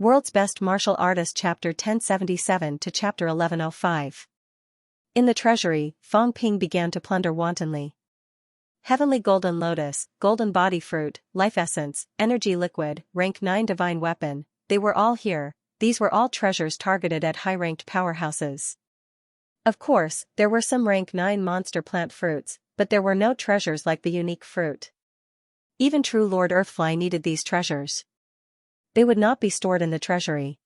World's Best Martial Artist Chapter 1077 to Chapter 1105. In the treasury, Fong Ping began to plunder wantonly. Heavenly Golden Lotus, Golden Body Fruit, Life Essence, Energy Liquid, Rank 9 Divine Weapon, they were all here. These were all treasures targeted at high-ranked powerhouses. Of course, there were some Rank 9 monster plant fruits, but there were no treasures like the unique fruit. Even true Lord Earthfly needed these treasures. They would not be stored in the treasury.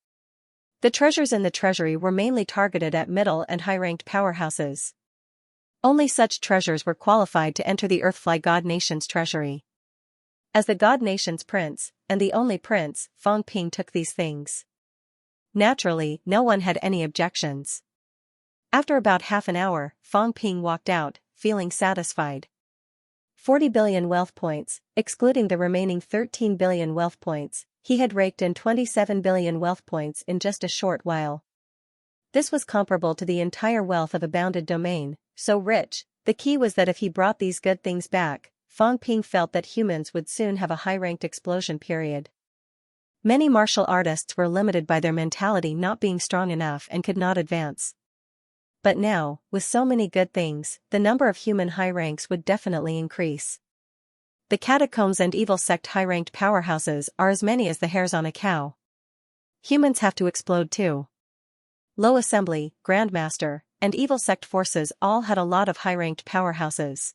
The treasures in the treasury were mainly targeted at middle and high-ranked powerhouses. Only such treasures were qualified to enter the Earthfly God Nation's treasury. As the God Nation's prince, and the only prince, Fong Ping took these things. Naturally, no one had any objections. After about half an hour, Fong Ping walked out, feeling satisfied. 40 billion wealth points, excluding the remaining 13 billion wealth points, he had raked in 27 billion wealth points in just a short while. This was comparable to the entire wealth of a bounded domain, so rich. The key was that if he brought these good things back, Fong Ping felt that humans would soon have a high-ranked explosion period. Many martial artists were limited by their mentality not being strong enough and could not advance. But now, with so many good things, the number of human high ranks would definitely increase. The catacombs and evil sect high-ranked powerhouses are as many as the hairs on a cow. Humans have to explode too. Low Assembly, Grandmaster, and evil sect forces all had a lot of high-ranked powerhouses.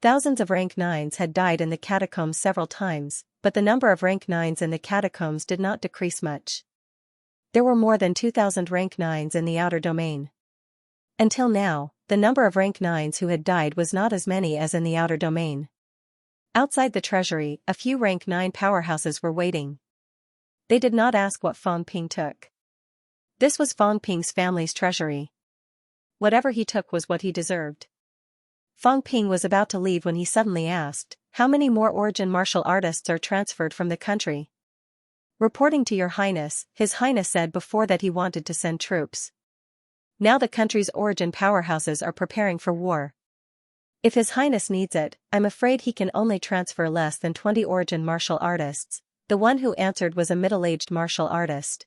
Thousands of rank 9s had died in the catacombs several times, but the number of rank 9s in the catacombs did not decrease much. There were more than 2,000 rank 9s in the outer domain. Until now, the number of rank 9s who had died was not as many as in the outer domain. Outside the treasury, a few rank 9 powerhouses were waiting. They did not ask what Fong Ping took. This was Fong Ping's family's treasury. Whatever he took was what he deserved. Fong Ping was about to leave when he suddenly asked, "How many more origin martial artists are transferred from the country?" "Reporting to Your Highness," His Highness said before that he wanted to send troops. Now the country's origin powerhouses are preparing for war. If His Highness needs it, I'm afraid he can only transfer less than 20 origin martial artists. The one who answered was a middle-aged martial artist.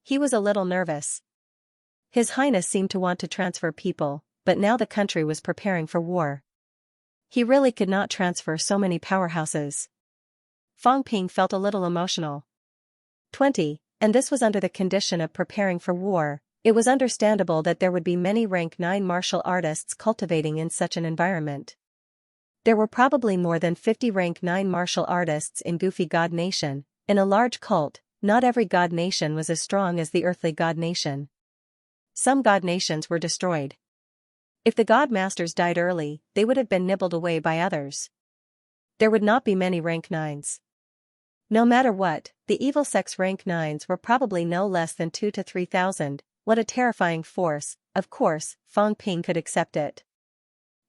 He was a little nervous. His Highness seemed to want to transfer people, but now the country was preparing for war. He really could not transfer so many powerhouses. Fong Ping felt a little emotional. 20, and this was under the condition of preparing for war. It was understandable that there would be many rank 9 martial artists cultivating in such an environment. There were probably more than 50 rank 9 martial artists in Goofy God Nation. In a large cult, not every God Nation was as strong as the earthly God Nation. Some God Nations were destroyed. If the God Masters died early, they would have been nibbled away by others. There would not be many rank 9s. No matter what, the evil sect's rank 9s were probably no less than 2,000 to 3,000. What a terrifying force. Of course, Fong Ping could accept it.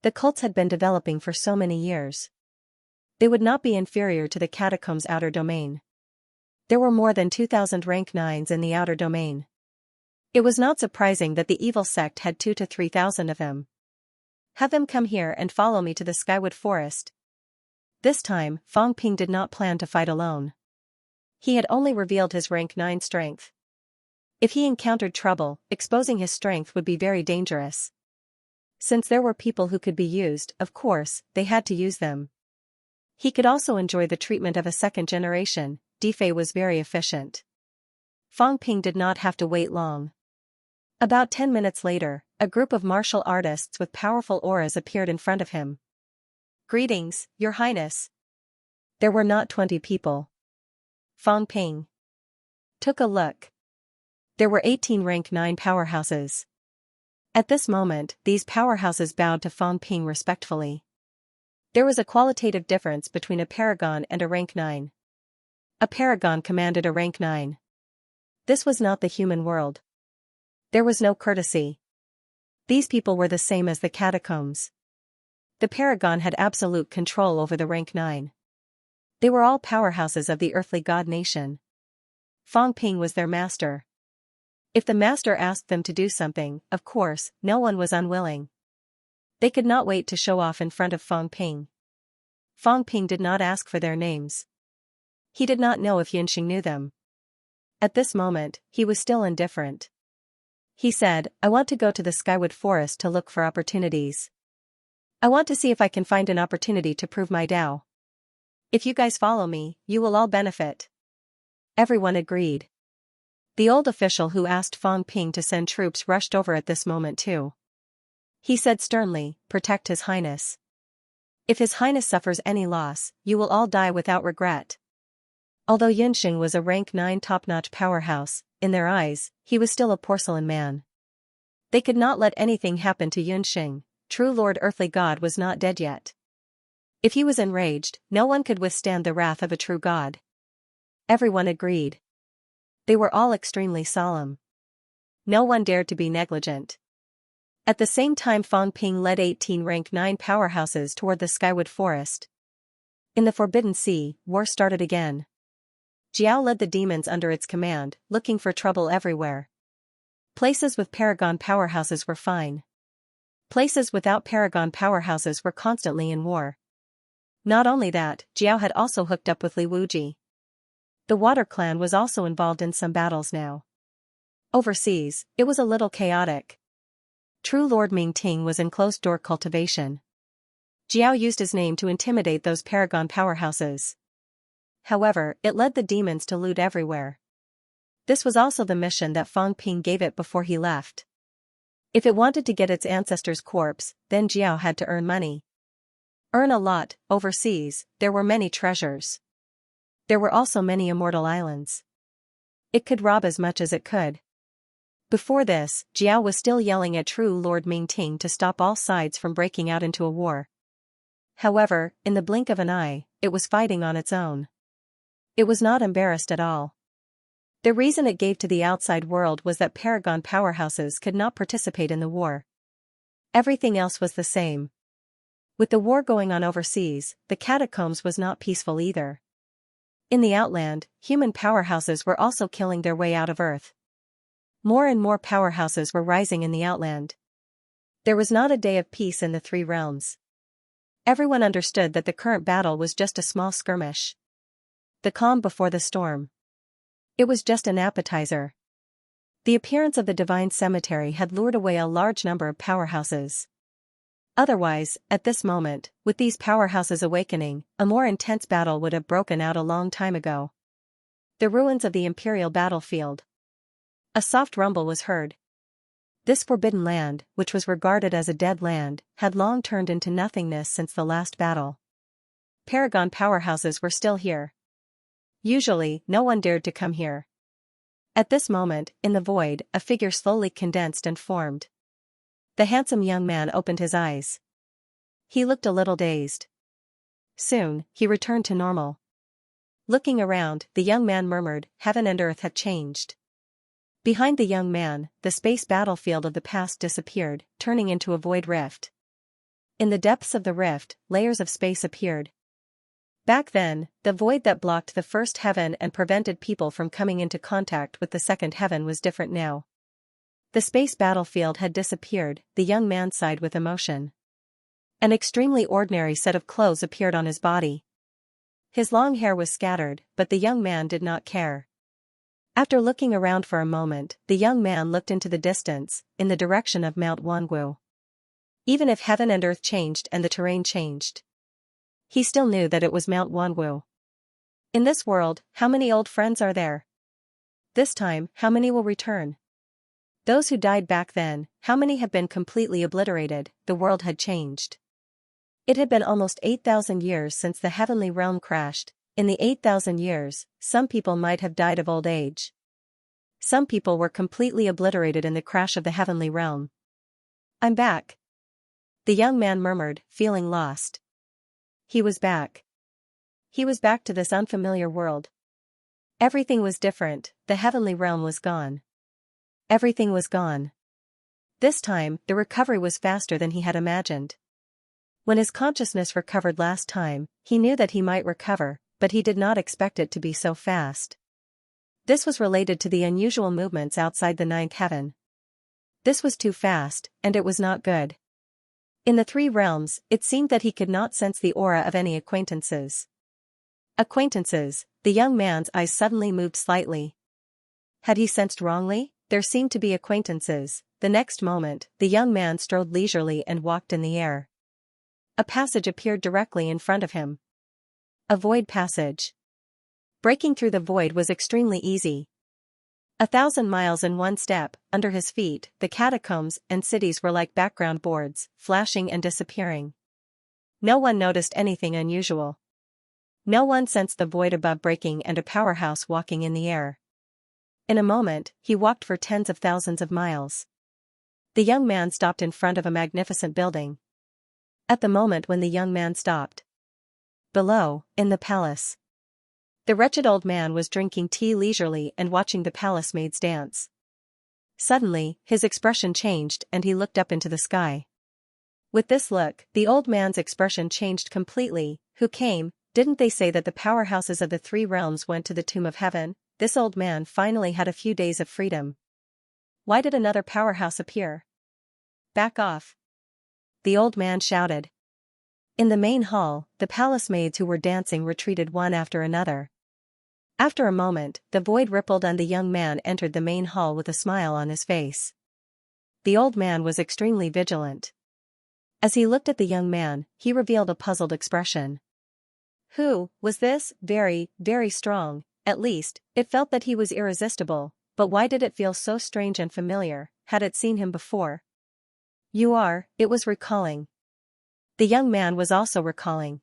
The cults had been developing for so many years. They would not be inferior to the catacombs' outer domain. There were more than 2,000 rank 9s in the outer domain. It was not surprising that the evil sect had 2,000 to 3,000 of them. "Have them come here and follow me to the Skywood Forest." This time, Fong Ping did not plan to fight alone. He had only revealed his rank 9 strength. If he encountered trouble, exposing his strength would be very dangerous. Since there were people who could be used, of course, they had to use them. He could also enjoy the treatment of a second generation. Defei was very efficient. Fong Ping did not have to wait long. About 10 minutes later, a group of martial artists with powerful auras appeared in front of him. "Greetings, Your Highness." There were not 20 people. Fong Ping took a look. There were 18 rank 9 powerhouses. At this moment, these powerhouses bowed to Fong Ping respectfully. There was a qualitative difference between a paragon and a rank 9. A paragon commanded a rank 9. This was not the human world. There was no courtesy. These people were the same as the catacombs. The paragon had absolute control over the rank 9. They were all powerhouses of the earthly God Nation. Fong Ping was their master. If the master asked them to do something, of course, no one was unwilling. They could not wait to show off in front of Fong Ping. Fong Ping did not ask for their names. He did not know if Yunxing knew them. at this moment, he was still indifferent. He said, I want to go to the Skywood Forest to look for opportunities. I want to see if I can find an opportunity to prove my Tao. If you guys follow me, you will all benefit. Everyone agreed. The old official who asked Fang Ping to send troops rushed over at this moment too. He said sternly, protect His Highness. If His Highness suffers any loss, you will all die without regret. Although Yunxing was a rank 9 top-notch powerhouse, in their eyes, he was still a porcelain man. They could not let anything happen to Yunxing. True Lord Earthly God was not dead yet. If he was enraged, no one could withstand the wrath of a true god. Everyone agreed. They were all extremely solemn. No one dared to be negligent. At the same time Fang Ping led 18 rank 9 powerhouses toward the Skywood Forest. In the Forbidden Sea, war started again. Jiao led the demons under its command, looking for trouble everywhere. Places with Paragon powerhouses were fine. Places without Paragon powerhouses were constantly in war. Not only that, Jiao had also hooked up with Li Wuji. The Water Clan was also involved in some battles now. Overseas, it was a little chaotic. True Lord Ming Ting was in closed-door cultivation. Jiao used his name to intimidate those Paragon powerhouses. However, it led the demons to loot everywhere. This was also the mission that Fang Ping gave it before he left. If it wanted to get its ancestor's corpse, then Jiao had to earn money. Earn a lot. Overseas, there were many treasures. There were also many immortal islands. It could rob as much as it could. Before this, Jiao was still yelling at True Lord Ming Ting to stop all sides from breaking out into a war. However, in the blink of an eye, it was fighting on its own. It was not embarrassed at all. The reason it gave to the outside world was that Paragon powerhouses could not participate in the war. Everything else was the same. With the war going on overseas, the catacombs was not peaceful either. In the outland, human powerhouses were also killing their way out of Earth. More and more powerhouses were rising in the outland. There was not a day of peace in the 3 realms. Everyone understood that the current battle was just a small skirmish. The calm before the storm. It was just an appetizer. The appearance of the divine cemetery had lured away a large number of powerhouses. Otherwise, at this moment, with these powerhouses awakening, a more intense battle would have broken out a long time ago. The ruins of the imperial battlefield. A soft rumble was heard. This forbidden land, which was regarded as a dead land, had long turned into nothingness since the last battle. Paragon powerhouses were still here. Usually, no one dared to come here. At this moment, in the void, a figure slowly condensed and formed. The handsome young man opened his eyes. He looked a little dazed. Soon, he returned to normal. Looking around, the young man murmured, "Heaven and earth had changed." Behind the young man, the space battlefield of the past disappeared, turning into a void rift. In the depths of the rift, layers of space appeared. Back then, the void that blocked the first heaven and prevented people from coming into contact with the second heaven was different now. The space battlefield had disappeared, the young man sighed with emotion. An extremely ordinary set of clothes appeared on his body. His long hair was scattered, but the young man did not care. After looking around for a moment, the young man looked into the distance, in the direction of Mount Wanwu. Even if heaven and earth changed and the terrain changed, he still knew that it was Mount Wanwu. In this world, how many old friends are there? This time, how many will return? Those who died back then, how many have been completely obliterated? The world had changed. It had been almost 8,000 years since the heavenly realm crashed. In the 8,000 years, some people might have died of old age. Some people were completely obliterated in the crash of the heavenly realm. "I'm back," the young man murmured, feeling lost. He was back. He was back to this unfamiliar world. Everything was different, the heavenly realm was gone. Everything was gone. This time, the recovery was faster than he had imagined. When his consciousness recovered last time, he knew that he might recover, but he did not expect it to be so fast. This was related to the unusual movements outside the ninth heaven. This was too fast, and it was not good. In the 3 realms, it seemed that he could not sense the aura of any acquaintances. Acquaintances, the young man's eyes suddenly moved slightly. Had he sensed wrongly? There seemed to be acquaintances. The next moment, the young man strode leisurely and walked in the air. A passage appeared directly in front of him. A void passage. Breaking through the void was extremely easy. 1,000 miles in one step. Under his feet, the catacombs and cities were like background boards, flashing and disappearing. No one noticed anything unusual. No one sensed the void above breaking and a powerhouse walking in the air. In a moment, he walked for tens of thousands of miles. The young man stopped in front of a magnificent building. At the moment when the young man stopped, below, in the palace, the wretched old man was drinking tea leisurely and watching the palace maids dance. Suddenly, his expression changed and he looked up into the sky. With this look, the old man's expression changed completely. Who came? Didn't they say that the powerhouses of the three realms went to the tomb of heaven? This old man finally had a few days of freedom. Why did another powerhouse appear? Back off! The old man shouted. In the main hall, the palace maids who were dancing retreated one after another. After a moment, the void rippled and the young man entered the main hall with a smile on his face. The old man was extremely vigilant. As he looked at the young man, he revealed a puzzled expression. Who was this? Very, very strong. At least, it felt that he was irresistible, but why did it feel so strange and familiar? Had it seen him before? You are, it was recalling. The young man was also recalling.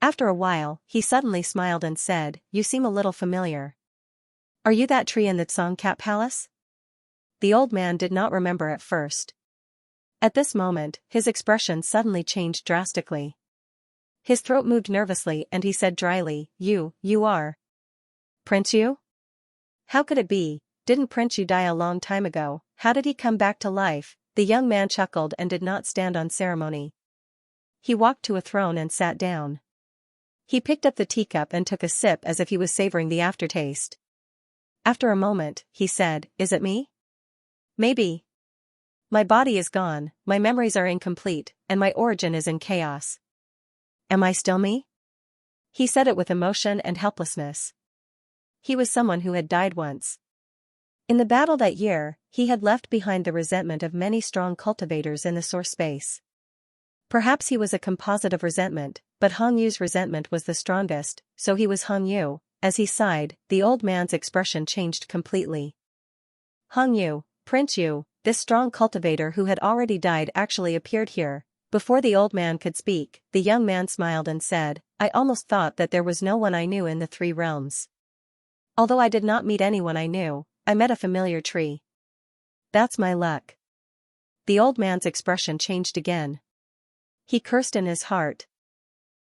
After a while, he suddenly smiled and said, You seem a little familiar. Are you that tree in the Xianxia palace? The old man did not remember at first. At this moment, his expression suddenly changed drastically. His throat moved nervously and he said dryly, You are. Prince Yu? How could it be? Didn't Prince Yu die a long time ago? How did he come back to life? The young man chuckled and did not stand on ceremony. He walked to a throne and sat down. He picked up the teacup and took a sip as if he was savoring the aftertaste. After a moment, he said, Is it me? Maybe. My body is gone, my memories are incomplete, and my origin is in chaos. Am I still me? He said it with emotion and helplessness. He was someone who had died once. In the battle that year, he had left behind the resentment of many strong cultivators in the source space. Perhaps he was a composite of resentment, but Hong Yu's resentment was the strongest, so he was Hong Yu. As he sighed, the old man's expression changed completely. Hong Yu, Prince Yu, this strong cultivator who had already died actually appeared here. Before the old man could speak, the young man smiled and said, I almost thought that there was no one I knew in the three realms. Although I did not meet anyone I knew, I met a familiar tree. That's my luck. The old man's expression changed again. He cursed in his heart.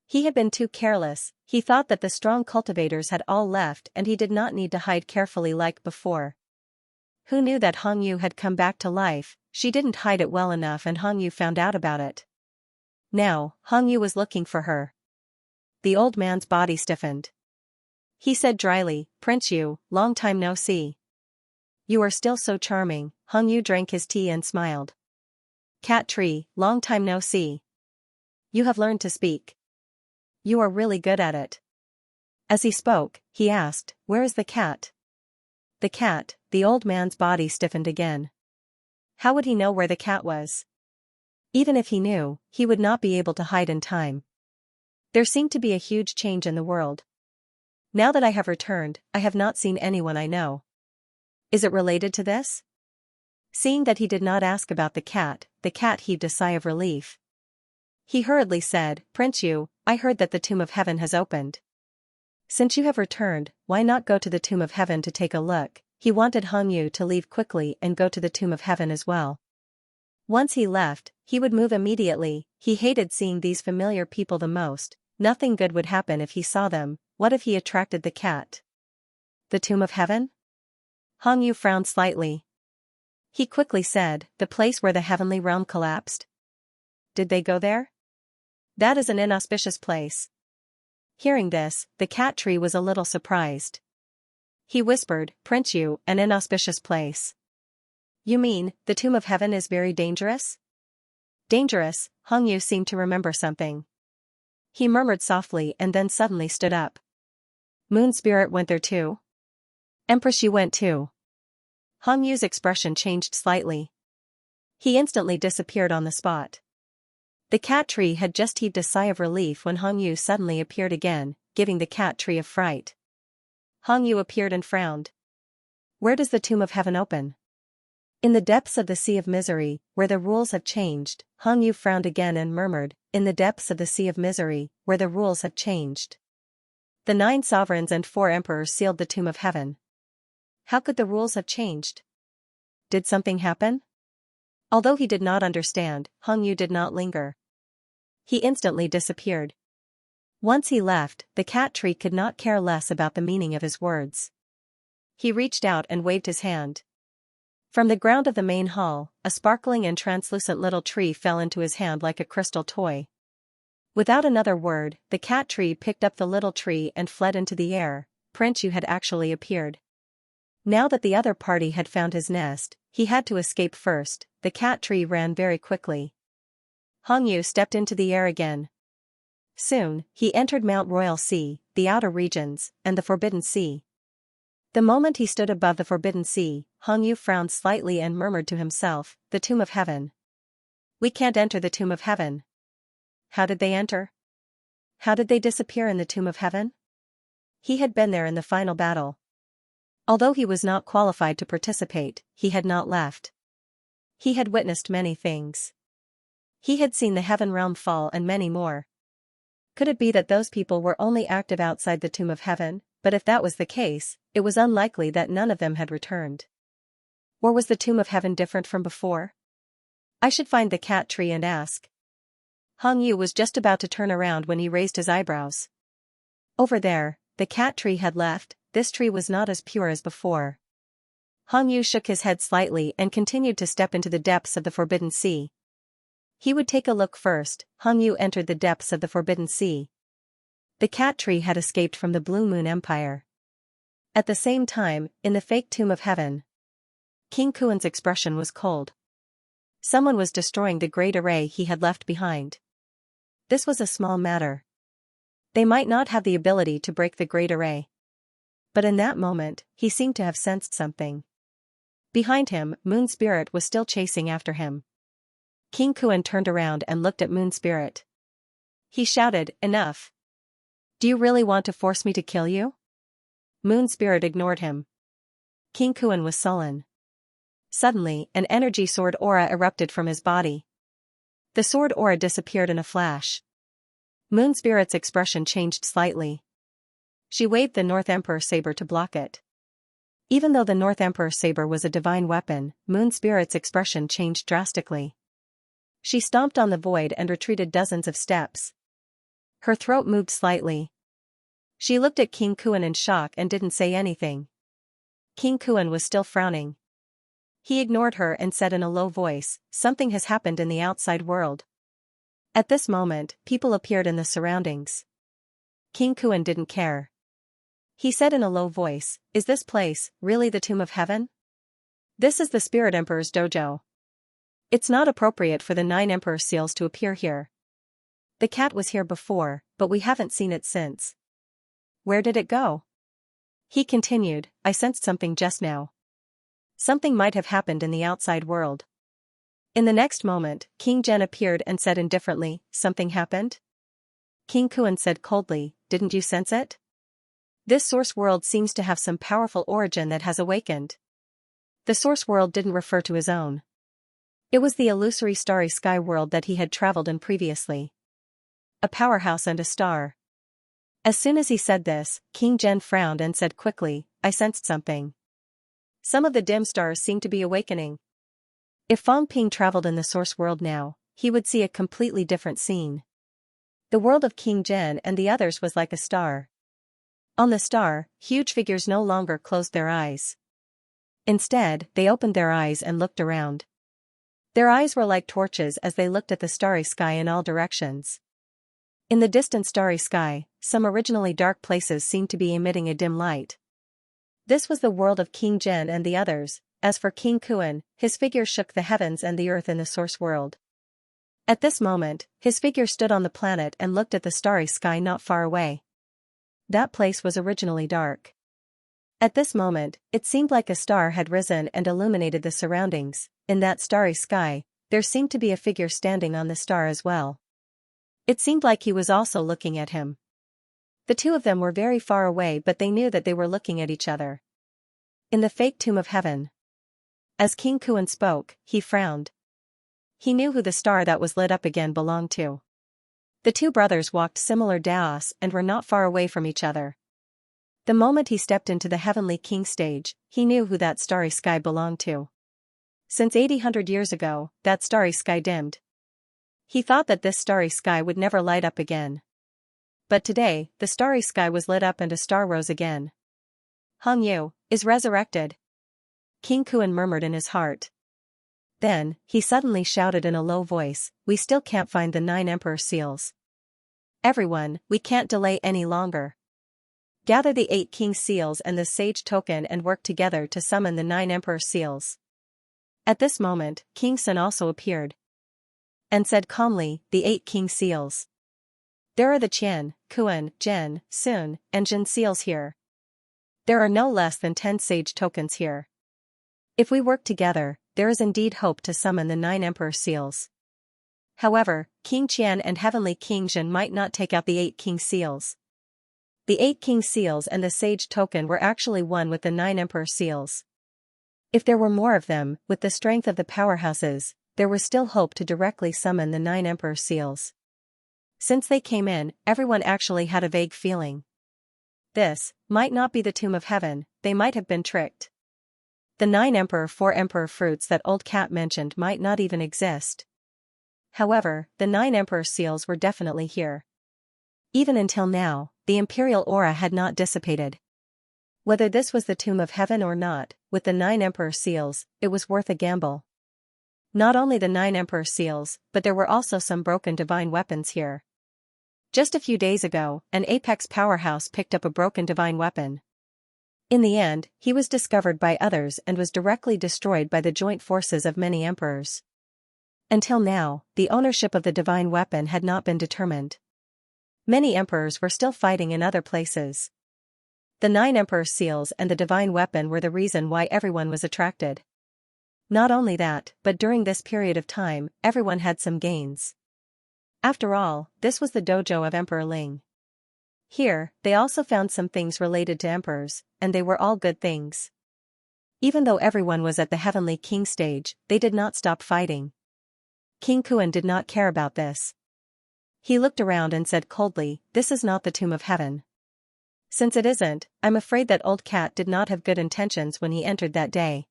He had been too careless. He thought that the strong cultivators had all left and he did not need to hide carefully like before. Who knew that Hong Yu had come back to life? She didn't hide it well enough and Hong Yu found out about it. Now, Hong Yu was looking for her. The old man's body stiffened. He said dryly, Prince Yu, long time no see. You are still so charming. Hong Yu drank his tea and smiled. Cat tree, long time no see. You have learned to speak. You are really good at it. As he spoke, he asked, Where is the cat? The cat, the old man's body stiffened again. How would he know where the cat was? Even if he knew, he would not be able to hide in time. There seemed to be a huge change in the world. Now that I have returned, I have not seen anyone I know. Is it related to this? Seeing that he did not ask about the cat heaved a sigh of relief. He hurriedly said, Prince Yu, I heard that the tomb of heaven has opened. Since you have returned, why not go to the tomb of heaven to take a look? He wanted Hong Yu to leave quickly and go to the tomb of heaven as well. Once he left, he would move immediately. He hated seeing these familiar people the most. Nothing good would happen if he saw them. What if he attracted the cat? The tomb of heaven? Hong Yu frowned slightly. He quickly said, The place where the heavenly realm collapsed? Did they go there? That is an inauspicious place. Hearing this, the cat tree was a little surprised. He whispered, Prince Yu, an inauspicious place. You mean, the tomb of heaven is very dangerous? Dangerous? Hong Yu seemed to remember something. He murmured softly and then suddenly stood up. Moon Spirit went there too? Empress Yu went too. Hong Yu's expression changed slightly. He instantly disappeared on the spot. The cat tree had just heaved a sigh of relief when Hong Yu suddenly appeared again, giving the cat tree a fright. Hong Yu appeared and frowned. Where does the tomb of heaven open? In the depths of the sea of misery, where the rules have changed. Hong Yu frowned again and murmured, in the depths of the sea of misery, where the rules have changed. The 9 sovereigns and 4 emperors sealed the tomb of heaven. How could the rules have changed? Did something happen? Although he did not understand, Hong Yu did not linger. He instantly disappeared. Once he left, the cat tree could not care less about the meaning of his words. He reached out and waved his hand. From the ground of the main hall, a sparkling and translucent little tree fell into his hand like a crystal toy. Without another word, the cat tree picked up the little tree and fled into the air. Prince Yu had actually appeared. Now that the other party had found his nest, he had to escape first. The cat tree ran very quickly. Hong Yu stepped into the air again. Soon, he entered Mount Royal Sea, the outer regions, and the Forbidden Sea. The moment he stood above the Forbidden Sea, Hong Yu frowned slightly and murmured to himself, the Tomb of Heaven. We can't enter the Tomb of Heaven. How did they enter? How did they disappear in the Tomb of Heaven? He had been there in the final battle. Although he was not qualified to participate, he had not left. He had witnessed many things. He had seen the heaven realm fall and many more. Could it be that those people were only active outside the Tomb of Heaven? But if that was the case, it was unlikely that none of them had returned. Or was the Tomb of Heaven different from before? I should find the cat tree and ask. Hong Yu was just about to turn around when he raised his eyebrows. Over there, the cat tree had left. This tree was not as pure as before. Hong Yu shook his head slightly and continued to step into the depths of the Forbidden Sea. He would take a look first. Hong Yu entered the depths of the Forbidden Sea. The cat tree had escaped from the Blue Moon Empire. At the same time, in the fake Tomb of Heaven, King Kuan's expression was cold. Someone was destroying the great array he had left behind. This was a small matter. They might not have the ability to break the great array. But in that moment, he seemed to have sensed something. Behind him, Moon Spirit was still chasing after him. King Kuan turned around and looked at Moon Spirit. He shouted, "Enough! Do you really want to force me to kill you?" Moon Spirit ignored him. King Kuan was sullen. Suddenly, an energy sword aura erupted from his body. The sword aura disappeared in a flash. Moon Spirit's expression changed slightly. She waved the North Emperor saber to block it. Even though the North Emperor saber was a divine weapon, Moon Spirit's expression changed drastically. She stomped on the void and retreated dozens of steps. Her throat moved slightly. She looked at King Kuan in shock and didn't say anything. King Kuan was still frowning. He ignored her and said in a low voice, "Something has happened in the outside world." At this moment, people appeared in the surroundings. King Kuan didn't care. He said in a low voice, "Is this place really the Tomb of Heaven? This is the Spirit Emperor's dojo. It's not appropriate for the 9 Emperor seals to appear here. The cat was here before, but we haven't seen it since. Where did it go?" He continued, "I sensed something just now. Something might have happened in the outside world." In the next moment, King Zhen appeared and said indifferently, "Something happened?" King Kuan said coldly, "Didn't you sense it? This source world seems to have some powerful origin that has awakened." The source world didn't refer to his own. It was the illusory starry sky world that he had traveled in previously. A powerhouse and a star. As soon as he said this, King Zhen frowned and said quickly, "I sensed something. Some of the dim stars seem to be awakening." If Fang Ping traveled in the source world now, he would see a completely different scene. The world of King Zhen and the others was like a star. On the star, huge figures no longer closed their eyes. Instead, they opened their eyes and looked around. Their eyes were like torches as they looked at the starry sky in all directions. In the distant starry sky, some originally dark places seemed to be emitting a dim light. This was the world of King Zhen and the others. As for King Kuan, his figure shook the heavens and the earth in the source world. At this moment, his figure stood on the planet and looked at the starry sky not far away. That place was originally dark. At this moment, it seemed like a star had risen and illuminated the surroundings. In that starry sky, there seemed to be a figure standing on the star as well. It seemed like he was also looking at him. The two of them were very far away, but they knew that they were looking at each other. In the fake tomb of heaven. As King Kuan spoke, he frowned. He knew who the star that was lit up again belonged to. The two brothers walked similar daos and were not far away from each other. The moment he stepped into the heavenly king stage, he knew who that starry sky belonged to. Since 800 years ago, that starry sky dimmed. He thought that this starry sky would never light up again. But today, the starry sky was lit up and a star rose again. Hong Yu is resurrected. King Kuan murmured in his heart. Then, he suddenly shouted in a low voice, "We still can't find the 9 emperor seals. Everyone, we can't delay any longer. Gather the 8 king seals and the sage token and work together to summon the 9 emperor seals." At this moment, King Sun also appeared. And said calmly, "The 8 king seals. There are the Qian, Kuan, Zhen, Sun, and Jin seals here. There are no less than 10 sage tokens here. If we work together, there is indeed hope to summon the 9 emperor seals." However, King Qian and Heavenly King Zhen might not take out the 8 king seals. The 8 king seals and the sage token were actually one with the 9 emperor seals. If there were more of them, with the strength of the powerhouses, there was still hope to directly summon the 9 emperor seals. Since they came in, everyone actually had a vague feeling. This might not be the tomb of heaven, they might have been tricked. The 9 emperor 4 emperor fruits that old cat mentioned might not even exist. However, the 9 emperor seals were definitely here. Even until now, the imperial aura had not dissipated. Whether this was the tomb of heaven or not, with the 9 emperor seals, it was worth a gamble. Not only the 9 emperor seals, but there were also some broken divine weapons here. Just a few days ago, an apex powerhouse picked up a broken divine weapon. In the end, he was discovered by others and was directly destroyed by the joint forces of many emperors. Until now, the ownership of the divine weapon had not been determined. Many emperors were still fighting in other places. The 9 emperor seals and the divine weapon were the reason why everyone was attracted. Not only that, but during this period of time, everyone had some gains. After all, this was the dojo of Emperor Ling. Here, they also found some things related to emperors, and they were all good things. Even though everyone was at the heavenly king stage, they did not stop fighting. King Kuan did not care about this. He looked around and said coldly, "This is not the tomb of heaven. Since it isn't, I'm afraid that old cat did not have good intentions when he entered that day.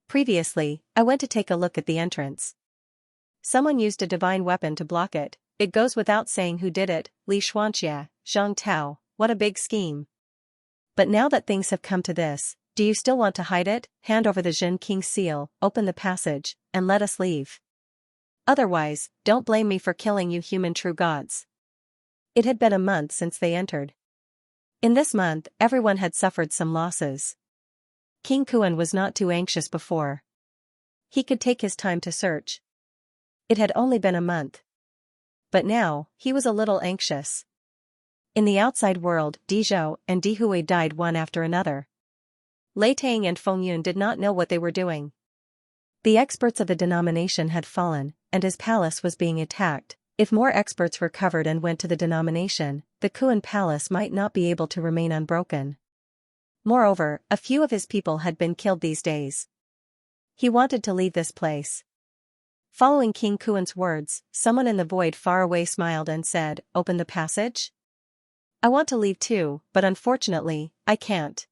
Previously, I went to take a look at the entrance. Someone used a divine weapon to block it. It goes without saying who did it, Li Xianxia, Zhang Tao, what a big scheme. But now that things have come to this, do you still want to hide it? Hand over the Jin King seal, open the passage, and let us leave. Otherwise, don't blame me for killing you human true gods." It had been a month since they entered. In this month, everyone had suffered some losses. King Kuan was not too anxious before. He could take his time to search. It had only been a month. But now, he was a little anxious. In the outside world, Dizhou and Dihui died one after another. Lei Tang and Feng Yun did not know what they were doing. The experts of the denomination had fallen, and his palace was being attacked. If more experts recovered and went to the denomination, the Kuan palace might not be able to remain unbroken. Moreover, a few of his people had been killed these days. He wanted to leave this place. Following King Kuan's words, someone in the void far away smiled and said, "Open the passage? I want to leave too, but unfortunately, I can't.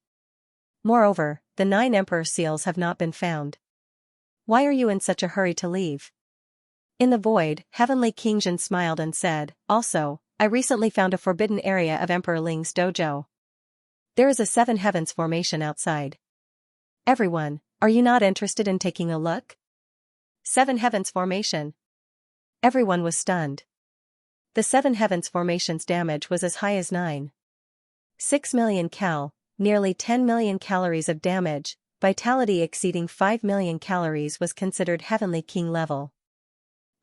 Moreover, the 9 emperor seals have not been found. Why are you in such a hurry to leave?" In the void, Heavenly King Jin smiled and said, "Also, I recently found a forbidden area of Emperor Ling's dojo. There is a 7 heavens formation outside. Everyone, are you not interested in taking a look?" 7 heavens formation. Everyone was stunned. The 7 heavens formation's damage was as high as 9.6 million cal, nearly 10 million calories of damage. Vitality exceeding 5 million calories was considered Heavenly King level.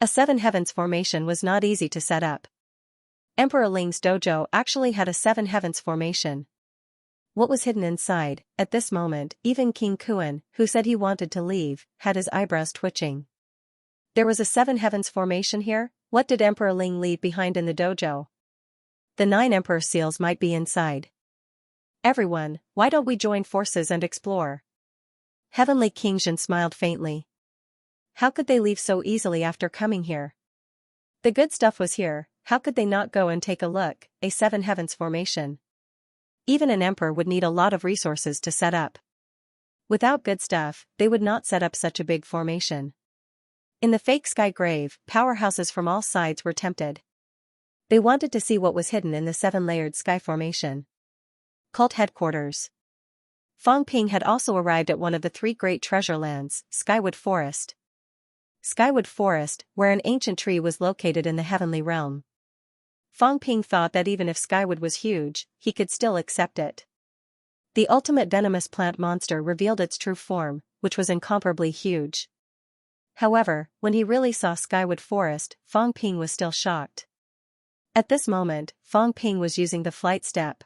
A 7 heavens formation was not easy to set up. Emperor Ling's dojo actually had a 7 heavens formation. What was hidden inside? At this moment, even King Kuan, who said he wanted to leave, had his eyebrows twitching. There was a 7 heavens formation here? What did Emperor Ling leave behind in the dojo? The 9 emperor seals might be inside. Everyone, why don't we join forces and explore? Heavenly King Zhen smiled faintly. How could they leave so easily after coming here? The good stuff was here, how could they not go and take a look? A 7 heavens formation. Even an emperor would need a lot of resources to set up. Without good stuff, they would not set up such a big formation. In the fake sky grave, powerhouses from all sides were tempted. They wanted to see what was hidden in the 7-layered sky formation. Cult headquarters. Fang Ping had also arrived at one of the 3 great treasure lands, Skywood Forest. Skywood Forest, where an ancient tree was located in the heavenly realm. Fang Ping thought that even if Skywood was huge, he could still accept it. The ultimate venomous plant monster revealed its true form, which was incomparably huge. However, when he really saw Skywood Forest, Fang Ping was still shocked. At this moment, Fang Ping was using the flight step.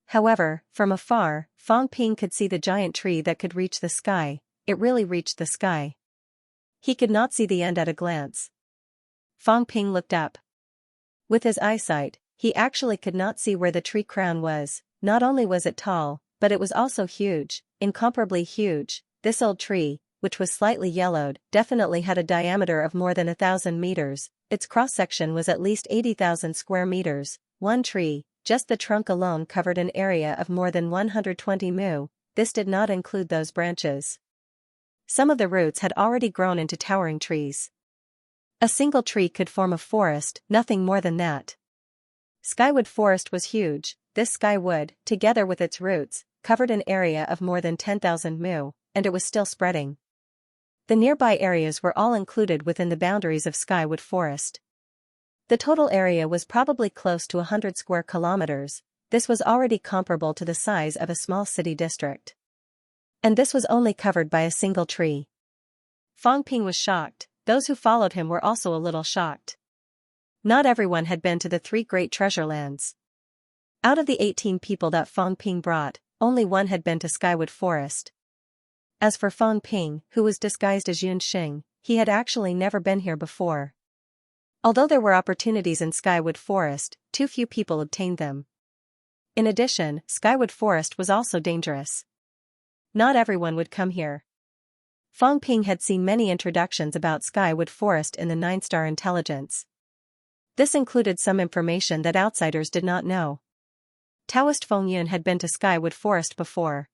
However, from afar, Fang Ping could see the giant tree that could reach the sky. It really reached the sky. He could not see the end at a glance. Fang Ping looked up. With his eyesight, he actually could not see where the tree crown was. Not only was it tall, but it was also huge, incomparably huge. This old tree, which was slightly yellowed, definitely had a diameter of more than 1,000 meters. Its cross-section was at least 80,000 square meters. One tree, just the trunk alone covered an area of more than 120 mu. This did not include those branches. Some of the roots had already grown into towering trees. A single tree could form a forest, nothing more than that. Skywood Forest was huge. This skywood, together with its roots, covered an area of more than 10,000 mu, and it was still spreading. The nearby areas were all included within the boundaries of Skywood Forest. The total area was probably close to 100 square kilometers. This was already comparable to the size of a small city district. And this was only covered by a single tree. Fang Ping was shocked. Those who followed him were also a little shocked. Not everyone had been to the 3 great treasure lands. Out of the 18 people that Fang Ping brought, only one had been to Skywood Forest. As for Fang Ping, who was disguised as Yunxing, he had actually never been here before. Although there were opportunities in Skywood Forest, too few people obtained them. In addition, Skywood Forest was also dangerous. Not everyone would come here. Fang Ping had seen many introductions about Skywood Forest in the 9-star intelligence. This included some information that outsiders did not know. Taoist Feng Yun had been to Skywood Forest before.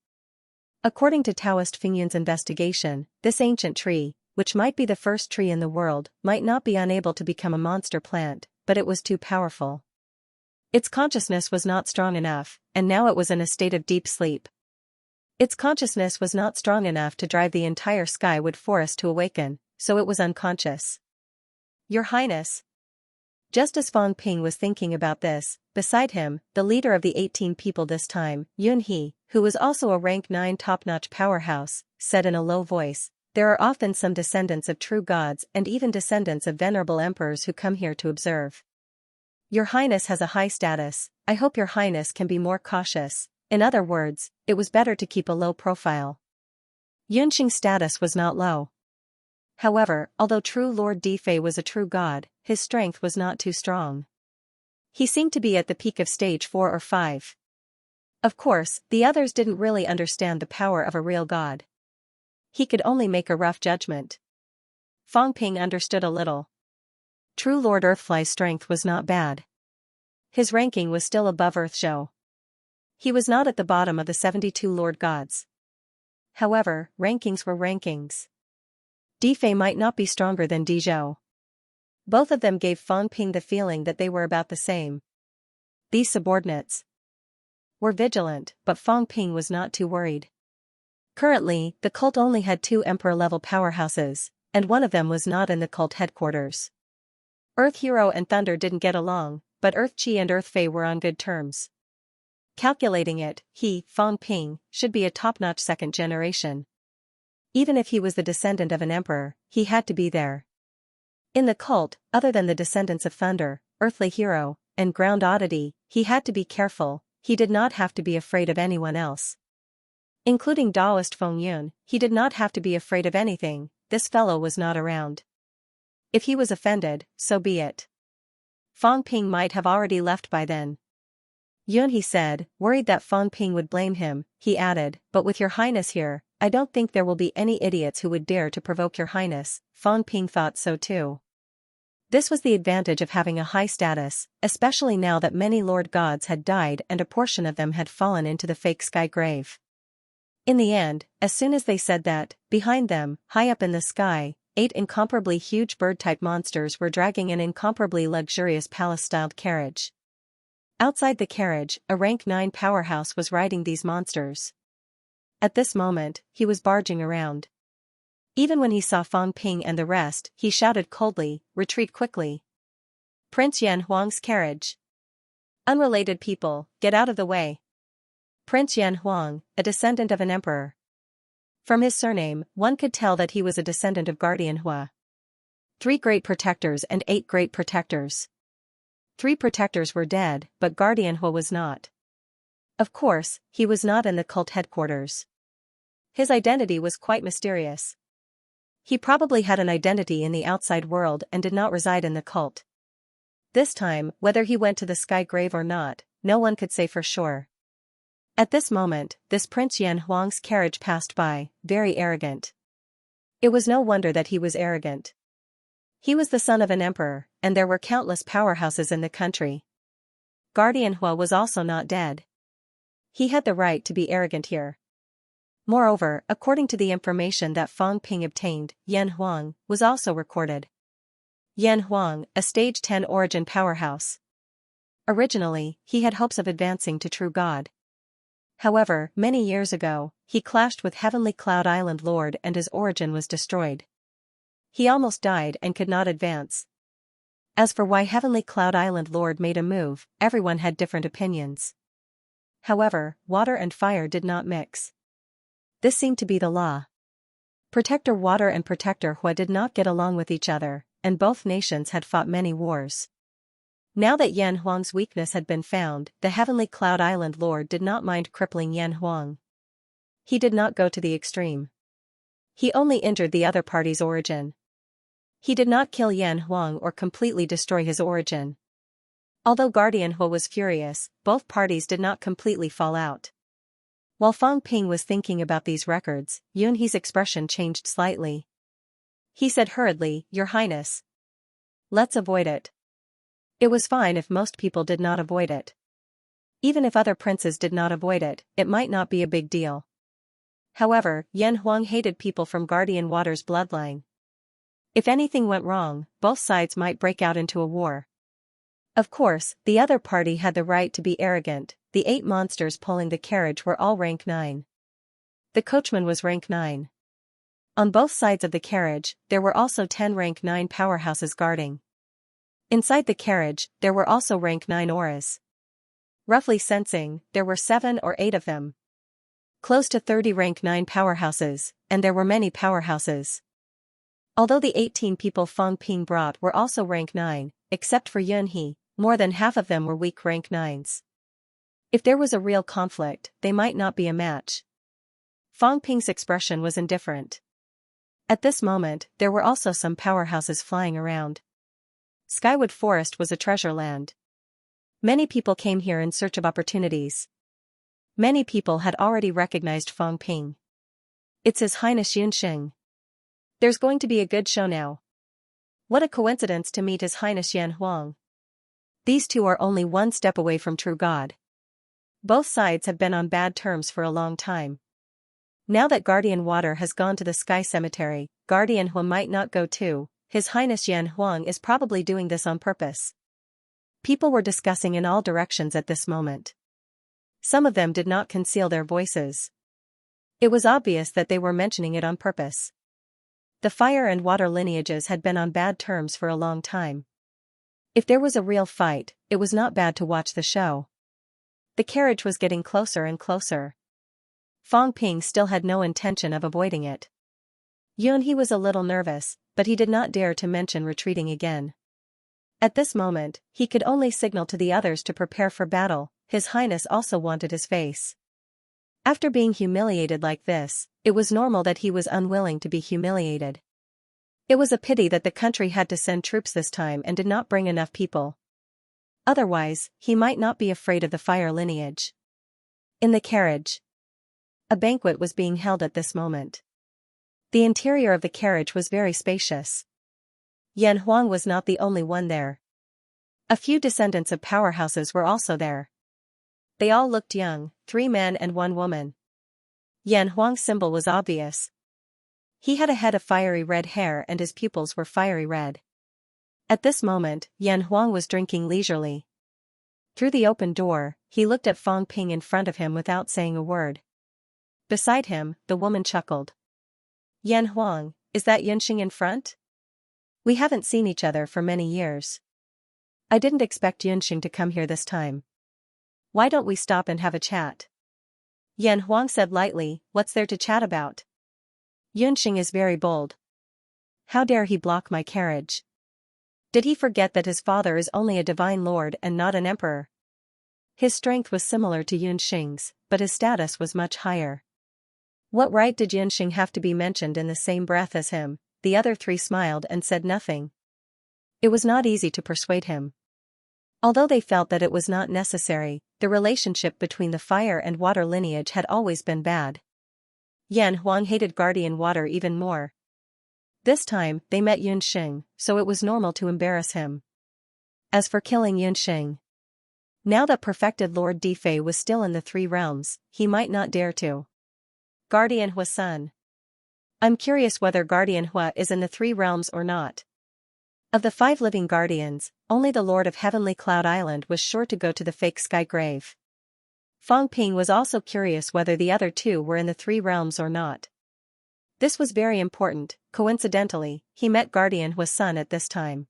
According to Taoist Feng Yun's investigation, this ancient tree, which might be the first tree in the world, might not be unable to become a monster plant, but it was too powerful. Its consciousness was not strong enough, and now it was in a state of deep sleep. Its consciousness was not strong enough to drive the entire Skywood Forest to awaken, so it was unconscious. Your Highness. Just as Fang Ping was thinking about this, beside him, the leader of the 18 people this time, Yun He, who was also a rank 9 top-notch powerhouse, said in a low voice, "There are often some descendants of true gods and even descendants of venerable emperors who come here to observe. Your Highness has a high status. I hope Your Highness can be more cautious." In other words, it was better to keep a low profile. Yunxing's status was not low. However, although true Lord Difei was a true god, his strength was not too strong. He seemed to be at the peak of stage 4 or 5. Of course, the others didn't really understand the power of a real god. He could only make a rough judgment. Fang Ping understood a little. True Lord Earthfly's strength was not bad. His ranking was still above Earthzhou. He was not at the bottom of the 72 Lord Gods. However, rankings were rankings. Difei might not be stronger than Dizhou. Both of them gave Fang Ping the feeling that they were about the same. These subordinates were vigilant, but Fang Ping was not too worried. Currently, the cult only had 2 emperor-level powerhouses, and one of them was not in the cult headquarters. Earth Hero and Thunder didn't get along, but Earth Chi and Earth Fei were on good terms. Calculating it, he, Fang Ping, should be a top-notch second generation. Even if he was the descendant of an emperor, he had to be there. In the cult, other than the descendants of Thunder, Earthly Hero, and Ground Oddity, he had to be careful. he did not have to be afraid of anyone else. Including Daoist Feng Yun, he did not have to be afraid of anything. This fellow was not around. If he was offended, so be it. Fang Ping might have already left by then. Yun, he said, worried that Fang Ping would blame him. He added, but with your highness here, I don't think there will be any idiots who would dare to provoke your highness. Fang Ping thought so too. This was the advantage of having a high status, especially now that many lord gods had died and a portion of them had fallen into the fake sky grave. In the end, as soon as they said that, behind them, high up in the sky, 8 incomparably huge bird-type monsters were dragging an incomparably luxurious palace-styled carriage. Outside the carriage, a rank 9 powerhouse was riding these monsters. At this moment, he was barging around. Even when he saw Fang Ping and the rest, he shouted coldly, retreat quickly. Prince Yan Huang's carriage. Unrelated people, get out of the way. Prince Yan Huang, a descendant of an emperor. From his surname, one could tell that he was a descendant of Guardian Hua. 3 great protectors and 8 great protectors. 3 protectors were dead, but Guardian Hua was not. Of course, he was not in the cult headquarters. His identity was quite mysterious. He probably had an identity in the outside world and did not reside in the cult. This time, whether he went to the sky grave or not, no one could say for sure. At this moment, this Prince Yan Huang's carriage passed by, very arrogant. It was no wonder that he was arrogant. He was the son of an emperor, and there were countless powerhouses in the country. Guardian Hua was also not dead. He had the right to be arrogant here. Moreover, according to the information that Fang Ping obtained, Yan Huang was also recorded. Yan Huang, a stage 10 origin powerhouse. Originally, he had hopes of advancing to true god. However, many years ago, he clashed with Heavenly Cloud Island Lord and his origin was destroyed. He almost died and could not advance. As for why Heavenly Cloud Island Lord made a move, everyone had different opinions. However, water and fire did not mix. This seemed to be the law. Protector Water and Protector Hua did not get along with each other, and both nations had fought many wars. Now that Yan Huang's weakness had been found, the Heavenly Cloud Island Lord did not mind crippling Yan Huang. He did not go to the extreme. He only injured the other party's origin. He did not kill Yan Huang or completely destroy his origin. Although Guardian Hua was furious, both parties did not completely fall out. While Fang Ping was thinking about these records, Yun He's expression changed slightly. He said hurriedly, Your Highness. Let's avoid it. It was fine if most people did not avoid it. Even if other princes did not avoid it, it might not be a big deal. However, Yan Huang hated people from Guardian Water's bloodline. If anything went wrong, both sides might break out into a war. Of course, the other party had the right to be arrogant. The 8 monsters pulling the carriage were all rank 9. The coachman was rank 9. On both sides of the carriage, there were also 10 rank 9 powerhouses guarding. Inside the carriage, there were also rank 9 auras. Roughly sensing, there were 7 or 8 of them. Close to 30 rank 9 powerhouses, and there were many powerhouses. Although the 18 people Fang Ping brought were also rank 9, except for Yun He, more than half of them were weak rank 9s. If there was a real conflict, they might not be a match. Fang Ping's expression was indifferent. At this moment, there were also some powerhouses flying around. Skywood Forest was a treasure land. Many people came here in search of opportunities. Many people had already recognized Fang Ping. It's His Highness Yunxing. There's going to be a good show now. What a coincidence to meet His Highness Yan Huang. These two are only one step away from true God. Both sides have been on bad terms for a long time. Now that Guardian Water has gone to the Sky Cemetery, Guardian Hua might not go too. His Highness Yan Huang is probably doing this on purpose. People were discussing in all directions at this moment. Some of them did not conceal their voices. It was obvious that they were mentioning it on purpose. The fire and water lineages had been on bad terms for a long time. If there was a real fight, it was not bad to watch the show. The carriage was getting closer and closer. Fang Ping still had no intention of avoiding it. Yun He was a little nervous, but he did not dare to mention retreating again. At this moment, he could only signal to the others to prepare for battle. His Highness also wanted his face. After being humiliated like this, it was normal that he was unwilling to be humiliated. It was a pity that the country had to send troops this time and did not bring enough people. Otherwise, he might not be afraid of the fire lineage. In the carriage. A banquet was being held at this moment. The interior of the carriage was very spacious. Yan Huang was not the only one there. A few descendants of powerhouses were also there. They all looked young, 3 men and 1 woman. Yan Huang's symbol was obvious. He had a head of fiery red hair and his pupils were fiery red. At this moment, Yan Huang was drinking leisurely. Through the open door, he looked at Fang Ping in front of him without saying a word. Beside him, the woman chuckled. Yan Huang, is that Yunxing in front? We haven't seen each other for many years. I didn't expect Yunxing to come here this time. Why don't we stop and have a chat? Yan Huang said lightly, what's there to chat about? Yunxing is very bold. How dare he block my carriage? Did he forget that his father is only a divine lord and not an emperor? His strength was similar to Yunxing's, but his status was much higher. What right did Yunxing have to be mentioned in the same breath as him? The other 3 smiled and said nothing. It was not easy to persuade him. Although they felt that it was not necessary, the relationship between the fire and water lineage had always been bad. Yan Huang hated guardian water even more. This time, they met Yunxing, so it was normal to embarrass him. As for killing Yunxing, now that perfected Lord Difei was still in the 3 realms, he might not dare to. Guardian Hua's son. I'm curious whether Guardian Hua is in the 3 realms or not. Of the 5 living guardians, only the Lord of Heavenly Cloud Island was sure to go to the fake sky grave. Fang Ping was also curious whether the other 2 were in the 3 realms or not. This was very important. Coincidentally, he met Guardian Hua's son at this time.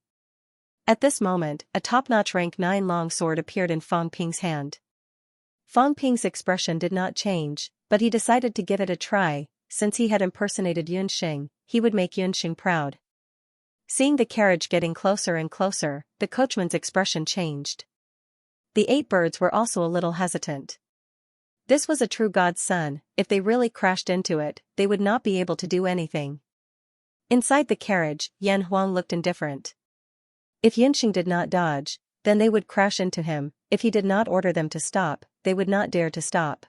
At this moment, a top-notch rank 9 long sword appeared in Fang Ping's hand. Fang Ping's expression did not change, but he decided to give it a try. Since he had impersonated Yunxing, he would make Yunxing proud. Seeing the carriage getting closer and closer, the coachman's expression changed. The 8 birds were also a little hesitant. This was a true god's son. If they really crashed into it, they would not be able to do anything. Inside the carriage, Yan Huang looked indifferent. If Yunxing did not dodge, then they would crash into him. If he did not order them to stop, they would not dare to stop.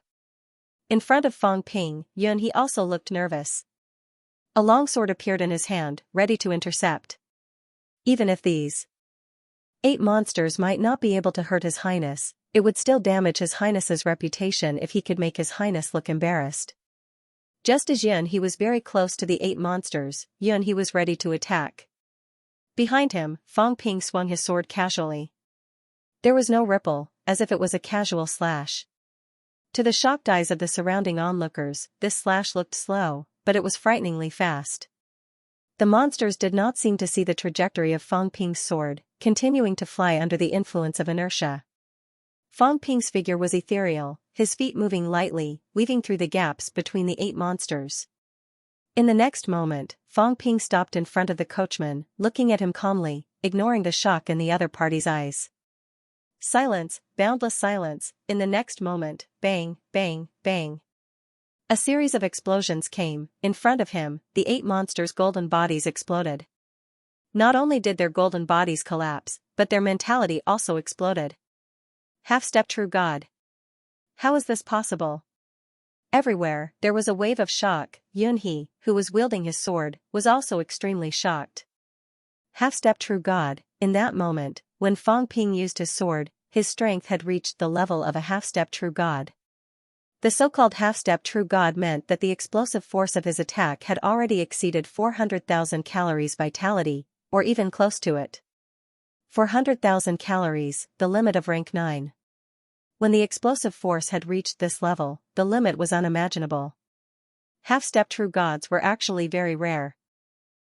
In front of Fang Ping, Yun He also looked nervous. A long sword appeared in his hand, ready to intercept. Even if these 8 monsters might not be able to hurt His Highness, it would still damage His Highness's reputation if he could make His Highness look embarrassed. Just as Yun He was very close to the 8 monsters, Yun He was ready to attack. Behind him, Fang Ping swung his sword casually. There was no ripple, as if it was a casual slash. To the shocked eyes of the surrounding onlookers, this slash looked slow, but it was frighteningly fast. The monsters did not seem to see the trajectory of Fang Ping's sword, continuing to fly under the influence of inertia. Fang Ping's figure was ethereal, his feet moving lightly, weaving through the gaps between the 8 monsters. In the next moment, Fang Ping stopped in front of the coachman, looking at him calmly, ignoring the shock in the other party's eyes. Silence, boundless silence. In the next moment, bang, bang, bang. A series of explosions came. In front of him, the 8 monsters' golden bodies exploded. Not only did their golden bodies collapse, but their mentality also exploded. Half-step true god. How is this possible? Everywhere, there was a wave of shock. Yun He, who was wielding his sword, was also extremely shocked. Half-step true god. In that moment, when Fang Ping used his sword, his strength had reached the level of a half-step true god. The so-called half-step true god meant that the explosive force of his attack had already exceeded 400,000 calories vitality, or even close to it. 400,000 calories, the limit of rank 9. When the explosive force had reached this level, the limit was unimaginable. Half-step true gods were actually very rare.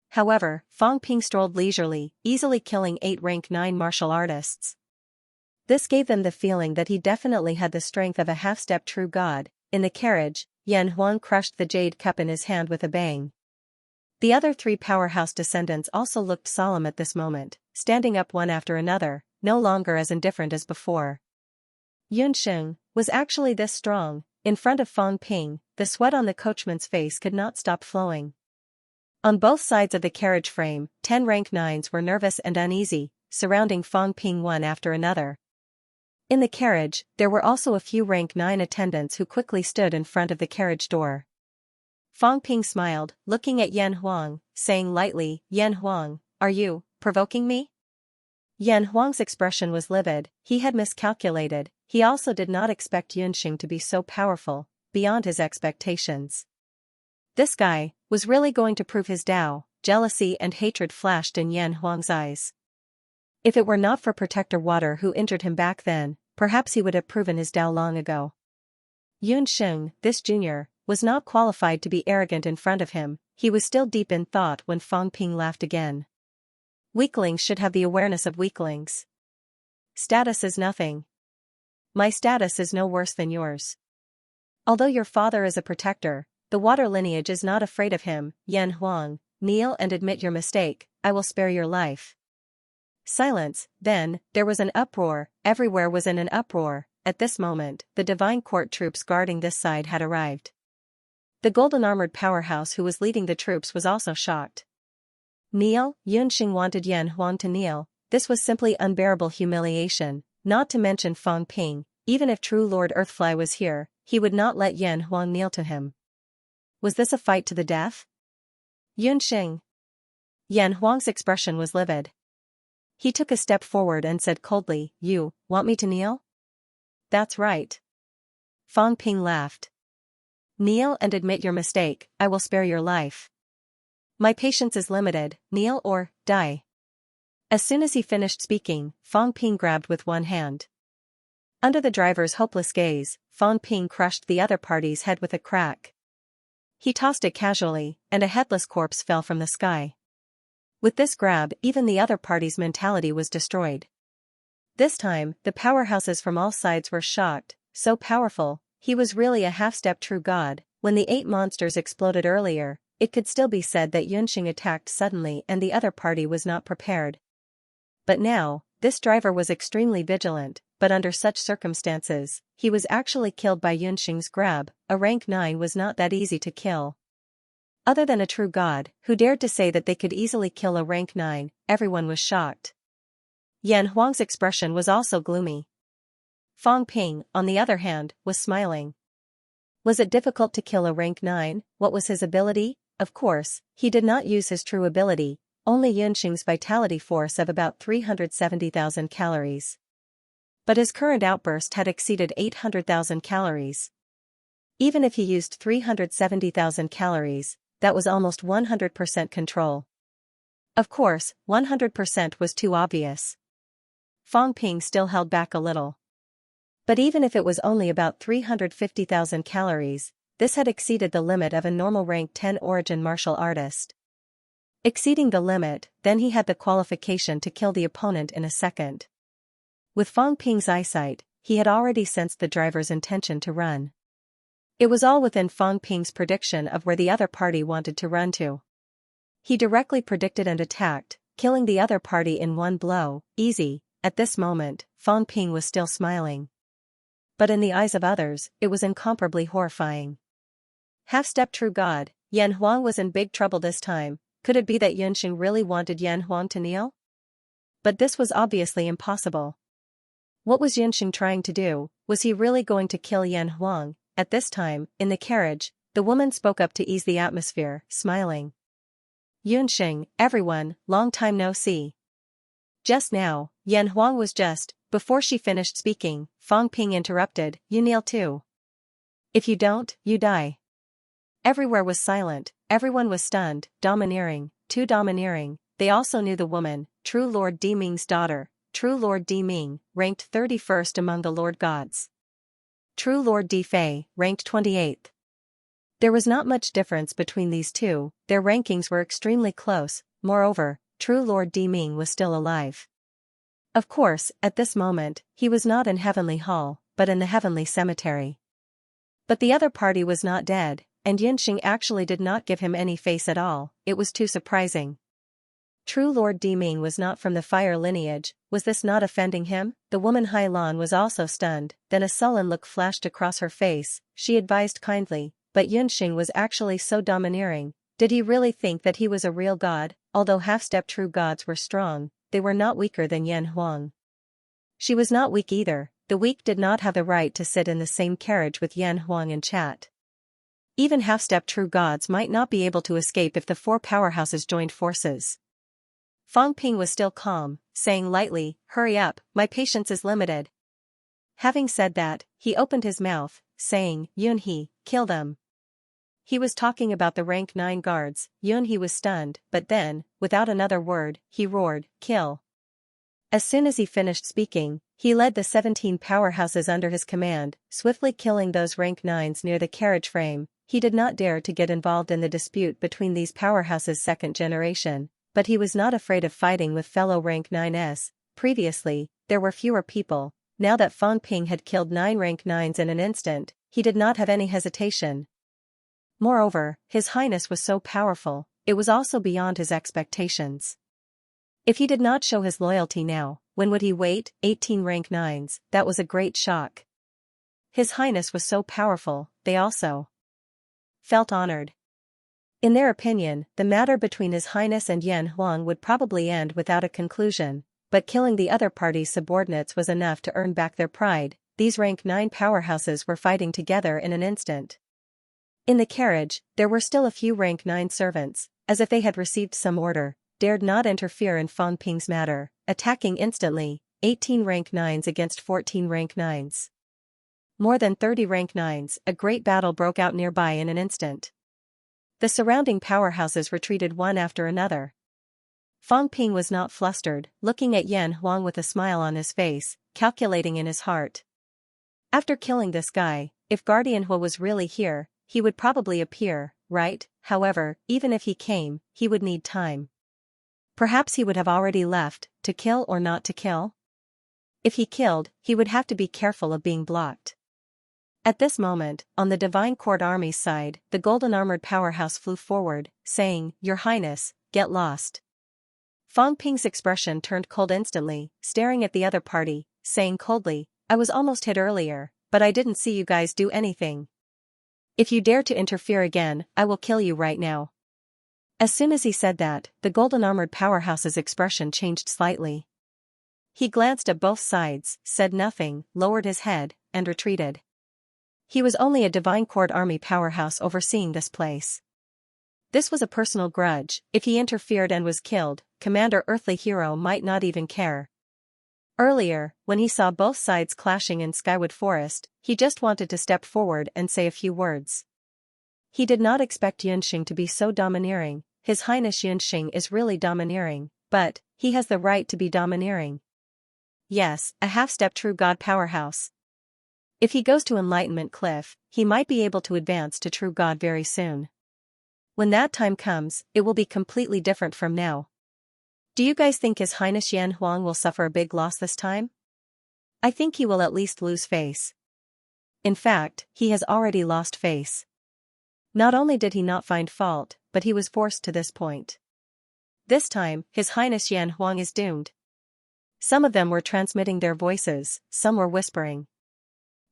However, Fang Ping strolled leisurely, easily killing 8 rank 9 martial artists. This gave them the feeling that he definitely had the strength of a half-step true god. In the carriage, Yan Huang crushed the jade cup in his hand with a bang. The other 3 powerhouse descendants also looked solemn at this moment, standing up one after another, no longer as indifferent as before. Yunxing was actually this strong. In front of Fang Ping, the sweat on the coachman's face could not stop flowing. On both sides of the carriage frame, 10 rank 9s were nervous and uneasy, surrounding Fang Ping one after another. In the carriage, there were also a few rank 9 attendants who quickly stood in front of the carriage door. Fang Ping smiled, looking at Yan Huang, saying lightly, "Yan Huang, are you provoking me?" Yan Huang's expression was livid. He had miscalculated. He also did not expect Yunxing to be so powerful, beyond his expectations. This guy was really going to prove his Dao. Jealousy and hatred flashed in Yan Huang's eyes. If it were not for Protector Water who injured him back then, perhaps he would have proven his Dao long ago. Yunxing, this junior, was not qualified to be arrogant in front of him. He was still deep in thought when Fang Ping laughed again. Weaklings should have the awareness of weaklings. Status is nothing. My status is no worse than yours. Although your father is a protector, the water lineage is not afraid of him. Yan Huang, kneel and admit your mistake, I will spare your life. Silence. Then, there was an uproar. Everywhere was in an uproar. At this moment, the divine court troops guarding this side had arrived. The golden-armored powerhouse who was leading the troops was also shocked. Kneel? Yunxing wanted Yan Huang to kneel. This was simply unbearable humiliation, not to mention Fang Ping. Even if true Lord Earthfly was here, he would not let Yan Huang kneel to him. Was this a fight to the death? Yunxing. Yan Huang's expression was livid. He took a step forward and said coldly, "You want me to kneel?" "That's right." Fang Ping laughed. "Kneel and admit your mistake, I will spare your life. My patience is limited, kneel or die." As soon as he finished speaking, Fang Ping grabbed with one hand. Under the driver's hopeless gaze, Fang Ping crushed the other party's head with a crack. He tossed it casually, and a headless corpse fell from the sky. With this grab, even the other party's mentality was destroyed. This time, the powerhouses from all sides were shocked. So powerful, he was really a half-step true god. When the 8 monsters exploded earlier, it could still be said that Yunxing attacked suddenly and the other party was not prepared. But now, this driver was extremely vigilant, but under such circumstances, he was actually killed by Yunxing's grab. A rank 9 was not that easy to kill. Other than a true god, who dared to say that they could easily kill a rank 9, everyone was shocked. Yan Huang's expression was also gloomy. Fang Ping, on the other hand, was smiling. Was it difficult to kill a rank 9? What was his ability? Of course, he did not use his true ability, only Yunxing's vitality force of about 370,000 calories. But his current outburst had exceeded 800,000 calories. Even if he used 370,000 calories, that was almost 100% control. Of course, 100% was too obvious. Fang Ping still held back a little. But even if it was only about 350,000 calories, this had exceeded the limit of a normal rank 10 origin martial artist. Exceeding the limit, then he had the qualification to kill the opponent in a second. With Fang Ping's eyesight, he had already sensed the driver's intention to run. It was all within Fang Ping's prediction of where the other party wanted to run to. He directly predicted and attacked, killing the other party in one blow. Easy. At this moment, Fang Ping was still smiling. But in the eyes of others, it was incomparably horrifying. Half-step true god, Yan Huang was in big trouble this time. Could it be that Yunxing really wanted Yan Huang to kneel? But this was obviously impossible. What was Yunxing trying to do? Was he really going to kill Yan Huang? At this time, in the carriage, the woman spoke up to ease the atmosphere, smiling. "Yunxing, everyone, long time no see." Just now, Yan Huang was just. Before she finished speaking, Fang Ping interrupted, "You kneel too. If you don't, you die." Everywhere was silent, everyone was stunned. Domineering, too domineering. They also knew the woman, true Lord Di Ming's daughter. True Lord Di Ming, ranked 31st among the Lord Gods. True Lord Di Fei, ranked 28th. There was not much difference between these two, their rankings were extremely close. Moreover, true Lord Di Ming was still alive. Of course, at this moment, he was not in Heavenly Hall, but in the Heavenly Cemetery. But the other party was not dead, and Yunxing actually did not give him any face at all. It was too surprising. True Lord Di Ming was not from the fire lineage, Was this not offending him? The woman Hai Lan was also stunned, then a sullen look flashed across her face. She advised kindly, but Yunxing was actually so domineering. Did he really think that he was a real god? Although half-step true gods were strong, they were not weaker than Yan Huang. She was not weak either. The weak did not have the right to sit in the same carriage with Yan Huang and chat. Even half-step true gods might not be able to escape if the four powerhouses joined forces. Fang Ping was still calm, saying lightly, "Hurry up, my patience is limited." Having said that, he opened his mouth, saying, "Yunhe, kill them." He was talking about the rank 9 guards. Yunhe was stunned, but then, without another word, he roared, "Kill." As soon as he finished speaking, he led the 17 powerhouses under his command, swiftly killing those rank 9s near the carriage frame. He did not dare to get involved in the dispute between these powerhouses' second generation, but he was not afraid of fighting with fellow rank 9s. Previously, there were fewer people. Now that Fang Ping had killed 9 rank 9s in an instant, he did not have any hesitation. Moreover, His Highness was so powerful, it was also beyond his expectations. If he did not show his loyalty now, when would he wait? 18 rank 9s, that was a great shock. His Highness was so powerful, they also felt honored. In their opinion, the matter between His Highness and Yan Huang would probably end without a conclusion, but killing the other party's subordinates was enough to earn back their pride. These rank 9 powerhouses were fighting together in an instant. In the carriage, there were still a few rank 9 servants, as if they had received some order, dared not interfere in Fang Ping's matter, attacking instantly, 18 rank 9s against 14 rank 9s. More than 30 rank 9s, a great battle broke out nearby in an instant. The surrounding powerhouses retreated one after another. Fang Ping was not flustered, looking at Yan Huang with a smile on his face, calculating in his heart. After killing this guy, if Guardian Hua was really here, he would probably appear, right? However, even if he came, he would need time. Perhaps he would have already left, to kill or not to kill? If he killed, he would have to be careful of being blocked. At this moment, on the Divine Court Army's side, the golden-armored powerhouse flew forward, saying, "Your Highness, get lost." Fang Ping's expression turned cold instantly, staring at the other party, saying coldly, "I was almost hit earlier, but I didn't see you guys do anything. If you dare to interfere again, I will kill you right now." As soon as he said that, the golden-armored powerhouse's expression changed slightly. He glanced at both sides, said nothing, lowered his head, and retreated. He was only a Divine Court Army powerhouse overseeing this place. This was a personal grudge. If he interfered and was killed, Commander Earthly Hero might not even care. Earlier, when he saw both sides clashing in Skywood Forest, he just wanted to step forward and say a few words. He did not expect Yunxing to be so domineering. His Highness Yunxing is really domineering, but he has the right to be domineering. Yes, a half-step true god powerhouse. If he goes to Enlightenment Cliff, he might be able to advance to true god very soon. When that time comes, it will be completely different from now. Do you guys think His Highness Yan Huang will suffer a big loss this time? I think he will at least lose face. In fact, he has already lost face. Not only did he not find fault, but he was forced to this point. This time, His Highness Yan Huang is doomed. Some of them were transmitting their voices, some were whispering.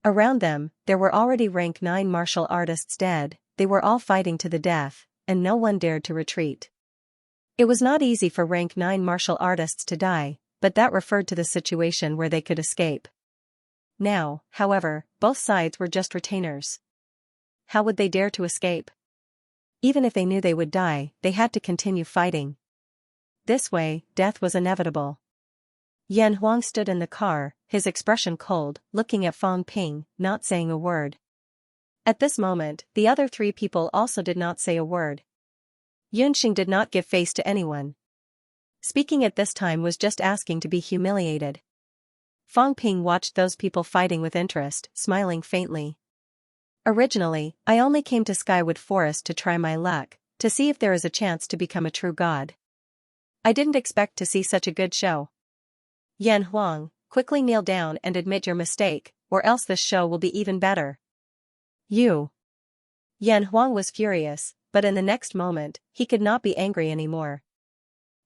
Around them, there were already rank 9 martial artists dead. They were all fighting to the death, and no one dared to retreat. It was not easy for rank 9 martial artists to die, but that referred to the situation where they could escape. Now, however, both sides were just retainers. How would they dare to escape? Even if they knew they would die, they had to continue fighting. This way, death was inevitable. Yan Huang stood in the car, his expression cold, looking at Fang Ping, not saying a word. At this moment, the other 3 people also did not say a word. Yunxing did not give face to anyone. Speaking at this time was just asking to be humiliated. Fang Ping watched those people fighting with interest, smiling faintly. Originally, I only came to Skywood Forest to try my luck, to see if there is a chance to become a true god. I didn't expect to see such a good show. Yan Huang, quickly kneel down and admit your mistake, or else this show will be even better. You. Yan Huang was furious, but in the next moment, he could not be angry anymore.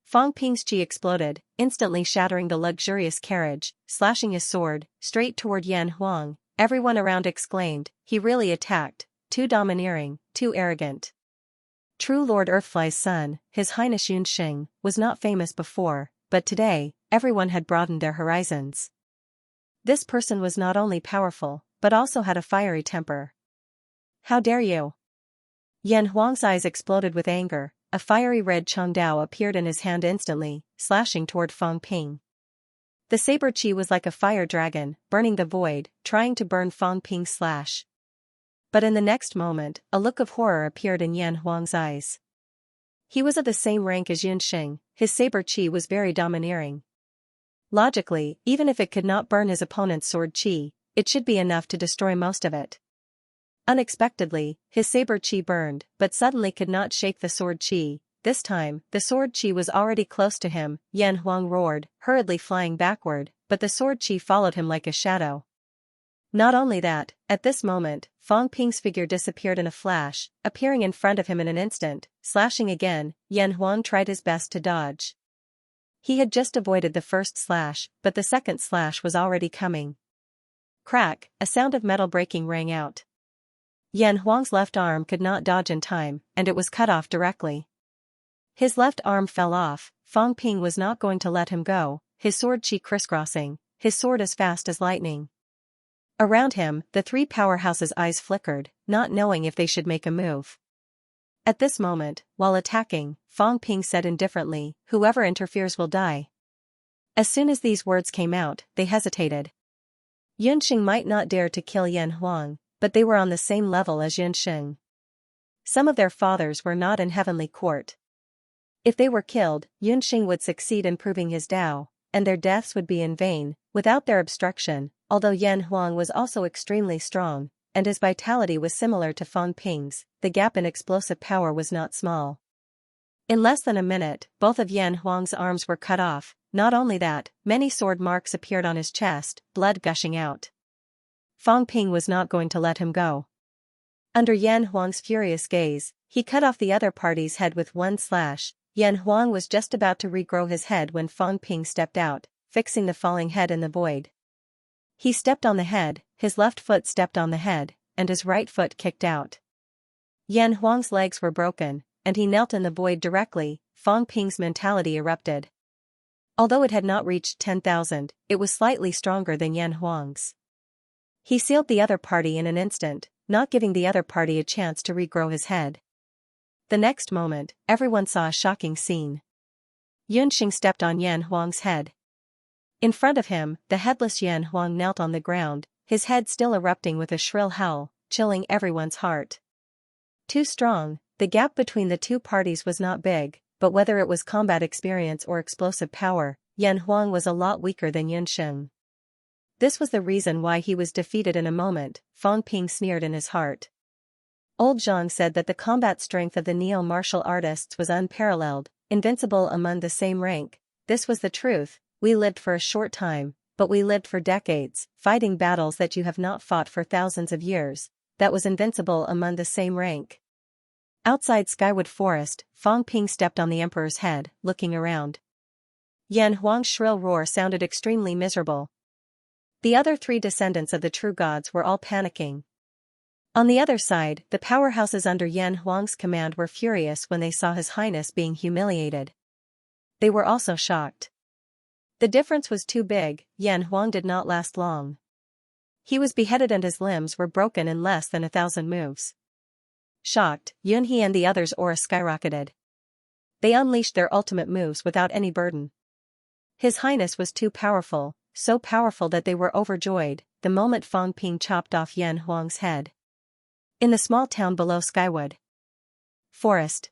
Fang Ping's chi exploded, instantly shattering the luxurious carriage, slashing his sword, straight toward Yan Huang. Everyone around exclaimed, he really attacked, too domineering, too arrogant. True Lord Earthfly's son, His Highness Yunxing, was not famous before, but today, everyone had broadened their horizons. This person was not only powerful, but also had a fiery temper. How dare you? Yan Huang's eyes exploded with anger. A fiery red Chongdao appeared in his hand instantly, slashing toward Fang Ping. The saber chi was like a fire dragon, burning the void, trying to burn Fang Ping's slash. But in the next moment, a look of horror appeared in Yan Huang's eyes. He was of the same rank as Yunxing, his saber chi was very domineering. Logically, even if it could not burn his opponent's sword chi, it should be enough to destroy most of it. Unexpectedly, his saber chi burned, but suddenly could not shake the sword chi. This time, the sword chi was already close to him. Yan Huang roared, hurriedly flying backward, but the sword chi followed him like a shadow. Not only that, at this moment, Fang Ping's figure disappeared in a flash, appearing in front of him in an instant, slashing again. Yan Huang tried his best to dodge. He had just avoided the first slash, but the second slash was already coming. Crack, a sound of metal breaking rang out. Yan Huang's left arm could not dodge in time, and it was cut off directly. His left arm fell off. Fang Ping was not going to let him go, his sword chi crisscrossing, his sword as fast as lightning. Around him, the three powerhouses' eyes flickered, not knowing if they should make a move. At this moment, while attacking, Fang Ping said indifferently, whoever interferes will die. As soon as these words came out, they hesitated. Yunxing might not dare to kill Yan Huang, but they were on the same level as Yunxing. Some of their fathers were not in heavenly court. If they were killed, Yunxing would succeed in proving his Tao, and their deaths would be in vain, without their obstruction. Although Yan Huang was also extremely strong, and his vitality was similar to Fang Ping's, the gap in explosive power was not small. In less than a minute, both of Yan Huang's arms were cut off. Not only that, many sword marks appeared on his chest, blood gushing out. Fang Ping was not going to let him go. Under Yan Huang's furious gaze, he cut off the other party's head with one slash. Yan Huang was just about to regrow his head when Fang Ping stepped out, fixing the falling head in the void. He stepped on the head, his left foot stepped on the head, and his right foot kicked out. Yan Huang's legs were broken, and he knelt in the void directly. Fang Ping's mentality erupted. Although it had not reached 10,000, it was slightly stronger than Yan Huang's. He sealed the other party in an instant, not giving the other party a chance to regrow his head. The next moment, everyone saw a shocking scene. Yunxing stepped on Yan Huang's head. In front of him, the headless Yan Huang knelt on the ground, his head still erupting with a shrill howl, chilling everyone's heart. Too strong, the gap between the two parties was not big, but whether it was combat experience or explosive power, Yan Huang was a lot weaker than Yunxing. This was the reason why he was defeated in a moment, Fang Ping sneered in his heart. Old Zhang said that the combat strength of the neo-martial artists was unparalleled, invincible among the same rank. This was the truth. We lived for a short time, but we lived for decades, fighting battles that you have not fought for thousands of years. That was invincible among the same rank. Outside Skywood Forest, Fang Ping stepped on the emperor's head, looking around. Yan Huang's shrill roar sounded extremely miserable. The other three descendants of the true gods were all panicking. On the other side, the powerhouses under Yan Huang's command were furious when they saw His Highness being humiliated. They were also shocked. The difference was too big. Yan Huang did not last long. He was beheaded and his limbs were broken in less than 1,000 moves. Shocked, Yunhe and the others' aura skyrocketed. They unleashed their ultimate moves without any burden. His Highness was too powerful, so powerful that they were overjoyed the moment Fang Ping chopped off Yan Huang's head. In the small town below Skywood Forest,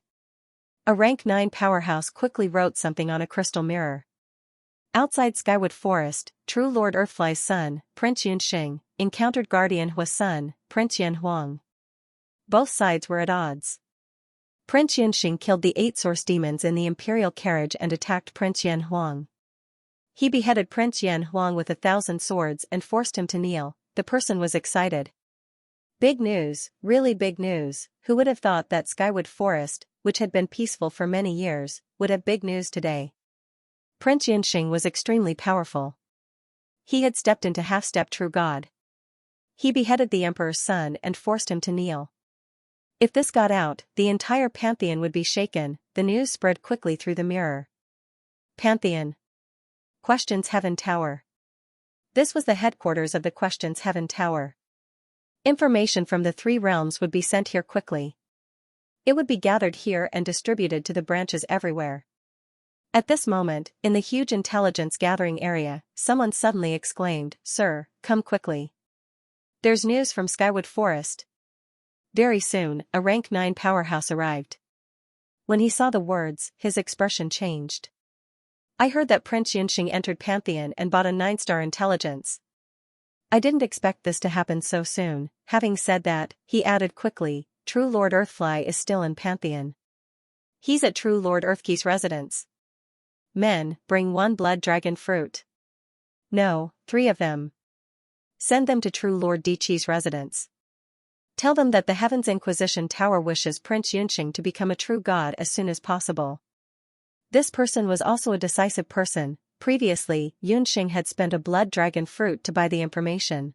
a rank 9 powerhouse quickly wrote something on a crystal mirror. Outside Skywood Forest, True Lord Earthfly's son, Prince Yunxing, encountered Guardian Hua's son, Prince Yan Huang. Both sides were at odds. Prince Yunxing killed the 8 source demons in the imperial carriage and attacked Prince Yan Huang. He beheaded Prince Yan Huang with 1,000 swords and forced him to kneel. The person was excited. Big news, really big news. Who would have thought that Skywood Forest, which had been peaceful for many years, would have big news today? Prince Xianxia was extremely powerful. He had stepped into half-step true god. He beheaded the emperor's son and forced him to kneel. If this got out, the entire pantheon would be shaken. The news spread quickly through the mirror. Pantheon. Questions Heaven Tower. This was the headquarters of the Questions Heaven Tower. Information from the three realms would be sent here quickly. It would be gathered here and distributed to the branches everywhere. At this moment, in the huge intelligence gathering area, someone suddenly exclaimed, "Sir, come quickly. There's news from Skywood Forest." Very soon, a rank 9 powerhouse arrived. When he saw the words, his expression changed. "I heard that Prince Xianxia entered Pantheon and bought a 9-star intelligence. I didn't expect this to happen so soon." Having said that, he added quickly, "True Lord Earthfly is still in Pantheon. He's at True Lord Earthkey's residence. Men, bring 1 blood dragon fruit. No, 3 of them. Send them to True Lord Diqi's residence. Tell them that the Heavens Inquisition Tower wishes Prince Xianxia to become a true god as soon as possible." This person was also a decisive person. Previously, Xianxia had spent a blood dragon fruit to buy the information.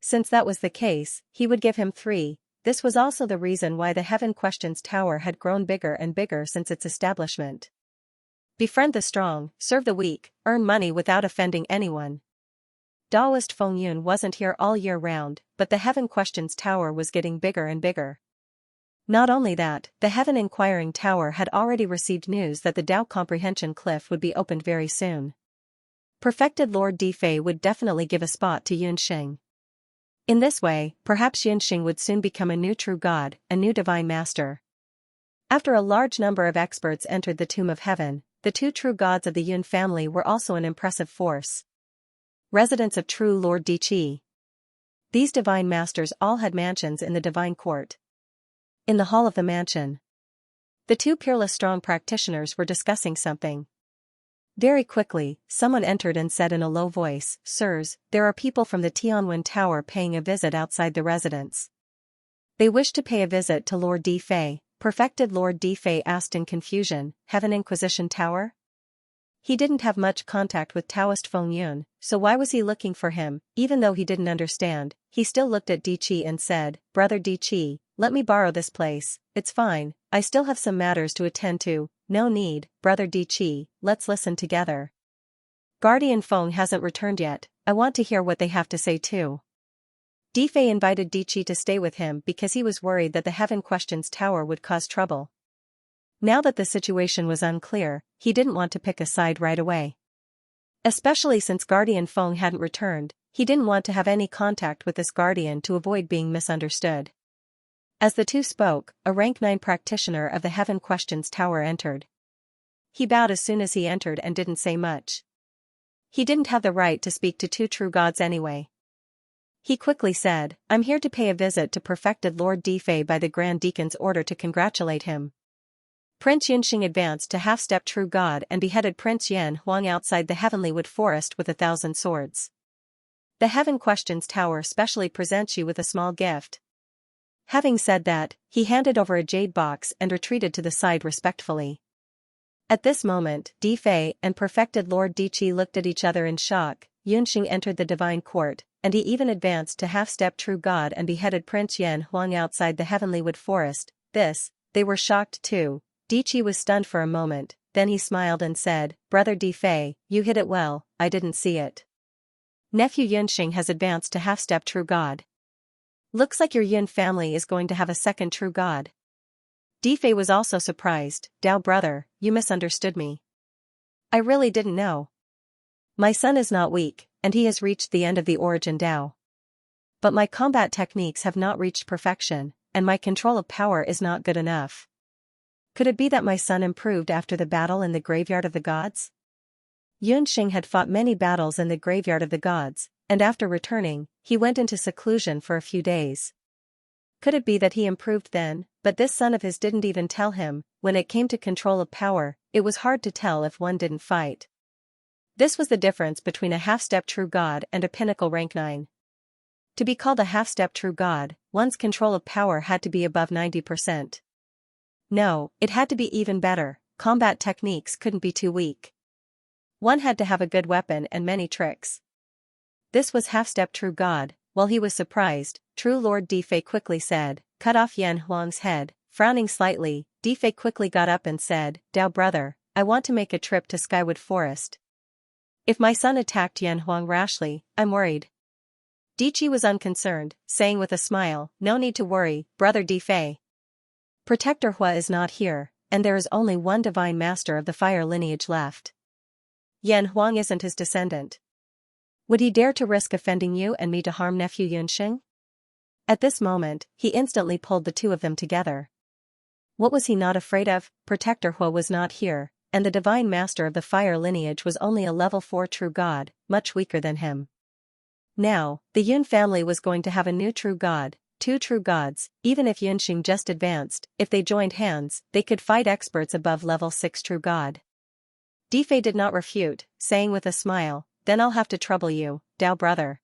Since that was the case, he would give him 3. This was also the reason why the Heaven Questions Tower had grown bigger and bigger since its establishment. Befriend the strong, serve the weak, earn money without offending anyone. Daoist Feng Yun wasn't here all year round, but the Heaven Questions Tower was getting bigger and bigger. Not only that, the Heaven Inquiring Tower had already received news that the Dao Comprehension Cliff would be opened very soon. Perfected Lord Difei would definitely give a spot to Xianxia. In this way, perhaps Xianxia would soon become a new true god, a new divine master. After a large number of experts entered the Tomb of Heaven, the 2 true gods of the Yun family were also an impressive force. Residents of True Lord Diqi. These divine masters all had mansions in the divine court. In the hall of the mansion, the 2 peerless strong practitioners were discussing something. Very quickly, someone entered and said in a low voice, "Sirs, there are people from the Tianwen Tower paying a visit outside the residence. They wish to pay a visit to Lord Difei." Perfected Lord Difei asked in confusion, "Heaven Inquisition Tower?" He didn't have much contact with Taoist Feng Yun, so why was he looking for him? Even though he didn't understand, he still looked at Diqi and said, "Brother Diqi, let me borrow this place." "It's fine, I still have some matters to attend to." "No need, Brother Diqi, let's listen together. Guardian Feng hasn't returned yet, I want to hear what they have to say too." Difei invited Diqi to stay with him because he was worried that the Heaven Questions Tower would cause trouble. Now that the situation was unclear, he didn't want to pick a side right away. Especially since Guardian Feng hadn't returned, he didn't want to have any contact with this guardian to avoid being misunderstood. As the 2 spoke, a rank 9 practitioner of the Heaven Questions Tower entered. He bowed as soon as he entered and didn't say much. He didn't have the right to speak to 2 true gods anyway. He quickly said, "I'm here to pay a visit to Perfected Lord Difei by the Grand Deacon's order to congratulate him." Prince Xianxia advanced to half-step true god and beheaded Prince Yan Huang outside the Heavenly Wood Forest with 1,000 swords. The Heaven Questions Tower specially presents you with a small gift. Having said that, he handed over a jade box and retreated to the side respectfully. At this moment, Difei and Perfected Lord Diqi looked at each other in shock. Xianxia entered the divine court, and he even advanced to half-step true god and beheaded Prince Yan Huang outside the Heavenly Wood Forest. They were shocked too. Diqi was stunned for a moment, then he smiled and said, "Brother Difei, you hit it well, I didn't see it. Nephew Xianxia has advanced to half-step true god. Looks like your Yun family is going to have a second true god." Difei was also surprised. "Dao brother, you misunderstood me. I really didn't know. My son is not weak, and he has reached the end of the origin Dao. But my combat techniques have not reached perfection, and my control of power is not good enough. Could it be that my son improved after the battle in the Graveyard of the Gods?" Xianxia had fought many battles in the Graveyard of the Gods, and after returning, he went into seclusion for a few days. Could it be that he improved then? But this son of his didn't even tell him. When it came to control of power, it was hard to tell if one didn't fight. This was the difference between a half-step true god and a pinnacle rank 9. To be called a half-step true god, one's control of power had to be above 90%. No, it had to be even better. Combat techniques couldn't be too weak. One had to have a good weapon and many tricks. This was half-step true god. While he was surprised, True Lord Difei quickly said, "Cut off Yan Huang's head." Frowning slightly, Difei quickly got up and said, "Dao brother, I want to make a trip to Skywood Forest. If my son attacked Yan Huang rashly, I'm worried." Dichi was unconcerned, saying with a smile, "No need to worry, brother Difei. Protector Hua is not here, and there is only one divine master of the fire lineage left. Yan Huang isn't his descendant. Would he dare to risk offending you and me to harm nephew Yunxing?" At this moment, he instantly pulled the two of them together. What was he not afraid of? Protector Hua was not here, and the divine master of the fire lineage was only a level 4 true god, much weaker than him. Now, the Yun family was going to have a new true god, 2 true gods. Even if Yunxing just advanced, if they joined hands, they could fight experts above level 6 true god. Difei did not refute, saying with a smile, "Then I'll have to trouble you, Dao brother.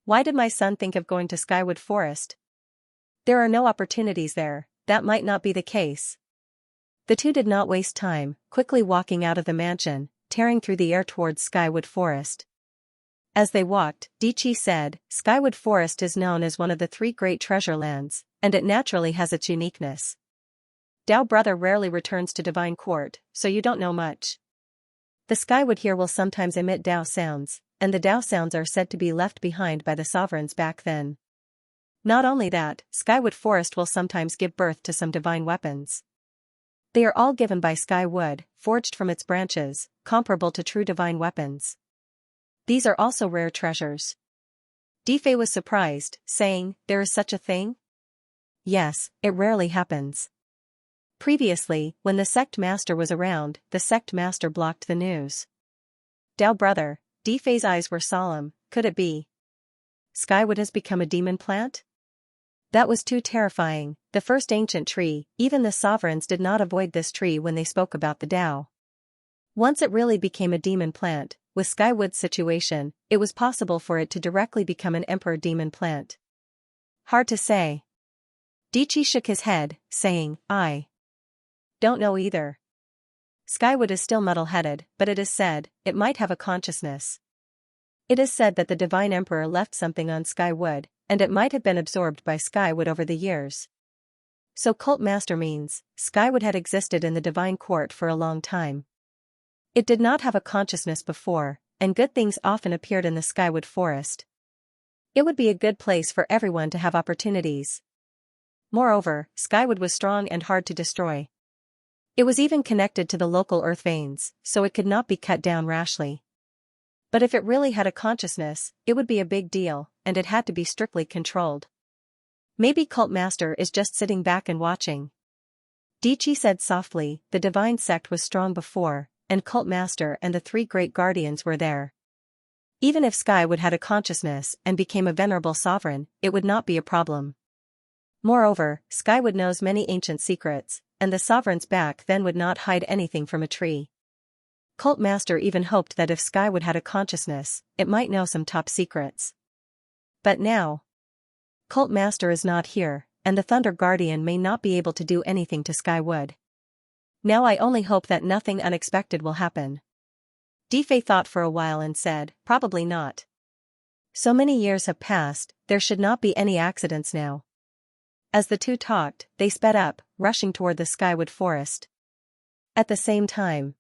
Why did my son think of going to Skywood Forest? There are no opportunities there, that might not be the case." The two did not waste time, quickly walking out of the mansion, tearing through the air towards Skywood Forest. As they walked, Dichi said, "Skywood Forest is known as one of the 3 great treasure lands, and it naturally has its uniqueness. Dao brother rarely returns to Divine Court, so you don't know much. The Skywood here will sometimes emit Dao sounds, and the Dao sounds are said to be left behind by the sovereigns back then. Not only that, Skywood Forest will sometimes give birth to some divine weapons. They are all given by Skywood, forged from its branches, comparable to true divine weapons. These are also rare treasures." Difei was surprised, saying, "There is such a thing?" "Yes, it rarely happens." Previously, when the sect master was around, the sect master blocked the news. "Dao brother," Difei's eyes were solemn, "could it be? Skywood has become a demon plant?" That was too terrifying, the first ancient tree. Even the sovereigns did not avoid this tree when they spoke about the Dao. Once it really became a demon plant, with Skywood's situation, it was possible for it to directly become an emperor demon plant. Hard to say. Dichi shook his head, saying, "I don't know either. Skywood is still muddle-headed, but it is said, it might have a consciousness. It is said that the Divine Emperor left something on Skywood, and it might have been absorbed by Skywood over the years. So Cult Master means, Skywood had existed in the Divine Court for a long time. It did not have a consciousness before, and good things often appeared in the Skywood Forest. It would be a good place for everyone to have opportunities. Moreover, Skywood was strong and hard to destroy. It was even connected to the local earth veins, so it could not be cut down rashly. But if it really had a consciousness, it would be a big deal, and it had to be strictly controlled. Maybe Cult Master is just sitting back and watching." Dichi said softly, "The divine sect was strong before, and Cult Master and the 3 great guardians were there. Even if Skywood had a consciousness and became a venerable sovereign, it would not be a problem. Moreover, Skywood knows many ancient secrets, and the sovereigns back then would not hide anything from a tree. Cult Master even hoped that if Skywood had a consciousness, it might know some top secrets. But now, Cult Master is not here, and the Thunder Guardian may not be able to do anything to Skywood. Now I only hope that nothing unexpected will happen." Difei thought for a while and said, "Probably not. So many years have passed, there should not be any accidents now." As the two talked, they sped up, rushing toward the Skywood Forest. At the same time,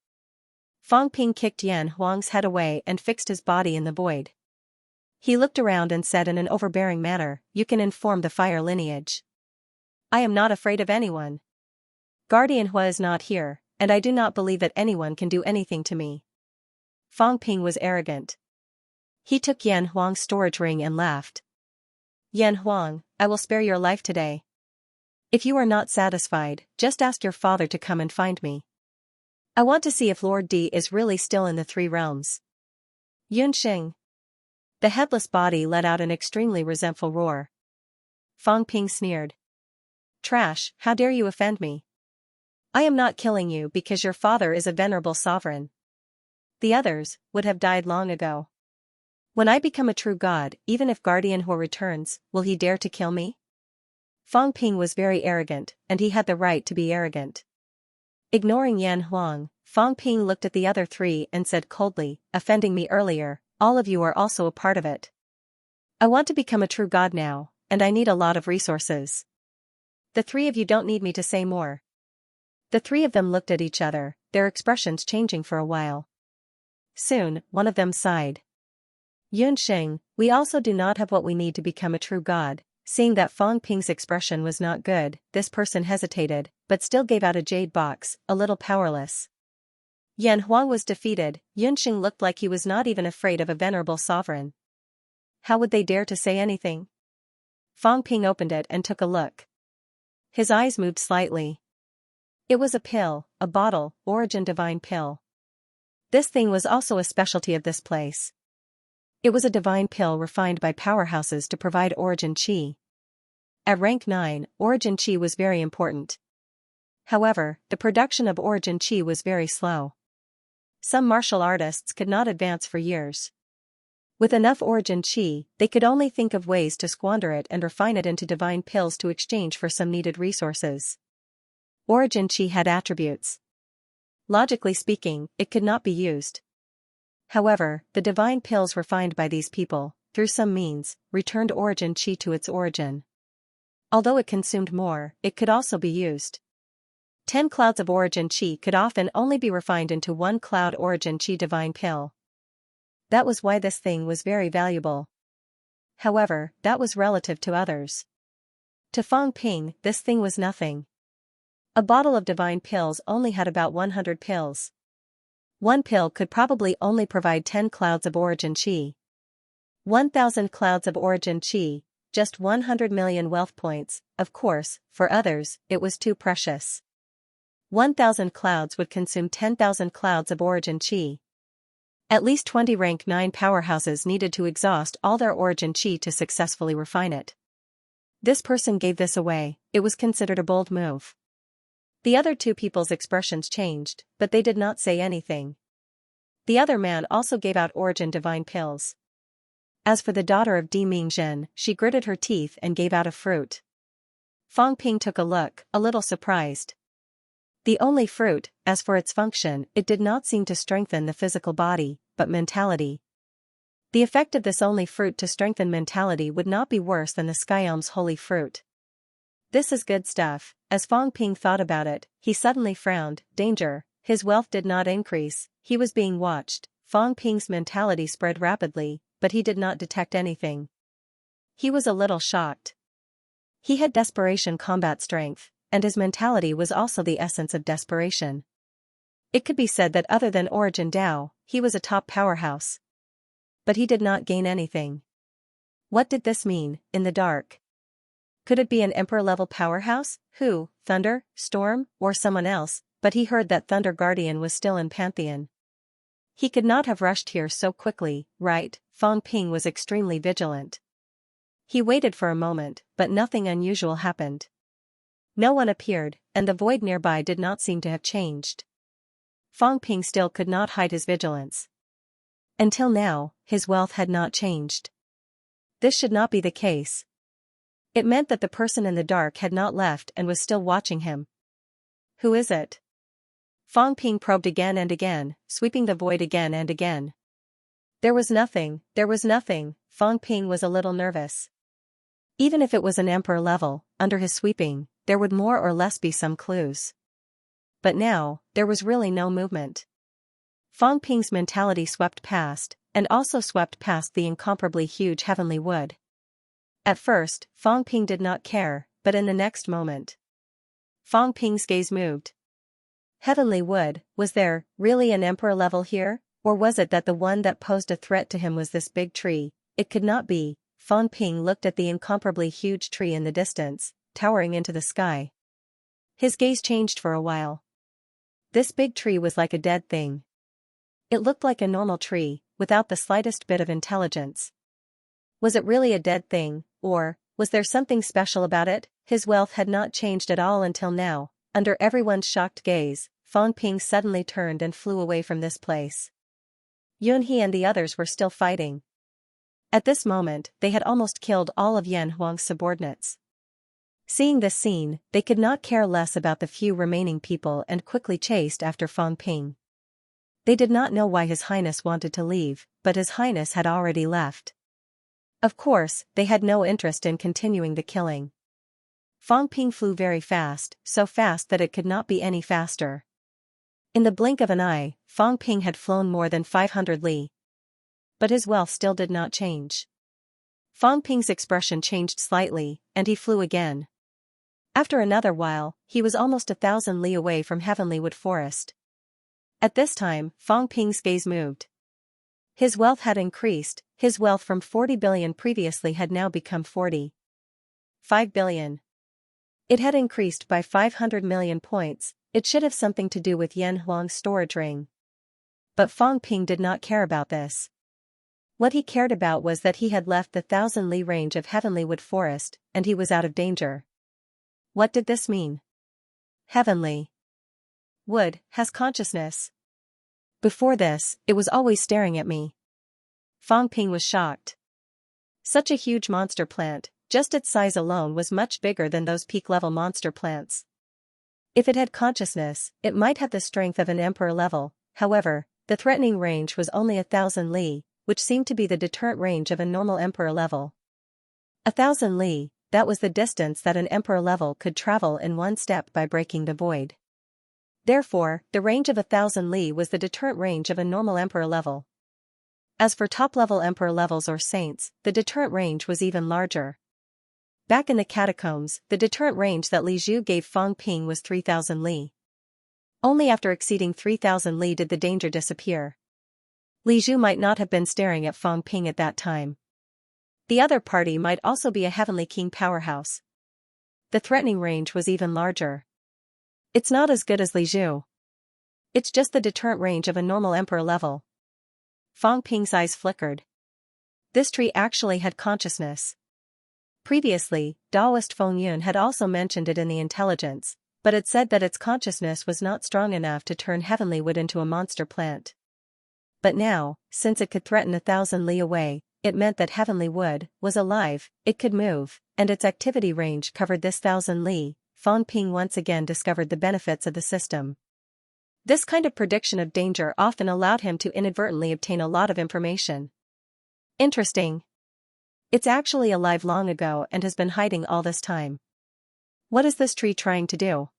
Fang Ping kicked Yan Huang's head away and fixed his body in the void. He looked around and said in an overbearing manner, "You can inform the fire lineage. I am not afraid of anyone. Guardian Hua is not here, and I do not believe that anyone can do anything to me." Fang Ping was arrogant. He took Yan Huang's storage ring and laughed. "Yan Huang, I will spare your life today. If you are not satisfied, just ask your father to come and find me. I want to see if Lord D is really still in the 3 realms." Yunxing. The headless body let out an extremely resentful roar. Fang Ping sneered. "Trash, how dare you offend me? I am not killing you because your father is a venerable sovereign. The others would have died long ago. When I become a true god, even if Guardian Hua returns, will he dare to kill me? Fang Ping was very arrogant, and he had the right to be arrogant. Ignoring Yan Huang, Fang Ping looked at the other three and said coldly, offending me earlier, all of you are also a part of it. I want to become a true god now, and I need a lot of resources. The three of you don't need me to say more. The three of them looked at each other, their expressions changing for a while. Soon, one of them sighed. Yunxing, we also do not have what we need to become a true god. Seeing that Fang Ping's expression was not good, this person hesitated, but still gave out a jade box, a little powerless. Yan Huang was defeated. Yunxing looked like he was not even afraid of a venerable sovereign. How would they dare to say anything? Fang Ping opened it and took a look. His eyes moved slightly. It was a pill, a bottle, origin divine pill. This thing was also a specialty of this place. It was a divine pill refined by powerhouses to provide origin chi. At rank 9, origin chi was very important. However, the production of origin chi was very slow. Some martial artists could not advance for years. With enough origin chi, they could only think of ways to squander it and refine it into divine pills to exchange for some needed resources. Origin chi had attributes. Logically speaking, it could not be used. However, the divine pills refined by these people, through some means, returned origin chi to its origin. Although it consumed more, it could also be used. 10 clouds of origin chi could often only be refined into 1 cloud origin chi divine pill. That was why this thing was very valuable. However, that was relative to others. To Fang Ping, this thing was nothing. A bottle of divine pills only had about 100 pills. 1 pill could probably only provide 10 clouds of origin chi. 1,000 clouds of origin chi, just 100 million wealth points. Of course, for others, it was too precious. 1,000 clouds would consume 10,000 clouds of origin chi. At least 20 rank 9 powerhouses needed to exhaust all their origin chi to successfully refine it. This person gave this away. It was considered a bold move. The other two people's expressions changed, but they did not say anything. The other man also gave out origin divine pills. As for the daughter of Di Mingzhen, she gritted her teeth and gave out a fruit. Fang Ping took a look, a little surprised. The only fruit, as for its function, it did not seem to strengthen the physical body, but mentality. The effect of this only fruit to strengthen mentality would not be worse than the Sky Elm's holy fruit. This is good stuff. As Fang Ping thought about it, he suddenly frowned. Danger. His wealth did not increase, he was being watched. Fang Ping's mentality spread rapidly, but he did not detect anything. He was a little shocked. He had desperation combat strength, and his mentality was also the essence of desperation. It could be said that other than Origin Dao, he was a top powerhouse. But he did not gain anything. What did this mean, in the dark? Could it be an emperor-level powerhouse? Who, Thunder, Storm, or someone else? But he heard that Thunder Guardian was still in Pantheon. He could not have rushed here so quickly, right? Fang Ping was extremely vigilant. He waited for a moment, but nothing unusual happened. No one appeared, and the void nearby did not seem to have changed. Fang Ping still could not hide his vigilance. Until now, his wealth had not changed. This should not be the case. It meant that the person in the dark had not left and was still watching him. Who is it? Fang Ping probed again and again, sweeping the void again and again. There was nothing. Fang Ping was a little nervous. Even if it was an emperor level, under his sweeping, there would more or less be some clues. But now, there was really no movement. Fang Ping's mentality swept past, and also swept past the incomparably huge heavenly wood. At first, Fang Ping did not care, but in the next moment, Fang Ping's gaze moved. Heavenly wood, was there really an emperor level here, or was it that the one that posed a threat to him was this big tree? It could not be. Fang Ping looked at the incomparably huge tree in the distance, towering into the sky. His gaze changed for a while. This big tree was like a dead thing. It looked like a normal tree, without the slightest bit of intelligence. Was it really a dead thing, or was there something special about it? His wealth had not changed at all until now. Under everyone's shocked gaze, Fang Ping suddenly turned and flew away from this place. Yunhe and the others were still fighting. At this moment, they had almost killed all of Yan Huang's subordinates. Seeing this scene, they could not care less about the few remaining people and quickly chased after Fang Ping. They did not know why His Highness wanted to leave, but His Highness had already left. Of course, they had no interest in continuing the killing. Fang Ping flew very fast, so fast that it could not be any faster. In the blink of an eye, Fang Ping had flown more than 500 li. But his wealth still did not change. Fang Ping's expression changed slightly, and he flew again. After another while, he was almost 1,000 li away from Heavenly Wood Forest. At this time, Fang Ping's gaze moved. His wealth had increased, his wealth from 40 billion previously had now become 45 billion. It had increased by 500 million points. It should have something to do with Yan Huang's storage ring. But Fang Ping did not care about this. What he cared about was that he had left the 1,000 li range of Heavenly Wood Forest, and he was out of danger. What did this mean? Heavenly Wood has consciousness. Before this, it was always staring at me. Fang Ping was shocked. Such a huge monster plant, just its size alone was much bigger than those peak-level monster plants. If it had consciousness, it might have the strength of an emperor level. However, the threatening range was only 1,000 li, which seemed to be the deterrent range of a normal emperor level. 1,000 li, that was the distance that an emperor level could travel in one step by breaking the void. Therefore, the range of 1,000 li was the deterrent range of a normal emperor level. As for top-level emperor levels or saints, the deterrent range was even larger. Back in the catacombs, the deterrent range that Li Zhu gave Fang Ping was 3,000 li. Only after exceeding 3,000 li did the danger disappear. Li Zhu might not have been staring at Fang Ping at that time. The other party might also be a Heavenly King powerhouse. The threatening range was even larger. It's not as good as Li Zhu. It's just the deterrent range of a normal emperor level. Fang Ping's eyes flickered. This tree actually had consciousness. Previously, Taoist Feng Yun had also mentioned it in the intelligence, but it said that its consciousness was not strong enough to turn Heavenly Wood into a monster plant. But now, since it could threaten 1,000 li away, it meant that Heavenly Wood was alive, it could move, and its activity range covered this 1,000 li. Fang Ping once again discovered the benefits of the system. This kind of prediction of danger often allowed him to inadvertently obtain a lot of information. Interesting. It's actually alive long ago and has been hiding all this time. What is this tree trying to do?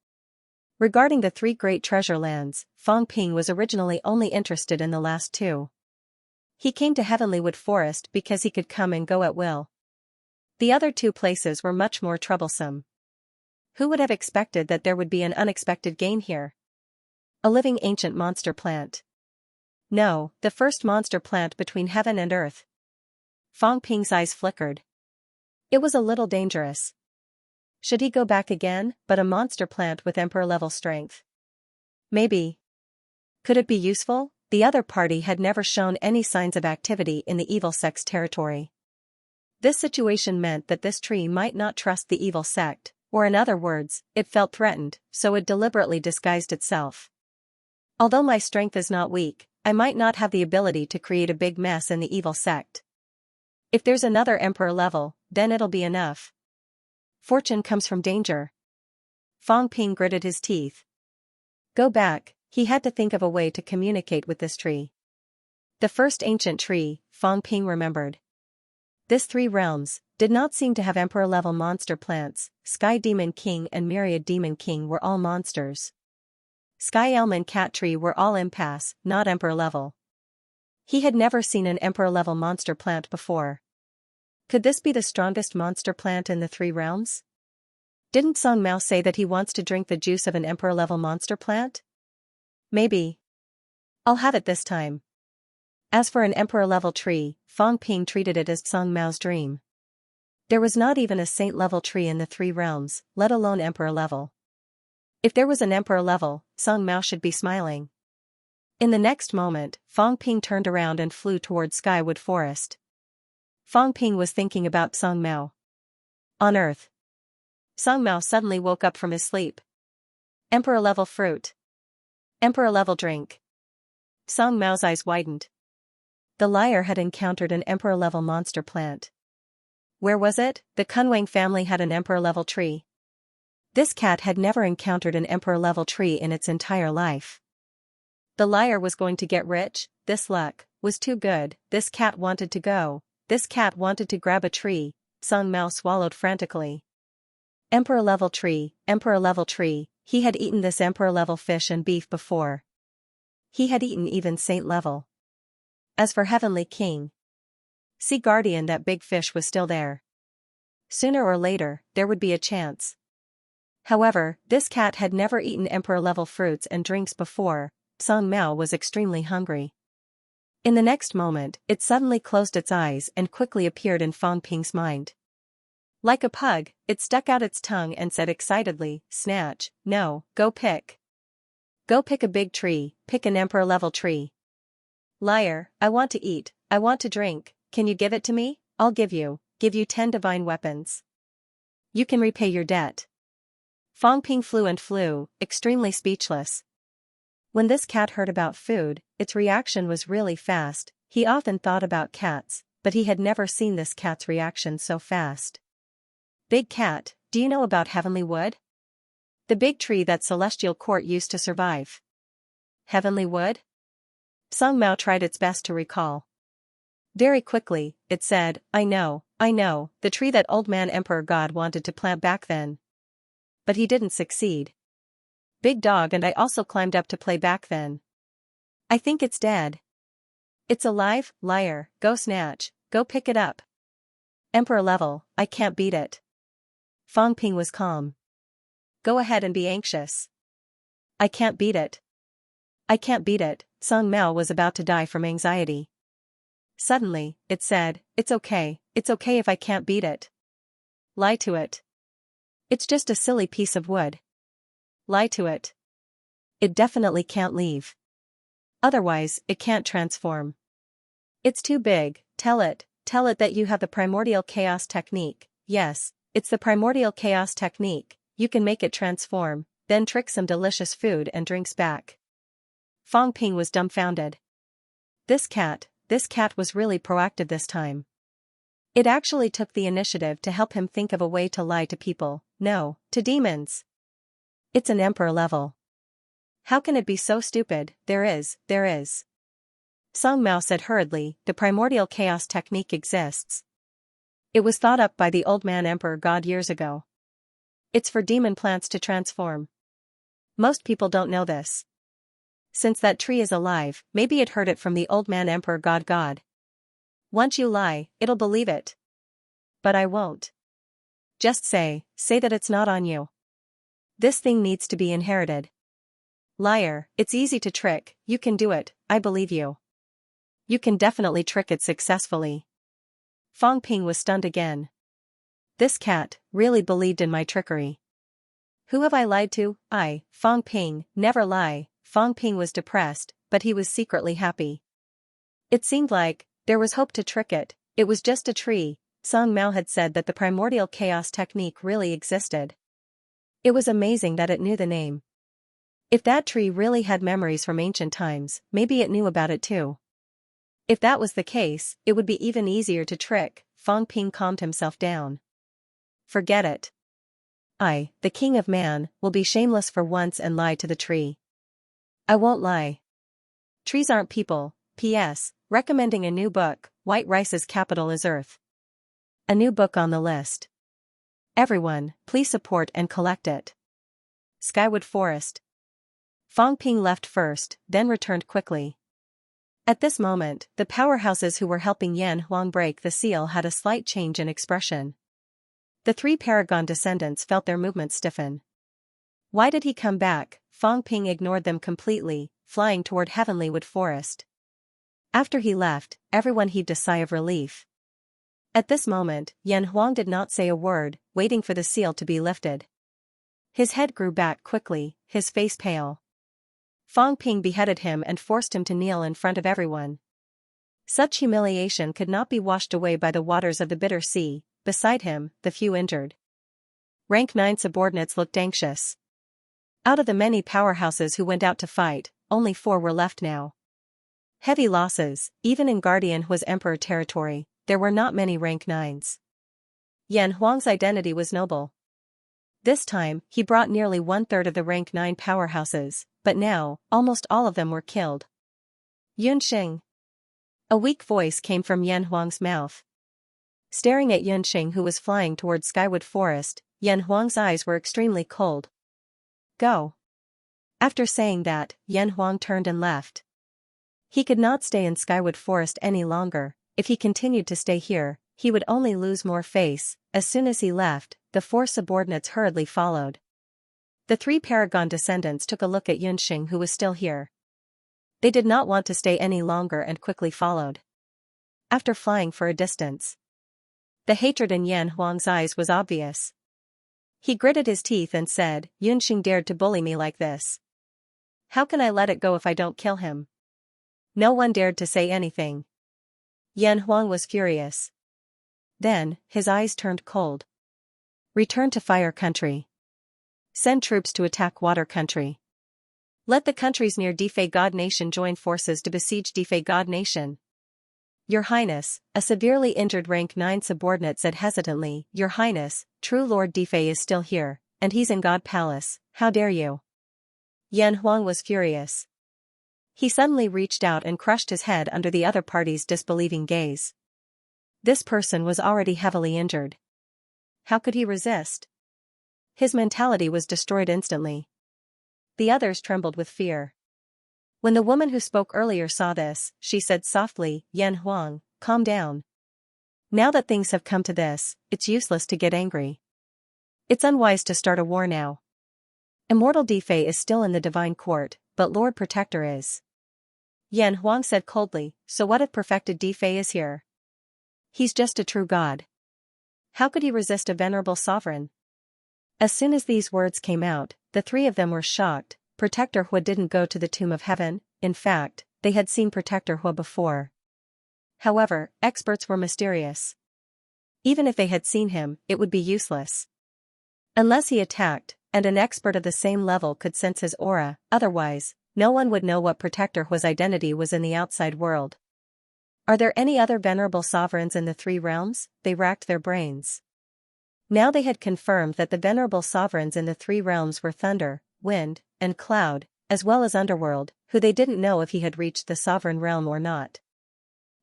Regarding the 3 great treasure lands, Fang Ping was originally only interested in the last 2. He came to Heavenly Wood Forest because he could come and go at will. The other 2 places were much more troublesome. Who would have expected that there would be an unexpected gain here? A living ancient monster plant. No, the first monster plant between heaven and earth. Fang Ping's eyes flickered. It was a little dangerous. Should he go back again, but a monster plant with emperor-level strength? Maybe. Could it be useful? The other party had never shown any signs of activity in the evil sect's territory. This situation meant that this tree might not trust the evil sect, or in other words, it felt threatened, so it deliberately disguised itself. Although my strength is not weak, I might not have the ability to create a big mess in the evil sect. If there's another emperor level, then it'll be enough. Fortune comes from danger. Fang Ping gritted his teeth. Go back, he had to think of a way to communicate with this tree. The first ancient tree, Fang Ping remembered. This 3 realms did not seem to have emperor-level monster plants. Sky Demon King and Myriad Demon King were all monsters. Sky Elm and Cat Tree were all impasse, not emperor level. He had never seen an emperor-level monster plant before. Could this be the strongest monster plant in the 3 realms? Didn't Song Mao say that he wants to drink the juice of an emperor-level monster plant? Maybe. I'll have it this time. As for an emperor-level tree, Fang Ping treated it as Song Mao's dream. There was not even a saint-level tree in the 3 realms, let alone emperor-level. If there was an emperor level, Song Mao should be smiling. In the next moment, Fang Ping turned around and flew toward Skywood Forest. Fang Ping was thinking about Song Mao. On Earth. Song Mao suddenly woke up from his sleep. Emperor-level fruit. Emperor-level drink. Song Mao's eyes widened. The liar had encountered an emperor-level monster plant. Where was it? The Kunwang family had an emperor-level tree. This cat had never encountered an emperor-level tree in its entire life. The liar was going to get rich. This luck was too good. This cat wanted to go. This cat wanted to grab a tree. Song Mao swallowed frantically. Emperor-level tree, emperor-level tree. He had eaten this emperor-level fish and beef before. He had eaten even saint-level. As for heavenly king, sea guardian, that big fish was still there. Sooner or later, there would be a chance. However, this cat had never eaten emperor-level fruits and drinks before. Song Mao was extremely hungry. In the next moment, it suddenly closed its eyes and quickly appeared in Fang Ping's mind. Like a pug, it stuck out its tongue and said excitedly, "Snatch, no, go pick. Go pick a big tree, pick an emperor-level tree." Liar, I want to eat, I want to drink, can you give it to me? I'll give you 10 divine weapons. You can repay your debt. Fang Ping flew and flew, extremely speechless. When this cat heard about food, its reaction was really fast. He often thought about cats, but he had never seen this cat's reaction so fast. Big cat, do you know about heavenly wood? The big tree that celestial court used to survive. Heavenly wood? Song Mao tried its best to recall. Very quickly, it said, I know, the tree that old man Emperor God wanted to plant back then. But he didn't succeed. Big dog, and I also climbed up to play back then. I think it's dead. It's alive, liar, go snatch, go pick it up. Emperor level, I can't beat it. Fang Ping was calm. Go ahead and be anxious. I can't beat it. I can't beat it. Song Mao was about to die from anxiety. Suddenly, it said, it's okay if I can't beat it. Lie to it. It's just a silly piece of wood. Lie to it. It definitely can't leave. Otherwise, it can't transform. It's too big. Tell it that you have the primordial chaos technique. Yes, it's the primordial chaos technique. You can make it transform, then trick some delicious food and drinks back. Fang Ping was dumbfounded. This cat was really proactive this time. It actually took the initiative to help him think of a way to lie to people, no, to demons. It's an emperor level. How can it be so stupid? There is. Song Mao said hurriedly, the primordial chaos technique exists. It was thought up by the old man Emperor God years ago. It's for demon plants to transform. Most people don't know this. Since that tree is alive, maybe it heard it from the old man Emperor God. Once you lie, it'll believe it. But I won't. Just say that it's not on you. This thing needs to be inherited. Liar, it's easy to trick, you can do it, I believe you. You can definitely trick it successfully. Fang Ping was stunned again. This cat really believed in my trickery. Who have I lied to? I, Fang Ping, never lie. Fang Ping was depressed, but he was secretly happy. It seemed like there was hope to trick it. It was just a tree. Song Mao had said that the primordial chaos technique really existed. It was amazing that it knew the name. If that tree really had memories from ancient times, maybe it knew about it too. If that was the case, it would be even easier to trick. Fang Ping calmed himself down. Forget it. I, the king of man, will be shameless for once and lie to the tree. I won't lie. Trees aren't people. P.S. Recommending a new book, White Rice's capital is Earth. A new book on the list. Everyone, please support and collect it. Skywood Forest. Fang Ping left first, then returned quickly. At this moment, the powerhouses who were helping Yan Huang break the seal had a slight change in expression. The three Paragon descendants felt their movements stiffen. Why did he come back? Fang Ping ignored them completely, flying toward Heavenly Wood Forest. After he left, everyone heaved a sigh of relief. At this moment, Yan Huang did not say a word, waiting for the seal to be lifted. His head grew back quickly, his face pale. Fang Ping beheaded him and forced him to kneel in front of everyone. Such humiliation could not be washed away by the waters of the bitter sea. Beside him, the few injured. Rank 9 subordinates looked anxious. Out of the many powerhouses who went out to fight, only 4 were left now. Heavy losses, even in Guardian was Emperor territory, there were not many rank 9s. Yan Huang's identity was noble. This time, he brought nearly 1/3 of the rank 9 powerhouses, but now, almost all of them were killed. Yunxing. A weak voice came from Yan Huang's mouth. Staring at Yunxing, who was flying towards Skywood Forest, Yan Huang's eyes were extremely cold. Go. After saying that, Yan Huang turned and left. He could not stay in Skywood Forest any longer. If he continued to stay here, he would only lose more face. As soon as he left, the 4 subordinates hurriedly followed. The 3 Paragon descendants took a look at Yunxing, who was still here. They did not want to stay any longer and quickly followed. After flying for a distance, the hatred in Yan Huang's eyes was obvious. He gritted his teeth and said, Yunxing dared to bully me like this. How can I let it go if I don't kill him? No one dared to say anything. Yan Huang was furious. Then, his eyes turned cold. Return to Fire Country. Send troops to attack Water Country. Let the countries near Defei God Nation join forces to besiege Defei God Nation. Your Highness, a severely injured rank 9 subordinate said hesitantly, Your Highness, true Lord Defei is still here, and he's in God Palace, how dare you? Yan Huang was furious. He suddenly reached out and crushed his head under the other party's disbelieving gaze. This person was already heavily injured. How could he resist? His mentality was destroyed instantly. The others trembled with fear. When the woman who spoke earlier saw this, she said softly, Yan Huang, calm down. Now that things have come to this, it's useless to get angry. It's unwise to start a war now. Immortal Defei is still in the Divine Court, but Lord Protector is. Yan Huang said coldly, so what if perfected Defei is here? He's just a true god. How could he resist a venerable sovereign? As soon as these words came out, the 3 of them were shocked. Protector Hua didn't go to the Tomb of Heaven. In fact, they had seen Protector Hua before. However, experts were mysterious. Even if they had seen him, it would be useless. Unless he attacked, and an expert of the same level could sense his aura, otherwise, no one would know what Protector Hua's identity was in the outside world. Are there any other venerable sovereigns in the 3 realms? They racked their brains. Now they had confirmed that the venerable sovereigns in the 3 realms were Thunder, Wind, and Cloud, as well as Underworld, who they didn't know if he had reached the sovereign realm or not.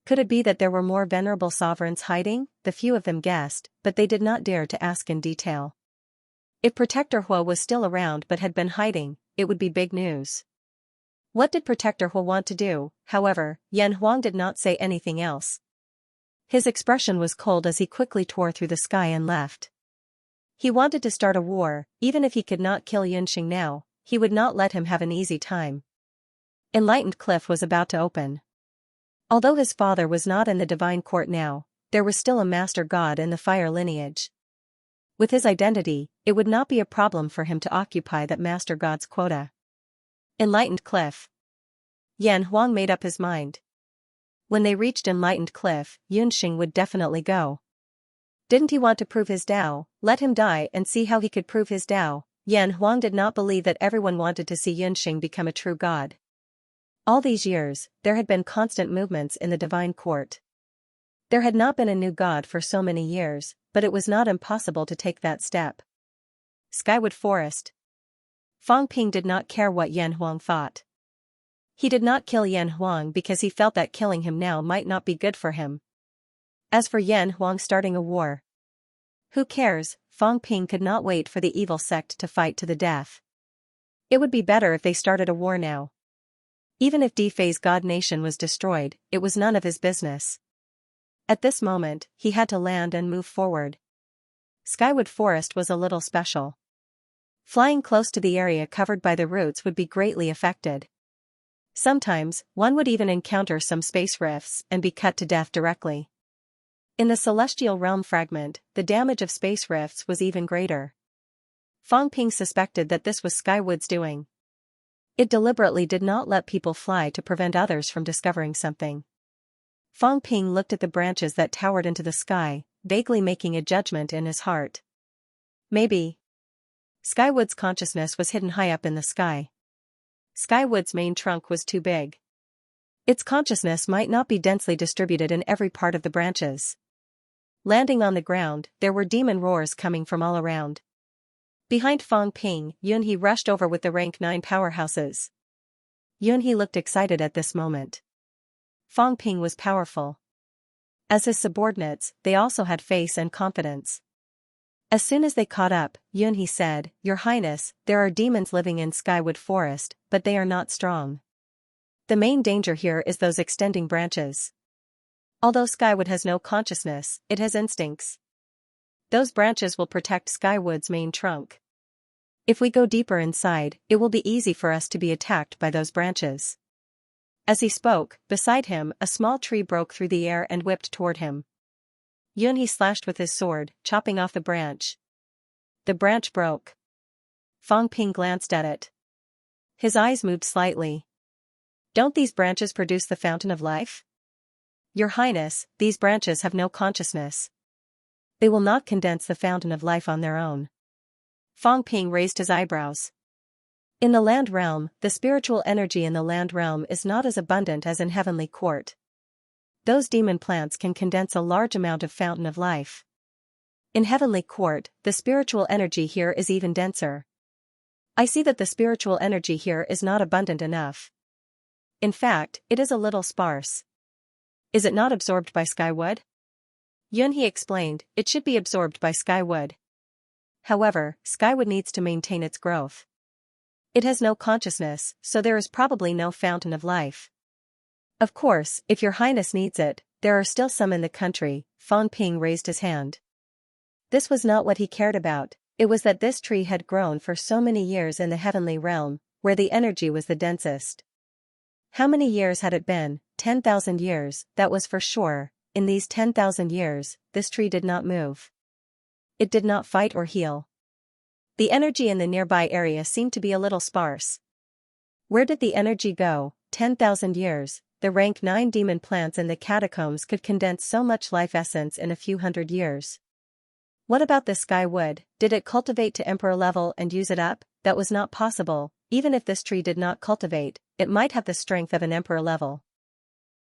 Could it be that there were more venerable sovereigns hiding? The few of them guessed, but they did not dare to ask in detail. If Protector Hua was still around but had been hiding, it would be big news. What did Protector Hua want to do? However, Yan Huang did not say anything else. His expression was cold as he quickly tore through the sky and left. He wanted to start a war. Even if he could not kill Yunxing now, he would not let him have an easy time. Enlightened Cliff was about to open. Although his father was not in the Divine Court now, there was still a Master God in the Fire lineage. With his identity, it would not be a problem for him to occupy that Master God's quota. Enlightened Cliff. Yan Huang made up his mind. When they reached Enlightened Cliff, Yunxing would definitely go. Didn't he want to prove his Tao? Let him die and see how he could prove his Tao. Yan Huang did not believe that everyone wanted to see Yunxing become a true god. All these years, there had been constant movements in the Divine Court. There had not been a new god for so many years, but it was not impossible to take that step. Skywood Forest. Fang Ping did not care what Yan Huang thought. He did not kill Yan Huang because he felt that killing him now might not be good for him. As for Yan Huang starting a war, who cares? Fang Ping could not wait for the evil sect to fight to the death. It would be better if they started a war now. Even if Defei's God Nation was destroyed, it was none of his business. At this moment, he had to land and move forward. Skywood Forest was a little special. Flying close to the area covered by the roots would be greatly affected. Sometimes, one would even encounter some space rifts and be cut to death directly. In the Celestial Realm fragment, the damage of space rifts was even greater. Fang Ping suspected that this was Skywood's doing. It deliberately did not let people fly to prevent others from discovering something. Fang Ping looked at the branches that towered into the sky, vaguely making a judgment in his heart. Maybe. Skywood's consciousness was hidden high up in the sky. Skywood's main trunk was too big. Its consciousness might not be densely distributed in every part of the branches. Landing on the ground, there were demon roars coming from all around. Behind Fang Ping, Yunhe rushed over with the rank 9 powerhouses. Yunhe looked excited at this moment. Fang Ping was powerful. As his subordinates, they also had faith and confidence. As soon as they caught up, Yunhe said, "Your Highness, there are demons living in Skywood Forest, but they are not strong. The main danger here is those extending branches. Although Skywood has no consciousness, it has instincts. Those branches will protect Skywood's main trunk. If we go deeper inside, it will be easy for us to be attacked by those branches." As he spoke, beside him, a small tree broke through the air and whipped toward him. Yunhe slashed with his sword, chopping off the branch. The branch broke. Fang Ping glanced at it. His eyes moved slightly. "Don't these branches produce the fountain of life?" "Your Highness, these branches have no consciousness. They will not condense the fountain of life on their own." Fang Ping raised his eyebrows. In the land realm, the spiritual energy in the land realm is not as abundant as in Heavenly Court. Those demon plants can condense a large amount of fountain of life. In Heavenly Court, the spiritual energy here is even denser. I see that the spiritual energy here is not abundant enough. In fact, it is a little sparse. Is it not absorbed by Skywood? Yunhe explained, it should be absorbed by Skywood. However, Skywood needs to maintain its growth. It has no consciousness, so there is probably no fountain of life. Of course, if your Highness needs it, there are still some in the country. Fang Ping raised his hand. This was not what he cared about, it was that this tree had grown for so many years in the heavenly realm, where the energy was the densest. How many years had it been? 10,000 years, that was for sure. In these 10,000 years, this tree did not move. It did not fight or heal. The energy in the nearby area seemed to be a little sparse. Where did the energy go? 10,000 years, the rank 9 demon plants in the catacombs could condense so much life essence in a few hundred years. What about the Skywood? Did it cultivate to emperor level and use it up? That was not possible. Even if this tree did not cultivate, it might have the strength of an emperor level.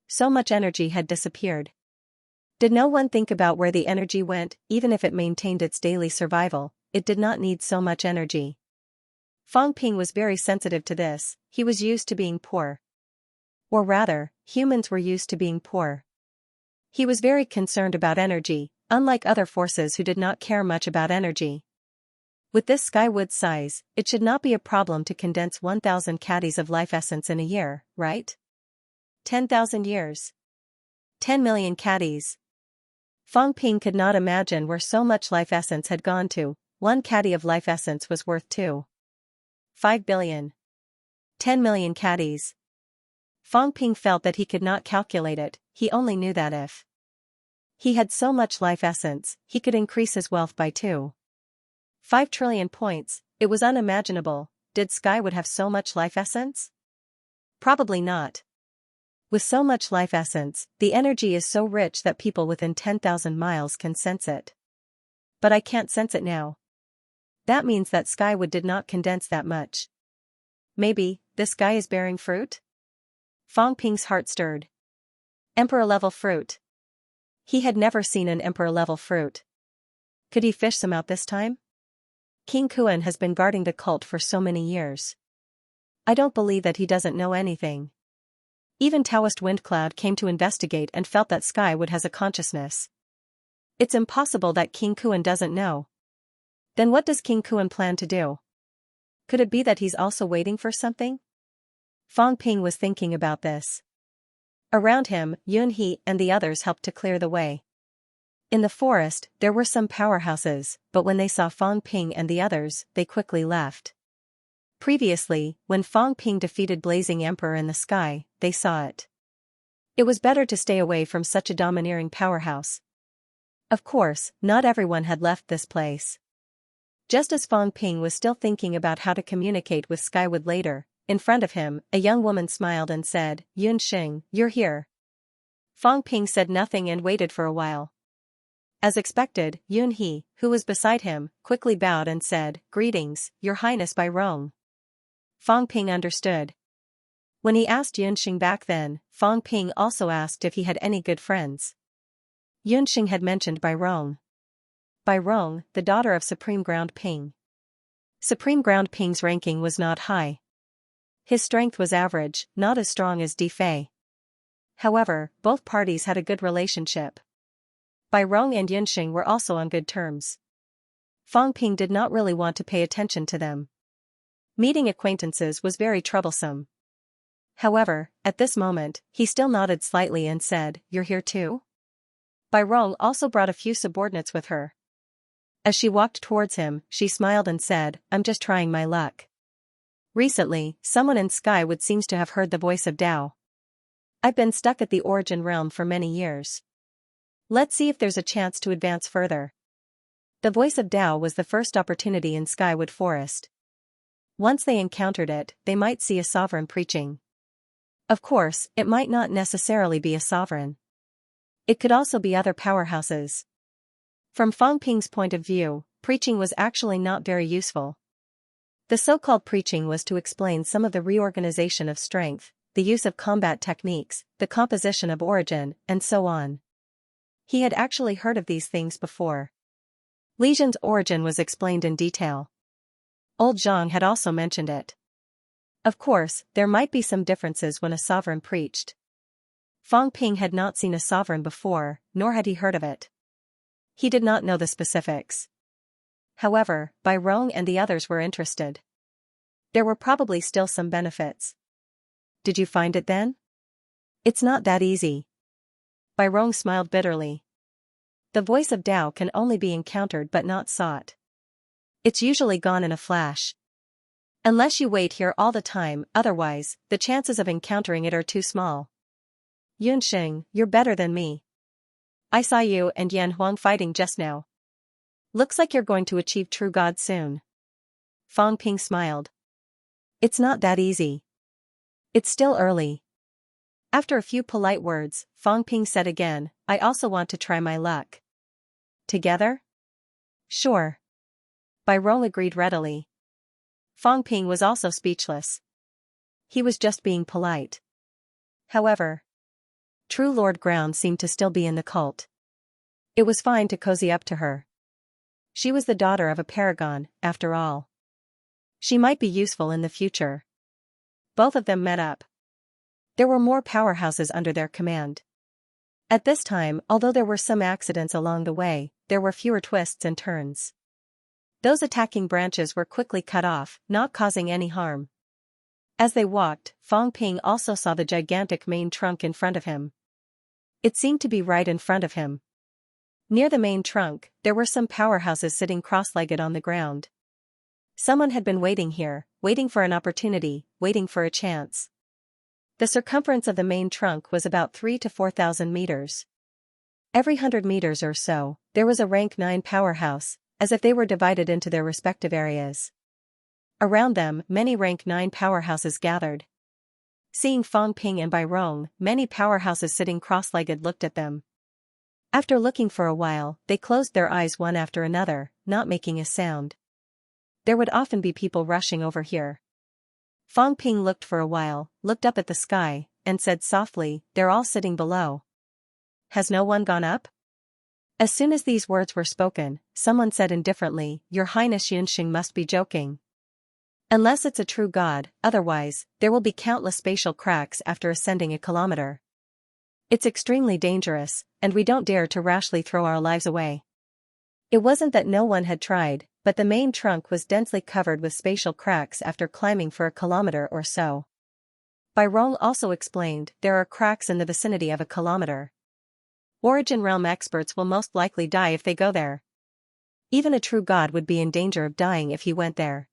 So much energy had disappeared. Did no one think about where the energy went? Even if it maintained its daily survival, it did not need so much energy. Fang Ping was very sensitive to this, he was used to being poor. Or rather, humans were used to being poor. He was very concerned about energy, unlike other forces who did not care much about energy. With this Skywood size, it should not be a problem to condense 1,000 caddies of life essence in a year, right? 10,000 years. 10 million caddies. Fang Ping could not imagine where so much life essence had gone to. 1 caddy of life essence was worth 2.5 billion. 10 million caddies. Fang Ping felt that he could not calculate it, he only knew that if he had so much life essence, he could increase his wealth by 2.5 trillion points. It was unimaginable. Did Skywood have so much life essence? Probably not. With so much life essence, the energy is so rich that people within 10,000 miles can sense it. But I can't sense it now. That means that Skywood did not condense that much. Maybe, this guy is bearing fruit? Fang Ping's heart stirred. Emperor-level fruit. He had never seen an emperor-level fruit. Could he fish some out this time? King Kuan has been guarding the cult for so many years. I don't believe that he doesn't know anything. Even Taoist Windcloud came to investigate and felt that Skywood has a consciousness. It's impossible that King Kuan doesn't know. Then what does King Kuan plan to do? Could it be that he's also waiting for something? Fang Ping was thinking about this. Around him, Yunhe and the others helped to clear the way. In the forest, there were some powerhouses, but when they saw Fang Ping and the others, they quickly left. Previously, when Fang Ping defeated Blazing Emperor in the sky, they saw it. It was better to stay away from such a domineering powerhouse. Of course, not everyone had left this place. Just as Fang Ping was still thinking about how to communicate with Skywood later, in front of him, a young woman smiled and said, "Yun Xing, you're here." Fang Ping said nothing and waited for a while. As expected, Yunhe, who was beside him, quickly bowed and said, "Greetings, Your Highness by Rome." Fang Ping understood. When he asked Yunxing back then, Fang Ping also asked if he had any good friends. Yunxing had mentioned Bai Rong. Bai Rong, the daughter of Supreme Ground Ping. Supreme Ground Ping's ranking was not high. His strength was average, not as strong as Di Fei. However, both parties had a good relationship. Bai Rong and Yunxing were also on good terms. Fang Ping did not really want to pay attention to them. Meeting acquaintances was very troublesome. However, at this moment, he still nodded slightly and said, "You're here too?" Bai Rong also brought a few subordinates with her. As she walked towards him, she smiled and said, "I'm just trying my luck." Recently, someone in Skywood seems to have heard the voice of Tao. I've been stuck at the Origin Realm for many years. Let's see if there's a chance to advance further. The voice of Tao was the first opportunity in Skywood Forest. Once they encountered it, they might see a sovereign preaching. Of course, it might not necessarily be a sovereign. It could also be other powerhouses. From Fang Ping's point of view, preaching was actually not very useful. The so-called preaching was to explain some of the reorganization of strength, the use of combat techniques, the composition of origin, and so on. He had actually heard of these things before. Legion's origin was explained in detail. Old Zhang had also mentioned it. Of course, there might be some differences when a sovereign preached. Fang Ping had not seen a sovereign before, nor had he heard of it. He did not know the specifics. However, Bai Rong and the others were interested. There were probably still some benefits. Did you find it then? It's not that easy. Bai Rong smiled bitterly. The voice of Tao can only be encountered but not sought. It's usually gone in a flash. Unless you wait here all the time, otherwise, the chances of encountering it are too small. Yunxing, you're better than me. I saw you and Yan Huang fighting just now. Looks like you're going to achieve true God soon. Fang Ping smiled. It's not that easy. It's still early. After a few polite words, Fang Ping said again, I also want to try my luck. Together? Sure. Bai Rong agreed readily. Fang Ping was also speechless. He was just being polite. However, True Lord Ground seemed to still be in the cult. It was fine to cozy up to her. She was the daughter of a paragon, after all. She might be useful in the future. Both of them met up. There were more powerhouses under their command. At this time, although there were some accidents along the way, there were fewer twists and turns. Those attacking branches were quickly cut off, not causing any harm. As they walked, Fang Ping also saw the gigantic main trunk in front of him. It seemed to be right in front of him. Near the main trunk, there were some powerhouses sitting cross-legged on the ground. Someone had been waiting here, waiting for an opportunity, waiting for a chance. The circumference of the main trunk was about 3,000 to 4,000 meters. Every 100 meters or so, there was a rank 9 powerhouse, as if they were divided into their respective areas. Around them, many rank 9 powerhouses gathered. Seeing Fang Ping and Bai Rong, many powerhouses sitting cross-legged looked at them. After looking for a while, they closed their eyes one after another, not making a sound. There would often be people rushing over here. Fang Ping looked for a while, looked up at the sky, and said softly, they're all sitting below. Has no one gone up? As soon as these words were spoken, someone said indifferently, Your Highness Yunxing must be joking. Unless it's a true god, otherwise, there will be countless spatial cracks after ascending a kilometer. It's extremely dangerous, and we don't dare to rashly throw our lives away. It wasn't that no one had tried, but the main trunk was densely covered with spatial cracks after climbing for a kilometer or so. Bai Rong also explained, there are cracks in the vicinity of a kilometer. Origin Realm experts will most likely die if they go there. Even a true god would be in danger of dying if he went there.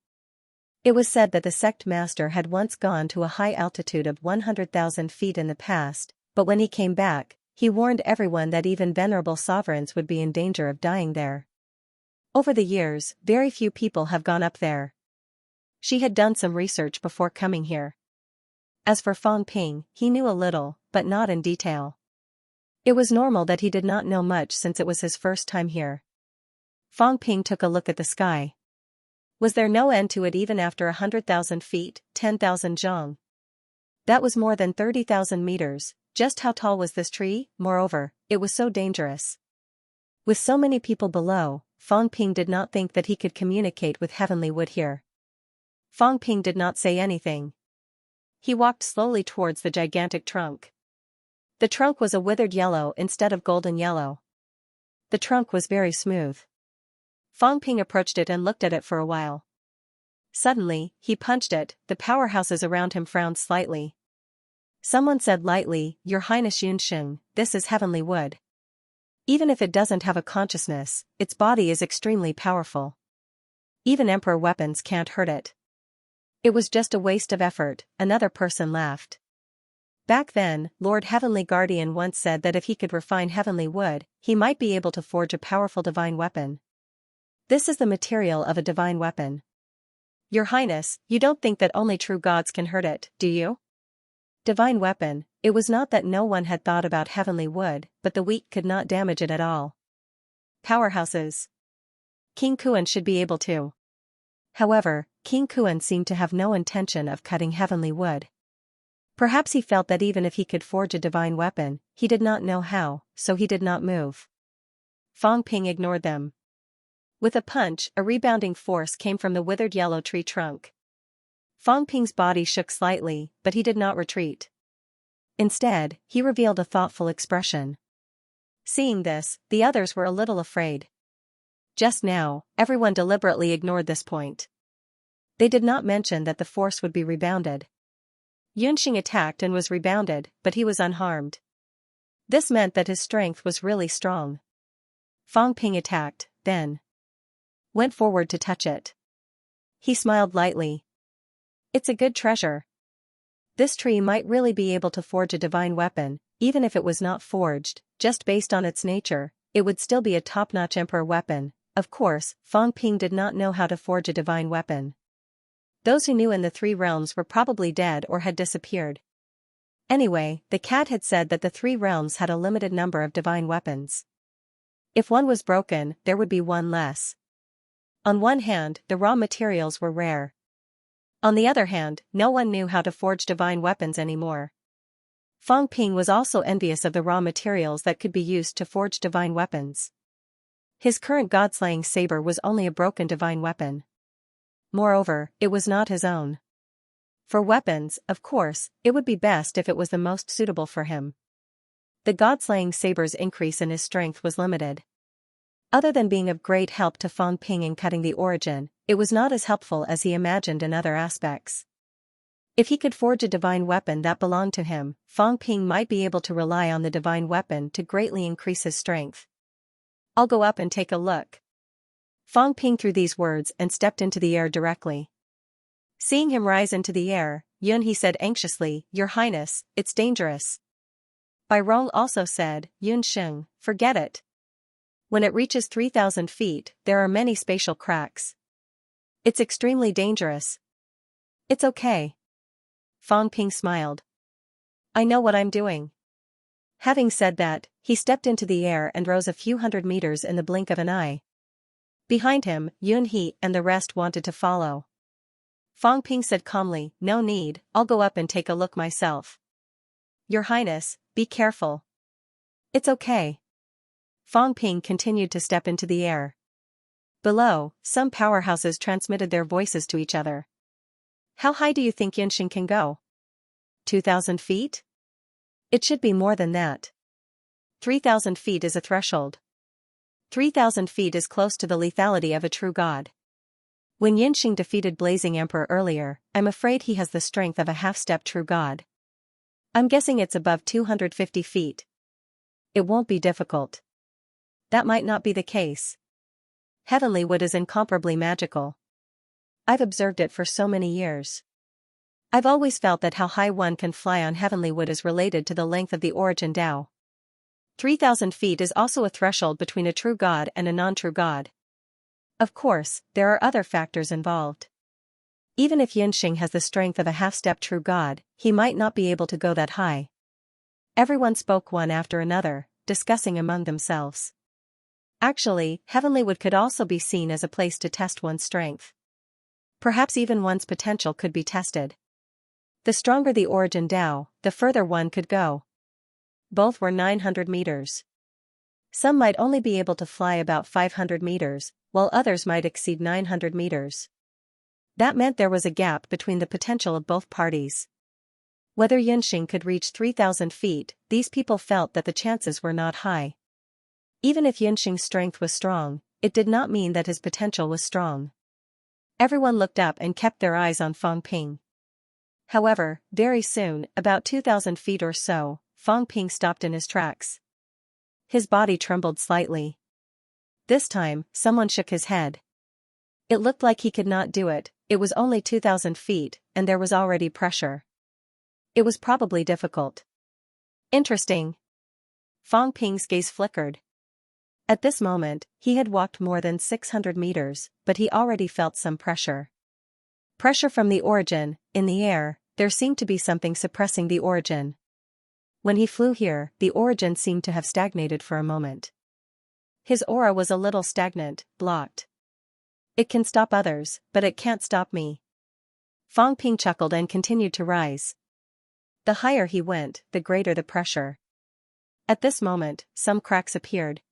It was said that the sect master had once gone to a high altitude of 100,000 feet in the past, but when he came back, he warned everyone that even venerable sovereigns would be in danger of dying there. Over the years, very few people have gone up there. She had done some research before coming here. As for Fang Ping, he knew a little, but not in detail. It was normal that he did not know much since it was his first time here. Fang Ping took a look at the sky. Was there no end to it even after 100,000 feet, 10,000 zhang? That was more than 30,000 meters. Just how tall was this tree? Moreover, it was so dangerous. With so many people below, Fang Ping did not think that he could communicate with heavenly wood here. Fang Ping did not say anything. He walked slowly towards the gigantic trunk. The trunk was a withered yellow instead of golden yellow. The trunk was very smooth. Fang Ping approached it and looked at it for a while. Suddenly, he punched it. The powerhouses around him frowned slightly. Someone said lightly, "Your Highness Yunsheng, this is heavenly wood. Even if it doesn't have a consciousness, its body is extremely powerful. Even emperor weapons can't hurt it." "It was just a waste of effort," another person laughed. Back then, Lord Heavenly Guardian once said that if he could refine heavenly wood, he might be able to forge a powerful divine weapon. This is the material of a divine weapon. "Your Highness, you don't think that only true gods can hurt it, do you?" Divine weapon. It was not that no one had thought about heavenly wood, but the weak could not damage it at all. Powerhouses. King Kuan should be able to. However, King Kuan seemed to have no intention of cutting heavenly wood. Perhaps he felt that even if he could forge a divine weapon, he did not know how, so he did not move. Fang Ping ignored them. With a punch, a rebounding force came from the withered yellow tree trunk. Fang Ping's body shook slightly, but he did not retreat. Instead, he revealed a thoughtful expression. Seeing this, the others were a little afraid. Just now, everyone deliberately ignored this point. They did not mention that the force would be rebounded. Yunxing attacked and was rebounded, but he was unharmed. This meant that his strength was really strong. Fang Ping attacked, then went forward to touch it. He smiled lightly. "It's a good treasure. This tree might really be able to forge a divine weapon. Even if it was not forged, just based on its nature, it would still be a top-notch emperor weapon." Of course, Fang Ping did not know how to forge a divine weapon. Those who knew in the three realms were probably dead or had disappeared. Anyway, the cat had said that the three realms had a limited number of divine weapons. If one was broken, there would be one less. On one hand, the raw materials were rare. On the other hand, no one knew how to forge divine weapons anymore. Fang Ping was also envious of the raw materials that could be used to forge divine weapons. His current god-slaying saber was only a broken divine weapon. Moreover, it was not his own. For weapons, of course, it would be best if it was the most suitable for him. The god-slaying saber's increase in his strength was limited. Other than being of great help to Fang Ping in cutting the origin, it was not as helpful as he imagined in other aspects. If he could forge a divine weapon that belonged to him, Fang Ping might be able to rely on the divine weapon to greatly increase his strength. "I'll go up and take a look." Fang Ping threw these words and stepped into the air directly. Seeing him rise into the air, Yun He said anxiously, "Your Highness, it's dangerous." Bai Rong also said, "Yun Sheng, forget it. When it reaches 3,000 feet, there are many spatial cracks. It's extremely dangerous." "It's okay." Fang Ping smiled. "I know what I'm doing." Having said that, he stepped into the air and rose a few hundred meters in the blink of an eye. Behind him, Yun He and the rest wanted to follow. Fang Ping said calmly, "No need, I'll go up and take a look myself." "Your Highness, be careful." "It's okay." Fang Ping continued to step into the air. Below, some powerhouses transmitted their voices to each other. "How high do you think Yunxing can go? 2,000 feet? It should be more than that. 3,000 feet is a threshold. 3,000 feet is close to the lethality of a true god. When Yunxing defeated Blazing Emperor earlier, I'm afraid he has the strength of a half-step true god. I'm guessing it's above 250 feet. It won't be difficult." "That might not be the case. Heavenly wood is incomparably magical. I've observed it for so many years. I've always felt that how high one can fly on heavenly wood is related to the length of the origin Tao. 3,000 feet is also a threshold between a true god and a non-true god. Of course, there are other factors involved. Even if Yunxing has the strength of a half-step true god, he might not be able to go that high." Everyone spoke one after another, discussing among themselves. Actually, heavenly wood could also be seen as a place to test one's strength. Perhaps even one's potential could be tested. The stronger the origin Tao, the further one could go. Both were 900 meters. Some might only be able to fly about 500 meters, while others might exceed 900 meters. That meant there was a gap between the potential of both parties. Whether Xianxia could reach 3,000 feet, these people felt that the chances were not high. Even if Xianxia's strength was strong, it did not mean that his potential was strong. Everyone looked up and kept their eyes on Fang Ping. However, very soon, about 2,000 feet or so, Fang Ping stopped in his tracks. His body trembled slightly. This time, someone shook his head. It looked like he could not do it. It was only 2,000 feet, and there was already pressure. It was probably difficult. Interesting. Fang Ping's gaze flickered. At this moment, he had walked more than 600 meters, but he already felt some pressure. Pressure from the origin. In the air, there seemed to be something suppressing the origin. When he flew here, the origin seemed to have stagnated for a moment. His aura was a little stagnant, blocked. It can stop others, but it can't stop me. Fang Ping chuckled and continued to rise. The higher he went, the greater the pressure. At this moment, some cracks appeared.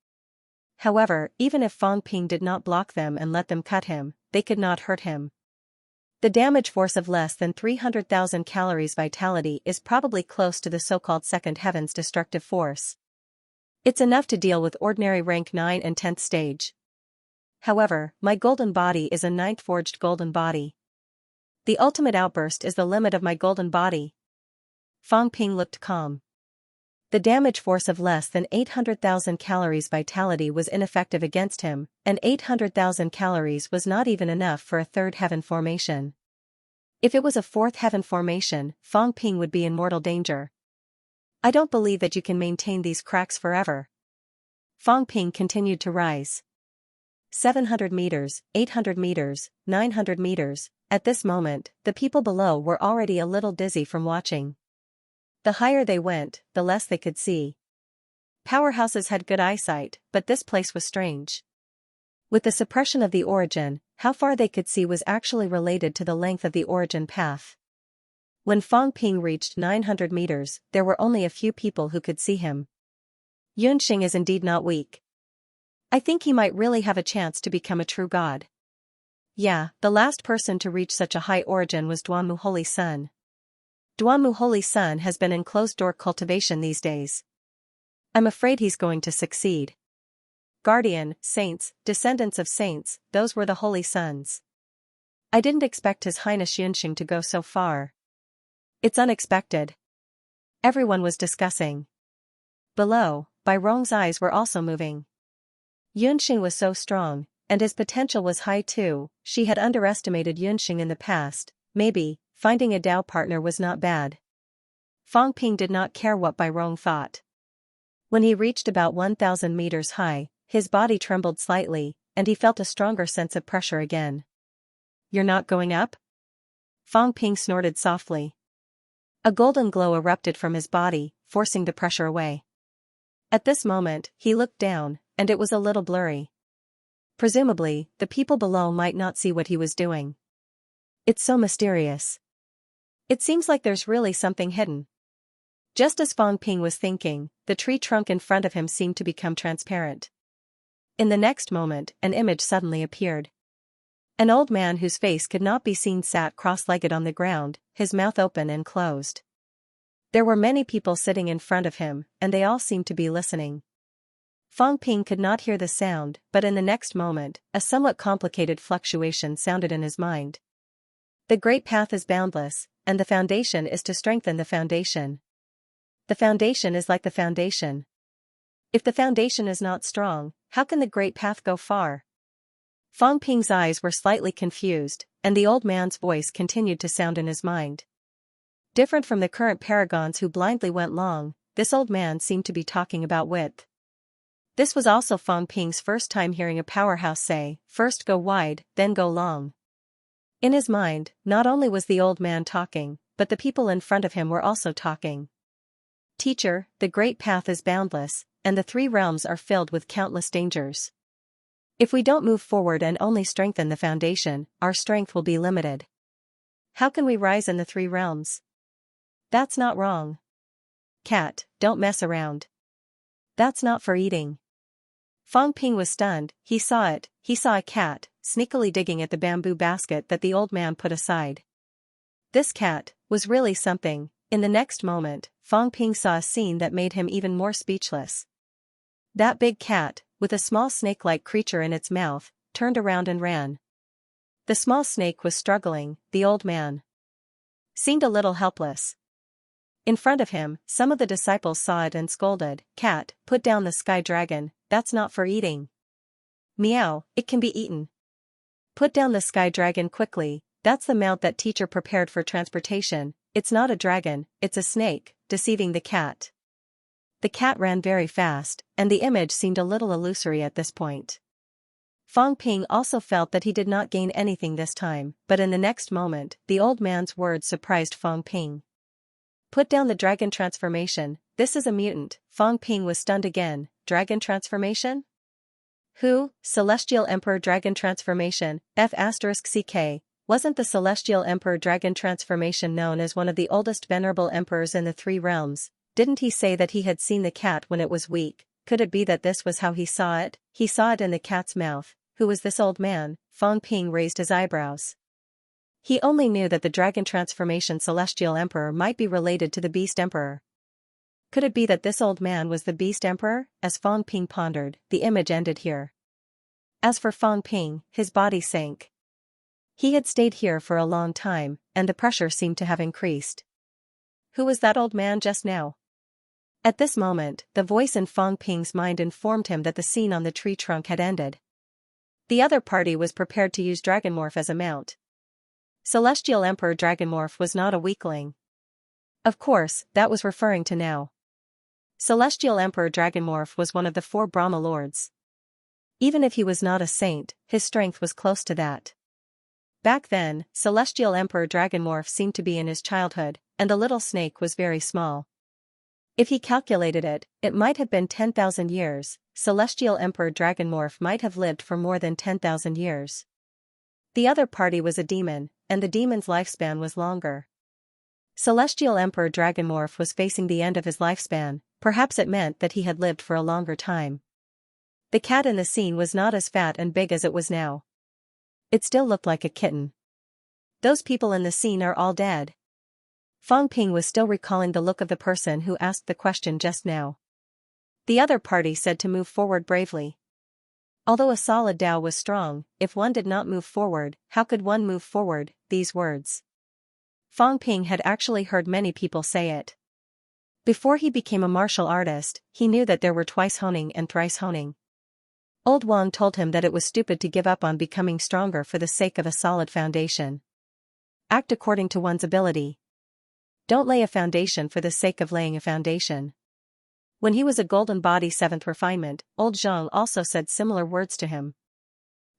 However, even if Fang Ping did not block them and let them cut him, they could not hurt him. The damage force of less than 300,000 calories vitality is probably close to the so-called second heaven's destructive force. It's enough to deal with ordinary rank 9 and 10th stage. However, my golden body is a 9th forged golden body. The ultimate outburst is the limit of my golden body. Fang Ping looked calm. The damage force of less than 800,000 calories vitality was ineffective against him, and 800,000 calories was not even enough for a third heaven formation. If it was a fourth heaven formation, Fang Ping would be in mortal danger. I don't believe that you can maintain these cracks forever. Fang Ping continued to rise. 700 meters, 800 meters, 900 meters, at this moment, the people below were already a little dizzy from watching. The higher they went, the less they could see. Powerhouses had good eyesight, but this place was strange. With the suppression of the origin, how far they could see was actually related to the length of the origin path. When Fang Ping reached 900 meters, there were only a few people who could see him. Xianxia is indeed not weak. I think he might really have a chance to become a true god. Yeah, the last person to reach such a high origin was Duanmu Holy Sun. Duanmu Holy Sun has been in closed-door cultivation these days. I'm afraid he's going to succeed. Guardian, saints, descendants of saints, those were the Holy Sons. I didn't expect His Highness Xianxia to go so far. It's unexpected. Everyone was discussing. Below, Bai Rong's eyes were also moving. Xianxia was so strong, and his potential was high too. She had underestimated Xianxia in the past. Maybe finding a Dao partner was not bad. Fang Ping did not care what Bai Rong thought. When he reached about 1,000 meters high, his body trembled slightly, and he felt a stronger sense of pressure again. You're not going up? Fang Ping snorted softly. A golden glow erupted from his body, forcing the pressure away. At this moment, he looked down, and it was a little blurry. Presumably, the people below might not see what he was doing. It's so mysterious. It seems like there's really something hidden. Just as Fang Ping was thinking, the tree trunk in front of him seemed to become transparent. In the next moment, an image suddenly appeared. An old man whose face could not be seen sat cross-legged on the ground, his mouth open and closed. There were many people sitting in front of him, and they all seemed to be listening. Fang Ping could not hear the sound, but in the next moment, a somewhat complicated fluctuation sounded in his mind. The great path is boundless, and the foundation is to strengthen the foundation. The foundation is like the foundation. If the foundation is not strong, how can the great path go far? Fang Ping's eyes were slightly confused, and the old man's voice continued to sound in his mind. Different from the current paragons who blindly went long, this old man seemed to be talking about width. This was also Fang Ping's first time hearing a powerhouse say, first go wide, then go long. In his mind, not only was the old man talking, but the people in front of him were also talking. Teacher, the great path is boundless, and the three realms are filled with countless dangers. If we don't move forward and only strengthen the foundation, our strength will be limited. How can we rise in the three realms? That's not wrong. Cat, don't mess around. That's not for eating. Fang Ping was stunned. He saw it. He saw a cat, sneakily digging at the bamboo basket that the old man put aside. This cat was really something. In the next moment, Fang Ping saw a scene that made him even more speechless. That big cat, with a small snake-like creature in its mouth, turned around and ran. The small snake was struggling. The old man seemed a little helpless. In front of him, some of the disciples saw it and scolded, "Cat, put down the sky dragon, that's not for eating." "Meow, it can be eaten." "Put down the sky dragon quickly, that's the mount that teacher prepared for transportation. It's not a dragon, it's a snake," deceiving the cat. The cat ran very fast, and the image seemed a little illusory at this point. Fang Ping also felt that he did not gain anything this time, but in the next moment, the old man's words surprised Fang Ping. "Put down the dragon transformation, this is a mutant." Fang Ping was stunned again. Dragon transformation? Who? Celestial Emperor Dragon transformation, F***CK. Wasn't the Celestial Emperor Dragon transformation known as one of the oldest venerable emperors in the three realms? Didn't he say that he had seen the cat when it was weak? Could it be that this was how he saw it? He saw it in the cat's mouth. Who was this old man? Fang Ping raised his eyebrows. He only knew that the dragon transformation Celestial Emperor might be related to the Beast Emperor. Could it be that this old man was the Beast Emperor? As Fang Ping pondered, the image ended here. As for Fang Ping, his body sank. He had stayed here for a long time, and the pressure seemed to have increased. Who was that old man just now? At this moment, the voice in Fang Ping's mind informed him that the scene on the tree trunk had ended. The other party was prepared to use Dragonmorph as a mount. Celestial Emperor Dragonmorph was not a weakling. Of course, that was referring to now. Celestial Emperor Dragonmorph was one of the 4 Brahma Lords. Even if he was not a saint, his strength was close to that. Back then, Celestial Emperor Dragonmorph seemed to be in his childhood, and the little snake was very small. If he calculated it, it might have been 10,000 years. Celestial Emperor Dragonmorph might have lived for more than 10,000 years. The other party was a demon, and the demon's lifespan was longer. Celestial Emperor Dragonmorph was facing the end of his lifespan. Perhaps it meant that he had lived for a longer time. The cat in the scene was not as fat and big as it was now. It still looked like a kitten. Those people in the scene are all dead. Fang Ping was still recalling the look of the person who asked the question just now. The other party said to move forward bravely. Although a solid Tao was strong, if one did not move forward, how could one move forward? These words. Fang Ping had actually heard many people say it. Before he became a martial artist, he knew that there were twice honing and thrice honing. Old Wang told him that it was stupid to give up on becoming stronger for the sake of a solid foundation. Act according to one's ability. Don't lay a foundation for the sake of laying a foundation. When he was a golden body 7th refinement, old Zhang also said similar words to him.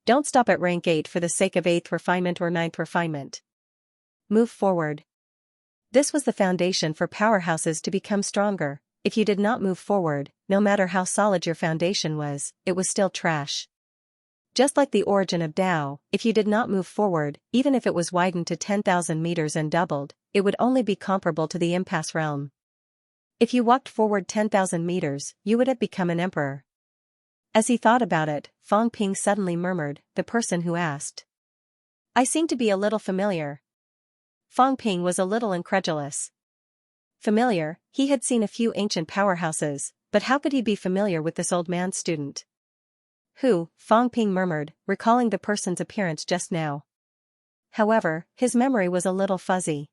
Don't stop at rank 8 for the sake of 8th refinement or 9th refinement. Move forward. This was the foundation for powerhouses to become stronger. If you did not move forward, no matter how solid your foundation was, it was still trash. Just like the origin of Tao, if you did not move forward, even if it was widened to 10,000 meters and doubled, it would only be comparable to the impasse realm. If you walked forward 10,000 meters, you would have become an emperor. As he thought about it, Fang Ping suddenly murmured, "The person who asked. I seem to be a little familiar." Fang Ping was a little incredulous. Familiar, he had seen a few ancient powerhouses, but how could he be familiar with this old man's student? Who? Fang Ping murmured, recalling the person's appearance just now. However, his memory was a little fuzzy.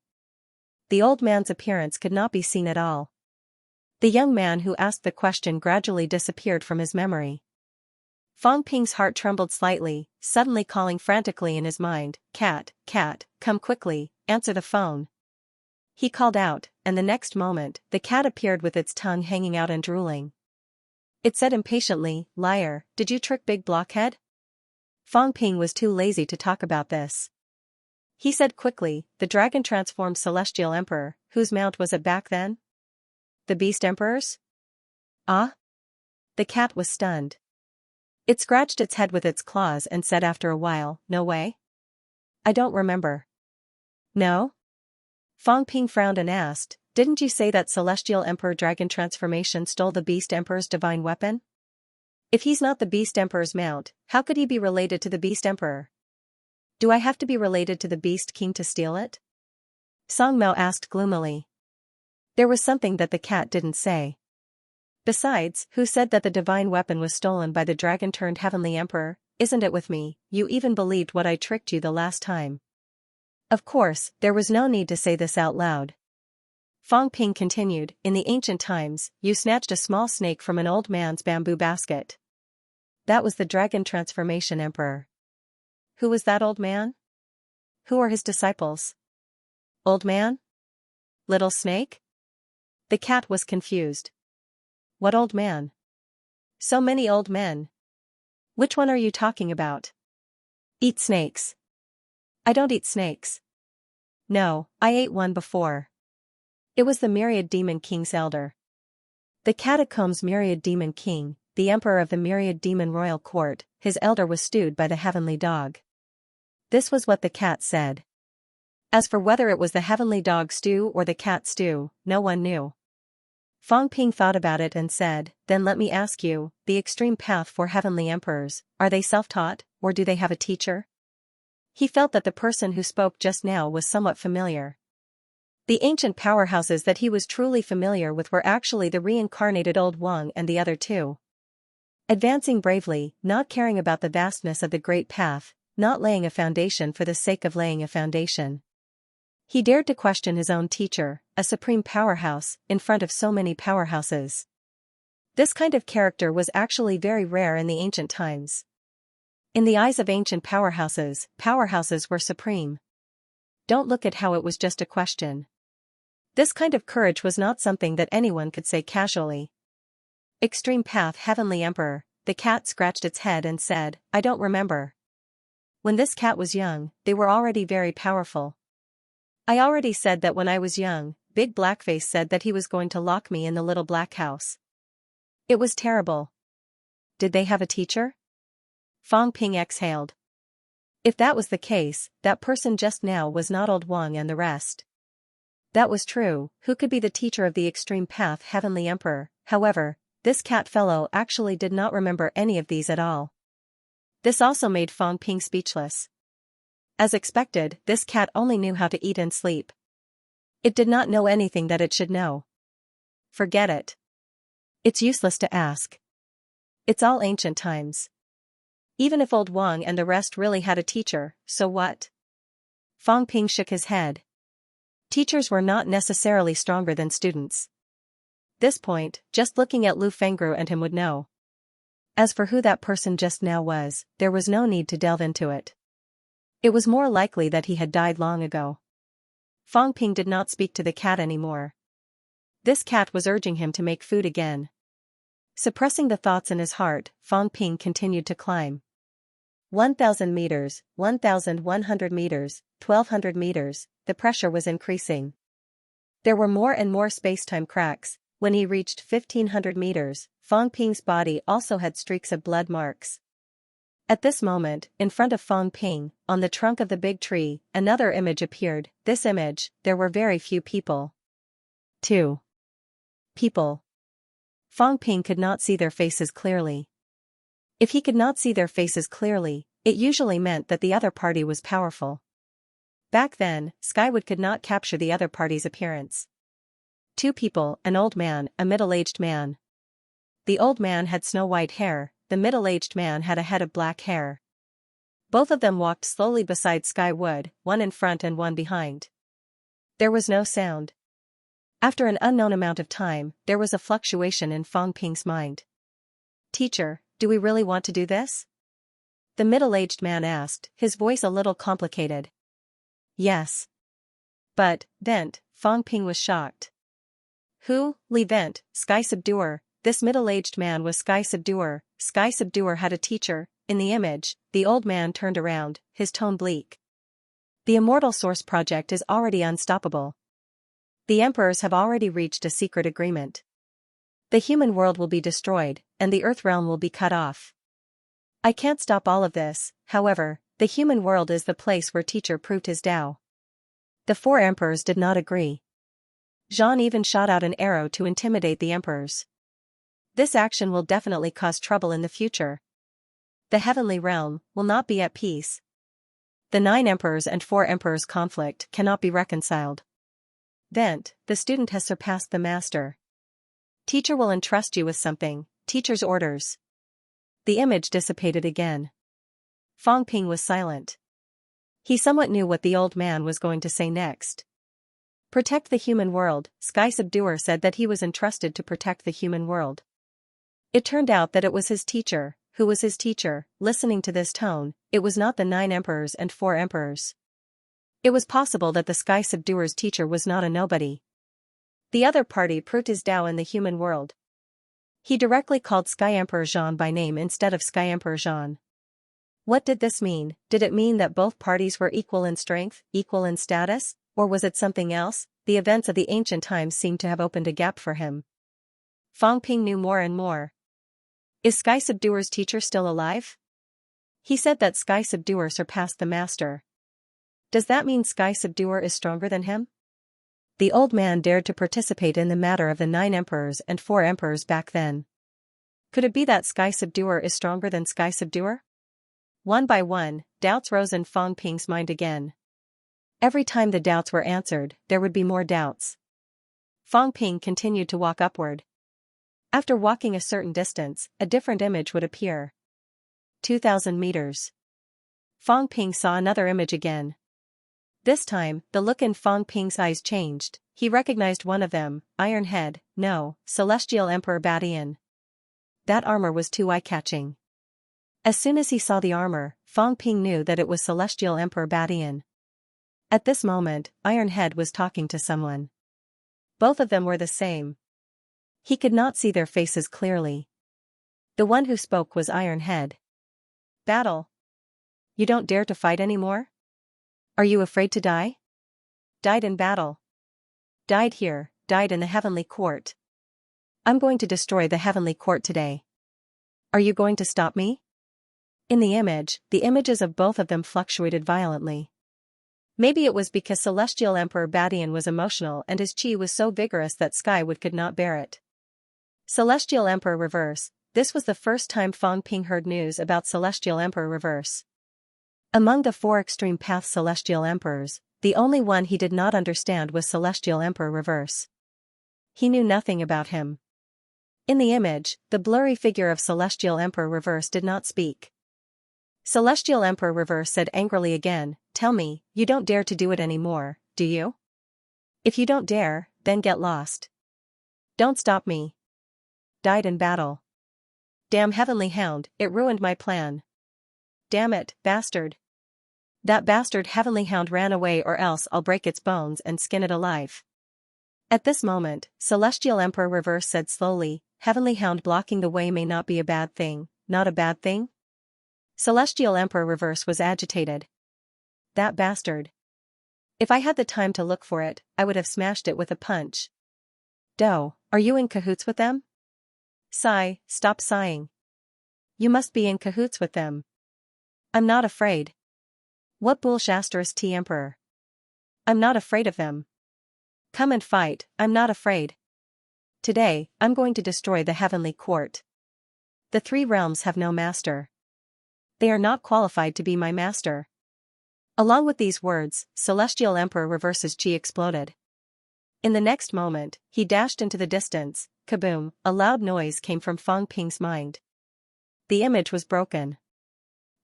The old man's appearance could not be seen at all. The young man who asked the question gradually disappeared from his memory. Fang Ping's heart trembled slightly, suddenly calling frantically in his mind, "Cat, cat, come quickly, answer the phone." He called out, and the next moment, the cat appeared with its tongue hanging out and drooling. It said impatiently, "Liar, did you trick Big Blockhead?" Fang Ping was too lazy to talk about this. He said quickly, "The dragon transformed Celestial Emperor, whose mount was it back then? The Beast Emperor's?" Ah? The cat was stunned. It scratched its head with its claws and said after a while, "No way? I don't remember." "No?" Fang Ping frowned and asked, Didn't you say that Celestial Emperor Dragon Transformation stole the Beast Emperor's divine weapon? If he's not the Beast Emperor's mount, how could he be related to the Beast Emperor? Do I have to be related to the Beast King to steal it? Song Mao asked gloomily. There was something that the cat didn't say. Besides, who said that the divine weapon was stolen by the dragon-turned-heavenly emperor? Isn't it with me? You even believed what I tricked you the last time. Of course, there was no need to say this out loud. Fang Ping continued, in the ancient times, you snatched a small snake from an old man's bamboo basket. That was the dragon transformation emperor. Who was that old man? Who are his disciples? Old man? Little snake? The cat was confused. What old man? So many old men. Which one are you talking about? Eat snakes. I don't eat snakes. No, I ate one before. It was the Myriad Demon King's elder. The Catacombs Myriad Demon King, the emperor of the Myriad Demon Royal Court, his elder was stewed by the heavenly dog. This was what the cat said. As for whether it was the heavenly dog stew or the cat stew, no one knew. Fang Ping thought about it and said, then let me ask you, the extreme path for heavenly emperors, are they self-taught, or do they have a teacher? He felt that the person who spoke just now was somewhat familiar. The ancient powerhouses that he was truly familiar with were actually the reincarnated Old Wang and the other two. Advancing bravely, not caring about the vastness of the great path, not laying a foundation for the sake of laying a foundation. He dared to question his own teacher, a supreme powerhouse, in front of so many powerhouses. This kind of character was actually very rare in the ancient times. In the eyes of ancient powerhouses, powerhouses were supreme. Don't look at how it was just a question. This kind of courage was not something that anyone could say casually. Extreme Path Heavenly Emperor, the cat scratched its head and said, I don't remember. When this cat was young, they were already very powerful. I already said that when I was young, Big Blackface said that he was going to lock me in the little black house. It was terrible. Did they have a teacher? Fang Ping exhaled. If that was the case, that person just now was not Old Wang and the rest. That was true, who could be the teacher of the Extreme Path Heavenly Emperor? However, this cat fellow actually did not remember any of these at all. This also made Fang Ping speechless. As expected, this cat only knew how to eat and sleep. It did not know anything that it should know. Forget it. It's useless to ask. It's all ancient times. Even if Old Wang and the rest really had a teacher, so what? Fang Ping shook his head. Teachers were not necessarily stronger than students. This point, just looking at Lu Fengru and him would know. As for who that person just now was, there was no need to delve into it. It was more likely that he had died long ago. Fang Ping did not speak to the cat anymore. This cat was urging him to make food again. Suppressing the thoughts in his heart, Fang Ping continued to climb. 1,000 meters, 1,100 meters, 1,200 meters, the pressure was increasing. There were more and more space-time cracks. When he reached 1,500 meters, Fang Ping's body also had streaks of blood marks. At this moment, in front of Fang Ping, on the trunk of the big tree, another image appeared. This image, there were very few people. 2 people. Fang Ping could not see their faces clearly. If he could not see their faces clearly, it usually meant that the other party was powerful. Back then, Skywood could not capture the other party's appearance. 2 people, an old man, a middle-aged man. The old man had snow-white hair, the middle-aged man had a head of black hair. Both of them walked slowly beside Skywood, one in front and one behind. There was no sound. After an unknown amount of time, there was a fluctuation in Fang Ping's mind. Teacher, do we really want to do this? The middle-aged man asked, his voice a little complicated. Yes. But, Vent, Fang Ping was shocked. Who? Li Vent, Sky Subduer. This middle-aged man was Sky Subduer. Sky Subduer had a teacher. In the image, the old man turned around, his tone bleak. The Immortal Source Project is already unstoppable. The emperors have already reached a secret agreement. The human world will be destroyed, and the Earth realm will be cut off. I can't stop all of this, however, the human world is the place where teacher proved his Tao. The 4 emperors did not agree. Xian even shot out an arrow to intimidate the emperors. This action will definitely cause trouble in the future. The heavenly realm will not be at peace. The 9 emperors and 4 emperors conflict cannot be reconciled. Vent, the student has surpassed the master. Teacher will entrust you with something, teacher's orders. The image dissipated again. Fang Ping was silent. He somewhat knew what the old man was going to say next. Protect the human world, Sky Subduer said that he was entrusted to protect the human world. It turned out that it was his teacher, who was his teacher. Listening to this tone, it was not the 9 emperors and 4 emperors. It was possible that the Sky Subduer's teacher was not a nobody. The other party proved his Tao in the human world. He directly called Sky Emperor Zhan by name instead of Sky Emperor Zhan. What did this mean? Did it mean that both parties were equal in strength, equal in status, or was it something else? The events of the ancient times seemed to have opened a gap for him. Fang Ping knew more and more. Is Sky Subduer's teacher still alive? He said that Sky Subduer surpassed the master. Does that mean Sky Subduer is stronger than him? The old man dared to participate in the matter of the 9 emperors and 4 emperors back then. Could it be that Sky Subduer is stronger than Sky Subduer? One by one, doubts rose in Fang Ping's mind again. Every time the doubts were answered, there would be more doubts. Fang Ping continued to walk upward. After walking a certain distance, a different image would appear. 2,000 meters. Fang Ping saw another image again. This time, the look in Fang Ping's eyes changed. He recognized one of them, Iron Head, no, Celestial Emperor Badian. That armor was too eye-catching. As soon as he saw the armor, Fang Ping knew that it was Celestial Emperor Badian. At this moment, Iron Head was talking to someone. Both of them were the same. He could not see their faces clearly. The one who spoke was Iron Head. Battle. You don't dare to fight anymore? Are you afraid to die? Died in battle. Died here, died in the heavenly court. I'm going to destroy the heavenly court today. Are you going to stop me? In the images of both of them fluctuated violently. Maybe it was because Celestial Emperor Badian was emotional and his chi was so vigorous that Skywood could not bear it. Celestial Emperor Reverse. This was the first time Fang Ping heard news about Celestial Emperor Reverse. Among the 4 extreme path Celestial Emperors, the only one he did not understand was Celestial Emperor Reverse. He knew nothing about him. In the image, the blurry figure of Celestial Emperor Reverse did not speak. Celestial Emperor Reverse said angrily again, "Tell me, you don't dare to do it anymore, do you? If you don't dare, then get lost. Don't stop me." Died in battle. Damn Heavenly Hound, it ruined my plan. Damn it, bastard. That bastard Heavenly Hound ran away, or else I'll break its bones and skin it alive. At this moment, Celestial Emperor Reverse said slowly, "Heavenly Hound blocking the way may not be a bad thing, not a bad thing?" Celestial Emperor Reverse was agitated. That bastard. If I had the time to look for it, I would have smashed it with a punch. Do, are you in cahoots with them? Sigh, stop sighing. You must be in cahoots with them. I'm not afraid. What bullshasters T Emperor? I'm not afraid of them. Come and fight, I'm not afraid. Today, I'm going to destroy the heavenly court. The 3 realms have no master. They are not qualified to be my master. Along with these words, Celestial Emperor Reverse's chi exploded. In the next moment, he dashed into the distance. Kaboom, a loud noise came from Fang Ping's mind. The image was broken.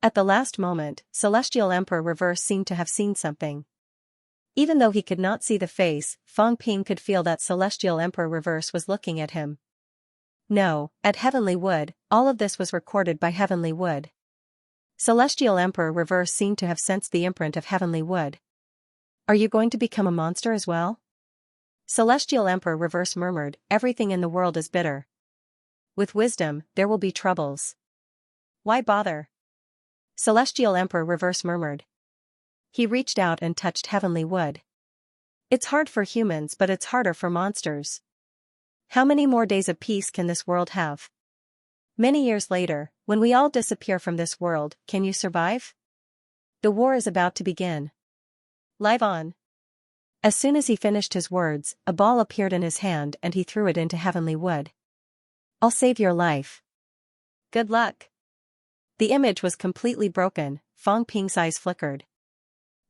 At the last moment, Celestial Emperor Reverse seemed to have seen something. Even though he could not see the face, Fang Ping could feel that Celestial Emperor Reverse was looking at him. No, at Heavenly Wood, all of this was recorded by Heavenly Wood. Celestial Emperor Reverse seemed to have sensed the imprint of Heavenly Wood. Are you going to become a monster as well? Celestial Emperor Reverse murmured, everything in the world is bitter. With wisdom, there will be troubles. Why bother? Celestial Emperor Reverse murmured. He reached out and touched Heavenly Wood. It's hard for humans, but it's harder for monsters. How many more days of peace can this world have? Many years later, when we all disappear from this world, can you survive? The war is about to begin. Live on. As soon as he finished his words, a ball appeared in his hand and he threw it into heavenly wood. I'll save your life. Good luck. The image was completely broken. Fang Ping's eyes flickered.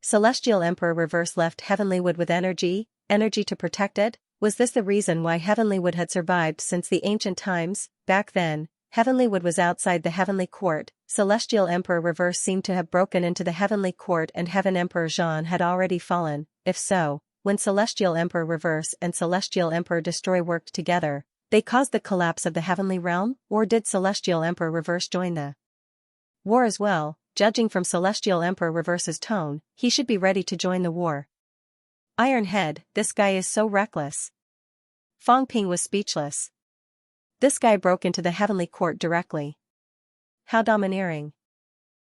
Celestial Emperor reverse left heavenly wood with energy to protect it? Was this the reason why heavenly wood had survived since the ancient times? Back then, heavenly wood was outside the heavenly court. Celestial Emperor reverse seemed to have broken into the heavenly court and Heaven Emperor Zhan had already fallen. If so, when Celestial Emperor reverse and Celestial Emperor destroy worked together, they caused the collapse of the heavenly realm, or did Celestial Emperor reverse join the war as well? Judging from Celestial Emperor reverse's tone, he should be ready to join the war. Iron Head, this guy is so reckless. Fang Ping was speechless. This guy broke into the heavenly court directly. How domineering.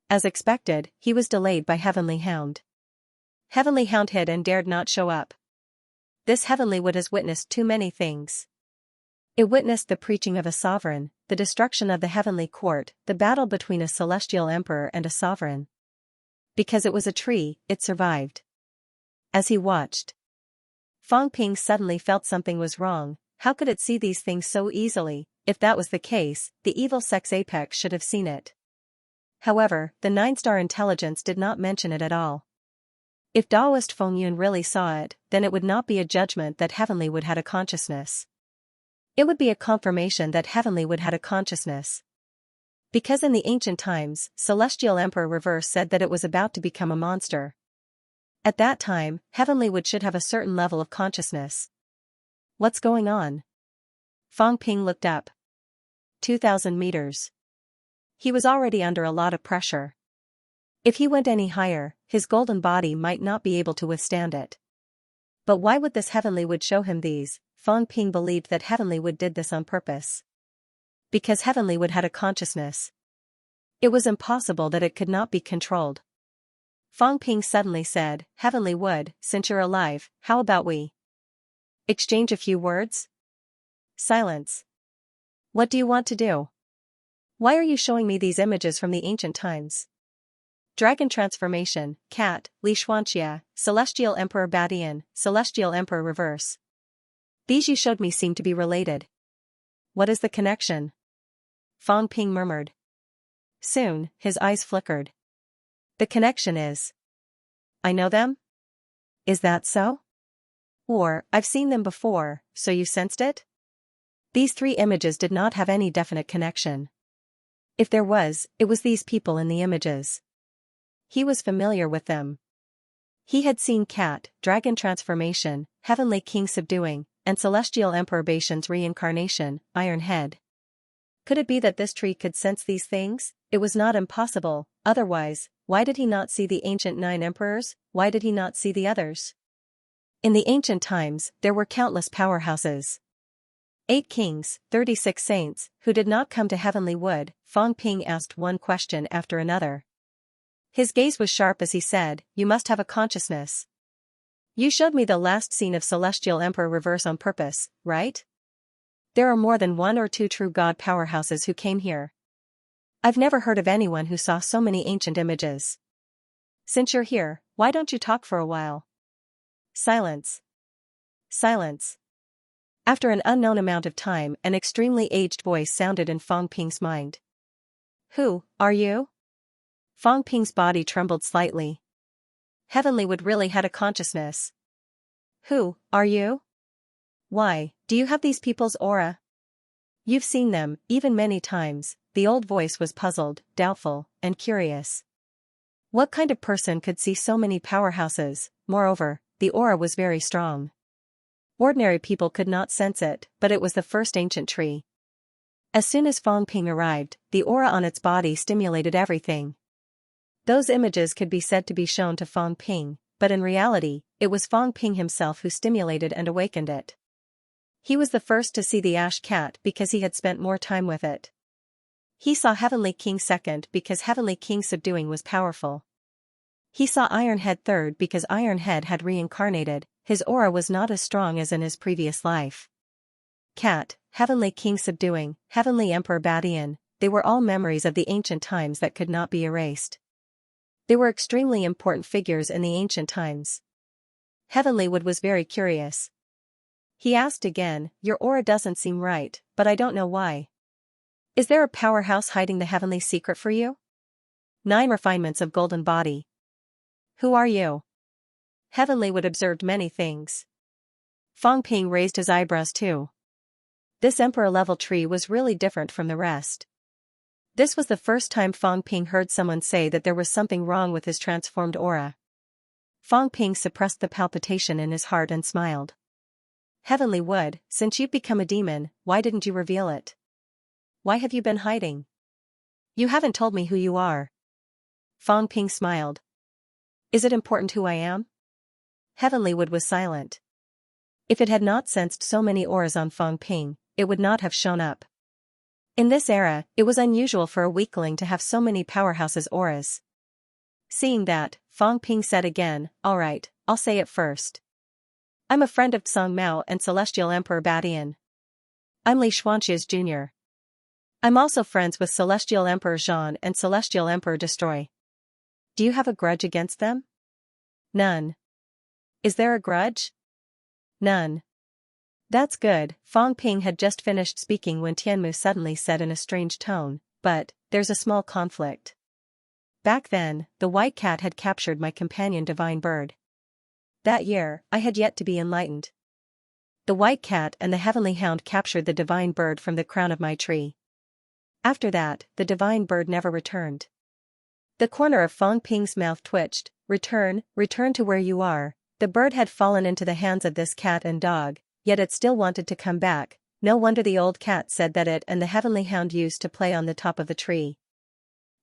As expected, he was delayed by Heavenly Hound. Heavenly Hound hid and dared not show up. This heavenly wood has witnessed too many things. It witnessed the preaching of a sovereign, the destruction of the heavenly court, the battle between a celestial emperor and a sovereign. Because it was a tree, it survived. As he watched, Fang Ping suddenly felt something was wrong. How could it see these things so easily? If that was the case, the evil sex apex should have seen it. However, the 9-star intelligence did not mention it at all. If Taoist Feng Yun really saw it, then it would not be a judgment that heavenly wood had a consciousness. It would be a confirmation that heavenly wood had a consciousness. Because in the ancient times, Celestial Emperor reverse said that it was about to become a monster. At that time, heavenly wood should have a certain level of consciousness. What's going on? Fang Ping looked up. 2,000 meters. He was already under a lot of pressure. If he went any higher, his golden body might not be able to withstand it. But why would this heavenly wood show him these? Fang Ping believed that heavenly wood did this on purpose. Because heavenly wood had a consciousness. It was impossible that it could not be controlled. Fang Ping suddenly said, Heavenly wood, since you're alive, how about we exchange a few words? Silence. What do you want to do? Why are you showing me these images from the ancient times? Dragon transformation, cat, Xianxia, Celestial Emperor Badian, Celestial Emperor reverse. These you showed me seem to be related. What is the connection? Fang Ping murmured. Soon, his eyes flickered. The connection is, I know them? Is that so? Or, I've seen them before, so you sensed it? These 3 images did not have any definite connection. If there was, it was these people in the images. He was familiar with them. He had seen cat, dragon transformation, heavenly king subduing, and Celestial Emperor Bashan's reincarnation, Iron Head. Could it be that this tree could sense these things? It was not impossible, otherwise, why did he not see the ancient 9 emperors? Why did he not see the others? In the ancient times, there were countless powerhouses. 8 kings, 36 saints, who did not come to heavenly wood. Fang Ping asked one question after another. His gaze was sharp as he said, You must have a consciousness. You showed me the last scene of Celestial Emperor reverse on purpose, right? There are more than 1 or 2 true god powerhouses who came here. I've never heard of anyone who saw so many ancient images. Since you're here, why don't you talk for a while? Silence. Silence. After an unknown amount of time, an extremely aged voice sounded in Fang Ping's mind. Who are you? Fang Ping's body trembled slightly. Heavenly wood really had a consciousness. Who are you? Why, do you have these people's aura? You've seen them, even many times. The old voice was puzzled, doubtful, and curious. What kind of person could see so many powerhouses? Moreover, the aura was very strong. Ordinary people could not sense it, but it was the first ancient tree. As soon as Fang Ping arrived, the aura on its body stimulated everything. Those images could be said to be shown to Fang Ping, but in reality, it was Fang Ping himself who stimulated and awakened it. He was the first to see the ash cat because he had spent more time with it. He saw Heavenly King second because Heavenly King subduing was powerful. He saw Iron Head third because Iron Head had reincarnated. His aura was not as strong as in his previous life. Cat, Heavenly King subduing, Heavenly Emperor Badian, they were all memories of the ancient times that could not be erased. They were extremely important figures in the ancient times. Heavenly Wood was very curious. He asked again, your aura doesn't seem right, but I don't know why. Is there a powerhouse hiding the heavenly secret for you? 9 refinements of golden body. Who are you? Heavenly Wood observed many things. Fang Ping raised his eyebrows too. This emperor-level tree was really different from the rest. This was the first time Fang Ping heard someone say that there was something wrong with his transformed aura. Fang Ping suppressed the palpitation in his heart and smiled. Heavenly Wood, since you've become a demon, why didn't you reveal it? Why have you been hiding? You haven't told me who you are. Fang Ping smiled. Is it important who I am? Heavenly Wood was silent. If it had not sensed so many auras on Fang Ping, it would not have shown up. In this era, it was unusual for a weakling to have so many powerhouses' auras. Seeing that, Fang Ping said again, alright, I'll say it first. I'm a friend of Tsang Mao and Celestial Emperor Badian. I'm Li Xuanxia's junior. I'm also friends with Celestial Emperor Zhan and Celestial Emperor Destroy. Do you have a grudge against them? None. Is there a grudge? None. That's good. Fang Ping had just finished speaking when Tianmu suddenly said in a strange tone, but, there's a small conflict. Back then, the white cat had captured my companion divine bird. That year, I had yet to be enlightened. The white cat and the heavenly hound captured the divine bird from the crown of my tree. After that, the divine bird never returned. The corner of Fang Ping's mouth twitched. Return to where you are. The bird had fallen into the hands of this cat and dog, yet it still wanted to come back. No wonder the old cat said that it and the heavenly hound used to play on the top of the tree.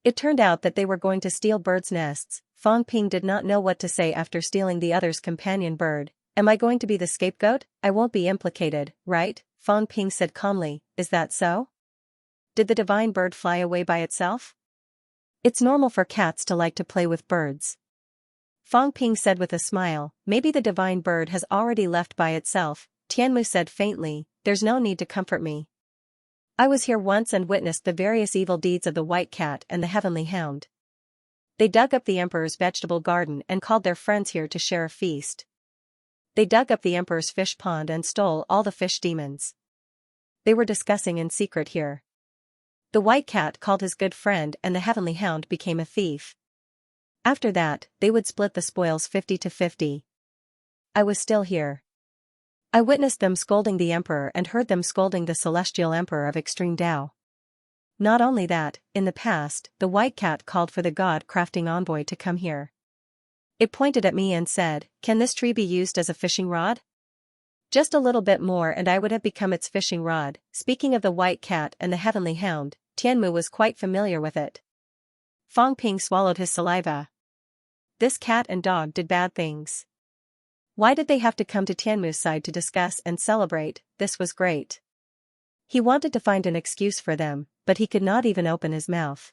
It turned out that they were going to steal birds' nests. Fang Ping did not know what to say after stealing the other's companion bird. Am I going to be the scapegoat? I won't be implicated, right? Fang Ping said calmly, is that so? Did the divine bird fly away by itself? It's normal for cats to like to play with birds. Fang Ping said with a smile, maybe the divine bird has already left by itself. Tianmu said faintly, there's no need to comfort me. I was here once and witnessed the various evil deeds of the white cat and the heavenly hound. They dug up the emperor's vegetable garden and called their friends here to share a feast. They dug up the emperor's fish pond and stole all the fish demons. They were discussing in secret here. The white cat called his good friend and the heavenly hound became a thief. After that, they would split the spoils 50-50. I was still here. I witnessed them scolding the emperor and heard them scolding the celestial emperor of extreme Tao. Not only that, in the past, the white cat called for the god-crafting envoy to come here. It pointed at me and said, can this tree be used as a fishing rod? Just a little bit more and I would have become its fishing rod. Speaking of the white cat and the heavenly hound, Tianmu was quite familiar with it. Fang Ping swallowed his saliva. This cat and dog did bad things. Why did they have to come to Tianmu's side to discuss and celebrate? This was great. He wanted to find an excuse for them, but he could not even open his mouth.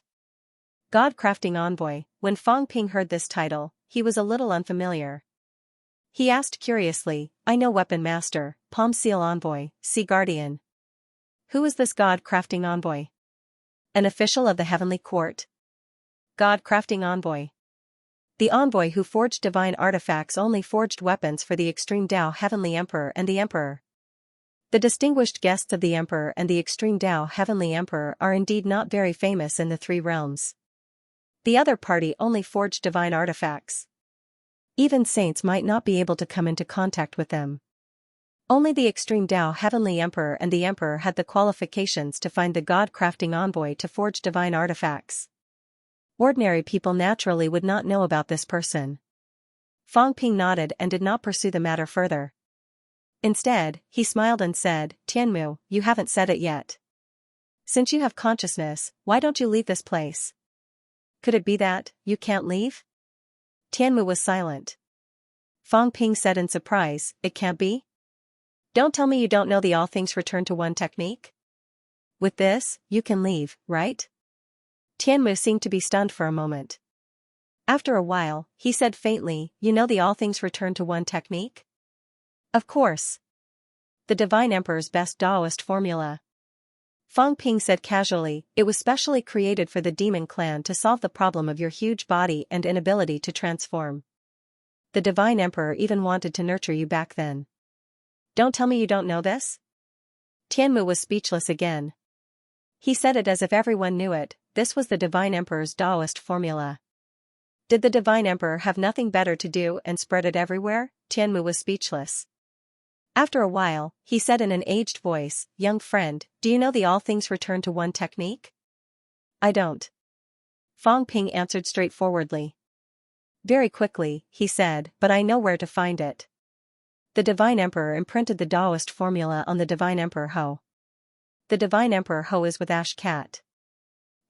God-crafting envoy. When Fang Ping heard this title, he was a little unfamiliar. He asked curiously, I know weapon master, palm seal envoy, sea guardian. Who is this god-crafting envoy? An official of the heavenly court? God-crafting envoy. The envoy who forged divine artifacts only forged weapons for the extreme Tao heavenly emperor and the emperor. The distinguished guests of the emperor and the extreme Tao heavenly emperor are indeed not very famous in the 3 realms. The other party only forged divine artifacts. Even saints might not be able to come into contact with them. Only the extreme Tao heavenly emperor and the emperor had the qualifications to find the god-crafting envoy to forge divine artifacts. Ordinary people naturally would not know about this person. Fang Ping nodded and did not pursue the matter further. Instead, he smiled and said, Tianmu, you haven't said it yet. Since you have consciousness, why don't you leave this place? Could it be that you can't leave? Tianmu was silent. Fang Ping said in surprise, it can't be? Don't tell me you don't know the all things return to one technique? With this, you can leave, right? Tianmu seemed to be stunned for a moment. After a while, he said faintly, you know the all things return to one technique? Of course. The Divine Emperor's best Taoist formula. Fang Ping said casually, it was specially created for the demon clan to solve the problem of your huge body and inability to transform. The Divine Emperor even wanted to nurture you back then. Don't tell me you don't know this? Tianmu was speechless again. He said it as if everyone knew it. This was the Divine Emperor's Taoist formula. Did the Divine Emperor have nothing better to do and spread it everywhere? Tianmu was speechless. After a while, he said in an aged voice, "Young friend, do you know the all things return to one technique?" "I don't." Fang Ping answered straightforwardly. Very quickly, he said, "But I know where to find it." The Divine Emperor imprinted the Taoist formula on the Divine Emperor Ho. The Divine Emperor Ho is with Ash Cat.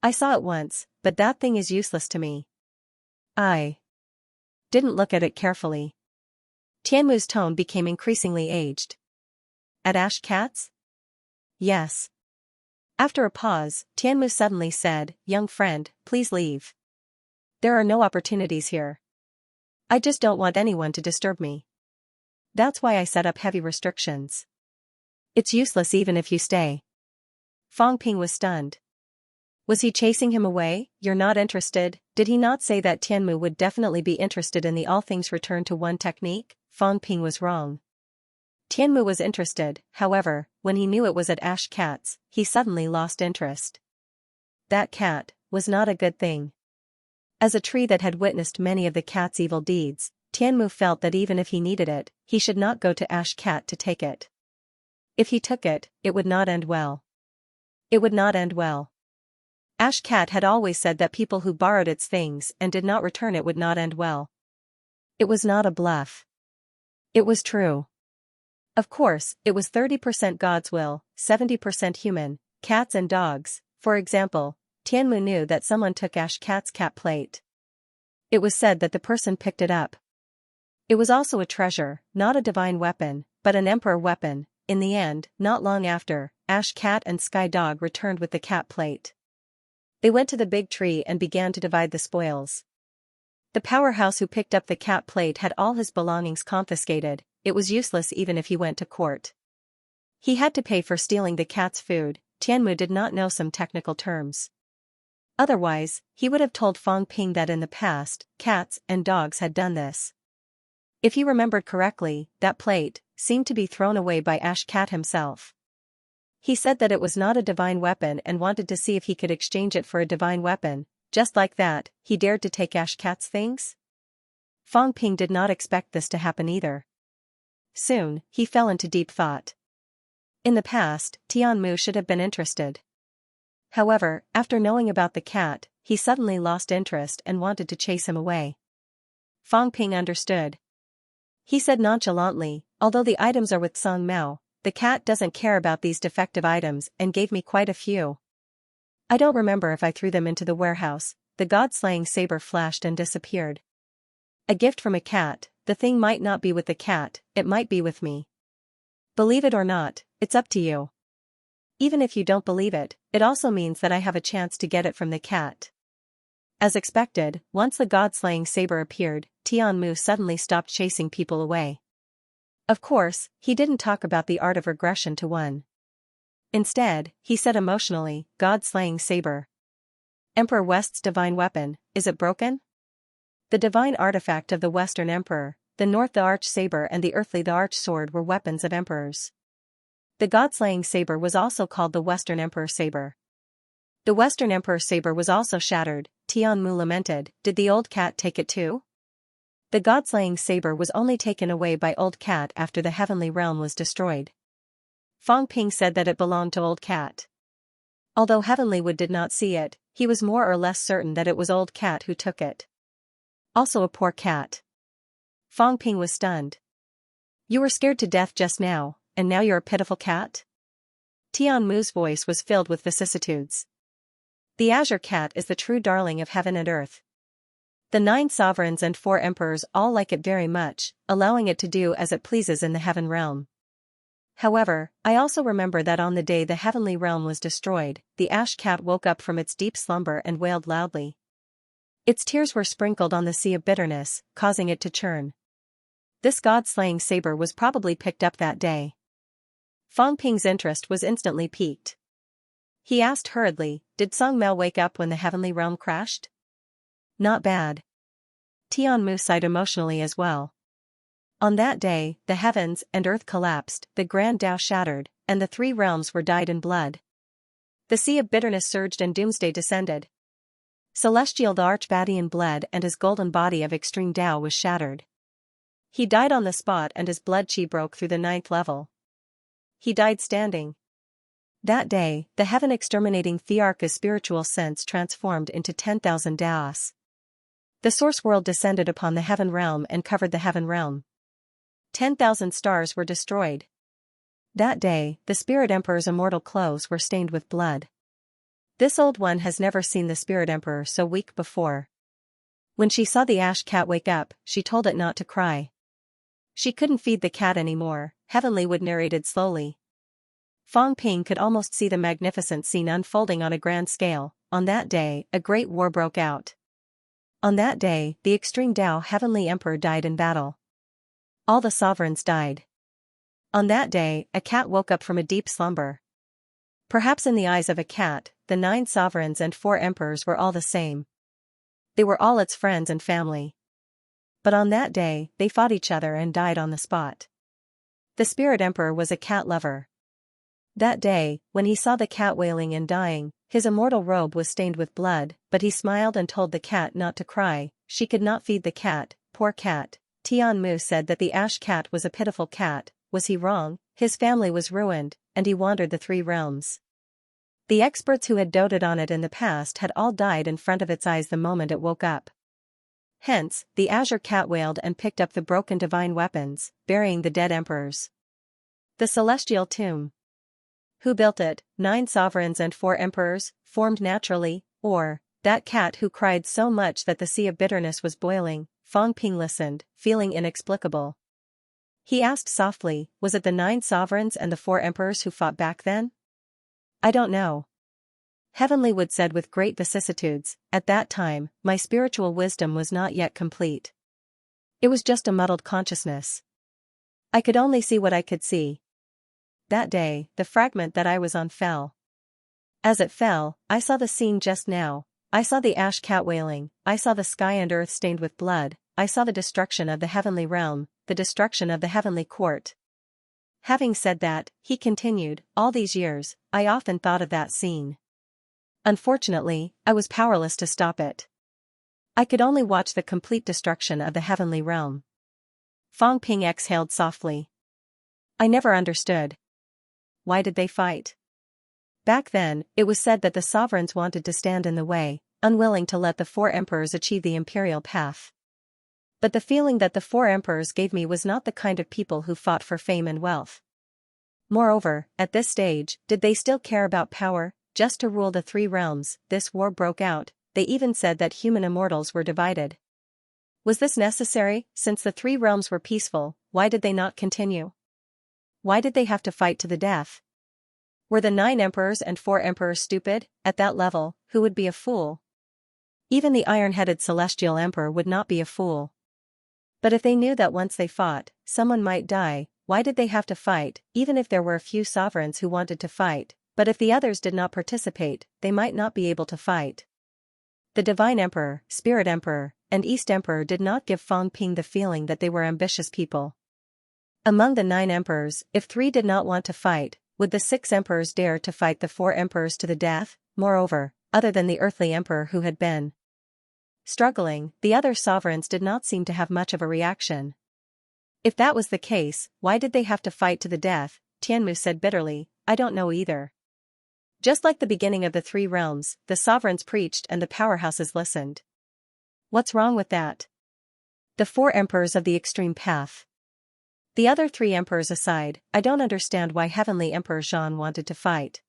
I saw it once, but that thing is useless to me. I didn't look at it carefully. Tianmu's tone became increasingly aged. At Ash Cat's? Yes. After a pause, Tianmu suddenly said, "Young friend, please leave. There are no opportunities here. I just don't want anyone to disturb me. That's why I set up heavy restrictions. It's useless even if you stay." Fang Ping was stunned. Was he chasing him away? "You're not interested?" Did he not say that Tianmu would definitely be interested in the all things return to one technique? Fang Ping was wrong. Tianmu was interested, however, when he knew it was at Ash Cat's, he suddenly lost interest. That cat was not a good thing. As a tree that had witnessed many of the cat's evil deeds, Tianmu felt that even if he needed it, he should not go to Ash Cat to take it. If he took it, it would not end well. It would not end well. Ash Cat had always said that people who borrowed its things and did not return it would not end well. It was not a bluff. It was true. Of course, it was 30% God's will, 70% human, cats and dogs. For example, Tianmu knew that someone took Ash Cat's cat plate. It was said that the person picked it up. It was also a treasure, not a divine weapon, but an emperor weapon. In the end, not long after, Ash Cat and Sky Dog returned with the cat plate. They went to the big tree and began to divide the spoils. The powerhouse who picked up the cat plate had all his belongings confiscated. It was useless even if he went to court. He had to pay for stealing the cat's food. Tianmu did not know some technical terms. Otherwise, he would have told Fang Ping that in the past, cats and dogs had done this. If he remembered correctly, that plate seemed to be thrown away by Ash Cat himself. He said that it was not a divine weapon and wanted to see if he could exchange it for a divine weapon. Just like that, he dared to take Ash Cat's things? Fang Ping did not expect this to happen either. Soon, he fell into deep thought. In the past, Tianmu should have been interested. However, after knowing about the cat, he suddenly lost interest and wanted to chase him away. Fang Ping understood. He said nonchalantly, "Although the items are with Song Mao, the cat doesn't care about these defective items and gave me quite a few. I don't remember if I threw them into the warehouse." The god-slaying saber flashed and disappeared. A gift from a cat. The thing might not be with the cat, it might be with me. Believe it or not, it's up to you. Even if you don't believe it, it also means that I have a chance to get it from the cat. As expected, once the god-slaying saber appeared, Tianmu suddenly stopped chasing people away. Of course, he didn't talk about the art of regression to one. Instead, he said emotionally, "God-slaying saber. Emperor West's divine weapon, is it broken?" The divine artifact of the Western Emperor, the North the Arch Saber and the Earthly the Arch Sword were weapons of emperors. The God-slaying saber was also called the Western Emperor Saber. The Western Emperor Saber was also shattered. Tianmu lamented, "Did the old cat take it too?" The God-slaying saber was only taken away by Old Cat after the heavenly realm was destroyed. Fang Ping said that it belonged to Old Cat. Although Heavenly Wood did not see it, he was more or less certain that it was Old Cat who took it. Also a poor cat. Fang Ping was stunned. "You were scared to death just now, and now you're a pitiful cat?" Tianmu's voice was filled with vicissitudes. The Azure Cat is the true darling of heaven and earth. The 9 sovereigns and 4 emperors all like it very much, allowing it to do as it pleases in the heaven realm. However, I also remember that on the day the heavenly realm was destroyed, the Ash Cat woke up from its deep slumber and wailed loudly. Its tears were sprinkled on the sea of bitterness, causing it to churn. This god-slaying saber was probably picked up that day. Fang Ping's interest was instantly piqued. He asked hurriedly, "Did Song Mao wake up when the heavenly realm crashed?" "Not bad." Tianmu sighed emotionally as well. On that day, the heavens and earth collapsed, the grand Tao shattered, and the three realms were dyed in blood. The sea of bitterness surged and doomsday descended. Celestial the Archbadian bled and his golden body of extreme Tao was shattered. He died on the spot and his blood chi broke through the ninth level. He died standing. That day, the heaven exterminating Thearcha's spiritual sense transformed into 10,000 Daos. The source world descended upon the heaven realm and covered the heaven realm. 10,000 stars were destroyed. That day, the Spirit Emperor's immortal clothes were stained with blood. This old one has never seen the Spirit Emperor so weak before. When she saw the ash cat wake up, she told it not to cry. She couldn't feed the cat anymore, Heavenly Wood narrated slowly. Fong Ping could almost see the magnificent scene unfolding on a grand scale. On that day, a great war broke out. On that day, the extreme Tao Heavenly Emperor died in battle. All the sovereigns died. On that day, a cat woke up from a deep slumber. Perhaps in the eyes of a cat, the 9 sovereigns and 4 emperors were all the same. They were all its friends and family. But on that day, they fought each other and died on the spot. The Spirit Emperor was a cat lover. That day, when he saw the cat wailing and dying, his immortal robe was stained with blood, but he smiled and told the cat not to cry. She could not feed the cat, poor cat. Tian Mu said that the ash cat was a pitiful cat. Was he wrong? His family was ruined, and he wandered the 3 realms. The experts who had doted on it in the past had all died in front of its eyes the moment it woke up. Hence, the azure cat wailed and picked up the broken divine weapons, burying the dead emperors. The celestial tomb. Who built it? 9 sovereigns and 4 emperors, formed naturally, or that cat who cried so much that the sea of bitterness was boiling? Fong Ping listened, feeling inexplicable. He asked softly, was it the 9 sovereigns and the 4 emperors who fought back then? I don't know. Heavenly Wood said with great vicissitudes, at that time, my spiritual wisdom was not yet complete. It was just a muddled consciousness. I could only see what I could see. That day, the fragment that I was on fell. As it fell, I saw the scene just now. I saw the ash cat wailing, I saw the sky and earth stained with blood, I saw the destruction of the heavenly realm, the destruction of the heavenly court. Having said that, he continued, all these years, I often thought of that scene. Unfortunately, I was powerless to stop it. I could only watch the complete destruction of the heavenly realm. Fong Ping exhaled softly. I never understood. Why did they fight? Back then, it was said that the sovereigns wanted to stand in the way, unwilling to let the 4 emperors achieve the imperial path. But the feeling that the 4 emperors gave me was not the kind of people who fought for fame and wealth. Moreover, at this stage, did they still care about power, just to rule the 3 realms? This war broke out, they even said that human immortals were divided. Was this necessary? Since the 3 realms were peaceful, why did they not continue? Why did they have to fight to the death? Were the 9 emperors and 4 emperors stupid? At that level, who would be a fool? Even the iron-headed celestial emperor would not be a fool. But if they knew that once they fought, someone might die, why did they have to fight? Even if there were a few sovereigns who wanted to fight, but if the others did not participate, they might not be able to fight. The Divine Emperor, Spirit Emperor, and East Emperor did not give Fong Ping the feeling that they were ambitious people. Among the 9 emperors, if 3 did not want to fight, would the 6 emperors dare to fight the 4 emperors to the death? Moreover, other than the earthly emperor who had been struggling, the other sovereigns did not seem to have much of a reaction. If that was the case, why did they have to fight to the death? Tianmu said bitterly, I don't know either. Just like the beginning of the 3 realms, the sovereigns preached and the powerhouses listened. What's wrong with that? The 4 emperors of the extreme path. The other 3 emperors aside, I don't understand why Heavenly Emperor Zhan wanted to fight.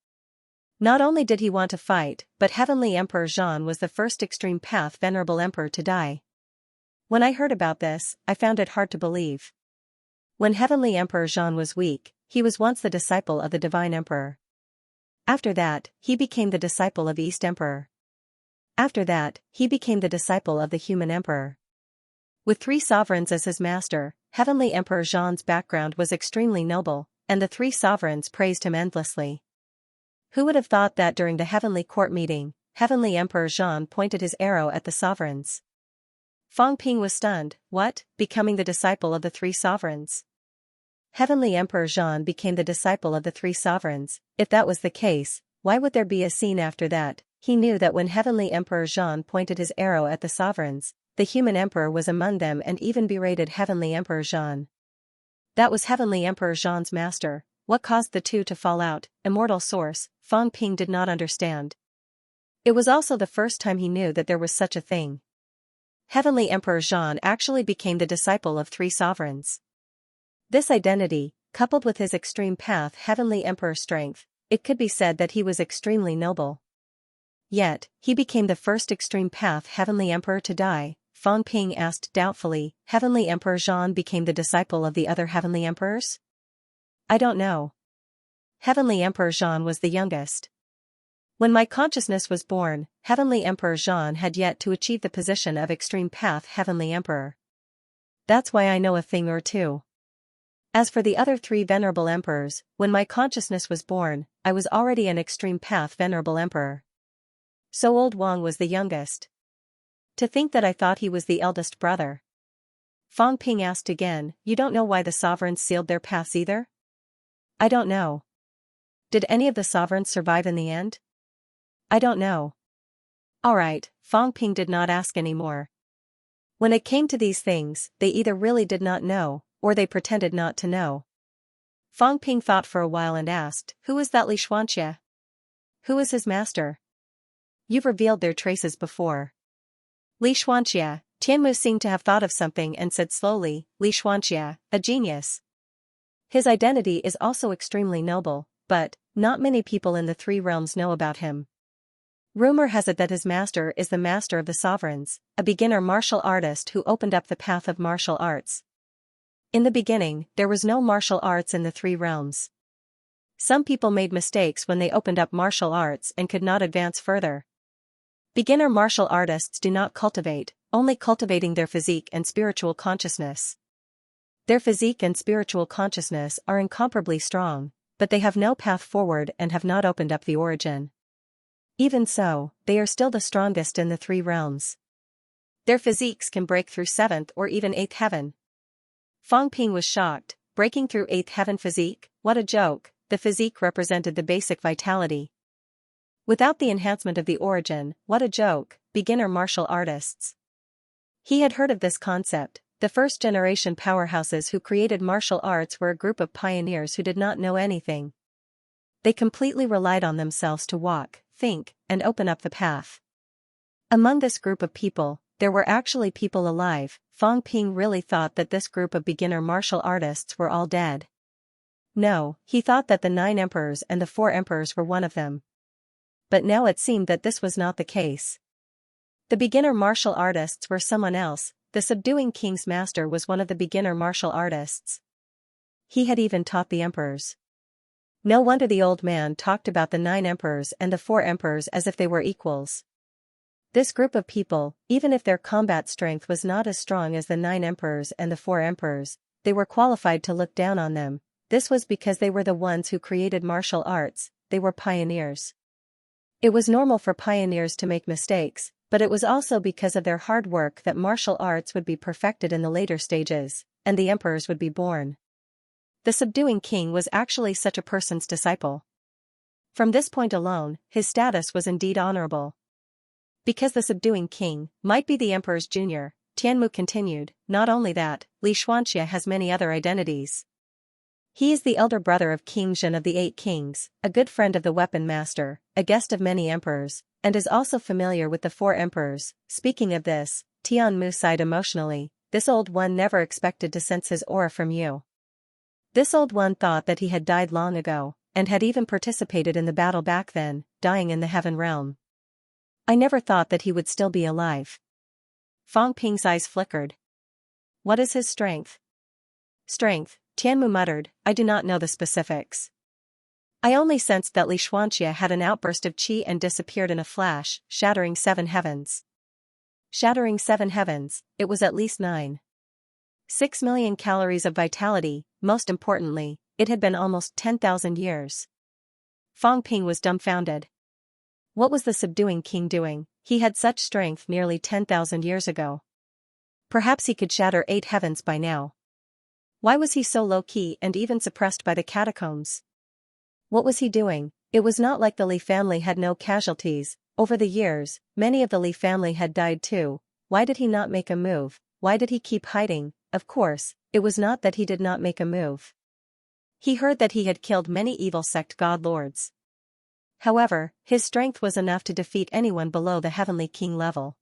Not only did he want to fight, but Heavenly Emperor Zhan was the first extreme path venerable emperor to die. When I heard about this, I found it hard to believe. When Heavenly Emperor Zhan was weak, he was once the disciple of the Divine Emperor. After that, he became the disciple of East Emperor. After that, he became the disciple of the Human Emperor. With 3 sovereigns as his master, Heavenly Emperor Zhan's background was extremely noble, and the 3 sovereigns praised him endlessly. Who would have thought that during the Heavenly Court meeting, Heavenly Emperor Zhan pointed his arrow at the sovereigns? Fang Ping was stunned. What? Becoming the disciple of the three sovereigns? Heavenly Emperor Zhan became the disciple of the three sovereigns. If that was the case, why would there be a scene after that? He knew that when Heavenly Emperor Zhan pointed his arrow at the sovereigns, the human emperor was among them and even berated Heavenly Emperor Zhan. That was Heavenly Emperor Zhan's master. What caused the two to fall out? Immortal source, Fang Ping did not understand. It was also the first time he knew that there was such a thing. Heavenly Emperor Zhan actually became the disciple of three sovereigns. This identity, coupled with his extreme path Heavenly Emperor strength, it could be said that he was extremely noble. Yet, he became the first extreme path Heavenly Emperor to die. Fang Ping asked doubtfully. Heavenly Emperor Zhan became the disciple of the other Heavenly Emperors? I don't know. Heavenly Emperor Zhan was the youngest. When my consciousness was born, Heavenly Emperor Zhan had yet to achieve the position of extreme path Heavenly Emperor. That's why I know a thing or two. As for the other three Venerable Emperors, when my consciousness was born, I was already an extreme path Venerable Emperor. So old Wang was the youngest. To think that I thought he was the eldest brother. Fang Ping asked again, you don't know why the sovereigns sealed their paths either? I don't know. Did any of the sovereigns survive in the end? I don't know. Alright, Fang Ping did not ask any more. When it came to these things, they either really did not know, or they pretended not to know. Fang Ping thought for a while and asked, who is that Xianxia? Who is his master? You've revealed their traces before. Xianxia. Tianmu seemed to have thought of something and said slowly, Xianxia, a genius. His identity is also extremely noble, but not many people in the three realms know about him. Rumor has it that his master is the master of the sovereigns, a beginner martial artist who opened up the path of martial arts. In the beginning, there was no martial arts in the three realms. Some people made mistakes when they opened up martial arts and could not advance further. Beginner martial artists do not cultivate, only cultivating their physique and spiritual consciousness. Their physique and spiritual consciousness are incomparably strong, but they have no path forward and have not opened up the origin. Even so, they are still the strongest in the three realms. Their physiques can break through 7th or even 8th heaven. Fang Ping was shocked. Breaking through 8th heaven physique? What a joke. The physique represented the basic vitality. Without the enhancement of the origin, what a joke, beginner martial artists. He had heard of this concept. The first generation powerhouses who created martial arts were a group of pioneers who did not know anything. They completely relied on themselves to walk, think, and open up the path. Among this group of people, there were actually people alive. Fang Ping really thought that this group of beginner martial artists were all dead. No, he thought that the 9 emperors and the 4 emperors were one of them. But now it seemed that this was not the case. The beginner martial artists were someone else. The subduing king's master was one of the beginner martial artists. He had even taught the emperors. No wonder the old man talked about the 9 emperors and the 4 emperors as if they were equals. This group of people, even if their combat strength was not as strong as the 9 emperors and the 4 emperors, they were qualified to look down on them. This was because they were the ones who created martial arts. They were pioneers. It was normal for pioneers to make mistakes, but it was also because of their hard work that martial arts would be perfected in the later stages, and the emperors would be born. The subduing king was actually such a person's disciple. From this point alone, his status was indeed honorable. Because the subduing king might be the emperor's junior, Tianmu continued, not only that, Xianxia has many other identities. He is the elder brother of King Zhen of the 8 kings, a good friend of the weapon master, a guest of many emperors, and is also familiar with the 4 emperors. Speaking of this, Tianmu sighed emotionally. This old one never expected to sense his aura from you. This old one thought that he had died long ago, and had even participated in the battle back then, dying in the heaven realm. I never thought that he would still be alive. Fang Ping's eyes flickered. What is his strength? Strength, Tianmu muttered, I do not know the specifics. I only sensed that Xianxia had an outburst of qi and disappeared in a flash, shattering 7 heavens. Shattering 7 heavens, it was at least 9. 6 million calories of vitality, most importantly, it had been almost 10,000 years. Fang Ping was dumbfounded. What was the subduing king doing? He had such strength nearly 10,000 years ago. Perhaps he could shatter 8 heavens by now. Why was he so low-key and even suppressed by the catacombs? What was he doing? It was not like the Li family had no casualties. Over the years, many of the Li family had died too. Why did he not make a move? Why did he keep hiding? Of course, it was not that he did not make a move. He heard that he had killed many evil sect god lords. However, his strength was enough to defeat anyone below the heavenly king level.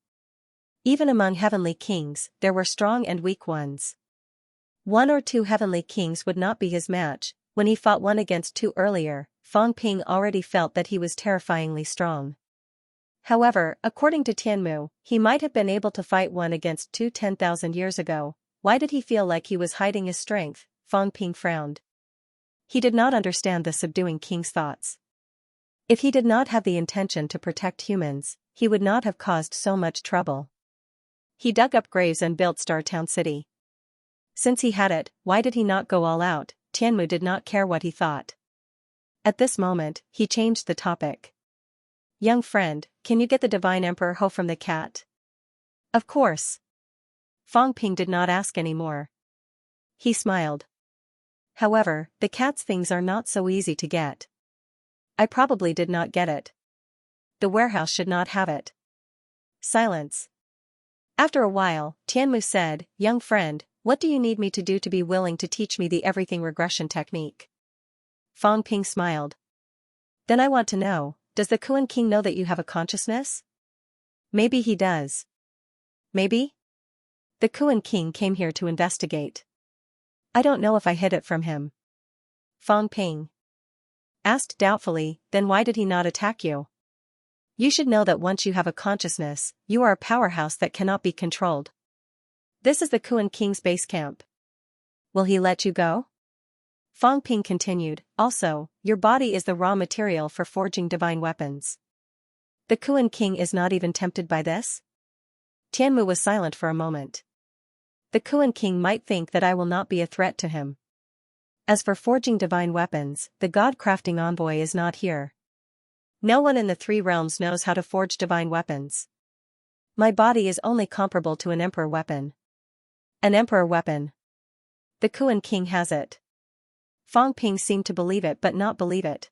Even among heavenly kings, there were strong and weak ones. 1 or 2 heavenly kings would not be his match. When he fought 1 against 2 earlier, Fang Ping already felt that he was terrifyingly strong. However, according to Tianmu, he might have been able to fight 1 against 2 10,000 years ago. Why did he feel like he was hiding his strength? Fang Ping frowned. He did not understand the subduing king's thoughts. If he did not have the intention to protect humans, he would not have caused so much trouble. He dug up graves and built Star Town City. Since he had it, why did he not go all out? Tianmu did not care what he thought. At this moment, he changed the topic. Young friend, can you get the Divine Emperor Ho from the cat? Of course. Fang Ping did not ask any more. He smiled. However, the cat's things are not so easy to get. I probably did not get it. The warehouse should not have it. Silence. After a while, Tianmu said, young friend, what do you need me to do to be willing to teach me the everything regression technique? Fang Ping smiled. Then I want to know, does the Kuan King know that you have a consciousness? Maybe he does. Maybe? The Kuan King came here to investigate. I don't know if I hid it from him. Fang Ping asked doubtfully, then why did he not attack you? You should know that once you have a consciousness, you are a powerhouse that cannot be controlled. This is the Kuan King's base camp. Will he let you go? Fang Ping continued, also, your body is the raw material for forging divine weapons. The Kuan King is not even tempted by this? Tianmu was silent for a moment. The Kuan King might think that I will not be a threat to him. As for forging divine weapons, the god-crafting envoy is not here. No one in the 3 realms knows how to forge divine weapons. My body is only comparable to an emperor weapon. An emperor weapon. The Kuan King has it. Fang Ping seemed to believe it but not believe it.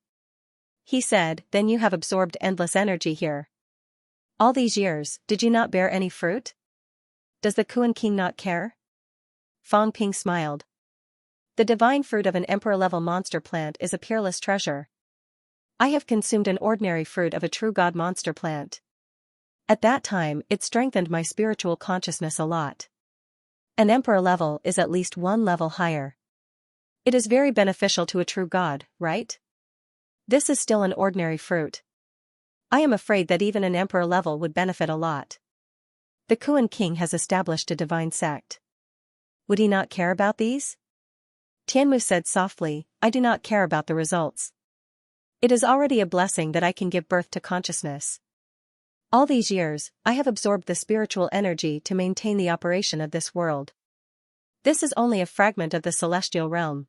He said, then you have absorbed endless energy here. All these years, did you not bear any fruit? Does the Kuan King not care? Fang Ping smiled. The divine fruit of an emperor-level monster plant is a peerless treasure. I have consumed an ordinary fruit of a true god monster plant. At that time, it strengthened my spiritual consciousness a lot. An emperor level is at least 1 level higher. It is very beneficial to a true god, right? This is still an ordinary fruit. I am afraid that even an emperor level would benefit a lot. The Kuan King has established a divine sect. Would he not care about these? Tianmu said softly, I do not care about the results. It is already a blessing that I can give birth to consciousness. All these years, I have absorbed the spiritual energy to maintain the operation of this world. This is only a fragment of the celestial realm.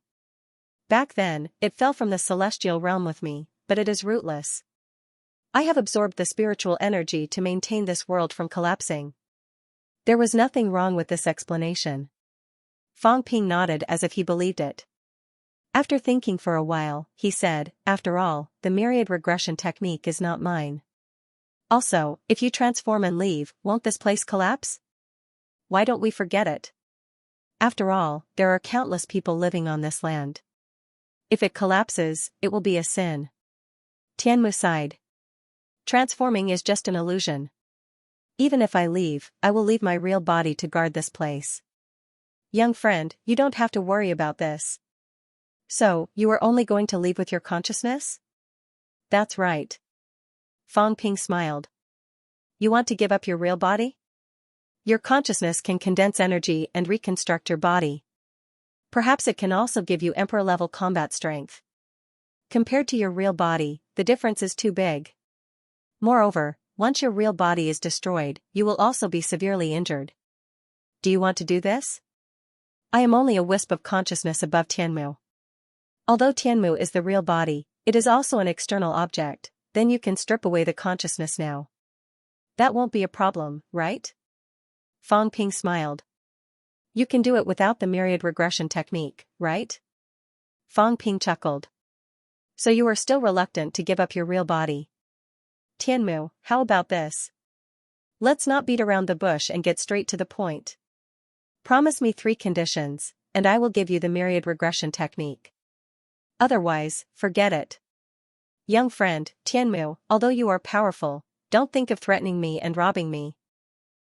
Back then, it fell from the celestial realm with me, but it is rootless. I have absorbed the spiritual energy to maintain this world from collapsing. There was nothing wrong with this explanation. Fang Ping nodded as if he believed it. After thinking for a while, he said, after all, the myriad regression technique is not mine. Also, if you transform and leave, won't this place collapse? Why don't we forget it? After all, there are countless people living on this land. If it collapses, it will be a sin. Tianmu sighed. Transforming is just an illusion. Even if I leave, I will leave my real body to guard this place. Young friend, you don't have to worry about this. So, you are only going to leave with your consciousness? That's right. Fang Ping smiled. You want to give up your real body? Your consciousness can condense energy and reconstruct your body. Perhaps it can also give you emperor-level combat strength. Compared to your real body, the difference is too big. Moreover, once your real body is destroyed, you will also be severely injured. Do you want to do this? I am only a wisp of consciousness above Tianmu. Although Tianmu is the real body, it is also an external object, then you can strip away the consciousness now. That won't be a problem, right? Fang Ping smiled. You can do it without the myriad regression technique, right? Fang Ping chuckled. So you are still reluctant to give up your real body. Tianmu, how about this? Let's not beat around the bush and get straight to the point. Promise me 3 conditions, and I will give you the myriad regression technique. Otherwise, forget it. Young friend, Tianmu, although you are powerful, don't think of threatening me and robbing me.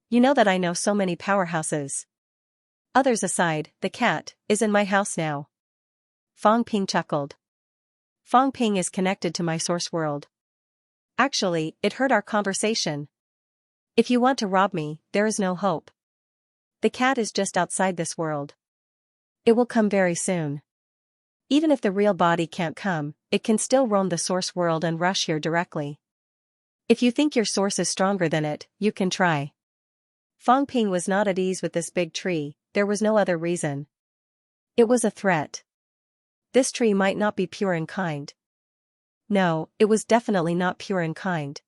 You know that I know so many powerhouses. Others aside, the cat is in my house now. Fang Ping chuckled. Fang Ping is connected to my source world. Actually, it heard our conversation. If you want to rob me, there is no hope. The cat is just outside this world. It will come very soon. Even if the real body can't come, it can still roam the source world and rush here directly. If you think your source is stronger than it, you can try. Fang Ping was not at ease with this big tree, there was no other reason. It was a threat. This tree might not be pure and kind. No, it was definitely not pure and kind.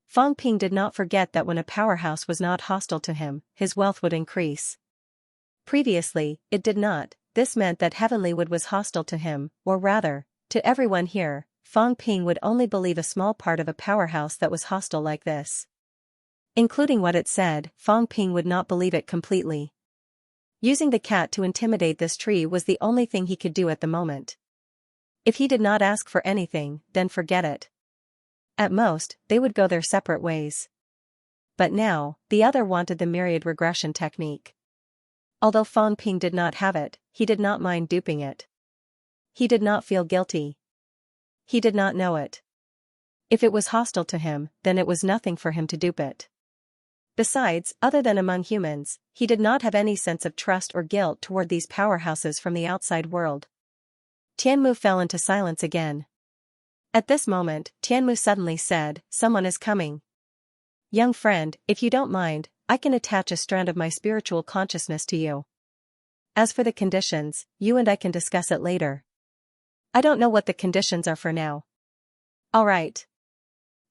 Fang Ping did not forget that when a powerhouse was not hostile to him, his wealth would increase. Previously, it did not. This meant that Heavenly Wood was hostile to him, or rather, to everyone here. Fang Ping would only believe a small part of a powerhouse that was hostile like this. Including what it said, Fang Ping would not believe it completely. Using the cat to intimidate this tree was the only thing he could do at the moment. If he did not ask for anything, then forget it. At most, they would go their separate ways. But now, the other wanted the myriad regression technique. Although Fang Ping did not have it, he did not mind duping it. He did not feel guilty. He did not know it. If it was hostile to him, then it was nothing for him to dupe it. Besides, other than among humans, he did not have any sense of trust or guilt toward these powerhouses from the outside world. Tianmu fell into silence again. At this moment, Tianmu suddenly said, "Someone is coming. Young friend, if you don't mind, I can attach a strand of my spiritual consciousness to you. As for the conditions, you and I can discuss it later. I don't know what the conditions are for now." All right.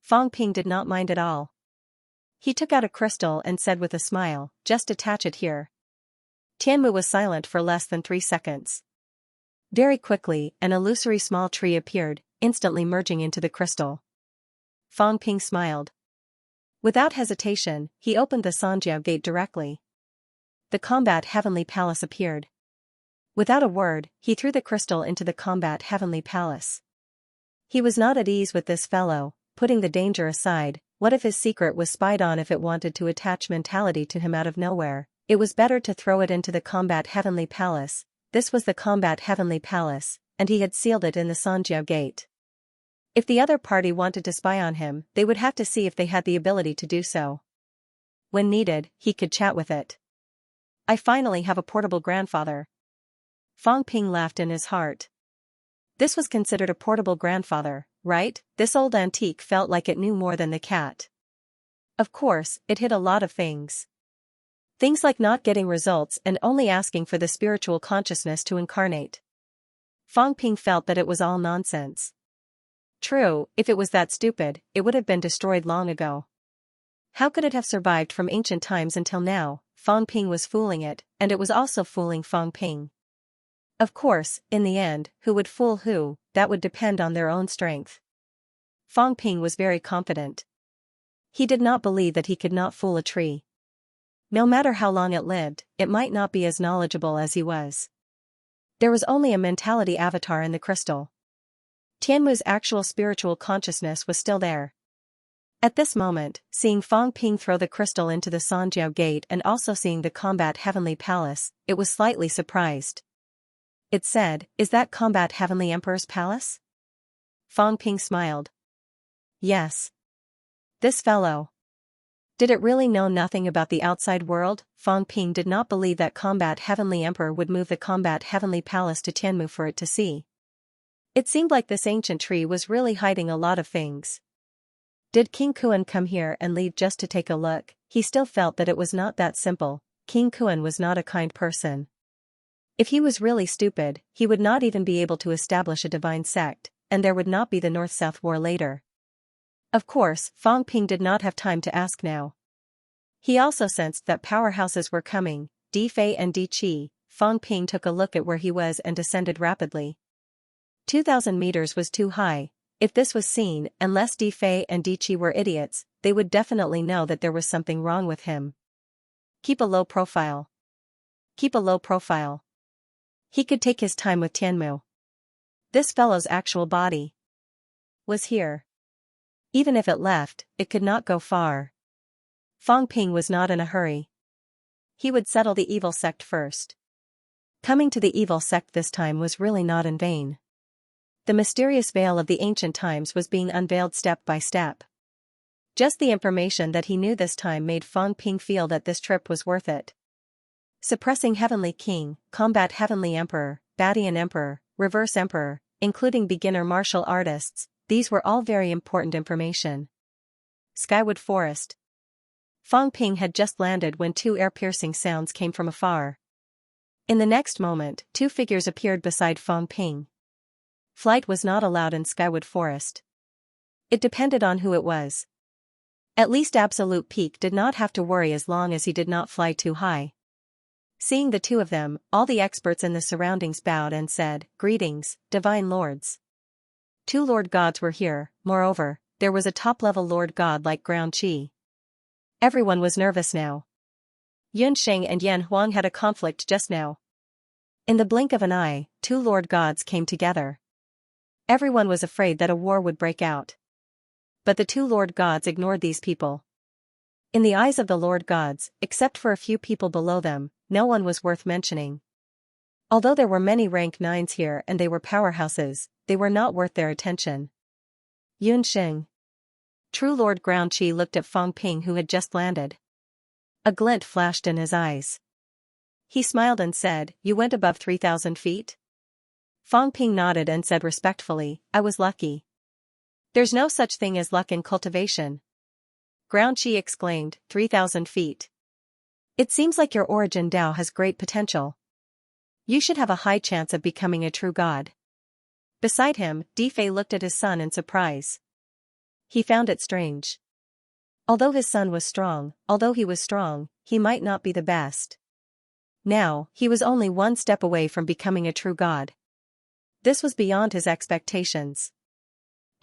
Fang Ping did not mind at all. He took out a crystal and said with a smile, "Just attach it here." Tianmu was silent for less than 3 seconds. Very quickly, an illusory small tree appeared, instantly merging into the crystal. Fang Ping smiled. Without hesitation, he opened the Xianxia gate directly. The combat heavenly palace appeared. Without a word, he threw the crystal into the combat heavenly palace. He was not at ease with this fellow, putting the danger aside. What if his secret was spied on? If it wanted to attach mentality to him out of nowhere, it was better to throw it into the combat heavenly palace. This was the combat heavenly palace, and he had sealed it in the Xianxia gate. If the other party wanted to spy on him, they would have to see if they had the ability to do so. When needed, he could chat with it. I finally have a portable grandfather. Fang Ping laughed in his heart. This was considered a portable grandfather, right? This old antique felt like it knew more than the cat. Of course, it hid a lot of things. Things like not getting results and only asking for the spiritual consciousness to incarnate. Fang Ping felt that it was all nonsense. True, if it was that stupid, it would have been destroyed long ago. How could it have survived from ancient times until now? Fang Ping was fooling it, and it was also fooling Fang Ping. Of course, in the end, who would fool who, that would depend on their own strength. Fang Ping was very confident. He did not believe that he could not fool a tree. No matter how long it lived, it might not be as knowledgeable as he was. There was only a mentality avatar in the crystal. Tianmu's actual spiritual consciousness was still there. At this moment, seeing Fang Ping throw the crystal into the Xianxia gate and also seeing the combat heavenly palace, it was slightly surprised. It said, "Is that combat heavenly emperor's palace?" Fang Ping smiled. Yes. This fellow. Did it really know nothing about the outside world? Fang Ping did not believe that combat heavenly emperor would move the combat heavenly palace to Tianmu for it to see. It seemed like this ancient tree was really hiding a lot of things. Did King Kuan come here and leave just to take a look? He still felt that it was not that simple. King Kuan was not a kind person. If he was really stupid, he would not even be able to establish a divine sect, and there would not be the North-South War later. Of course, Fang Ping did not have time to ask now. He also sensed that powerhouses were coming, Di Fei and Di Qi, Fang Ping took a look at where he was and descended rapidly. 2,000 meters was too high. If this was seen, unless Di Fei and Di Qi were idiots, they would definitely know that there was something wrong with him. Keep a low profile. Keep a low profile. He could take his time with Tianmu. This fellow's actual body was here. Even if it left, it could not go far. Fang Ping was not in a hurry. He would settle the evil sect first. Coming to the evil sect this time was really not in vain. The mysterious veil of the ancient times was being unveiled step by step. Just the information that he knew this time made Fang Ping feel that this trip was worth it. Suppressing Heavenly King, combat Heavenly Emperor, Badian Emperor, Reverse Emperor, including beginner martial artists, these were all very important information. Skywood Forest. Fang Ping had just landed when two ear-piercing sounds came from afar. In the next moment, two figures appeared beside Fang Ping. Flight was not allowed in Skywood Forest. It depended on who it was. At least Absolute Peak did not have to worry as long as he did not fly too high. Seeing the two of them, all the experts in the surroundings bowed and said, "Greetings, divine lords." Two lord gods were here. Moreover, there was a top-level lord god like Ground Qi. Everyone was nervous now. Yun Sheng and Yan Huang had a conflict just now. In the blink of an eye, two lord gods came together. Everyone was afraid that a war would break out. But the two lord gods ignored these people. In the eyes of the lord gods, except for a few people below them, no one was worth mentioning. Although there were many rank 9s here and they were powerhouses, they were not worth their attention. Yun Sheng. True Lord Ground Qi looked at Fang Ping who had just landed. A glint flashed in his eyes. He smiled and said, "You went above 3,000 feet?" Fang Ping nodded and said respectfully, "I was lucky." "There's no such thing as luck in cultivation." Ground Qi exclaimed, 3,000 feet. "It seems like your origin Dao has great potential. You should have a high chance of becoming a true god." Beside him, Di Fei looked at his son in surprise. He found it strange. Although his son was strong, he might not be the best. Now, he was only one step away from becoming a true god. This was beyond his expectations.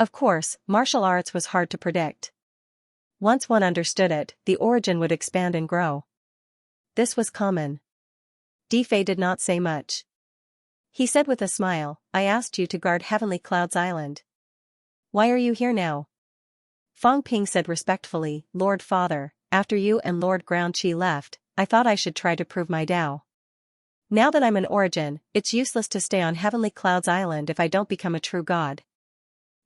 Of course, martial arts was hard to predict. Once one understood it, the origin would expand and grow. This was common. Di Fei did not say much. He said with a smile, "I asked you to guard Heavenly Clouds Island. Why are you here now?" Fang Ping said respectfully, "Lord Father, after you and Lord Ground Qi left, I thought I should try to prove my Dao. Now that I'm an origin, it's useless to stay on Heavenly Clouds Island if I don't become a true god."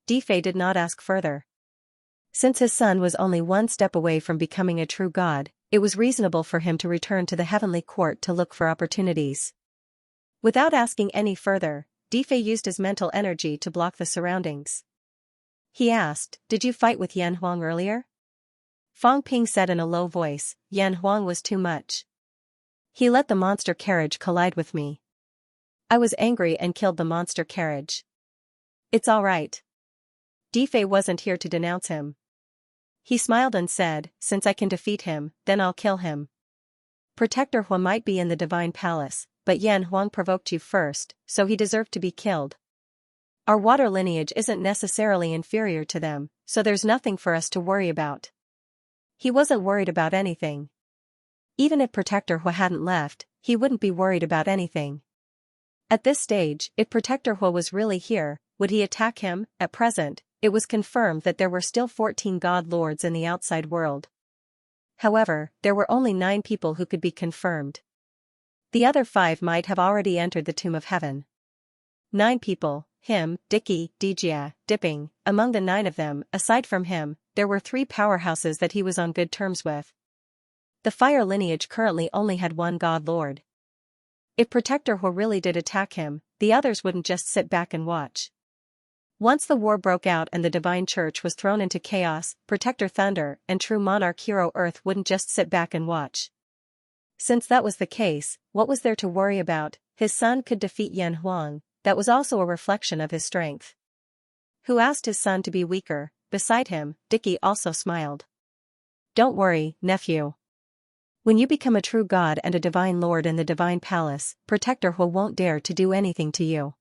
Di Fei did not ask further. Since his son was only one step away from becoming a true god, it was reasonable for him to return to the Heavenly Court to look for opportunities. Without asking any further, Di Fei used his mental energy to block the surroundings. He asked, "Did you fight with Yan Huang earlier?" Fang Ping said in a low voice, "Yan Huang was too much. He let the monster carriage collide with me. I was angry and killed the monster carriage. It's all right. Di Fei wasn't here to denounce him." He smiled and said, "Since I can defeat him, then I'll kill him. Protector Hua might be in the Divine Palace, but Yan Huang provoked you first, so he deserved to be killed. Our water lineage isn't necessarily inferior to them, so there's nothing for us to worry about." He wasn't worried about anything. Even if Protector Hua hadn't left, he wouldn't be worried about anything. At this stage, if Protector Hua was really here, would he attack him? At present, it was confirmed that there were still 14 god lords in the outside world. However, there were only 9 people who could be confirmed. The other 5 might have already entered the Tomb of Heaven. 9 people, him, Dicky, Dijia, Dipping, among the 9 of them, aside from him, there were 3 powerhouses that he was on good terms with. The fire lineage currently only had 1 god lord. If Protector Hua really did attack him, the others wouldn't just sit back and watch. Once the war broke out and the Divine Church was thrown into chaos, Protector Thunder and True Monarch Hero Earth wouldn't just sit back and watch. Since that was the case, what was there to worry about? His son could defeat Yan Huang, that was also a reflection of his strength. Who asked his son to be weaker? Beside him, Dicky also smiled. "Don't worry, nephew. When you become a true god and a divine lord in the divine palace, Protector Hu won't dare to do anything to you.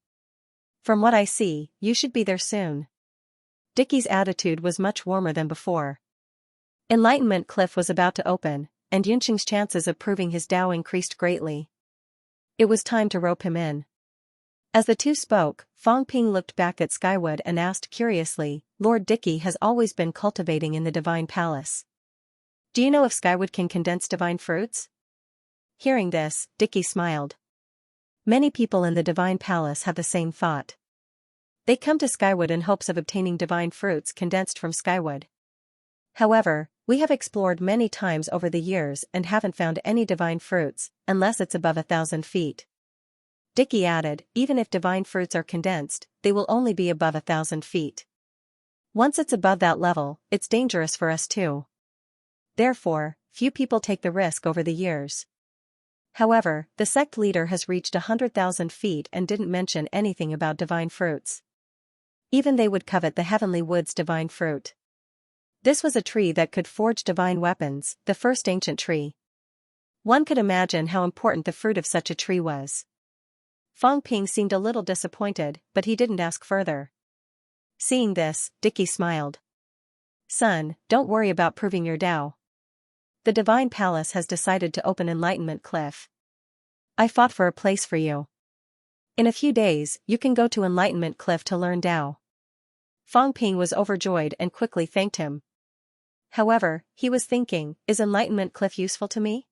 From what I see, you should be there soon. Dickie's attitude was much warmer than before. Enlightenment Cliff was about to open, and Yunqing's chances of proving his Tao increased greatly. It was time to rope him in. As the two spoke, Fong Ping looked back at Skywood and asked curiously, Lord Dickie has always been cultivating in the divine palace. Do you know if Skywood can condense divine fruits? Hearing this, Dickie smiled. Many people in the divine palace have the same thought. They come to Skywood in hopes of obtaining divine fruits condensed from Skywood. However, we have explored many times over the years and haven't found any divine fruits, unless it's above 1,000 feet. Dickie added, even if divine fruits are condensed, they will only be above 1,000 feet. Once it's above that level, it's dangerous for us too. Therefore, few people take the risk over the years. However, the sect leader has reached 100,000 feet and didn't mention anything about divine fruits. Even they would covet the heavenly wood's divine fruit. This was a tree that could forge divine weapons, the first ancient tree. One could imagine how important the fruit of such a tree was. Fong Ping seemed a little disappointed, but he didn't ask further. Seeing this, Dickie smiled. Son, don't worry about proving your Tao. The divine palace has decided to open Enlightenment Cliff. I fought for a place for you. In a few days, you can go to Enlightenment Cliff to learn Tao. Fong Ping was overjoyed and quickly thanked him. However, he was thinking, is Enlightenment Cliff useful to me?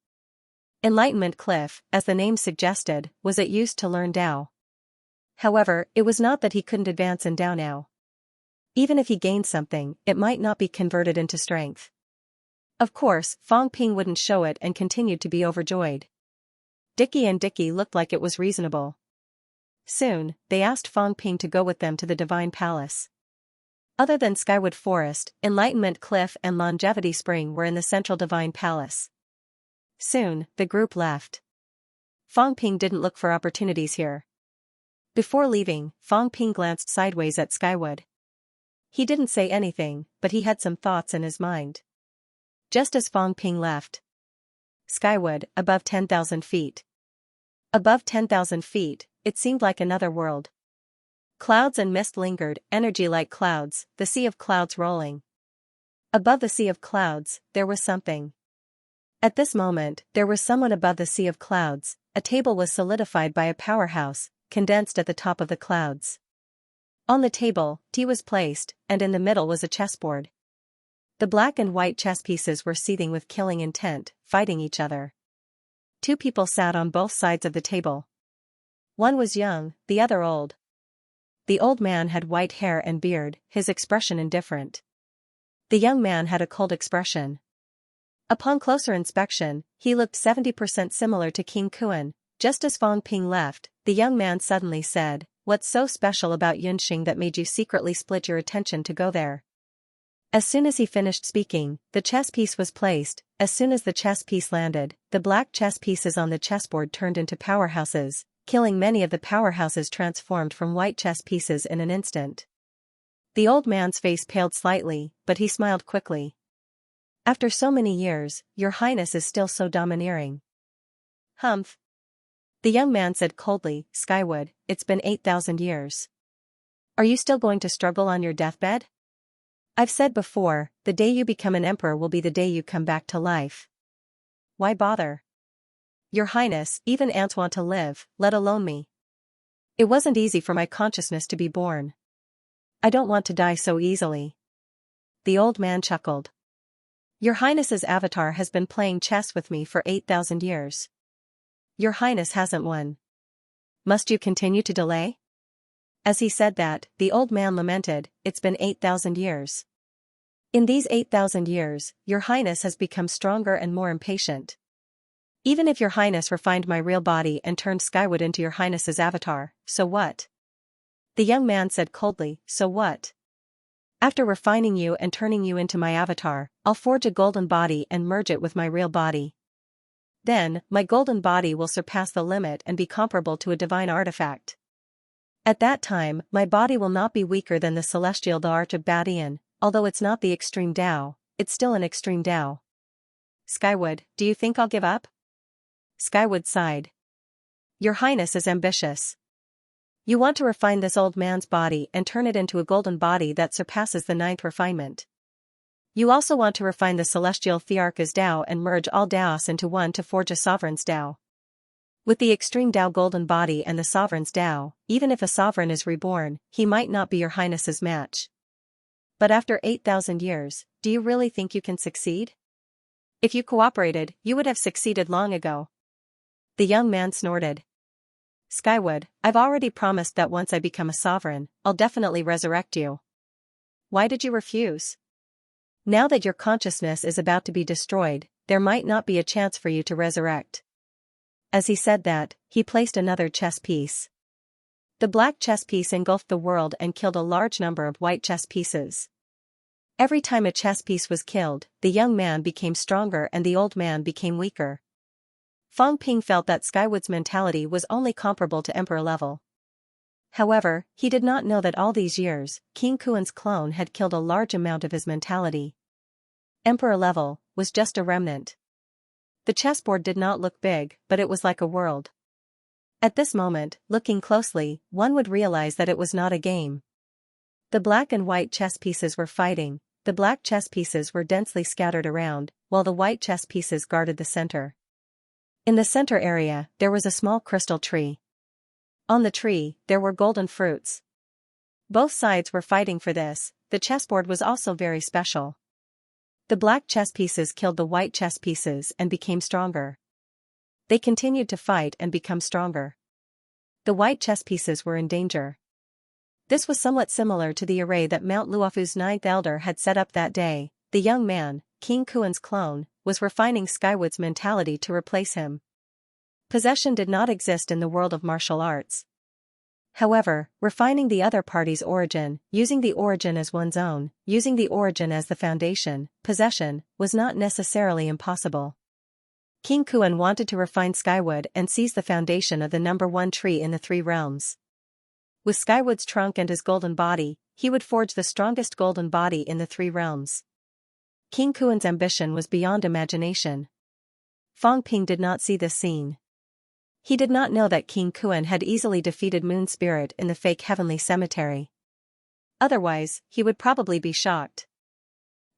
Enlightenment Cliff, as the name suggested, was it used to learn Tao. However, it was not that he couldn't advance in Tao now. Even if he gained something, it might not be converted into strength. Of course, Fong Ping wouldn't show it and continued to be overjoyed. Dickie looked like it was reasonable. Soon, they asked Fong Ping to go with them to the divine palace. Other than Skywood Forest, Enlightenment Cliff and Longevity Spring were in the central divine palace. Soon, the group left. Fong Ping didn't look for opportunities here. Before leaving, Fong Ping glanced sideways at Skywood. He didn't say anything, but he had some thoughts in his mind. Just as Fong Ping left. Skywood, above 10,000 feet. Above 10,000 feet, it seemed like another world. Clouds and mist lingered, energy like clouds, the sea of clouds rolling. Above the sea of clouds, there was something. At this moment, there was someone above the sea of clouds. A table was solidified by a powerhouse, condensed at the top of the clouds. On the table, tea was placed, and in the middle was a chessboard. The black and white chess pieces were seething with killing intent, fighting each other. Two people sat on both sides of the table. One was young, the other old. The old man had white hair and beard, his expression indifferent. The young man had a cold expression. Upon closer inspection, he looked 70% similar to King Kuan. Just as Fong Ping left, the young man suddenly said, "What's so special about Yunqing that made you secretly split your attention to go there?" As soon as he finished speaking, the chess piece was placed. As soon as the chess piece landed, the black chess pieces on the chessboard turned into powerhouses, killing many of the powerhouses transformed from white chess pieces in an instant. The old man's face paled slightly, but he smiled quickly. After so many years, Your Highness is still so domineering. Humph. The young man said coldly, Skywood, it's been 8,000 years. Are you still going to struggle on your deathbed? I've said before, the day you become an emperor will be the day you come back to life. Why bother? Your Highness, even ants want to live, let alone me. It wasn't easy for my consciousness to be born. I don't want to die so easily. The old man chuckled. Your Highness's avatar has been playing chess with me for 8,000 years. Your Highness hasn't won. Must you continue to delay? As he said that, the old man lamented, it's been 8,000 years. In these 8,000 years, Your Highness has become stronger and more impatient. Even if Your Highness refined my real body and turned Skywood into Your Highness's avatar, so what? The young man said coldly, so what? After refining you and turning you into my avatar, I'll forge a golden body and merge it with my real body. Then, my golden body will surpass the limit and be comparable to a divine artifact. At that time, my body will not be weaker than the celestial the Arch of Badian, although it's not the extreme Tao, it's still an extreme Tao. Skywood, do you think I'll give up? Skywood sighed. Your Highness is ambitious. You want to refine this old man's body and turn it into a golden body that surpasses the ninth refinement. You also want to refine the celestial Thearch's Tao and merge all Taos into one to forge a sovereign's Tao. With the extreme Tao golden body and the sovereign's Tao, even if a sovereign is reborn, he might not be your Highness's match. But after 8,000 years, do you really think you can succeed? If you cooperated, you would have succeeded long ago. The young man snorted. Skywood, I've already promised that once I become a sovereign, I'll definitely resurrect you. Why did you refuse? Now that your consciousness is about to be destroyed, there might not be a chance for you to resurrect. As he said that, he placed another chess piece. The black chess piece engulfed the world and killed a large number of white chess pieces. Every time a chess piece was killed, the young man became stronger and the old man became weaker. Fang Ping felt that Skywood's mentality was only comparable to emperor level. However, he did not know that all these years, King Kuan's clone had killed a large amount of his mentality. Emperor level was just a remnant. The chessboard did not look big, but it was like a world. At this moment, looking closely, one would realize that it was not a game. The black and white chess pieces were fighting. The black chess pieces were densely scattered around, while the white chess pieces guarded the center. In the center area, there was a small crystal tree. On the tree, there were golden fruits. Both sides were fighting for this. The chessboard was also very special. The black chess pieces killed the white chess pieces and became stronger. They continued to fight and become stronger. The white chess pieces were in danger. This was somewhat similar to the array that Mount Luofu's ninth elder had set up that day. The young man, King Kuan's clone, was refining Skywood's mentality to replace him. Possession did not exist in the world of martial arts. However, refining the other party's origin, using the origin as one's own, using the origin as the foundation, possession, was not necessarily impossible. King Kuan wanted to refine Skywood and seize the foundation of the number one tree in the three realms. With Skywood's trunk and his golden body, he would forge the strongest golden body in the three realms. King Kuan's ambition was beyond imagination. Fang Ping did not see this scene. He did not know that King Kuan had easily defeated Moon Spirit in the fake heavenly cemetery. Otherwise, he would probably be shocked.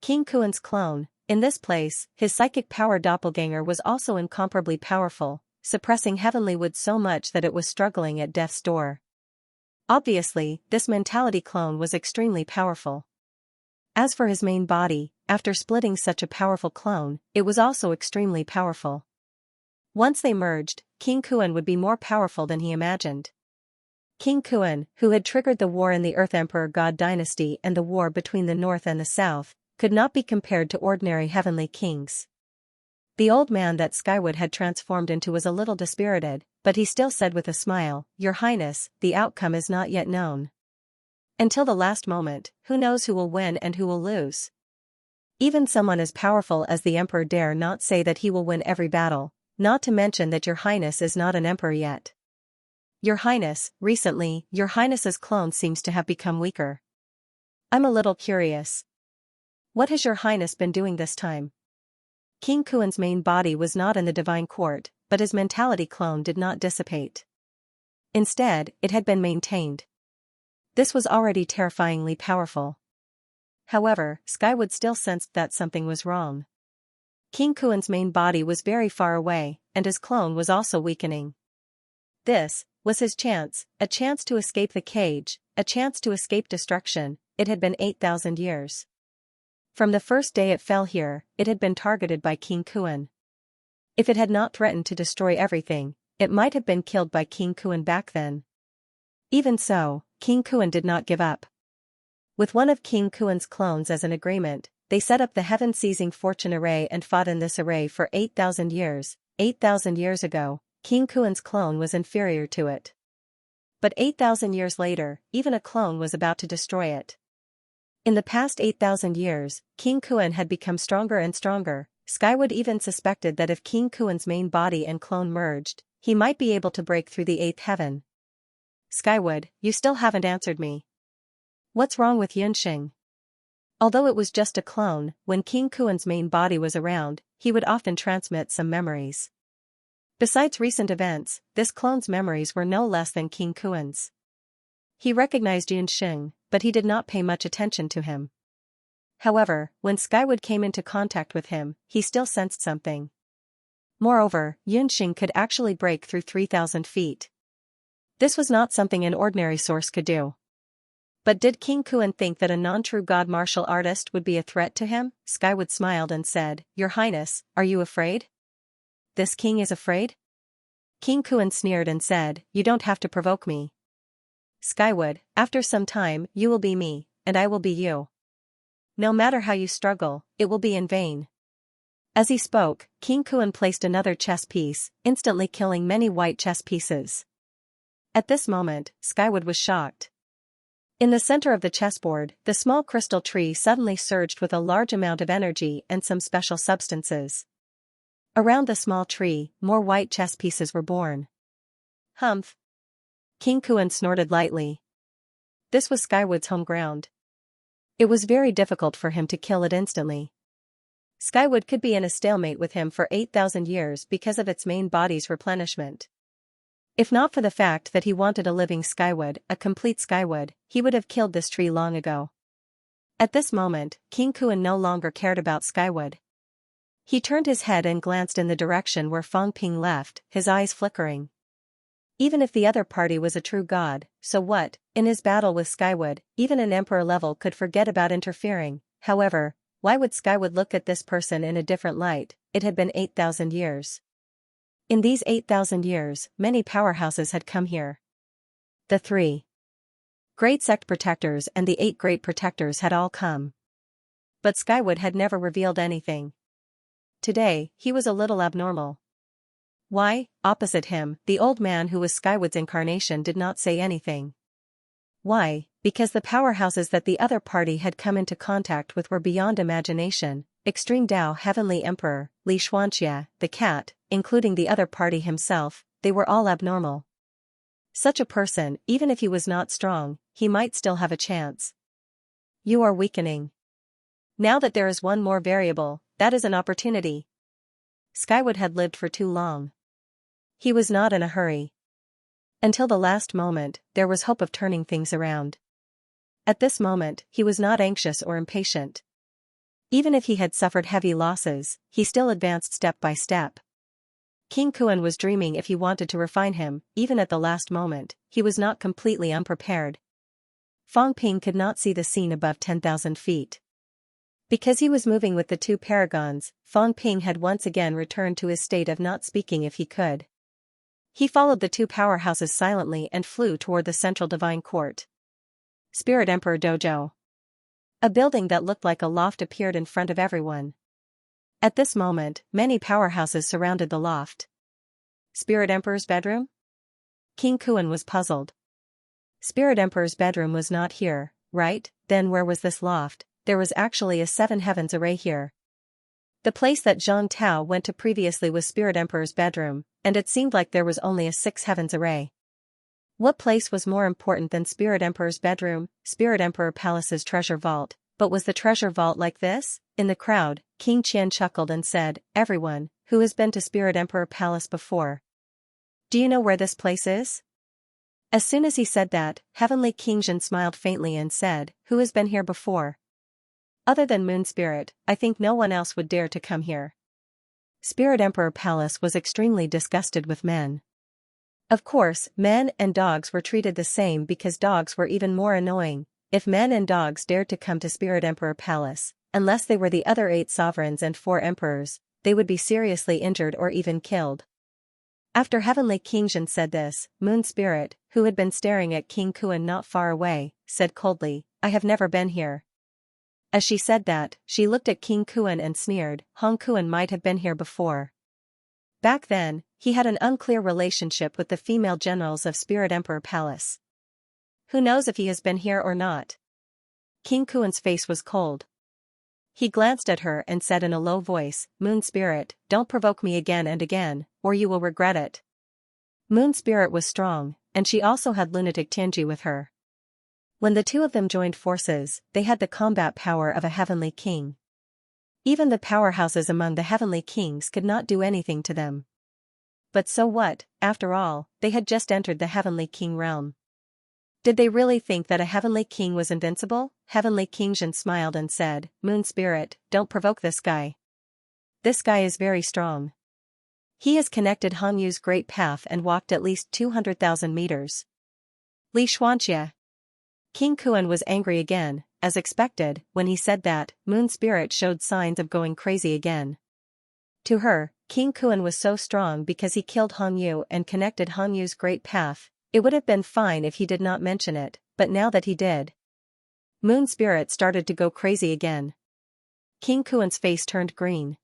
King Kuan's clone, in this place, his psychic power doppelganger was also incomparably powerful, suppressing heavenly wood so much that it was struggling at death's door. Obviously, this mentality clone was extremely powerful. As for his main body, after splitting such a powerful clone, it was also extremely powerful. Once they merged, King Kuan would be more powerful than he imagined. King Kuan, who had triggered the war in the Earth Emperor God dynasty and the war between the North and the South, could not be compared to ordinary heavenly kings. The old man that Skywood had transformed into was a little dispirited, but he still said with a smile, "Your Highness, the outcome is not yet known. Until the last moment, who knows who will win and who will lose? Even someone as powerful as the Emperor dare not say that he will win every battle, not to mention that Your Highness is not an emperor yet. Your Highness, recently, Your Highness's clone seems to have become weaker. I'm a little curious. What has Your Highness been doing this time?" King Kuan's main body was not in the divine court, but his mentality clone did not dissipate. Instead, it had been maintained. This was already terrifyingly powerful. However, Skywood still sensed that something was wrong. King Kuan's main body was very far away, and his clone was also weakening. This was his chance, a chance to escape the cage, a chance to escape destruction. It had been 8,000 years. From the first day it fell here, it had been targeted by King Kuan. If it had not threatened to destroy everything, it might have been killed by King Kuan back then. Even so, King Kuan did not give up. With one of King Kuan's clones as an agreement, they set up the heaven-seizing fortune array and fought in this array for 8,000 years. 8,000 years ago, King Kuan's clone was inferior to it. But 8,000 years later, even a clone was about to destroy it. In the past 8,000 years, King Kuan had become stronger and stronger. Skywood even suspected that if King Kuan's main body and clone merged, he might be able to break through the 8th heaven. Skywood, you still haven't answered me. What's wrong with Yunxing? Although it was just a clone, when King Kuan's main body was around, he would often transmit some memories. Besides recent events, this clone's memories were no less than King Kuan's. He recognized Xianxia, but he did not pay much attention to him. However, when Skywood came into contact with him, he still sensed something. Moreover, Xianxia could actually break through 3,000 feet. This was not something an ordinary source could do. But did King Kuan think that a non-true god martial artist would be a threat to him? Skywood smiled and said, "Your Highness, are you afraid?" "This king is afraid?" King Kuan sneered and said, "You don't have to provoke me. Skywood, after some time, you will be me, and I will be you. No matter how you struggle, it will be in vain." As he spoke, King Kuan placed another chess piece, instantly killing many white chess pieces. At this moment, Skywood was shocked. In the center of the chessboard, the small crystal tree suddenly surged with a large amount of energy and some special substances. Around the small tree, more white chess pieces were born. Humph! King Kuan snorted lightly. This was Skywood's home ground. It was very difficult for him to kill it instantly. Skywood could be in a stalemate with him for 8,000 years because of its main body's replenishment. If not for the fact that he wanted a living Skywood, a complete Skywood, he would have killed this tree long ago. At this moment, King Kuan no longer cared about Skywood. He turned his head and glanced in the direction where Fang Ping left, his eyes flickering. Even if the other party was a true god, so what? In his battle with Skywood, even an emperor level could forget about interfering. However, why would Skywood look at this person in a different light? It had been 8,000 years. In these 8,000 years, many powerhouses had come here. The 3 great sect protectors and the 8 great protectors had all come. But Skywood had never revealed anything. Today, he was a little abnormal. Why? Opposite him, the old man who was Skywood's incarnation did not say anything. Why? Because the powerhouses that the other party had come into contact with were beyond imagination. Extreme Tao Heavenly Emperor, Xianxia, the cat, including the other party himself, they were all abnormal. Such a person, even if he was not strong, he might still have a chance. You are weakening. Now that there is one more variable, that is an opportunity. Skywood had lived for too long. He was not in a hurry. Until the last moment, there was hope of turning things around. At this moment, he was not anxious or impatient. Even if he had suffered heavy losses, he still advanced step by step. King Kuan was dreaming if he wanted to refine him, even at the last moment, he was not completely unprepared. Fang Ping could not see the scene above 10,000 feet. Because he was moving with the 2 paragons, Fang Ping had once again returned to his state of not speaking if he could. He followed the 2 powerhouses silently and flew toward the central divine court. Spirit Emperor Dojo. A building that looked like a loft appeared in front of everyone. At this moment, many powerhouses surrounded the loft. Spirit Emperor's bedroom? King Kuan was puzzled. Spirit Emperor's bedroom was not here, right? Then where was this loft? There was actually a 7 heavens array here. The place that Zhang Tao went to previously was Spirit Emperor's bedroom, and it seemed like there was only a 6 heavens array. What place was more important than Spirit Emperor's bedroom? Spirit Emperor Palace's treasure vault. But was the treasure vault like this? In the crowd, King Qian chuckled and said, "Everyone, who has been to Spirit Emperor Palace before? Do you know where this place is?" As soon as he said that, Heavenly King Zhen smiled faintly and said, "Who has been here before? Other than Moon Spirit, I think no one else would dare to come here." Spirit Emperor Palace was extremely disgusted with men. Of course, men and dogs were treated the same because dogs were even more annoying. If men and dogs dared to come to Spirit Emperor Palace, unless they were the other 8 sovereigns and 4 emperors, they would be seriously injured or even killed. After Heavenly King Zhen said this, Moon Spirit, who had been staring at King Kuan not far away, said coldly, "I have never been here." As she said that, she looked at King Kuan and sneered, Hong Kuan might have been here before. Back then, he had an unclear relationship with the female generals of Spirit Emperor Palace. Who knows if he has been here or not? King Kuan's face was cold. He glanced at her and said in a low voice, "Moon Spirit, don't provoke me again and again, or you will regret it." Moon Spirit was strong, and she also had lunatic Tianji with her. When the two of them joined forces, they had the combat power of a heavenly king. Even the powerhouses among the heavenly kings could not do anything to them. But so what, after all, they had just entered the heavenly king realm. Did they really think that a heavenly king was invincible? Heavenly King Xian smiled and said, Moon Spirit, don't provoke this guy. This guy is very strong. He has connected Hanyu's great path and walked at least 200,000 meters. Li Xianxia. King Kuan was angry again, as expected. When he said that, Moon Spirit showed signs of going crazy again. To her, King Kuan was so strong because he killed Hanyu and connected Hanyu's great path. It would have been fine if he did not mention it, but now that he did, Moon Spirit started to go crazy again. King Kuan's face turned green.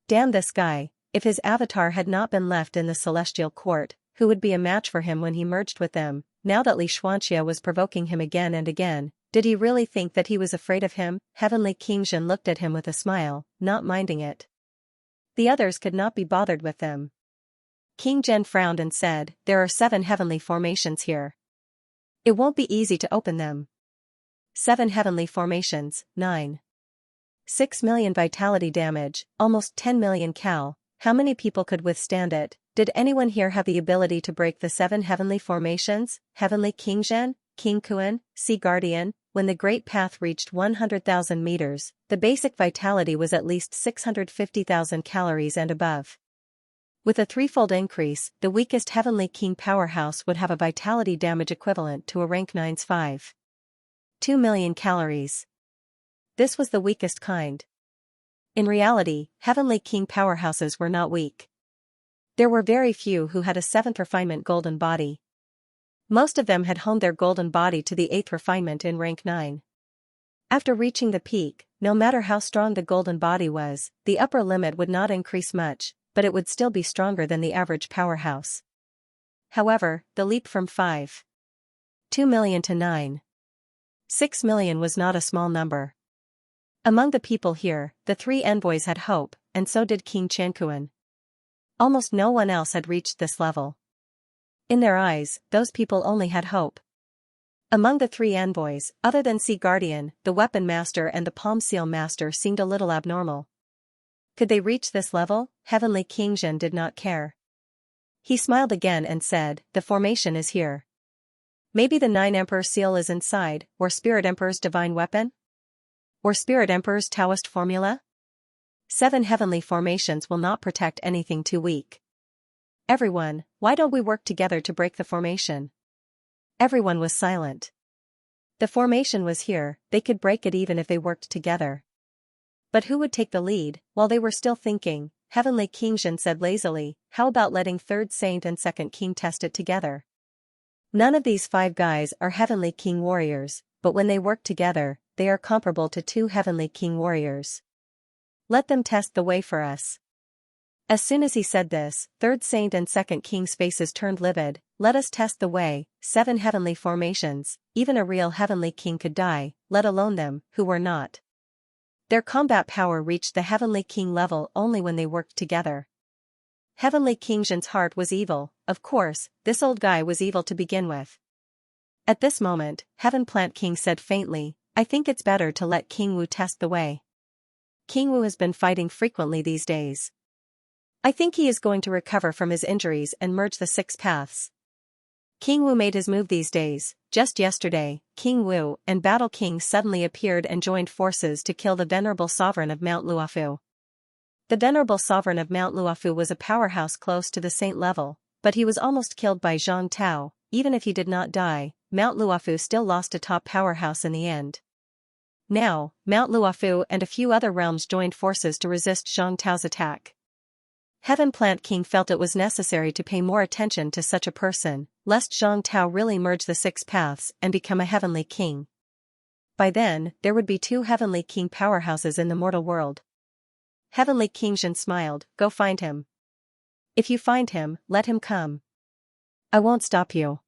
Damn this guy, if his avatar had not been left in the celestial court, who would be a match for him when he merged with them? Now that Li Xianxia was provoking him again and again, did he really think that he was afraid of him? Heavenly King Xian looked at him with a smile, not minding it. The others could not be bothered with them. King Zhen frowned and said, there are 7 heavenly formations here. It won't be easy to open them. 7 heavenly formations, 9. 6 million vitality damage, almost 10 million cal. How many people could withstand it? Did anyone here have the ability to break the 7 heavenly formations? Heavenly King Zhen, King Kuan, Sea Guardian. When the Great Path reached 100,000 meters, the basic vitality was at least 650,000 calories and above. With a threefold increase, the weakest Heavenly King powerhouse would have a vitality damage equivalent to a rank 9's 5. 2 million calories. This was the weakest kind. In reality, Heavenly King powerhouses were not weak. There were very few who had a 7th refinement golden body. Most of them had honed their golden body to the 8th refinement in rank 9. After reaching the peak, no matter how strong the golden body was, the upper limit would not increase much, but it would still be stronger than the average powerhouse. However, the leap from 5.2 million to 9.6 million was not a small number. Among the people here, the 3 envoys had hope, and so did King Qianquan. Almost no one else had reached this level. In their eyes, those people only had hope. Among the 3 envoys, other than Sea Guardian, the Weapon Master and the Palm Seal Master seemed a little abnormal. Could they reach this level? Heavenly King Zhen did not care. He smiled again and said, the formation is here. Maybe the 9 Emperor Seal is inside, or Spirit Emperor's Divine Weapon? Or Spirit Emperor's Taoist Formula? 7 heavenly formations will not protect anything too weak. Everyone, why don't we work together to break the formation? Everyone was silent. The formation was here, they could break it even if they worked together. But who would take the lead? While they were still thinking, Heavenly King Zhen said lazily, how about letting 3rd Saint and 2nd King test it together? None of these 5 guys are Heavenly King warriors, but when they work together, they are comparable to 2 Heavenly King warriors. Let them test the way for us. As soon as he said this, 3rd Saint and 2nd King's faces turned livid. Let us test the way. 7 heavenly formations, even a real Heavenly King could die, let alone them, who were not. Their combat power reached the Heavenly King level only when they worked together. Heavenly King Zhen's heart was evil. Of course, this old guy was evil to begin with. At this moment, Heaven Plant King said faintly, I think it's better to let King Wu test the way. King Wu has been fighting frequently these days. I think he is going to recover from his injuries and merge the 6 paths. King Wu made his move these days. Just yesterday, King Wu and Battle King suddenly appeared and joined forces to kill the venerable sovereign of Mount Luofu. The venerable sovereign of Mount Luofu was a powerhouse close to the saint level, but he was almost killed by Zhang Tao. Even if he did not die, Mount Luofu still lost a top powerhouse in the end. Now, Mount Luofu and a few other realms joined forces to resist Zhang Tao's attack. Heaven Plant King felt it was necessary to pay more attention to such a person, lest Zhang Tao really merge the 6 paths and become a Heavenly King. By then, there would be 2 Heavenly King powerhouses in the mortal world. Heavenly King Zhen smiled, go find him. If you find him, let him come. I won't stop you.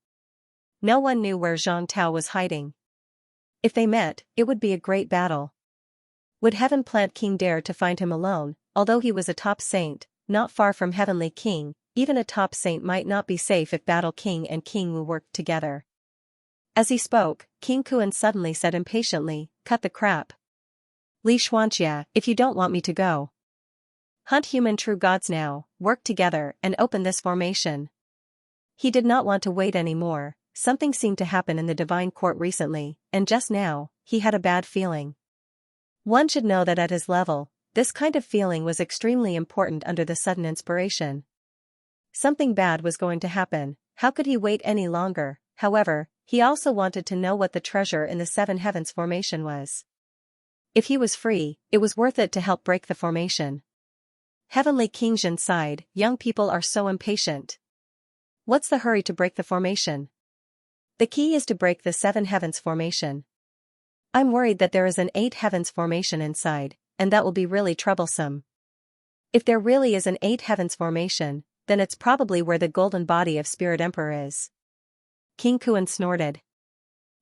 No one knew where Zhang Tao was hiding. If they met, it would be a great battle. Would Heaven Plant King dare to find him alone? Although he was a top saint, not far from Heavenly King, even a top saint might not be safe if Battle King and King Wu worked together. As he spoke, King Kuan suddenly said impatiently, "Cut the crap. Li Xianxia, if you don't want me to go. Hunt human true gods now, work together and open this formation." He did not want to wait anymore. Something seemed to happen in the divine court recently, and just now, he had a bad feeling. One should know that at his level, this kind of feeling was extremely important under the sudden inspiration. Something bad was going to happen. How could he wait any longer? However, he also wanted to know what the treasure in the seven heavens formation was. If he was free, it was worth it to help break the formation. Heavenly King Jin sighed, "Young people are so impatient. What's the hurry to break the formation? The key is to break the seven heavens formation. I'm worried that there is an eight heavens formation inside, and that will be really troublesome. If there really is an eight heavens formation, then it's probably where the golden body of Spirit Emperor is." King Kuan snorted.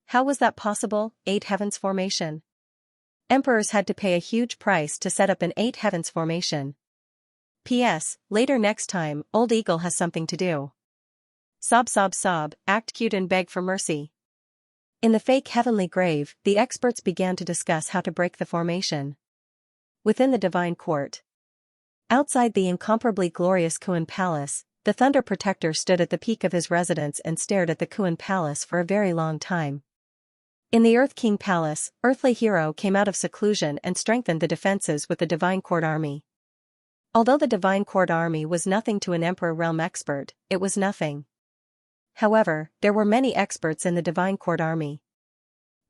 How was that possible? Eight heavens formation? Emperors had to pay a huge price to set up an eight heavens formation. P.S. Later next time, Old Eagle has something to do. Sob sob sob, act cute and beg for mercy. In the fake heavenly grave, the experts began to discuss how to break the formation. Within the divine court. Outside the incomparably glorious Kuan Palace, the Thunder Protector stood at the peak of his residence and stared at the Kuan Palace for a very long time. In the Earth King Palace, Earthly Hero came out of seclusion and strengthened the defenses with the Divine Court Army. Although the Divine Court Army was nothing to an Emperor Realm expert, it was nothing. However, there were many experts in the Divine Court Army.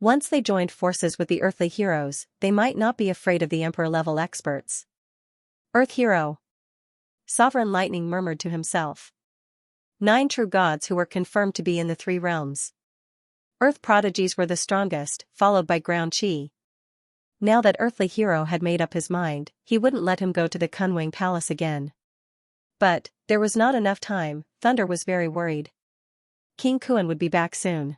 Once they joined forces with the Earthly Heroes, they might not be afraid of the Emperor-level experts. Earth Hero. Sovereign Lightning murmured to himself. 9 true gods who were confirmed to be in the 3 realms. Earth prodigies were the strongest, followed by ground chi. Now that Earthly Hero had made up his mind, he wouldn't let him go to the Kunwang Palace again. But, there was not enough time. Thunder was very worried. King Kuan would be back soon.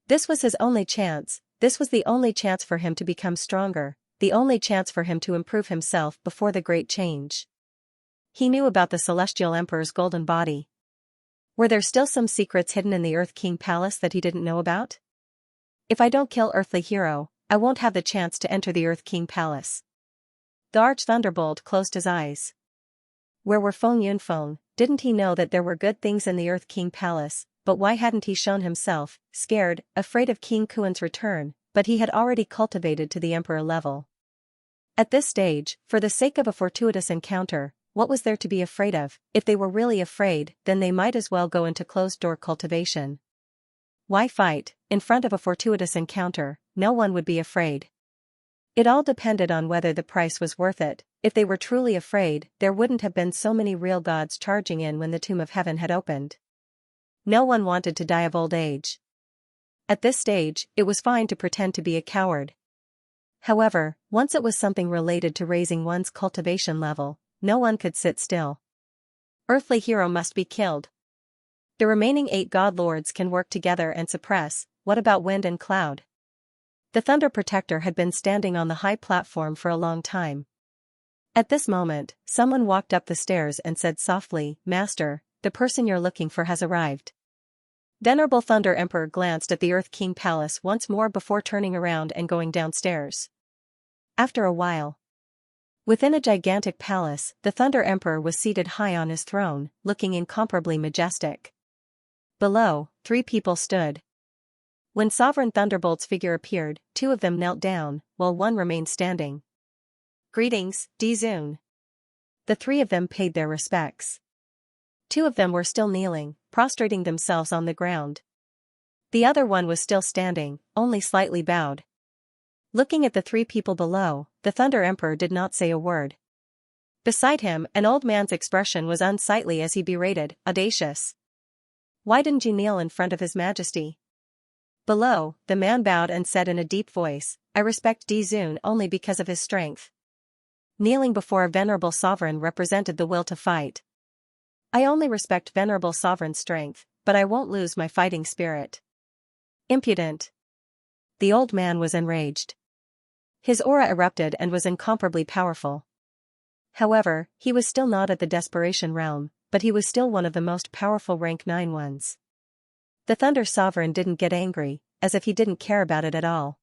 This was his only chance. This was the only chance for him to become stronger, the only chance for him to improve himself before the great change. He knew about the Celestial Emperor's golden body. Were there still some secrets hidden in the Earth King Palace that he didn't know about? If I don't kill Earthly Hero, I won't have the chance to enter the Earth King Palace. The Arch Thunderbolt closed his eyes. Where were Feng Yunfeng? Didn't he know that there were good things in the Earth King Palace, but why hadn't he shown himself? Scared, afraid of King Kuan's return, but he had already cultivated to the Emperor level. At this stage, for the sake of a fortuitous encounter, what was there to be afraid of? If they were really afraid, then they might as well go into closed-door cultivation. Why fight? In front of a fortuitous encounter, no one would be afraid. It all depended on whether the price was worth it. If they were truly afraid, there wouldn't have been so many real gods charging in when the Tomb of Heaven had opened. No one wanted to die of old age. At this stage, it was fine to pretend to be a coward. However, once it was something related to raising one's cultivation level, no one could sit still. Earthly Hero must be killed. The remaining 8 god lords can work together and suppress. What about Wind and Cloud? The Thunder Protector had been standing on the high platform for a long time. At this moment, someone walked up the stairs and said softly, "Master, the person you're looking for has arrived." Venerable Thunder Emperor glanced at the Earth King Palace once more before turning around and going downstairs. After a while, within a gigantic palace, the Thunder Emperor was seated high on his throne, looking incomparably majestic. Below, 3 people stood. When Sovereign Thunderbolt's figure appeared, 2 of them knelt down, while 1 remained standing. "Greetings, Dizun." The 3 of them paid their respects. 2 of them were still kneeling, prostrating themselves on the ground. The other 1 was still standing, only slightly bowed. Looking at the 3 people below, the Thunder Emperor did not say a word. Beside him, an old man's expression was unsightly as he berated, "Audacious! Why didn't you kneel in front of His Majesty?" Below, the man bowed and said in a deep voice, "I respect Dizun only because of his strength." Kneeling before a venerable sovereign represented the will to fight. "I only respect venerable sovereign's strength, but I won't lose my fighting spirit." Impudent! The old man was enraged. His aura erupted and was incomparably powerful. However, he was still not at the desperation realm, but he was still one of the most powerful rank 9 ones. The Thunder Sovereign didn't get angry, as if he didn't care about it at all.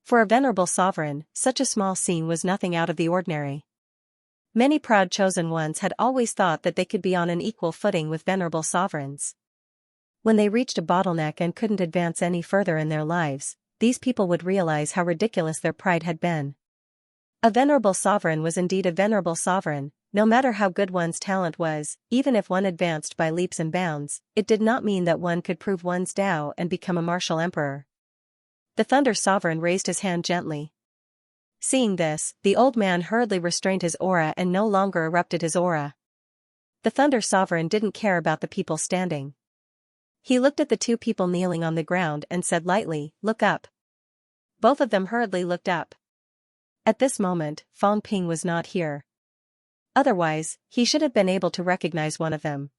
For a venerable sovereign, such a small scene was nothing out of the ordinary. Many proud chosen ones had always thought that they could be on an equal footing with venerable sovereigns. When they reached a bottleneck and couldn't advance any further in their lives, these people would realize how ridiculous their pride had been. A venerable sovereign was indeed a venerable sovereign, no matter how good one's talent was, even if one advanced by leaps and bounds, it did not mean that one could prove one's Tao and become a martial emperor. The Thunder Sovereign raised his hand gently. Seeing this, the old man hurriedly restrained his aura and no longer erupted his aura. The Thunder Sovereign didn't care about the people standing. He looked at the two people kneeling on the ground and said lightly, "Look up." Both of them hurriedly looked up. At this moment, Fang Ping was not here. Otherwise, he should have been able to recognize one of them.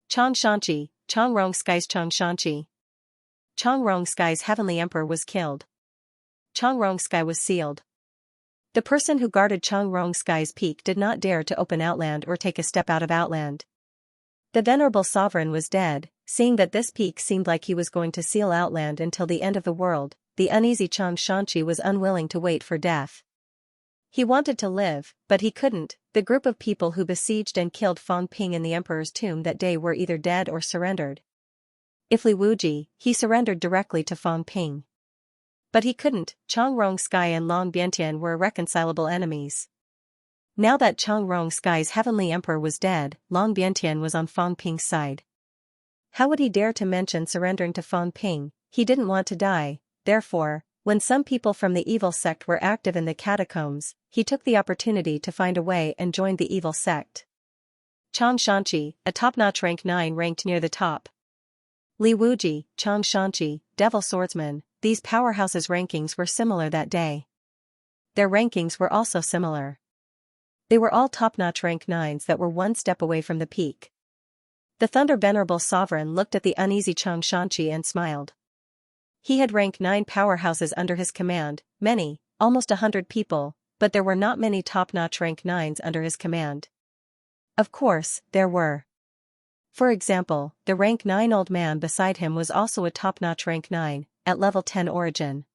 Xianxia, Changrong Sky's Xianxia. Changrong Sky's heavenly emperor was killed. Changrong Sky was sealed. The person who guarded Changrong Sky's peak did not dare to open Outland or take a step out of Outland. The venerable sovereign was dead. Seeing that this peak seemed like he was going to seal Outland until the end of the world, the uneasy Xianxia was unwilling to wait for death. He wanted to live, but he couldn't. The group of people who besieged and killed Fang Ping in the emperor's tomb that day were either dead or surrendered. If Li Wuji, he surrendered directly to Fang Ping. But he couldn't. Changrong Sky and Long Biantian were irreconcilable enemies. Now that Changrong Sky's heavenly emperor was dead, Long Biantian was on Fang Ping's side. How would he dare to mention surrendering to Fang Ping? He didn't want to die. Therefore, when some people from the evil sect were active in the catacombs, he took the opportunity to find a way and joined the evil sect. Xianxia, a top-notch rank 9 ranked near the top. Li Wuji, Xianxia, Devil Swordsman, these powerhouses' rankings were similar that day. Their rankings were also similar. They were all top-notch rank 9s that were one step away from the peak. The Thunder Venerable Sovereign looked at the uneasy Xianxia and smiled. He had rank 9 powerhouses under his command, many, almost 100 people, but there were not many top-notch rank 9s under his command. Of course, there were. For example, the rank 9 old man beside him was also a top-notch rank 9, at level 10 origin.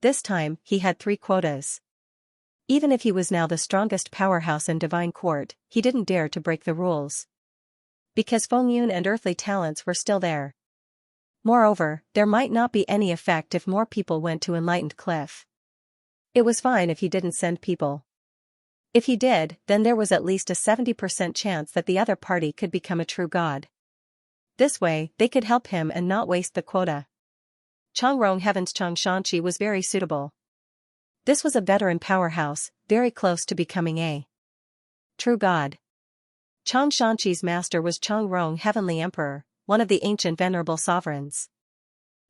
This time, he had 3 quotas. Even if he was now the strongest powerhouse in Divine Court, he didn't dare to break the rules. Because Feng Yun and earthly talents were still there. Moreover, there might not be any effect if more people went to Enlightened Cliff. It was fine if he didn't send people. If he did, then there was at least a 70% chance that the other party could become a true god. This way, they could help him and not waste the quota. Changrong Heaven's Xianxia was very suitable. This was a veteran powerhouse, very close to becoming a true god. Xianxia's master was Changrong Heavenly Emperor, one of the ancient venerable sovereigns.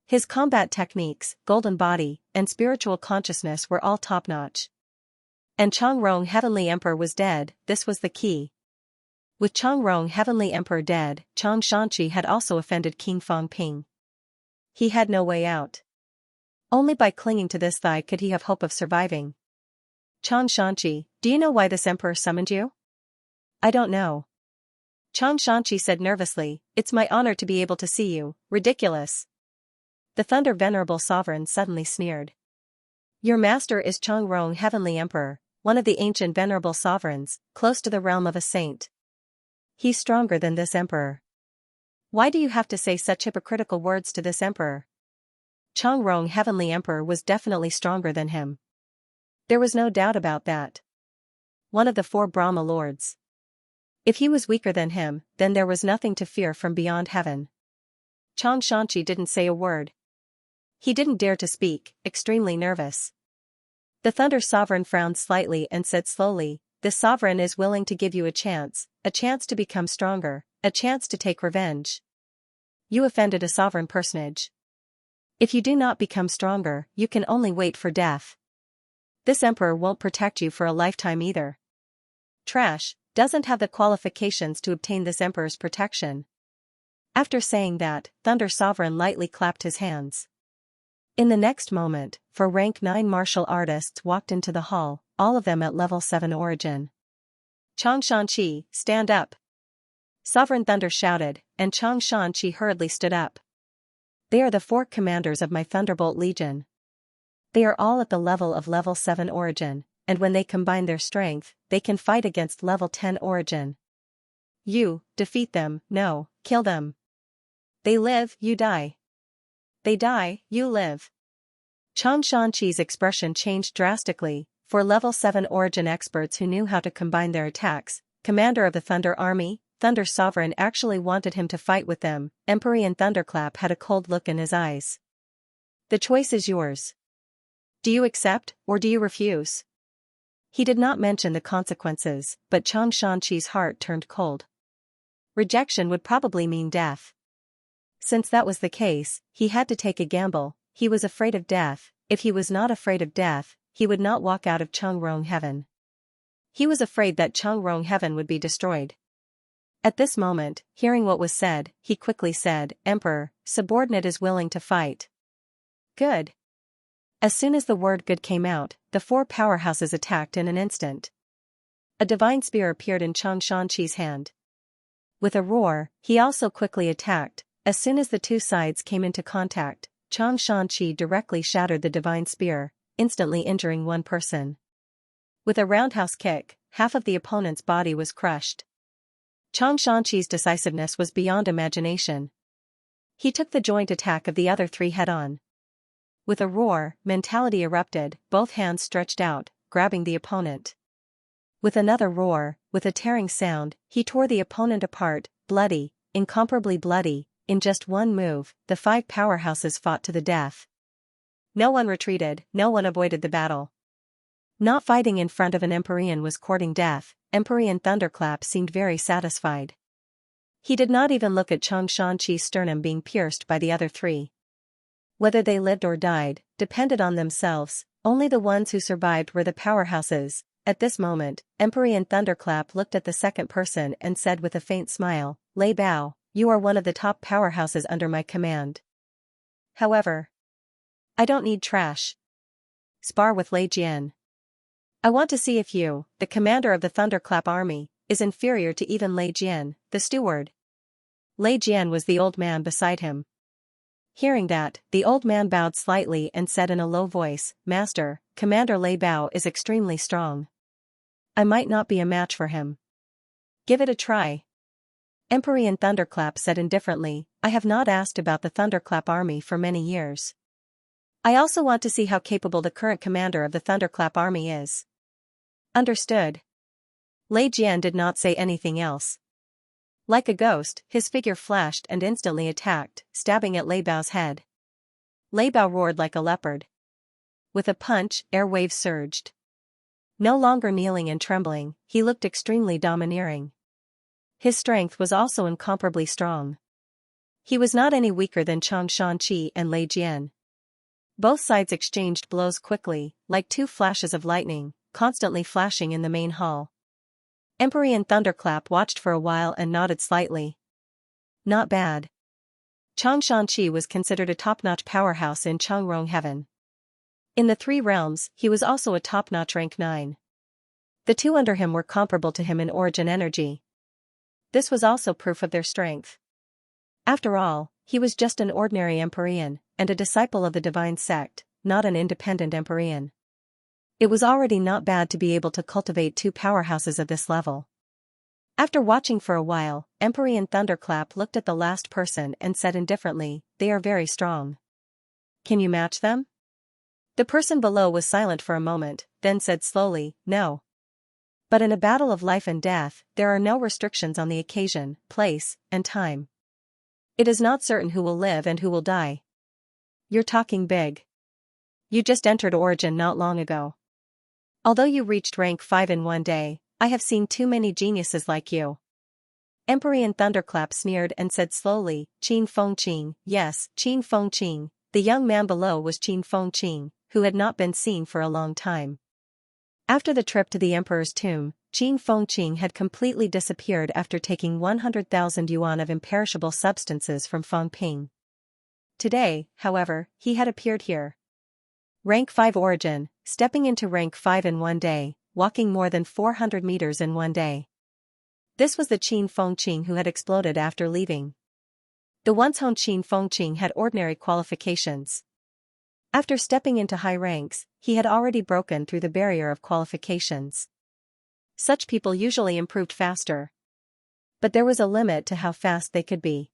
His combat techniques, golden body, and spiritual consciousness were all top-notch. And Changrong Heavenly Emperor was dead. This was the key. With Changrong Heavenly Emperor dead, Xianxia had also offended King Fang Ping. He had no way out. Only by clinging to this thigh could he have hope of surviving. Xianxia, do you know why this emperor summoned you? I don't know. Xianxia said nervously, it's my honor to be able to see you. Ridiculous. The Thunder Venerable Sovereign suddenly sneered. Your master is Changrong Heavenly Emperor, one of the ancient venerable sovereigns, close to the realm of a saint. He's stronger than this emperor. Why do you have to say such hypocritical words to this emperor? Changrong Heavenly Emperor was definitely stronger than him. There was no doubt about that. One of the 4 Brahma lords. If he was weaker than him, then there was nothing to fear from beyond heaven. Xianxia didn't say a word. He didn't dare to speak, extremely nervous. The Thunder Sovereign frowned slightly and said slowly, "This sovereign is willing to give you a chance to become stronger, a chance to take revenge. You offended a sovereign personage. If you do not become stronger, you can only wait for death. This emperor won't protect you for a lifetime either. Trash, doesn't have the qualifications to obtain this emperor's protection." After saying that, Thunder Sovereign lightly clapped his hands. In the next moment, 4 rank 9 martial artists walked into the hall, all of them at level 7 origin. Xianxia, stand up. Sovereign Thunder shouted, and Xianxia hurriedly stood up. They are the 4 commanders of my Thunderbolt Legion. They are all at the level of level 7 origin, and when they combine their strength, they can fight against level 10 origin. You, defeat them, no, kill them. They live, you die. They die, you live. Xianxia's expression changed drastically. For level 7 origin experts who knew how to combine their attacks, commander of the Thunder Army, Thunder Sovereign actually wanted him to fight with them. Empyrean Thunderclap had a cold look in his eyes. The choice is yours. Do you accept, or do you refuse? He did not mention the consequences, but Xianxia's heart turned cold. Rejection would probably mean death. Since that was the case, he had to take a gamble. He was afraid of death. If he was not afraid of death, he would not walk out of Chungrong Heaven. He was afraid that Chungrong Heaven would be destroyed. At this moment, hearing what was said, he quickly said, Emperor, subordinate is willing to fight. Good. As soon as the word good came out, the 4 powerhouses attacked in an instant. A divine spear appeared in Xianxia's hand. With a roar, he also quickly attacked. As soon as the 2 sides came into contact, Xianxia directly shattered the divine spear, instantly injuring one person. With a roundhouse kick, half of the opponent's body was crushed. Xianxia's decisiveness was beyond imagination. He took the joint attack of the other 3 head-on. With a roar, mentality erupted, both hands stretched out, grabbing the opponent. With another roar, with a tearing sound, he tore the opponent apart, bloody, incomparably bloody. In just one move, the 5 powerhouses fought to the death. No one retreated, no one avoided the battle. Not fighting in front of an Empyrean was courting death. Empyrean Thunderclap seemed very satisfied. He did not even look at Xianxia's sternum being pierced by the other 3. Whether they lived or died, depended on themselves. Only the ones who survived were the powerhouses. At this moment, Empyrean Thunderclap looked at the second person and said with a faint smile, Lei Bao, you are one of the top powerhouses under my command. However, I don't need trash. Spar with Lei Jian. I want to see if you, the commander of the Thunderclap army, is inferior to even Lei Jian, the steward. Lei Jian was the old man beside him. Hearing that, the old man bowed slightly and said in a low voice, Master, Commander Lei Bao is extremely strong. I might not be a match for him. Give it a try. Empyrean Thunderclap said indifferently, I have not asked about the Thunderclap army for many years. I also want to see how capable the current commander of the Thunderclap army is. Understood. Lei Jian did not say anything else. Like a ghost, his figure flashed and instantly attacked, stabbing at Lei Bao's head. Lei Bao roared like a leopard. With a punch, air waves surged. No longer kneeling and trembling, he looked extremely domineering. His strength was also incomparably strong. He was not any weaker than Xianxia and Lei Jian. Both sides exchanged blows quickly, like 2 flashes of lightning, constantly flashing in the main hall. Empyrean Thunderclap watched for a while and nodded slightly. Not bad. Xianxia was considered a top-notch powerhouse in Chungrong Heaven. In the 3 realms, he was also a top-notch rank 9. The 2 under him were comparable to him in origin energy. This was also proof of their strength. After all, he was just an ordinary Empyrean, and a disciple of the divine sect, not an independent Empyrean. It was already not bad to be able to cultivate 2 powerhouses of this level. After watching for a while, Empyrean Thunderclap looked at the last person and said indifferently, they are very strong. Can you match them? The person below was silent for a moment, then said slowly, no. But in a battle of life and death, there are no restrictions on the occasion, place, and time. It is not certain who will live and who will die. You're talking big. You just entered Origin not long ago. Although you reached rank 5 in one day, I have seen too many geniuses like you. Empyrean Thunderclap sneered and said slowly, Qin Fengqing, yes, Qin Fengqing. The young man below was Qin Fengqing, who had not been seen for a long time. After the trip to the Emperor's tomb, Qin Fengqing had completely disappeared after taking 100,000 yuan of imperishable substances from Fengping. Today, however, he had appeared here. Rank 5 origin, stepping into rank 5 in one day, walking more than 400 meters in one day. This was the Qin Fengqing who had exploded after leaving. The once honed Qin Fengqing had ordinary qualifications. After stepping into high ranks, he had already broken through the barrier of qualifications. Such people usually improved faster. But there was a limit to how fast they could be.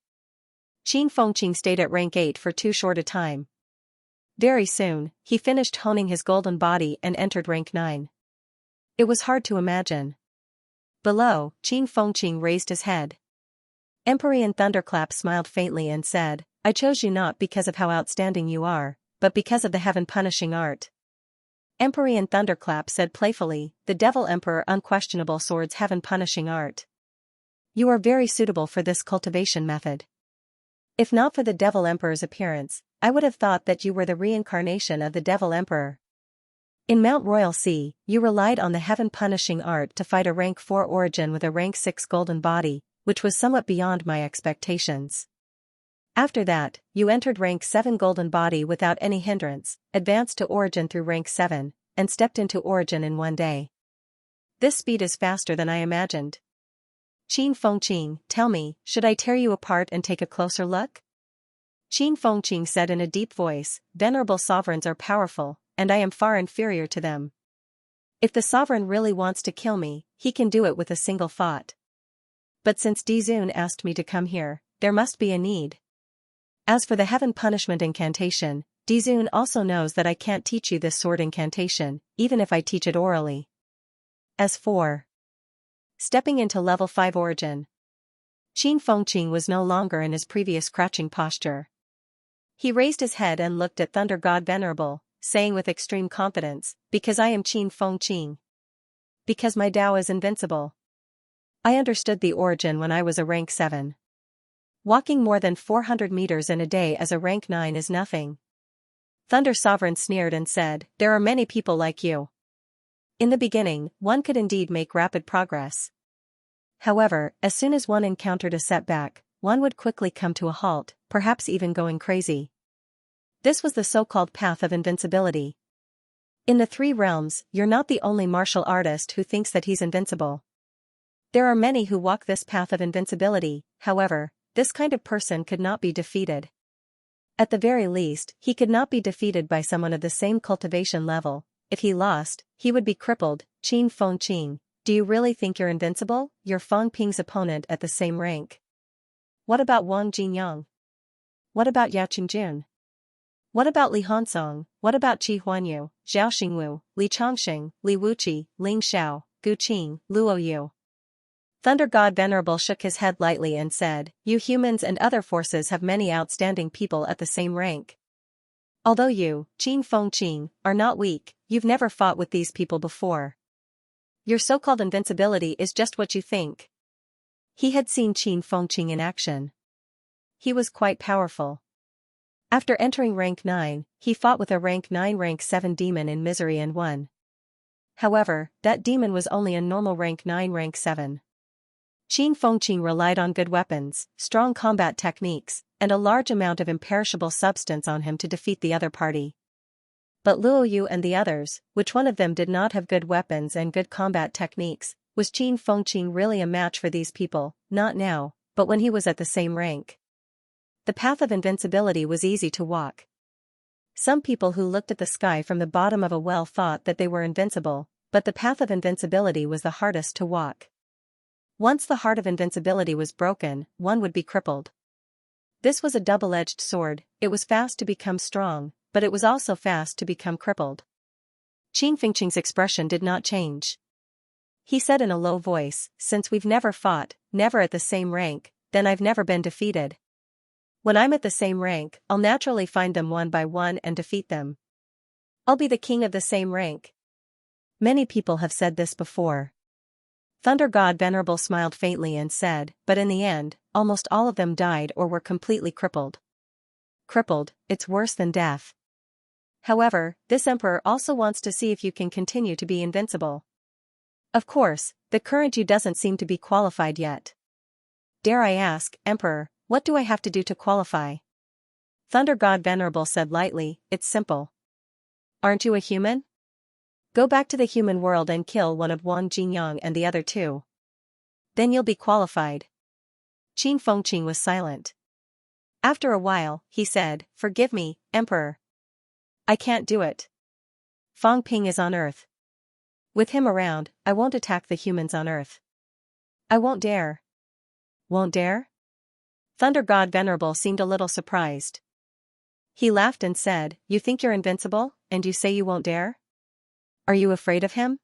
Qin Fengqing stayed at rank 8 for too short a time. Very soon, he finished honing his golden body and entered rank 9. It was hard to imagine. Below, Qin Fengqing raised his head. Empyrean Thunderclap smiled faintly and said, I chose you not because of how outstanding you are, but because of the heaven-punishing art. Empyrean Thunderclap said playfully, the Devil Emperor Unquestionable Sword's heaven-punishing art. You are very suitable for this cultivation method. If not for the Devil Emperor's appearance, I would have thought that you were the reincarnation of the Devil Emperor. In Mount Royal Sea, you relied on the heaven-punishing art to fight a rank 4 origin with a rank 6 golden body, which was somewhat beyond my expectations. After that, you entered rank 7 golden body without any hindrance, advanced to origin through rank 7, and stepped into origin in one day. This speed is faster than I imagined. Qin Fengqing, tell me, should I tear you apart and take a closer look? Qin Fengqing said in a deep voice, venerable sovereigns are powerful, and I am far inferior to them. If the sovereign really wants to kill me, he can do it with a single thought. But since Dizun asked me to come here, there must be a need. As for the heaven punishment incantation, Dizun also knows that I can't teach you this sword incantation, even if I teach it orally. As for stepping into level 5 origin, Qin Fengqing was no longer in his previous crouching posture. He raised his head and looked at Thunder God Venerable, saying with extreme confidence, because I am Qin Fengqing. Because my Tao is invincible. I understood the origin when I was a rank 7. Walking more than 400 meters in a day as a rank 9 is nothing. Thunder Sovereign sneered and said, there are many people like you. In the beginning, one could indeed make rapid progress. However, as soon as one encountered a setback, one would quickly come to a halt, perhaps even going crazy. This was the so-called path of invincibility. In the 3 realms, you're not the only martial artist who thinks that he's invincible. There are many who walk this path of invincibility, however, this kind of person could not be defeated. At the very least, he could not be defeated by someone of the same cultivation level. If he lost, he would be crippled. Qin Fengqing, do you really think you're invincible? You're Feng Ping's opponent at the same rank. What about Wang Jinyang? What about Yao Qingjun? What about Li Hansong? What about Qi Huanyu, Zhao Xingwu, Li Chongxing, Li Wuqi, Ling Xiao, Gu Qing, Luo Yu? Thunder God Venerable shook his head lightly and said, you humans and other forces have many outstanding people at the same rank. Although you, Qin Fengqing, are not weak, you've never fought with these people before. Your so-called invincibility is just what you think. He had seen Qin Fengqing in action. He was quite powerful. After entering rank 9, he fought with a rank 9 rank 7 demon in misery and won. However, that demon was only a normal rank 9 rank 7. Qin Fengqing relied on good weapons, strong combat techniques, and a large amount of imperishable substance on him to defeat the other party. But Luo Yu and the others, which one of them did not have good weapons and good combat techniques, was Qin Fengqing really a match for these people? Not now, but when he was at the same rank. The path of invincibility was easy to walk. Some people who looked at the sky from the bottom of a well thought that they were invincible, but the path of invincibility was the hardest to walk. Once the heart of invincibility was broken, one would be crippled. This was a double-edged sword. It was fast to become strong, but it was also fast to become crippled. Qin Fengqing's expression did not change. He said in a low voice, since we've never fought, never at the same rank, then I've never been defeated. When I'm at the same rank, I'll naturally find them one by one and defeat them. I'll be the king of the same rank. Many people have said this before. Thunder God Venerable smiled faintly and said, but in the end, almost all of them died or were completely crippled. Crippled, it's worse than death. However, this emperor also wants to see if you can continue to be invincible. Of course, the current you doesn't seem to be qualified yet. Dare I ask, Emperor, what do I have to do to qualify? Thunder God Venerable said lightly, it's simple. Aren't you a human? Go back to the human world and kill one of Wang Jinyang and the other 2. Then you'll be qualified. Qin Fengqing was silent. After a while, he said, "Forgive me, Emperor. I can't do it. Fang Ping is on Earth. With him around, I won't attack the humans on Earth. I won't dare." "Won't dare?" Thunder God Venerable seemed a little surprised. He laughed and said, "You think you're invincible, and you say you won't dare? Are you afraid of him?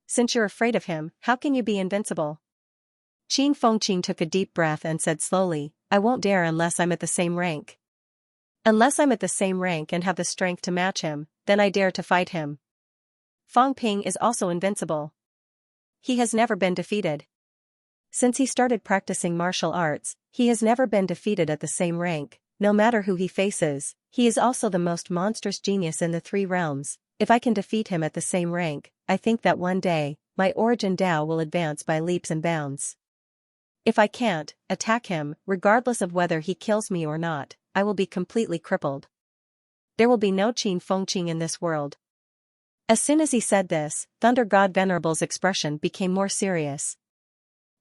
Since you're afraid of him, how can you be invincible?" Qin Fengqing took a deep breath and said slowly, "I won't dare unless I'm at the same rank. Unless I'm at the same rank and have the strength to match him, then I dare to fight him. Fang Ping is also invincible. He has never been defeated. Since he started practicing martial arts, he has never been defeated at the same rank, no matter who he faces. He is also the most monstrous genius in the three realms. If I can defeat him at the same rank, I think that one day, my origin Tao will advance by leaps and bounds. If I can't attack him, regardless of whether he kills me or not, I will be completely crippled. There will be no Qin Fengqing in this world." As soon as he said this, Thunder God Venerable's expression became more serious.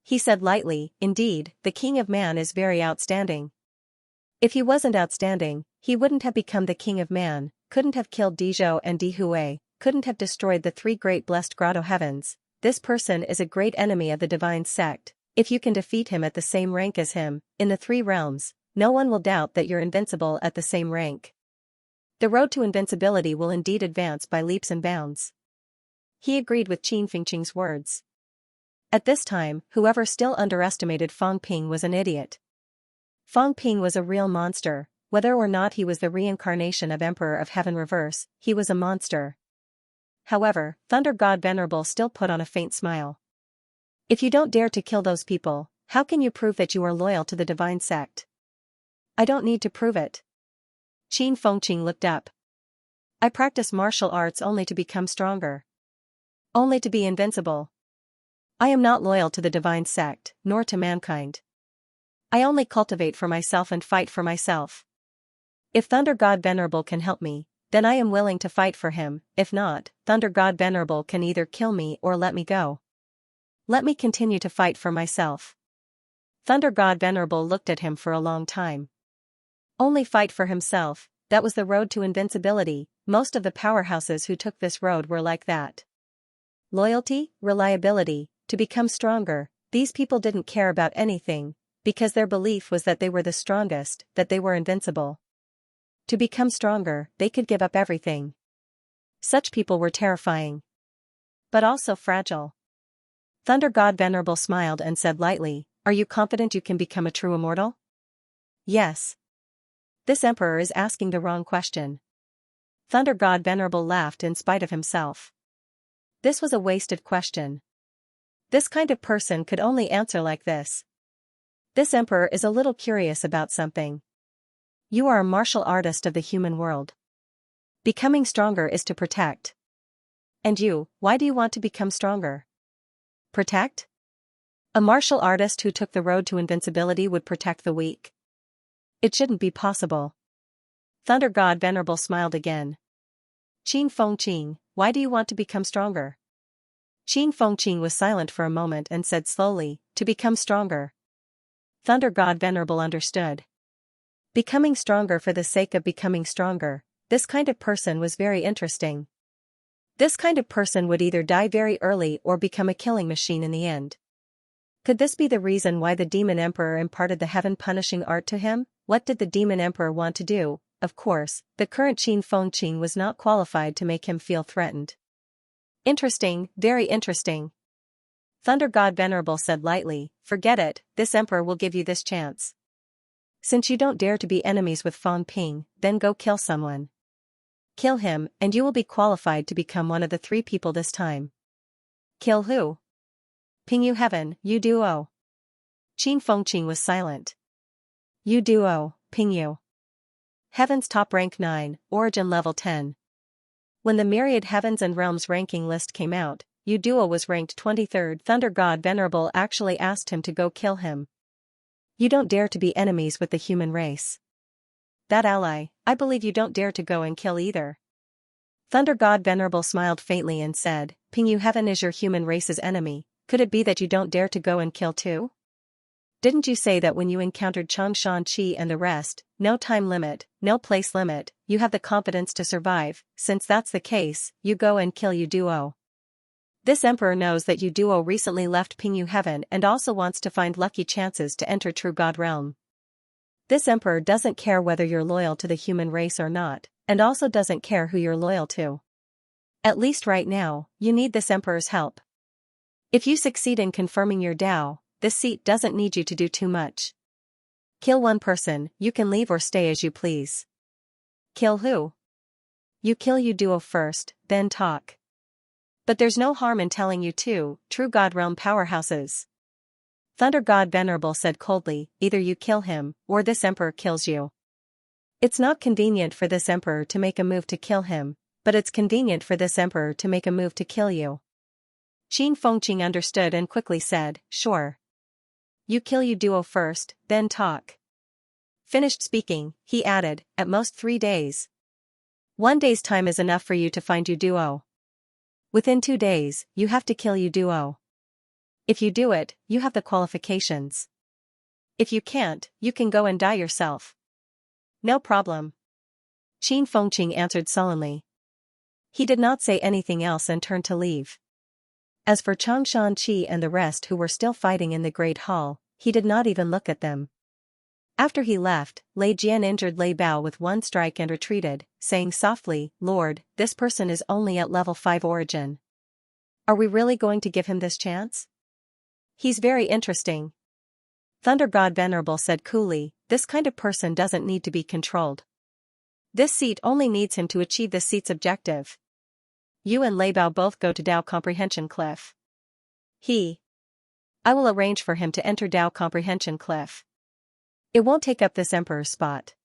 He said lightly, "Indeed, the King of Man is very outstanding. If he wasn't outstanding, he wouldn't have become the King of Man, couldn't have killed Dizhou and Dihui, couldn't have destroyed the three great blessed grotto heavens. This person is a great enemy of the divine sect. If you can defeat him at the same rank as him, in the three realms, no one will doubt that you're invincible at the same rank. The road to invincibility will indeed advance by leaps and bounds." He agreed with Qin Fengqing's words. At this time, whoever still underestimated Fang Ping was an idiot. Fang Ping was a real monster. Whether or not he was the reincarnation of Emperor of Heaven Reverse, he was a monster. However, Thunder God Venerable still put on a faint smile. "If you don't dare to kill those people, how can you prove that you are loyal to the divine sect?" "I don't need to prove it." Qin Fengqing looked up. "I practice martial arts only to become stronger. Only to be invincible. I am not loyal to the divine sect, nor to mankind. I only cultivate for myself and fight for myself. If Thunder God Venerable can help me, then I am willing to fight for him. If not, Thunder God Venerable can either kill me or let me go. Let me continue to fight for myself." Thunder God Venerable looked at him for a long time. Only fight for himself, that was the road to invincibility. Most of the powerhouses who took this road were like that. Loyalty, reliability, to become stronger, these people didn't care about anything, because their belief was that they were the strongest, that they were invincible. To become stronger, they could give up everything. Such people were terrifying. But also fragile. Thunder God Venerable smiled and said lightly, "Are you confident you can become a true immortal?" "Yes." This emperor is asking the wrong question. Thunder God Venerable laughed in spite of himself. This was a wasted question. This kind of person could only answer like this. This emperor is a little curious about something. You are a martial artist of the human world. Becoming stronger is to protect. And you, why do you want to become stronger? Protect? A martial artist who took the road to invincibility would protect the weak. It shouldn't be possible. Thunder God Venerable smiled again. Qin Fengqing, why do you want to become stronger? Qin Fengqing was silent for a moment and said slowly, "To become stronger." Thunder God Venerable understood. Becoming stronger for the sake of becoming stronger, this kind of person was very interesting. This kind of person would either die very early or become a killing machine in the end. Could this be the reason why the Demon Emperor imparted the heaven-punishing art to him? What did the Demon Emperor want to do? Of course, the current Qin Fengqing was not qualified to make him feel threatened. Interesting, very interesting. Thunder God Venerable said lightly, "Forget it, this emperor will give you this chance. Since you don't dare to be enemies with Fang Ping, then go kill someone. Kill him, and you will be qualified to become one of the three people this time." "Kill who?" "Ping Yu Heaven, Yu Duo." Qin Fengqing was silent. Yu Duo, Ping Yu. Heaven's top rank 9, origin level 10. When the myriad heavens and realms ranking list came out, Yu Duo was ranked 23rd. Thunder God Venerable actually asked him to go kill him. You don't dare to be enemies with the human race. That ally, I believe you don't dare to go and kill either. Thunder God Venerable smiled faintly and said, "Ping Yu Heaven is your human race's enemy. Could it be that you don't dare to go and kill too? Didn't you say that when you encountered Xianxia and the rest, no time limit, no place limit, you have the competence to survive? Since that's the case, you go and kill Yu Duo. This emperor knows that Yu Duo recently left Pingyu Heaven and also wants to find lucky chances to enter True God Realm. This emperor doesn't care whether you're loyal to the human race or not, and also doesn't care who you're loyal to. At least right now, you need this emperor's help. If you succeed in confirming your Dao, this seat doesn't need you to do too much. Kill one person, you can leave or stay as you please. Kill who? You kill Yu Duo first, then talk. But there's no harm in telling you two, True God Realm powerhouses. Thunder God Venerable said coldly, either you kill him, or this emperor kills you. It's not convenient for this emperor to make a move to kill him, but it's convenient for this emperor to make a move to kill you. Qin Fengqing understood and quickly said, sure. You kill Yu Duo first, then talk. Finished speaking, he added, at most 3 days. 1 day's time is enough for you to find Yu Duo. Within 2 days, you have to kill Yu Duo. If you do it, you have the qualifications. If you can't, you can go and die yourself. No problem. Qin Fengqing answered sullenly. He did not say anything else and turned to leave. As for Xianxia and the rest who were still fighting in the Great Hall, he did not even look at them. After he left, Lei Jian injured Lei Bao with one strike and retreated, saying softly, Lord, this person is only at level 5 origin. Are we really going to give him this chance? He's very interesting. Thunder God Venerable said coolly, this kind of person doesn't need to be controlled. This seat only needs him to achieve this seat's objective. You and Lei Bao both go to Dao Comprehension Cliff. I will arrange for him to enter Dao Comprehension Cliff. It won't take up this emperor's spot.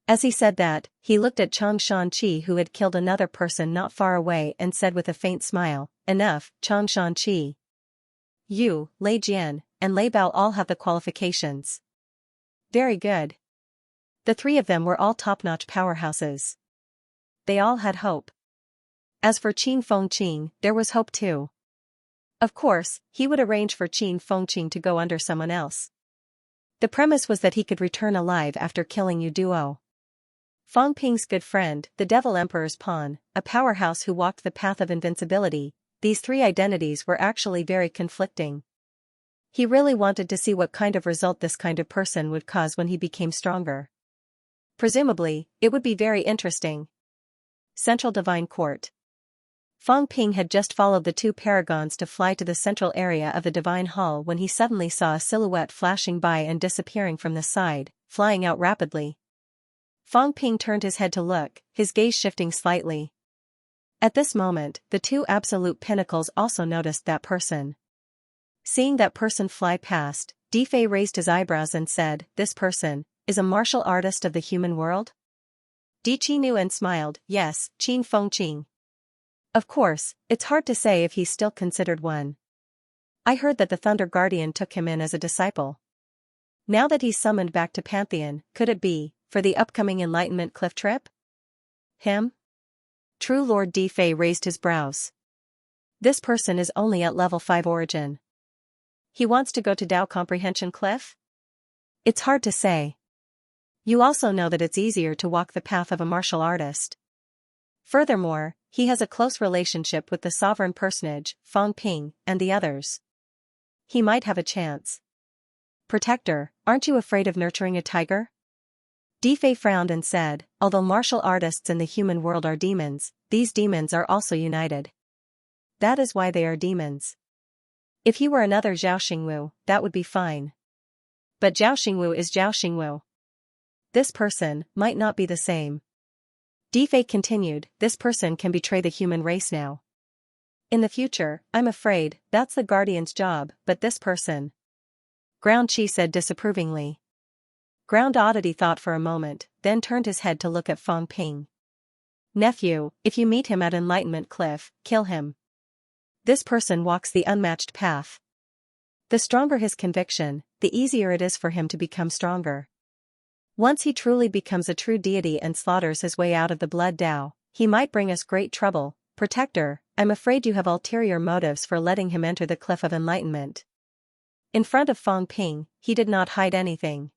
As he said that, he looked at Xianxia who had killed another person not far away and said with a faint smile, enough, Xianxia. You, Lei Jian, and Lei Bao all have the qualifications. Very good. The 3 of them were all top-notch powerhouses. They all had hope. As for Qin Fengqing, there was hope too. Of course, he would arrange for Qin Fengqing to go under someone else. The premise was that he could return alive after killing Yu Duo. Fang Ping's good friend, the Devil Emperor's pawn, a powerhouse who walked the path of invincibility, these 3 identities were actually very conflicting. He really wanted to see what kind of result this kind of person would cause when he became stronger. Presumably, it would be very interesting. Central Divine Court. Fang Ping had just followed the 2 paragons to fly to the central area of the Divine Hall when he suddenly saw a silhouette flashing by and disappearing from the side, flying out rapidly. Fang Ping turned his head to look, his gaze shifting slightly. At this moment, the 2 absolute pinnacles also noticed that person. Seeing that person fly past, Di Fei raised his eyebrows and said, this person is a martial artist of the human world? Di Qi knew and smiled, yes, Qin Fengqing. Of course, it's hard to say if he's still considered one. I heard that the Thunder Guardian took him in as a disciple. Now that he's summoned back to Pantheon, could it be, for the upcoming Enlightenment Cliff trip? Him? True Lord Di Fei raised his brows. This person is only at level 5 origin. He wants to go to Dao Comprehension Cliff? It's hard to say. You also know that it's easier to walk the path of a martial artist. Furthermore, he has a close relationship with the sovereign personage, Fang Ping, and the others. He might have a chance. Protector, aren't you afraid of nurturing a tiger? Di Fei frowned and said, although martial artists in the human world are demons, these demons are also united. That is why they are demons. If he were another Zhao Xingwu, that would be fine. But Zhao Xingwu is Zhao Xingwu. This person might not be the same. Di Fei continued, this person can betray the human race now. In the future, I'm afraid, that's the Guardian's job, but this person. Ground Chi said disapprovingly. Ground Oddity thought for a moment, then turned his head to look at Fang Ping. Nephew, if you meet him at Enlightenment Cliff, kill him. This person walks the unmatched path. The stronger his conviction, the easier it is for him to become stronger. Once he truly becomes a true deity and slaughters his way out of the blood Dao, he might bring us great trouble, "Protector, I'm afraid you have ulterior motives for letting him enter the cliff of enlightenment." In front of Fang Ping, he did not hide anything.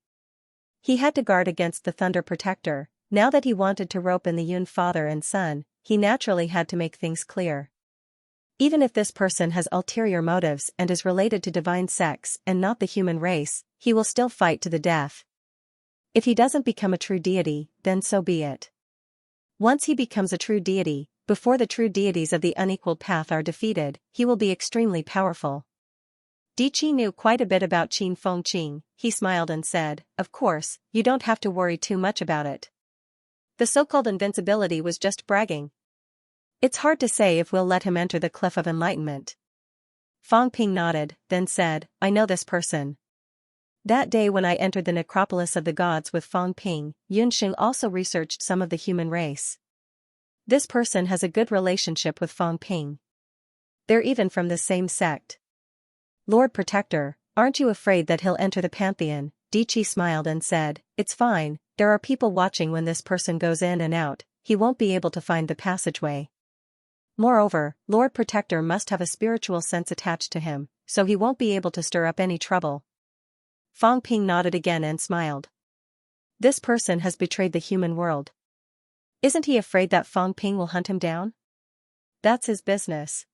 He had to guard against the Thunder Protector. Now that he wanted to rope in the Yun father and son, he naturally had to make things clear. Even if this person has ulterior motives and is related to divine sex and not the human race, he will still fight to the death. If he doesn't become a true deity, then so be it. Once he becomes a true deity, before the true deities of the unequaled path are defeated, he will be extremely powerful. Di Qi knew quite a bit about Qin Fengqing. He smiled and said, "Of course, you don't have to worry too much about it. The so-called invincibility was just bragging. It's hard to say if we'll let him enter the cliff of enlightenment." Fang Ping nodded, then said, "I know this person. That day when I entered the necropolis of the gods with Fang Ping, Yunxing also researched some of the human race. This person has a good relationship with Fang Ping. They're even from the same sect." "Lord Protector, aren't you afraid that he'll enter the pantheon?" Di Qi smiled and said, "It's fine, there are people watching when this person goes in and out, he won't be able to find the passageway. Moreover, Lord Protector must have a spiritual sense attached to him, so he won't be able to stir up any trouble." Fang Ping nodded again and smiled. This person has betrayed the human world. Isn't he afraid that Fang Ping will hunt him down? That's his business.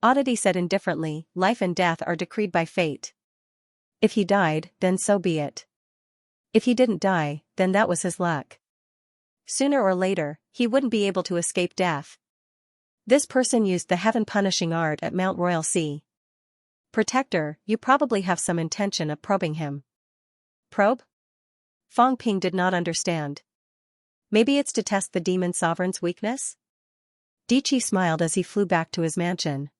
Oddity said indifferently, "Life and death are decreed by fate. If he died, then so be it. If he didn't die, then that was his luck. Sooner or later, he wouldn't be able to escape death." This person used the heaven-punishing art at Mount Royal Sea. "Protector, you probably have some intention of probing him." "Probe?" Fang Ping did not understand. "Maybe it's to test the demon sovereign's weakness?" Di Qi smiled as he flew back to his mansion.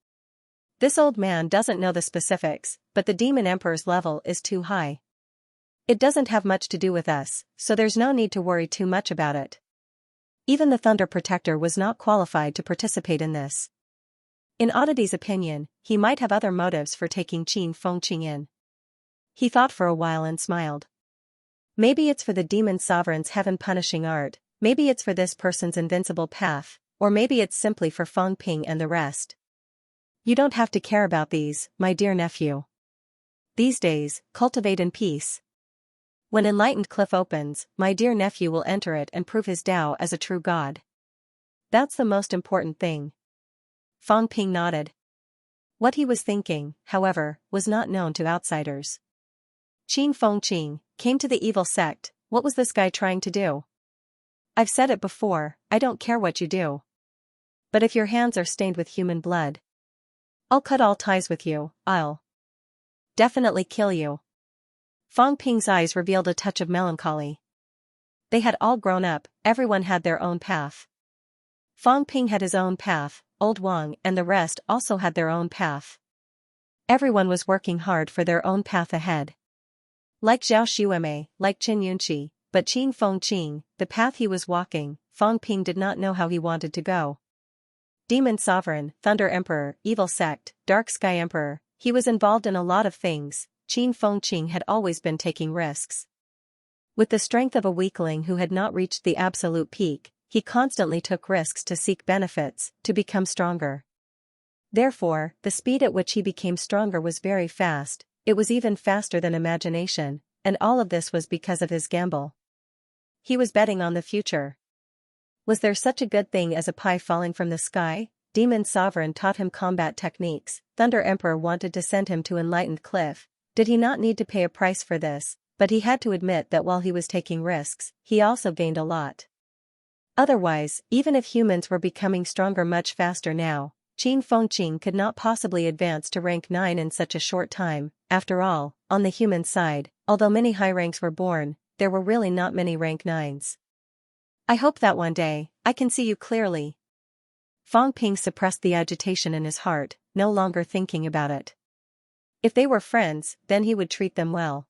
This old man doesn't know the specifics, but the demon emperor's level is too high. It doesn't have much to do with us, so there's no need to worry too much about it. Even the Thunder Protector was not qualified to participate in this. In Oddity's opinion, he might have other motives for taking Qin Fengqing in. He thought for a while and smiled. Maybe it's for the demon sovereign's heaven-punishing art, maybe it's for this person's invincible path, or maybe it's simply for Fang Ping and the rest. You don't have to care about these, my dear nephew. These days, cultivate in peace. When enlightened cliff opens, my dear nephew will enter it and prove his Tao as a true god. That's the most important thing." Fang Ping nodded. What he was thinking, however, was not known to outsiders. Qin Fengqing came to the evil sect. What was this guy trying to do? "I've said it before, I don't care what you do. But if your hands are stained with human blood, I'll cut all ties with you, I'll definitely kill you." Fang Ping's eyes revealed a touch of melancholy. They had all grown up, everyone had their own path. Fang Ping had his own path, Old Wang and the rest also had their own path. Everyone was working hard for their own path ahead. Like Zhao Xuemei, like Qin Yunqi, but Qin Fengqing, the path he was walking, Fang Ping did not know how he wanted to go. Demon Sovereign, Thunder Emperor, Evil Sect, Dark Sky Emperor, he was involved in a lot of things. Qin Fengqing had always been taking risks. With the strength of a weakling who had not reached the absolute peak, he constantly took risks to seek benefits, to become stronger. Therefore, the speed at which he became stronger was very fast, it was even faster than imagination, and all of this was because of his gamble. He was betting on the future. Was there such a good thing as a pie falling from the sky? Demon Sovereign taught him combat techniques, Thunder Emperor wanted to send him to Enlightened Cliff. Did he not need to pay a price for this? But he had to admit that while he was taking risks, he also gained a lot. Otherwise, even if humans were becoming stronger much faster now, Qin Fengqing could not possibly advance to rank 9 in such a short time. After all, on the human side, although many high ranks were born, there were really not many rank 9s. "I hope that one day, I can see you clearly." Fang Ping suppressed the agitation in his heart, no longer thinking about it. If they were friends, then he would treat them well.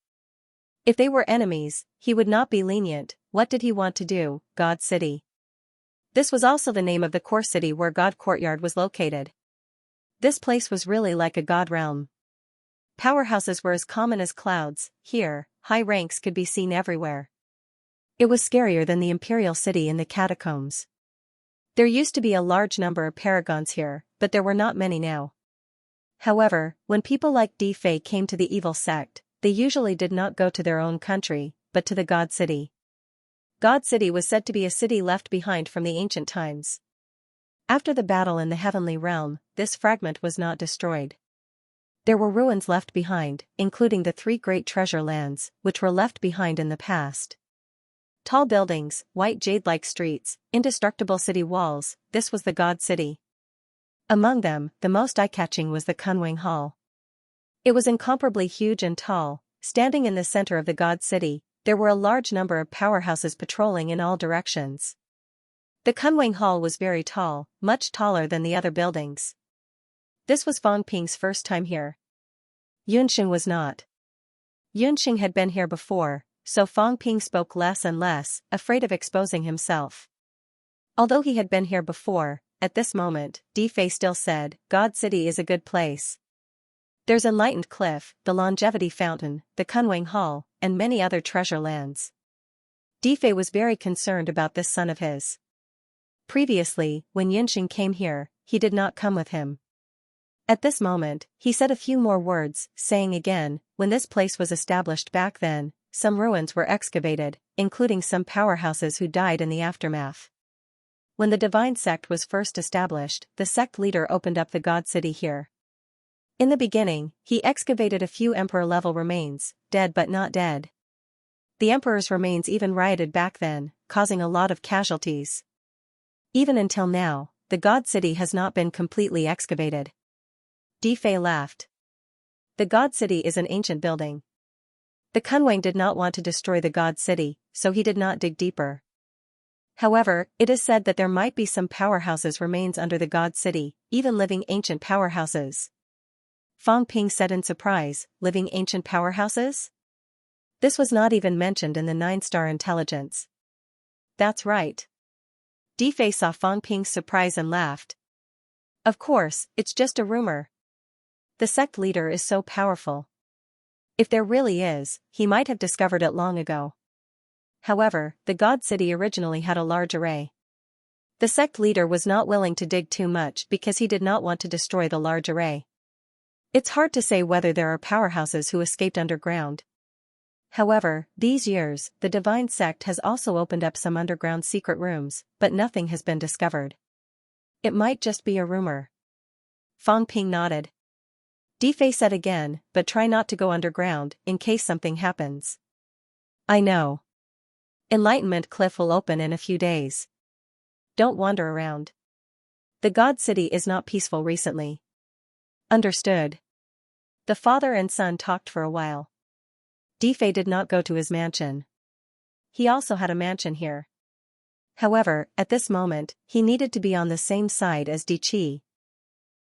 If they were enemies, he would not be lenient. What did he want to do? God City. This was also the name of the core city where God Courtyard was located. This place was really like a god realm. Powerhouses were as common as clouds. Here, high ranks could be seen everywhere. It was scarier than the imperial city in the catacombs. There used to be a large number of paragons here, but there were not many now. However, when people like Di Fei came to the evil sect, they usually did not go to their own country, but to the God City. God City was said to be a city left behind from the ancient times. After the battle in the heavenly realm, this fragment was not destroyed. There were ruins left behind, including the 3 great treasure lands, which were left behind in the past. Tall buildings, white jade-like streets, indestructible city walls, this was the God City. Among them, the most eye-catching was the Kunwing Hall. It was incomparably huge and tall. Standing in the center of the God City, there were a large number of powerhouses patrolling in all directions. The Kunwing Hall was very tall, much taller than the other buildings. This was Fang Ping's first time here. Yunxing was not. Yunxing had been here before, so Fang Ping spoke less and less, afraid of exposing himself. Although he had been here before, at this moment, Di Fei still said, God City is a good place. There's Enlightened Cliff, the Longevity Fountain, the Kunwing Hall, and many other treasure lands. Di Fei was very concerned about this son of his. Previously, when Yunxing came here, he did not come with him. At this moment, he said a few more words, saying again, when this place was established back then, some ruins were excavated, including some powerhouses who died in the aftermath. When the divine sect was first established, the sect leader opened up the God City here. In the beginning, he excavated a few emperor-level remains, dead but not dead. The emperor's remains even rioted back then, causing a lot of casualties. Even until now, the God City has not been completely excavated. Di Fei laughed. The God City is an ancient building. The Kunwang did not want to destroy the God City, so he did not dig deeper. However, it is said that there might be some powerhouses remains under the God City, even living ancient powerhouses. Fang Ping said in surprise, living ancient powerhouses? This was not even mentioned in the 9-star intelligence. That's right. Di Fei saw Fang Ping's surprise and laughed. Of course, it's just a rumor. The sect leader is so powerful. If there really is, he might have discovered it long ago. However, the God City originally had a large array. The sect leader was not willing to dig too much because he did not want to destroy the large array. It's hard to say whether there are powerhouses who escaped underground. However, these years, the divine sect has also opened up some underground secret rooms, but nothing has been discovered. It might just be a rumor. Fang Ping nodded. Di Fei said again, but try not to go underground, in case something happens. I know. Enlightenment Cliff will open in a few days. Don't wander around. The God City is not peaceful recently. Understood. The father and son talked for a while. Di Fei did not go to his mansion. He also had a mansion here. However, at this moment, he needed to be on the same side as Di Qi.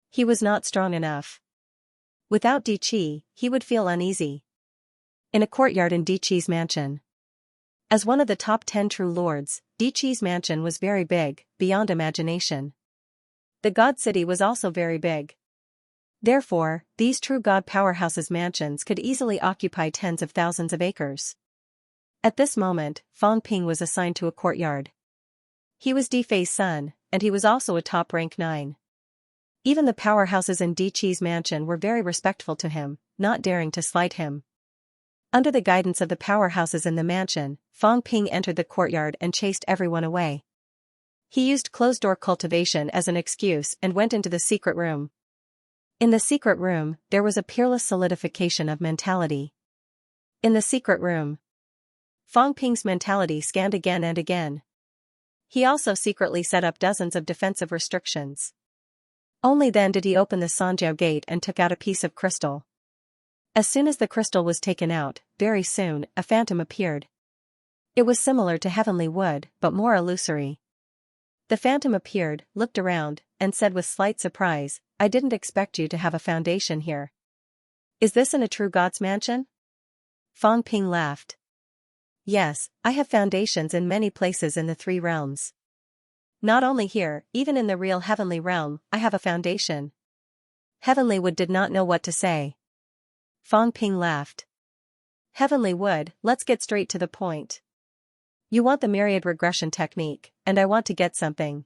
He was not strong enough. Without Di Qi, he would feel uneasy. In a courtyard in Di Qi's mansion. As one of the top 10 true lords, Di Qi's mansion was very big, beyond imagination. The God City was also very big. Therefore, these true God powerhouses' mansions could easily occupy tens of thousands of acres. At this moment, Fang Ping was assigned to a courtyard. He was Di Fei's son, and he was also a top rank 9. Even the powerhouses in Di Qi's mansion were very respectful to him, not daring to slight him. Under the guidance of the powerhouses in the mansion, Fang Ping entered the courtyard and chased everyone away. He used closed-door cultivation as an excuse and went into the secret room. In the secret room, there was a peerless solidification of mentality. In the secret room, Fang Ping's mentality scanned again and again. He also secretly set up dozens of defensive restrictions. Only then did he open the Sanjiao gate and took out a piece of crystal. As soon as the crystal was taken out, very soon, a phantom appeared. It was similar to heavenly wood, but more illusory. The phantom appeared, looked around, and said with slight surprise, I didn't expect you to have a foundation here. Is this in a true God's mansion? Fang Ping laughed. Yes, I have foundations in many places in the 3 realms. Not only here, even in the real heavenly realm, I have a foundation. Heavenly Wood did not know what to say. Fang Ping laughed. Heavenly Wood, let's get straight to the point. You want the myriad regression technique, and I want to get something.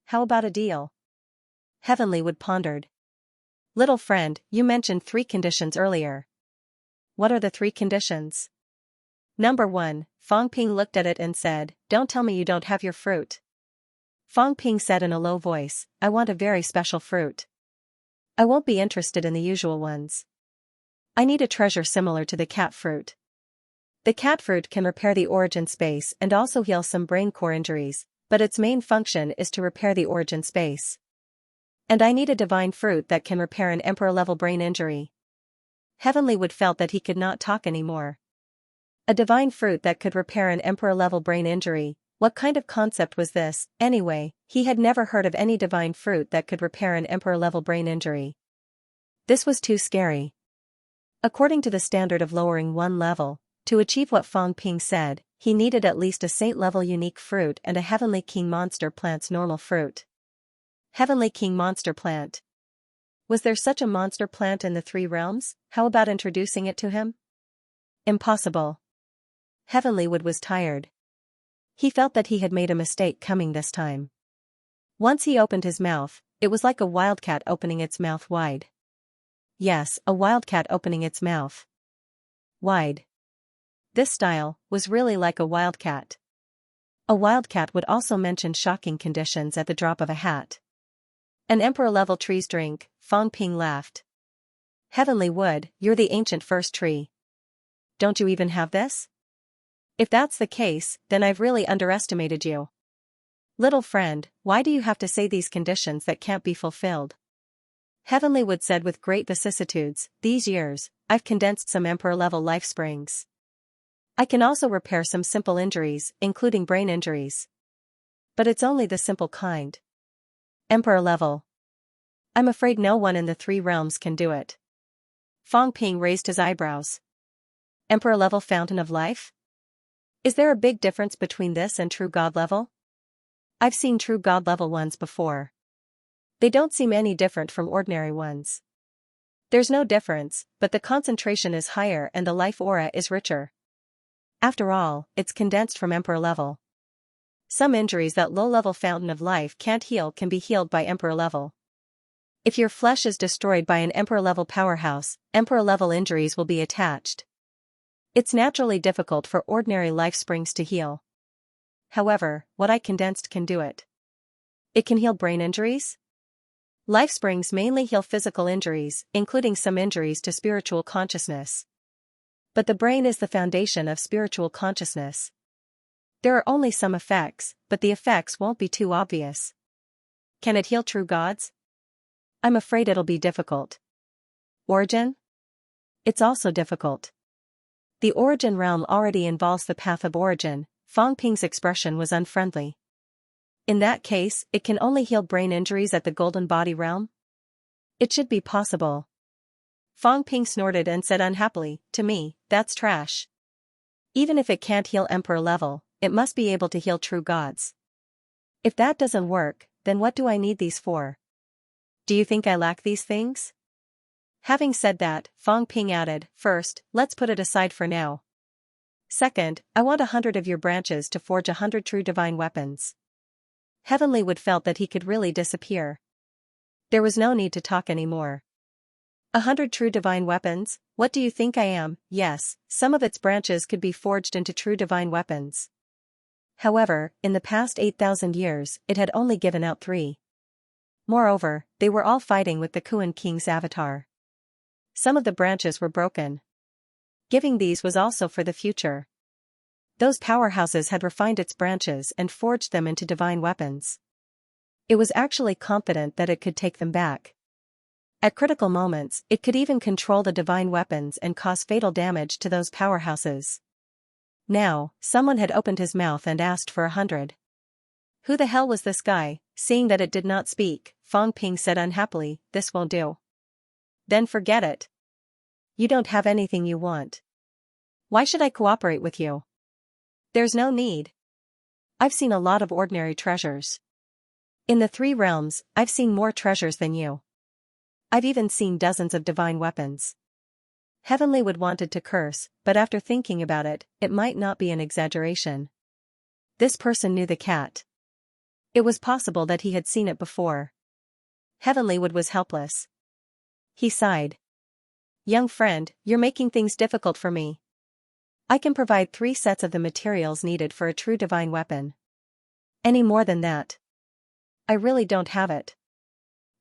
how about a deal? Heavenly Wood pondered. Little friend, you mentioned 3 conditions earlier. What are the 3 conditions? Number 1, Fong Ping looked at it and said, don't tell me you don't have your fruit. Fong Ping said in a low voice, I want a very special fruit. I won't be interested in the usual ones. I need a treasure similar to the cat fruit. The cat fruit can repair the origin space and also heal some brain core injuries, but its main function is to repair the origin space. And I need a divine fruit that can repair an emperor-level brain injury. Heavenly Wood felt that he could not talk anymore. A divine fruit that could repair an emperor-level brain injury. What kind of concept was this, anyway? He had never heard of any divine fruit that could repair an emperor-level brain injury. This was too scary. According to the standard of lowering 1 level, to achieve what Fong Ping said, he needed at least a saint-level unique fruit and a Heavenly King monster plant's normal fruit. Heavenly King monster plant. Was there such a monster plant in the 3 realms? How about introducing it to him? Impossible. Heavenly Wood was tired. He felt that he had made a mistake coming this time. Once he opened his mouth, it was like a wildcat opening its mouth wide. Yes, a wildcat opening its mouth wide. This style was really like a wildcat. A wildcat would also mention shocking conditions at the drop of a hat. An emperor-level tree's drink, Fong Ping laughed. Heavenly Wood, you're the ancient first tree. Don't you even have this? If that's the case, then I've really underestimated you. Little friend, why do you have to say these conditions that can't be fulfilled? Heavenly Wood said with great vicissitudes, these years, I've condensed some emperor-level life springs. I can also repair some simple injuries, including brain injuries. But it's only the simple kind. Emperor level. I'm afraid no one in the 3 realms can do it. Fong Ping raised his eyebrows. Emperor level fountain of life? Is there a big difference between this and true god level? I've seen true god level ones before. They don't seem any different from ordinary ones. There's no difference, but the concentration is higher and the life aura is richer. After all, it's condensed from emperor level. Some injuries that low-level fountain of life can't heal can be healed by emperor level. If your flesh is destroyed by an emperor level powerhouse, emperor level injuries will be attached. It's naturally difficult for ordinary life springs to heal. However, what I condensed can do it. It can heal brain injuries? Life springs mainly heal physical injuries, including some injuries to spiritual consciousness. But the brain is the foundation of spiritual consciousness. There are only some effects, but the effects won't be too obvious. Can it heal true gods? I'm afraid it'll be difficult. Origin? It's also difficult. The origin realm already involves the path of origin. Fong Ping's expression was unfriendly. In that case, it can only heal brain injuries at the golden body realm? It should be possible. Fong Ping snorted and said unhappily, to me, that's trash. Even if it can't heal emperor level, it must be able to heal true gods. If that doesn't work, then what do I need these for? Do you think I lack these things? Having said that, Fong Ping added, first, let's put it aside for now. Second, I want 100 of your branches to forge 100 true divine weapons. Heavenly Wood felt that he could really disappear. There was no need to talk anymore. 100 true divine weapons? What do you think I am? Yes, some of its branches could be forged into true divine weapons. However, in the past 8,000 years, it had only given out 3. Moreover, they were all fighting with the Kuan King's avatar. Some of the branches were broken. Giving these was also for the future. Those powerhouses had refined its branches and forged them into divine weapons. It was actually confident that it could take them back. At critical moments, it could even control the divine weapons and cause fatal damage to those powerhouses. Now, someone had opened his mouth and asked for 100. Who the hell was this guy? Seeing that it did not speak, Fong Ping said unhappily, this won't do. Then forget it. You don't have anything you want. Why should I cooperate with you? There's no need. I've seen a lot of ordinary treasures. In the 3 realms, I've seen more treasures than you. I've even seen dozens of divine weapons. Heavenly Wood wanted to curse, but after thinking about it, it might not be an exaggeration. This person knew the cat. It was possible that he had seen it before. Heavenly Wood was helpless. He sighed. Young friend, you're making things difficult for me. I can provide 3 sets of the materials needed for a true divine weapon. Any more than that? I really don't have it.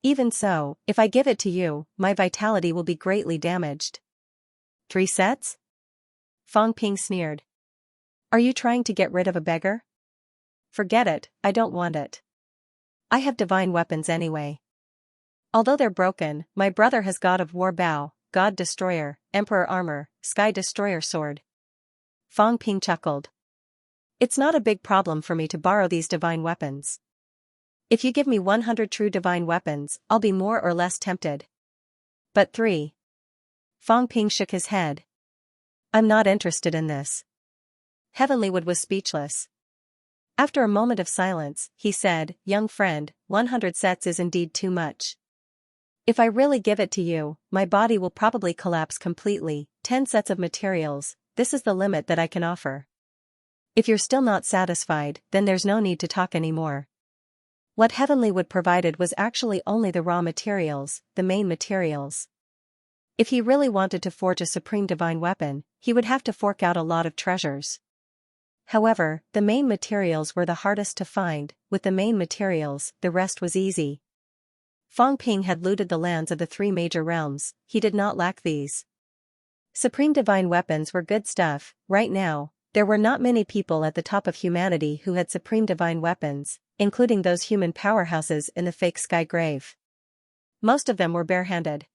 Even so, if I give it to you, my vitality will be greatly damaged. 3 sets? Fang Ping sneered. Are you trying to get rid of a beggar? Forget it, I don't want it. I have divine weapons anyway. Although they're broken, my brother has God of War bow, God Destroyer, Emperor armor, Sky Destroyer sword. Fang Ping chuckled. It's not a big problem for me to borrow these divine weapons. If you give me 100 true divine weapons, I'll be more or less tempted. But 3. Fang Ping shook his head. I'm not interested in this. Heavenly Wood was speechless. After a moment of silence, he said, Young friend, 100 sets is indeed too much. If I really give it to you, my body will probably collapse completely. 10 sets of materials, this is the limit that I can offer. If you're still not satisfied, then there's no need to talk anymore. What Heavenly Wood provided was actually only the raw materials, the main materials. If he really wanted to forge a supreme divine weapon, he would have to fork out a lot of treasures. However, the main materials were the hardest to find. With the main materials, the rest was easy. Fang Ping had looted the lands of the 3 major realms, he did not lack these. Supreme divine weapons were good stuff. Right now, there were not many people at the top of humanity who had supreme divine weapons, including those human powerhouses in the fake sky grave. Most of them were barehanded.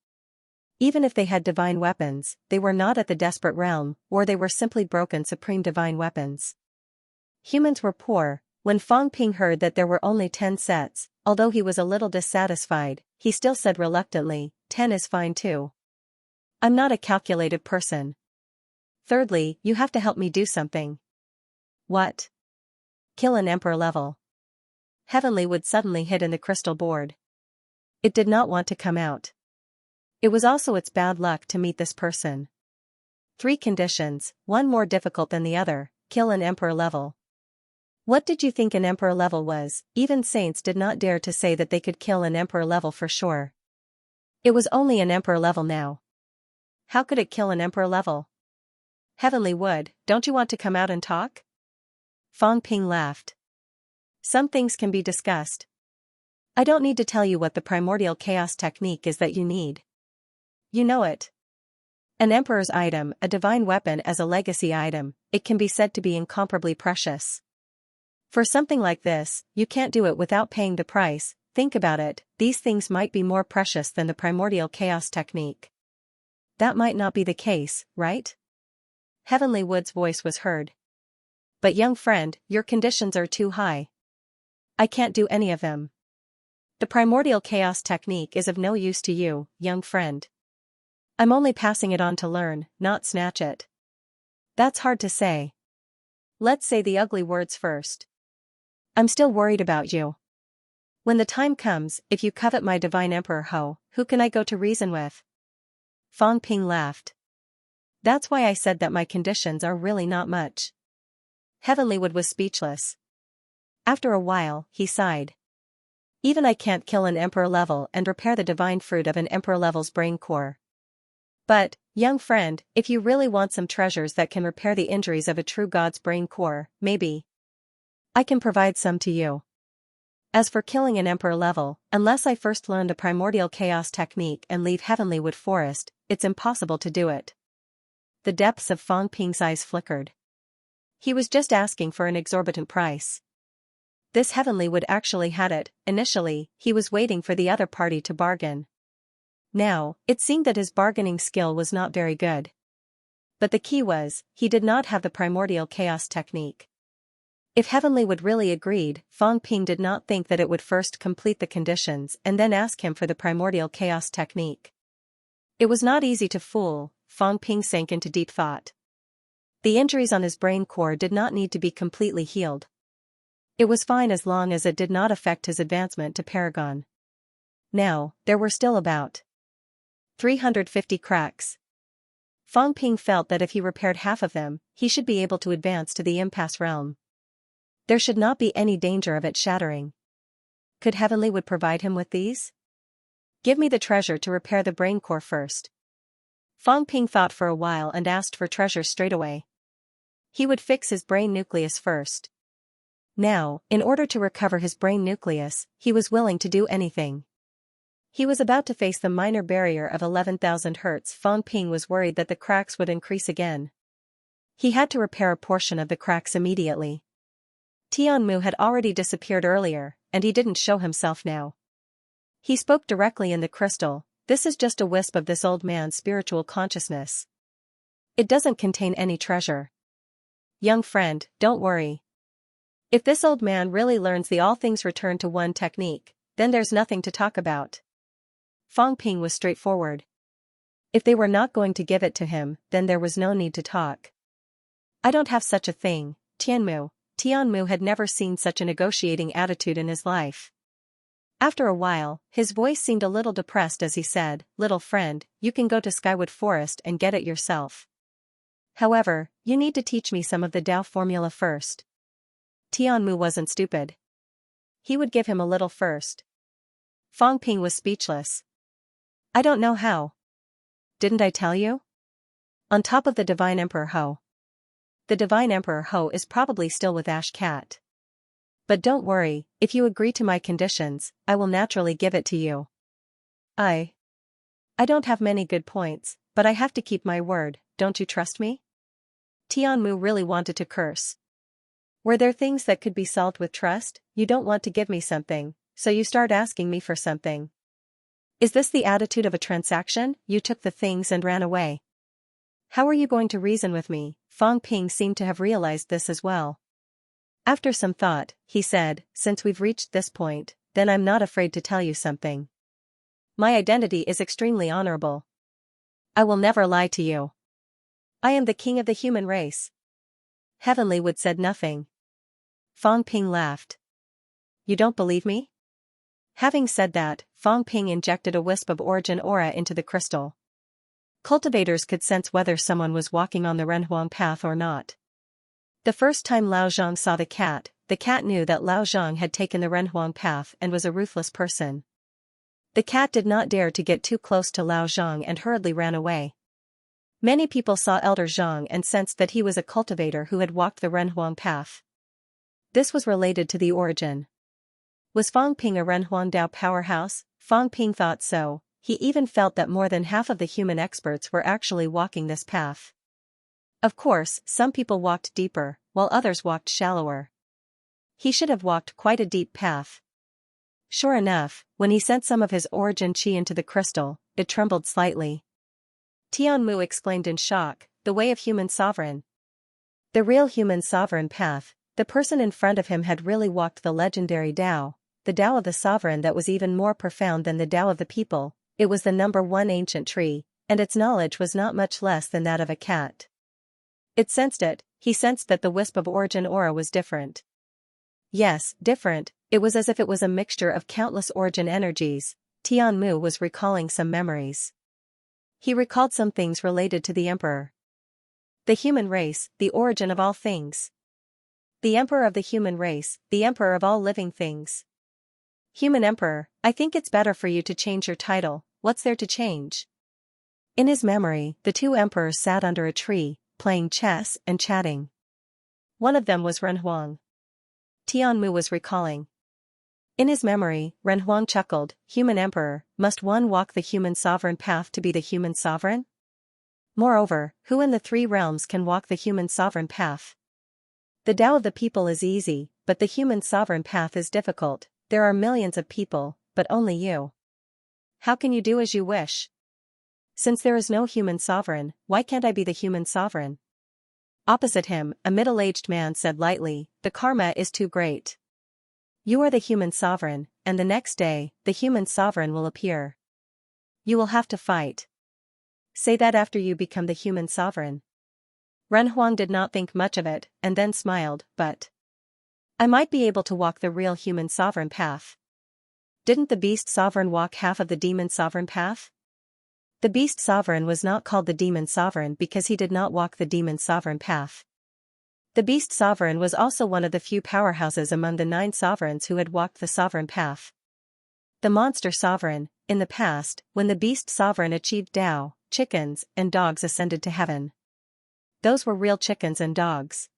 Even if they had divine weapons, they were not at the desperate realm, or they were simply broken supreme divine weapons. Humans were poor. When Fang Ping heard that there were only 10 sets, although he was a little dissatisfied, he still said reluctantly, 10 is fine too. I'm not a calculated person. Thirdly, you have to help me do something. What? Kill an emperor level. Heavenly Wood suddenly hid in the crystal board. It did not want to come out. It was also its bad luck to meet this person. 3 conditions, one more difficult than the other, kill an emperor level. What did you think an emperor level was? Even saints did not dare to say that they could kill an emperor level for sure. It was only an emperor level now. How could it kill an emperor level? Heavenly Wood, don't you want to come out and talk? Fang Ping laughed. Some things can be discussed. I don't need to tell you what the primordial chaos technique is that you need. You know it. An emperor's item, a divine weapon as a legacy item, it can be said to be incomparably precious. For something like this, you can't do it without paying the price. Think about it, these things might be more precious than the primordial chaos technique. That might not be the case, right? Heavenly Wood's voice was heard. But young friend, your conditions are too high. I can't do any of them. The primordial chaos technique is of no use to you, young friend. I'm only passing it on to learn, not snatch it. That's hard to say. Let's say the ugly words first. I'm still worried about you. When the time comes, if you covet my divine emperor who can I go to reason with? Fang Ping laughed. That's why I said that my conditions are really not much. Heavenly Wood was speechless. After a while, he sighed. Even I can't kill an emperor level and repair the divine fruit of an emperor level's brain core. But, young friend, if you really want some treasures that can repair the injuries of a true god's brain core, maybe I can provide some to you. As for killing an emperor level, unless I first learn the primordial chaos technique and leave Heavenly Wood Forest, it's impossible to do it. The depths of Fang Ping's eyes flickered. He was just asking for an exorbitant price. This Heavenly Wood actually had it. Initially, he was waiting for the other party to bargain. Now, it seemed that his bargaining skill was not very good. But the key was, he did not have the primordial chaos technique. If Heavenly Wood really agreed, Fang Ping did not think that it would first complete the conditions and then ask him for the primordial chaos technique. It was not easy to fool. Fang Ping sank into deep thought. The injuries on his brain core did not need to be completely healed. It was fine as long as it did not affect his advancement to Paragon. Now, there were still about 350 cracks. Fang Ping felt that if he repaired half of them, he should be able to advance to the impasse realm. There should not be any danger of it shattering. Could Heavenly would provide him with these? Give me the treasure to repair the brain core first. Fang Ping thought for a while and asked for treasure straight away. He would fix his brain nucleus first. Now, in order to recover his brain nucleus, he was willing to do anything. He was about to face the minor barrier of 11,000 Hz. Fang Ping was worried that the cracks would increase again. He had to repair a portion of the cracks immediately. Tianmu had already disappeared earlier, and he didn't show himself now. He spoke directly in the crystal. This is just a wisp of this old man's spiritual consciousness. It doesn't contain any treasure. Young friend, don't worry. If this old man really learns the all things return to one technique, then there's nothing to talk about. Fang Ping was straightforward. If they were not going to give it to him, then there was no need to talk. I don't have such a thing, Tianmu. Tianmu had never seen such a negotiating attitude in his life. After a while, his voice seemed a little depressed as he said, "Little friend, you can go to Skywood Forest and get it yourself. However, you need to teach me some of the Tao formula first." Tianmu wasn't stupid. He would give him a little first. Fang Ping was speechless. I don't know how. Didn't I tell you? On top of the Divine Emperor Ho. The Divine Emperor Ho is probably still with Ash Cat. But don't worry, if you agree to my conditions, I will naturally give it to you. I don't have many good points, but I have to keep my word, don't you trust me? Tianmu really wanted to curse. Were there things that could be solved with trust? You don't want to give me something, so you start asking me for something. Is this the attitude of a transaction? You took the things and ran away. How are you going to reason with me? Fang Ping seemed to have realized this as well. After some thought, he said, since we've reached this point, then I'm not afraid to tell you something. My identity is extremely honorable. I will never lie to you. I am the king of the human race. Heavenly Wood said nothing. Fang Ping laughed. You don't believe me? Having said that, Fang Ping injected a wisp of origin aura into the crystal. Cultivators could sense whether someone was walking on the Renhuang path or not. The first time Lao Zhang saw the cat knew that Lao Zhang had taken the Renhuang path and was a ruthless person. The cat did not dare to get too close to Lao Zhang and hurriedly ran away. Many people saw Elder Zhang and sensed that he was a cultivator who had walked the Renhuang path. This was related to the origin. Was Fang Ping a Renhuang Dao powerhouse? Fang Ping thought so. He even felt that more than half of the human experts were actually walking this path. Of course, some people walked deeper, while others walked shallower. He should have walked quite a deep path. Sure enough, when he sent some of his origin chi into the crystal, it trembled slightly. Tianmu exclaimed in shock, the way of human sovereign. The real human sovereign path, the person in front of him had really walked the legendary Tao, the Tao of the sovereign that was even more profound than the Tao of the people. It was the number one ancient tree, and its knowledge was not much less than that of a cat. It sensed it, he sensed that the wisp of origin aura was different. Yes, different, it was as if it was a mixture of countless origin energies. Tianmu was recalling some memories. He recalled some things related to the Emperor. The human race, the origin of all things. The Emperor of the human race, the Emperor of all living things. Human Emperor, I think it's better for you to change your title. What's there to change? In his memory, the two emperors sat under a tree, playing chess and chatting. One of them was Renhuang. Tianmu was recalling. In his memory, Renhuang chuckled, Human Emperor, must one walk the human sovereign path to be the human sovereign? Moreover, who in the three realms can walk the human sovereign path? The Tao of the people is easy, but the human sovereign path is difficult. There are millions of people, but only you. How can you do as you wish? Since there is no human sovereign, why can't I be the human sovereign? Opposite him, a middle-aged man said lightly, the karma is too great. You are the human sovereign, and the next day, the human sovereign will appear. You will have to fight. Say that after you become the human sovereign. Renhuang did not think much of it, and then smiled, but I might be able to walk the real human sovereign path. Didn't the beast sovereign walk half of the demon sovereign path? The beast sovereign was not called the demon sovereign because he did not walk the demon sovereign path. The Beast Sovereign was also one of the few powerhouses among the 9 sovereigns who had walked the sovereign path. The Monster Sovereign, in the past, when the Beast Sovereign achieved Tao, chickens and dogs ascended to heaven. Those were real chickens and dogs.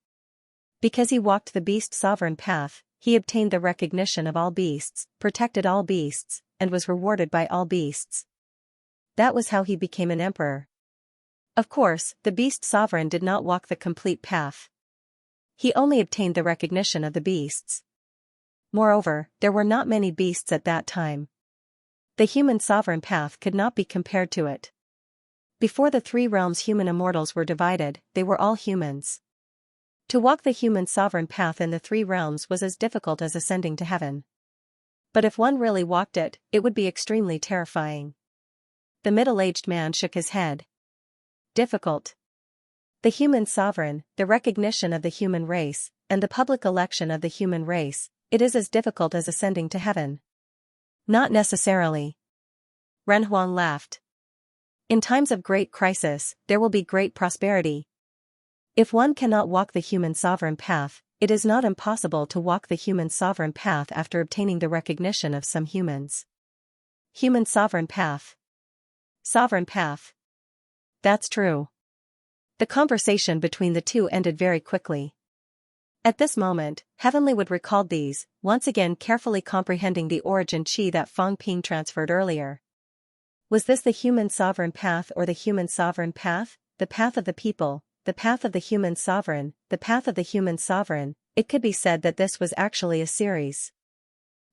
Because he walked the Beast Sovereign path, he obtained the recognition of all beasts, protected all beasts, and was rewarded by all beasts. That was how he became an emperor. Of course, the Beast Sovereign did not walk the complete path. He only obtained the recognition of the beasts. Moreover, there were not many beasts at that time. The human sovereign path could not be compared to it. Before the 3 realms human immortals were divided, they were all humans. To walk the human sovereign path in the 3 realms was as difficult as ascending to heaven. But if one really walked it, it would be extremely terrifying. The middle-aged man shook his head. Difficult. The human sovereign, the recognition of the human race, and the public election of the human race, it is as difficult as ascending to heaven. Not necessarily. Ren Huang laughed. In times of great crisis, there will be great prosperity. If one cannot walk the human sovereign path, it is not impossible to walk the human sovereign path after obtaining the recognition of some humans. Human sovereign path. Sovereign path. That's true. The conversation between the two ended very quickly. At this moment, Heavenly Wood recalled these, once again carefully comprehending the origin chi that Fang Ping transferred earlier. Was this the human sovereign path or the human sovereign path, the path of the people, the path of the human sovereign, the path of the human sovereign? It could be said that this was actually a series.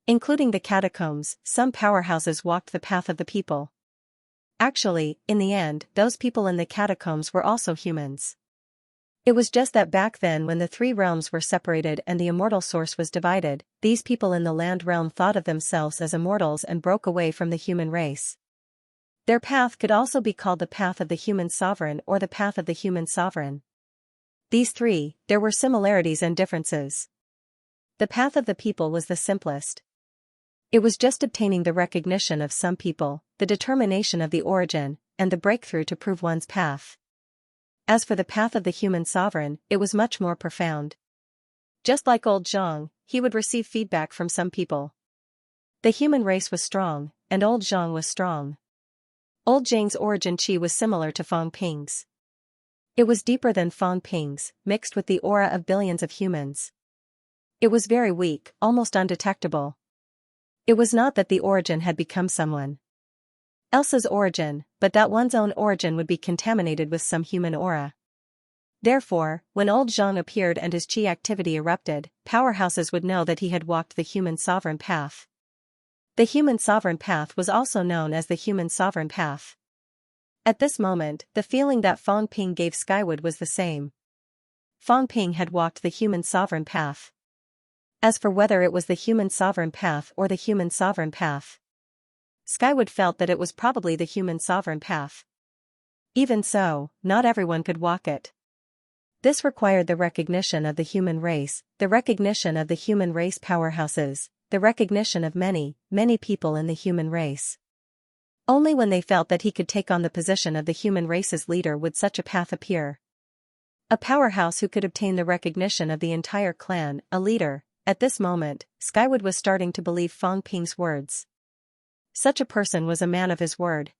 Including the catacombs, some powerhouses walked the path of the people. Actually, in the end, those people in the catacombs were also humans. It was just that back then when the 3 realms were separated and the immortal source was divided, these people in the land realm thought of themselves as immortals and broke away from the human race. Their path could also be called the path of the human sovereign or the path of the human sovereign. These 3, there were similarities and differences. The path of the people was the simplest. It was just obtaining the recognition of some people, the determination of the origin, and the breakthrough to prove one's path. As for the path of the human sovereign, it was much more profound. Just like old Zhang, he would receive feedback from some people. The human race was strong, and old Zhang was strong. Old Zhang's origin chi was similar to Fang Ping's. It was deeper than Fang Ping's, mixed with the aura of billions of humans. It was very weak, almost undetectable. It was not that the origin had become someone else's origin, but that one's own origin would be contaminated with some human aura. Therefore, when old Zhang appeared and his chi activity erupted, powerhouses would know that he had walked the human sovereign path. The human sovereign path was also known as the human sovereign path. At this moment, the feeling that Fang Ping gave Skywood was the same. Fang Ping had walked the human sovereign path. As for whether it was the human sovereign path or the human sovereign path, Skywood felt that it was probably the human sovereign path. Even so, not everyone could walk it. This required the recognition of the human race, the recognition of the human race powerhouses, the recognition of many, many people in the human race. Only when they felt that he could take on the position of the human race's leader would such a path appear. A powerhouse who could obtain the recognition of the entire clan, a leader. At this moment, Skywood was starting to believe Fang Ping's words. Such a person was a man of his word.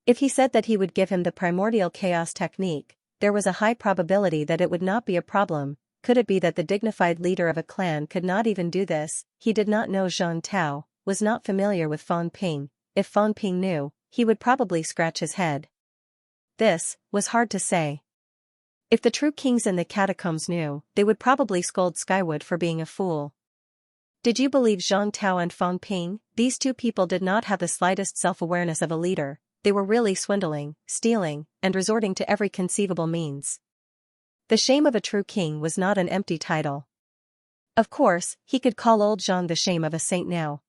If he said that he would give him the primordial chaos technique, there was a high probability that it would not be a problem. Could it be that the dignified leader of a clan could not even do this? He did not know Zhang Tao, was not familiar with Fang Ping. If Fang Ping knew, he would probably scratch his head. This was hard to say. If the true kings in the catacombs knew, they would probably scold Skywood for being a fool. Did you believe Zhang Tao and Fang Ping? These 2 people did not have the slightest self-awareness of a leader. They were really swindling, stealing, and resorting to every conceivable means. The shame of a true king was not an empty title. Of course, he could call old Zhang the shame of a saint now.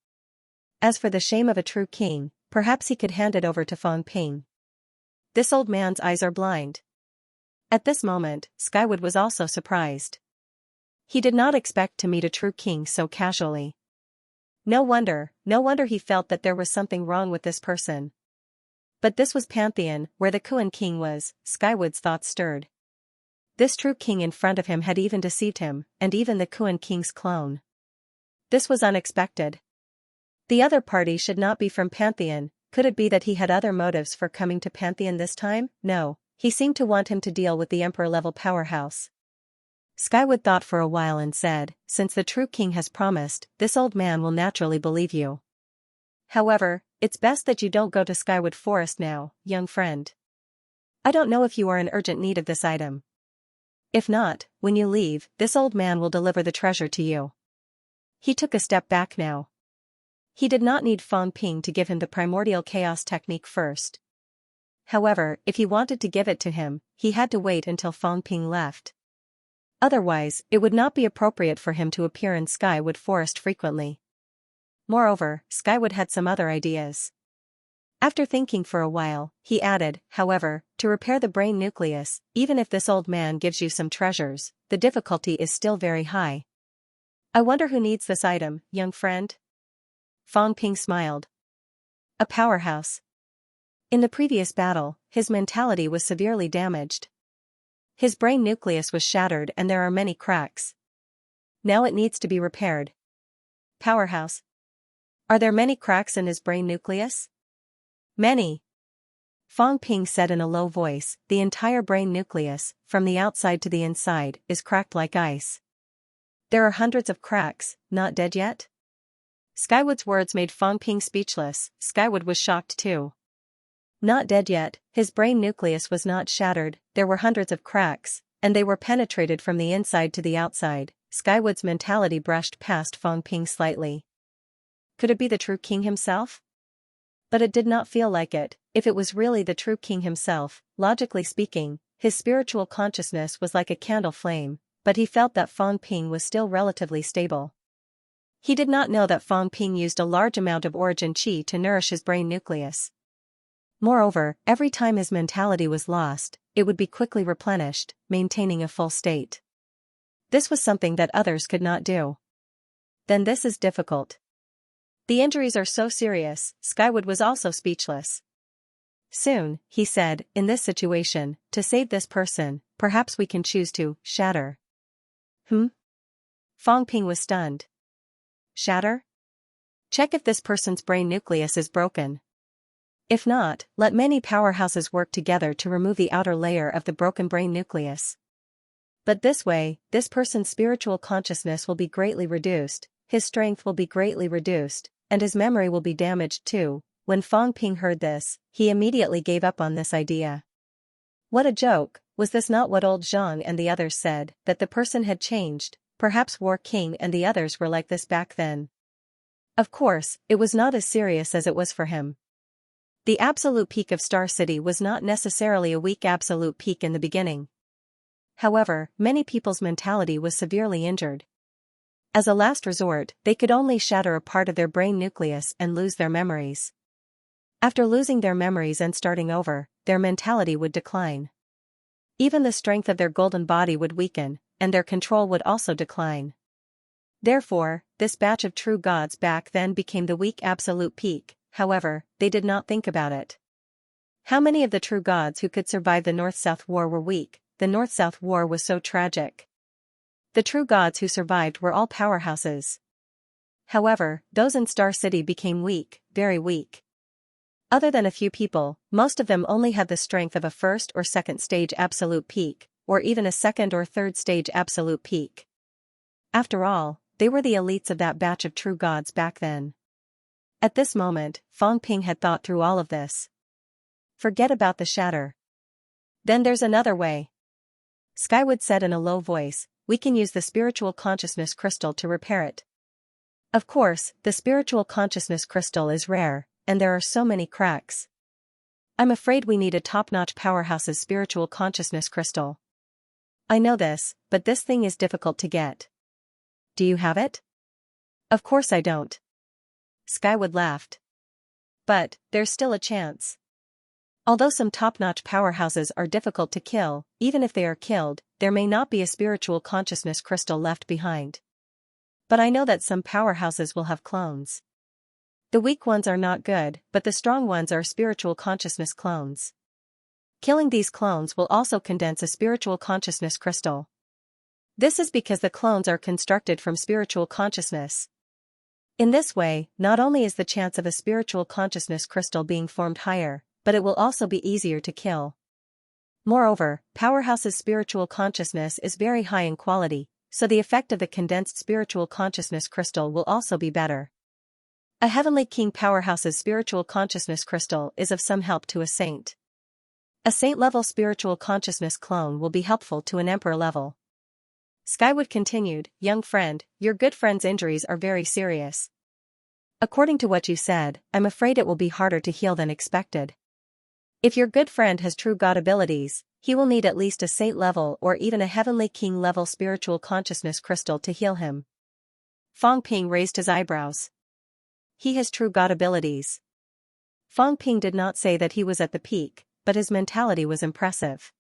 As for the shame of a true king, perhaps he could hand it over to Fang Ping. This old man's eyes are blind. At this moment, Skywood was also surprised. He did not expect to meet a true king so casually. No wonder he felt that there was something wrong with this person. But this was Pantheon, where the Kuan king was. Skywood's thoughts stirred. This true king in front of him had even deceived him, and even the Kuan king's clone. This was unexpected. The other party should not be from Pantheon. Could it be that he had other motives for coming to Pantheon this time? No, he seemed to want him to deal with the emperor-level powerhouse. Skyward thought for a while and said, since the true king has promised, this old man will naturally believe you. However, it's best that you don't go to Skywood Forest now, young friend. I don't know if you are in urgent need of this item. If not, when you leave, this old man will deliver the treasure to you. He took a step back now. He did not need Fang Ping to give him the primordial chaos technique first. However, if he wanted to give it to him, he had to wait until Fang Ping left. Otherwise, it would not be appropriate for him to appear in Skywood Forest frequently. Moreover, Skywood had some other ideas. After thinking for a while, he added, however, to repair the brain nucleus, even if this old man gives you some treasures, the difficulty is still very high. I wonder who needs this item, young friend? Fang Ping smiled. A powerhouse. In the previous battle, his mentality was severely damaged. His brain nucleus was shattered and there are many cracks. Now it needs to be repaired. Powerhouse. Are there many cracks in his brain nucleus? Many. Fang Ping said in a low voice, the entire brain nucleus, from the outside to the inside, is cracked like ice. There are hundreds of cracks, not dead yet? Skywood's words made Fang Ping speechless. Skywood was shocked too. Not dead yet, his brain nucleus was not shattered, there were hundreds of cracks, and they were penetrated from the inside to the outside. Skywood's mentality brushed past Fang Ping slightly. Could it be the true king himself? But it did not feel like it. If it was really the true king himself, logically speaking, his spiritual consciousness was like a candle flame, but he felt that Fang Ping was still relatively stable. He did not know that Fang Ping used a large amount of origin qi to nourish his brain nucleus. Moreover, every time his mentality was lost, it would be quickly replenished, maintaining a full state. This was something that others could not do. Then this is difficult. The injuries are so serious. Skywood was also speechless. Soon, he said, in this situation, to save this person, perhaps we can choose to shatter. Fang Ping was stunned. Shatter? Check if this person's brain nucleus is broken. If not, let many powerhouses work together to remove the outer layer of the broken brain nucleus. But this way, this person's spiritual consciousness will be greatly reduced, his strength will be greatly reduced, and his memory will be damaged too. When Fang Ping heard this, he immediately gave up on this idea. What a joke, was this not what old Zhang and the others said, that the person had changed? Perhaps War King and the others were like this back then. Of course, it was not as serious as it was for him. The absolute peak of Star City was not necessarily a weak absolute peak in the beginning. However, many people's mentality was severely injured. As a last resort, they could only shatter a part of their brain nucleus and lose their memories. After losing their memories and starting over, their mentality would decline. Even the strength of their golden body would weaken, and their control would also decline. Therefore, this batch of true gods back then became the weak absolute peak. However, they did not think about it. How many of the true gods who could survive the North-South War were weak? The North-South War was so tragic. The true gods who survived were all powerhouses. However, those in Star City became weak, very weak. Other than a few people, most of them only had the strength of a first or second stage absolute peak, or even a second or third stage absolute peak. After all, they were the elites of that batch of true gods back then. At this moment, Fang Ping had thought through all of this. Forget about the shatter. Then there's another way. Skywood said in a low voice, we can use the spiritual consciousness crystal to repair it. Of course, the spiritual consciousness crystal is rare, and there are so many cracks. I'm afraid we need a top-notch powerhouse's spiritual consciousness crystal. I know this, but this thing is difficult to get. Do you have it? Of course I don't. Skywood laughed. But, there's still a chance. Although some top-notch powerhouses are difficult to kill, even if they are killed, there may not be a spiritual consciousness crystal left behind. But I know that some powerhouses will have clones. The weak ones are not good, but the strong ones are spiritual consciousness clones. Killing these clones will also condense a spiritual consciousness crystal. This is because the clones are constructed from spiritual consciousness. In this way, not only is the chance of a spiritual consciousness crystal being formed higher, but it will also be easier to kill. Moreover, Powerhouse's spiritual consciousness is very high in quality, so the effect of the condensed spiritual consciousness crystal will also be better. A Heavenly King Powerhouse's spiritual consciousness crystal is of some help to a saint. A saint-level spiritual consciousness clone will be helpful to an emperor level. Skywood continued, "Young friend, your good friend's injuries are very serious. According to what you said, I'm afraid it will be harder to heal than expected. If your good friend has true god abilities, he will need at least a saint-level or even a Heavenly King-level spiritual consciousness crystal to heal him." Fong Ping raised his eyebrows. He has true god abilities. Fong Ping did not say that he was at the peak, but his mentality was impressive.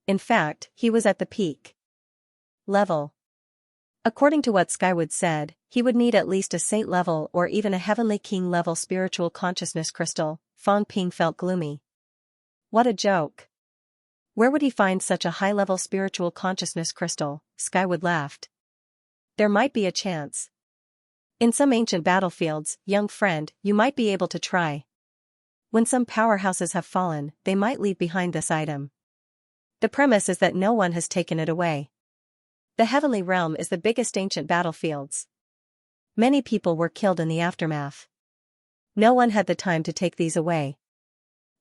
In fact, he was at the peak level. According to what Skywood said, he would need at least a saint-level or even a Heavenly King-level spiritual consciousness crystal. Fong Ping felt gloomy. What a joke. Where would he find such a high-level spiritual consciousness crystal? Skywood laughed. There might be a chance. In some ancient battlefields, young friend, you might be able to try. When some powerhouses have fallen, they might leave behind this item. The premise is that no one has taken it away. The Heavenly Realm is the biggest ancient battlefields. Many people were killed in the aftermath. No one had the time to take these away.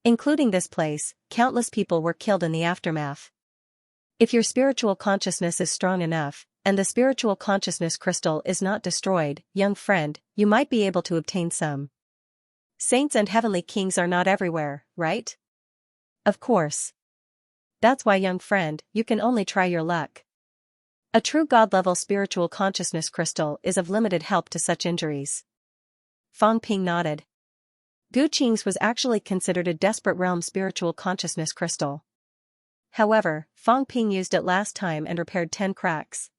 Including this place, countless people were killed in the aftermath. If your spiritual consciousness is strong enough, and the spiritual consciousness crystal is not destroyed, young friend, you might be able to obtain some. Saints and Heavenly Kings are not everywhere, right? Of course. That's why, young friend, you can only try your luck. A true god-level spiritual consciousness crystal is of limited help to such injuries. Fong Ping nodded. Gu Qing's was actually considered a desperate realm spiritual consciousness crystal. However, Fong Ping used it last time and repaired 10 cracks.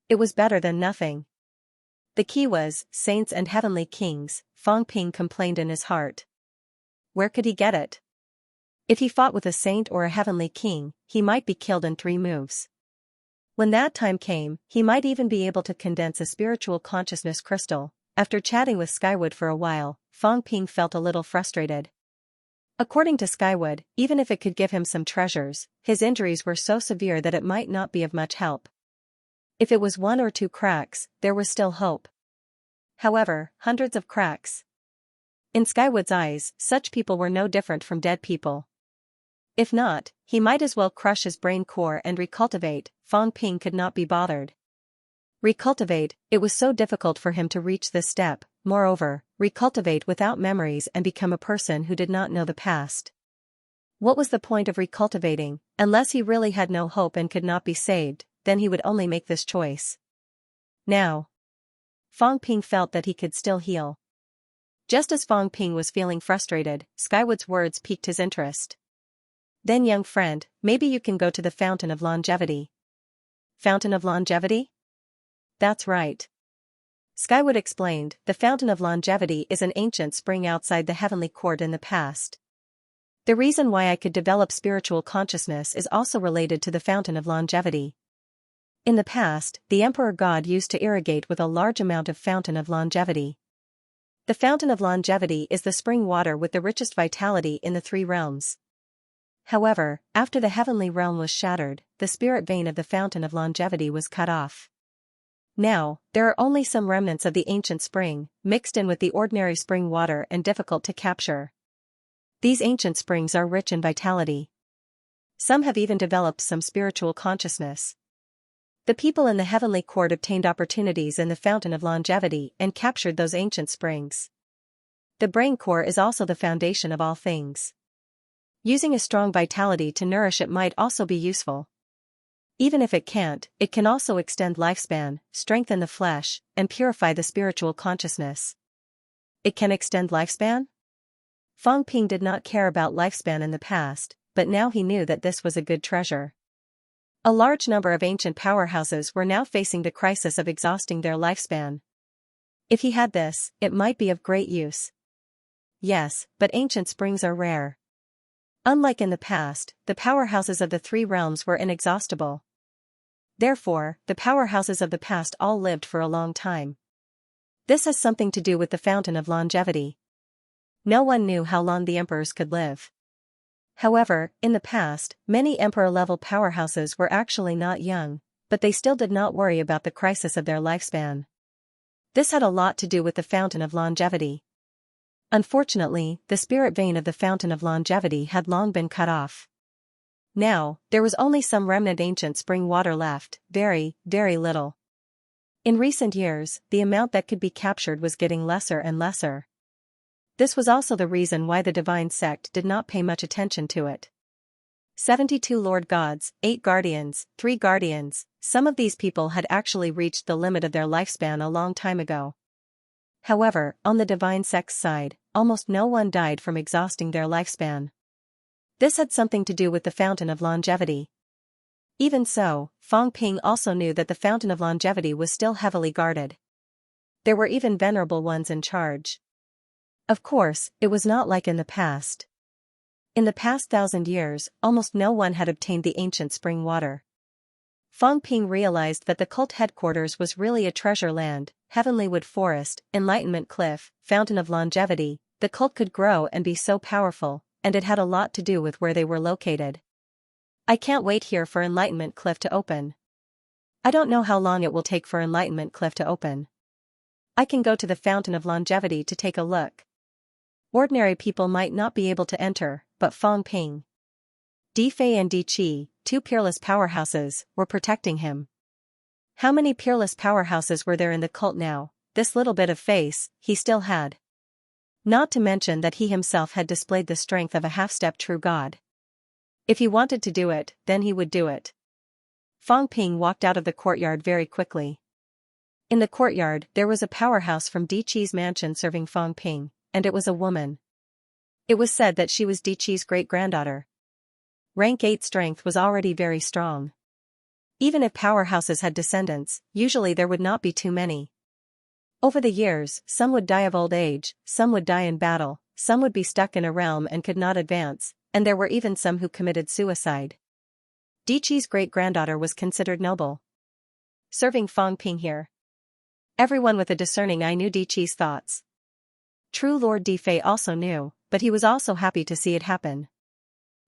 It was better than nothing. The key was, saints and Heavenly Kings, Fong Ping complained in his heart. Where could he get it? If he fought with a saint or a Heavenly King, he might be killed in 3 moves. When that time came, he might even be able to condense a spiritual consciousness crystal. After chatting with Skywood for a while, Fong Ping felt a little frustrated. According to Skywood, even if it could give him some treasures, his injuries were so severe that it might not be of much help. If it was 1 or 2 cracks, there was still hope. However, hundreds of cracks. In Skywood's eyes, such people were no different from dead people. If not, he might as well crush his brain core and recultivate. Fong Ping could not be bothered. Recultivate, it was so difficult for him to reach this step. Moreover, recultivate without memories and become a person who did not know the past. What was the point of recultivating, unless he really had no hope and could not be saved? Then he would only make this choice. Now, Fong Ping felt that he could still heal. Just as Fong Ping was feeling frustrated, Skywood's words piqued his interest. Then, young friend, maybe you can go to the Fountain of Longevity. Fountain of Longevity? That's right. Skywood explained, the Fountain of Longevity is an ancient spring outside the Heavenly Court in the past. The reason why I could develop spiritual consciousness is also related to the Fountain of Longevity. In the past, the Emperor God used to irrigate with a large amount of Fountain of Longevity. The Fountain of Longevity is the spring water with the richest vitality in the 3 realms. However, after the Heavenly Realm was shattered, the spirit vein of the Fountain of Longevity was cut off. Now, there are only some remnants of the ancient spring, mixed in with the ordinary spring water and difficult to capture. These ancient springs are rich in vitality. Some have even developed some spiritual consciousness. The people in the Heavenly Court obtained opportunities in the Fountain of Longevity and captured those ancient springs. The brain core is also the foundation of all things. Using a strong vitality to nourish it might also be useful. Even if it can't, it can also extend lifespan, strengthen the flesh, and purify the spiritual consciousness. It can extend lifespan? Fong Ping did not care about lifespan in the past, but now he knew that this was a good treasure. A large number of ancient powerhouses were now facing the crisis of exhausting their lifespan. If he had this, it might be of great use. Yes, but ancient springs are rare. Unlike in the past, the powerhouses of the three realms were inexhaustible. Therefore, the powerhouses of the past all lived for a long time. This has something to do with the fountain of longevity. No one knew how long the emperors could live. However, in the past, many emperor-level powerhouses were actually not young, but they still did not worry about the crisis of their lifespan. This had a lot to do with the fountain of longevity. Unfortunately, the spirit vein of the fountain of longevity had long been cut off. Now, there was only some remnant ancient spring water left, very, very little. In recent years, the amount that could be captured was getting lesser and lesser. This was also the reason why the divine sect did not pay much attention to it. 72 Lord Gods, 8 Guardians, 3 Guardians, some of these people had actually reached the limit of their lifespan a long time ago. However, on the divine sect's side, almost no one died from exhausting their lifespan. This had something to do with the fountain of longevity. Even so, Fang Ping also knew that the fountain of longevity was still heavily guarded. There were even venerable ones in charge. Of course, it was not like in the past. In the past 1,000 years, almost no one had obtained the ancient spring water. Fang Ping realized that the cult headquarters was really a treasure land, heavenly wood forest, enlightenment cliff, fountain of longevity. The cult could grow and be so powerful, and it had a lot to do with where they were located. I can't wait here for Enlightenment Cliff to open. I don't know how long it will take for Enlightenment Cliff to open. I can go to the Fountain of Longevity to take a look. Ordinary people might not be able to enter, but Fang Ping, Di Fei and Di Qi, two peerless powerhouses, were protecting him. How many peerless powerhouses were there in the cult now? This little bit of face, he still had. Not to mention that he himself had displayed the strength of a half-step true god. If he wanted to do it, then he would do it. Fang Ping walked out of the courtyard very quickly. In the courtyard, there was a powerhouse from Di Qi's mansion serving Fang Ping, and it was a woman. It was said that she was Di Qi's great-granddaughter. Rank 8 strength was already very strong. Even if powerhouses had descendants, usually there would not be too many. Over the years, some would die of old age, some would die in battle, some would be stuck in a realm and could not advance, and there were even some who committed suicide. Di Qi's great-granddaughter was considered noble. Serving Fang Ping here. Everyone with a discerning eye knew Di Qi's thoughts. True Lord Di Fei also knew, but he was also happy to see it happen.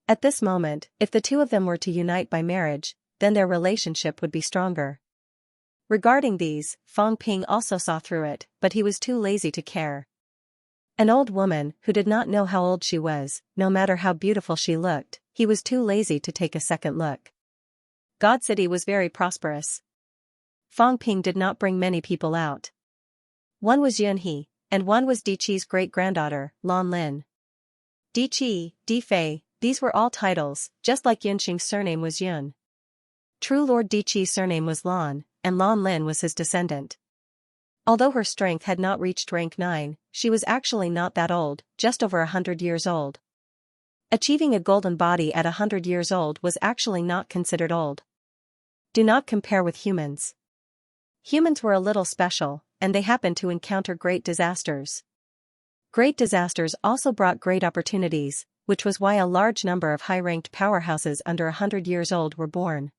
At this moment, if the two of them were to unite by marriage, then their relationship would be stronger. Regarding these, Fang Ping also saw through it, but he was too lazy to care. An old woman who did not know how old she was, no matter how beautiful she looked, he was too lazy to take a second look. God City was very prosperous. Fang Ping did not bring many people out. One was Yun He, and one was Di Qi's great-granddaughter, Lan Lin. Di Qi, Di Fei, these were all titles, just like Yun Xing's surname was Yun. True Lord Di Qi's surname was Lan, and Lan Lin was his descendant. Although her strength had not reached rank 9, she was actually not that old, just over 100 years old. Achieving a golden body at 100 years old was actually not considered old. Do not compare with humans. Humans were a little special, and they happened to encounter great disasters. Great disasters also brought great opportunities, which was why a large number of high-ranked powerhouses under 100 years old were born.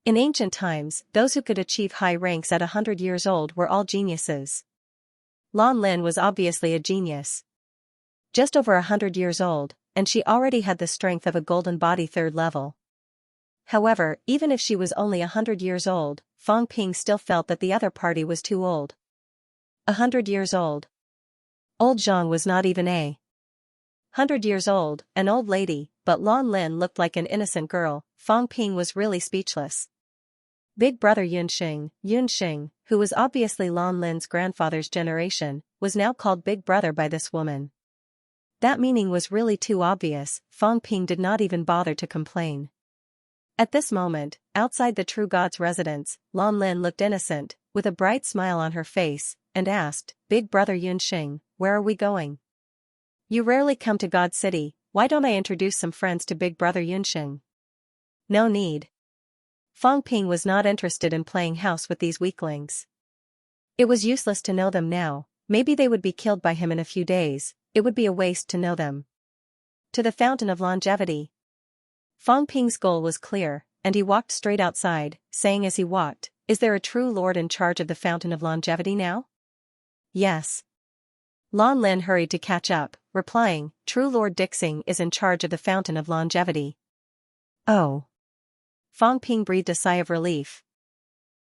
In ancient times, those who could achieve high ranks at 100 years old were all geniuses. Lan Lin was obviously a genius. Just over 100 years old, and she already had the strength of a golden body 3rd level. However, even if she was only 100 years old, Fang Ping still felt that the other party was too old. 100 years old. Old Zhang was not even 100 years old, an old lady, but Lan Lin looked like an innocent girl. Fang Ping was really speechless. Big brother Yun Xing, who was obviously Lan Lin's grandfather's generation, was now called Big Brother by this woman. That meaning was really too obvious. Fang Ping did not even bother to complain. At this moment, outside the True God's residence, Lan Lin looked innocent, with a bright smile on her face, and asked, "Big brother Yun Xing, where are we going? You rarely come to God City, why don't I introduce some friends to Big brother Yun Xing?" No need. Fang Ping was not interested in playing house with these weaklings. It was useless to know them now, maybe they would be killed by him in a few days, it would be a waste to know them. To the Fountain of Longevity. Fang Ping's goal was clear, and he walked straight outside, saying as he walked, "Is there a true lord in charge of the Fountain of Longevity now?" "Yes." Lan Lin hurried to catch up, replying, "True Lord Dixing is in charge of the Fountain of Longevity." "Oh." Fang Ping breathed a sigh of relief.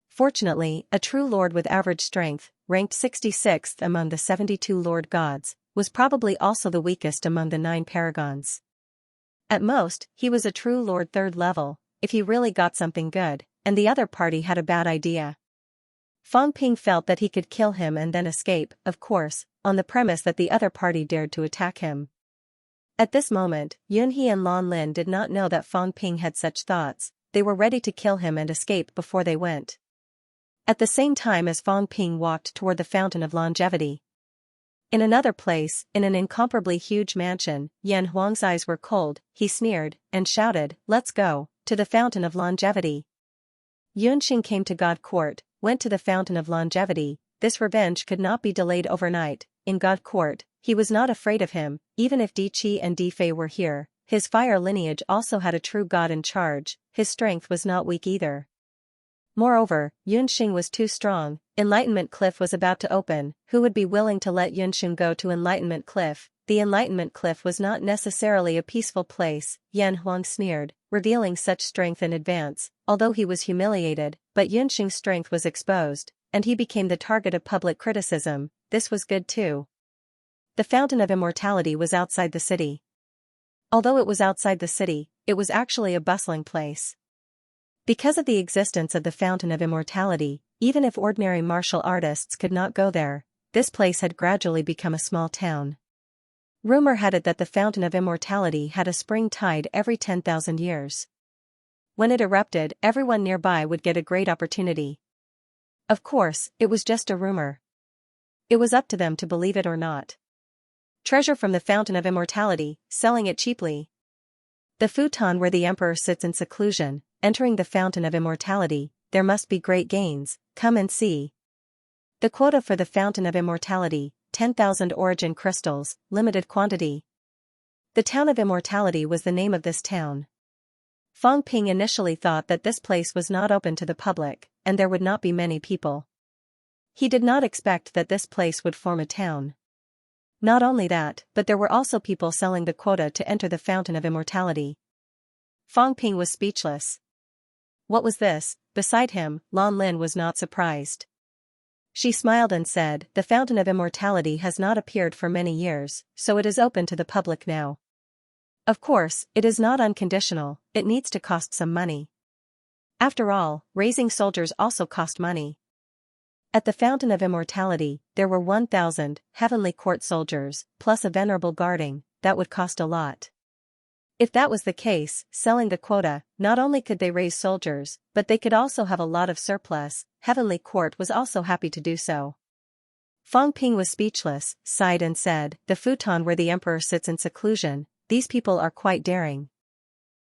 Fortunately, a true lord with average strength, ranked 66th among the 72 lord gods, was probably also the weakest among the 9 paragons. At most, he was a true lord 3rd level, if he really got something good, and the other party had a bad idea. Fang Ping felt that he could kill him and then escape, of course, on the premise that the other party dared to attack him. At this moment, Yunhe and Lan Lin did not know that Fang Ping had such thoughts. They were ready to kill him and escape before they went. At the same time as Fang Ping walked toward the Fountain of Longevity. In another place, in an incomparably huge mansion, Yan Huang's eyes were cold. He sneered, and shouted, "Let's go, to the Fountain of Longevity." Yunxing came to God Court, went to the Fountain of Longevity. This revenge could not be delayed overnight. In God Court, he was not afraid of him, even if Di Qi and Di Fei were here. His fire lineage also had a true god in charge, his strength was not weak either. Moreover, Yunxing was too strong. Enlightenment Cliff was about to open. Who would be willing to let Yunxing go to Enlightenment Cliff? The Enlightenment Cliff was not necessarily a peaceful place, Yan Huang sneered, revealing such strength in advance, although he was humiliated, but Yunxing's strength was exposed, and he became the target of public criticism. This was good too. The Fountain of Immortality was outside the city. Although it was outside the city, it was actually a bustling place. Because of the existence of the Fountain of Immortality, even if ordinary martial artists could not go there, this place had gradually become a small town. Rumor had it that the Fountain of Immortality had a spring tide every 10,000 years. When it erupted, everyone nearby would get a great opportunity. Of course, it was just a rumor. It was up to them to believe it or not. Treasure from the Fountain of Immortality, selling it cheaply. The futon where the emperor sits in seclusion, entering the Fountain of Immortality, there must be great gains, come and see. The quota for the Fountain of Immortality, 10,000 origin crystals, limited quantity. The Town of Immortality was the name of this town. Fang Ping initially thought that this place was not open to the public, and there would not be many people. He did not expect that this place would form a town. Not only that, but there were also people selling the quota to enter the Fountain of Immortality. Fang Ping was speechless. What was this? Beside him, Lan Lin was not surprised. She smiled and said, "The Fountain of Immortality has not appeared for many years, so it is open to the public now. Of course, it is not unconditional, it needs to cost some money. After all, raising soldiers also cost money." At the Fountain of Immortality, there were 1,000 heavenly court soldiers, plus a venerable guarding. That would cost a lot. If that was the case, selling the quota, not only could they raise soldiers, but they could also have a lot of surplus. Heavenly Court was also happy to do so. Fang Ping was speechless, sighed and said, "The futon where the emperor sits in seclusion, these people are quite daring."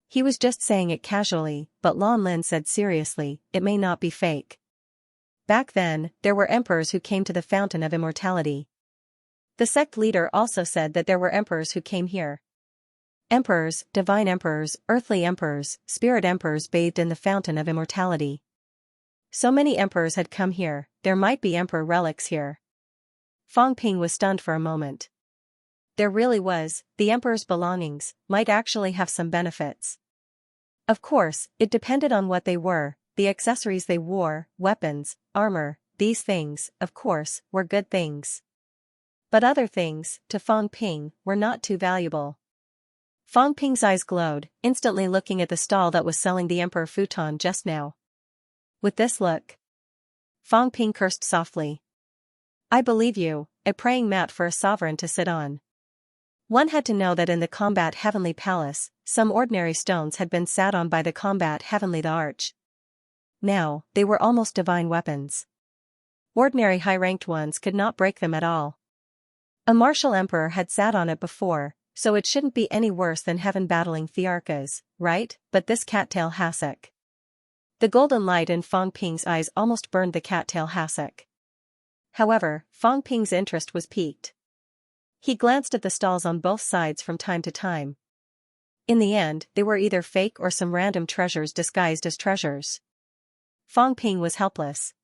He was just saying it casually, but Lan Lin said seriously, "It may not be fake." Back then, there were emperors who came to the Fountain of Immortality. The sect leader also said that there were emperors who came here. Emperors, divine emperors, earthly emperors, spirit emperors bathed in the Fountain of Immortality. So many emperors had come here, there might be emperor relics here. Fang Ping was stunned for a moment. There really was, the emperor's belongings might actually have some benefits. Of course, it depended on what they were, the accessories they wore, weapons, armor, these things, of course, were good things. But other things, to Fang Ping, were not too valuable. Fang Ping's eyes glowed, instantly looking at the stall that was selling the emperor futon just now. With this look, Fang Ping cursed softly. "I believe you, a praying mat for a sovereign to sit on." One had to know that in the Combat Heavenly Palace, some ordinary stones had been sat on by the Combat Heavenly the Arch. Now, they were almost divine weapons. Ordinary high-ranked ones could not break them at all. A martial emperor had sat on it before, so it shouldn't be any worse than heaven battling Thearchas, right? But this cattail hassock. The golden light in Fang Ping's eyes almost burned the cattail hassock. However, Fang Ping's interest was piqued. He glanced at the stalls on both sides from time to time, In the end, they were either fake or some random treasures disguised as treasures. Fang Ping was helpless.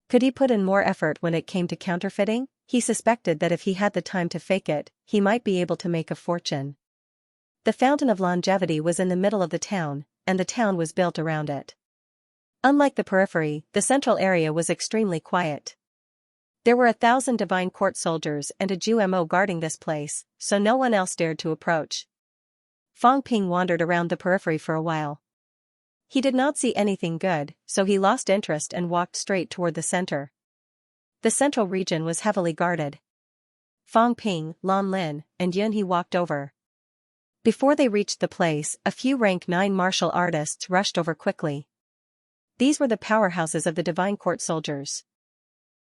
Could he put in more effort when it came to counterfeiting? He suspected that if he had the time to fake it, he might be able to make a fortune. The Fountain of Longevity was in the middle of the town, and the town was built around it. Unlike the periphery, the central area was extremely quiet. There were 1,000 divine court soldiers and a Guo guarding this place, so no one else dared to approach. Fang Ping wandered around the periphery for a while. He did not see anything good, so he lost interest and walked straight toward the center. The central region was heavily guarded. Fang Ping, Lan Lin, and Yun He walked over. Before they reached the place, a few rank 9 martial artists rushed over quickly. These were the powerhouses of the divine court soldiers.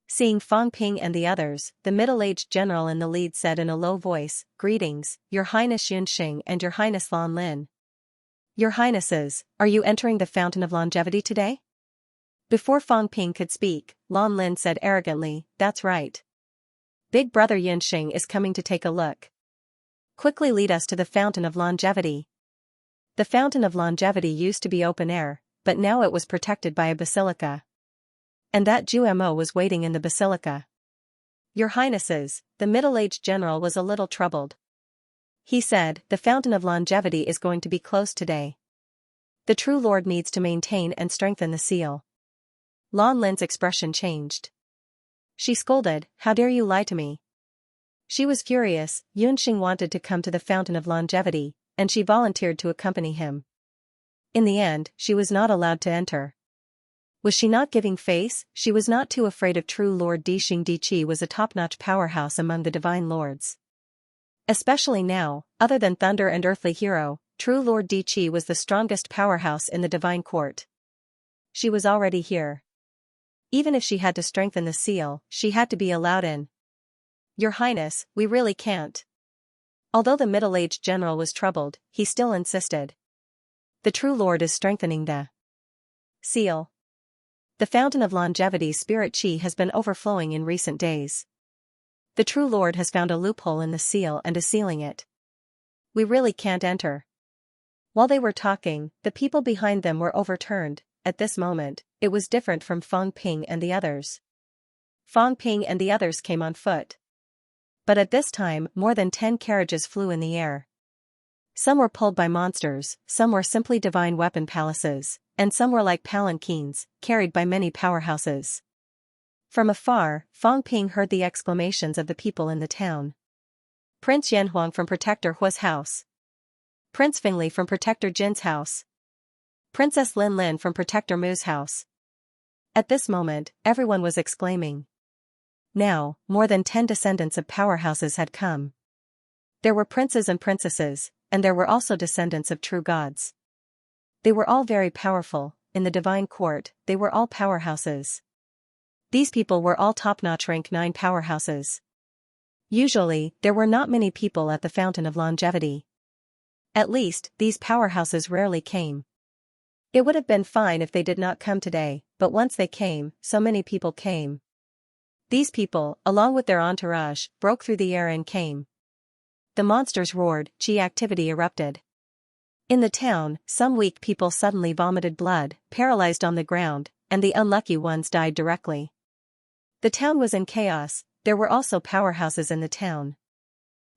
Seeing Fang Ping and the others, the middle-aged general in the lead said in a low voice, "Greetings, Your Highness Xianxia and Your Highness Lan Lin. Your Highnesses, are you entering the Fountain of Longevity today?" Before Fang Ping could speak, Lan Lin said arrogantly, "That's right. Big brother Xianxia is coming to take a look. Quickly lead us to the Fountain of Longevity." The Fountain of Longevity used to be open air, but now it was protected by a basilica. And that Guo was waiting in the basilica. "Your Highnesses," the middle-aged general was a little troubled. He said, "The Fountain of Longevity is going to be closed today. The true Lord needs to maintain and strengthen the seal." Lan Lin's expression changed. She scolded, "How dare you lie to me?" She was furious. Yunxing wanted to come to the Fountain of Longevity, and she volunteered to accompany him. In the end, she was not allowed to enter. Was she not giving face? She was not too afraid of true Lord Dixing Diqi was a top-notch powerhouse among the divine lords. Especially now, other than Thunder and Earthly Hero, true Lord Diqi was the strongest powerhouse in the divine court. She was already here. Even if she had to strengthen the seal, she had to be allowed in. "Your Highness, we really can't." Although the middle-aged general was troubled, he still insisted. "The true Lord is strengthening the seal. The Fountain of Longevity's spirit chi has been overflowing in recent days. The true Lord has found a loophole in the seal and is sealing it. We really can't enter." While they were talking, the people behind them were overturned. At this moment, it was different from Fang Ping and the others. Fang Ping and the others came on foot. But at this time, more than 10 carriages flew in the air. Some were pulled by monsters, some were simply divine weapon palaces, and some were like palanquins, carried by many powerhouses. From afar, Fang Ping heard the exclamations of the people in the town. "Prince Yanhuang from Protector Hua's house. Prince Fingli from Protector Jin's house. Princess Lin Lin from Protector Mu's house." At this moment, everyone was exclaiming. Now, more than 10 descendants of powerhouses had come. There were princes and princesses, and there were also descendants of true gods. They were all very powerful. In the divine court, they were all powerhouses. These people were all top-notch rank 9 powerhouses. Usually, there were not many people at the Fountain of Longevity. At least, these powerhouses rarely came. It would have been fine if they did not come today, but once they came, so many people came. These people, along with their entourage, broke through the air and came. The monsters roared, chi activity erupted. In the town, some weak people suddenly vomited blood, paralyzed on the ground, and the unlucky ones died directly. The town was in chaos. There were also powerhouses in the town.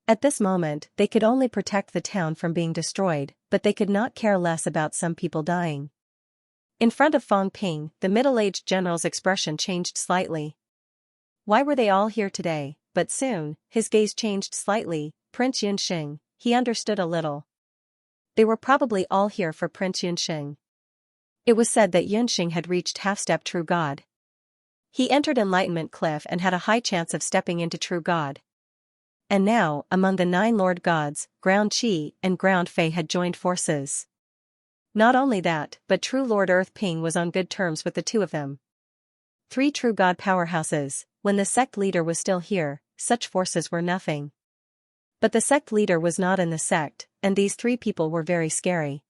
At this moment, they could only protect the town from being destroyed, but they could not care less about some people dying. In front of Fang Ping, the middle-aged general's expression changed slightly. Why were they all here today? But soon, his gaze changed slightly. Prince Yunxing, he understood a little. They were probably all here for Prince Yunxing. It was said that Yunxing had reached half-step true god. He entered Enlightenment Cliff and had a high chance of stepping into true god. And now, among the 9 Lord Gods, Ground Chi and Ground Fei had joined forces. Not only that, but true Lord Earth Ping was on good terms with the 2 of them. 3 true god powerhouses. When the sect leader was still here, such forces were nothing. But the sect leader was not in the sect, and these 3 people were very scary.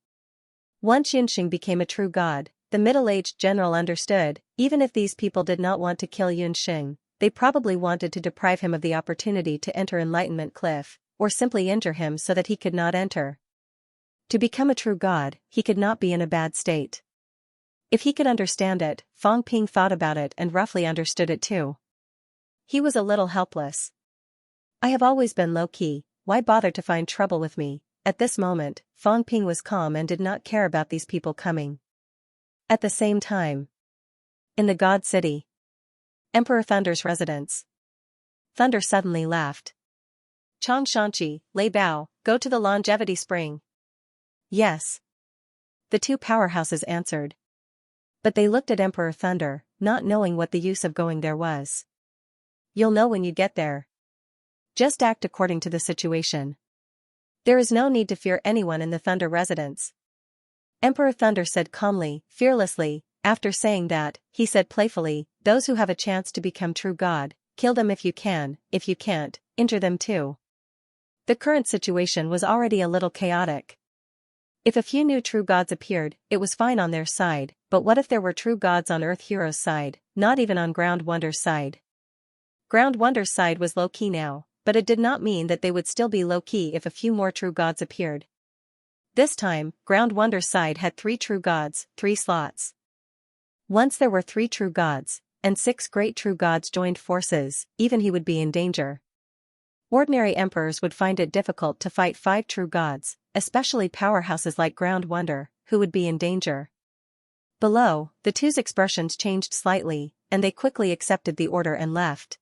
Once Yunxing became a true god, the middle-aged general understood, even if these people did not want to kill Yunxing, they probably wanted to deprive him of the opportunity to enter Enlightenment Cliff, or simply injure him so that he could not enter. To become a true god, he could not be in a bad state. If he could understand it, Fong Ping thought about it and roughly understood it too. He was a little helpless. I have always been low-key, why bother to find trouble with me? At this moment, Fong Ping was calm and did not care about these people coming. At the same time, in the God City, Emperor Thunder's residence, Thunder suddenly laughed. Chang Shanqi, Lei Bao, go to the longevity spring. Yes. The two powerhouses answered. But they looked at Emperor Thunder, not knowing what the use of going there was. You'll know when you get there. Just act according to the situation. There is no need to fear anyone in the Thunder residence. Emperor Thunder said calmly, fearlessly. After saying that, he said playfully, those who have a chance to become true god, kill them if you can, if you can't, injure them too. The current situation was already a little chaotic. If a few new true gods appeared, it was fine on their side, but what if there were true gods on Earth Hero's side, not even on Ground Wonder's side? Ground Wonder's side was low-key now, but it did not mean that they would still be low-key if a few more true gods appeared. This time, Ground Wonder's side had 3 true gods, 3 slots. Once there were 3 true gods, and 6 great true gods joined forces, even he would be in danger. Ordinary emperors would find it difficult to fight 5 true gods, especially powerhouses like Ground Wonder, who would be in danger. Below, the two's expressions changed slightly, and they quickly accepted the order and left.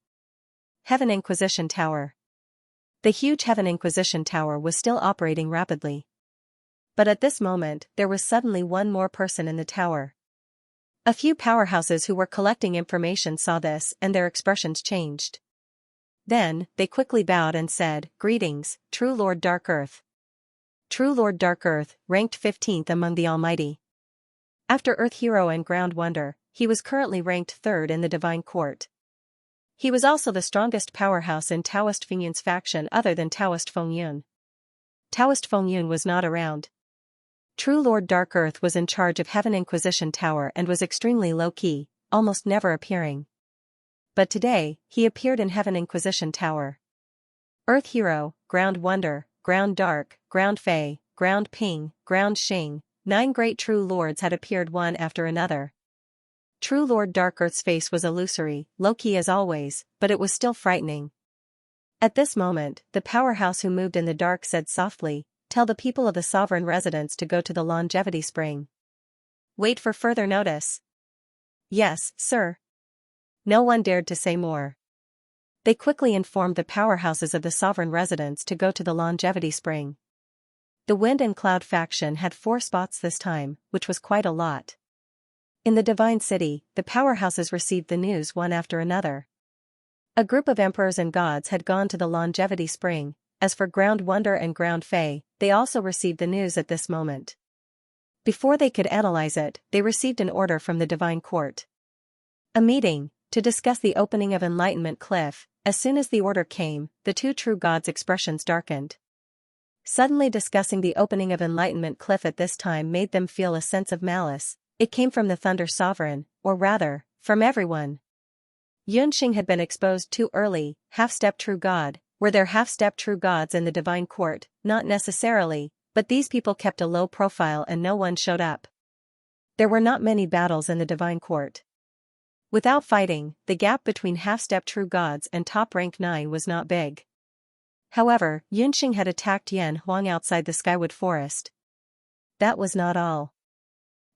Heaven Inquisition Tower. The huge Heaven Inquisition Tower was still operating rapidly. But at this moment, there was suddenly one more person in the tower. A few powerhouses who were collecting information saw this and their expressions changed. Then, they quickly bowed and said, Greetings, True Lord Dark Earth. True Lord Dark Earth, ranked 15th among the Almighty. After Earth Hero and Ground Wonder, he was currently ranked 3rd in the Divine Court. He was also the strongest powerhouse in Taoist Fengyun's faction other than Taoist Fengyun. Taoist Fengyun was not around. True Lord Dark Earth was in charge of Heaven Inquisition Tower and was extremely low-key, almost never appearing. But today, he appeared in Heaven Inquisition Tower. Earth Hero, Ground Wonder, Ground Dark, Ground Fei, Ground Ping, Ground Xing, 9 great true lords had appeared one after another. True Lord Dark Earth's face was illusory, low-key as always, but it was still frightening. At this moment, the powerhouse who moved in the dark said softly, Tell the people of the sovereign residence to go to the longevity spring. Wait for further notice. Yes, sir. No one dared to say more. They quickly informed the powerhouses of the sovereign residence to go to the longevity spring. The Wind and Cloud faction had 4 spots this time, which was quite a lot. In the Divine City, the powerhouses received the news one after another. A group of emperors and gods had gone to the longevity spring. As for Ground Wonder and Ground Fei, they also received the news at this moment. Before they could analyze it, they received an order from the Divine Court. A meeting, to discuss the opening of Enlightenment Cliff. As soon as the order came, the 2 true gods' expressions darkened. Suddenly discussing the opening of Enlightenment Cliff at this time made them feel a sense of malice. It came from the Thunder Sovereign, or rather, from everyone. Yunxing had been exposed too early, half-step true god. Were there half-step true gods in the Divine Court? Not necessarily, but these people kept a low profile and no one showed up. There were not many battles in the Divine Court. Without fighting, the gap between half-step true gods and top rank 9 was not big. However, Yunxing had attacked Yan Huang outside the Skywood Forest. That was not all.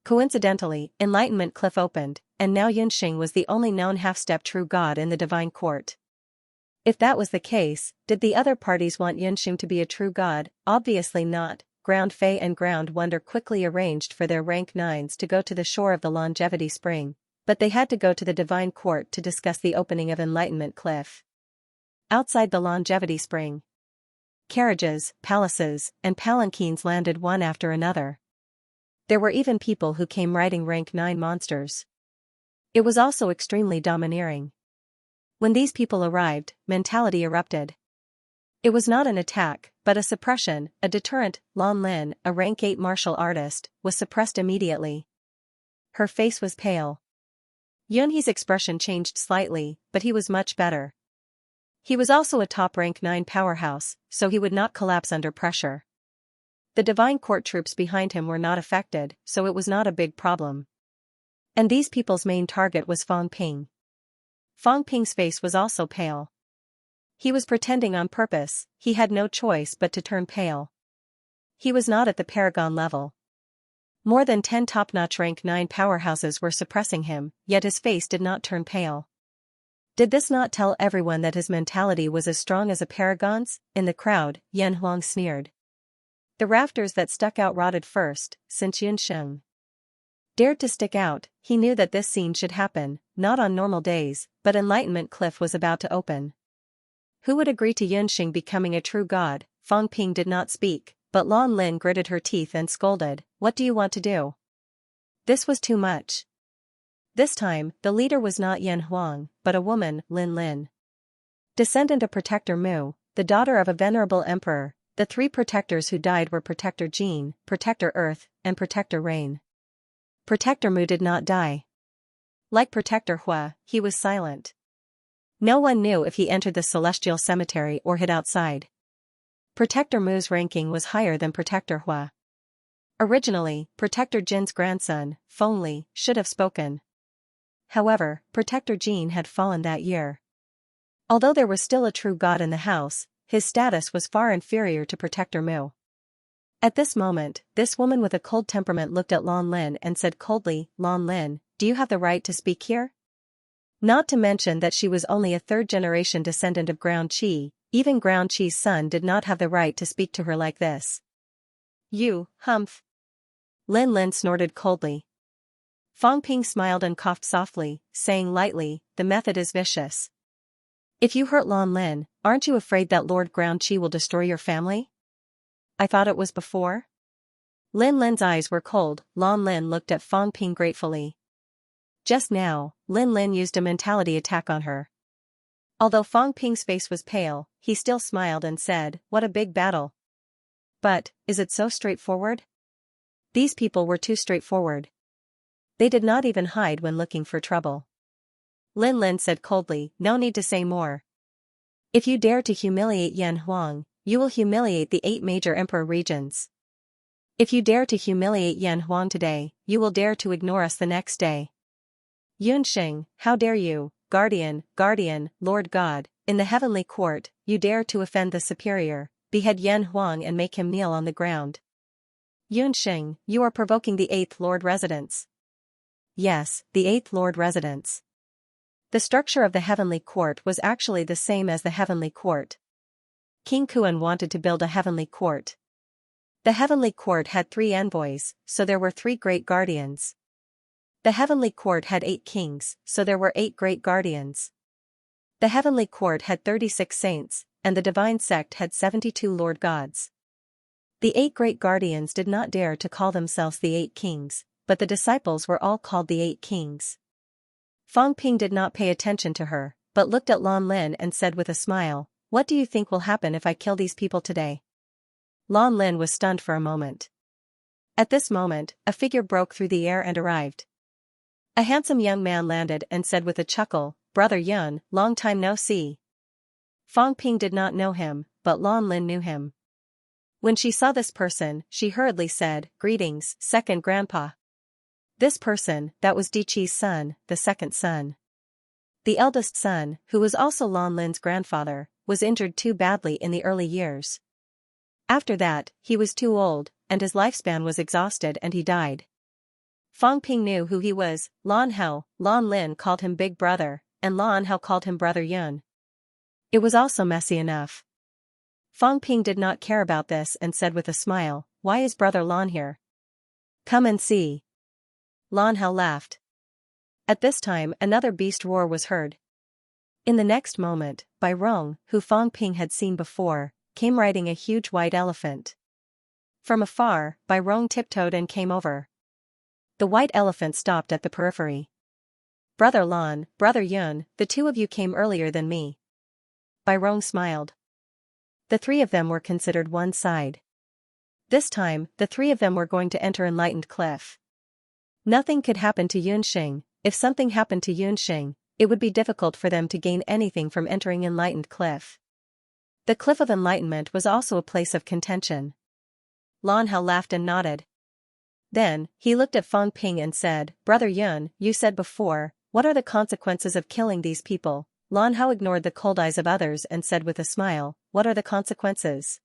Coincidentally, Enlightenment Cliff opened, and now Yunxing was the only known half-step true god in the Divine Court. If that was the case, did the other parties want Yunxing to be a true god? Obviously not. Ground Fei and Ground Wonder quickly arranged for their rank 9s to go to the shore of the longevity spring, but they had to go to the Divine Court to discuss the opening of Enlightenment Cliff. Outside the longevity spring, carriages, palaces, and palanquins landed one after another. There were even people who came riding rank 9 monsters. It was also extremely domineering. When these people arrived, mentality erupted. It was not an attack, but a suppression, a deterrent. Lan Lin, a rank 8 martial artist, was suppressed immediately. Her face was pale. Yunhe's expression changed slightly, but he was much better. He was also a top rank 9 powerhouse, so he would not collapse under pressure. The divine court troops behind him were not affected, so it was not a big problem. And these people's main target was Fang Ping. Fang Ping's face was also pale. He was pretending on purpose, he had no choice but to turn pale. He was not at the paragon level. More than 10 top-notch rank 9 powerhouses were suppressing him, yet his face did not turn pale. Did this not tell everyone that his mentality was as strong as a paragon's? In the crowd, Yan Huang sneered. The rafters that stuck out rotted first, since Xianxia dared to stick out. He knew that this scene should happen, not on normal days, but Enlightenment Cliff was about to open. Who would agree to Xianxia becoming a true god? Fang Ping did not speak, but Lan Lin gritted her teeth and scolded, "What do you want to do?" This was too much. This time, the leader was not Yan Huang, but a woman, Lin Lin. Descendant of Protector Mu, the daughter of a venerable emperor. The 3 protectors who died were Protector Jin, Protector Earth, and Protector Rain. Protector Mu did not die. Like Protector Hua, he was silent. No one knew if he entered the celestial cemetery or hid outside. Protector Mu's ranking was higher than Protector Hua. Originally, Protector Jin's grandson, Fengli, should have spoken. However, Protector Jin had fallen that year. Although there was still a true god in the house, his status was far inferior to Protector Mu. At this moment, this woman with a cold temperament looked at Lan Lin and said coldly, "Lan Lin, do you have the right to speak here?" Not to mention that she was only a 3rd-generation descendant of Ground Qi, even Ground Qi's son did not have the right to speak to her like this. "You, humph." Lin Lin snorted coldly. Fang Ping smiled and coughed softly, saying lightly, "The method is vicious. If you hurt Lan Lin, aren't you afraid that Lord Ground Qi will destroy your family?" "I thought it was before?" Lin Lin's eyes were cold. Lan Lin looked at Fang Ping gratefully. Just now, Lin Lin used a mentality attack on her. Although Fang Ping's face was pale, he still smiled and said, "What a big battle." But, is it so straightforward? These people were too straightforward. They did not even hide when looking for trouble. Lin Lin said coldly, "No need to say more. If you dare to humiliate Yan Huang, you will humiliate the 8 major emperor regions. If you dare to humiliate Yan Huang today, you will dare to ignore us the next day. Yunxing, how dare you, guardian, Lord God, in the heavenly court, you dare to offend the superior, behead Yan Huang and make him kneel on the ground. Yunxing, you are provoking the 8th Lord Residence." Yes, the 8th Lord Residence. The structure of the heavenly court was actually the same as the heavenly court. King Kuan wanted to build a heavenly court. The heavenly court had 3 envoys, so there were 3 great guardians. The heavenly court had 8 kings, so there were 8 great guardians. The heavenly court had 36 saints, and the divine sect had 72 lord gods. The 8 great guardians did not dare to call themselves the 8 kings, but the disciples were all called the 8 kings. Fang Ping did not pay attention to her, but looked at Lan Lin and said with a smile, "What do you think will happen if I kill these people today?" Lan Lin was stunned for a moment. At this moment, a figure broke through the air and arrived. A handsome young man landed and said with a chuckle, "Brother Yun, long time no see." Fang Ping did not know him, but Lan Lin knew him. When she saw this person, she hurriedly said, "Greetings, second grandpa." This person, that was Di Qi's son, the second son. The eldest son, who was also Lan Lin's grandfather, was injured too badly in the early years. After that, he was too old, and his lifespan was exhausted and he died. Fang Ping knew who he was. Lan Lin called him Big Brother, and Lan Hao called him Brother Yun. It was also messy enough. Fang Ping did not care about this and said with a smile, "Why is Brother Lan here?" "Come and see." Lan Hao laughed. At this time another beast roar was heard. In the next moment, Bai Rong, who Fang Ping had seen before, came riding a huge white elephant. From afar, Bai Rong tiptoed and came over. The white elephant stopped at the periphery. "Brother Lan, Brother Yun, the 2 of you came earlier than me." Bai Rong smiled. The 3 of them were considered one side. This time, the 3 of them were going to enter Enlightened Cliff. Nothing could happen to Yunxing. If something happened to Yunxing, it would be difficult for them to gain anything from entering Enlightened Cliff. The Cliff of Enlightenment was also a place of contention. Lan Hao laughed and nodded. Then, he looked at Fang Ping and said, Brother Yun, you said before, what are the consequences of killing these people? Lan Hao ignored the cold eyes of others and said with a smile, what are the consequences?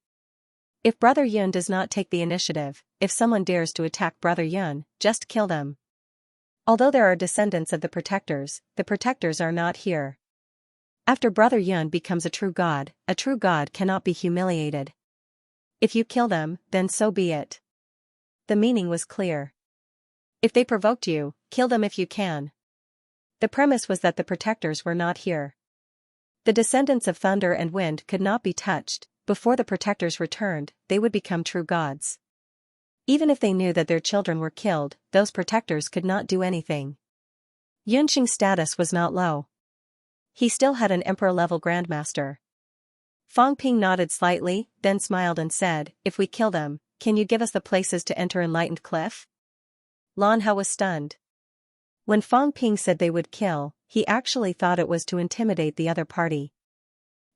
If Brother Yun does not take the initiative, if someone dares to attack Brother Yun, just kill them. Although there are descendants of the protectors are not here. After Brother Yun becomes a true god cannot be humiliated. If you kill them, then so be it. The meaning was clear. If they provoked you, kill them if you can. The premise was that the protectors were not here. The descendants of thunder and wind could not be touched. Before the protectors returned, they would become true gods. Even if they knew that their children were killed, those protectors could not do anything. Yunxing's status was not low. He still had an emperor-level grandmaster. Fang Ping nodded slightly, then smiled and said, if we kill them, can you give us the places to enter Enlightened Cliff? Lan Hao was stunned. When Fang Ping said they would kill, he actually thought it was to intimidate the other party.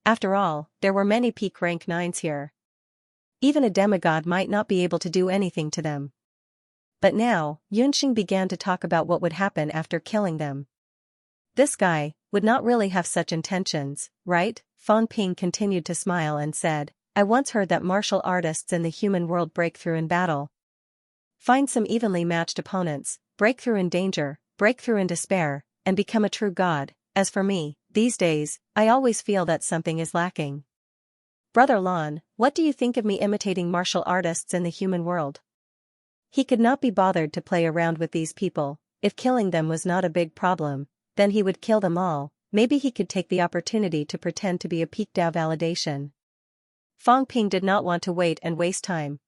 After all, there were many peak rank 9s here. Even a demigod might not be able to do anything to them. But now, Yunxing began to talk about what would happen after killing them. This guy would not really have such intentions, right? Fang Ping continued to smile and said, I once heard that martial artists in the human world break through in battle. Find some evenly matched opponents, break through in danger, break through in despair, and become a true god. As for me, these days, I always feel that something is lacking. Brother Lan, what do you think of me imitating martial artists in the human world? He could not be bothered to play around with these people. If killing them was not a big problem, then he would kill them all. Maybe he could take the opportunity to pretend to be a peak Dao validation. Fang Ping did not want to wait and waste time.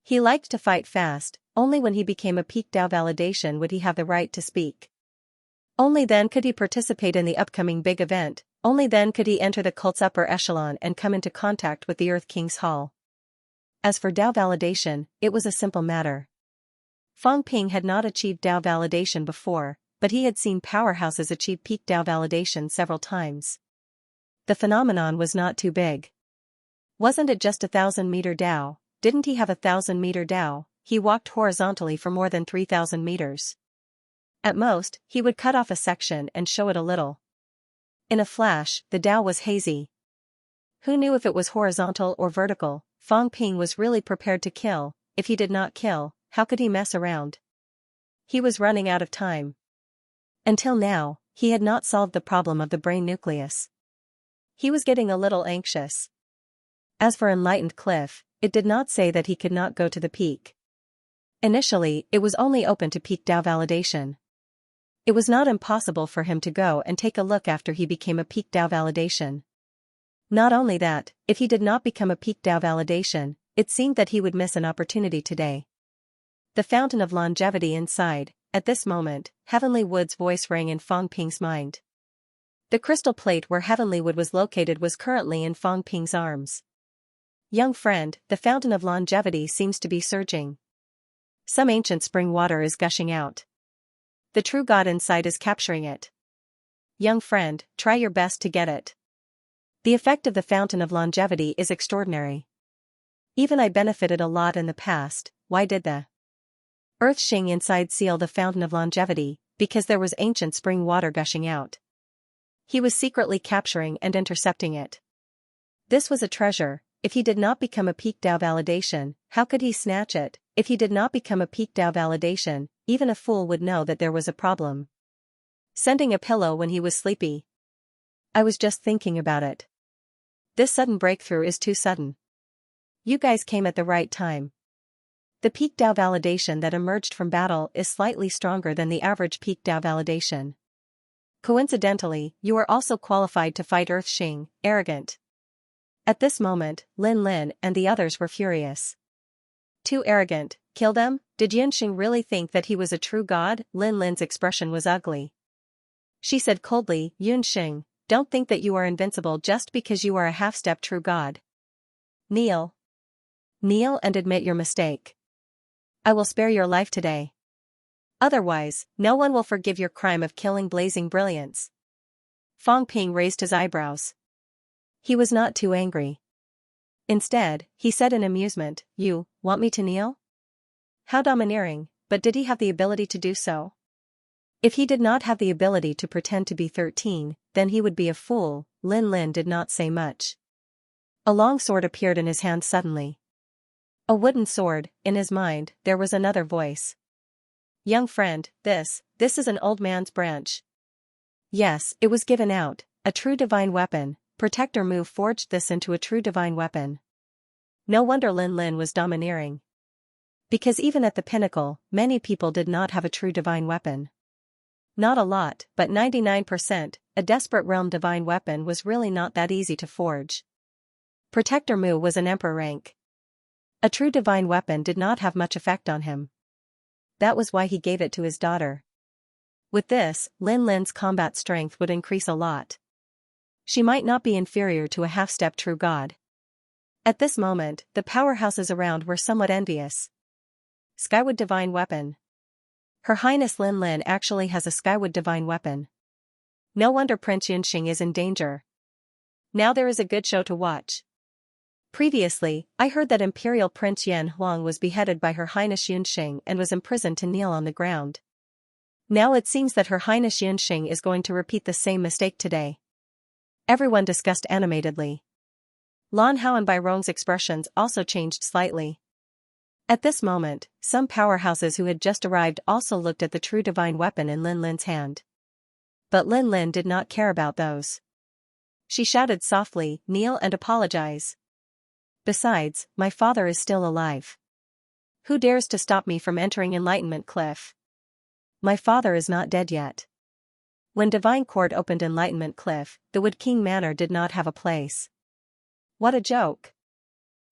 He liked to fight fast. Only when he became a peak Dao validation would he have the right to speak. Only then could he participate in the upcoming big event. Only then could he enter the cult's upper echelon and come into contact with the Earth King's Hall. As for Dao validation, it was a simple matter. Fang Ping had not achieved Dao validation before, but he had seen powerhouses achieve peak Dao validation several times. The phenomenon was not too big. Wasn't it just 1,000-meter Dao? Didn't he have 1,000-meter Dao? He walked horizontally for more than 3,000 meters. At most, he would cut off a section and show it a little. In a flash, the Dao was hazy. Who knew if it was horizontal or vertical? Fang Ping was really prepared to kill. If he did not kill, how could he mess around? He was running out of time. Until now, he had not solved the problem of the brain nucleus. He was getting a little anxious. As for Enlightened Cliff, it did not say that he could not go to the peak. Initially, it was only open to peak Dao validation. It was not impossible for him to go and take a look after he became a peak Dao validation. Not only that, if he did not become a peak Dao validation, it seemed that he would miss an opportunity today. The fountain of longevity inside. At this moment, Heavenly Wood's voice rang in Fang Ping's mind. The crystal plate where Heavenly Wood was located was currently in Fang Ping's arms. Young friend, the fountain of longevity seems to be surging. Some ancient spring water is gushing out. The true God inside is capturing it. Young friend, try your best to get it. The effect of the fountain of longevity is extraordinary. Even I benefited a lot in the past. Why did the Earth Xing inside seal the fountain of longevity? Because there was ancient spring water gushing out. He was secretly capturing and intercepting it. This was a treasure. If he did not become a peak Dao validation, how could he snatch it? If he did not become a peak Dao validation, even a fool would know that there was a problem. Sending a pillow when he was sleepy. I was just thinking about it. This sudden breakthrough is too sudden. You guys came at the right time. The peak Dao validation that emerged from battle is slightly stronger than the average peak Dao validation. Coincidentally, you are also qualified to fight Earth Xing, arrogant. At this moment, Lin Lin and the others were furious. Too arrogant, kill them? Did Yunxing really think that he was a true god? Lin Lin's expression was ugly. She said coldly, Yunxing, don't think that you are invincible just because you are a half-step true god. Kneel. Kneel and admit your mistake. I will spare your life today. Otherwise, no one will forgive your crime of killing Blazing Brilliance. Fang Ping raised his eyebrows. He was not too angry. Instead, he said in amusement, "You want me to kneel?" How domineering, but did he have the ability to do so? If he did not have the ability to pretend to be 13, then he would be a fool. Lin Lin did not say much. A long sword appeared in his hand suddenly. A wooden sword. In his mind, there was another voice. "Young friend, this is an old man's branch." Yes, it was given out, a true divine weapon. Protector Mu forged this into a true divine weapon. No wonder Lin Lin was domineering. Because even at the pinnacle, many people did not have a true divine weapon. Not a lot, but 99%, a desperate realm divine weapon was really not that easy to forge. Protector Mu was an emperor rank. A true divine weapon did not have much effect on him. That was why he gave it to his daughter. With this, Lin Lin's combat strength would increase a lot. She might not be inferior to a half-step true god. At this moment, the powerhouses around were somewhat envious. Skywood divine weapon. Her Highness Lin Lin actually has a Skywood divine weapon. No wonder Prince Xianxia is in danger. Now there is a good show to watch. Previously, I heard that Imperial Prince Yan Huang was beheaded by Her Highness Xianxia and was imprisoned to kneel on the ground. Now it seems that Her Highness Xianxia is going to repeat the same mistake today. Everyone discussed animatedly. Lan Hao and Bai Rong's expressions also changed slightly. At this moment, some powerhouses who had just arrived also looked at the true divine weapon in Lin Lin's hand. But Lin Lin did not care about those. She shouted softly, "Kneel and apologize. Besides, my father is still alive. Who dares to stop me from entering Enlightenment Cliff? My father is not dead yet." When Divine Court opened Enlightenment Cliff, the Wood King Manor did not have a place. What a joke.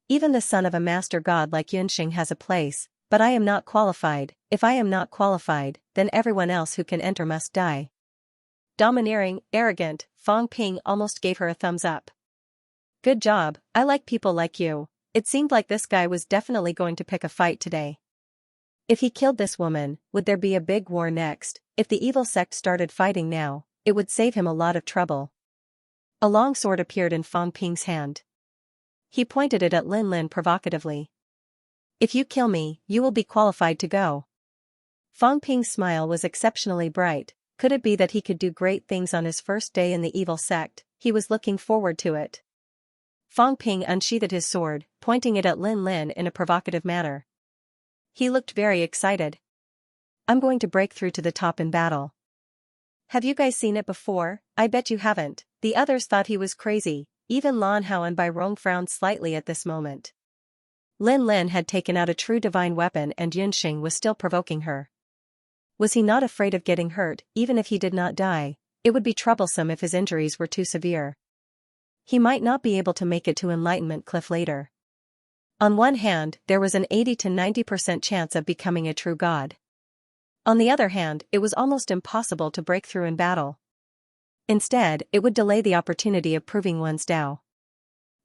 Even the son of a master god like Yunxing has a place, but I am not qualified. If I am not qualified, then everyone else who can enter must die. Domineering, arrogant, Fang Ping almost gave her a thumbs up. Good job, I like people like you. It seemed like this guy was definitely going to pick a fight today. If he killed this woman, would there be a big war next? If the evil sect started fighting now, it would save him a lot of trouble. A long sword appeared in Fang Ping's hand. He pointed it at Lin Lin provocatively. "If you kill me, you will be qualified to go." Fang Ping's smile was exceptionally bright. Could it be that he could do great things on his first day in the evil sect? He was looking forward to it. Fang Ping unsheathed his sword, pointing it at Lin Lin in a provocative manner. He looked very excited. "I'm going to break through to the top in battle." "Have you guys seen it before?" "I bet you haven't." The others thought he was crazy. Even Lan Hao and Bai Rong frowned slightly at this moment. Lin Lin had taken out a true divine weapon and Yunxing was still provoking her. Was he not afraid of getting hurt? Even if he did not die, it would be troublesome if his injuries were too severe. He might not be able to make it to Enlightenment Cliff later. On one hand, there was an 80 to 90% chance of becoming a true god. On the other hand, it was almost impossible to break through in battle. Instead, it would delay the opportunity of proving one's Dao.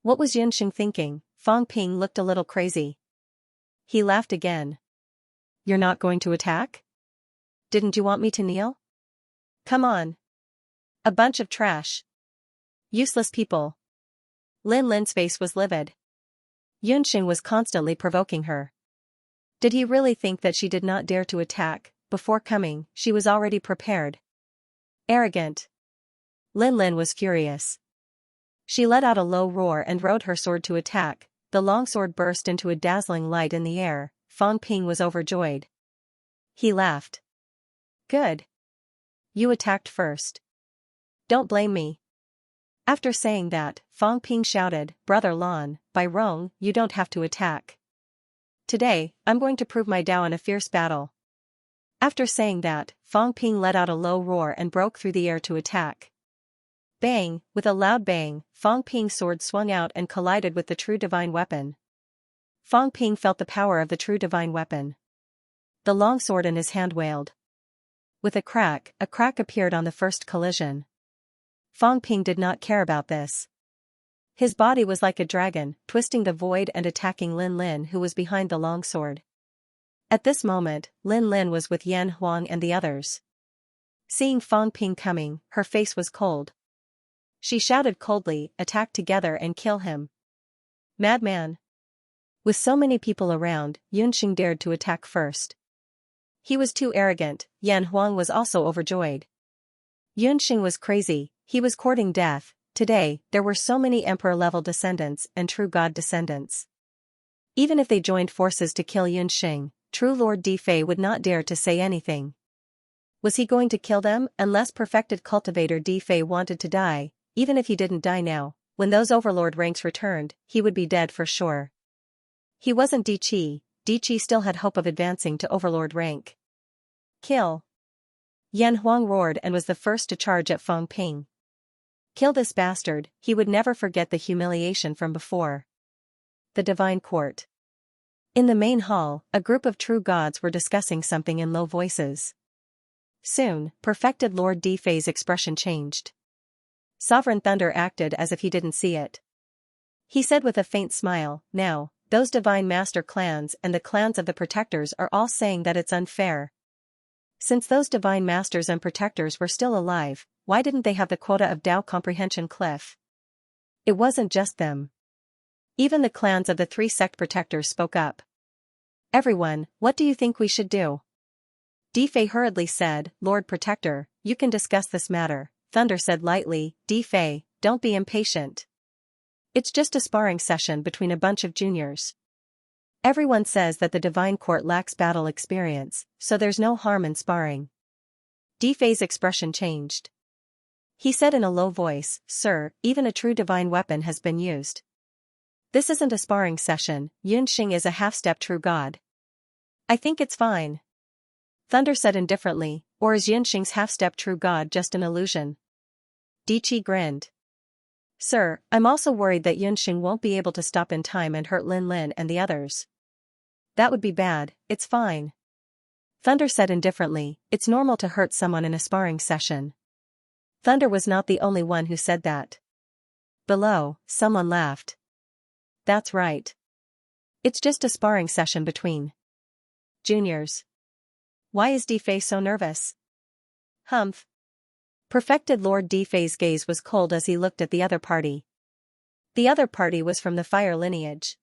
What was Yunxing thinking? Fang Ping looked a little crazy. He laughed again. "You're not going to attack? Didn't you want me to kneel? Come on. A bunch of trash. Useless people." Lin Lin's face was livid. Yunxing was constantly provoking her. Did he really think that she did not dare to attack? Before coming, she was already prepared. Arrogant. Lin Lin was furious. She let out a low roar and rode her sword to attack. The longsword burst into a dazzling light in the air. Fang Ping was overjoyed. He laughed. "Good. You attacked first. Don't blame me." After saying that, Fang Ping shouted, "Brother Lan, Bai Rong, you don't have to attack. Today, I'm going to prove my Dao in a fierce battle." After saying that, Fang Ping let out a low roar and broke through the air to attack. Bang! With a loud bang, Fang Ping's sword swung out and collided with the true divine weapon. Fang Ping felt the power of the true divine weapon. The long sword in his hand wailed. With a crack appeared on the first collision. Fang Ping did not care about this. His body was like a dragon, twisting the void and attacking Lin Lin, who was behind the long sword. At this moment, Lin Lin was with Yan Huang and the others. Seeing Fang Ping coming, her face was cold. She shouted coldly, "Attack together and kill him." Madman. With so many people around, Yunxing dared to attack first. He was too arrogant. Yan Huang was also overjoyed. Yunxing was crazy, he was courting death. Today, there were so many emperor-level descendants and true god descendants. Even if they joined forces to kill Yunxing, true Lord Difei would not dare to say anything. Was he going to kill them? Unless perfected cultivator Difei wanted to die, even if he didn't die now, when those overlord ranks returned, he would be dead for sure. He wasn't Di Qi still had hope of advancing to overlord rank. Kill! Yan Huang roared and was the first to charge at Feng Ping. Kill this bastard, he would never forget the humiliation from before. The Divine Court. In the main hall, a group of true gods were discussing something in low voices. Soon, perfected Lord Difei's expression changed. Sovereign Thunder acted as if he didn't see it. He said with a faint smile, "Now, those divine master clans and the clans of the protectors are all saying that it's unfair. Since those divine masters and protectors were still alive, why didn't they have the quota of Tao comprehension cliff?" It wasn't just them. Even the clans of the three sect protectors spoke up. "Everyone, what do you think we should do?" Difei hurriedly said, "Lord Protector, you can discuss this matter." Thunder said lightly, "Difei, don't be impatient. It's just a sparring session between a bunch of juniors. Everyone says that the Divine Court lacks battle experience, so there's no harm in sparring." Difei's expression changed. He said in a low voice, "Sir, even a true divine weapon has been used. This isn't a sparring session, Yunxing is a half-step true god." "I think it's fine." Thunder said indifferently, "Or is Yunxing's half-step true god just an illusion?" Di Qi grinned. "Sir, I'm also worried that Yunxing won't be able to stop in time and hurt Lin Lin and the others." "That would be bad." "It's fine." Thunder said indifferently, "It's normal to hurt someone in a sparring session." Thunder was not the only one who said that. Below, someone laughed. "That's right. It's just a sparring session between juniors. Why is Difei so nervous?" "Humph." Perfected Lord Difei's gaze was cold as he looked at the other party. The other party was from the fire lineage.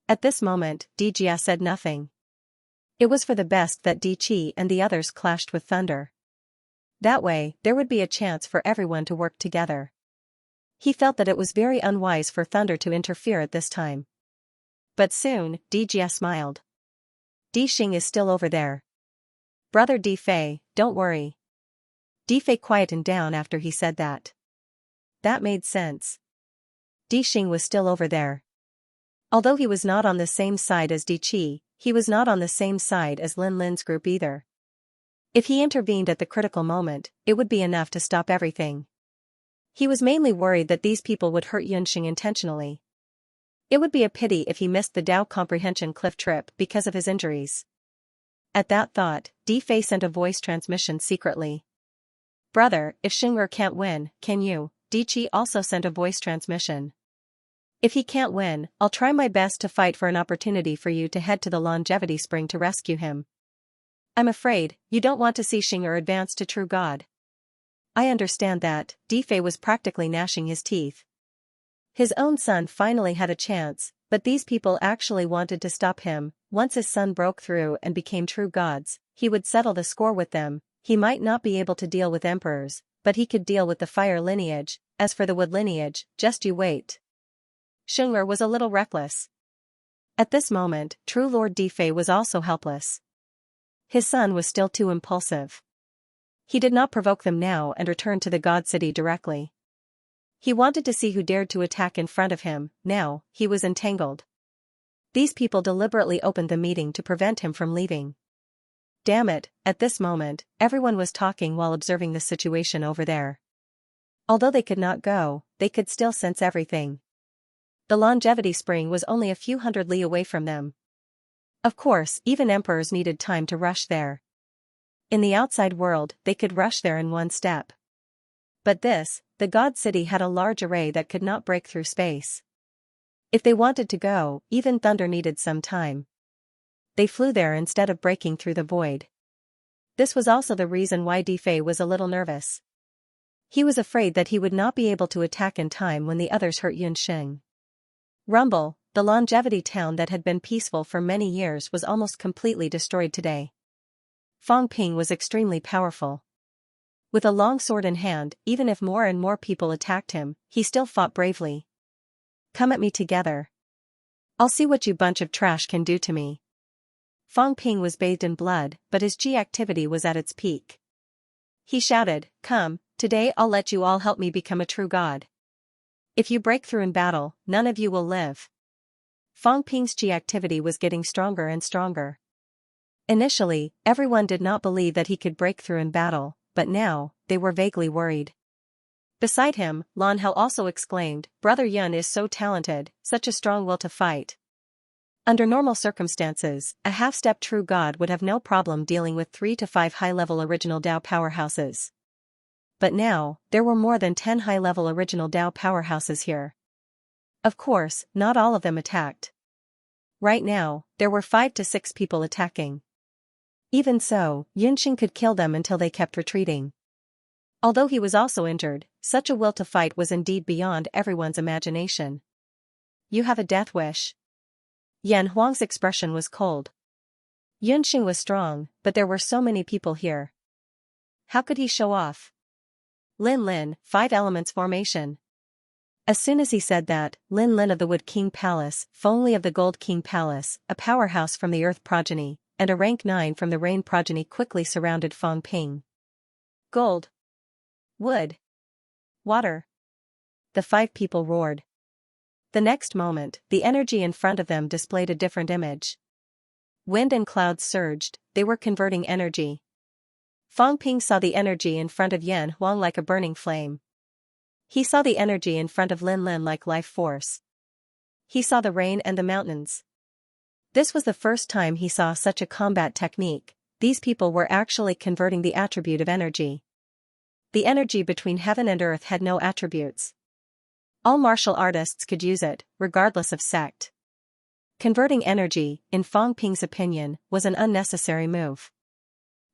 At this moment, Dijia said nothing. It was for the best that Di Qi and the others clashed with Thunder. That way, there would be a chance for everyone to work together. He felt that it was very unwise for Thunder to interfere at this time. But soon, Dijia smiled. "Di Xing is still over there. Brother Difei, don't worry." Difei quietened down after he said that. That made sense. Di Xing was still over there. Although he was not on the same side as Di Qi, he was not on the same side as Lin Lin's group either. If he intervened at the critical moment, it would be enough to stop everything. He was mainly worried that these people would hurt Yunxing intentionally. It would be a pity if he missed the Tao comprehension cliff trip because of his injuries. At that thought, Difei sent a voice transmission secretly. "Brother, if Xing'er can't win, can you?" Di Qi also sent a voice transmission. "If he can't win, I'll try my best to fight for an opportunity for you to head to the longevity spring to rescue him. I'm afraid, you don't want to see Xing'er advance to true god." "I understand that." Difei was practically gnashing his teeth. His own son finally had a chance, but these people actually wanted to stop him. Once his son broke through and became true gods, he would settle the score with them. He might not be able to deal with emperors, but he could deal with the fire lineage. As for the wood lineage, just you wait. Xing'er was a little reckless. At this moment, true Lord Difei was also helpless. His son was still too impulsive. He did not provoke them now and returned to the God City directly. He wanted to see who dared to attack in front of him. Now, he was entangled. These people deliberately opened the meeting to prevent him from leaving. Damn it, at this moment, everyone was talking while observing the situation over there. Although they could not go, they could still sense everything. The longevity spring was only a few hundred li away from them. Of course, even emperors needed time to rush there. In the outside world, they could rush there in one step. But this, the God City had a large array that could not break through space. If they wanted to go, even Thunder needed some time. They flew there instead of breaking through the void. This was also the reason why Difei was a little nervous. He was afraid that he would not be able to attack in time when the others hurt Yunxing. Rumble, the longevity town that had been peaceful for many years was almost completely destroyed today. Fang Ping was extremely powerful. With a long sword in hand, even if more and more people attacked him, he still fought bravely. Come at me together. I'll see what you bunch of trash can do to me. Fang Ping was bathed in blood, but his Qi activity was at its peak. He shouted, "Come, today I'll let you all help me become a true god. If you break through in battle, none of you will live." Fang Ping's Qi activity was getting stronger and stronger. Initially, everyone did not believe that he could break through in battle, but now, they were vaguely worried. Beside him, Lan Hao also exclaimed, "Brother Yun is so talented, such a strong will to fight." Under normal circumstances, a half-step true god would have no problem dealing with 3 to 5 high-level original Dao powerhouses. But now, there were more than 10 high-level original Dao powerhouses here. Of course, not all of them attacked. Right now, there were 5 to 6 people attacking. Even so, Yunxing could kill them until they kept retreating. Although he was also injured, such a will to fight was indeed beyond everyone's imagination. "You have a death wish." Yan Huang's expression was cold. Yunxing was strong, but there were so many people here. How could he show off? Lin Lin, 5 elements formation. As soon as he said that, Lin Lin of the Wood King Palace, Feng Li of the Gold King Palace, a powerhouse from the Earth progeny, and a rank 9 from the Rain progeny quickly surrounded Fang Ping. Gold. Wood. Water. The 5 people roared. The next moment, the energy in front of them displayed a different image. Wind and clouds surged, they were converting energy. Fang Ping saw the energy in front of Yan Huang like a burning flame. He saw the energy in front of Lin Lin like life force. He saw the rain and the mountains. This was the first time he saw such a combat technique. These people were actually converting the attribute of energy. The energy between heaven and earth had no attributes. All martial artists could use it, regardless of sect. Converting energy, in Fang Ping's opinion, was an unnecessary move.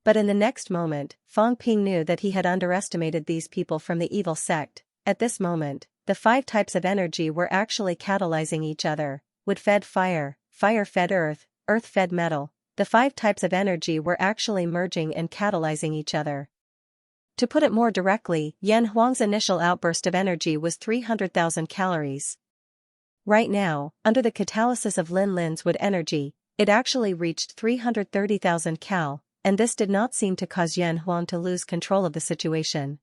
But in the next moment, Fang Ping knew that he had underestimated these people from the evil sect. At this moment, the 5 types of energy were actually catalyzing each other. Wood fed fire, fire fed earth, earth fed metal. The 5 types of energy were actually merging and catalyzing each other. To put it more directly, Yan Huang's initial outburst of energy was 300,000 calories. Right now, under the catalysis of Lin Lin's wood energy, it actually reached 330,000 cal, and this did not seem to cause Yan Huang to lose control of the situation.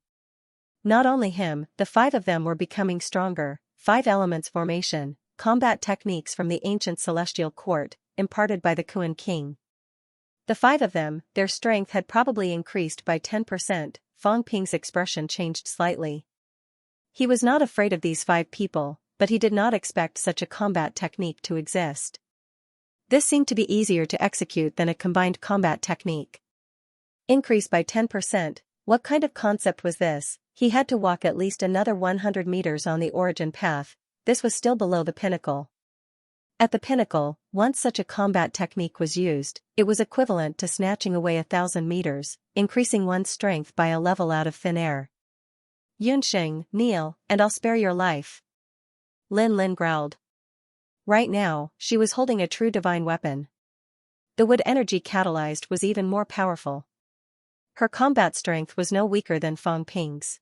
Not only him, the 5 of them were becoming stronger. 5 elements formation, combat techniques from the ancient celestial court, imparted by the Kuan King. The 5 of them, their strength had probably increased by 10%. Fang Ping's expression changed slightly. He was not afraid of these 5 people, but he did not expect such a combat technique to exist. This seemed to be easier to execute than a combined combat technique. Increase by 10%, what kind of concept was this? He had to walk at least another 100 meters on the origin path. This was still below the pinnacle. At the pinnacle, once such a combat technique was used, it was equivalent to snatching away 1,000 meters, increasing one's strength by a level out of thin air. Yunxing, kneel, and I'll spare your life. Lin Lin growled. Right now, she was holding a true divine weapon. The wood energy catalyzed was even more powerful. Her combat strength was no weaker than Fang Ping's.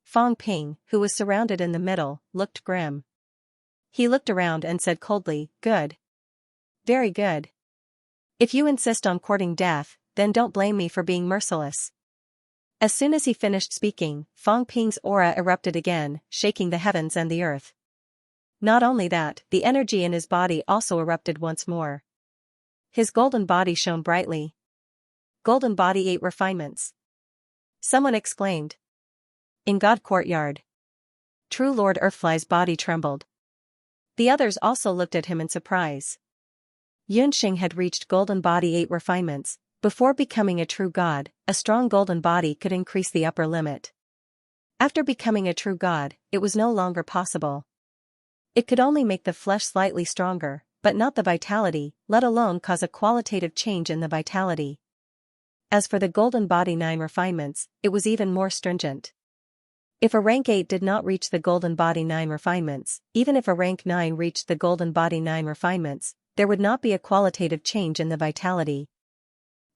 Fang Ping, who was surrounded in the middle, looked grim. He looked around and said coldly, "Good. Very good. If you insist on courting death, then don't blame me for being merciless." As soon as he finished speaking, Fang Ping's aura erupted again, shaking the heavens and the earth. Not only that, the energy in his body also erupted once more. His golden body shone brightly. Golden body 8 refinements. Someone exclaimed. In God Courtyard. True Lord Earthfly's body trembled. The others also looked at him in surprise. Yunxing had reached golden body 8 refinements. Before becoming a true god, a strong golden body could increase the upper limit. After becoming a true god, it was no longer possible. It could only make the flesh slightly stronger, but not the vitality, let alone cause a qualitative change in the vitality. As for the golden body 9 refinements, it was even more stringent. If a rank 8 did not reach the golden body 9 refinements, even if a rank 9 reached the golden body 9 refinements, there would not be a qualitative change in the vitality.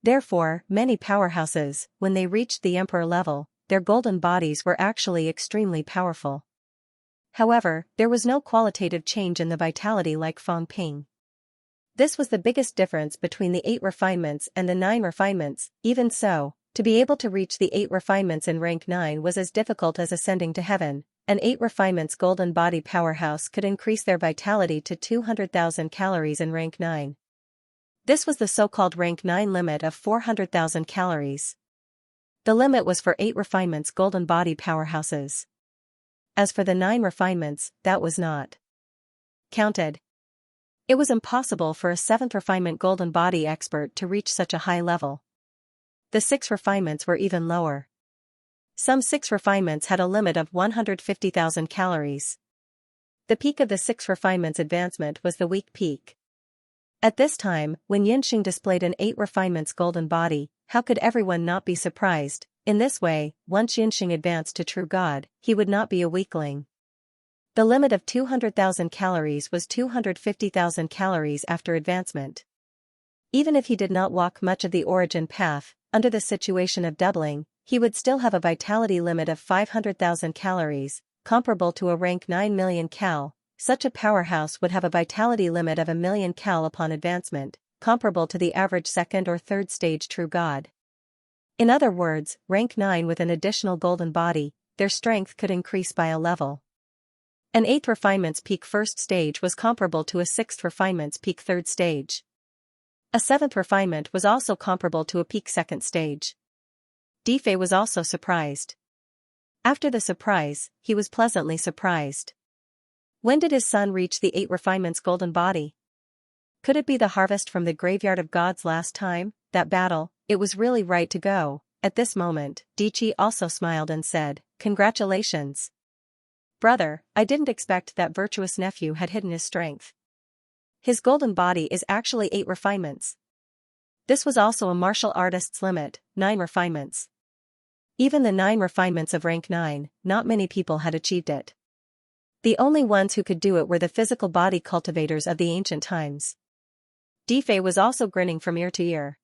Therefore, many powerhouses, when they reached the emperor level, their golden bodies were actually extremely powerful. However, there was no qualitative change in the vitality like Fang Ping. This was the biggest difference between the 8 refinements and the 9 refinements. Even so, to be able to reach the 8 refinements in rank 9 was as difficult as ascending to heaven. An 8 refinements golden body powerhouse could increase their vitality to 200,000 calories in rank 9. This was the so-called rank 9 limit of 400,000 calories. The limit was for 8 refinements golden body powerhouses. As for the 9 refinements, that was not counted. It was impossible for a 7th refinement golden body expert to reach such a high level. The 6 refinements were even lower. Some 6 refinements had a limit of 150,000 calories. The peak of the 6 refinements advancement was the weak peak. At this time, when Xianxia displayed an 8 refinements golden body, how could everyone not be surprised? In this way, once Xianxia advanced to true God, he would not be a weakling. The limit of 200,000 calories was 250,000 calories after advancement. Even if he did not walk much of the origin path, under the situation of doubling, he would still have a vitality limit of 500,000 calories, comparable to a rank 9 million cal. Such a powerhouse would have a vitality limit of 1 million cal upon advancement, comparable to the average 2nd or 3rd stage true God. In other words, rank 9 with an additional golden body, their strength could increase by a level. An 8th refinement's peak 1st stage was comparable to a 6th refinement's peak 3rd stage. A 7th refinement was also comparable to a peak 2nd stage. Difei was also surprised. After the surprise, he was pleasantly surprised. When did his son reach the 8 refinements golden body? Could it be the harvest from the graveyard of gods last time, that battle? It was really right to go. At this moment, Diqi also smiled and said, "Congratulations. Brother, I didn't expect that virtuous nephew had hidden his strength. His golden body is actually 8 refinements. This was also a martial artist's limit, 9 refinements. Even the 9 refinements of rank 9, not many people had achieved it. The only ones who could do it were the physical body cultivators of the ancient times." Difei was also grinning from ear to ear.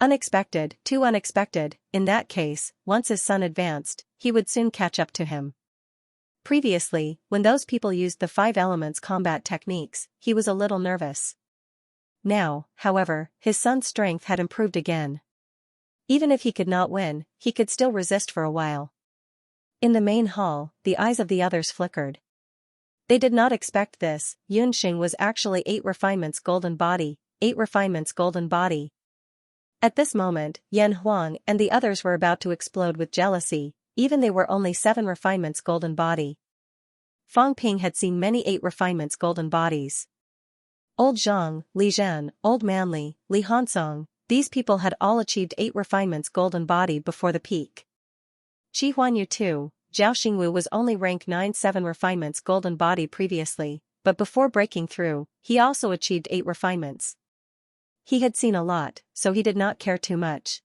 Unexpected, too unexpected. In that case, once his son advanced, he would soon catch up to him. Previously, when those people used the 5 elements combat techniques, he was a little nervous. Now, however, his son's strength had improved again. Even if he could not win, he could still resist for a while. In the main hall, the eyes of the others flickered. They did not expect this. Xianxia was actually 8 refinements golden body, 8 refinements golden body. At this moment, Yan Huang and the others were about to explode with jealousy, even they were only 7 refinements golden body. Fang Ping had seen many 8 refinements golden bodies. Old Zhang, Li Zhan, Old Manli, Li Hansong, these people had all achieved 8 refinements golden body before the peak. Qi Huanyu too. Zhao Xingwu was only rank 9 7 refinements golden body previously, but before breaking through, he also achieved 8 refinements. He had seen a lot, so he did not care too much.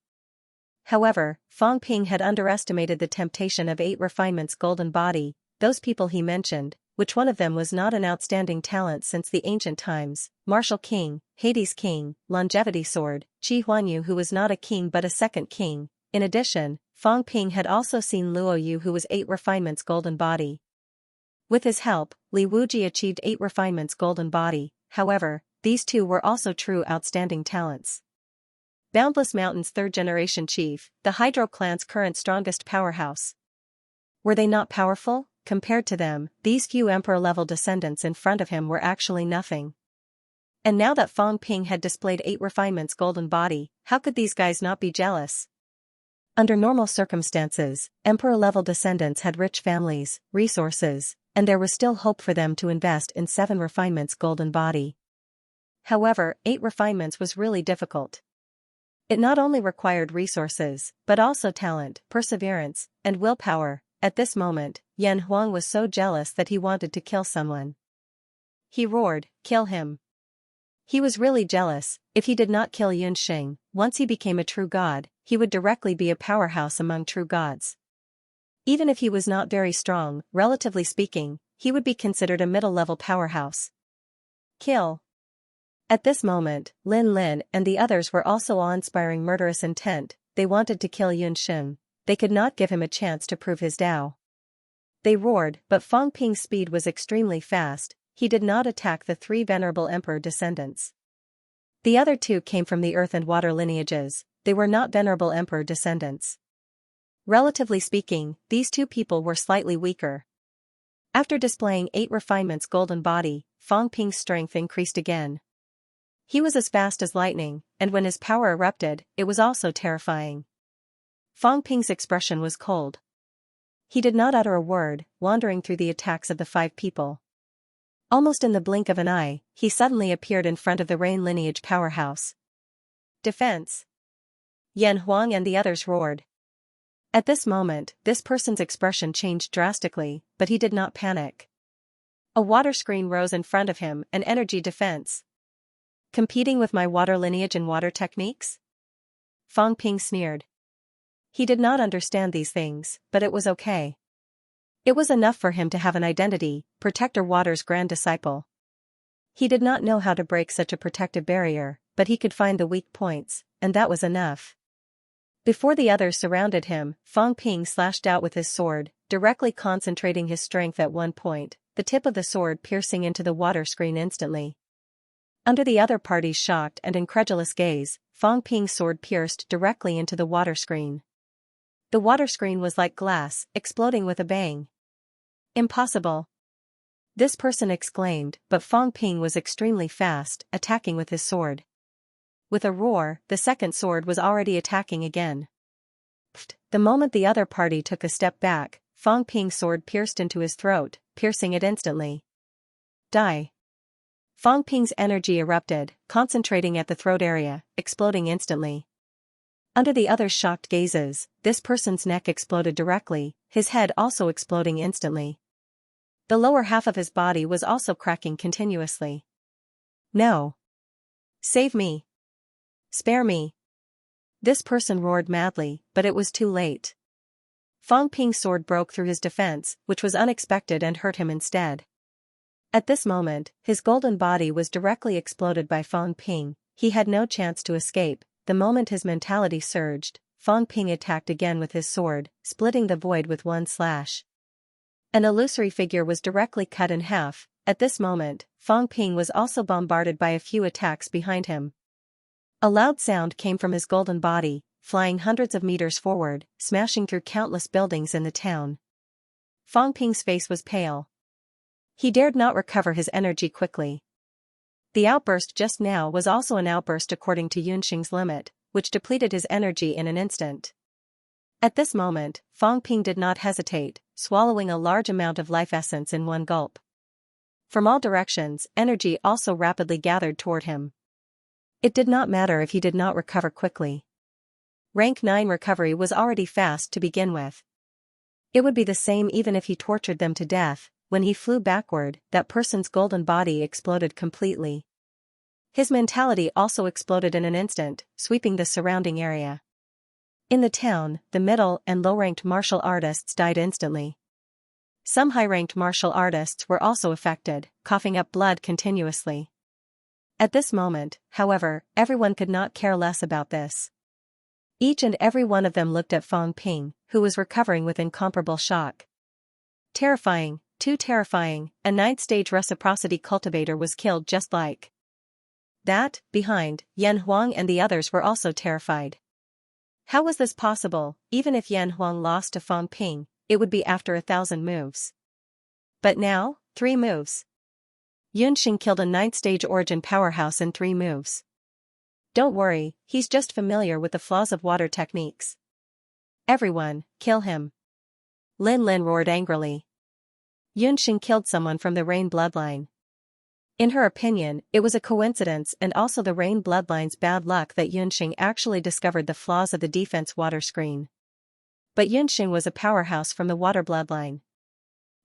However, Fang Ping had underestimated the temptation of 8 refinements golden body. Those people he mentioned, which one of them was not an outstanding talent since the ancient times: Martial King, Hades King, Longevity Sword, Qi Huanyu who was not a king but a 2nd king. In addition, Fang Ping had also seen Luo Yu who was 8 refinements golden body. With his help, Li Wuji achieved 8 refinements golden body. However, these two were also true outstanding talents. Boundless Mountain's 3rd generation chief, the Hydro clan's current strongest powerhouse. Were they not powerful? Compared to them, these few emperor-level descendants in front of him were actually nothing. And now that Fang Ping had displayed 8 refinements golden body, how could these guys not be jealous? Under normal circumstances, emperor-level descendants had rich families, resources, and there was still hope for them to invest in 7 refinements golden body. However, 8 refinements was really difficult. It not only required resources, but also talent, perseverance, and willpower. At this moment, Yan Huang was so jealous that he wanted to kill someone. He roared, "Kill him!" He was really jealous. If he did not kill Xianxia, once he became a true god, he would directly be a powerhouse among true gods. Even if he was not very strong, relatively speaking, he would be considered a middle-level powerhouse. Kill. At this moment, Lin Lin and the others were also awe-inspiring murderous intent. They wanted to kill Yunxing. They could not give him a chance to prove his Tao. They roared, but Fang Ping's speed was extremely fast. He did not attack the three venerable emperor descendants. The other two came from the earth and water lineages. They were not venerable emperor descendants. Relatively speaking, these two people were slightly weaker. After displaying 8 refinements golden body, Fang Ping's strength increased again. He was as fast as lightning, and when his power erupted, it was also terrifying. Fang Ping's expression was cold. He did not utter a word, wandering through the attacks of the 5 people. Almost in the blink of an eye, he suddenly appeared in front of the Rain lineage powerhouse. Defense! Yan Huang and the others roared. At this moment, this person's expression changed drastically, but he did not panic. A water screen rose in front of him, an energy defense. Competing with my water lineage and water techniques? Fang Ping sneered. He did not understand these things, but it was okay. It was enough for him to have an identity, Protector Water's grand disciple. He did not know how to break such a protective barrier, but he could find the weak points, and that was enough. Before the others surrounded him, Fang Ping slashed out with his sword, directly concentrating his strength at one point, the tip of the sword piercing into the water screen instantly. Under the other party's shocked and incredulous gaze, Fang Ping's sword pierced directly into the water screen. The water screen was like glass, exploding with a bang. Impossible! This person exclaimed, but Fang Ping was extremely fast, attacking with his sword. With a roar, the second sword was already attacking again. Pfft! The moment the other party took a step back, Fang Ping's sword pierced into his throat, piercing it instantly. Die! Fang Ping's energy erupted, concentrating at the throat area, exploding instantly. Under the others' shocked gazes, this person's neck exploded directly, his head also exploding instantly. The lower half of his body was also cracking continuously. No! Save me! Spare me! This person roared madly, but it was too late. Fang Ping's sword broke through his defense, which was unexpected and hurt him instead. At this moment, his golden body was directly exploded by Fang Ping. He had no chance to escape. The moment his mentality surged, Fang Ping attacked again with his sword, splitting the void with one slash. An illusory figure was directly cut in half. At this moment, Fang Ping was also bombarded by a few attacks behind him. A loud sound came from his golden body, flying hundreds of meters forward, smashing through countless buildings in the town. Fang Ping's face was pale. He dared not recover his energy quickly. The outburst just now was also an outburst according to Yunxing's limit, which depleted his energy in an instant. At this moment, Fang Ping did not hesitate, swallowing a large amount of life essence in one gulp. From all directions, energy also rapidly gathered toward him. It did not matter if he did not recover quickly. Rank 9 recovery was already fast to begin with. It would be the same even if he tortured them to death. When he flew backward, that person's golden body exploded completely. His mentality also exploded in an instant, sweeping the surrounding area. In the town, the middle and low-ranked martial artists died instantly. Some high-ranked martial artists were also affected, coughing up blood continuously. At this moment, however, everyone could not care less about this. Each and every one of them looked at Fang Ping, who was recovering with incomparable shock. Terrifying. Too terrifying, a 9th-stage reciprocity cultivator was killed just like that. Behind, Yan Huang and the others were also terrified. How was this possible? Even if Yan Huang lost to Fang Ping, it would be after 1,000 moves. But now, 3 moves. Yunxing killed a 9th-stage origin powerhouse in 3 moves. Don't worry, he's just familiar with the flaws of water techniques. Everyone, kill him! Lin Lin roared angrily. Yunxing killed someone from the Rain bloodline. In her opinion, it was a coincidence and also the Rain bloodline's bad luck that Yunxing actually discovered the flaws of the defense water screen. But Yunxing was a powerhouse from the water bloodline.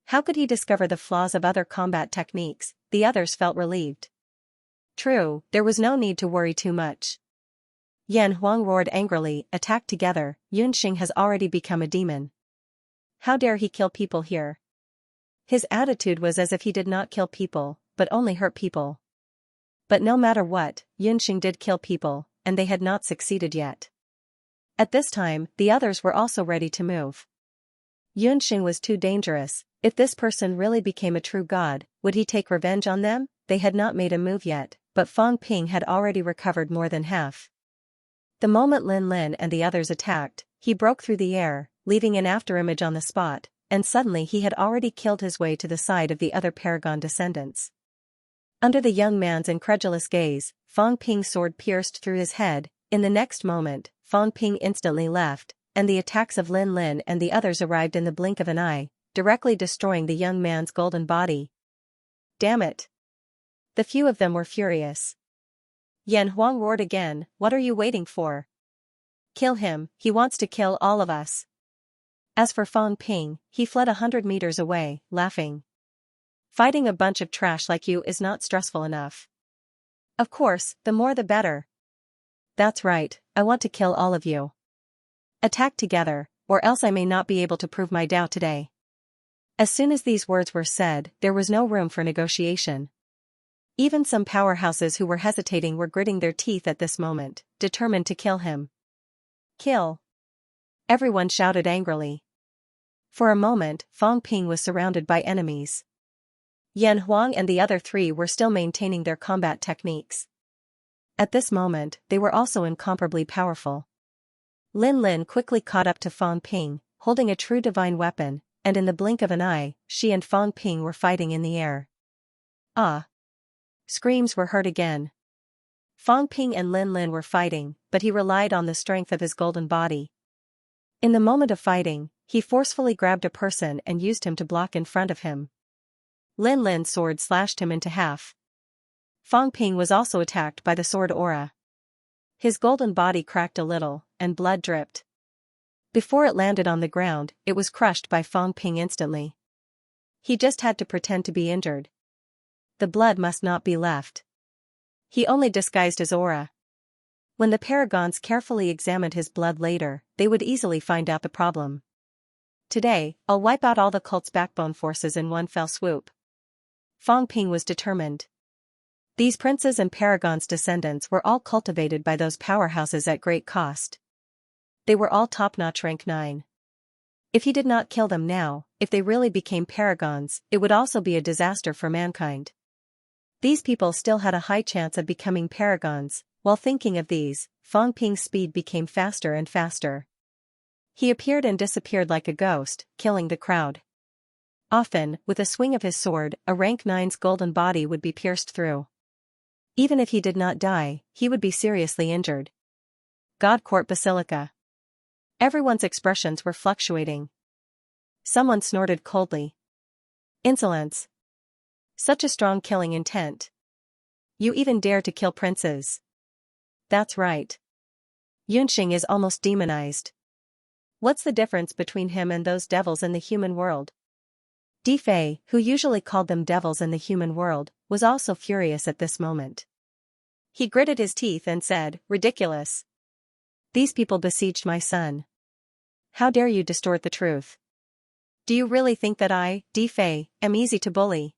How could he discover the flaws of other combat techniques? The others felt relieved. True, there was no need to worry too much. Yan Huang roared angrily, attack together, Yunxing has already become a demon. How dare he kill people here? His attitude was as if he did not kill people, but only hurt people. But no matter what, Xianxia did kill people, and they had not succeeded yet. At this time, the others were also ready to move. Xianxia was too dangerous. If this person really became a true god, would he take revenge on them? They had not made a move yet, but Fang Ping had already recovered more than half. The moment Lin Lin and the others attacked, he broke through the air, leaving an afterimage on the spot, and suddenly he had already killed his way to the side of the other Paragon descendants. Under the young man's incredulous gaze, Fang Ping's sword pierced through his head. In the next moment, Fang Ping instantly left, and the attacks of Lin Lin and the others arrived in the blink of an eye, directly destroying the young man's golden body. Damn it! The few of them were furious. Yan Huang roared again, "What are you waiting for? Kill him, he wants to kill all of us." As for Fang Ping, he fled 100 meters away, laughing. Fighting a bunch of trash like you is not stressful enough. Of course, the more the better. That's right, I want to kill all of you. Attack together, or else I may not be able to prove my Tao today. As soon as these words were said, there was no room for negotiation. Even some powerhouses who were hesitating were gritting their teeth at this moment, determined to kill him. Kill! Everyone shouted angrily. For a moment, Fang Ping was surrounded by enemies. Yan Huang and the other three were still maintaining their combat techniques. At this moment, they were also incomparably powerful. Lin Lin quickly caught up to Fang Ping, holding a true divine weapon, and in the blink of an eye, she and Fang Ping were fighting in the air. Ah! Screams were heard again. Fang Ping and Lin Lin were fighting, but he relied on the strength of his golden body. In the moment of fighting, he forcefully grabbed a person and used him to block in front of him. Lin Lin's sword slashed him into half. Fang Ping was also attacked by the sword aura. His golden body cracked a little, and blood dripped. Before it landed on the ground, it was crushed by Fang Ping instantly. He just had to pretend to be injured. The blood must not be left. He only disguised his aura. When the paragons carefully examined his blood later, they would easily find out the problem. Today, I'll wipe out all the cult's backbone forces in one fell swoop. Fang Ping was determined. These princes and paragons' descendants were all cultivated by those powerhouses at great cost. They were all top-notch rank 9. If he did not kill them now, if they really became paragons, it would also be a disaster for mankind. These people still had a high chance of becoming paragons. While thinking of these, Fang Ping's speed became faster and faster. He appeared and disappeared like a ghost, killing the crowd. Often, with a swing of his sword, a rank 9's golden body would be pierced through. Even if he did not die, he would be seriously injured. God Court Basilica. Everyone's expressions were fluctuating. Someone snorted coldly. Insolence. Such a strong killing intent. You even dare to kill princes. That's right. Xianxia is almost demonized. What's the difference between him and those devils in the human world? Di Fei, who usually called them devils in the human world, was also furious at this moment. He gritted his teeth and said, "Ridiculous. These people besieged my son. How dare you distort the truth? Do you really think that I, Di Fei, am easy to bully?"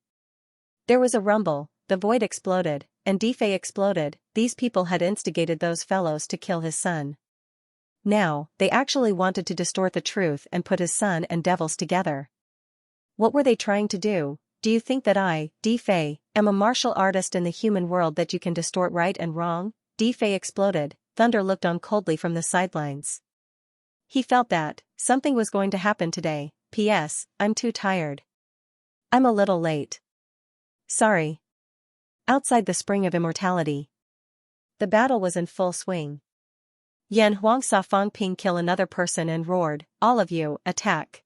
There was a rumble, the void exploded, and Di Fei exploded. These people had instigated those fellows to kill his son. Now, they actually wanted to distort the truth and put his son and devils together. What were they trying to do? Do you think that I, Di Fei, am a martial artist in the human world that you can distort right and wrong? Di Fei exploded. Thunder looked on coldly from the sidelines. He felt that something was going to happen today. P.S. I'm too tired. I'm a little late. Sorry. Outside the Spring of Immortality. The battle was in full swing. Yan Huang saw Fang Ping kill another person and roared, "All of you, attack."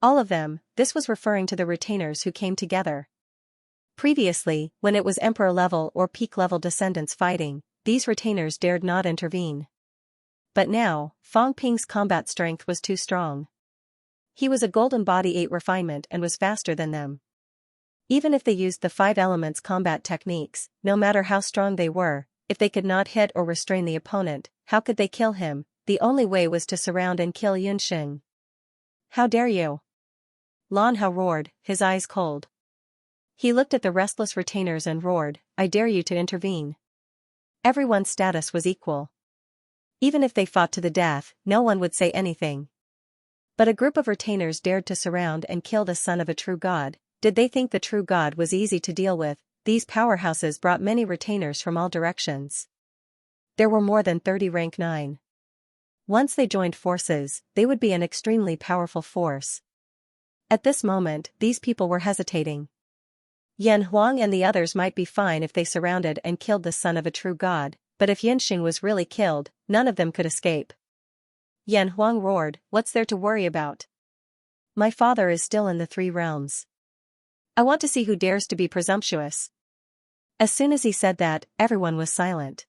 All of them. This was referring to the retainers who came together. Previously, when it was emperor-level or peak-level descendants fighting, these retainers dared not intervene. But now, Fang Ping's combat strength was too strong. He was a golden body 8 refinement and was faster than them. Even if they used the 5 elements combat techniques, no matter how strong they were, if they could not hit or restrain the opponent, how could they kill him? The only way was to surround and kill Xianxia. How dare you? Lan Hao roared, his eyes cold. He looked at the restless retainers and roared, I dare you to intervene. Everyone's status was equal. Even if they fought to the death, no one would say anything. But a group of retainers dared to surround and kill the son of a true god. Did they think the true god was easy to deal with? These powerhouses brought many retainers from all directions. There were more than 30 rank 9. Once they joined forces, they would be an extremely powerful force. At this moment, these people were hesitating. Yan Huang and the others might be fine if they surrounded and killed the son of a true god, but if Yinxing was really killed, none of them could escape. Yan Huang roared, what's there to worry about? My father is still in the 3 realms. I want to see who dares to be presumptuous. As soon as he said that, everyone was silent.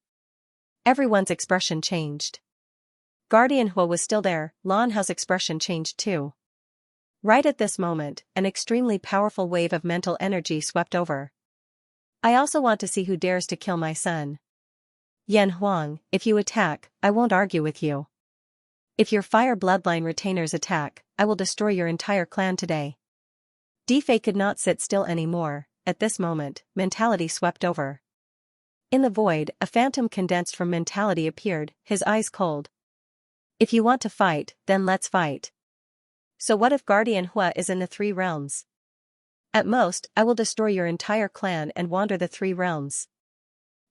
Everyone's expression changed. Guardian Hua was still there, Lan Hao's expression changed too. Right at this moment, an extremely powerful wave of mental energy swept over. I also want to see who dares to kill my son. Yan Huang, if you attack, I won't argue with you. If your fire bloodline retainers attack, I will destroy your entire clan today. Difei could not sit still anymore. At this moment, mentality swept over. In the void, a phantom condensed from mentality appeared, his eyes cold. If you want to fight, then let's fight. So what if Guardian Hua is in the 3 realms? At most, I will destroy your entire clan and wander the 3 realms.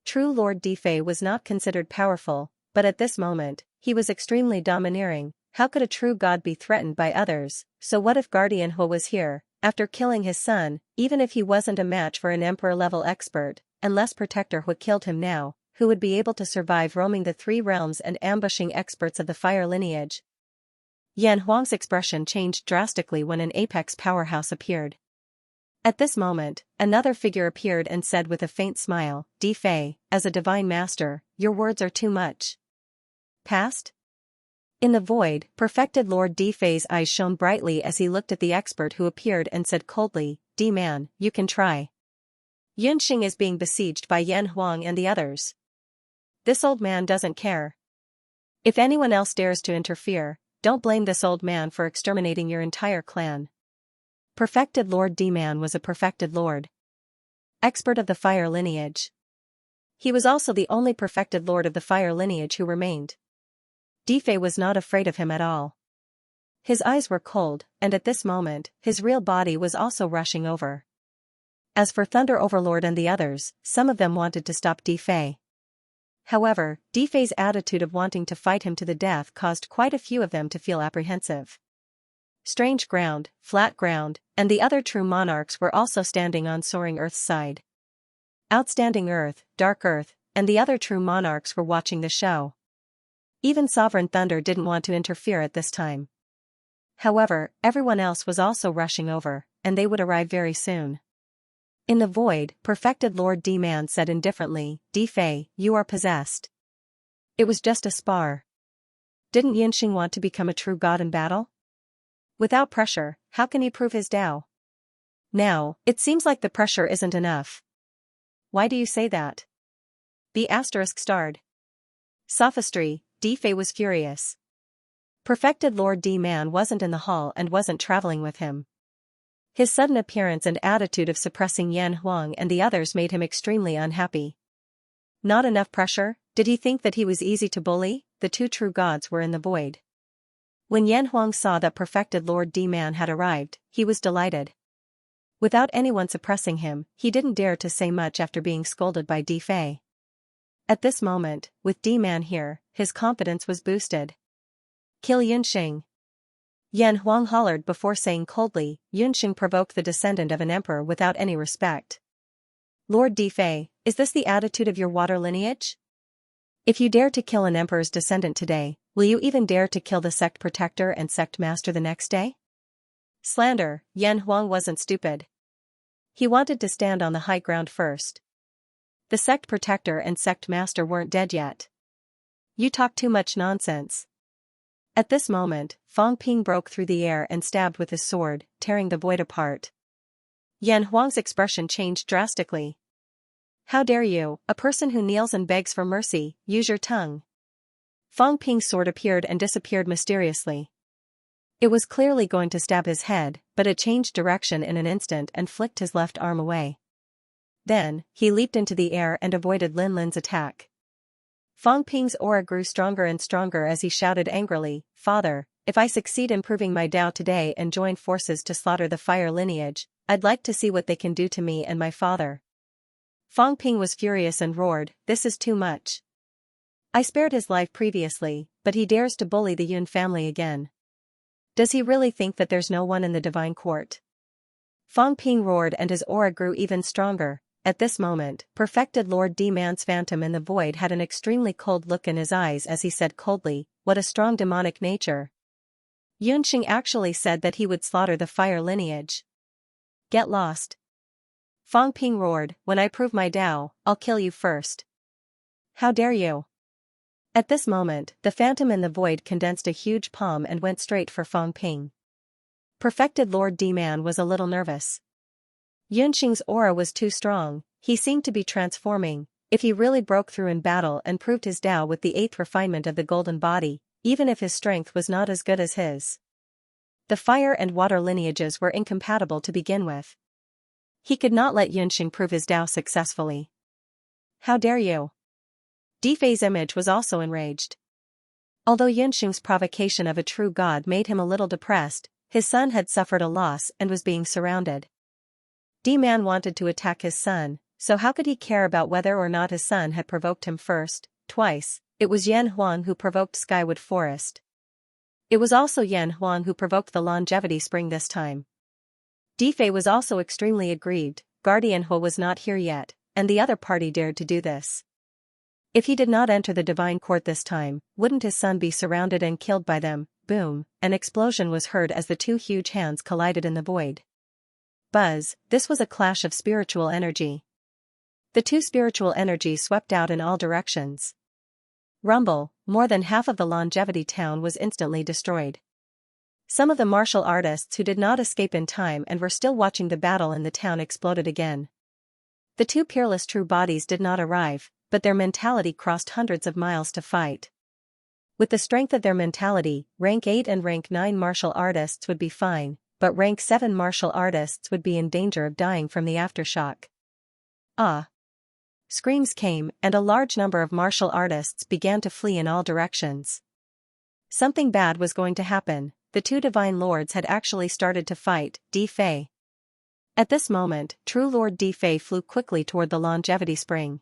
True Lord Difei was not considered powerful, but at this moment, he was extremely domineering. How could a true god be threatened by others? So what if Guardian Hua was here, after killing his son, even if he wasn't a match for an emperor-level expert, unless Protector Hua killed him now, who would be able to survive roaming the 3 realms and ambushing experts of the fire lineage? Yan Huang's expression changed drastically when an apex powerhouse appeared. At this moment, another figure appeared and said with a faint smile, Difei, as a divine master, your words are too much. Past? In the void, perfected Lord Difei's eyes shone brightly as he looked at the expert who appeared and said coldly, D-man, you can try. Yunxing is being besieged by Yan Huang and the others. This old man doesn't care. If anyone else dares to interfere, don't blame this old man for exterminating your entire clan. Perfected Lord D-man was a perfected lord. Expert of the fire lineage. He was also the only perfected lord of the fire lineage who remained. Difei was not afraid of him at all. His eyes were cold, and at this moment, his real body was also rushing over. As for Thunder Overlord and the others, some of them wanted to stop Difei. However, Difei's attitude of wanting to fight him to the death caused quite a few of them to feel apprehensive. Strange Ground, Flat Ground, and the other true monarchs were also standing on Soaring Earth's side. Outstanding Earth, Dark Earth, and the other true monarchs were watching the show. Even Sovereign Thunder didn't want to interfere at this time. However, everyone else was also rushing over, and they would arrive very soon. In the void, perfected Lord D-man said indifferently, Difei, you are possessed. It was just a spar. Didn't Yinxing want to become a true god in battle? Without pressure, how can he prove his Tao? Now, it seems like the pressure isn't enough. Why do you say that? B** starred. Sophistry, Difei was furious. Perfected Lord D-man wasn't in the hall and wasn't traveling with him. His sudden appearance and attitude of suppressing Yan Huang and the others made him extremely unhappy. Not enough pressure? Did he think that he was easy to bully? The 2 true gods were in the void. When Yan Huang saw that perfected Lord D-man had arrived, he was delighted. Without anyone suppressing him, he didn't dare to say much after being scolded by Difei. At this moment, with D-man here, his confidence was boosted. Kill Yunxing. Yan Huang hollered before saying coldly, Yunxing provoked the descendant of an emperor without any respect. Lord Difei, is this the attitude of your water lineage? If you dare to kill an emperor's descendant today, will you even dare to kill the sect protector and sect master the next day? Slander, Yan Huang wasn't stupid. He wanted to stand on the high ground first. The sect protector and sect master weren't dead yet. You talk too much nonsense. At this moment, Fang Ping broke through the air and stabbed with his sword, tearing the void apart. Yan Huang's expression changed drastically. How dare you, a person who kneels and begs for mercy, use your tongue. Fang Ping's sword appeared and disappeared mysteriously. It was clearly going to stab his head, but it changed direction in an instant and flicked his left arm away. Then, he leaped into the air and avoided Lin Lin's attack. Fang Ping's aura grew stronger and stronger as he shouted angrily, "Father, if I succeed in proving my Tao today and join forces to slaughter the fire lineage, I'd like to see what they can do to me and my father." Fang Ping was furious and roared, "This is too much. I spared his life previously, but he dares to bully the Yun family again. Does he really think that there's no one in the divine court?" Fang Ping roared and his aura grew even stronger. At this moment, perfected Lord D-Man's phantom in the void had an extremely cold look in his eyes as he said coldly, "What a strong demonic nature. Yunxing actually said that he would slaughter the fire lineage. Get lost." Fang Ping roared, "When I prove my Tao, I'll kill you first. How dare you?" At this moment, the phantom in the void condensed a huge palm and went straight for Fang Ping. Perfected Lord D-Man was a little nervous. Yunxing's aura was too strong, he seemed to be transforming. If he really broke through in battle and proved his Tao with the 8th refinement of the golden body, even if his strength was not as good as his. The fire and water lineages were incompatible to begin with. He could not let Yunxing prove his Tao successfully. "How dare you?" Difei's image was also enraged. Although Yunxing's provocation of a true god made him a little depressed, his son had suffered a loss and was being surrounded. D-Man wanted to attack his son, so how could he care about whether or not his son had provoked him first, twice? It was Yan Huang who provoked Skywood Forest. It was also Yan Huang who provoked the longevity spring this time. Difei was also extremely aggrieved. Guardian Hua was not here yet, and the other party dared to do this. If he did not enter the divine court this time, wouldn't his son be surrounded and killed by them? Boom, an explosion was heard as the two huge hands collided in the void. Buzz, this was a clash of spiritual energy. The two spiritual energies swept out in all directions. Rumble, more than half of the longevity town was instantly destroyed. Some of the martial artists who did not escape in time and were still watching the battle in the town exploded again. The two peerless true bodies did not arrive, but their mentality crossed hundreds of miles to fight. With the strength of their mentality, rank 8 and rank 9 martial artists would be fine, but rank 7 martial artists would be in danger of dying from the aftershock. Ah! Screams came, and a large number of martial artists began to flee in all directions. Something bad was going to happen. The two divine lords had actually started to fight. Difei. At this moment, true Lord Difei flew quickly toward the longevity spring.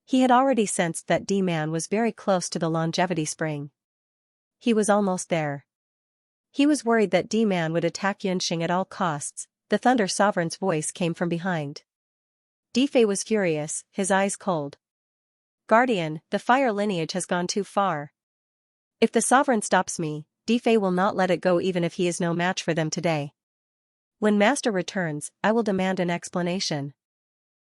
He had already sensed that D-Man was very close to the longevity spring. He was almost there. He was worried that D-Man would attack Yunxing at all costs. The Thunder Sovereign's voice came from behind. Difei was furious, his eyes cold. "Guardian, the fire lineage has gone too far. If the Sovereign stops me, Difei will not let it go even if he is no match for them today. When Master returns, I will demand an explanation."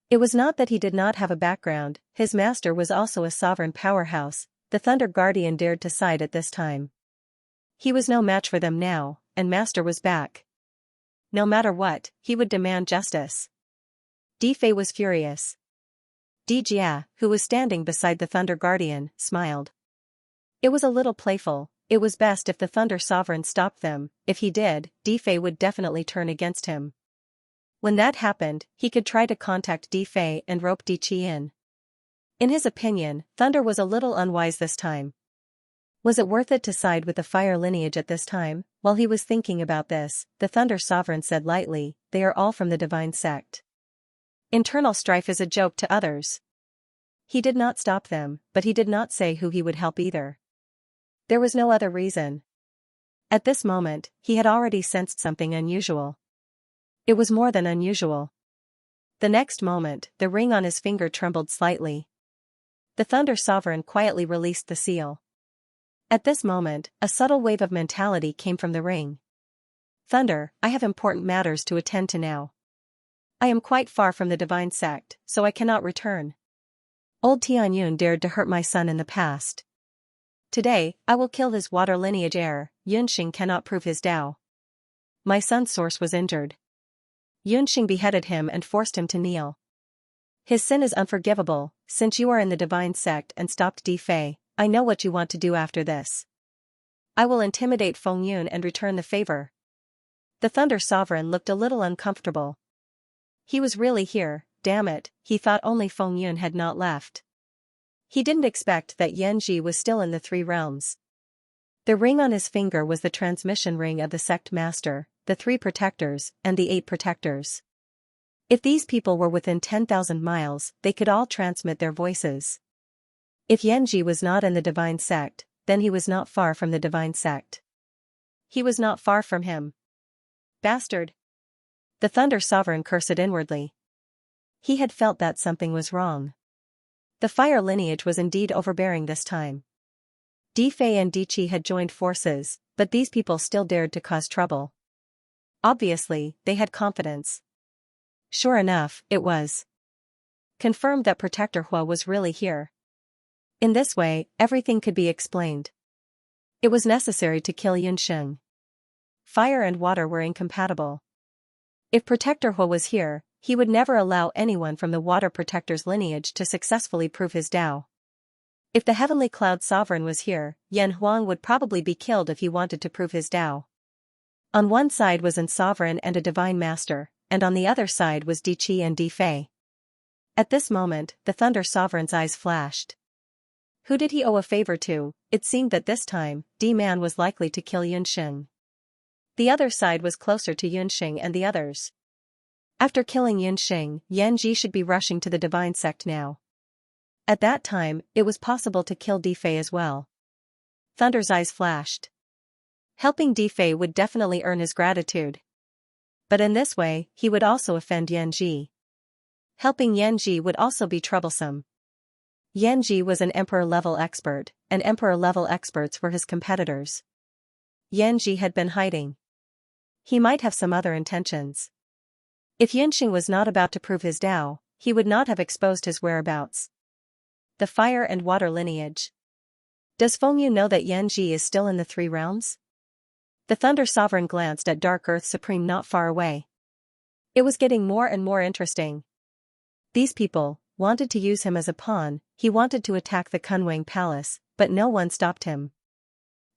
It was not that he did not have a background, his master was also a sovereign powerhouse. The Thunder Guardian dared to side at this time. He was no match for them now, and Master was back. No matter what, he would demand justice. Difei was furious. Dijia, who was standing beside the Thunder Guardian, smiled. It was a little playful. It was best if the Thunder Sovereign stopped them. If he did, Difei would definitely turn against him. When that happened, he could try to contact Difei and rope Diqi in. In his opinion, Thunder was a little unwise this time. Was it worth it to side with the fire lineage at this time? While he was thinking about this, the Thunder Sovereign said lightly, "They are all from the divine sect. Internal strife is a joke to others." He did not stop them, but he did not say who he would help either. There was no other reason. At this moment, he had already sensed something unusual. It was more than unusual. The next moment, the ring on his finger trembled slightly. The Thunder Sovereign quietly released the seal. At this moment, a subtle wave of mentality came from the ring. "Thunder, I have important matters to attend to now. I am quite far from the divine sect, so I cannot return. Old Tianyun dared to hurt my son in the past. Today, I will kill his water lineage heir. Yunxing cannot prove his Tao. My son's source was injured. Yunxing beheaded him and forced him to kneel. His sin is unforgivable. Since you are in the divine sect and stopped Difei, I know what you want to do after this. I will intimidate Feng Yun and return the favor. The Thunder Sovereign looked a little uncomfortable. He was really here, damn it, he thought only Feng Yun had not left. He didn't expect that Yanji was still in the Three Realms. The ring on his finger was the transmission ring of the sect master, the 3 protectors, and the 8 protectors. If these people were within 10,000 miles, they could all transmit their voices. If Yanji was not in the divine sect, then he was not far from the divine sect. He was not far from him. Bastard! The Thunder Sovereign cursed inwardly. He had felt that something was wrong. The fire lineage was indeed overbearing this time. Di Fei and Di Qi had joined forces, but these people still dared to cause trouble. Obviously, they had confidence. Sure enough, it was confirmed that Protector Hua was really here. In this way, everything could be explained. It was necessary to kill Yunsheng. Fire and water were incompatible. If Protector Hua was here, he would never allow anyone from the Water Protector's lineage to successfully prove his Tao. If the Heavenly Cloud Sovereign was here, Yan Huang would probably be killed if he wanted to prove his Tao. On one side was an Sovereign and a Divine Master, and on the other side was Di Qi and Di Fei. At this moment, the Thunder Sovereign's eyes flashed. Who did he owe a favor to? It seemed that this time, D-Man was likely to kill Yunsheng. The other side was closer to Yunsheng and the others. After killing Yunsheng, Yanji should be rushing to the divine sect now. At that time, it was possible to kill Di Fei as well. Thunder's eyes flashed. Helping Di Fei would definitely earn his gratitude. But in this way, he would also offend Yanji. Helping Yanji would also be troublesome. Yanji was an Emperor-level expert, and Emperor-level experts were his competitors. Yanji had been hiding. He might have some other intentions. If Yunsheng was not about to prove his Tao, he would not have exposed his whereabouts. The fire and water lineage. Does Feng Yu know that Yanji is still in the Three Realms? The Thunder Sovereign glanced at Dark Earth Supreme not far away. It was getting more and more interesting. These people wanted to use him as a pawn. He wanted to attack the Kunwang Palace, but no one stopped him.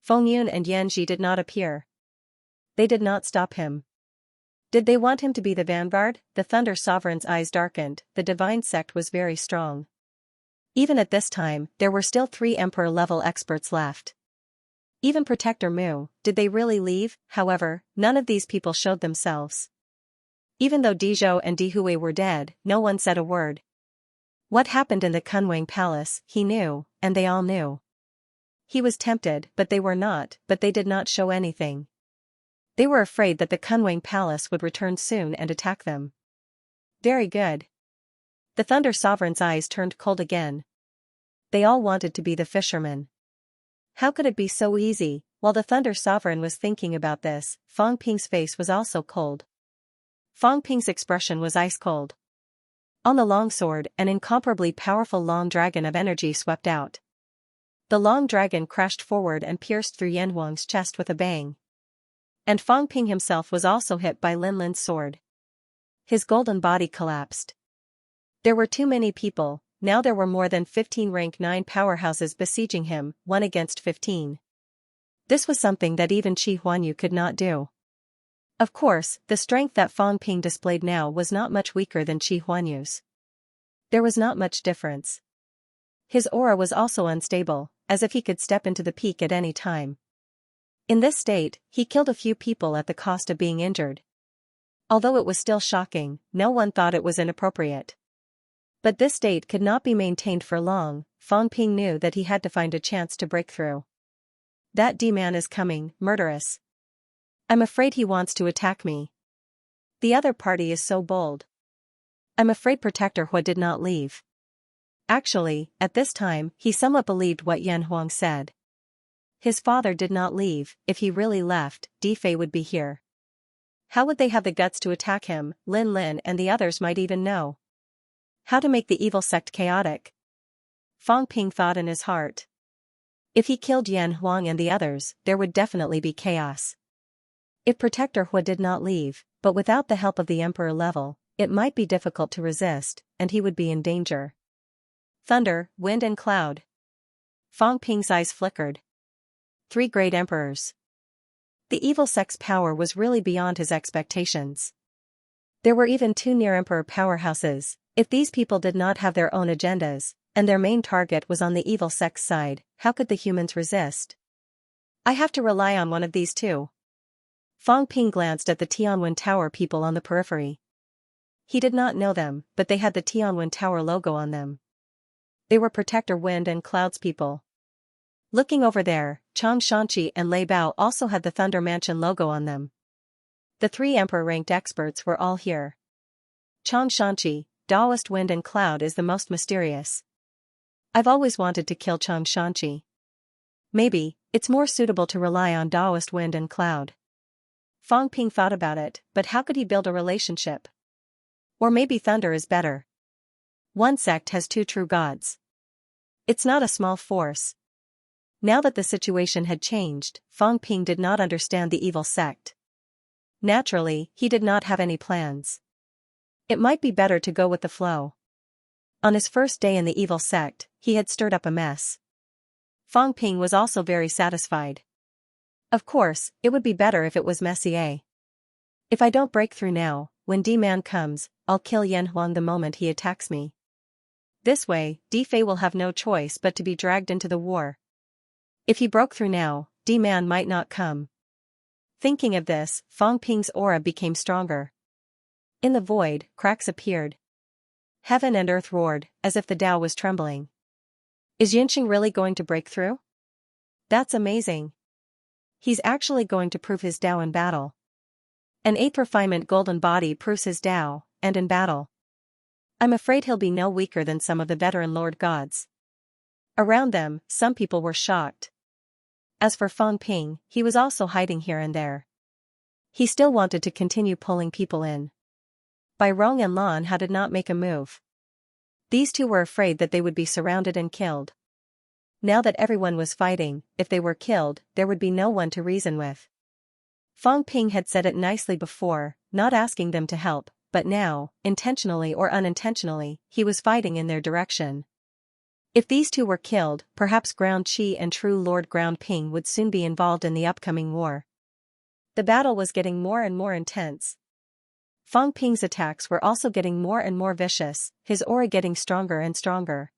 Feng Yun and Yanji did not appear. They did not stop him. Did they want him to be the vanguard? The Thunder Sovereign's eyes darkened. The divine sect was very strong. Even at this time, there were still 3 Emperor-level experts left. Even Protector Mu, did they really leave? However, none of these people showed themselves. Even though Dizhou and Dihui were dead, no one said a word. What happened in the Kunwang Palace, he knew, and they all knew. He was tempted, but they were not, but they did not show anything. They were afraid that the Kunwang Palace would return soon and attack them. Very good. The Thunder Sovereign's eyes turned cold again. They all wanted to be the fisherman. How could it be so easy? While the Thunder Sovereign was thinking about this, Fang Ping's face was also cold. Fang Ping's expression was ice cold. On the longsword, an incomparably powerful long dragon of energy swept out. The long dragon crashed forward and pierced through Yan Huang's chest with a bang. And Fang Ping himself was also hit by Lin Lin's sword. His golden body collapsed. There were too many people. Now there were more than 15 rank 9 powerhouses besieging him, 1 against 15. This was something that even Qi Huanyu could not do. Of course, the strength that Fang Ping displayed now was not much weaker than Qi Huanyu's. There was not much difference. His aura was also unstable, as if he could step into the peak at any time. In this state, he killed a few people at the cost of being injured. Although it was still shocking, no one thought it was inappropriate. But this state could not be maintained for long. Fang Ping knew that he had to find a chance to break through. That D-Man is coming, murderous. I'm afraid he wants to attack me. The other party is so bold. I'm afraid Protector Hua did not leave. Actually, at this time, he somewhat believed what Yan Huang said. His father did not leave. If he really left, Di Fei would be here. How would they have the guts to attack him? Lin Lin and the others might even know. How to make the evil sect chaotic? Fang Ping thought in his heart. If he killed Yan Huang and the others, there would definitely be chaos. If Protector Hua did not leave, but without the help of the Emperor level, it might be difficult to resist, and he would be in danger. Thunder, wind and cloud. Fang Ping's eyes flickered. 3 great emperors. The evil sect's power was really beyond his expectations. There were even 2 near-emperor powerhouses. If these people did not have their own agendas, and their main target was on the evil sect's side, how could the humans resist? I have to rely on one of these 2. Fang Ping glanced at the Tianwen Tower people on the periphery. He did not know them, but they had the Tianwen Tower logo on them. They were Protector Wind and Clouds people. Looking over there, Xianxia and Lei Bao also had the Thunder Mansion logo on them. The 3 emperor-ranked experts were all here. Xianxia, Taoist Wind and Cloud is the most mysterious. I've always wanted to kill Xianxia. Maybe, it's more suitable to rely on Taoist Wind and Cloud. Fang Ping thought about it, but how could he build a relationship? Or maybe thunder is better. One sect has 2 true gods. It's not a small force. Now that the situation had changed, Fang Ping did not understand the evil sect. Naturally, he did not have any plans. It might be better to go with the flow. On his first day in the evil sect, he had stirred up a mess. Fang Ping was also very satisfied. Of course, it would be better if it was messy. If I don't break through now, when D-Man comes, I'll kill Yan Huang the moment he attacks me. This way, D-Fei will have no choice but to be dragged into the war. If he broke through now, D-Man might not come. Thinking of this, Fang Ping's aura became stronger. In the void, cracks appeared. Heaven and earth roared, as if the Tao was trembling. Is Yinxing really going to break through? That's amazing. He's actually going to prove his Tao in battle. An 8th refinement golden body proves his Tao, and in battle. I'm afraid he'll be no weaker than some of the veteran Lord Gods. Around them, some people were shocked. As for Fang Ping, he was also hiding here and there. He still wanted to continue pulling people in. Bai Rong and Lan Hao did not make a move. These 2 were afraid that they would be surrounded and killed. Now that everyone was fighting, if they were killed, there would be no one to reason with. Fang Ping had said it nicely before, not asking them to help, but now, intentionally or unintentionally, he was fighting in their direction. If these 2 were killed, perhaps Ground Qi and True Lord Ground Ping would soon be involved in the upcoming war. The battle was getting more and more intense. Fang Ping's attacks were also getting more and more vicious, his aura getting stronger and stronger.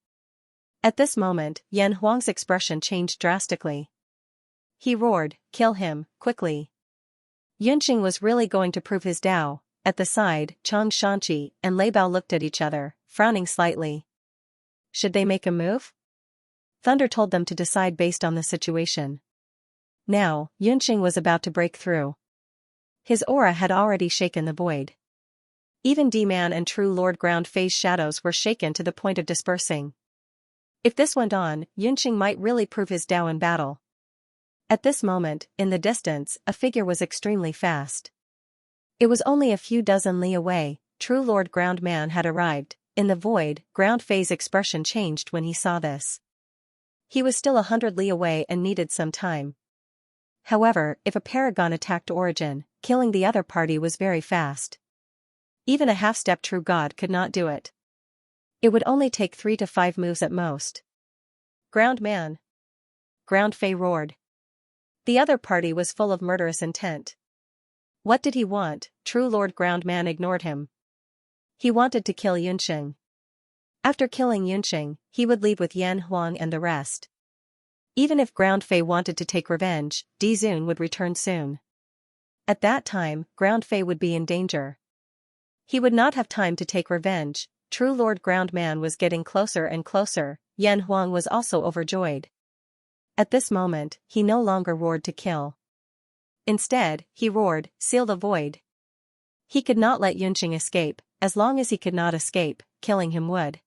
At this moment, Yan Huang's expression changed drastically. He roared, "Kill him, quickly." Yunqing was really going to prove his Tao. At the side, Xianxia and Lei Bao looked at each other, frowning slightly. Should they make a move? Thunder told them to decide based on the situation. Now, Yunqing was about to break through. His aura had already shaken the void. Even D-Man and True Lord Ground Phase shadows were shaken to the point of dispersing. If this went on, Yunqing might really prove his Tao in battle. At this moment, in the distance, a figure was extremely fast. It was only a few dozen li away. True Lord Ground Man had arrived. In the void, Ground Phase expression changed when he saw this. He was still 100 li away and needed some time. However, if a paragon attacked Origin, killing the other party was very fast. Even a half-step true god could not do it. It would only take 3 to 5 moves at most. Ground Man. Ground Fei roared. The other party was full of murderous intent. What did he want? True Lord Ground Man ignored him. He wanted to kill Yunqing. After killing Yunqing, he would leave with Yan Huang and the rest. Even if Ground Fei wanted to take revenge, Di Zun would return soon. At that time, Ground Fei would be in danger. He would not have time to take revenge. True Lord Ground Man was getting closer and closer. Yan Huang was also overjoyed. At this moment, he no longer roared to kill. Instead, he roared, "Seal the void." He could not let Yunqing escape. As long as he could not escape, killing him would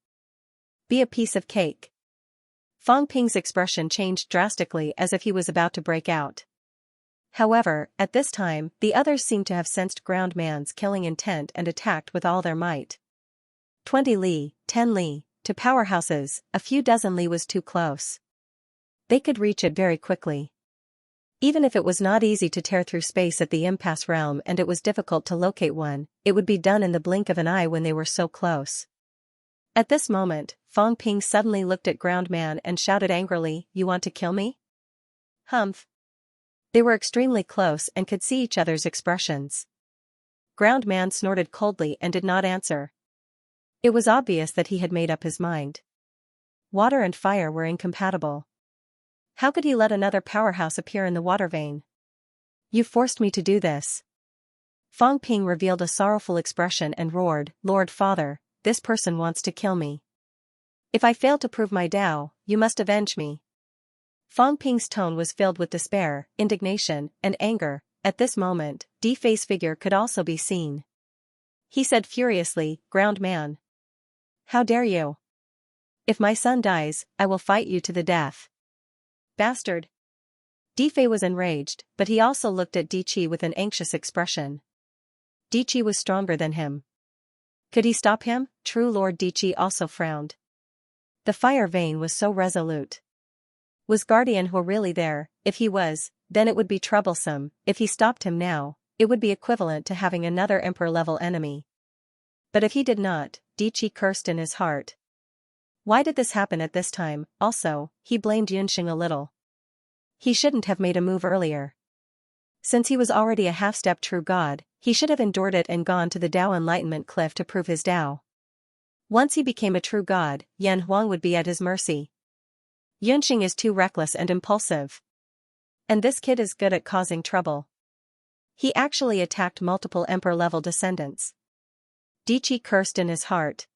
be a piece of cake. Fang Ping's expression changed drastically as if he was about to break out. However, at this time, the others seemed to have sensed Ground Man's killing intent and attacked with all their might. 20 li, 10 li, to powerhouses, a few dozen li was too close. They could reach it very quickly. Even if it was not easy to tear through space at the impasse realm and it was difficult to locate one, it would be done in the blink of an eye when they were so close. At this moment, Fang Ping suddenly looked at Ground Man and shouted angrily, "You want to kill me? Humph. They were extremely close and could see each other's expressions. Ground Man snorted coldly and did not answer. It was obvious that he had made up his mind. Water and fire were incompatible. How could he let another powerhouse appear in the water vein? You forced me to do this. Fang Ping revealed a sorrowful expression and roared, Lord Father, this person wants to kill me. If I fail to prove my Tao, you must avenge me. Fang Ping's tone was filled with despair, indignation, and anger. At this moment, Di Fei's figure could also be seen. He said furiously, Ground Man. How dare you? If my son dies, I will fight you to the death. Bastard. Di Fei was enraged, but he also looked at Di Qi with an anxious expression. Di Qi was stronger than him. Could he stop him? True Lord Di Qi also frowned. The fire vein was so resolute. Was Guardian He really there? If he was, then it would be troublesome. If he stopped him now, it would be equivalent to having another emperor-level enemy. But if he did not, Di Qi cursed in his heart. Why did this happen at this time? Also, he blamed Yunxing a little. He shouldn't have made a move earlier. Since he was already a half-step true god, he should have endured it and gone to the Tao Enlightenment Cliff to prove his Tao. Once he became a true god, Yan Huang would be at his mercy. Yunxing is too reckless and impulsive. And this kid is good at causing trouble. He actually attacked multiple emperor-level descendants. Di Qi cursed in his heart.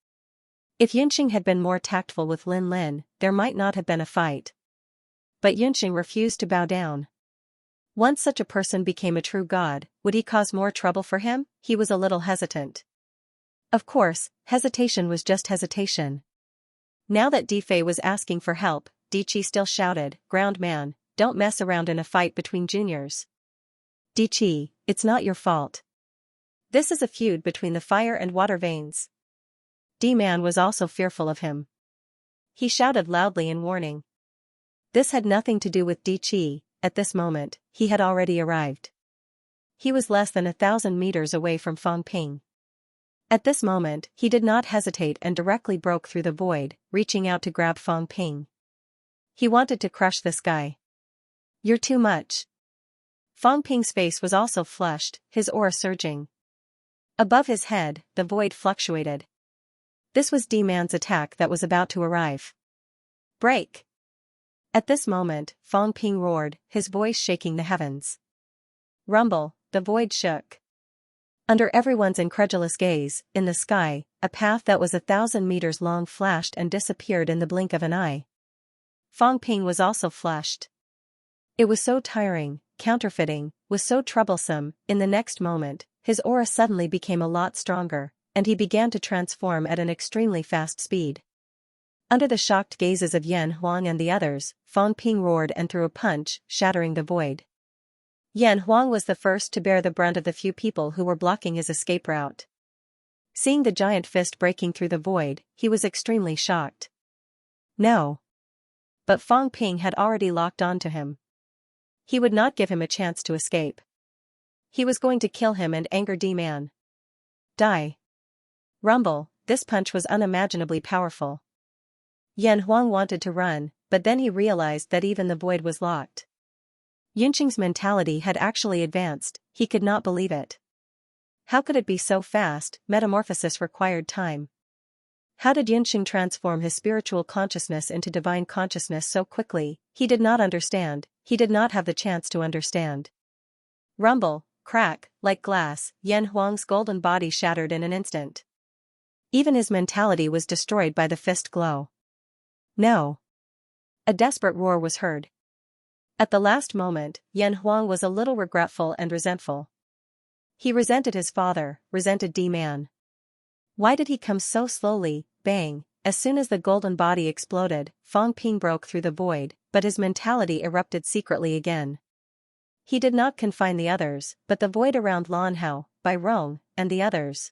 If Yunxing had been more tactful with Lin Lin, there might not have been a fight. But Yunxing refused to bow down. Once such a person became a true god, would he cause more trouble for him? He was a little hesitant. Of course, hesitation was just hesitation. Now that Di Fei was asking for help, Di Qi still shouted, Ground Man, don't mess around in a fight between juniors. Di Qi, it's not your fault. This is a feud between the fire and water veins. Di Man was also fearful of him. He shouted loudly in warning. This had nothing to do with Di Qi. At this moment, he had already arrived. He was less than 1,000 meters away from Fang Ping. At this moment, he did not hesitate and directly broke through the void, reaching out to grab Fang Ping. He wanted to crush this guy. You're too much. Fang Ping's face was also flushed, his aura surging. Above his head, the void fluctuated. This was D-Man's attack that was about to arrive. Break! At this moment, Fang Ping roared, his voice shaking the heavens. Rumble, the void shook. Under everyone's incredulous gaze, in the sky, a path that was 1,000 meters long flashed and disappeared in the blink of an eye. Fang Ping was also flushed. It was so tiring, counterfeiting, was so troublesome. In the next moment, his aura suddenly became a lot stronger, and he began to transform at an extremely fast speed. Under the shocked gazes of Yan Huang and the others, Fang Ping roared and threw a punch, shattering the void. Yan Huang was the first to bear the brunt of the few people who were blocking his escape route. Seeing the giant fist breaking through the void, he was extremely shocked. No. But Fang Ping had already locked onto him. He would not give him a chance to escape. He was going to kill him and anger D-Man. Die. Rumble, this punch was unimaginably powerful. Yan Huang wanted to run, but then he realized that even the void was locked. Yunqing's mentality had actually advanced, he could not believe it. How could it be so fast? Metamorphosis required time. How did Yunqing transform his spiritual consciousness into divine consciousness so quickly? He did not understand, he did not have the chance to understand. Rumble, crack, like glass, Yan Huang's golden body shattered in an instant. Even his mentality was destroyed by the fist glow. No. A desperate roar was heard. At the last moment, Yan Huang was a little regretful and resentful. He resented his father, resented D-Man. Why did he come so slowly? Bang! As soon as the golden body exploded, Fang Ping broke through the void, but his mentality erupted secretly again. He did not confine the others, but the void around Lanhao, Bai Rong, and the others.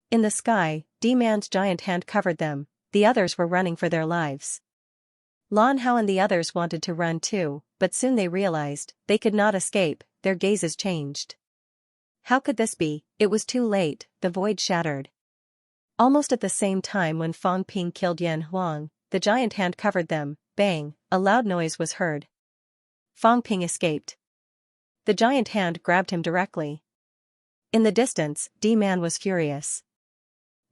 In the sky, D-Man's giant hand covered them, the others were running for their lives. Lanhao and the others wanted to run too, but soon they realized, they could not escape, their gazes changed. How could this be? It was too late, the void shattered. Almost at the same time when Fang Ping killed Yan Huang, the giant hand covered them, bang, a loud noise was heard. Fang Ping escaped. The giant hand grabbed him directly. In the distance, D-Man was furious.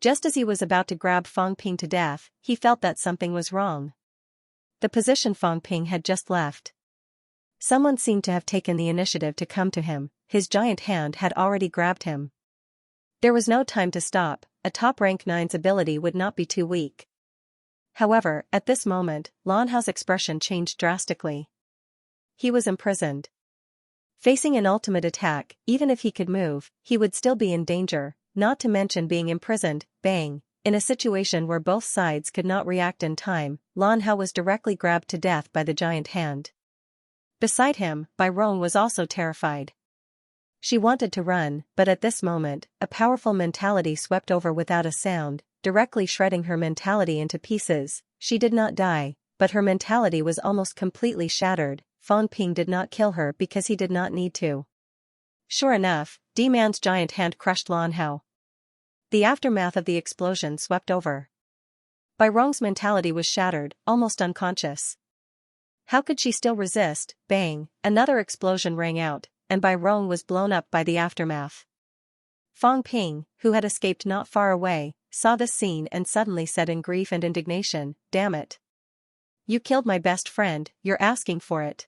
Just as he was about to grab Fang Ping to death, he felt that something was wrong. The position Fang Ping had just left. Someone seemed to have taken the initiative to come to him. His giant hand had already grabbed him. There was no time to stop. A top rank 9's ability would not be too weak. However, at this moment, Lan Hao's expression changed drastically. He was imprisoned. Facing an ultimate attack, even if he could move, he would still be in danger, not to mention being imprisoned. Bang! In a situation where both sides could not react in time, Lan Hao was directly grabbed to death by the giant hand. Beside him, Bai Rong was also terrified. She wanted to run, but at this moment, a powerful mentality swept over without a sound, directly shredding her mentality into pieces. She did not die, but her mentality was almost completely shattered. Fang Ping did not kill her because he did not need to. Sure enough, D-Man's giant hand crushed Lan Hao. The aftermath of the explosion swept over. Bai Rong's mentality was shattered, almost unconscious. How could she still resist? Bang! Another explosion rang out, and Bai Rong was blown up by the aftermath. Fang Ping, who had escaped not far away, saw this scene and suddenly said in grief and indignation, "Damn it! You killed my best friend, you're asking for it."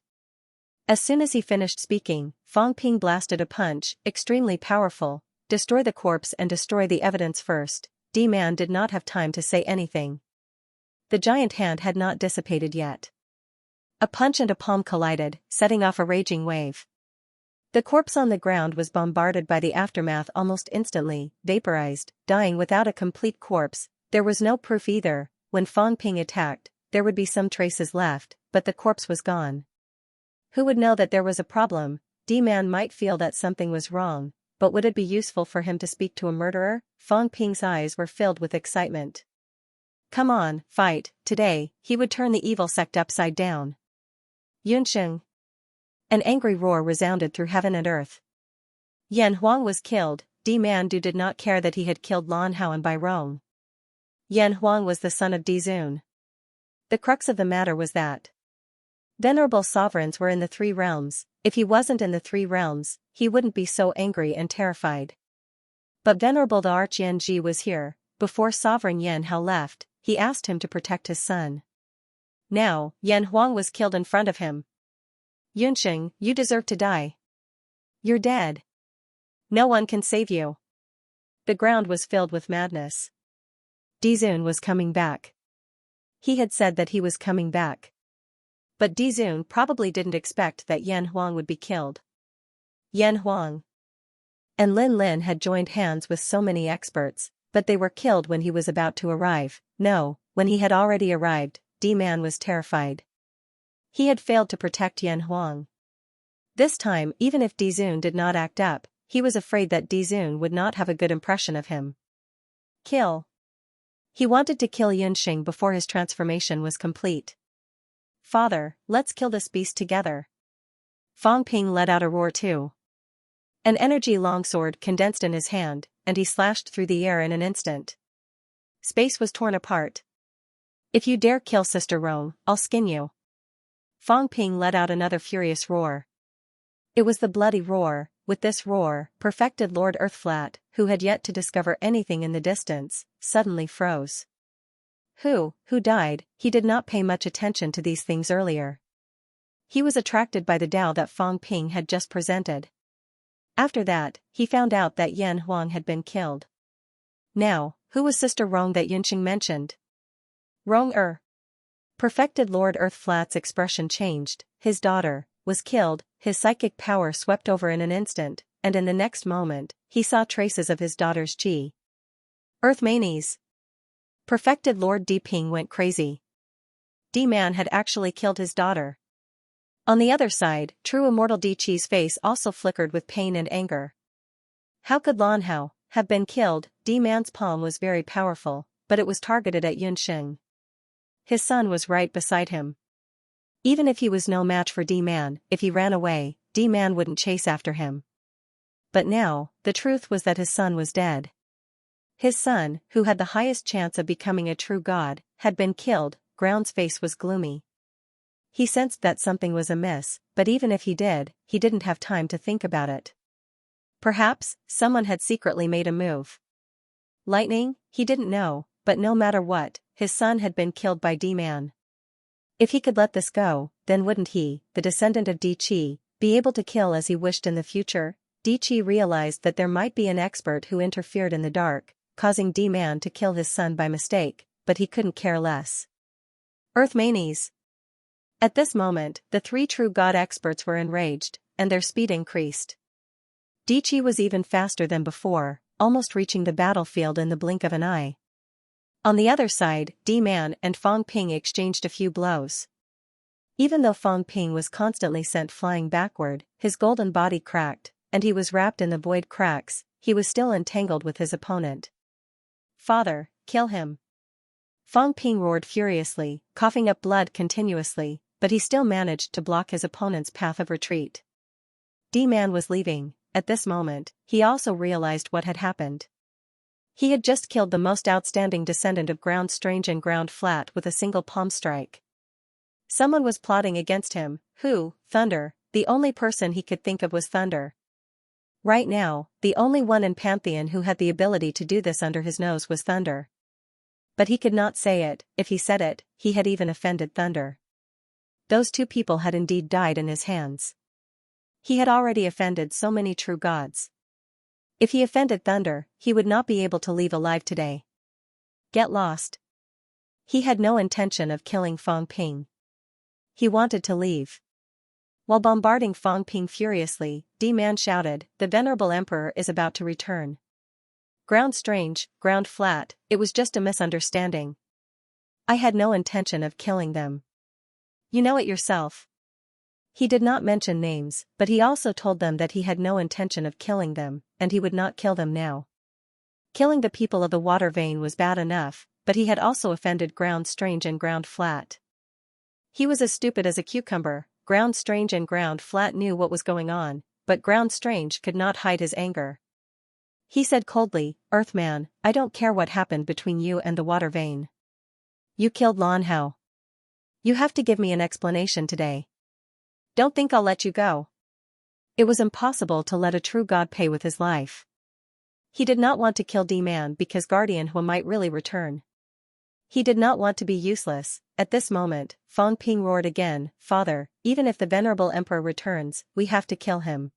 As soon as he finished speaking, Fang Ping blasted a punch, extremely powerful. Destroy the corpse and destroy the evidence first. D-Man did not have time to say anything. The giant hand had not dissipated yet. A punch and a palm collided, setting off a raging wave. The corpse on the ground was bombarded by the aftermath almost instantly, vaporized, dying without a complete corpse. There was no proof either. When Fang Ping attacked, there would be some traces left, but the corpse was gone. Who would know that there was a problem? D-Man might feel that something was wrong, but would it be useful for him to speak to a murderer? Fang Ping's eyes were filled with excitement. Come on, fight. Today, he would turn the evil sect upside down. Yunsheng. An angry roar resounded through heaven and earth. Yan Huang was killed. D-Man did not care that he had killed Lan Hao and Bai Rong. Yan Huang was the son of Di Zun. The crux of the matter was that venerable sovereigns were in the three realms. If he wasn't in the three realms, he wouldn't be so angry and terrified. But venerable the Archyan Ji was here. Before Sovereign Yan Hao left, he asked him to protect his son. Now, Yan Huang was killed in front of him. Yunsheng, you deserve to die. You're dead. No one can save you. The ground was filled with madness. Di Zun was coming back. He had said that he was coming back. But Di Zun probably didn't expect that Yan Huang would be killed. Yan Huang and Lin Lin had joined hands with so many experts, but they were killed when he was about to arrive. No, when he had already arrived, D-Man was terrified. He had failed to protect Yan Huang. This time, even if Di Zun did not act up, he was afraid that Di Zun would not have a good impression of him. Kill. He wanted to kill Yunsheng before his transformation was complete. Father, let's kill this beast together. Fang Ping let out a roar too. An energy longsword condensed in his hand, and he slashed through the air in an instant. Space was torn apart. If you dare kill Sister Rong, I'll skin you. Fang Ping let out another furious roar. It was the bloody roar. With this roar, perfected Lord Earthflat, who had yet to discover anything in the distance, suddenly froze. Who died? He did not pay much attention to these things earlier. He was attracted by the Tao that Fang Ping had just presented. After that, he found out that Yan Huang had been killed. Now, who was Sister Rong that Yunsheng mentioned? Rong. Perfected Lord Earthflat's expression changed. His daughter was killed. His psychic power swept over in an instant, and in the next moment, he saw traces of his daughter's qi. Earth Manes. Perfected Lord Di Ping went crazy. D-Man had actually killed his daughter. On the other side, true immortal Di Qi's face also flickered with pain and anger. How could Lan Hao have been killed? D-Man's palm was very powerful, but it was targeted at Yunsheng. His son was right beside him. Even if he was no match for D-Man, if he ran away, D-Man wouldn't chase after him. But now, the truth was that his son was dead. His son, who had the highest chance of becoming a true god, had been killed. Ground's face was gloomy. He sensed that something was amiss, but even if he did, he didn't have time to think about it. Perhaps, someone had secretly made a move. Lightning? He didn't know, but no matter what, his son had been killed by D-Man. If he could let this go, then wouldn't he, the descendant of Di-Chi, be able to kill as he wished in the future? Di-Chi realized that there might be an expert who interfered in the dark, causing D-Man to kill his son by mistake, but he couldn't care less. Earthmanes! At this moment, the three true god experts were enraged, and their speed increased. Di-Chi was even faster than before, almost reaching the battlefield in the blink of an eye. On the other side, D-Man and Fang Ping exchanged a few blows. Even though Fang Ping was constantly sent flying backward, his golden body cracked, and he was wrapped in the void cracks, he was still entangled with his opponent. "Father, kill him!" Fang Ping roared furiously, coughing up blood continuously, but he still managed to block his opponent's path of retreat. D-Man was leaving. At this moment, he also realized what had happened. He had just killed the most outstanding descendant of Ground Strange and Ground Flat with a single palm strike. Someone was plotting against him. Who? Thunder. The only person he could think of was Thunder. Right now, the only one in Pantheon who had the ability to do this under his nose was Thunder. But he could not say it. If he said it, he had even offended Thunder. Those two people had indeed died in his hands. He had already offended so many true gods. If he offended Thunder, he would not be able to leave alive today. Get lost. He had no intention of killing Fang Ping. He wanted to leave. While bombarding Fang Ping furiously, D-Man shouted, "The Venerable Emperor is about to return." Ground Strange, Ground Flat, it was just a misunderstanding. I had no intention of killing them. You know it yourself. He did not mention names, but he also told them that he had no intention of killing them, and he would not kill them now. Killing the people of the Water Vein was bad enough, but he had also offended Ground Strange and Ground Flat. He was as stupid as a cucumber. Ground Strange and Ground Flat knew what was going on, but Ground Strange could not hide his anger. He said coldly, "Earthman, I don't care what happened between you and the Water Vein. You killed Lan Hao. You have to give me an explanation today. Don't think I'll let you go." It was impossible to let a true god pay with his life. He did not want to kill D-Man because Guardian Hua might really return. He did not want to be useless. At this moment, Fang Ping roared again, "Father, even if the Venerable Emperor returns, we have to kill him.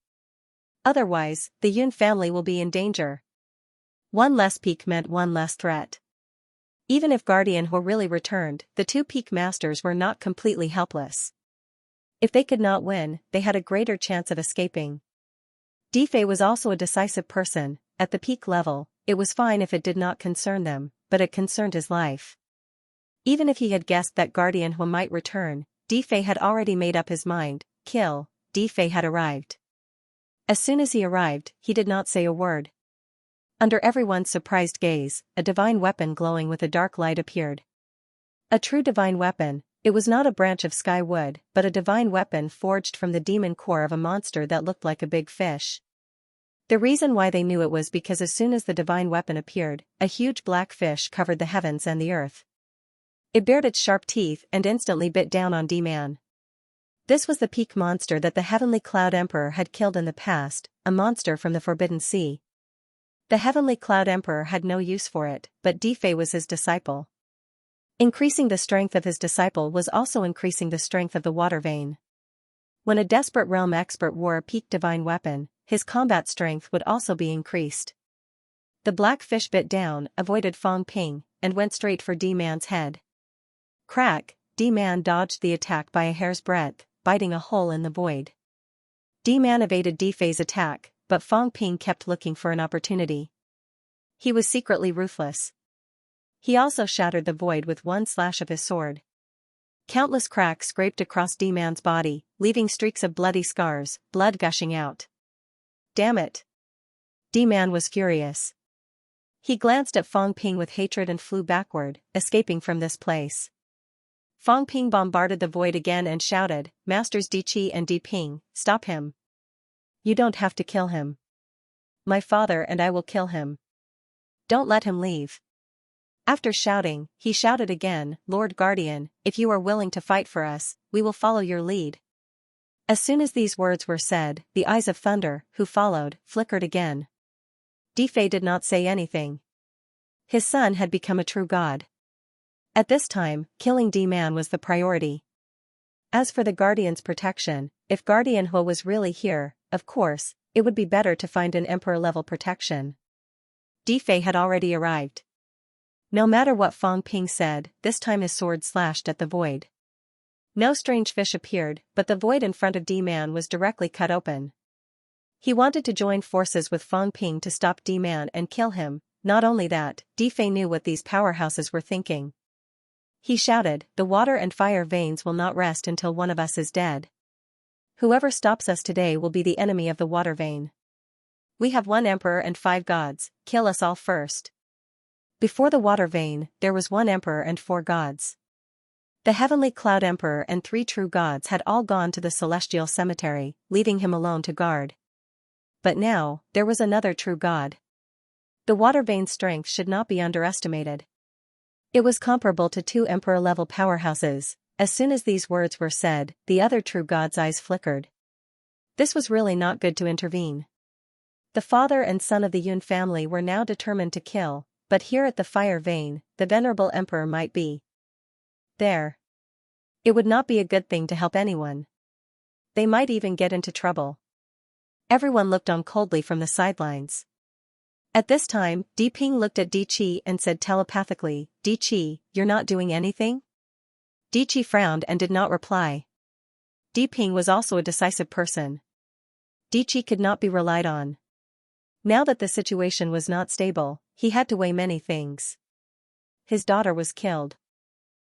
Otherwise, the Yun family will be in danger." One less peak meant one less threat. Even if Guardian Hua really returned, the two peak masters were not completely helpless. If they could not win, they had a greater chance of escaping. Di-Fei was also a decisive person. At the peak level, it was fine if it did not concern them, but it concerned his life. Even if he had guessed that Guardian Hua might return, Di-Fei had already made up his mind. Kill. Di-Fei had arrived. As soon as he arrived, he did not say a word. Under everyone's surprised gaze, a divine weapon glowing with a dark light appeared. A true divine weapon. It was not a branch of sky wood, but a divine weapon forged from the demon core of a monster that looked like a big fish. The reason why they knew it was because as soon as the divine weapon appeared, a huge black fish covered the heavens and the earth. It bared its sharp teeth and instantly bit down on D-Man. This was the peak monster that the Heavenly Cloud Emperor had killed in the past, a monster from the Forbidden Sea. The Heavenly Cloud Emperor had no use for it, but Di-Fei was his disciple. Increasing the strength of his disciple was also increasing the strength of the Water Vein. When a desperate realm expert wore a peak divine weapon, his combat strength would also be increased. The black fish bit down, avoided Fang Ping, and went straight for D-Man's head. Crack! D-Man dodged the attack by a hair's breadth, biting a hole in the void. D-Man evaded Di-Fei's attack, but Fang Ping kept looking for an opportunity. He was secretly ruthless. He also shattered the void with one slash of his sword. Countless cracks scraped across D-Man's body, leaving streaks of bloody scars, blood gushing out. Damn it! D-Man was furious. He glanced at Fang Ping with hatred and flew backward, escaping from this place. Fang Ping bombarded the void again and shouted, "Masters Di-Chi and Di-Ping, stop him. You don't have to kill him. My father and I will kill him. Don't let him leave." After shouting, he shouted again, "Lord Guardian, if you are willing to fight for us, we will follow your lead." As soon as these words were said, the eyes of Thunder, who followed, flickered again. Difei did not say anything. His son had become a true god. At this time, killing D-Man was the priority. As for the Guardian's protection, if Guardian Hua was really here, of course, it would be better to find an Emperor-level protection. Difei had already arrived. No matter what Fang Ping said, this time his sword slashed at the void. No strange fish appeared, but the void in front of D-Man was directly cut open. He wanted to join forces with Fang Ping to stop D-Man and kill him. Not only that, Difei knew what these powerhouses were thinking. He shouted, "The water and fire veins will not rest until one of us is dead. Whoever stops us today will be the enemy of the water vein. We have one emperor and 5 gods, kill us all first." Before the water vein, there was one emperor and 4 gods. The heavenly cloud emperor and 3 true gods had all gone to the celestial cemetery, leaving him alone to guard. But now, there was another true god. The water vein's strength should not be underestimated. It was comparable to 2 emperor-level powerhouses. As soon as these words were said, the other true god's eyes flickered. This was really not good to intervene. The father and son of the Yun family were now determined to kill, but here at the fire vein, the venerable emperor might be there. It would not be a good thing to help anyone. They might even get into trouble. Everyone looked on coldly from the sidelines. At this time, Di Ping looked at Di Qi and said telepathically, "Di Qi, you're not doing anything?" Di Qi frowned and did not reply. Di Ping was also a decisive person. Di Qi could not be relied on. Now that the situation was not stable, he had to weigh many things. His daughter was killed.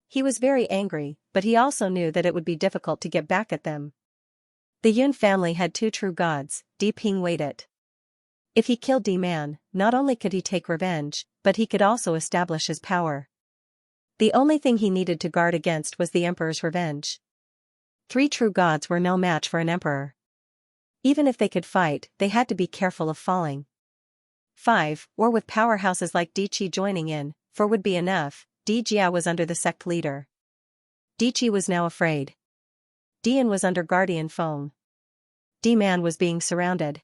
He was very angry, but he also knew that it would be difficult to get back at them. The Yun family had 2 true gods. Di Ping weighed it. If he killed D-Man, not only could he take revenge, but he could also establish his power. The only thing he needed to guard against was the Emperor's revenge. 3 true gods were no match for an emperor. Even if they could fight, they had to be careful of falling. 5, or with powerhouses like Di Qi joining in, 4 would be enough. Di Jia was under the sect leader. Di Qi was now afraid. Dian was under Guardian Feng. D-Man was being surrounded.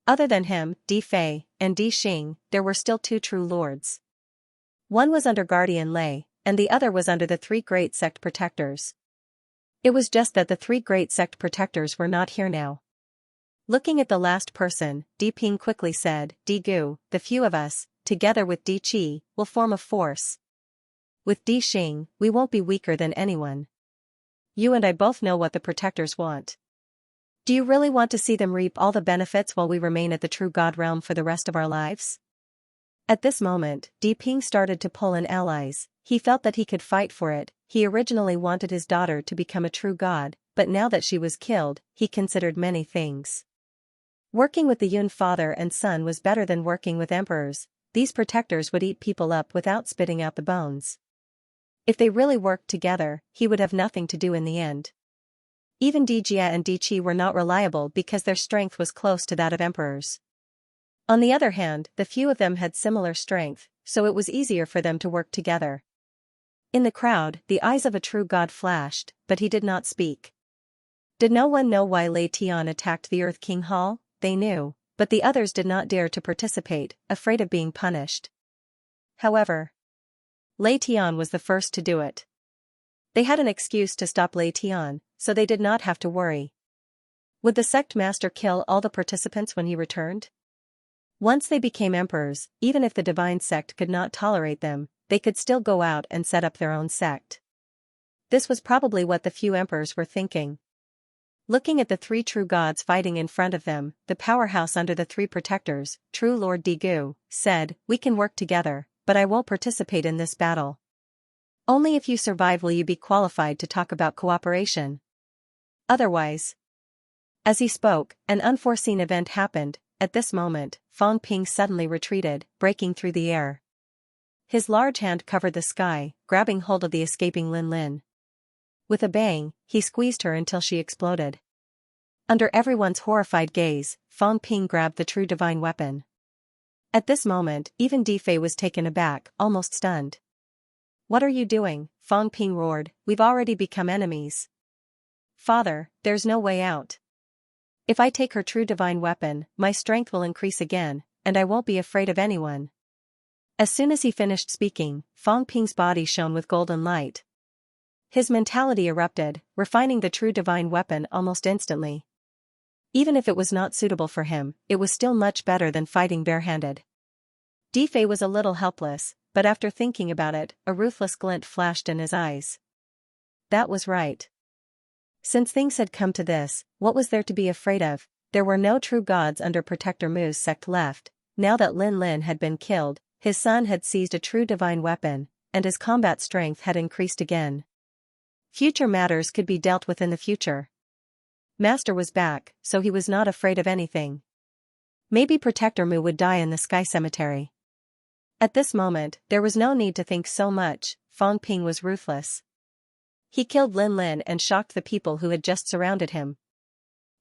Other than him, Di Fei, and Di Xing, there were still 2 true lords. One was under Guardian Lei, and the other was under the 3 great sect protectors. It was just that the 3 great sect protectors were not here now. Looking at the last person, Di Ping quickly said, "Di Gu, the few of us, together with Di Qi, will form a force. With Di Xing, we won't be weaker than anyone. You and I both know what the protectors want. Do you really want to see them reap all the benefits while we remain at the true God realm for the rest of our lives?" At this moment, Di Ping started to pull in allies. He felt that he could fight for it. He originally wanted his daughter to become a true god, but now that she was killed, he considered many things. Working with the Yun father and son was better than working with emperors. These protectors would eat people up without spitting out the bones. If they really worked together, he would have nothing to do in the end. Even Di Jia and Di Qi were not reliable because their strength was close to that of emperors. On the other hand, the few of them had similar strength, so it was easier for them to work together. In the crowd, the eyes of a true god flashed, but he did not speak. Did no one know why Lei Tian attacked the Earth King Hall? They knew, but the others did not dare to participate, afraid of being punished. However, Lei Tian was the first to do it. They had an excuse to stop Lei Tian, so they did not have to worry. Would the sect master kill all the participants when he returned? Once they became emperors, even if the divine sect could not tolerate them, they could still go out and set up their own sect. This was probably what the few emperors were thinking. Looking at the 3 true gods fighting in front of them, the powerhouse under the 3 protectors, True Lord Di Gu, said, "We can work together, but I won't participate in this battle. Only if you survive will you be qualified to talk about cooperation. Otherwise." As he spoke, an unforeseen event happened. At this moment, Fang Ping suddenly retreated, breaking through the air. His large hand covered the sky, grabbing hold of the escaping Lin Lin. With a bang, he squeezed her until she exploded. Under everyone's horrified gaze, Fang Ping grabbed the true divine weapon. At this moment, even Di Fei was taken aback, almost stunned. What are you doing? Fang Ping roared, we've already become enemies. Father, there's no way out. If I take her true divine weapon, my strength will increase again, and I won't be afraid of anyone. As soon as he finished speaking, Fang Ping's body shone with golden light. His mentality erupted, refining the true divine weapon almost instantly. Even if it was not suitable for him, it was still much better than fighting barehanded. Di Fei was a little helpless, but after thinking about it, a ruthless glint flashed in his eyes. That was right. Since things had come to this, what was there to be afraid of? There were no true gods under Protector Mu's sect left. Now that Lin Lin had been killed, his son had seized a true divine weapon, and his combat strength had increased again. Future matters could be dealt with in the future. Master was back, so he was not afraid of anything. Maybe Protector Mu would die in the sky cemetery. At this moment, there was no need to think so much. Fang Ping was ruthless. He killed Lin Lin and shocked the people who had just surrounded him.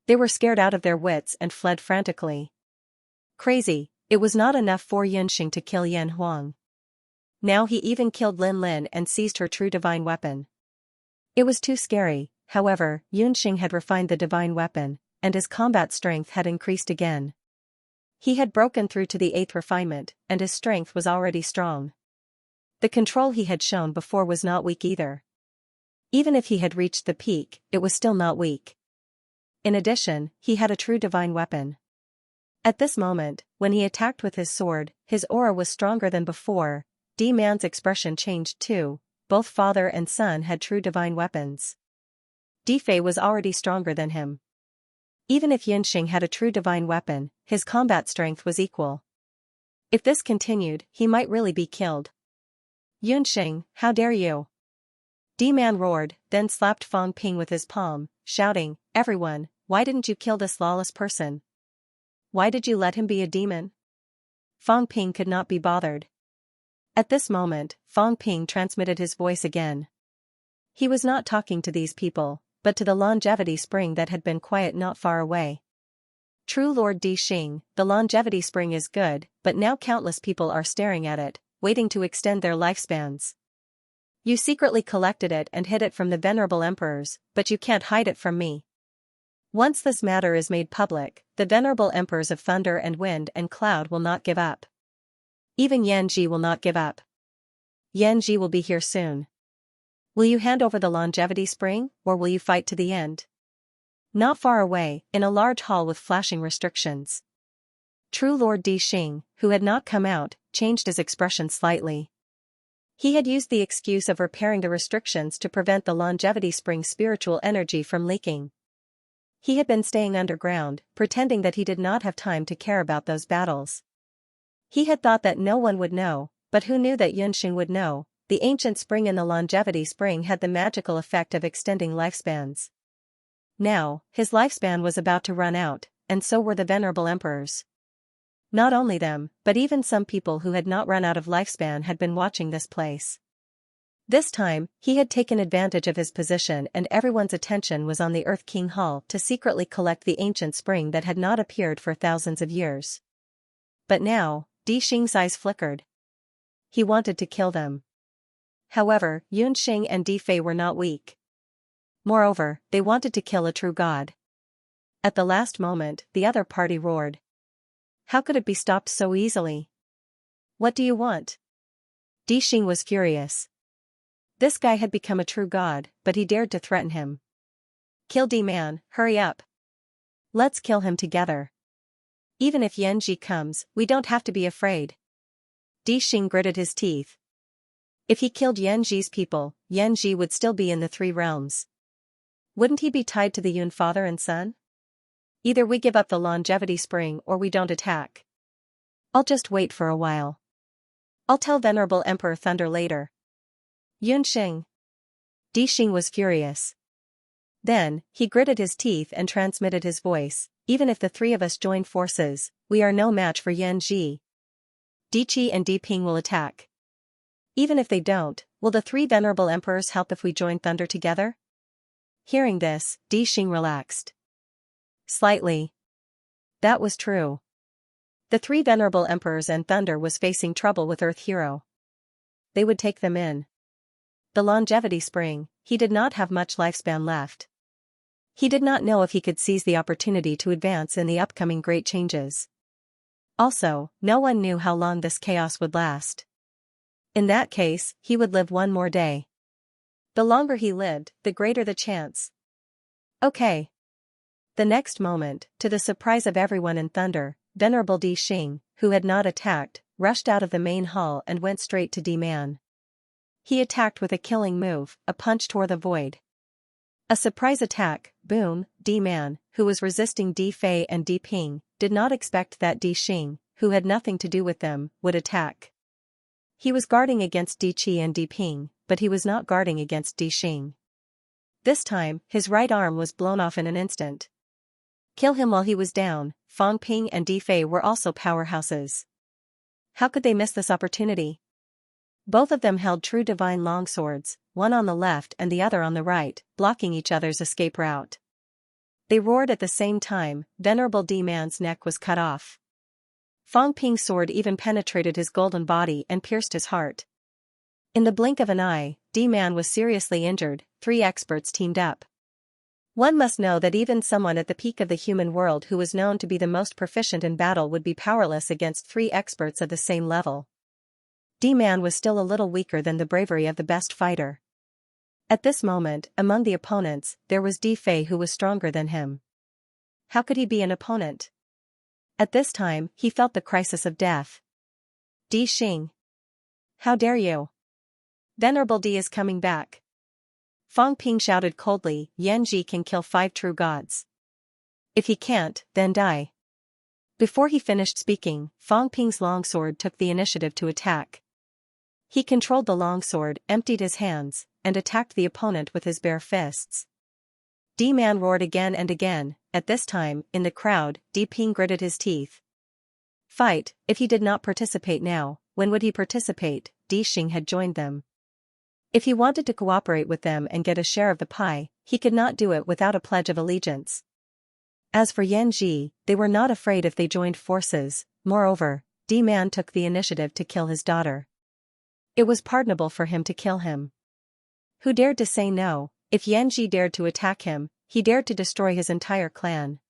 They were scared out of their wits and fled frantically. Crazy, it was not enough for Yunxing to kill Yan Huang. Now he even killed Lin Lin and seized her true divine weapon. It was too scary. However, Yunxing had refined the divine weapon, and his combat strength had increased again. He had broken through to the 8th refinement, and his strength was already strong. The control he had shown before was not weak either. Even if he had reached the peak, it was still not weak. In addition, he had a true divine weapon. At this moment, when he attacked with his sword, his aura was stronger than before. Di Man's expression changed too. Both father and son had true divine weapons. Di Fei was already stronger than him. Even if Yunxing had a true divine weapon, his combat strength was equal. If this continued, he might really be killed. Yunxing, how dare you? Di Man roared, then slapped Fang Ping with his palm, shouting, everyone, why didn't you kill this lawless person? Why did you let him be a demon? Fang Ping could not be bothered. At this moment, Fang Ping transmitted his voice again. He was not talking to these people, but to the longevity spring that had been quiet not far away. True Lord Di Xing, the longevity spring is good, but now countless people are staring at it, waiting to extend their lifespans. You secretly collected it and hid it from the venerable emperors, but you can't hide it from me. Once this matter is made public, the venerable emperors of Thunder and Wind and Cloud will not give up. Even Yanji will not give up. Yanji will be here soon. Will you hand over the longevity spring, or will you fight to the end? Not far away, in a large hall with flashing restrictions. True Lord Di Xing, who had not come out, changed his expression slightly. He had used the excuse of repairing the restrictions to prevent the longevity spring's spiritual energy from leaking. He had been staying underground, pretending that he did not have time to care about those battles. He had thought that no one would know, but who knew that Yunxing would know? The ancient spring in the longevity spring had the magical effect of extending lifespans. Now, his lifespan was about to run out, and so were the venerable emperors. Not only them, but even some people who had not run out of lifespan had been watching this place. This time, he had taken advantage of his position and everyone's attention was on the Earth King Hall to secretly collect the ancient spring that had not appeared for thousands of years. But now, Di Xing's eyes flickered. He wanted to kill them. However, Yunxing and Di Fei were not weak. Moreover, they wanted to kill a true god. At the last moment, the other party roared. How could it be stopped so easily? What do you want? Di Xing was furious. This guy had become a true god, but he dared to threaten him. Kill Di Man, hurry up. Let's kill him together. Even if Yanji comes, we don't have to be afraid. Di Xing gritted his teeth. If he killed Yanji's people, Yanji would still be in the 3 realms. Wouldn't he be tied to the Yun father and son? Either we give up the longevity spring or we don't attack. I'll just wait for a while. I'll tell Venerable Emperor Thunder later. Yunxing. Di Xing was furious. Then, he gritted his teeth and transmitted his voice, even if the 3 of us join forces, we are no match for Yanji. Di Qi and Di Ping will attack. Even if they don't, will the 3 venerable emperors help if we join Thunder together? Hearing this, Di Xing relaxed. Slightly. That was true. The three venerable emperors and Thunder was facing trouble with Earth Hero. They would take them in. The longevity spring, he did not have much lifespan left. He did not know if he could seize the opportunity to advance in the upcoming great changes. Also, no one knew how long this chaos would last. In that case, he would live one more day. The longer he lived, the greater the chance. Okay. The next moment, to the surprise of everyone in Thunder, Venerable Di Xing, who had not attacked, rushed out of the main hall and went straight to D-Man. He attacked with a killing move, a punch toward the void. A surprise attack. Boom. D-Man, who was resisting Di Fei and Di Ping, did not expect that Di Xing, who had nothing to do with them, would attack. He was guarding against Di Qi and Di Ping, but he was not guarding against Di Xing. This time, his right arm was blown off in an instant. Kill him while he was down. Fang Ping and Di Fei were also powerhouses. How could they miss this opportunity? Both of them held true divine longswords, one on the left and the other on the right, blocking each other's escape route. They roared at the same time. Venerable D-Man's neck was cut off. Fang Ping's sword even penetrated his golden body and pierced his heart. In the blink of an eye, D-Man was seriously injured. 3 experts teamed up. One must know that even someone at the peak of the human world who was known to be the most proficient in battle would be powerless against 3 experts of the same level. D-Man was still a little weaker than the bravery of the best fighter. At this moment, among the opponents, there was Di Fei who was stronger than him. How could he be an opponent? At this time, he felt the crisis of death. Di Xing. How dare you? Venerable Di is coming back. Fang Ping shouted coldly, Yan Ji can kill 5 true gods. If he can't, then die. Before he finished speaking, Fang Ping's longsword took the initiative to attack. He controlled the longsword, emptied his hands, and attacked the opponent with his bare fists. D-Man roared again and again. At this time, in the crowd, Di Ping gritted his teeth. Fight. If he did not participate now, when would he participate? Di Xing had joined them. If he wanted to cooperate with them and get a share of the pie, he could not do it without a pledge of allegiance. As for Yan Ji, they were not afraid if they joined forces. Moreover, D-Man took the initiative to kill his daughter. It was pardonable for him to kill him. Who dared to say no? If Yan Ji dared to attack him, he dared to destroy his entire clan.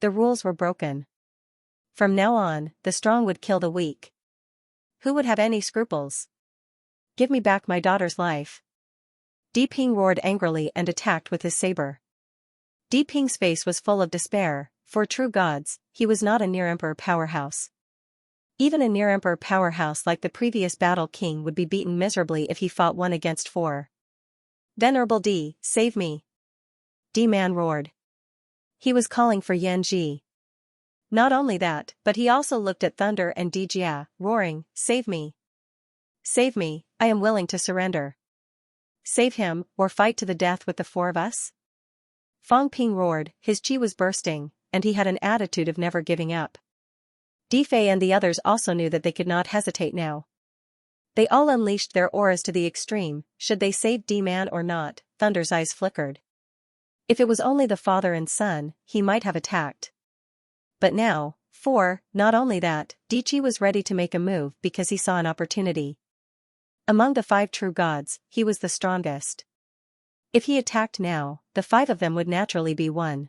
The rules were broken. From now on, the strong would kill the weak. Who would have any scruples? Give me back my daughter's life. Di Ping roared angrily and attacked with his saber. Di Ping's face was full of despair. For true gods, he was not a near-emperor powerhouse. Even a near-emperor powerhouse like the previous battle king would be beaten miserably if he fought 1 against 4. Venerable Di, save me! D-Man roared. He was calling for Yan Ji. Not only that, but he also looked at Thunder and Di Jia, roaring, save me! Save me, I am willing to surrender. Save him, or fight to the death with the 4 of us? Fang Ping roared, his chi was bursting, and he had an attitude of never giving up. Di Fei and the others also knew that they could not hesitate now. They all unleashed their auras to the extreme. Should they save D-Man or not? Thunder's eyes flickered. If it was only the father and son, he might have attacked. But now, not only that, Di Qi was ready to make a move because he saw an opportunity. Among the 5 true gods, he was the strongest. If he attacked now, the 5 of them would naturally be won.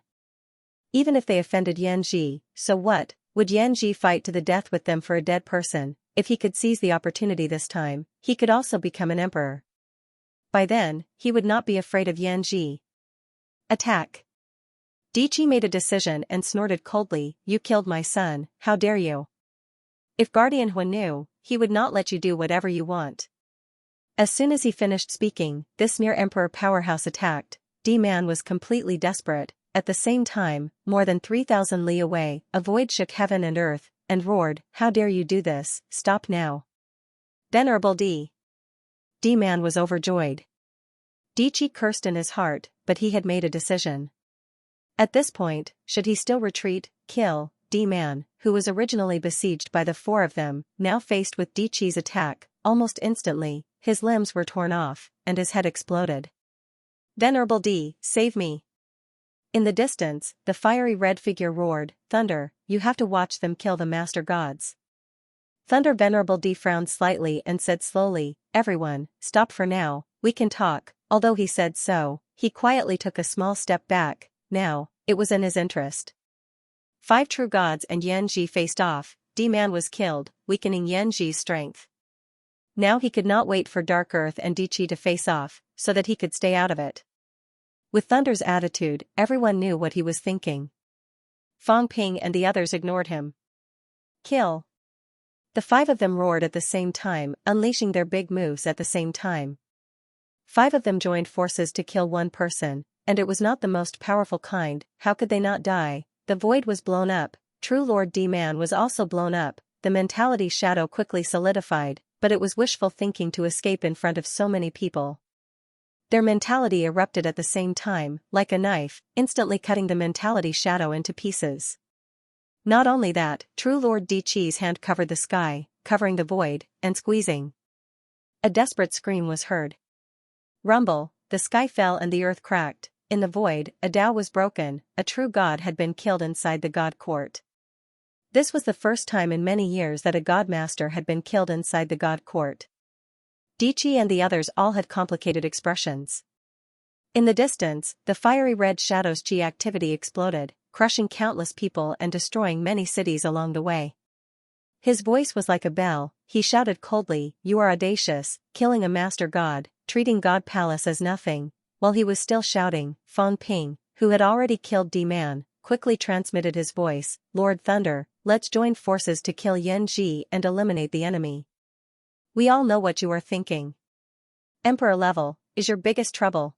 Even if they offended Yan Ji, so what? Would Yan Ji fight to the death with them for a dead person? If he could seize the opportunity this time, he could also become an emperor. By then, he would not be afraid of Yan Ji. Attack! Di Qi made a decision and snorted coldly, you killed my son, how dare you? If Guardian Huan knew, he would not let you do whatever you want. As soon as he finished speaking, this near-emperor powerhouse attacked. D-Man was completely desperate. At the same time, more than 3,000 li away, a void shook heaven and earth, and roared, how dare you do this, stop now. Venerable D-Man was overjoyed. Di Qi cursed in his heart, but he had made a decision. At this point, should he still retreat, kill, D-Man, who was originally besieged by the 4 of them, now faced with Di Qi's attack, almost instantly, his limbs were torn off, and his head exploded. Venerable D, save me! In the distance, the fiery red figure roared, Thunder, you have to watch them kill the master gods. Thunder Venerable D frowned slightly and said slowly, everyone, stop for now, we can talk. Although he said so, he quietly took a small step back. Now, it was in his interest. 5 true gods and Xianxia faced off. D-Man was killed, weakening Xianxia's strength. Now he could not wait for Dark Earth and Di-Chi to face off, so that he could stay out of it. With Thunder's attitude, everyone knew what he was thinking. Fang Ping and the others ignored him. Kill. The 5 of them roared at the same time, unleashing their big moves at the same time. 5 of them joined forces to kill one person, and it was not the most powerful kind. How could they not die? The void was blown up. True Lord D-Man was also blown up. The mentality shadow quickly solidified, but it was wishful thinking to escape in front of so many people. Their mentality erupted at the same time, like a knife, instantly cutting the mentality shadow into pieces. Not only that, True Lord Di-Chi's hand covered the sky, covering the void, and squeezing. A desperate scream was heard. Rumble, the sky fell and the earth cracked. In the void, a Tao was broken. A true god had been killed inside the god court. This was the first time in many years that a god master had been killed inside the god court. Di-Chi and the others all had complicated expressions. In the distance, the fiery red shadow's chi activity exploded, crushing countless people and destroying many cities along the way. His voice was like a bell. He shouted coldly, "You are audacious, killing a master god, treating God Palace as nothing." While he was still shouting, Fang Ping, who had already killed D-Man, quickly transmitted his voice, "Lord Thunder, let's join forces to kill Xianxia and eliminate the enemy. We all know what you are thinking. Emperor level is your biggest trouble.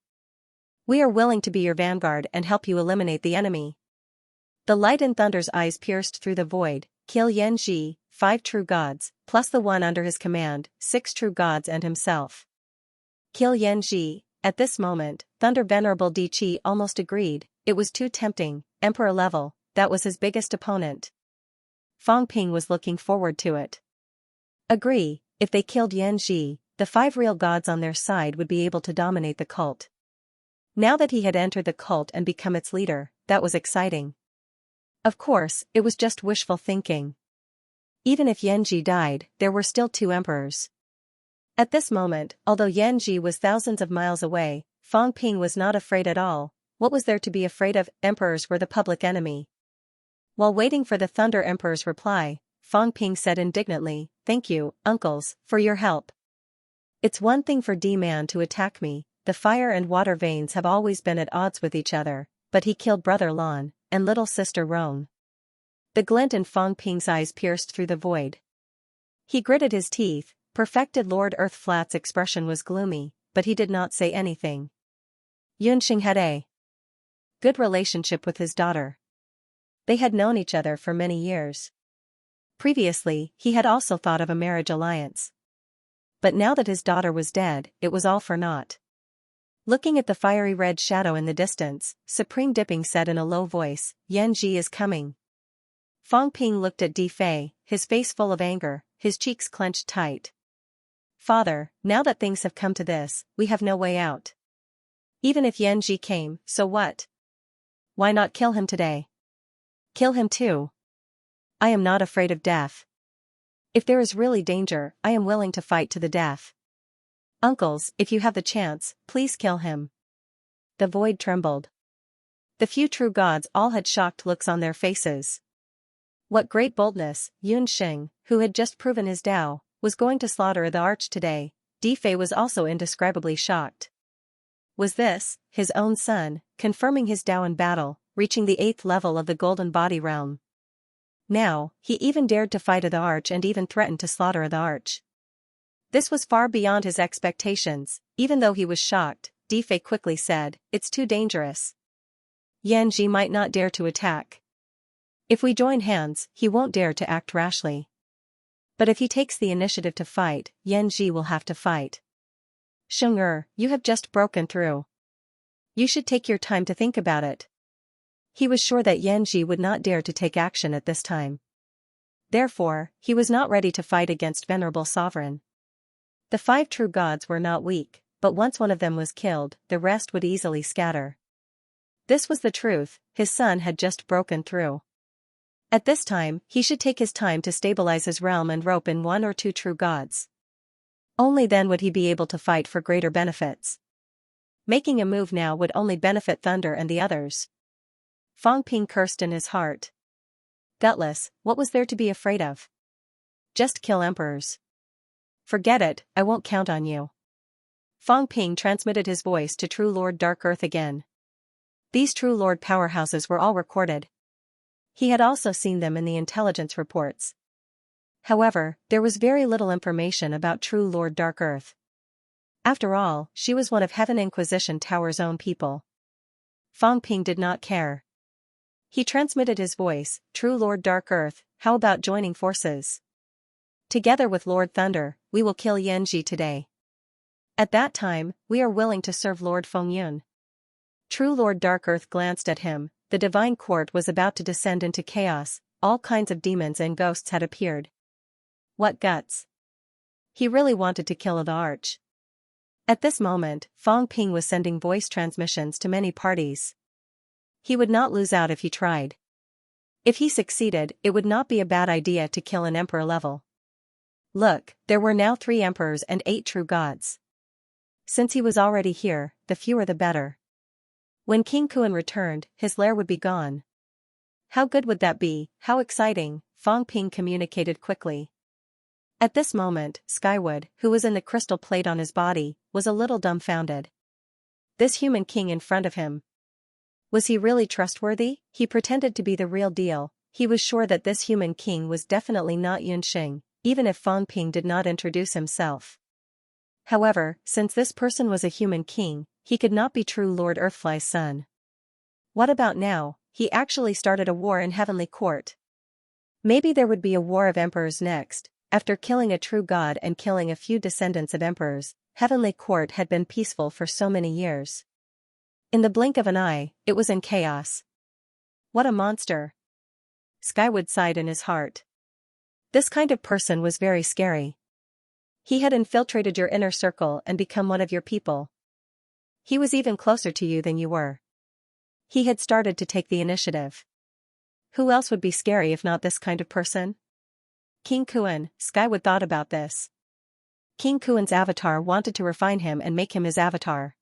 We are willing to be your vanguard and help you eliminate the enemy." The light in Thunder's eyes pierced through the void. Kill Xianxia, 5 true gods, plus the one under his command, 6 true gods and himself. Kill Xianxia. At this moment, Thunder Venerable Di-Chi almost agreed. It was too tempting. Emperor level, that was his biggest opponent. Fang Ping was looking forward to it. Agree, if they killed Xianxia, the 5 real gods on their side would be able to dominate the cult. Now that he had entered the cult and become its leader, that was exciting. Of course, it was just wishful thinking. Even if Xianxia died, there were still 2 emperors. At this moment, although Xianxia was thousands of miles away, Fang Ping was not afraid at all. What was there to be afraid of? Emperors were the public enemy. While waiting for the Thunder Emperor's reply, Fang Ping said indignantly, "Thank you, uncles, for your help. It's one thing for D-Man to attack me. The fire and water veins have always been at odds with each other, but he killed brother Lan and little sister Rong." The glint in Fang Ping's eyes pierced through the void. He gritted his teeth. Perfected Lord Earth Flat's expression was gloomy, but he did not say anything. Yunxing had a good relationship with his daughter. They had known each other for many years. Previously, he had also thought of a marriage alliance. But now that his daughter was dead, it was all for naught. Looking at the fiery red shadow in the distance, Supreme Dipping said in a low voice, "Xianxia is coming." Fang Ping looked at Di Fei, his face full of anger, his cheeks clenched tight. "Father, now that things have come to this, we have no way out. Even if Xianxia came, so what? Why not kill him today? Kill him too. I am not afraid of death. If there is really danger, I am willing to fight to the death. Uncles, if you have the chance, please kill him." The void trembled. The few true gods all had shocked looks on their faces. What great boldness! Yunxing, who had just proven his Tao, was going to slaughter the arch today. Di Fei was also indescribably shocked. Was this, his own son, confirming his Tao in battle, reaching the 8th level of the golden body realm? Now, he even dared to fight the arch and even threatened to slaughter the arch. This was far beyond his expectations. Even though he was shocked, Di Fei quickly said, "It's too dangerous. Xianxia might not dare to attack. If we join hands, he won't dare to act rashly. But if he takes the initiative to fight, Xianxia will have to fight. Sheng, you have just broken through. You should take your time to think about it." He was sure that Xianxia would not dare to take action at this time. Therefore, he was not ready to fight against Venerable Sovereign. The 5 true gods were not weak, but once one of them was killed, the rest would easily scatter. This was the truth. His son had just broken through. At this time, he should take his time to stabilize his realm and rope in one or two true gods. Only then would he be able to fight for greater benefits. Making a move now would only benefit Thunder and the others. Fang Ping cursed in his heart. Gutless, what was there to be afraid of? Just kill emperors. Forget it, I won't count on you. Fang Ping transmitted his voice to True Lord Dark Earth again. These True Lord powerhouses were all recorded. He had also seen them in the intelligence reports. However, there was very little information about True Lord Dark Earth. After all, she was one of Heaven Inquisition Tower's own people. Fang Ping did not care. He transmitted his voice, True Lord Dark Earth, how about joining forces? Together with Lord Thunder, we will kill Xianxia today. At that time, we are willing to serve Lord Fengyun. True Lord Dark Earth glanced at him. The divine court was about to descend into chaos, all kinds of demons and ghosts had appeared. What guts! He really wanted to kill the Arch. At this moment, Fang Ping was sending voice transmissions to many parties. He would not lose out if he tried. If he succeeded, it would not be a bad idea to kill an emperor level. Look, there were now 3 emperors and 8 true gods. Since he was already here, the fewer the better. When King Kuan returned, his lair would be gone. How good would that be, how exciting, Fang Ping communicated quickly. At this moment, Skywood, who was in the crystal plate on his body, was a little dumbfounded. This human king in front of him. Was he really trustworthy? He pretended to be the real deal. He was sure that this human king was definitely not Yunxing, even if Fang Ping did not introduce himself. However, since this person was a human king, he could not be True Lord Earthfly's son. What about now? He actually started a war in Heavenly Court. Maybe there would be a war of emperors next. After killing a true god and killing a few descendants of emperors, Heavenly Court had been peaceful for so many years. In the blink of an eye, it was in chaos. What a monster! Skywood sighed in his heart. This kind of person was very scary. He had infiltrated your inner circle and become one of your people. He was even closer to you than you were. He had started to take the initiative. Who else would be scary if not this kind of person? King Kuan, Skywood thought about this. King Kuan's avatar wanted to refine him and make him his avatar.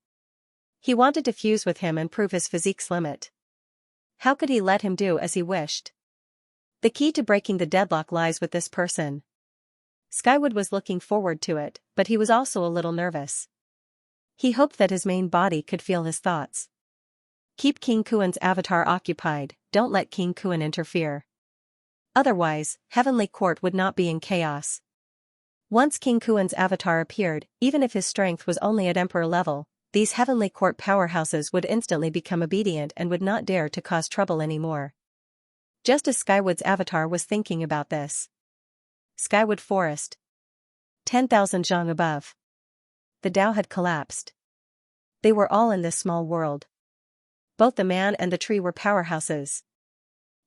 He wanted to fuse with him and prove his physique's limit. How could he let him do as he wished? The key to breaking the deadlock lies with this person. Skywood was looking forward to it, but he was also a little nervous. He hoped that his main body could feel his thoughts. Keep King Kuan's avatar occupied, don't let King Kuan interfere. Otherwise, Heavenly Court would not be in chaos. Once King Kuan's avatar appeared, even if his strength was only at Emperor level, these Heavenly Court powerhouses would instantly become obedient and would not dare to cause trouble anymore. Just as Skywood's avatar was thinking about this. Skywood Forest. 10,000 zhang above. The Tao had collapsed. They were all in this small world. Both the man and the tree were powerhouses.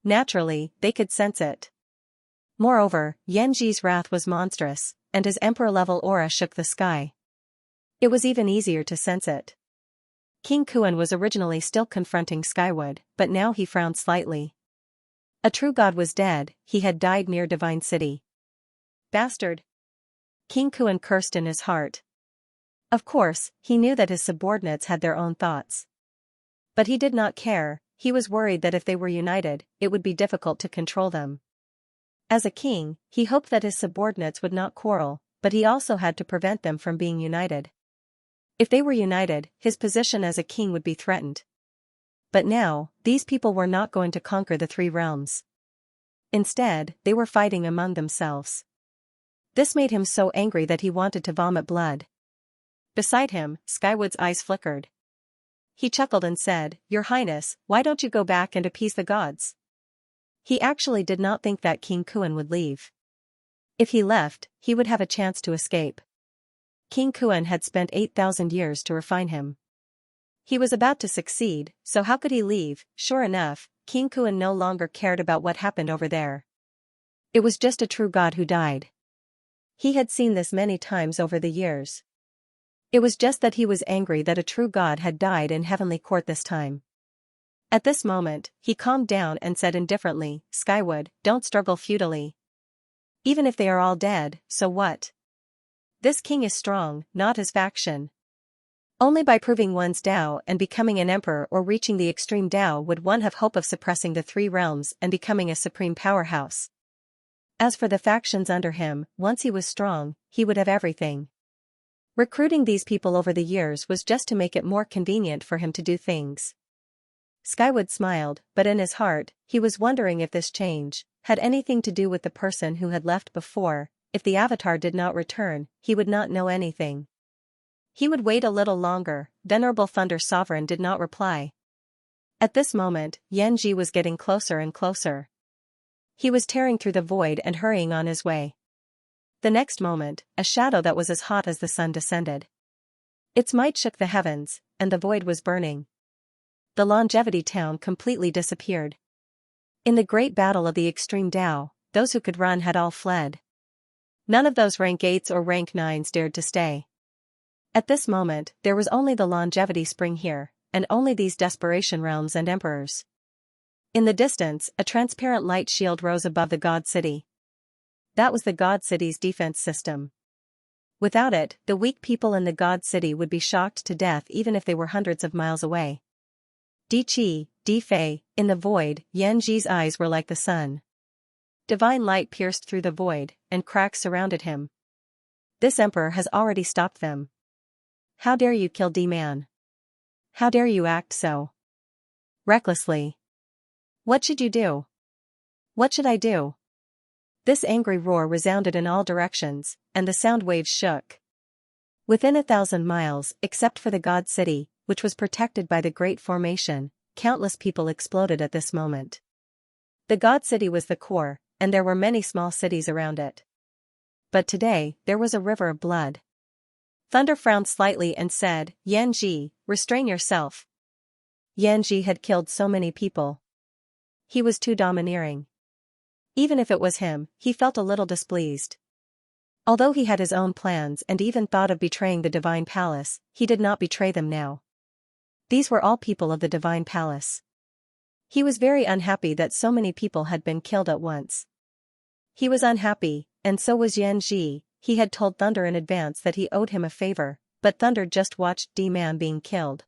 Naturally, they could sense it. Moreover, Yanji's wrath was monstrous, and his emperor-level aura shook the sky. It was even easier to sense it. King Kuan was originally still confronting Skywood, but now he frowned slightly. A true god was dead, he had died near Divine City. Bastard! King Kuan cursed in his heart. Of course, he knew that his subordinates had their own thoughts. But he did not care. He was worried that if they were united, it would be difficult to control them. As a king, he hoped that his subordinates would not quarrel, but he also had to prevent them from being united. If they were united, his position as a king would be threatened. But now, these people were not going to conquer the 3 realms. Instead, they were fighting among themselves. This made him so angry that he wanted to vomit blood. Beside him, Skywood's eyes flickered. He chuckled and said, "Your Highness, why don't you go back and appease the gods?" He actually did not think that King Kuan would leave. If he left, he would have a chance to escape. King Kuan had spent 8,000 years to refine him. He was about to succeed, so how could he leave? Sure enough, King Kuan no longer cared about what happened over there. It was just a true god who died. He had seen this many times over the years. It was just that he was angry that a true god had died in Heavenly Court this time. At this moment, he calmed down and said indifferently, Skywood, don't struggle futilely. Even if they are all dead, so what? This king is strong, not his faction. Only by proving one's Tao and becoming an emperor or reaching the extreme Tao would one have hope of suppressing the three realms and becoming a supreme powerhouse. As for the factions under him, once he was strong, he would have everything. Recruiting these people over the years was just to make it more convenient for him to do things. Skywood smiled, but in his heart, he was wondering if this change had anything to do with the person who had left before. If the avatar did not return, he would not know anything. He would wait a little longer. Venerable Thunder Sovereign did not reply. At this moment, Xianxia was getting closer and closer. He was tearing through the void and hurrying on his way. The next moment, a shadow that was as hot as the sun descended. Its might shook the heavens, and the void was burning. The Longevity Town completely disappeared. In the great battle of the extreme Tao, those who could run had all fled. None of those rank 8s or rank 9s dared to stay. At this moment, there was only the Longevity Spring here, and only these desperation realms and emperors. In the distance, a transparent light shield rose above the God City. That was the God City's defense system. Without it, the weak people in the God City would be shocked to death even if they were hundreds of miles away. Di Qi, Di Fei, in the void, Xianxia's eyes were like the sun. Divine light pierced through the void, and cracks surrounded him. This emperor has already stopped them. How dare you kill D-Man? How dare you act so recklessly? What should you do? What should I do? This angry roar resounded in all directions, and the sound waves shook. Within 1,000 miles, except for the God City, which was protected by the Great Formation, countless people exploded at this moment. The God City was the core, and there were many small cities around it. But today, there was a river of blood. Thunder frowned slightly and said, Xianxia, restrain yourself. Xianxia had killed so many people. He was too domineering. Even if it was him, he felt a little displeased. Although he had his own plans and even thought of betraying the Divine Palace, he did not betray them now. These were all people of the Divine Palace. He was very unhappy that so many people had been killed at once. He was unhappy, and so was Xianxia. He had told Thunder in advance that he owed him a favor, but Thunder just watched D-Man being killed.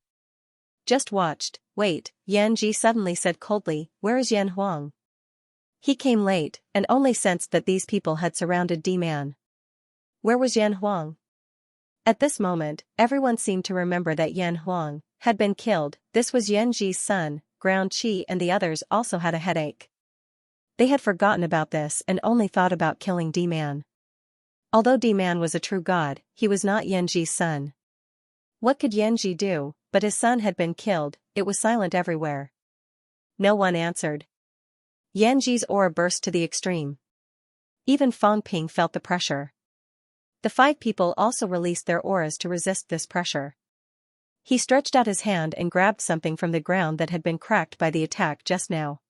Just watched. Wait, Xianxia suddenly said coldly, where is Yan Huang? He came late, and only sensed that these people had surrounded D-Man. Where was Yan Huang? At this moment, everyone seemed to remember that Yan Huang had been killed. This was Xianxia's son, Ground Qi, and the others also had a headache. They had forgotten about this and only thought about killing D-Man. Although D-Man was a true god, he was not Xianxia's son. What could Xianxia do? But his son had been killed. It was silent everywhere. No one answered. Xianxia's aura burst to the extreme. Even Fang Ping felt the pressure. The 5 people also released their auras to resist this pressure. He stretched out his hand and grabbed something from the ground that had been cracked by the attack just now.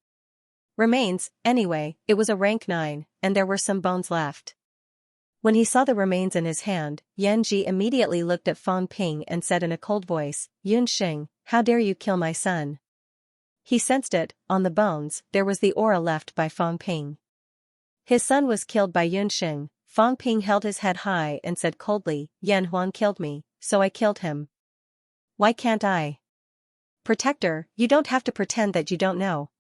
Remains, anyway, it was a rank 9, and there were some bones left. When he saw the remains in his hand, Xianxia immediately looked at Fang Ping and said in a cold voice, Yunxing, how dare you kill my son? He sensed it. On the bones, there was the aura left by Fang Ping. His son was killed by Yunxing. Fang Ping held his head high and said coldly, Yan Huang killed me, so I killed him. Why can't I? Protector, you don't have to pretend that you don't know.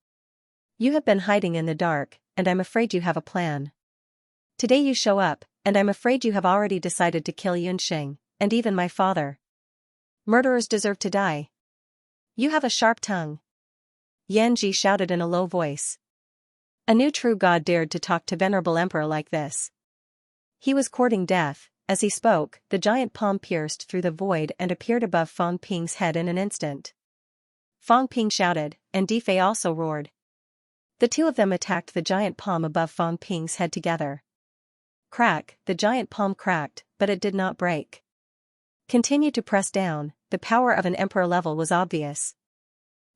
You have been hiding in the dark, and I'm afraid you have a plan. Today you show up, and I'm afraid you have already decided to kill Yunxing, and even my father. Murderers deserve to die. You have a sharp tongue. Xianxia shouted in a low voice. A new true god dared to talk to venerable emperor like this. He was courting death. As he spoke, the giant palm pierced through the void and appeared above Fang Ping's head in an instant. Fang Ping shouted, and Di Fei also roared. The two of them attacked the giant palm above Fang Ping's head together. Crack, the giant palm cracked, but it did not break. Continue to press down. The power of an emperor level was obvious.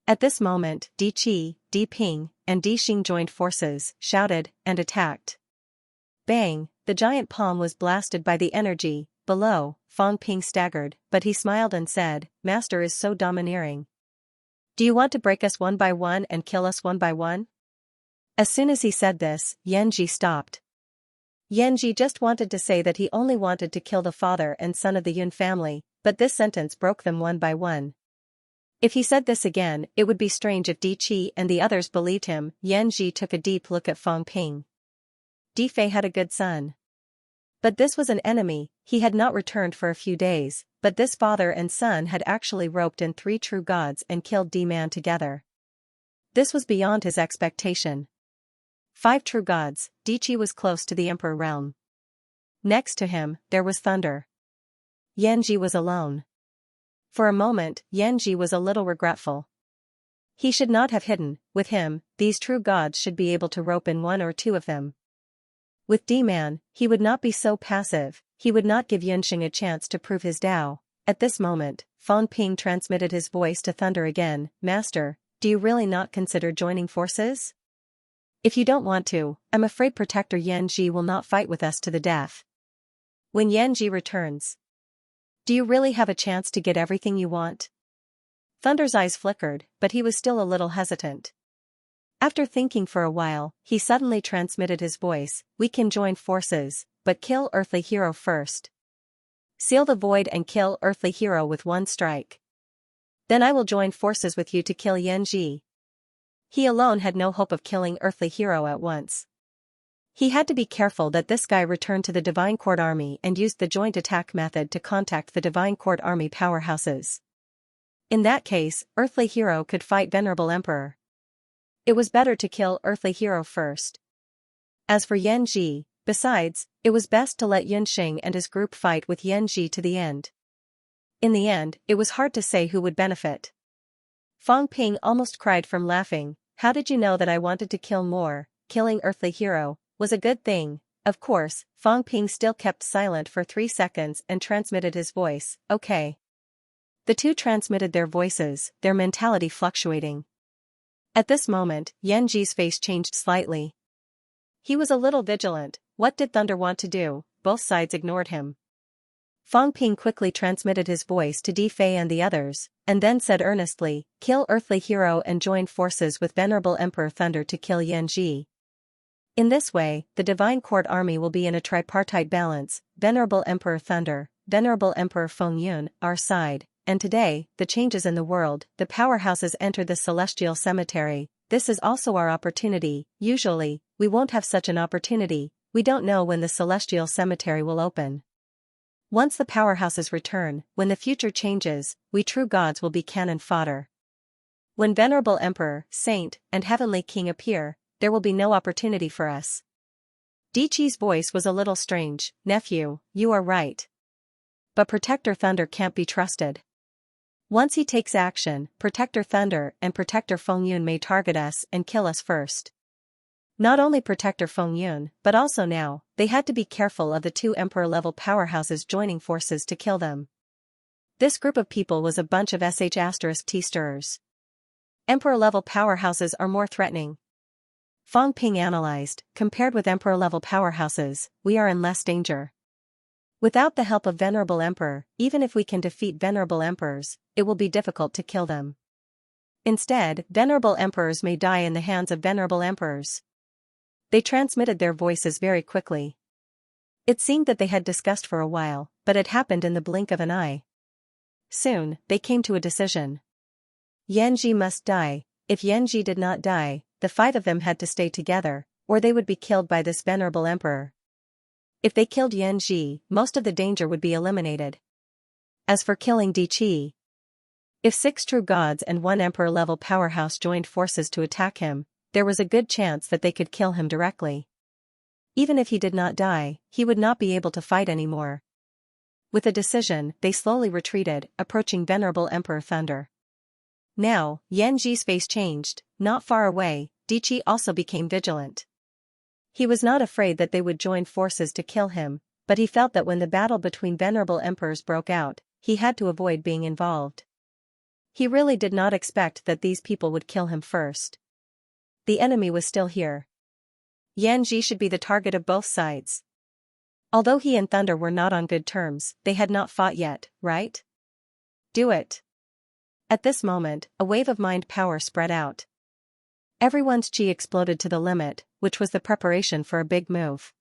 At this moment, Di Qi, Di Ping, and Di Xing joined forces, shouted, and attacked. Bang, the giant palm was blasted by the energy. Below, Fang Ping staggered, but he smiled and said, Master is so domineering. Do you want to break us one by one and kill us one by one? As soon as he said this, Xianxia stopped. Xianxia just wanted to say that he only wanted to kill the father and son of the Yun family, but this sentence broke them one by one. If he said this again, it would be strange if Di Qi and the others believed him. Xianxia took a deep look at Fang Ping. Di Fei had a good son. But this was an enemy. He had not returned for a few days, but this father and son had actually roped in 3 true gods and killed Di Man together. This was beyond his expectation. 5 true gods. Di Qi was close to the emperor realm. Next to him, there was thunder. Xianxia was alone. For a moment, Xianxia was a little regretful. He should not have hidden. With him, these true gods should be able to rope in 1 or 2 of them. With D-Man, he would not be so passive. He would not give Yunxing a chance to prove his Tao. At this moment, Fang Ping transmitted his voice to Thunder again. Master, do you really not consider joining forces? If you don't want to, I'm afraid Protector Yanji will not fight with us to the death. When Yanji returns, do you really have a chance to get everything you want? Thunder's eyes flickered, but he was still a little hesitant. After thinking for a while, he suddenly transmitted his voice. We can join forces, but kill Earthly Hero first. Seal the void and kill Earthly Hero with 1 strike. Then I will join forces with you to kill Yanji. He alone had no hope of killing Earthly Hero at once. He had to be careful that this guy returned to the Divine Court Army and used the joint attack method to contact the Divine Court Army powerhouses. In that case, Earthly Hero could fight Venerable Emperor. It was better to kill Earthly Hero first. As for Yanji, besides, it was best to let Yunxing and his group fight with Yanji to the end. In the end, it was hard to say who would benefit. Fang Ping almost cried from laughing. How did you know that I wanted to kill more? Killing Earthly Hero was a good thing. Of course, Fang Ping still kept silent for 3 seconds and transmitted his voice. Okay. The two transmitted their voices, their mentality fluctuating. At this moment, Yanji's face changed slightly. He was a little vigilant. What did Thunder want to do? Both sides ignored him. Fang Ping quickly transmitted his voice to Di Fei and the others, and then said earnestly, kill Earthly Hero and join forces with Venerable Emperor Thunder to kill Yanji. In this way, the Divine Court Army will be in a tripartite balance, Venerable Emperor Thunder, Venerable Emperor Feng Yun, our side. And today, the changes in the world, the powerhouses enter the celestial cemetery. This is also our opportunity. Usually, we won't have such an opportunity. We don't know when the celestial cemetery will open. Once the powerhouses return, when the future changes, we true gods will be cannon fodder. When Venerable Emperor, Saint, and Heavenly King appear, there will be no opportunity for us. Di Qi's voice was a little strange. Nephew, you are right. But Protector Thunder can't be trusted. Once he takes action, Protector Thunder and Protector Feng Yun may target us and kill us first. Not only Protector Feng Yun, but also now, they had to be careful of the 2 Emperor-level powerhouses joining forces to kill them. This group of people was a bunch of *T stirrers. Emperor-level powerhouses are more threatening. Fang Ping analyzed, compared with Emperor-level powerhouses, we are in less danger. Without the help of Venerable Emperor, even if we can defeat Venerable Emperors, it will be difficult to kill them. Instead, Venerable Emperors may die in the hands of Venerable Emperors. They transmitted their voices very quickly. It seemed that they had discussed for a while, but it happened in the blink of an eye. Soon, they came to a decision. Yanji must die. If Yanji did not die, the 5 of them had to stay together, or they would be killed by this Venerable Emperor. If they killed Yanji, most of the danger would be eliminated. As for killing Di Qi, if 6 true gods and 1 emperor-level powerhouse joined forces to attack him, there was a good chance that they could kill him directly. Even if he did not die, he would not be able to fight anymore. With a decision, they slowly retreated, approaching Venerable Emperor Thunder. Now, Yanji's face changed. Not far away, Di Qi also became vigilant. He was not afraid that they would join forces to kill him, but he felt that when the battle between Venerable Emperors broke out, he had to avoid being involved. He really did not expect that these people would kill him first. The enemy was still here. Yanji should be the target of both sides. Although he and Thunder were not on good terms, they had not fought yet, right? Do it. At this moment, a wave of mind power spread out. Everyone's chi exploded to the limit, which was the preparation for a big move.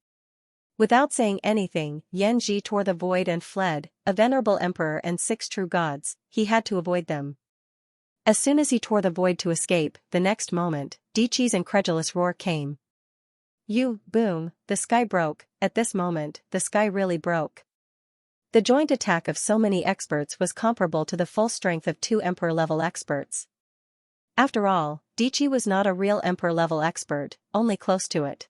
Without saying anything, Xianxia tore the void and fled, a venerable emperor and 6 true gods, he had to avoid them. As soon as he tore the void to escape, the next moment, Diqi's incredulous roar came. Boom, the sky broke. At this moment, the sky really broke. The joint attack of so many experts was comparable to the full strength of 2 emperor-level experts. After all, Diqi was not a real emperor-level expert, only close to it.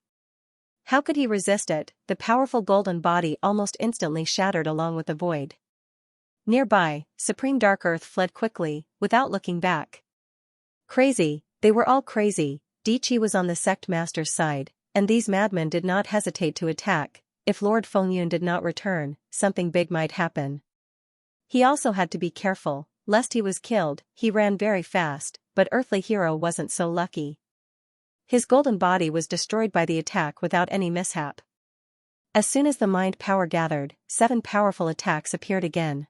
How could he resist it? The powerful golden body almost instantly shattered along with the void. Nearby, Supreme Dark Earth fled quickly, without looking back. Crazy, they were all crazy. Diqi was on the sect master's side, and these madmen did not hesitate to attack. If Lord Fengyun did not return, something big might happen. He also had to be careful, lest he was killed. He ran very fast, but Earthly Hero wasn't so lucky. His golden body was destroyed by the attack without any mishap. As soon as the mind power gathered, 7 powerful attacks appeared again.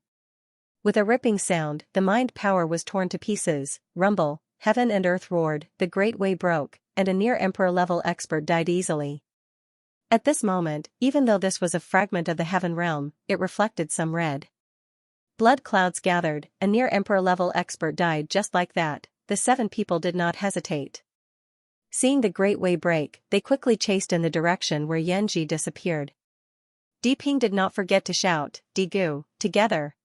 With a ripping sound, the mind power was torn to pieces. Rumble, heaven and earth roared, the great way broke, and a near emperor-level expert died easily. At this moment, even though this was a fragment of the heaven realm, it reflected some red. Blood clouds gathered, a near emperor-level expert died just like that. The 7 people did not hesitate. Seeing the great way break, they quickly chased in the direction where Xianxia disappeared. Diping did not forget to shout, Digu, together.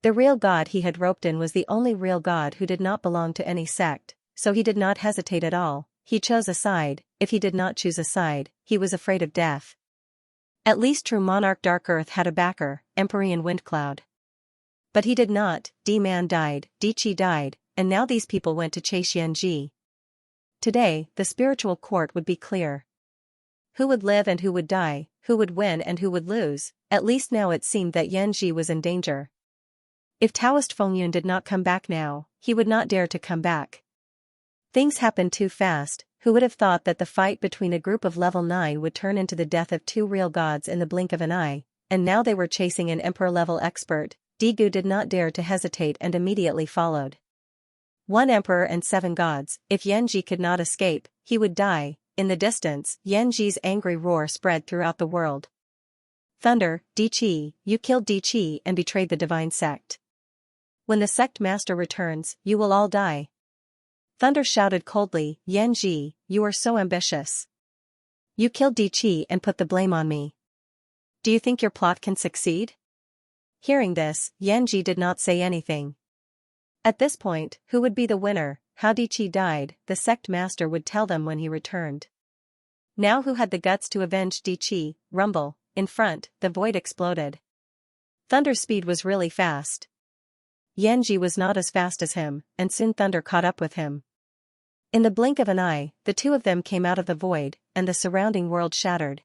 The real god he had roped in was the only real god who did not belong to any sect, so he did not hesitate at all. He chose a side. If he did not choose a side, he was afraid of death. At least true monarch Dark Earth had a backer, Empyrean Windcloud. But he did not. D-Man died, Diqi died, and now these people went to chase Xianxia. Today, the spiritual court would be clear. Who would live and who would die, who would win and who would lose. At least now it seemed that Xianxia was in danger. If Taoist Fengyun did not come back now, he would not dare to come back. Things happened too fast. Who would have thought that the fight between a group of level 9 would turn into the death of 2 real gods in the blink of an eye, and now they were chasing an emperor-level expert. Digu did not dare to hesitate and immediately followed. 1 emperor and 7 gods. If Xianxia could not escape, he would die. In the distance, Xianxia's angry roar spread throughout the world. Thunder, Diqi, you killed Diqi and betrayed the divine sect. When the sect master returns, you will all die. Thunder shouted coldly, Xianxia, you are so ambitious. You killed Diqi and put the blame on me. Do you think your plot can succeed? Hearing this, Xianxia did not say anything. At this point, who would be the winner? How Diqi died, the sect master would tell them when he returned. Now who had the guts to avenge Diqi? Rumble, in front, the void exploded. Thunder's speed was really fast. Xianxia was not as fast as him, and soon Thunder caught up with him. In the blink of an eye, the 2 of them came out of the void, and the surrounding world shattered.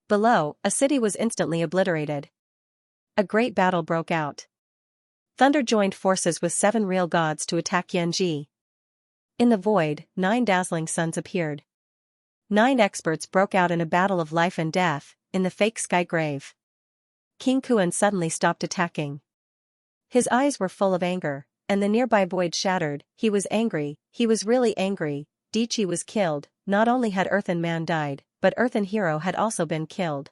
Below, a city was instantly obliterated. A great battle broke out. Thunder joined forces with 7 real gods to attack Xianxia. In the void, 9 dazzling suns appeared. 9 experts broke out in a battle of life and death, in the fake sky grave. King Kuan suddenly stopped attacking. His eyes were full of anger, and the nearby void shattered. He was angry, he was really angry. Diqi was killed. Not only had Earthen Man died, but Earthen Hero had also been killed.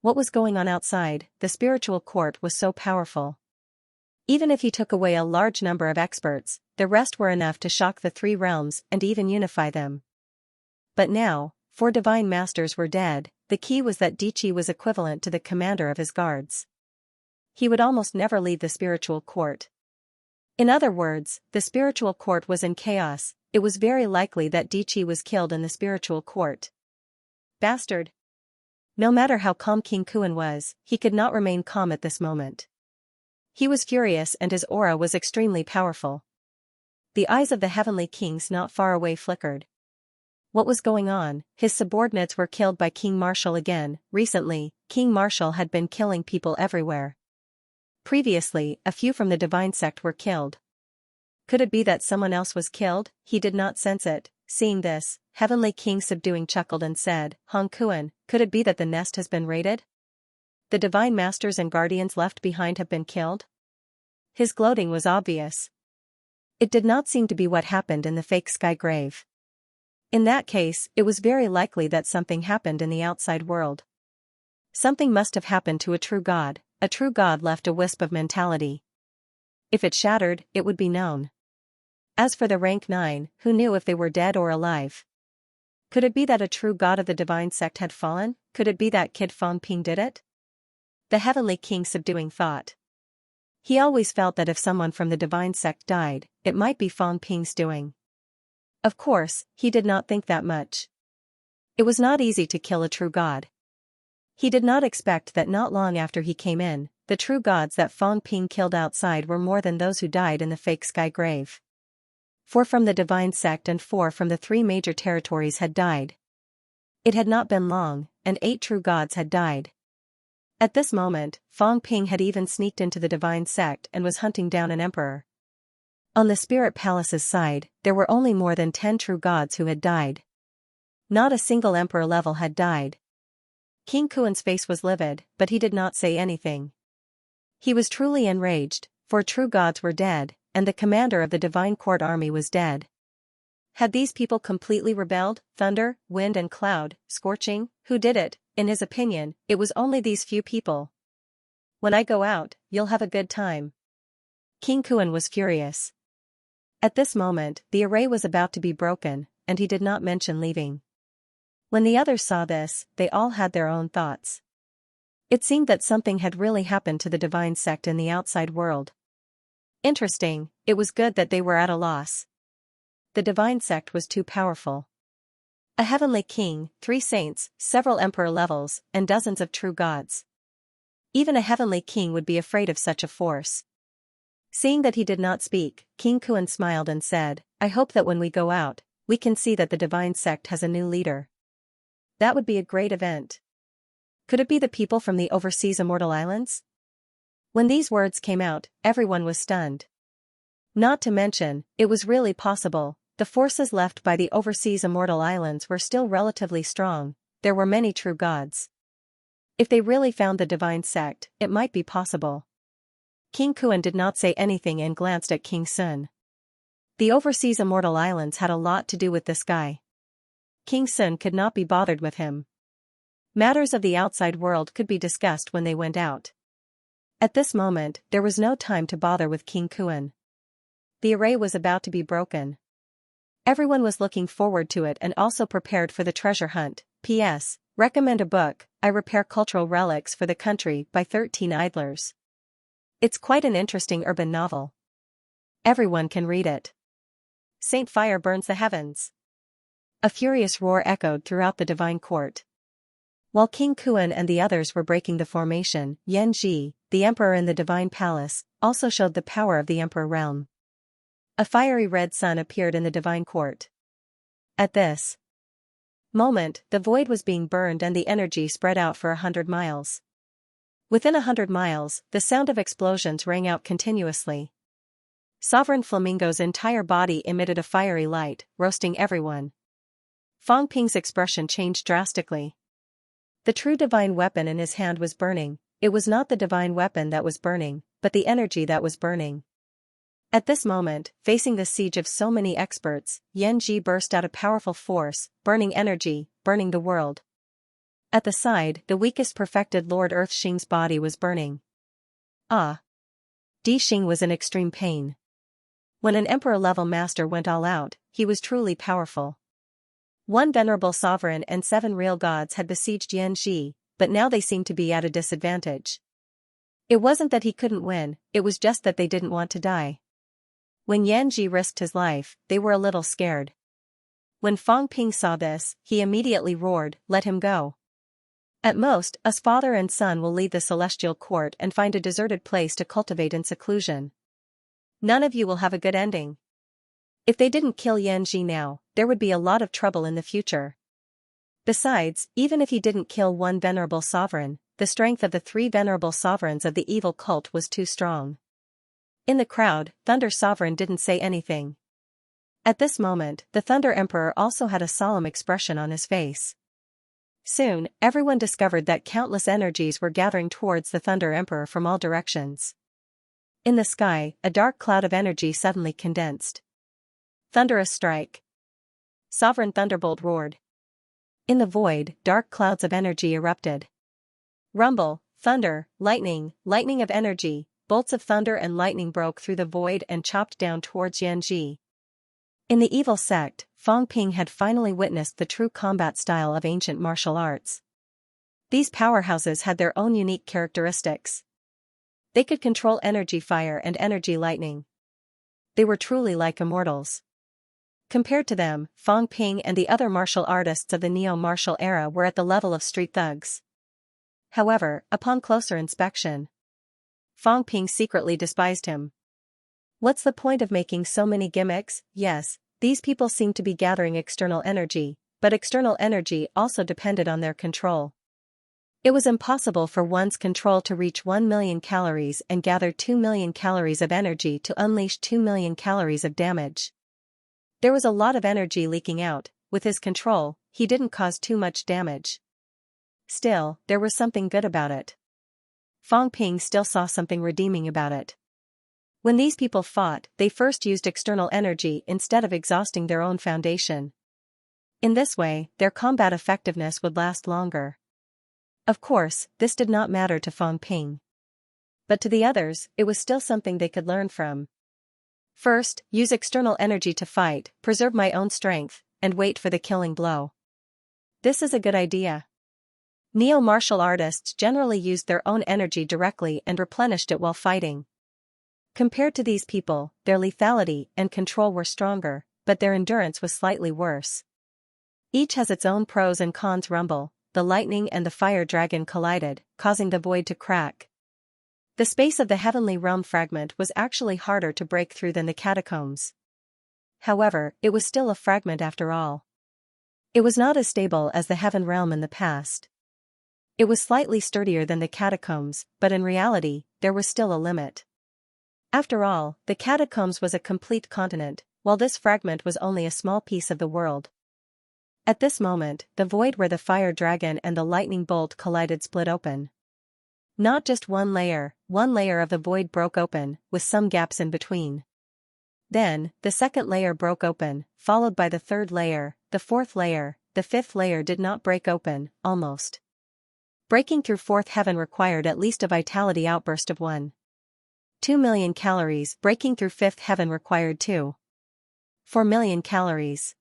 What was going on outside? The spiritual court was so powerful. Even if he took away a large number of experts, the rest were enough to shock the 3 realms and even unify them. But now, 4 divine masters were dead. The key was that Diqi was equivalent to the commander of his guards. He would almost never leave the spiritual court. In other words, the spiritual court was in chaos. It was very likely that Diqi was killed in the spiritual court. Bastard! No matter how calm King Kuan was, he could not remain calm at this moment. He was furious and his aura was extremely powerful. The eyes of the heavenly kings not far away flickered. What was going on? His subordinates were killed by King Marshall again. Recently, King Marshall had been killing people everywhere. Previously, a few from the divine sect were killed. Could it be that someone else was killed? He did not sense it. Seeing this, Heavenly King subduing chuckled and said, Hong Kuan, could it be that the nest has been raided? The divine masters and guardians left behind have been killed? His gloating was obvious. It did not seem to be what happened in the fake sky grave. In that case, it was very likely that something happened in the outside world. Something must have happened to a true god left a wisp of mentality. If it shattered, it would be known. As for the rank 9, who knew if they were dead or alive? Could it be that a true god of the divine sect had fallen? Could it be that Kid Fong Ping did it? The heavenly king subduing thought. He always felt that if someone from the divine sect died, it might be Fong Ping's doing. Of course, he did not think that much. It was not easy to kill a true god. He did not expect that not long after he came in, the true gods that Fong Ping killed outside were more than those who died in the fake sky grave. 4 from the divine sect and 4 from the 3 major territories had died. It had not been long, and 8 true gods had died. At this moment, Fong Ping had even sneaked into the divine sect and was hunting down an emperor. On the spirit palace's side, there were only more than 10 true gods who had died. Not a single emperor level had died. King Kuan's face was livid, but he did not say anything. He was truly enraged, for true gods were dead, and the commander of the divine court army was dead. Had these people completely rebelled? Thunder, wind and cloud, scorching, who did it? In his opinion, it was only these few people. When I go out, you'll have a good time. King Kuan was furious. At this moment, the array was about to be broken, and he did not mention leaving. When the others saw this, they all had their own thoughts. It seemed that something had really happened to the divine sect in the outside world. Interesting, it was good that they were at a loss. The divine sect was too powerful. A heavenly king, 3 saints, several emperor levels, and dozens of true gods. Even a heavenly king would be afraid of such a force. Seeing that he did not speak, King Kuan smiled and said, I hope that when we go out, we can see that the divine sect has a new leader. That would be a great event. Could it be the people from the overseas immortal islands? When these words came out, everyone was stunned. Not to mention, it was really possible. The forces left by the overseas immortal islands were still relatively strong. There were many true gods. If they really found the divine sect, it might be possible. King Kuan did not say anything and glanced at King Sun. The overseas immortal islands had a lot to do with this guy. King Sun could not be bothered with him. Matters of the outside world could be discussed when they went out. At this moment, there was no time to bother with King Kuan. The array was about to be broken. Everyone was looking forward to it and also prepared for the treasure hunt. P.S. Recommend a book, I Repair Cultural Relics for the Country by 13 Idlers. It's quite an interesting urban novel. Everyone can read it. Saint Fire burns the heavens. A furious roar echoed throughout the divine court. While King Kuan and the others were breaking the formation, Xianxia, the emperor in the divine palace, also showed the power of the emperor realm. A fiery red sun appeared in the divine court. At this moment, the void was being burned and the energy spread out for 100 miles. Within 100 miles, the sound of explosions rang out continuously. Sovereign Flamingo's entire body emitted a fiery light, roasting everyone. Fong Ping's expression changed drastically. The true divine weapon in his hand was burning. It was not the divine weapon that was burning, but the energy that was burning. At this moment, facing the siege of so many experts, Xianxia burst out a powerful force, burning energy, burning the world. At the side, the weakest perfected Lord Earth Xing's body was burning. Di Xing was in extreme pain. When an emperor-level master went all out, he was truly powerful. 1 venerable sovereign and 7 real gods had besieged Xianxia, but now they seemed to be at a disadvantage. It wasn't that he couldn't win, it was just that they didn't want to die. When Xianxia risked his life, they were a little scared. When Fong Ping saw this, he immediately roared, "Let him go. At most, us father and son will leave the celestial court and find a deserted place to cultivate in seclusion. None of you will have a good ending." If they didn't kill Xianxia now, there would be a lot of trouble in the future. Besides, even if he didn't kill 1 venerable sovereign, the strength of the 3 venerable sovereigns of the evil cult was too strong. In the crowd, Thunder Sovereign didn't say anything. At this moment, the Thunder Emperor also had a solemn expression on his face. Soon, everyone discovered that countless energies were gathering towards the Thunder Emperor from all directions. In the sky, a dark cloud of energy suddenly condensed. Thunderous strike. Sovereign thunderbolt roared. In the void, dark clouds of energy erupted. Rumble, thunder, lightning of energy, bolts of thunder and lightning broke through the void and chopped down towards Xianxia. In the evil sect, Fang Ping had finally witnessed the true combat style of ancient martial arts. These powerhouses had their own unique characteristics. They could control energy fire and energy lightning. They were truly like immortals. Compared to them, Fang Ping and the other martial artists of the neo-martial era were at the level of street thugs. However, upon closer inspection, Fang Ping secretly despised him. What's the point of making so many gimmicks? Yes, these people seemed to be gathering external energy, but external energy also depended on their control. It was impossible for one's control to reach 1 million calories and gather 2 million calories of energy to unleash 2 million calories of damage. There was a lot of energy leaking out. With his control, he didn't cause too much damage. Still, there was something good about it. Fang Ping still saw something redeeming about it. When these people fought, they first used external energy instead of exhausting their own foundation. In this way, their combat effectiveness would last longer. Of course, this did not matter to Fang Ping. But to the others, it was still something they could learn from. First, use external energy to fight, preserve my own strength, and wait for the killing blow. This is a good idea. Neo-martial artists generally used their own energy directly and replenished it while fighting. Compared to these people, their lethality and control were stronger, but their endurance was slightly worse. Each has its own pros and cons. Rumble, the lightning and the fire dragon collided, causing the void to crack. The space of the heavenly realm fragment was actually harder to break through than the catacombs. However, it was still a fragment after all. It was not as stable as the heaven realm in the past. It was slightly sturdier than the catacombs, but in reality, there was still a limit. After all, the catacombs was a complete continent, while this fragment was only a small piece of the world. At this moment, the void where the fire dragon and the lightning bolt collided split open. Not just one layer of the void broke open, with some gaps in between. Then, the second layer broke open, followed by the third layer, the fourth layer. The fifth layer did not break open, almost. Breaking through fourth heaven required at least a vitality outburst of 1.2 million calories. Breaking through fifth heaven required 2.4 million calories.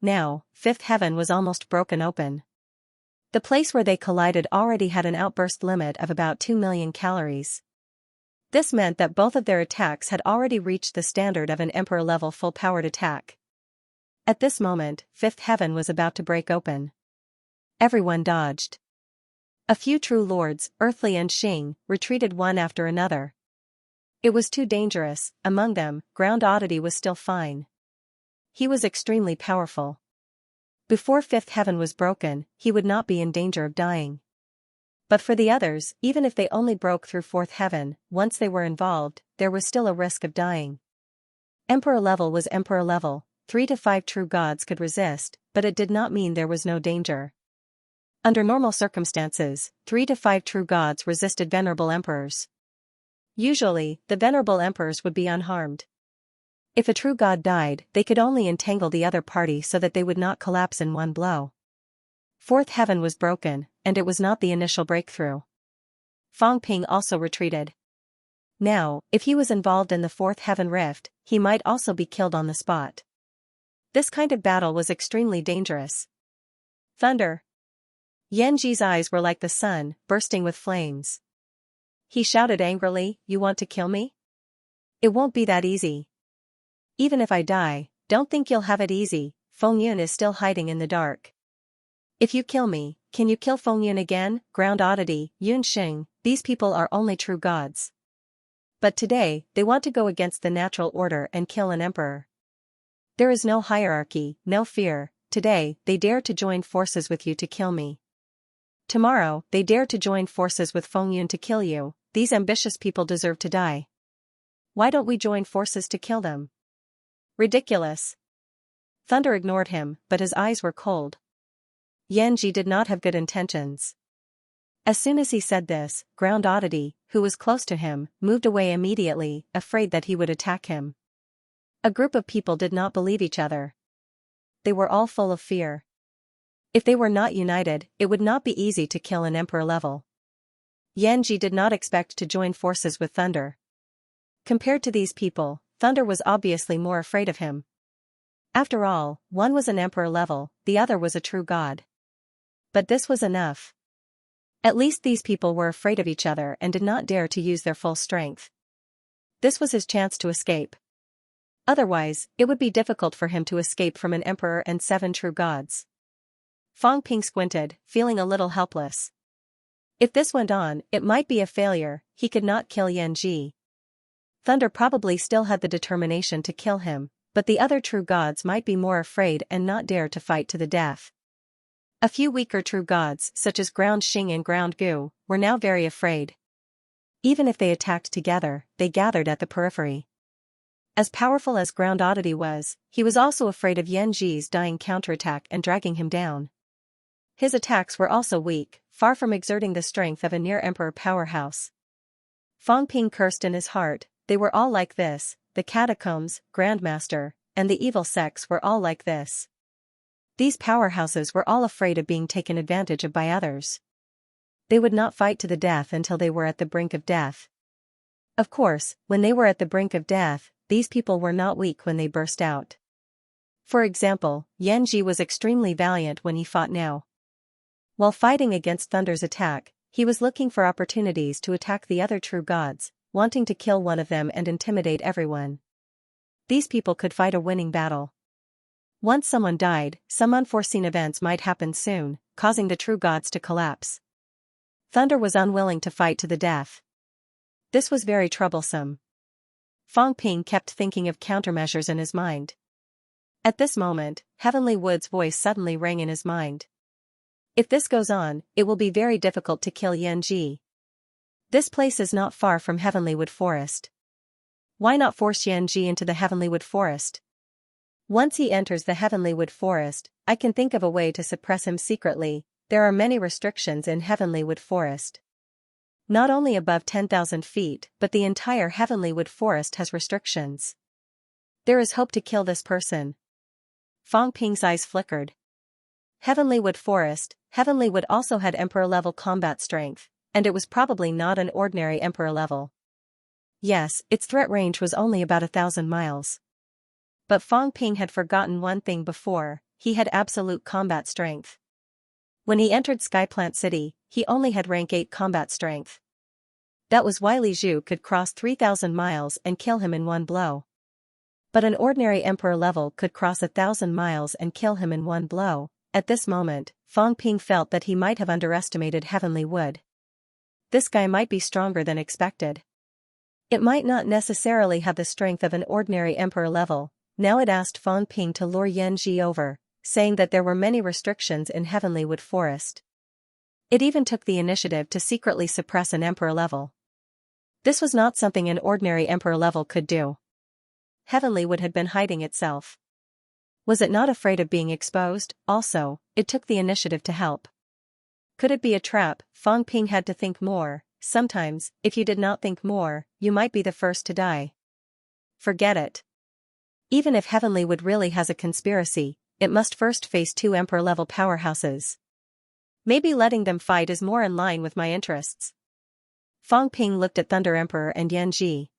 Now, fifth heaven was almost broken open. The place where they collided already had an outburst limit of about 2 million calories. This meant that both of their attacks had already reached the standard of an emperor-level full-powered attack. At this moment, fifth heaven was about to break open. Everyone dodged. A few true lords, Earthly and Xing, retreated one after another. It was too dangerous. Among them, Ground Oddity was still fine. He was extremely powerful. Before fifth heaven was broken, he would not be in danger of dying. But for the others, even if they only broke through fourth heaven, once they were involved, there was still a risk of dying. Emperor level was emperor level. 3 to 5 true gods could resist, but it did not mean there was no danger. Under normal circumstances, 3 to 5 true gods resisted venerable emperors. Usually, the venerable emperors would be unharmed. If a true god died, they could only entangle the other party so that they would not collapse in one blow. Fourth heaven was broken, and it was not the initial breakthrough. Fang Ping also retreated. Now, if he was involved in the fourth heaven rift, he might also be killed on the spot. This kind of battle was extremely dangerous. Thunder. Yanji's eyes were like the sun, bursting with flames. He shouted angrily, "You want to kill me? It won't be that easy. Even if I die, don't think you'll have it easy." Feng Yun is still hiding in the dark. If you kill me, can you kill Feng Yun again? Ground Oddity, Yun Xing, these people are only true gods. But today, they want to go against the natural order and kill an emperor. There is no hierarchy, no fear. Today, they dare to join forces with you to kill me. Tomorrow, they dare to join forces with Feng Yun to kill you. These ambitious people deserve to die. Why don't we join forces to kill them? Ridiculous. Thunder ignored him, but his eyes were cold. Yanji did not have good intentions. As soon as he said this, Ground Oddity, who was close to him, moved away immediately, afraid that he would attack him. A group of people did not believe each other. They were all full of fear. If they were not united, it would not be easy to kill an emperor level. Yanji did not expect to join forces with Thunder. Compared to these people, Thunder was obviously more afraid of him. After all, one was an emperor level, the other was a true god. But this was enough. At least these people were afraid of each other and did not dare to use their full strength. This was his chance to escape. Otherwise, it would be difficult for him to escape from an emperor and 7 true gods. Fang Ping squinted, feeling a little helpless. If this went on, it might be a failure. He could not kill Yanji. Thunder probably still had the determination to kill him, but the other true gods might be more afraid and not dare to fight to the death. A few weaker true gods, such as Ground Xing and Ground Gu, were now very afraid. Even if they attacked together, they gathered at the periphery. As powerful as Ground Oddity was, he was also afraid of Yanji's dying counterattack and dragging him down. His attacks were also weak, far from exerting the strength of a near-emperor powerhouse. Fang Ping cursed in his heart. They were all like this, the Catacombs, Grandmaster, and the evil sects were all like this. These powerhouses were all afraid of being taken advantage of by others. They would not fight to the death until they were at the brink of death. Of course, when they were at the brink of death, these people were not weak when they burst out. For example, Yanji was extremely valiant when he fought now. While fighting against Thunder's attack, he was looking for opportunities to attack the other true gods, wanting to kill one of them and intimidate everyone. These people could fight a winning battle. Once someone died, some unforeseen events might happen soon, causing the true gods to collapse. Thunder was unwilling to fight to the death. This was very troublesome. Fang Ping kept thinking of countermeasures in his mind. At this moment, Heavenly Wood's voice suddenly rang in his mind. If this goes on, it will be very difficult to kill Yanji. This place is not far from Heavenly Wood Forest. Why not force Yanji into the Heavenly Wood Forest? Once he enters the Heavenly Wood Forest, I can think of a way to suppress him secretly. There are many restrictions in Heavenly Wood Forest. Not only above 10,000 feet, but the entire Heavenly Wood Forest has restrictions. There is hope to kill this person. Fang Ping's eyes flickered. Heavenly Wood Forest, Heavenly Wood also had Emperor-level combat strength, and it was probably not an ordinary Emperor level. Yes, its threat range was only about 1,000 miles. But Fang Ping had forgotten one thing before, he had absolute combat strength. When he entered Skyplant City, he only had rank 8 combat strength. That was why Li Zhu could cross 3,000 miles and kill him in one blow. But an ordinary Emperor level could cross 1,000 miles and kill him in one blow. At this moment, Fang Ping felt that he might have underestimated Heavenly Wood. This guy might be stronger than expected. It might not necessarily have the strength of an ordinary Emperor level. Now it asked Fang Ping to lure Yanji over, saying that there were many restrictions in Heavenly Wood Forest. It even took the initiative to secretly suppress an Emperor level. This was not something an ordinary Emperor level could do. Heavenly Wood had been hiding itself. Was it not afraid of being exposed? Also, it took the initiative to help. Could it be a trap? Fang Ping had to think more. Sometimes, if you did not think more, you might be the first to die. Forget it. Even if Heavenly Wood really has a conspiracy, it must first face 2 Emperor-level powerhouses. Maybe letting them fight is more in line with my interests. Fang Ping looked at Thunder Emperor and Yanji.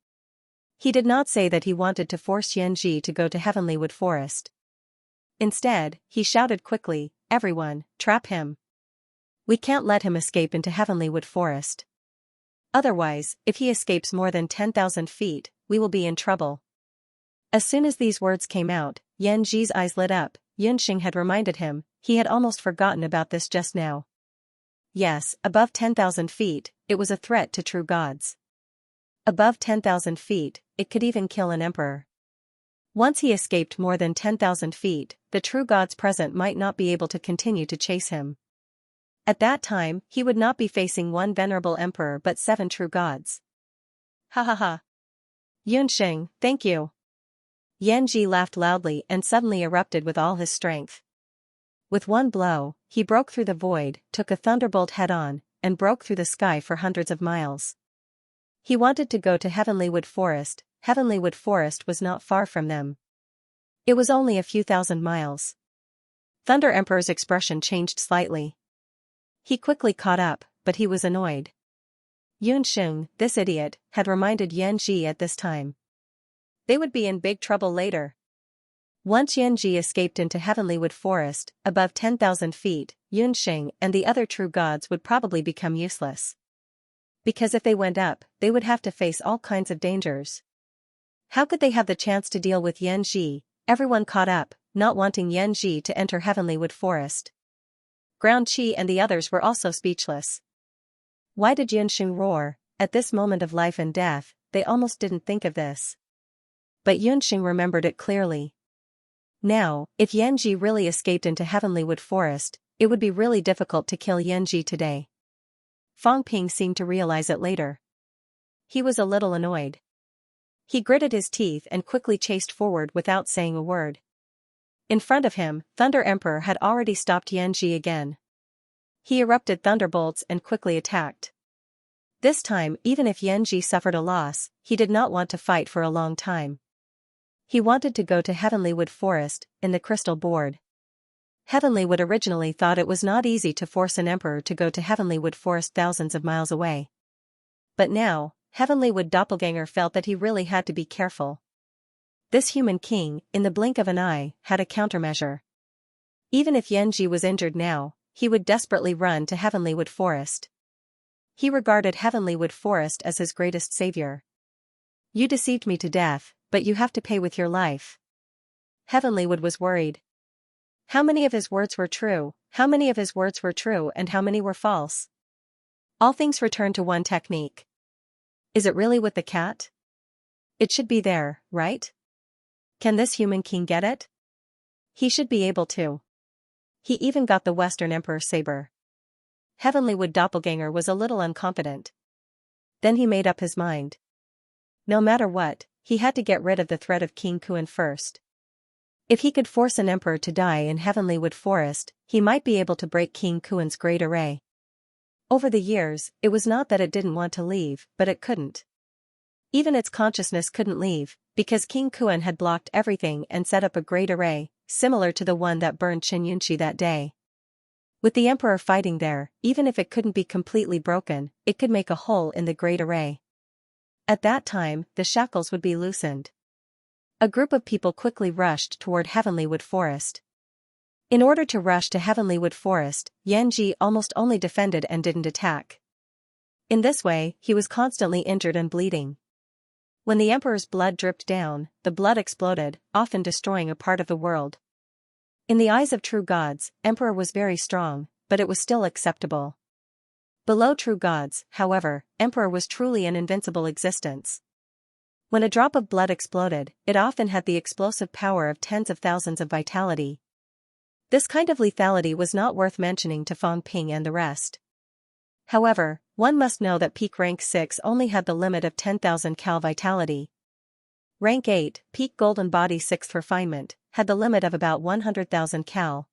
He did not say that he wanted to force Yanji to go to Heavenly Wood Forest. Instead, he shouted quickly, "Everyone, trap him. We can't let him escape into Heavenly Wood Forest. Otherwise, if he escapes more than 10,000 feet, we will be in trouble." As soon as these words came out, Yanji's eyes lit up. Yunxing had reminded him, he had almost forgotten about this just now. Yes, above 10,000 feet, it was a threat to true gods. Above 10,000 feet, it could even kill an emperor. Once he escaped more than 10,000 feet, the true gods present might not be able to continue to chase him. At that time, he would not be facing one venerable emperor but 7 true gods. Ha ha ha. Yunxing, thank you. Yanji laughed loudly and suddenly erupted with all his strength. With one blow, he broke through the void, took a thunderbolt head-on, and broke through the sky for hundreds of miles. He wanted to go to Heavenly Wood Forest. Heavenly Wood Forest was not far from them. It was only a few thousand miles. Thunder Emperor's expression changed slightly. He quickly caught up, but he was annoyed. Yunsheng, this idiot, had reminded Yanji at this time. They would be in big trouble later. Once Yanji escaped into Heavenly Wood Forest, above 10,000 feet, Yunsheng and the other true gods would probably become useless. Because if they went up, they would have to face all kinds of dangers. How could they have the chance to deal with Yanji? Everyone caught up, not wanting Yanji to enter Heavenly Wood Forest. Ground Qi and the others were also speechless. Why did Yunsheng roar? At this moment of life and death, they almost didn't think of this. But Yunsheng remembered it clearly. Now, if Yanji really escaped into Heavenly Wood Forest, it would be really difficult to kill Yanji today. Fang Ping seemed to realize it later. He was a little annoyed. He gritted his teeth and quickly chased forward without saying a word. In front of him, Thunder Emperor had already stopped Yanji again. He erupted thunderbolts and quickly attacked. This time, even if Yanji suffered a loss, he did not want to fight for a long time. He wanted to go to Heavenly Wood Forest, in the crystal board. Heavenly Wood originally thought it was not easy to force an emperor to go to Heavenly Wood Forest thousands of miles away. But now, Heavenly Wood Doppelganger felt that he really had to be careful. This human king, in the blink of an eye, had a countermeasure. Even if Yanji was injured now, he would desperately run to Heavenly Wood Forest. He regarded Heavenly Wood Forest as his greatest savior. You deceived me to death, but you have to pay with your life. Heavenly Wood was worried. How many of his words were true? How many of his words were true and how many were false? All things return to one technique. Is it really with the cat? It should be there, right? Can this human king get it? He should be able to. He even got the Western Emperor's saber. Heavenly Wood Doppelganger was a little unconfident. Then he made up his mind. No matter what, he had to get rid of the threat of King Kuan first. If he could force an emperor to die in Heavenly Wood Forest, he might be able to break King Kuan's great array. Over the years, it was not that it didn't want to leave, but it couldn't. Even its consciousness couldn't leave, because King Kuan had blocked everything and set up a great array, similar to the one that burned Xianxia that day. With the emperor fighting there, even if it couldn't be completely broken, it could make a hole in the great array. At that time, the shackles would be loosened. A group of people quickly rushed toward Heavenly Wood Forest. In order to rush to Heavenly Wood Forest, Yanji almost only defended and didn't attack. In this way, he was constantly injured and bleeding. When the emperor's blood dripped down, the blood exploded, often destroying a part of the world. In the eyes of true gods, Emperor was very strong, but it was still acceptable. Below true gods, however, Emperor was truly an invincible existence. When a drop of blood exploded, it often had the explosive power of tens of thousands of vitality. This kind of lethality was not worth mentioning to Fang Ping and the rest. However, one must know that peak rank 6 only had the limit of 10,000 cal vitality. Rank 8, peak golden body 6th refinement, had the limit of about 100,000 cal.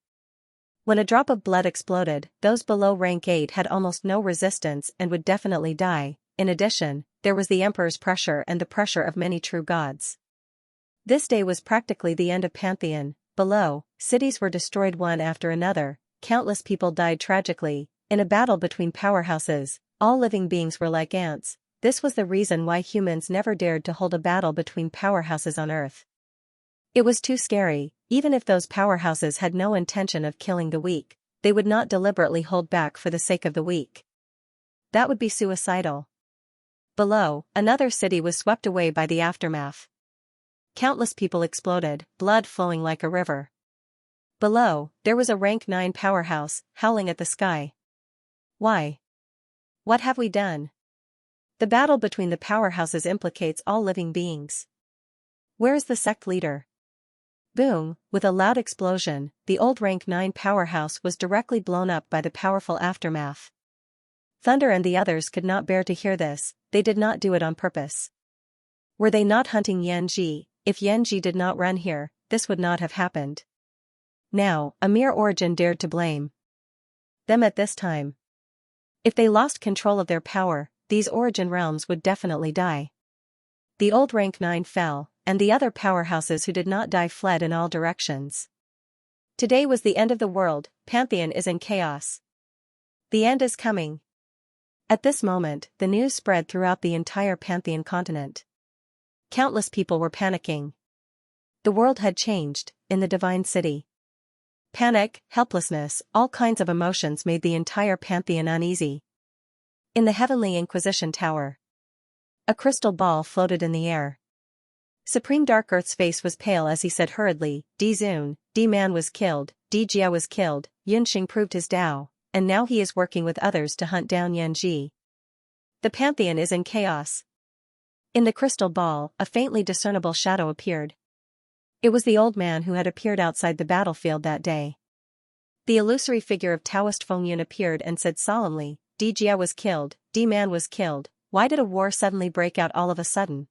When a drop of blood exploded, those below rank 8 had almost no resistance and would definitely die. In addition, there was the emperor's pressure and the pressure of many true gods. This day was practically the end of Pantheon. Below, cities were destroyed one after another, countless people died tragically. In a battle between powerhouses, all living beings were like ants. This was the reason why humans never dared to hold a battle between powerhouses on Earth. It was too scary. Even if those powerhouses had no intention of killing the weak, they would not deliberately hold back for the sake of the weak. That would be suicidal. Below, another city was swept away by the aftermath. Countless people exploded, blood flowing like a river. Below, there was a rank 9 powerhouse, howling at the sky. Why? What have we done? The battle between the powerhouses implicates all living beings. Where is the sect leader? Boom! With a loud explosion, the old rank 9 powerhouse was directly blown up by the powerful aftermath. Thunder and the others could not bear to hear this. They did not do it on purpose. Were they not hunting Yanji? If Yanji did not run here, this would not have happened. Now, a mere origin dared to blame them at this time. If they lost control of their power, these origin realms would definitely die. The old rank 9 fell, and the other powerhouses who did not die fled in all directions. Today was the end of the world, Pantheon is in chaos. The end is coming. At this moment, the news spread throughout the entire Pantheon continent. Countless people were panicking. The world had changed, in the divine city. Panic, helplessness, all kinds of emotions made the entire Pantheon uneasy. In the Heavenly Inquisition Tower, a crystal ball floated in the air. Supreme Dark Earth's face was pale as he said hurriedly, D-Zun, D-Man was killed, D-Jia was killed, Yunxing proved his Dao, and now he is working with others to hunt down Yanji. The Pantheon is in chaos. In the crystal ball, a faintly discernible shadow appeared. It was the old man who had appeared outside the battlefield that day. The illusory figure of Taoist Fengyun appeared and said solemnly, D-Jia was killed, D-Man was killed, why did a war suddenly break out all of a sudden?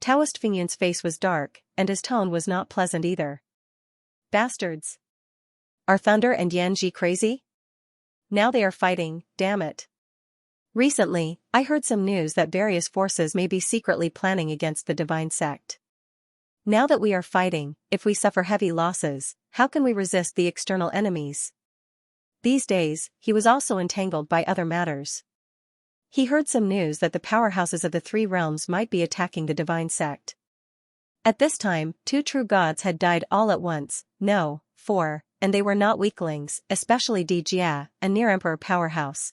Taoist Fengyun's face was dark, and his tone was not pleasant either. Bastards! Are Thunder and Yanji crazy? Now they are fighting, damn it. Recently, I heard some news that various forces may be secretly planning against the divine sect. Now that we are fighting, if we suffer heavy losses, how can we resist the external enemies? These days, he was also entangled by other matters. He heard some news that the powerhouses of the three realms might be attacking the divine sect. At this time, 2 true gods had died all at once, no, 4, and they were not weaklings, especially D-Jia, a near-emperor powerhouse.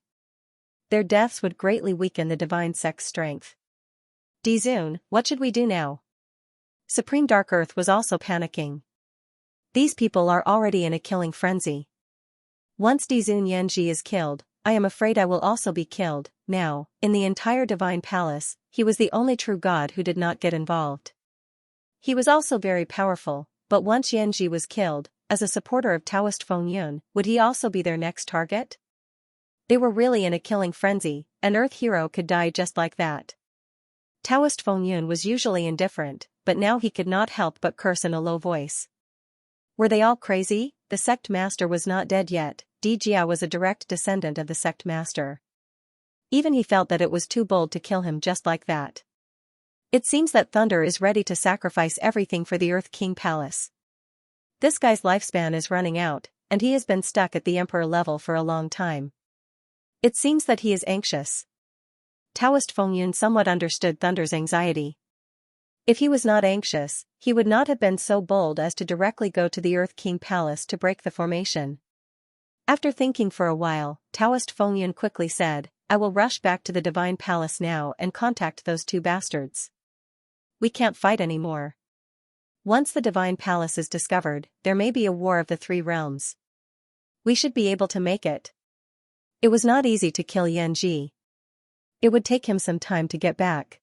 Their deaths would greatly weaken the divine sect's strength. D-Zun, what should we do now? Supreme Dark Earth was also panicking. These people are already in a killing frenzy. Once D-Zun Yanji is killed, I am afraid I will also be killed. Now, in the entire divine palace, he was the only true god who did not get involved. He was also very powerful, but once Yanji was killed, as a supporter of Taoist Fengyun, would he also be their next target? They were really in a killing frenzy, an Earth hero could die just like that. Taoist Fengyun was usually indifferent, but now he could not help but curse in a low voice. Were they all crazy? The sect master was not dead yet, D-Jia was a direct descendant of the sect master. Even he felt that it was too bold to kill him just like that. It seems that Thunder is ready to sacrifice everything for the Earth King Palace. This guy's lifespan is running out, and he has been stuck at the Emperor level for a long time. It seems that he is anxious. Taoist Fengyun somewhat understood Thunder's anxiety. If he was not anxious, he would not have been so bold as to directly go to the Earth King Palace to break the formation. After thinking for a while, Taoist Fengyun quickly said, I will rush back to the Divine Palace now and contact those 2 bastards. We can't fight anymore. Once the Divine Palace is discovered, there may be a war of the 3 realms. We should be able to make it. It was not easy to kill Yanji. It would take him some time to get back.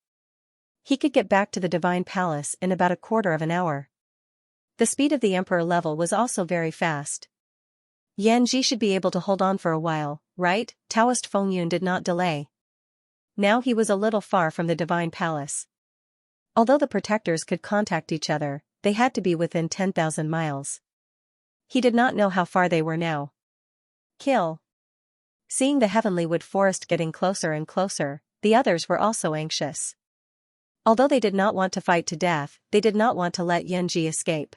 He could get back to the Divine Palace in about a quarter of an hour. The speed of the Emperor level was also very fast. Yanji should be able to hold on for a while, right? Taoist Fengyun did not delay. Now he was a little far from the Divine Palace. Although the protectors could contact each other, they had to be within 10,000 miles. He did not know how far they were now. Kill. Seeing the heavenly wood forest getting closer and closer, the others were also anxious. Although they did not want to fight to death, they did not want to let Yanji escape.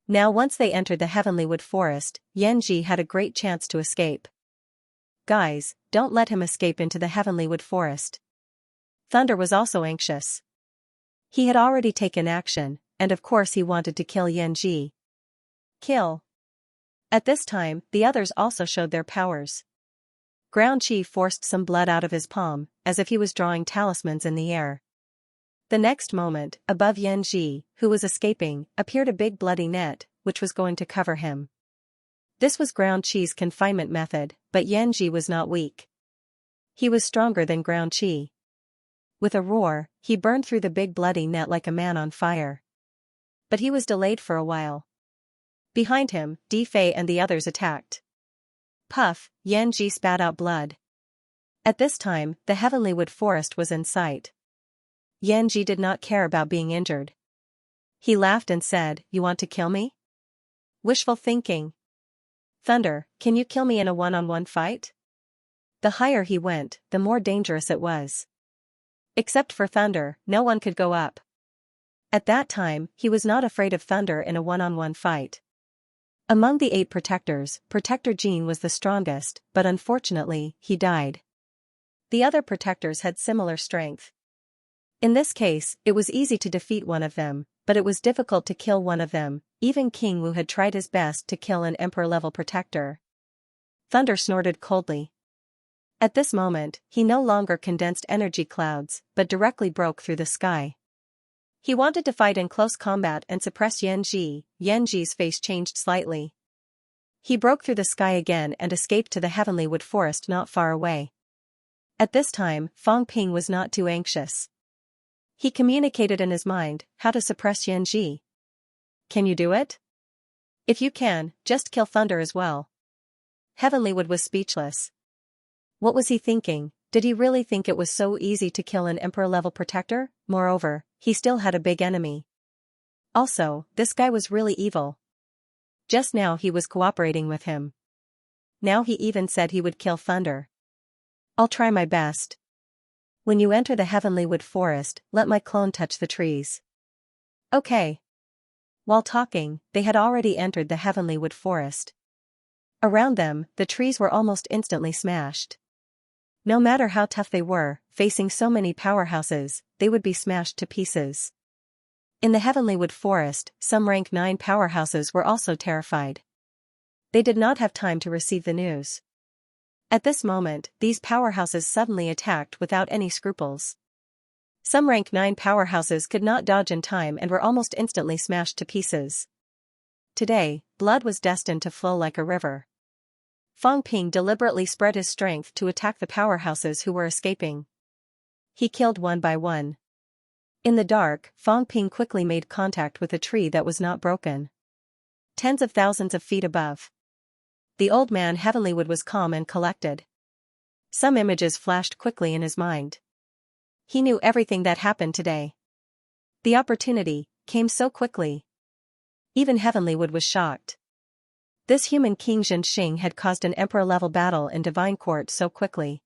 Now once they entered the heavenly wood forest, Yanji had a great chance to escape. Guys, don't let him escape into the heavenly wood forest. Thunder was also anxious. He had already taken action, and of course he wanted to kill Yanji. Kill. At this time, the others also showed their powers. Ground Chi forced some blood out of his palm, as if he was drawing talismans in the air. The next moment, above Yanji, who was escaping, appeared a big bloody net, which was going to cover him. This was Ground Chi's confinement method, but Yanji was not weak. He was stronger than Ground Chi. With a roar, he burned through the big bloody net like a man on fire. But he was delayed for a while. Behind him, Di Fei and the others attacked. Puff, Yanji spat out blood. At this time, the heavenly wood forest was in sight. Yanji did not care about being injured. He laughed and said, "You want to kill me? Wishful thinking. Thunder, can you kill me in a one-on-one fight?" The higher he went, the more dangerous it was. Except for thunder, no one could go up. At that time, he was not afraid of thunder in a one-on-one fight. Among the 8 protectors, Protector Jean was the strongest, but unfortunately, he died. The other protectors had similar strength. In this case, it was easy to defeat one of them, but it was difficult to kill one of them. Even King Wu had tried his best to kill an emperor-level protector. Thunder snorted coldly. At this moment, he no longer condensed energy clouds, but directly broke through the sky. He wanted to fight in close combat and suppress Yanji. Yanji's face changed slightly. He broke through the sky again and escaped to the heavenly wood forest not far away. At this time, Fang Ping was not too anxious. He communicated in his mind how to suppress Yanji. Can you do it? If you can, just kill thunder as well. Heavenlywood was speechless. What was he thinking? Did he really think it was so easy to kill an emperor-level protector? Moreover, he still had a big enemy. Also, this guy was really evil. Just now he was cooperating with him. Now he even said he would kill thunder. I'll try my best. When you enter the heavenly wood forest, let my clone touch the trees. Okay. While talking, they had already entered the heavenly wood forest. Around them, the trees were almost instantly smashed. No matter how tough they were, facing so many powerhouses, they would be smashed to pieces. In the heavenly wood forest, some rank 9 powerhouses were also terrified. They did not have time to receive the news. At this moment, these powerhouses suddenly attacked without any scruples. Some rank 9 powerhouses could not dodge in time and were almost instantly smashed to pieces. Today, blood was destined to flow like a river. Fang Ping deliberately spread his strength to attack the powerhouses who were escaping. He killed one by one. In the dark, Fang Ping quickly made contact with a tree that was not broken. Tens of thousands of feet above. The old man Heavenlywood was calm and collected. Some images flashed quickly in his mind. He knew everything that happened today. The opportunity came so quickly. Even Heavenlywood was shocked. This human King Xianxia had caused an emperor-level battle in Divine Court so quickly.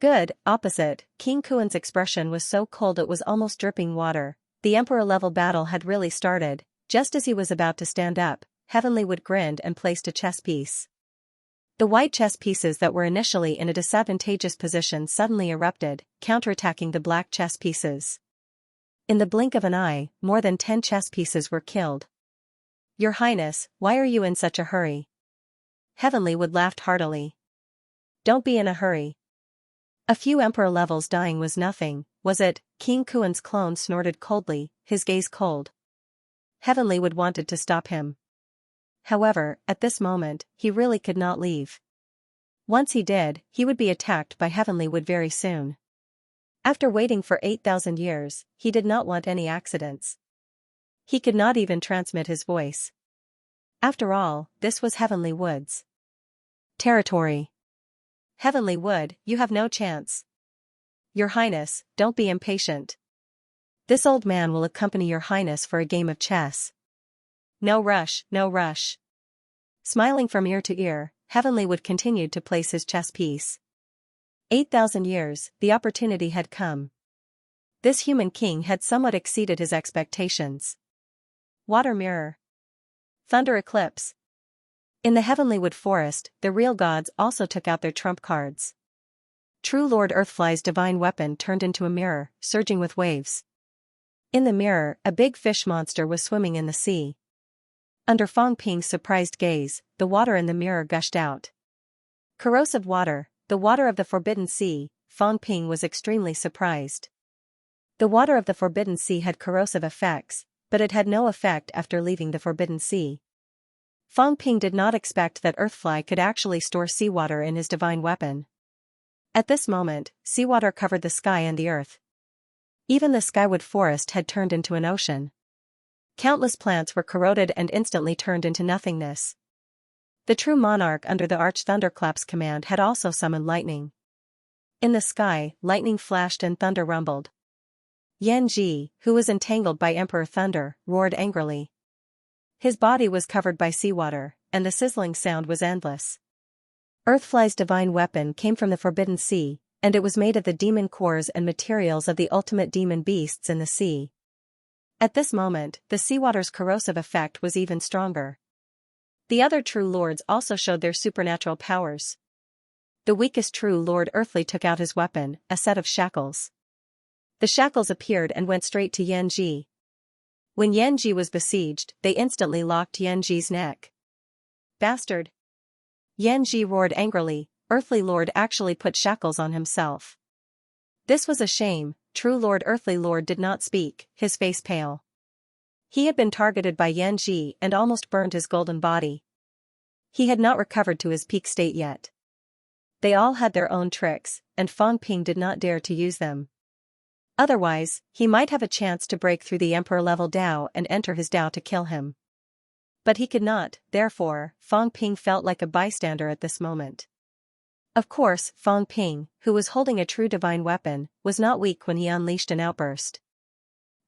Good, opposite, King Kuan's expression was so cold it was almost dripping water. The emperor-level battle had really started. Just as he was about to stand up, Heavenlywood grinned and placed a chess piece. The white chess pieces that were initially in a disadvantageous position suddenly erupted, counterattacking the black chess pieces. In the blink of an eye, more than 10 chess pieces were killed. Your Highness, why are you in such a hurry? Heavenlywood laughed heartily. Don't be in a hurry. A few emperor levels dying was nothing, was it? King Kuan's clone snorted coldly, his gaze cold. Heavenlywood wanted to stop him. However, at this moment, he really could not leave. Once he did, he would be attacked by Heavenlywood very soon. After waiting for 8,000 years, he did not want any accidents. He could not even transmit his voice. After all, this was Heavenlywood's territory. Heavenlywood, you have no chance. Your Highness, don't be impatient. This old man will accompany your Highness for a game of chess. No rush, no rush. Smiling from ear to ear, Heavenlywood continued to place his chess piece. 8,000 years, the opportunity had come. This human king had somewhat exceeded his expectations. Water mirror. Thunder eclipse. In the Heavenlywood forest, the real gods also took out their trump cards. True Lord Earthfly's divine weapon turned into a mirror, surging with waves. In the mirror, a big fish monster was swimming in the sea. Under Fang Ping's surprised gaze, the water in the mirror gushed out. Corrosive water, the water of the Forbidden Sea. Fang Ping was extremely surprised. The water of the Forbidden Sea had corrosive effects, but it had no effect after leaving the Forbidden Sea. Fang Ping did not expect that Earthfly could actually store seawater in his divine weapon. At this moment, seawater covered the sky and the earth. Even the skywood forest had turned into an ocean. Countless plants were corroded and instantly turned into nothingness. The true monarch under the Arch Thunderclap's command had also summoned lightning. In the sky, lightning flashed and thunder rumbled. Yanji, who was entangled by Emperor Thunder, roared angrily. His body was covered by seawater, and the sizzling sound was endless. Earthfly's divine weapon came from the Forbidden Sea, and it was made of the demon cores and materials of the ultimate demon beasts in the sea. At this moment, the seawater's corrosive effect was even stronger. The other true lords also showed their supernatural powers. The weakest true lord Earthly took out his weapon, a set of shackles. The shackles appeared and went straight to Xianxia. When Xianxia was besieged, they instantly locked Xianxia's neck. Bastard! Xianxia roared angrily. Earthly Lord actually put shackles on himself. This was a shame. True Lord Earthly Lord did not speak, his face pale. He had been targeted by Xianxia and almost burned his golden body. He had not recovered to his peak state yet. They all had their own tricks, and Fang Ping did not dare to use them. Otherwise, he might have a chance to break through the Emperor-level Dao and enter his Dao to kill him. But he could not, therefore, Fang Ping felt like a bystander at this moment. Of course, Fang Ping, who was holding a true divine weapon, was not weak when he unleashed an outburst.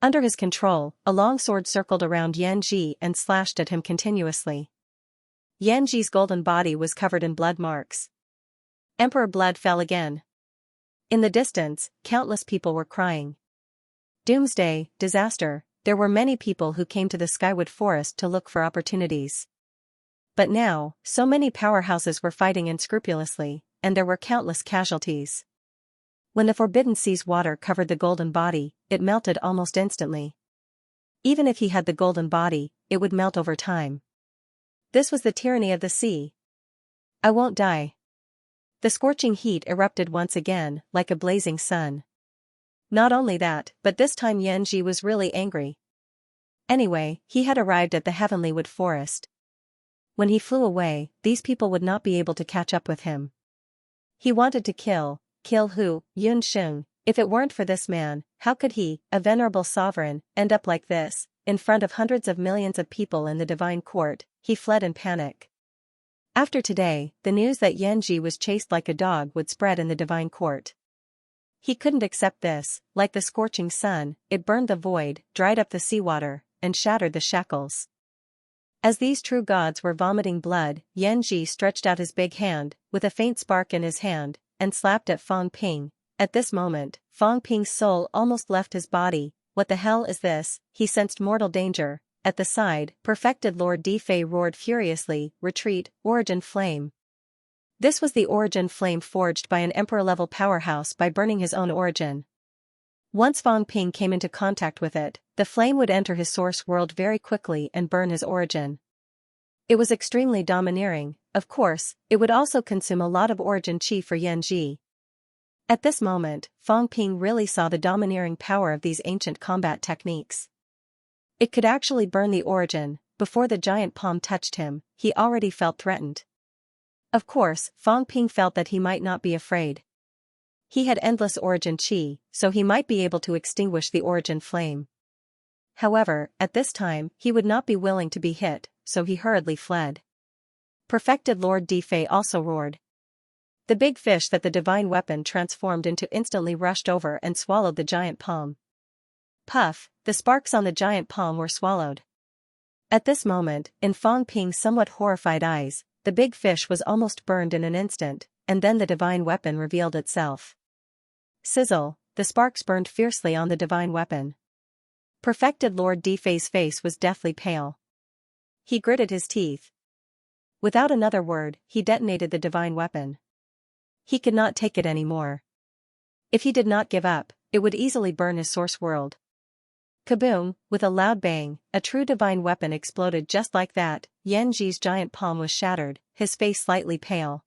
Under his control, a long sword circled around Xianxia and slashed at him continuously. Xianxia's golden body was covered in blood marks. Emperor blood fell again. In the distance, countless people were crying. Doomsday, disaster. There were many people who came to the Skywood Forest to look for opportunities. But now, so many powerhouses were fighting unscrupulously, and there were countless casualties. When the Forbidden Sea's water covered the golden body, it melted almost instantly. Even if he had the golden body, it would melt over time. This was the tyranny of the sea. I won't die. The scorching heat erupted once again, like a blazing sun. Not only that, but this time Xianxia was really angry. Anyway, he had arrived at the Heavenly Wood Forest. When he flew away, these people would not be able to catch up with him. He wanted to kill who? Yun Sheng. If it weren't for this man, how could he, a venerable sovereign, end up like this, in front of hundreds of millions of people in the divine court? He fled in panic. After today, the news that Xianxia was chased like a dog would spread in the divine court. He couldn't accept this. Like the scorching sun, it burned the void, dried up the seawater, and shattered the shackles. As these true gods were vomiting blood, Xianxia stretched out his big hand, with a faint spark in his hand, and slapped at Fang Ping. At this moment, Fang Ping's soul almost left his body. What the hell is this? He sensed mortal danger. At the side, perfected Lord Defei roared furiously, retreat, origin flame. This was the origin flame forged by an emperor-level powerhouse by burning his own origin. Once Fang Ping came into contact with it, the flame would enter his source world very quickly and burn his origin. It was extremely domineering. Of course, it would also consume a lot of origin chi for Xianxia. At this moment, Fang Ping really saw the domineering power of these ancient combat techniques. It could actually burn the origin. Before the giant palm touched him, he already felt threatened. Of course, Fang Ping felt that he might not be afraid. He had endless origin chi, so he might be able to extinguish the origin flame. However, at this time, he would not be willing to be hit, so he hurriedly fled. Perfected Lord Defei also roared. The big fish that the divine weapon transformed into instantly rushed over and swallowed the giant palm. Puff, the sparks on the giant palm were swallowed. At this moment, in Fang Ping's somewhat horrified eyes, the big fish was almost burned in an instant, and then the divine weapon revealed itself. Sizzle, the sparks burned fiercely on the divine weapon. Perfected Lord Defei's face was deathly pale. He gritted his teeth. Without another word, he detonated the divine weapon. He could not take it anymore. If he did not give up, it would easily burn his source world. Kaboom! With a loud bang, a true divine weapon exploded just like that. Xianxia's giant palm was shattered, his face slightly pale.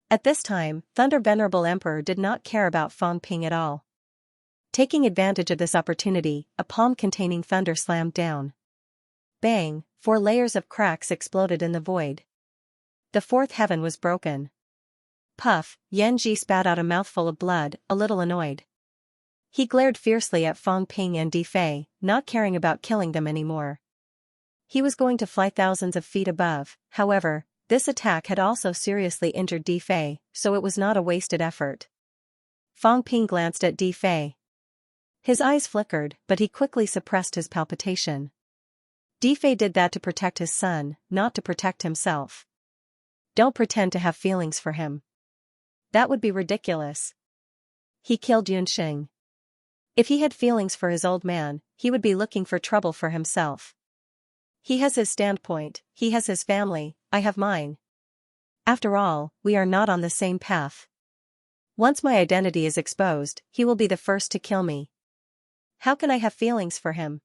At this time, Thunder Venerable Emperor did not care about Fang Ping at all. Taking advantage of this opportunity, a palm containing thunder slammed down. Bang! 4 layers of cracks exploded in the void. The 4th heaven was broken. Puff! Xianxia spat out a mouthful of blood, a little annoyed. He glared fiercely at Fang Ping and Defei, not caring about killing them anymore. He was going to fly thousands of feet above. However, this attack had also seriously injured Defei, so it was not a wasted effort. Fang Ping glanced at Defei. His eyes flickered, but he quickly suppressed his palpitation. Defei did that to protect his son, not to protect himself. Don't pretend to have feelings for him. That would be ridiculous. He killed Yunxing. If he had feelings for his old man, he would be looking for trouble for himself. He has his standpoint, he has his family, I have mine. After all, we are not on the same path. Once my identity is exposed, he will be the first to kill me. How can I have feelings for him?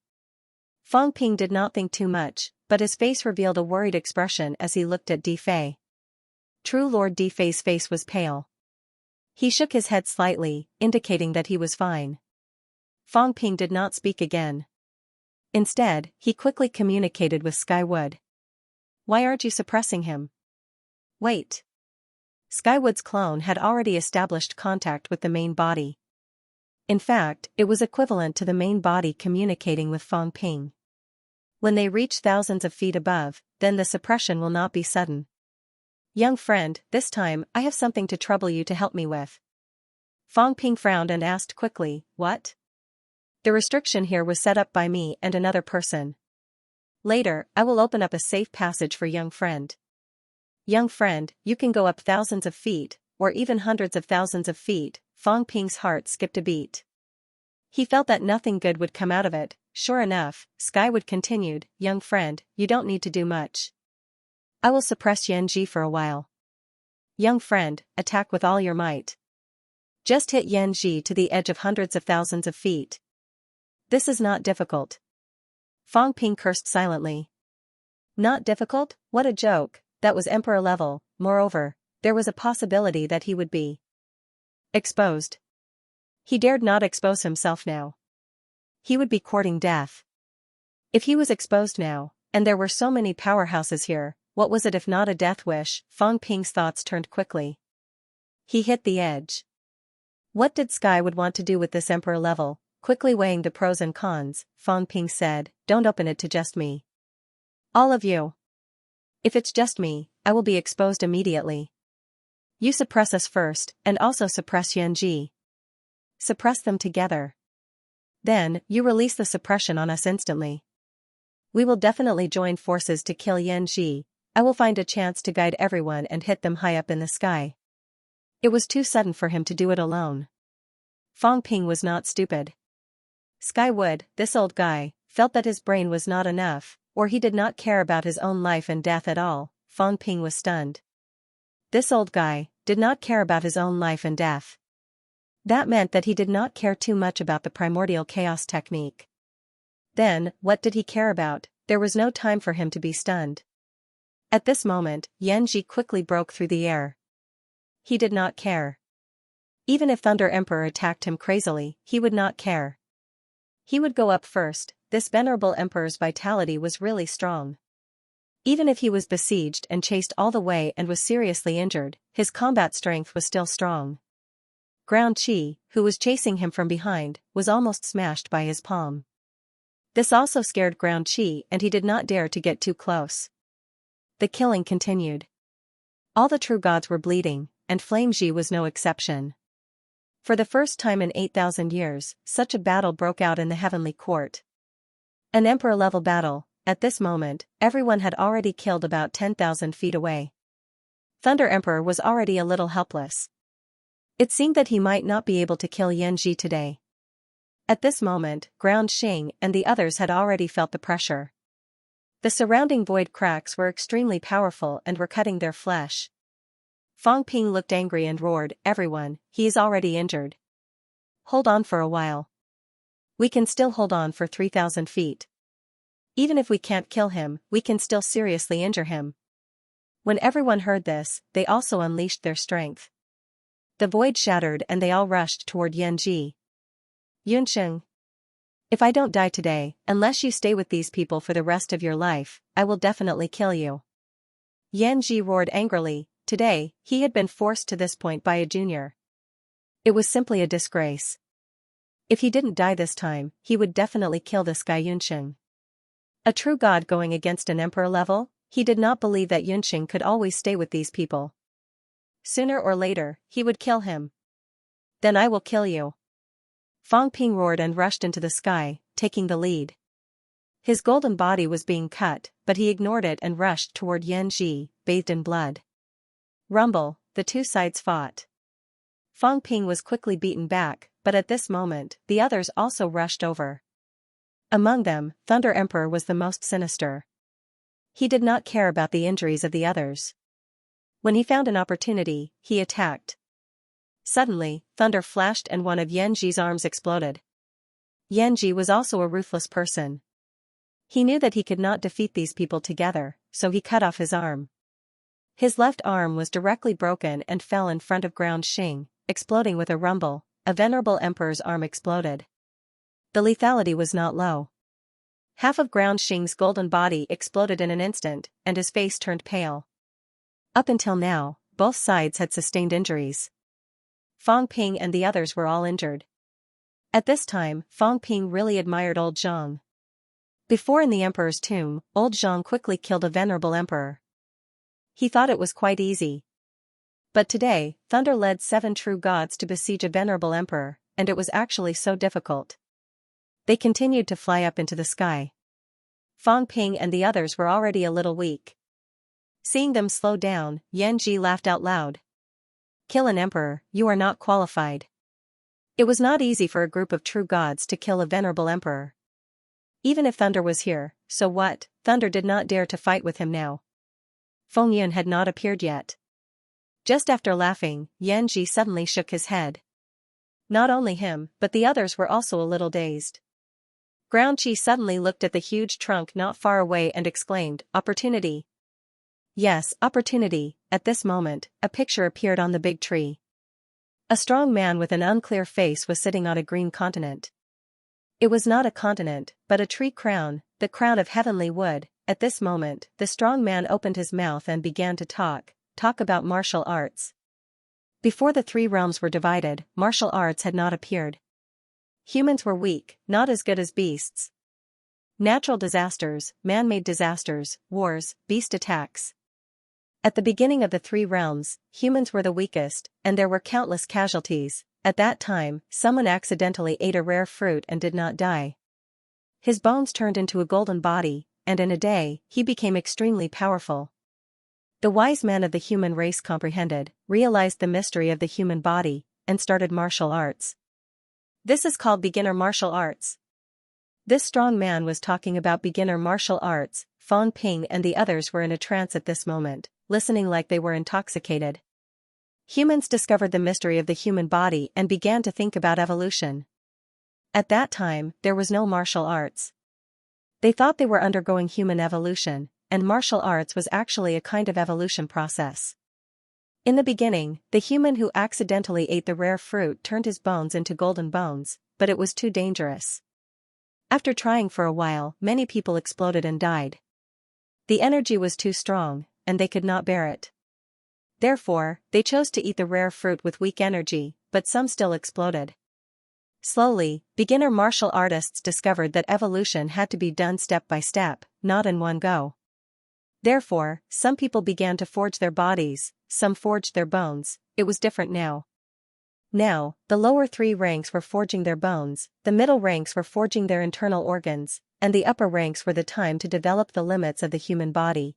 Fang Ping did not think too much, but his face revealed a worried expression as he looked at Di Fei. True Lord Di Fei's face was pale. He shook his head slightly, indicating that he was fine. Fang Ping did not speak again. Instead, he quickly communicated with Skywood. Why aren't you suppressing him? Wait. Skywood's clone had already established contact with the main body. In fact, it was equivalent to the main body communicating with Fang Ping. When they reach thousands of feet above, then the suppression will not be sudden. Young friend, this time, I have something to trouble you to help me with. Fang Ping frowned and asked quickly, what? The restriction here was set up by me and another person. Later, I will open up a safe passage for young friend. Young friend, you can go up thousands of feet, or even hundreds of thousands of feet. Fang Ping's heart skipped a beat. He felt that nothing good would come out of it. Sure enough, Skywood continued, young friend, you don't need to do much. I will suppress Yanji for a while. Young friend, attack with all your might. Just hit Yanji to the edge of hundreds of thousands of feet. This is not difficult. Fang Ping cursed silently. Not difficult? What a joke, that was emperor level. Moreover, there was a possibility that he would be exposed. He dared not expose himself now. He would be courting death. If he was exposed now, and there were so many powerhouses here, what was it if not a death wish? Fang Ping's thoughts turned quickly. He hit the edge. What did Skywood want to do with this emperor level? Quickly weighing the pros and cons, Fang Ping said, don't open it to just me. All of you. If it's just me, I will be exposed immediately. You suppress us first, and also suppress Yanji. Suppress them together. Then, you release the suppression on us instantly. We will definitely join forces to kill Yanji. I will find a chance to guide everyone and hit them high up in the sky. It was too sudden for him to do it alone. Fang Ping was not stupid. Skywood, this old guy, felt that his brain was not enough, or he did not care about his own life and death at all. Fang Ping was stunned. This old guy did not care about his own life and death. That meant that he did not care too much about the primordial chaos technique. Then, what did he care about? There was no time for him to be stunned. At this moment, Yanji quickly broke through the air. He did not care. Even if Thunder Emperor attacked him crazily, he would not care. He would go up first. This venerable emperor's vitality was really strong. Even if he was besieged and chased all the way and was seriously injured, his combat strength was still strong. Ground Chi, who was chasing him from behind, was almost smashed by his palm. This also scared Ground Chi and he did not dare to get too close. The killing continued. All the true gods were bleeding, and Flame Ji was no exception. For the first time in 8,000 years, such a battle broke out in the heavenly court. An emperor-level battle. At this moment, everyone had already killed about 10,000 feet away. Thunder Emperor was already a little helpless. It seemed that he might not be able to kill Yanji today. At this moment, Ground Xing and the others had already felt the pressure. The surrounding void cracks were extremely powerful and were cutting their flesh. Fang Ping looked angry and roared, everyone, he is already injured. Hold on for a while. We can still hold on for 3,000 feet. Even if we can't kill him, we can still seriously injure him. When everyone heard this, they also unleashed their strength. The void shattered and they all rushed toward Yanji. Yunxing. If I don't die today, unless you stay with these people for the rest of your life, I will definitely kill you. Yanji roared angrily. Today, he had been forced to this point by a junior. It was simply a disgrace. If he didn't die this time, he would definitely kill this guy Yunxing. A true god going against an emperor level? He did not believe that Yunxing could always stay with these people. Sooner or later, he would kill him. Then I will kill you. Fang Ping roared and rushed into the sky, taking the lead. His golden body was being cut, but he ignored it and rushed toward Yanji, bathed in blood. Rumble, the two sides fought. Fang Ping was quickly beaten back, but at this moment, the others also rushed over. Among them, Thunder Emperor was the most sinister. He did not care about the injuries of the others. When he found an opportunity, he attacked. Suddenly, thunder flashed and one of Yanji's arms exploded. Yanji was also a ruthless person. He knew that he could not defeat these people together, so he cut off his arm. His left arm was directly broken and fell in front of Ground Xing, exploding with a rumble. A venerable emperor's arm exploded. The lethality was not low. Half of Ground Xing's golden body exploded in an instant, and his face turned pale. Up until now, both sides had sustained injuries. Fang Ping and the others were all injured. At this time, Fang Ping really admired old Zhang. Before in the emperor's tomb, old Zhang quickly killed a venerable emperor. He thought it was quite easy. But today, Thunder led 7 true gods to besiege a venerable emperor, and it was actually so difficult. They continued to fly up into the sky. Fang Ping and the others were already a little weak. Seeing them slow down, Yanji laughed out loud. Kill an emperor, you are not qualified. It was not easy for a group of true gods to kill a venerable emperor. Even if Thunder was here, so what? Thunder did not dare to fight with him now. Feng Yun had not appeared yet. Just after laughing, Yanji suddenly shook his head. Not only him, but the others were also a little dazed. Ground Chi suddenly looked at the huge trunk not far away and exclaimed, "Opportunity." Yes, opportunity. At this moment, a picture appeared on the big tree. A strong man with an unclear face was sitting on a green continent. It was not a continent, but a tree crown, the crown of heavenly wood. At this moment, the strong man opened his mouth and began to talk about martial arts. Before the 3 realms were divided, martial arts had not appeared. Humans were weak, not as good as beasts. Natural disasters, man-made disasters, wars, beast attacks. At the beginning of the 3 realms, humans were the weakest, and there were countless casualties. At that time, someone accidentally ate a rare fruit and did not die. His bones turned into a golden body, and in a day, he became extremely powerful. The wise man of the human race comprehended, realized the mystery of the human body, and started martial arts. This is called beginner martial arts. This strong man was talking about beginner martial arts. Fang Ping and the others were in a trance at this moment, listening like they were intoxicated. Humans discovered the mystery of the human body and began to think about evolution. At that time, there was no martial arts. They thought they were undergoing human evolution, and martial arts was actually a kind of evolution process. In the beginning, the human who accidentally ate the rare fruit turned his bones into golden bones, but it was too dangerous. After trying for a while, many people exploded and died. The energy was too strong, and they could not bear it. Therefore, they chose to eat the rare fruit with weak energy, but some still exploded. Slowly, beginner martial artists discovered that evolution had to be done step by step, not in one go. Therefore, some people began to forge their bodies, some forged their bones. It was different now. Now, the lower 3 ranks were forging their bones, the middle ranks were forging their internal organs, and the upper ranks were the time to develop the limits of the human body.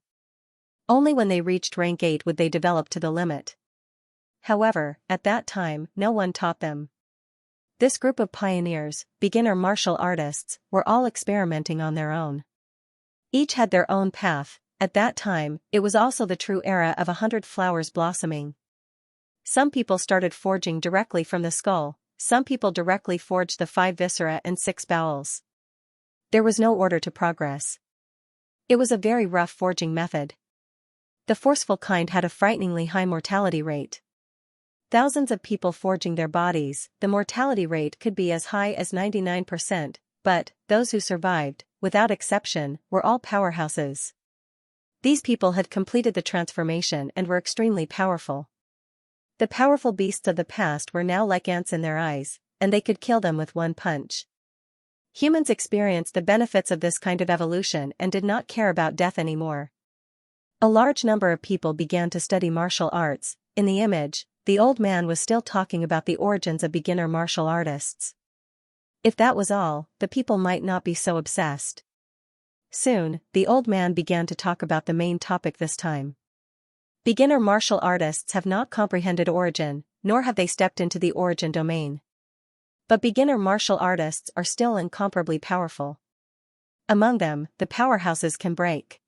Only when they reached rank 8 would they develop to the limit. However, at that time, no one taught them. This group of pioneers, beginner martial artists, were all experimenting on their own. Each had their own path. At that time, it was also the true era of 100 flowers blossoming. Some people started forging directly from the skull, some people directly forged the 5 viscera and 6 bowels. There was no order to progress. It was a very rough forging method. The forceful kind had a frighteningly high mortality rate. Thousands of people forging their bodies, the mortality rate could be as high as 99%, but those who survived, without exception, were all powerhouses. These people had completed the transformation and were extremely powerful. The powerful beasts of the past were now like ants in their eyes, and they could kill them with one punch. Humans experienced the benefits of this kind of evolution and did not care about death anymore. A large number of people began to study martial arts. In the image, the old man was still talking about the origins of beginner martial artists. If that was all, the people might not be so obsessed. Soon, the old man began to talk about the main topic this time. Beginner martial artists have not comprehended origin, nor have they stepped into the origin domain. But beginner martial artists are still incomparably powerful. Among them, the powerhouses can break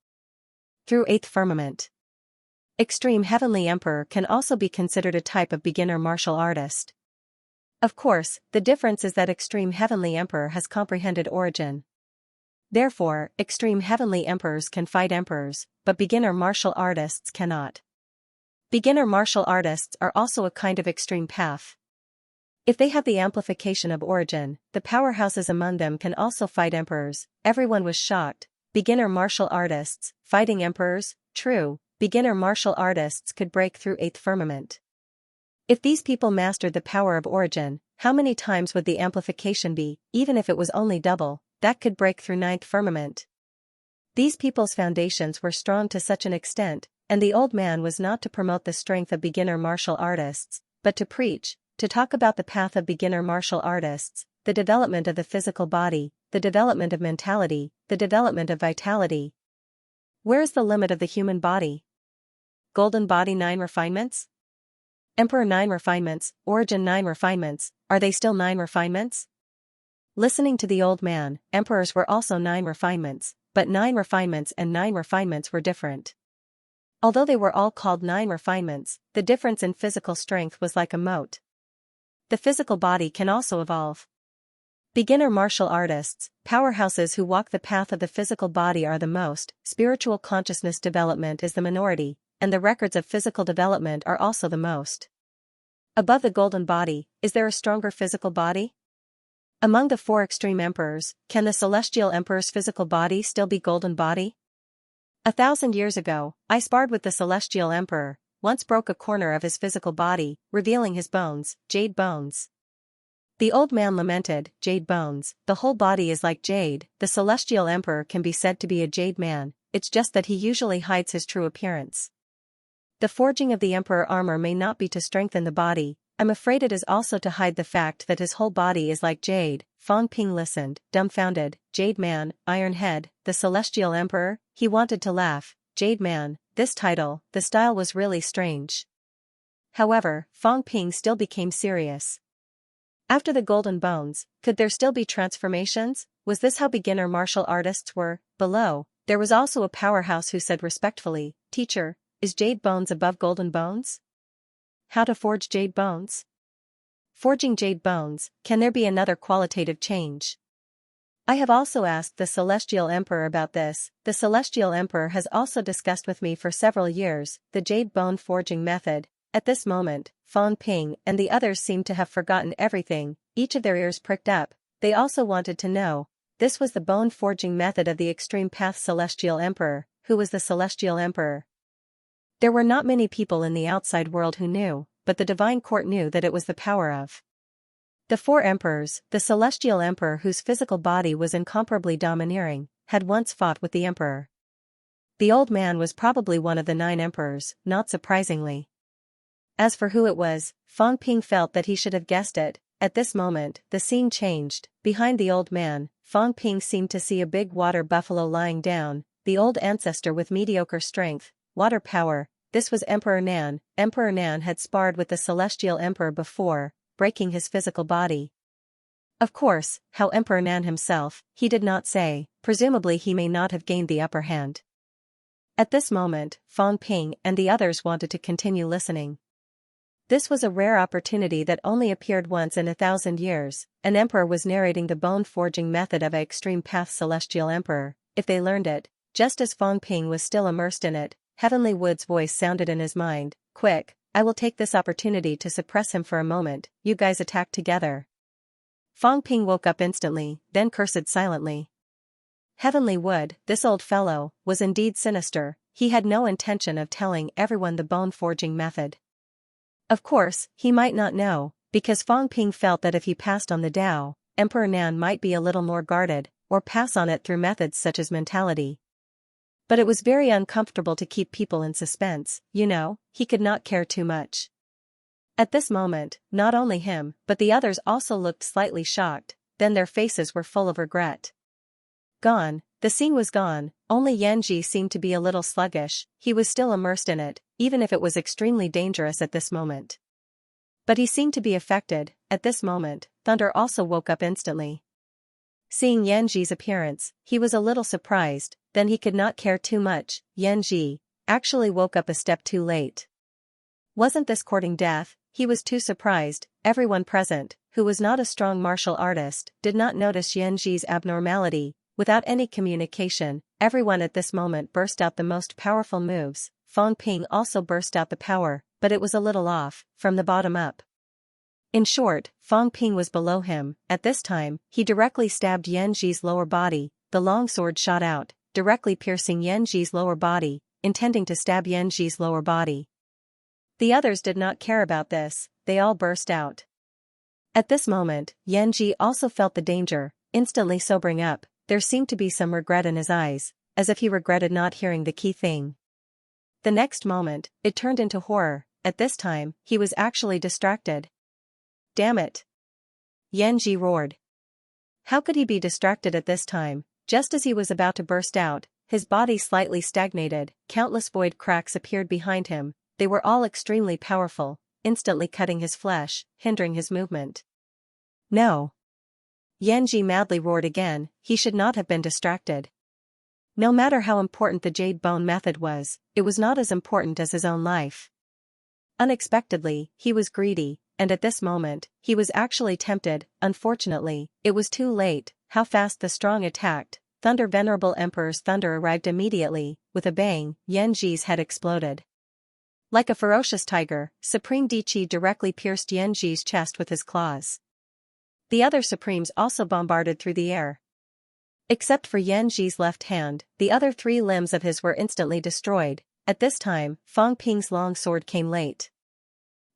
through eighth firmament. Extreme Heavenly Emperor can also be considered a type of beginner martial artist. Of course, the difference is that Extreme Heavenly Emperor has comprehended origin. Therefore, Extreme Heavenly Emperors can fight emperors, but beginner martial artists cannot. Beginner martial artists are also a kind of extreme path. If they have the amplification of origin, the powerhouses among them can also fight emperors. Everyone was shocked. Beginner martial artists, fighting emperors? True, beginner martial artists could break through eighth firmament. If these people mastered the power of origin, how many times would the amplification be, even if it was only double, that could break through ninth firmament? These people's foundations were strong to such an extent, and the old man was not to promote the strength of beginner martial artists, but to preach, to talk about the path of beginner martial artists, the development of the physical body, the development of mentality, the development of vitality. Where is the limit of the human body? Golden body 9 refinements? Emperor 9 refinements, origin 9 refinements, are they still 9 refinements? Listening to the old man, emperors were also 9 refinements, but 9 refinements and 9 refinements were different. Although they were all called 9 refinements, the difference in physical strength was like a moat. The physical body can also evolve. Beginner martial artists, powerhouses who walk the path of the physical body are the most, spiritual consciousness development is the minority, and the records of physical development are also the most. Above the golden body, is there a stronger physical body? Among the 4 extreme emperors, can the celestial emperor's physical body still be golden body? 1,000 years ago, I sparred with the celestial emperor, once broke a corner of his physical body, revealing his bones, jade bones. The old man lamented, jade bones, the whole body is like jade. The celestial emperor can be said to be a jade man, it's just that he usually hides his true appearance. The forging of the emperor armor may not be to strengthen the body, I'm afraid it is also to hide the fact that his whole body is like jade. Fang Ping listened, dumbfounded. Jade man, iron head, the celestial emperor? He wanted to laugh. Jade man, this title, the style was really strange. However, Fang Ping still became serious. After the golden bones, could there still be transformations? Was this how beginner martial artists were? Below, there was also a powerhouse who said respectfully, Teacher, is jade bones above golden bones? How to forge jade bones? Forging jade bones, can there be another qualitative change? I have also asked the Celestial Emperor about this. The Celestial Emperor has also discussed with me for several years the jade bone forging method. At this moment, Fang Ping and the others seemed to have forgotten everything, each of their ears pricked up. They also wanted to know. This was the bone forging method of the extreme path Celestial Emperor. Who was the Celestial Emperor? There were not many people in the outside world who knew, but the divine court knew that it was the power of the 4 emperors. The celestial emperor, whose physical body was incomparably domineering, had once fought with the emperor. The old man was probably one of the 9 emperors, not surprisingly. As for who it was, Fang Ping felt that he should have guessed it. At this moment, the scene changed. Behind the old man, Fang Ping seemed to see a big water buffalo lying down, the old ancestor with mediocre strength, water power. This was Emperor Nan. Emperor Nan had sparred with the Celestial Emperor before, breaking his physical body. Of course, how Emperor Nan himself, he did not say, presumably he may not have gained the upper hand. At this moment, Fang Ping and the others wanted to continue listening. This was a rare opportunity that only appeared once in 1,000 years. An emperor was narrating the bone forging method of an extreme path Celestial Emperor. If they learned it, just as Fang Ping was still immersed in it, Heavenly Wood's voice sounded in his mind. Quick, I will take this opportunity to suppress him for a moment. You guys attack together. Fang Ping woke up instantly, then cursed silently. Heavenly Wood, this old fellow, was indeed sinister. He had no intention of telling everyone the bone forging method. Of course, he might not know, because Fang Ping felt that if he passed on the Tao, Emperor Nan might be a little more guarded, or pass on it through methods such as mentality. But it was very uncomfortable to keep people in suspense, he could not care too much. At this moment, not only him, but the others also looked slightly shocked, then their faces were full of regret. Gone, the scene was gone, Only Yanji seemed to be a little sluggish. He was still immersed in it, even if it was extremely dangerous at this moment. But he seemed to be affected. At this moment, Thunder also woke up instantly. Seeing Yanji's appearance, he was a little surprised, then he could not care too much. Yanji actually woke up a step too late. Wasn't this courting death? He was too surprised. Everyone present, who was not a strong martial artist, did not notice Yanji's abnormality. Without any communication, everyone at this moment burst out the most powerful moves. Fang Ping also burst out the power, but it was a little off, from the bottom up. In short, Fang Ping was below him. At this time, he directly stabbed Yanji's lower body. The long sword shot out, directly piercing Yanji's lower body, intending to stab Yanji's lower body. The others did not care about this, they all burst out. At this moment, Yanji also felt the danger, instantly sobering up. There seemed to be some regret in his eyes, as if he regretted not hearing the key thing. The next moment, it turned into horror. At this time, he was actually distracted. Damn it! Yanji roared. How could he be distracted at this time? Just as he was about to burst out, his body slightly stagnated, countless void cracks appeared behind him. They were all extremely powerful, instantly cutting his flesh, hindering his movement. No! Yanji madly roared again. He should not have been distracted. No matter how important the Jade Bone method was, it was not as important as his own life. Unexpectedly, he was greedy, and at this moment, he was actually tempted. Unfortunately, it was too late. How fast the strong attacked. Thunder! Venerable Emperor's thunder arrived immediately. With a bang, Yanji's head exploded. Like a ferocious tiger, Supreme Diqi directly pierced Yanji's chest with his claws. The other Supremes also bombarded through the air. Except for Yanji's left hand, the other 3 limbs of his were instantly destroyed. At this time, Fang Ping's long sword came late.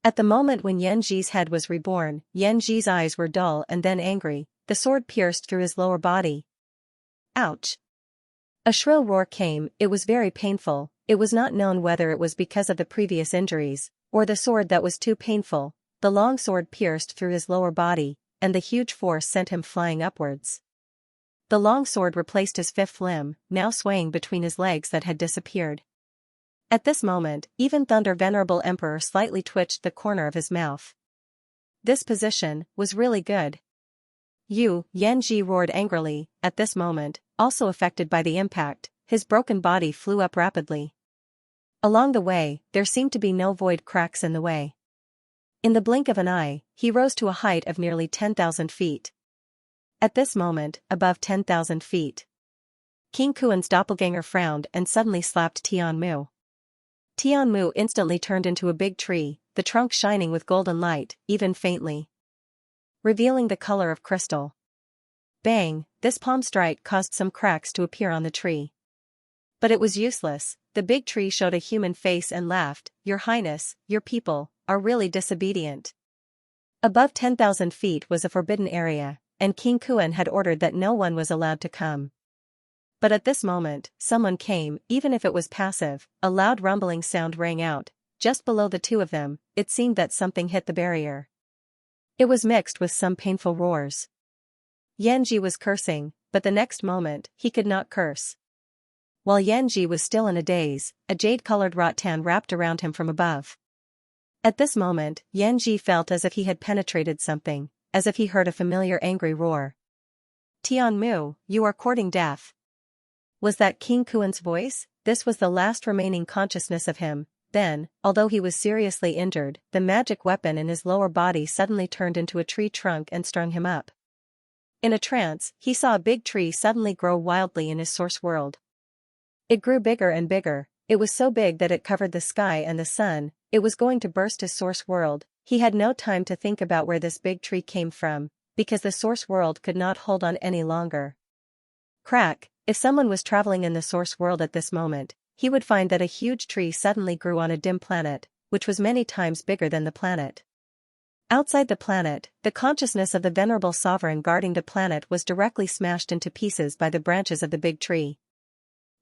At the moment when Yanji's head was reborn, Yanji's eyes were dull and then angry. The sword pierced through his lower body. Ouch! A shrill roar came. It was very painful. It was not known whether it was because of the previous injuries, or the sword that was too painful. The long sword pierced through his lower body, and the huge force sent him flying upwards. The long sword replaced his 5th limb, now swaying between his legs that had disappeared. At this moment, even Thunder! Venerable Emperor slightly twitched the corner of his mouth. This position was really good. Yanji roared angrily. At this moment, also affected by the impact, his broken body flew up rapidly. Along the way, there seemed to be no void cracks in the way. In the blink of an eye, he rose to a height of nearly 10,000 feet. At this moment, above 10,000 feet, King Kuan's doppelganger frowned and suddenly slapped Tianmu. Tianmu instantly turned into a big tree, the trunk shining with golden light, even faintly, revealing the color of crystal. Bang! This palm strike caused some cracks to appear on the tree. But it was useless. The big tree showed a human face and laughed. Your Highness, your people are really disobedient. Above 10,000 feet was a forbidden area, and King Kuan had ordered that no one was allowed to come. But at this moment, someone came, even if it was passive. A loud rumbling sound rang out. Just below the 2 of them, it seemed that something hit the barrier. It was mixed with some painful roars. Yanji was cursing, but the next moment, he could not curse. While Yanji was still in a daze, a jade-colored rattan wrapped around him from above. At this moment, Yanji felt as if he had penetrated something, as if he heard a familiar angry roar. Tianmu, you are courting death. Was that King Kuan's voice? This was the last remaining consciousness of him. Then, although he was seriously injured, the magic weapon in his lower body suddenly turned into a tree trunk and strung him up. In a trance, he saw a big tree suddenly grow wildly in his source world. It grew bigger and bigger. It was so big that it covered the sky and the sun. It was going to burst his source world. He had no time to think about where this big tree came from, because the source world could not hold on any longer. Crack! If someone was traveling in the source world at this moment, he would find that a huge tree suddenly grew on a dim planet, which was many times bigger than the planet. Outside the planet, the consciousness of the venerable sovereign guarding the planet was directly smashed into pieces by the branches of the big tree.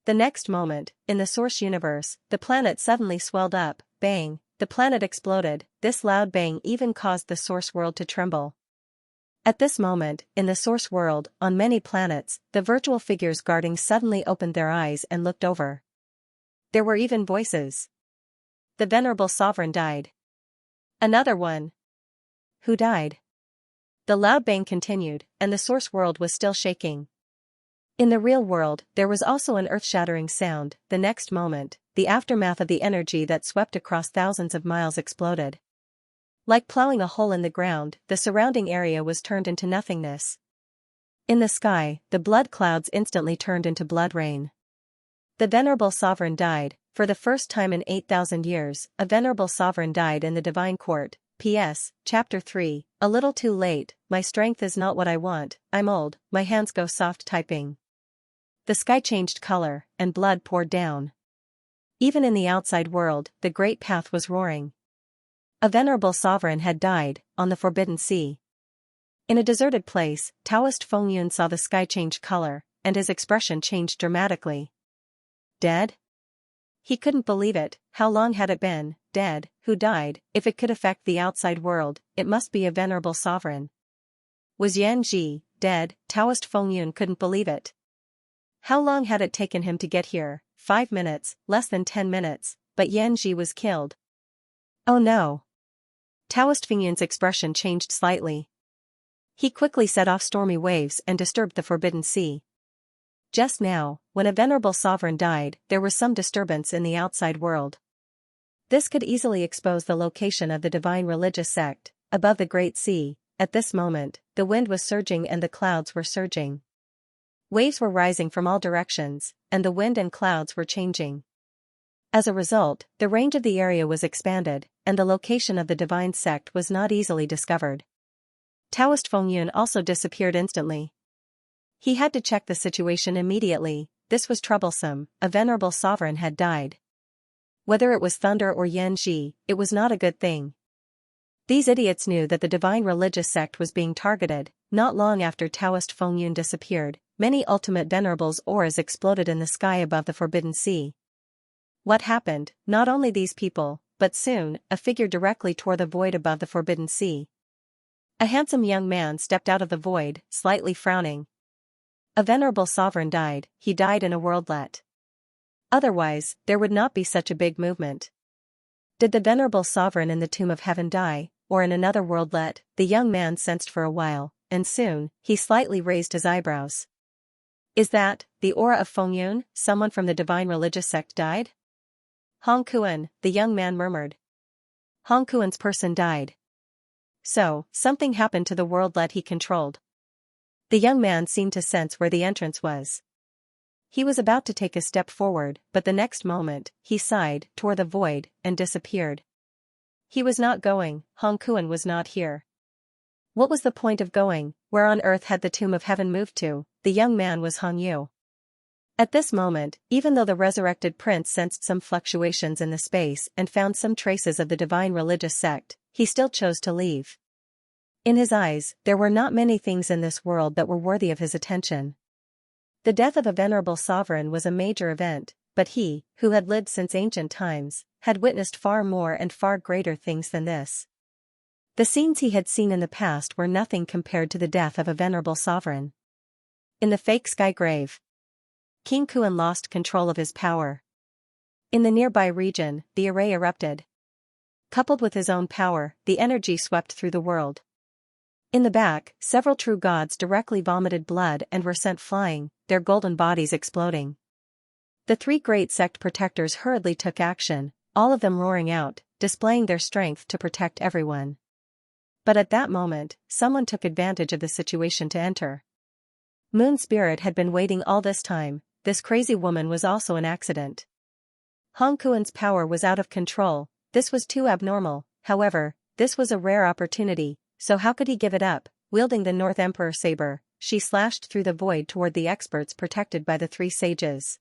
The next moment, in the source universe, the planet suddenly swelled up. Bang! The planet exploded. This loud bang even caused the source world to tremble. At this moment, in the source world, on many planets, the virtual figures guarding suddenly opened their eyes and looked over. There were even voices. The venerable sovereign died. Another one. Who died? The loud bang continued, and the source world was still shaking. In the real world, there was also an earth-shattering sound. The next moment, the aftermath of the energy that swept across thousands of miles exploded. Like plowing a hole in the ground, the surrounding area was turned into nothingness. In the sky, the blood clouds instantly turned into blood rain. The venerable sovereign died. For the first time in 8,000 years, a venerable sovereign died in the divine court. P.S. Chapter 3, a little too late, my strength is not what I want, I'm old, my hands go soft typing. The sky changed color, and blood poured down. Even in the outside world, the great path was roaring. A venerable sovereign had died, on the forbidden sea. In a deserted place, Taoist Fengyun saw the sky change color, and his expression changed dramatically. Dead? He couldn't believe it. How long had it been? Dead. Who died? If it could affect the outside world, it must be a venerable sovereign. Was Xianxia dead? Taoist Fengyun couldn't believe it. How long had it taken him to get here? 5 minutes, less than 10 minutes, but Xianxia was killed. Oh no. Taoist Fengyun's expression changed slightly. He quickly set off stormy waves and disturbed the forbidden sea. Just now, when a venerable sovereign died, there was some disturbance in the outside world. This could easily expose the location of the divine religious sect, above the Great Sea. At this moment, the wind was surging and the clouds were surging. Waves were rising from all directions, and the wind and clouds were changing. As a result, the range of the area was expanded, and the location of the divine sect was not easily discovered. Taoist Fengyun also disappeared instantly. He had to check the situation immediately. This was troublesome. A venerable sovereign had died. Whether it was Thunder or Xianxia, it was not a good thing. These idiots knew that the divine religious sect was being targeted. Not long after Taoist Fengyun disappeared, many ultimate venerables' auras exploded in the sky above the forbidden sea. What happened? Not only these people, but soon, a figure directly tore the void above the forbidden sea. A handsome young man stepped out of the void, slightly frowning. A venerable sovereign died. He died in a worldlet. Otherwise, there would not be such a big movement. Did the venerable sovereign in the tomb of heaven die, or in another worldlet? The young man sensed for a while, and soon, he slightly raised his eyebrows. Is that the aura of Fengyun? Someone from the divine religious sect died? Hong Kuan, the young man murmured. Hong Kuan's person died. So, something happened to the worldlet he controlled. The young man seemed to sense where the entrance was. He was about to take a step forward, but the next moment, he sighed, tore the void, and disappeared. He was not going. Hong Kuan was not here. What was the point of going? Where on earth had the tomb of heaven moved to? The young man was Hong Yu. At this moment, even though the resurrected prince sensed some fluctuations in the space and found some traces of the divine religious sect, he still chose to leave. In his eyes, there were not many things in this world that were worthy of his attention. The death of a venerable sovereign was a major event, but he, who had lived since ancient times, had witnessed far more and far greater things than this. The scenes he had seen in the past were nothing compared to the death of a venerable sovereign. In the fake sky grave, King Kuan lost control of his power. In the nearby region, the array erupted. Coupled with his own power, the energy swept through the world. In the back, several true gods directly vomited blood and were sent flying, their golden bodies exploding. The 3 great sect protectors hurriedly took action, all of them roaring out, displaying their strength to protect everyone. But at that moment, someone took advantage of the situation to enter. Moon Spirit had been waiting all this time. This crazy woman was also an accident. Hong Kuan's power was out of control. This was too abnormal. However, this was a rare opportunity, so how could he give it up? Wielding the North Emperor saber, she slashed through the void toward the experts protected by the 3 sages.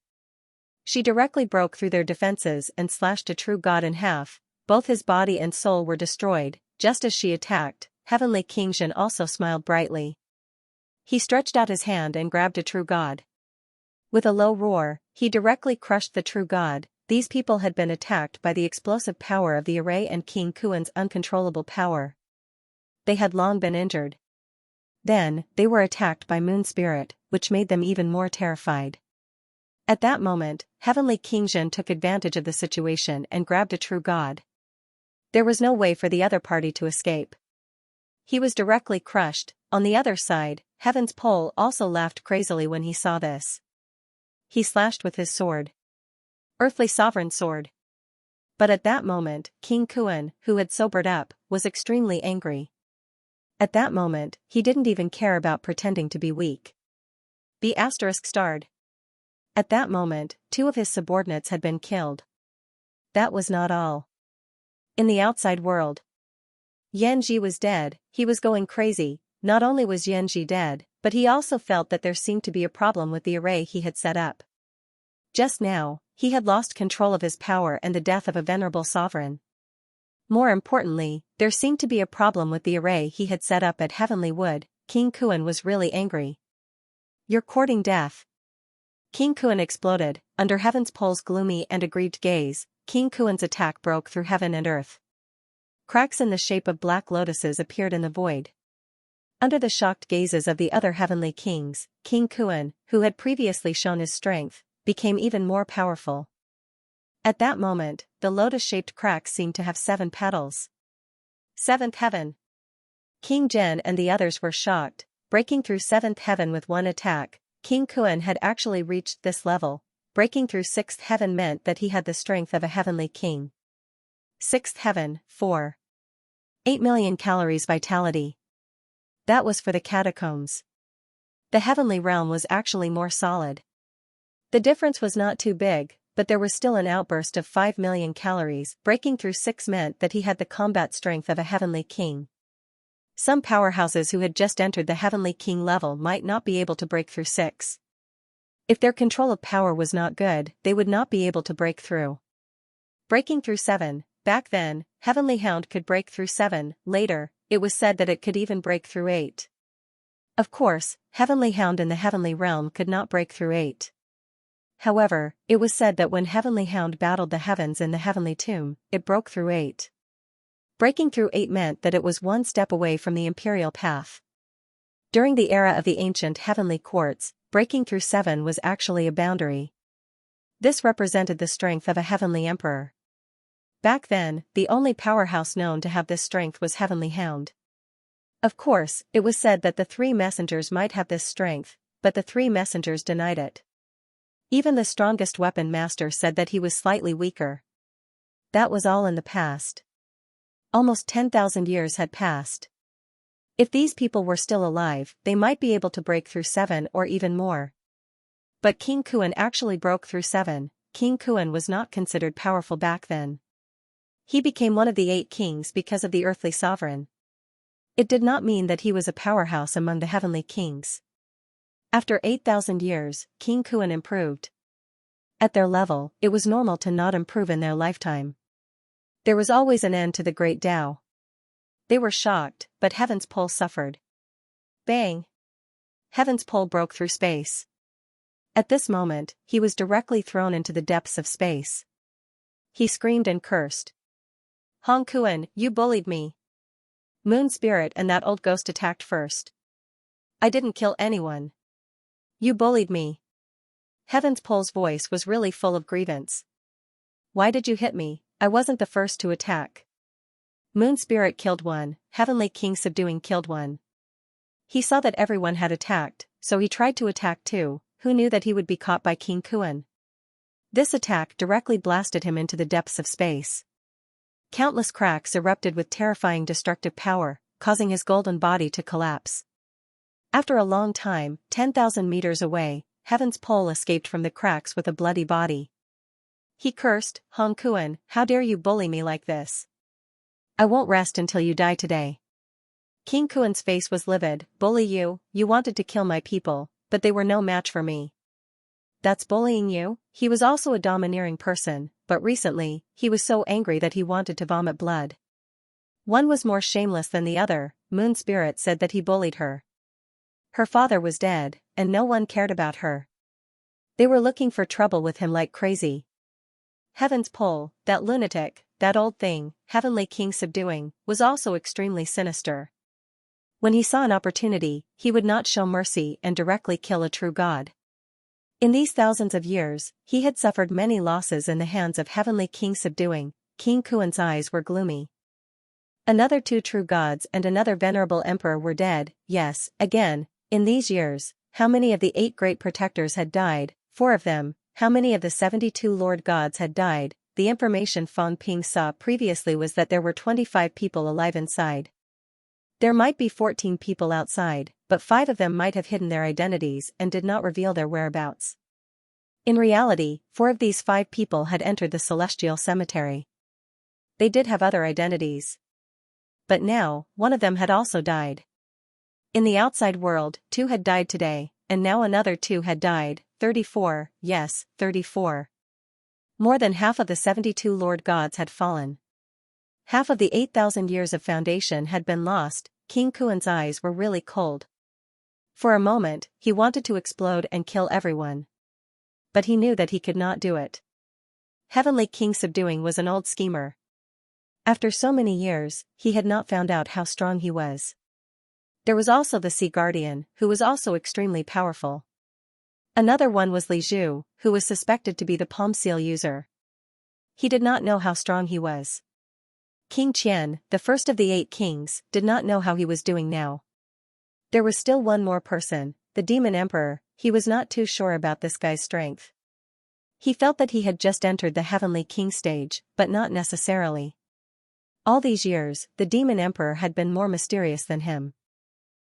She directly broke through their defenses and slashed a true god in half. Both his body and soul were destroyed. Just as she attacked, Heavenly King Zhen also smiled brightly. He stretched out his hand and grabbed a true god. With a low roar, he directly crushed the true god. These people had been attacked by the explosive power of the array and King Kuan's uncontrollable power. They had long been injured. Then, they were attacked by Moon Spirit, which made them even more terrified. At that moment, Heavenly King Zhen took advantage of the situation and grabbed a true god. There was no way for the other party to escape. He was directly crushed. On the other side, Heaven's Pole also laughed crazily when he saw this. He slashed with his sword. Earthly Sovereign Sword. But at that moment, King Kuan, who had sobered up, was extremely angry. At that moment, he didn't even care about pretending to be weak. The asterisk starred. At that moment, 2 of his subordinates had been killed. That was not all. In the outside world, Yanji was dead. He was going crazy. Not only was Yanji dead, but he also felt that there seemed to be a problem with the array he had set up. Just now, he had lost control of his power and the death of a venerable sovereign. More importantly, there seemed to be a problem with the array he had set up at Heavenly Wood. King Kuan was really angry. "You're courting death." King Kuan exploded. Under Heaven's Pole's gloomy and aggrieved gaze, King Kuan's attack broke through heaven and earth. Cracks in the shape of black lotuses appeared in the void. Under the shocked gazes of the other heavenly kings, King Kuan, who had previously shown his strength, became even more powerful. At that moment, the lotus-shaped cracks seemed to have 7 petals. 7th heaven. King Zhen and the others were shocked. Breaking through 7th heaven with one attack, King Kuan had actually reached this level. Breaking through 6th heaven meant that he had the strength of a heavenly king. 6th heaven, 4. 8 million calories vitality. That was for the catacombs. The heavenly realm was actually more solid. The difference was not too big, but there was still an outburst of 5 million calories. Breaking through 6 meant that he had the combat strength of a heavenly king. Some powerhouses who had just entered the heavenly king level might not be able to break through 6. If their control of power was not good, they would not be able to break through. Breaking through 7. Back then, Heavenly Hound could break through 7. Later, it was said that it could even break through 8. Of course, Heavenly Hound in the heavenly realm could not break through 8. However, it was said that when Heavenly Hound battled the heavens in the heavenly tomb, it broke through 8. Breaking through 8 meant that it was one step away from the imperial path. During the era of the ancient heavenly courts, breaking through 7 was actually a boundary. This represented the strength of a heavenly emperor. Back then, the only powerhouse known to have this strength was Heavenly Hound. Of course, it was said that the 3 messengers might have this strength, but the 3 messengers denied it. Even the strongest weapon master said that he was slightly weaker. That was all in the past. Almost 10,000 years had passed. If these people were still alive, they might be able to break through 7 or even more. But King Kuan actually broke through 7. King Kuan was not considered powerful back then. He became one of the 8 kings because of the earthly sovereign. It did not mean that he was a powerhouse among the heavenly kings. After 8,000 years, King Kuan improved. At their level, it was normal to not improve in their lifetime. There was always an end to the great Tao. They were shocked, but Heaven's Pole suffered. Bang! Heaven's Pole broke through space. At this moment, he was directly thrown into the depths of space. He screamed and cursed. "Hong Kuan, you bullied me. Moon Spirit and that old ghost attacked first. I didn't kill anyone. You bullied me." Heaven's Pole's voice was really full of grievance. "Why did you hit me? I wasn't the first to attack." Moon Spirit killed one, Heavenly King Subduing killed one. He saw that everyone had attacked, so he tried to attack too. Who knew that he would be caught by King Kuan? This attack directly blasted him into the depths of space. Countless cracks erupted with terrifying destructive power, causing his golden body to collapse. After a long time, 10,000 meters away, Heaven's Pole escaped from the cracks with a bloody body. He cursed, "Hong Kuan, how dare you bully me like this? I won't rest until you die today." King Kuan's face was livid. "Bully you? You wanted to kill my people, but they were no match for me. That's bullying you?" He was also a domineering person, but recently, he was so angry that he wanted to vomit blood. One was more shameless than the other. Moon Spirit said that he bullied her. Her father was dead, and no one cared about her. They were looking for trouble with him like crazy. Heaven's Pole, that lunatic, that old thing, Heavenly King Subduing, was also extremely sinister. When he saw an opportunity, he would not show mercy and directly kill a true god. In these thousands of years, he had suffered many losses in the hands of Heavenly King Subduing. King Kuan's eyes were gloomy. Another 2 true gods and another venerable emperor were dead. Yes, again, in these years, how many of the 8 great protectors had died? 4 of them. How many of the 72 lord gods had died? The information Fang Ping saw previously was that there were 25 people alive inside. There might be 14 people outside, but 5 of them might have hidden their identities and did not reveal their whereabouts. In reality, 4 of these 5 people had entered the celestial cemetery. They did have other identities. But now, 1 of them had also died. In the outside world, 2 had died today, and now another 2 had died. 34, yes, 34. More than half of the 72 Lord Gods had fallen. Half of the 8,000 years of foundation had been lost. King Kuan's eyes were really cold. For a moment, he wanted to explode and kill everyone. But he knew that he could not do it. Heavenly King Subduing was an old schemer. After so many years, he had not found out how strong he was. There was also the Sea Guardian, who was also extremely powerful. Another one was Li Zhu, who was suspected to be the palm seal user. He did not know how strong he was. King Qian, the first of the 8 kings, did not know how he was doing now. There was still one more person, the Demon Emperor. He was not too sure about this guy's strength. He felt that he had just entered the Heavenly King stage, but not necessarily. All these years, the Demon Emperor had been more mysterious than him.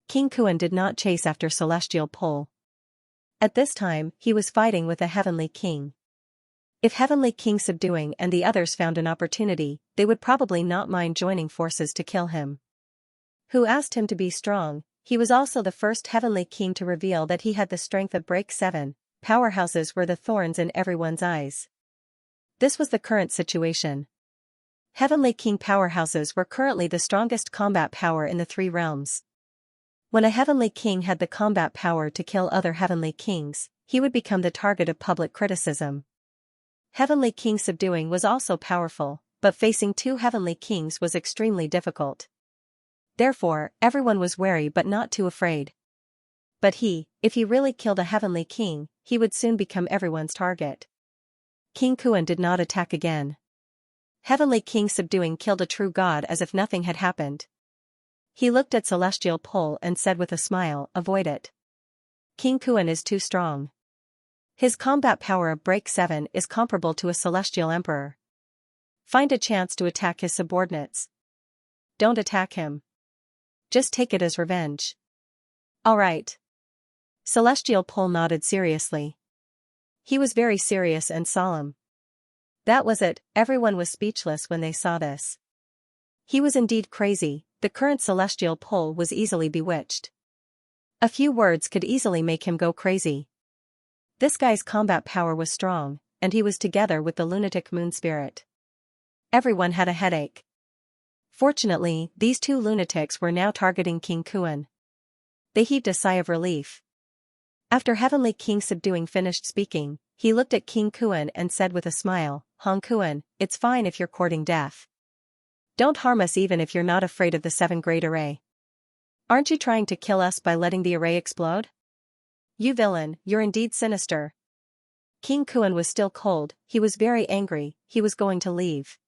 King Kuan did not chase after Celestial Pole. At this time, he was fighting with a Heavenly King. If Heavenly King Subduing and the others found an opportunity, they would probably not mind joining forces to kill him. Who asked him to be strong? He was also the first Heavenly King to reveal that he had the strength of Break 7. Powerhouses were the thorns in everyone's eyes. This was the current situation. Heavenly King powerhouses were currently the strongest combat power in the 3 realms. When a Heavenly King had the combat power to kill other Heavenly Kings, he would become the target of public criticism. Heavenly King Subduing was also powerful, but facing 2 Heavenly Kings was extremely difficult. Therefore, everyone was wary but not too afraid. But if he really killed a Heavenly King, he would soon become everyone's target. King Kuan did not attack again. Heavenly King Subduing killed a true god as if nothing had happened. He looked at Celestial Pole and said with a smile, "Avoid it. King Kuan is too strong. His combat power of Break 7 is comparable to a Celestial Emperor. Find a chance to attack his subordinates. Don't attack him. Just take it as revenge." "All right." Celestial Pole nodded seriously. He was very serious and solemn. That was it, everyone was speechless when they saw this. He was indeed crazy. The current Celestial Pole was easily bewitched. A few words could easily make him go crazy. This guy's combat power was strong, and he was together with the lunatic moon spirit. Everyone had a headache. Fortunately, these 2 lunatics were now targeting King Kuan. They heaved a sigh of relief. After Heavenly King Subduing finished speaking, he looked at King Kuan and said with a smile, "Hong Kuan, it's fine if you're courting death. Don't harm us even if you're not afraid of the 7 Great Array. Aren't you trying to kill us by letting the array explode? You villain, you're indeed sinister." King Kuan was still cold. He was very angry. He was going to leave.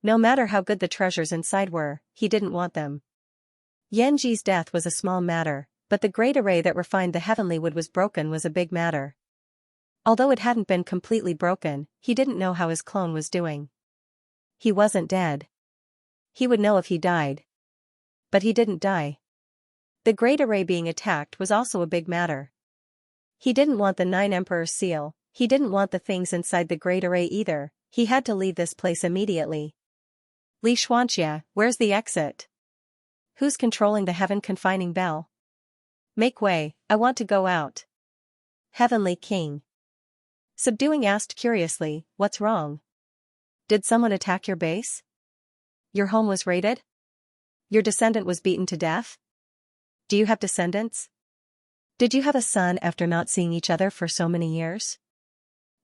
No matter how good the treasures inside were, he didn't want them. Yanji's death was a small matter, but the great array that refined the heavenly wood was broken was a big matter. Although it hadn't been completely broken, he didn't know how his clone was doing. He wasn't dead. He would know if he died. But he didn't die. The great array being attacked was also a big matter. He didn't want the 9 Emperor's seal. He didn't want the things inside the great array either. He had to leave this place immediately. "Li Xianxia, where's the exit? Who's controlling the heaven confining bell? Make way, I want to go out." Heavenly King Subduing asked curiously, "What's wrong? Did someone attack your base? Your home was raided? Your descendant was beaten to death? Do you have descendants? Did you have a son after not seeing each other for so many years?"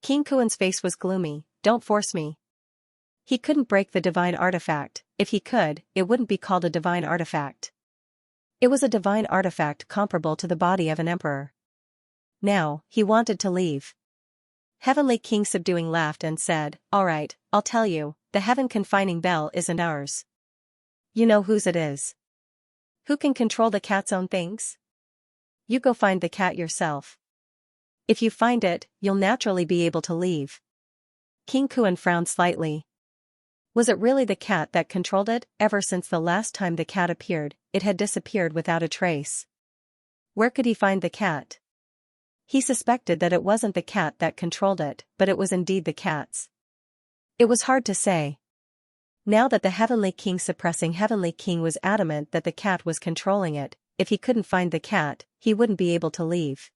King Kuan's face was gloomy. "Don't force me. He couldn't break the divine artifact. If he could, it wouldn't be called a divine artifact. It was a divine artifact comparable to the body of an emperor. Now, he wanted to leave. Heavenly King subduing laughed and said, "All right, I'll tell you, the heaven confining bell isn't ours. You know whose it is. Who can control the cat's own things? You go find the cat yourself. If you find it, you'll naturally be able to leave." King Kuan frowned slightly. Was it really the cat that controlled it? Ever since the last time the cat appeared, it had disappeared without a trace. Where could he find the cat? He suspected that it wasn't the cat that controlled it, but it was indeed the cat's. It was hard to say. Now that the Heavenly King suppressing Heavenly King was adamant that the cat was controlling it, if he couldn't find the cat, he wouldn't be able to leave.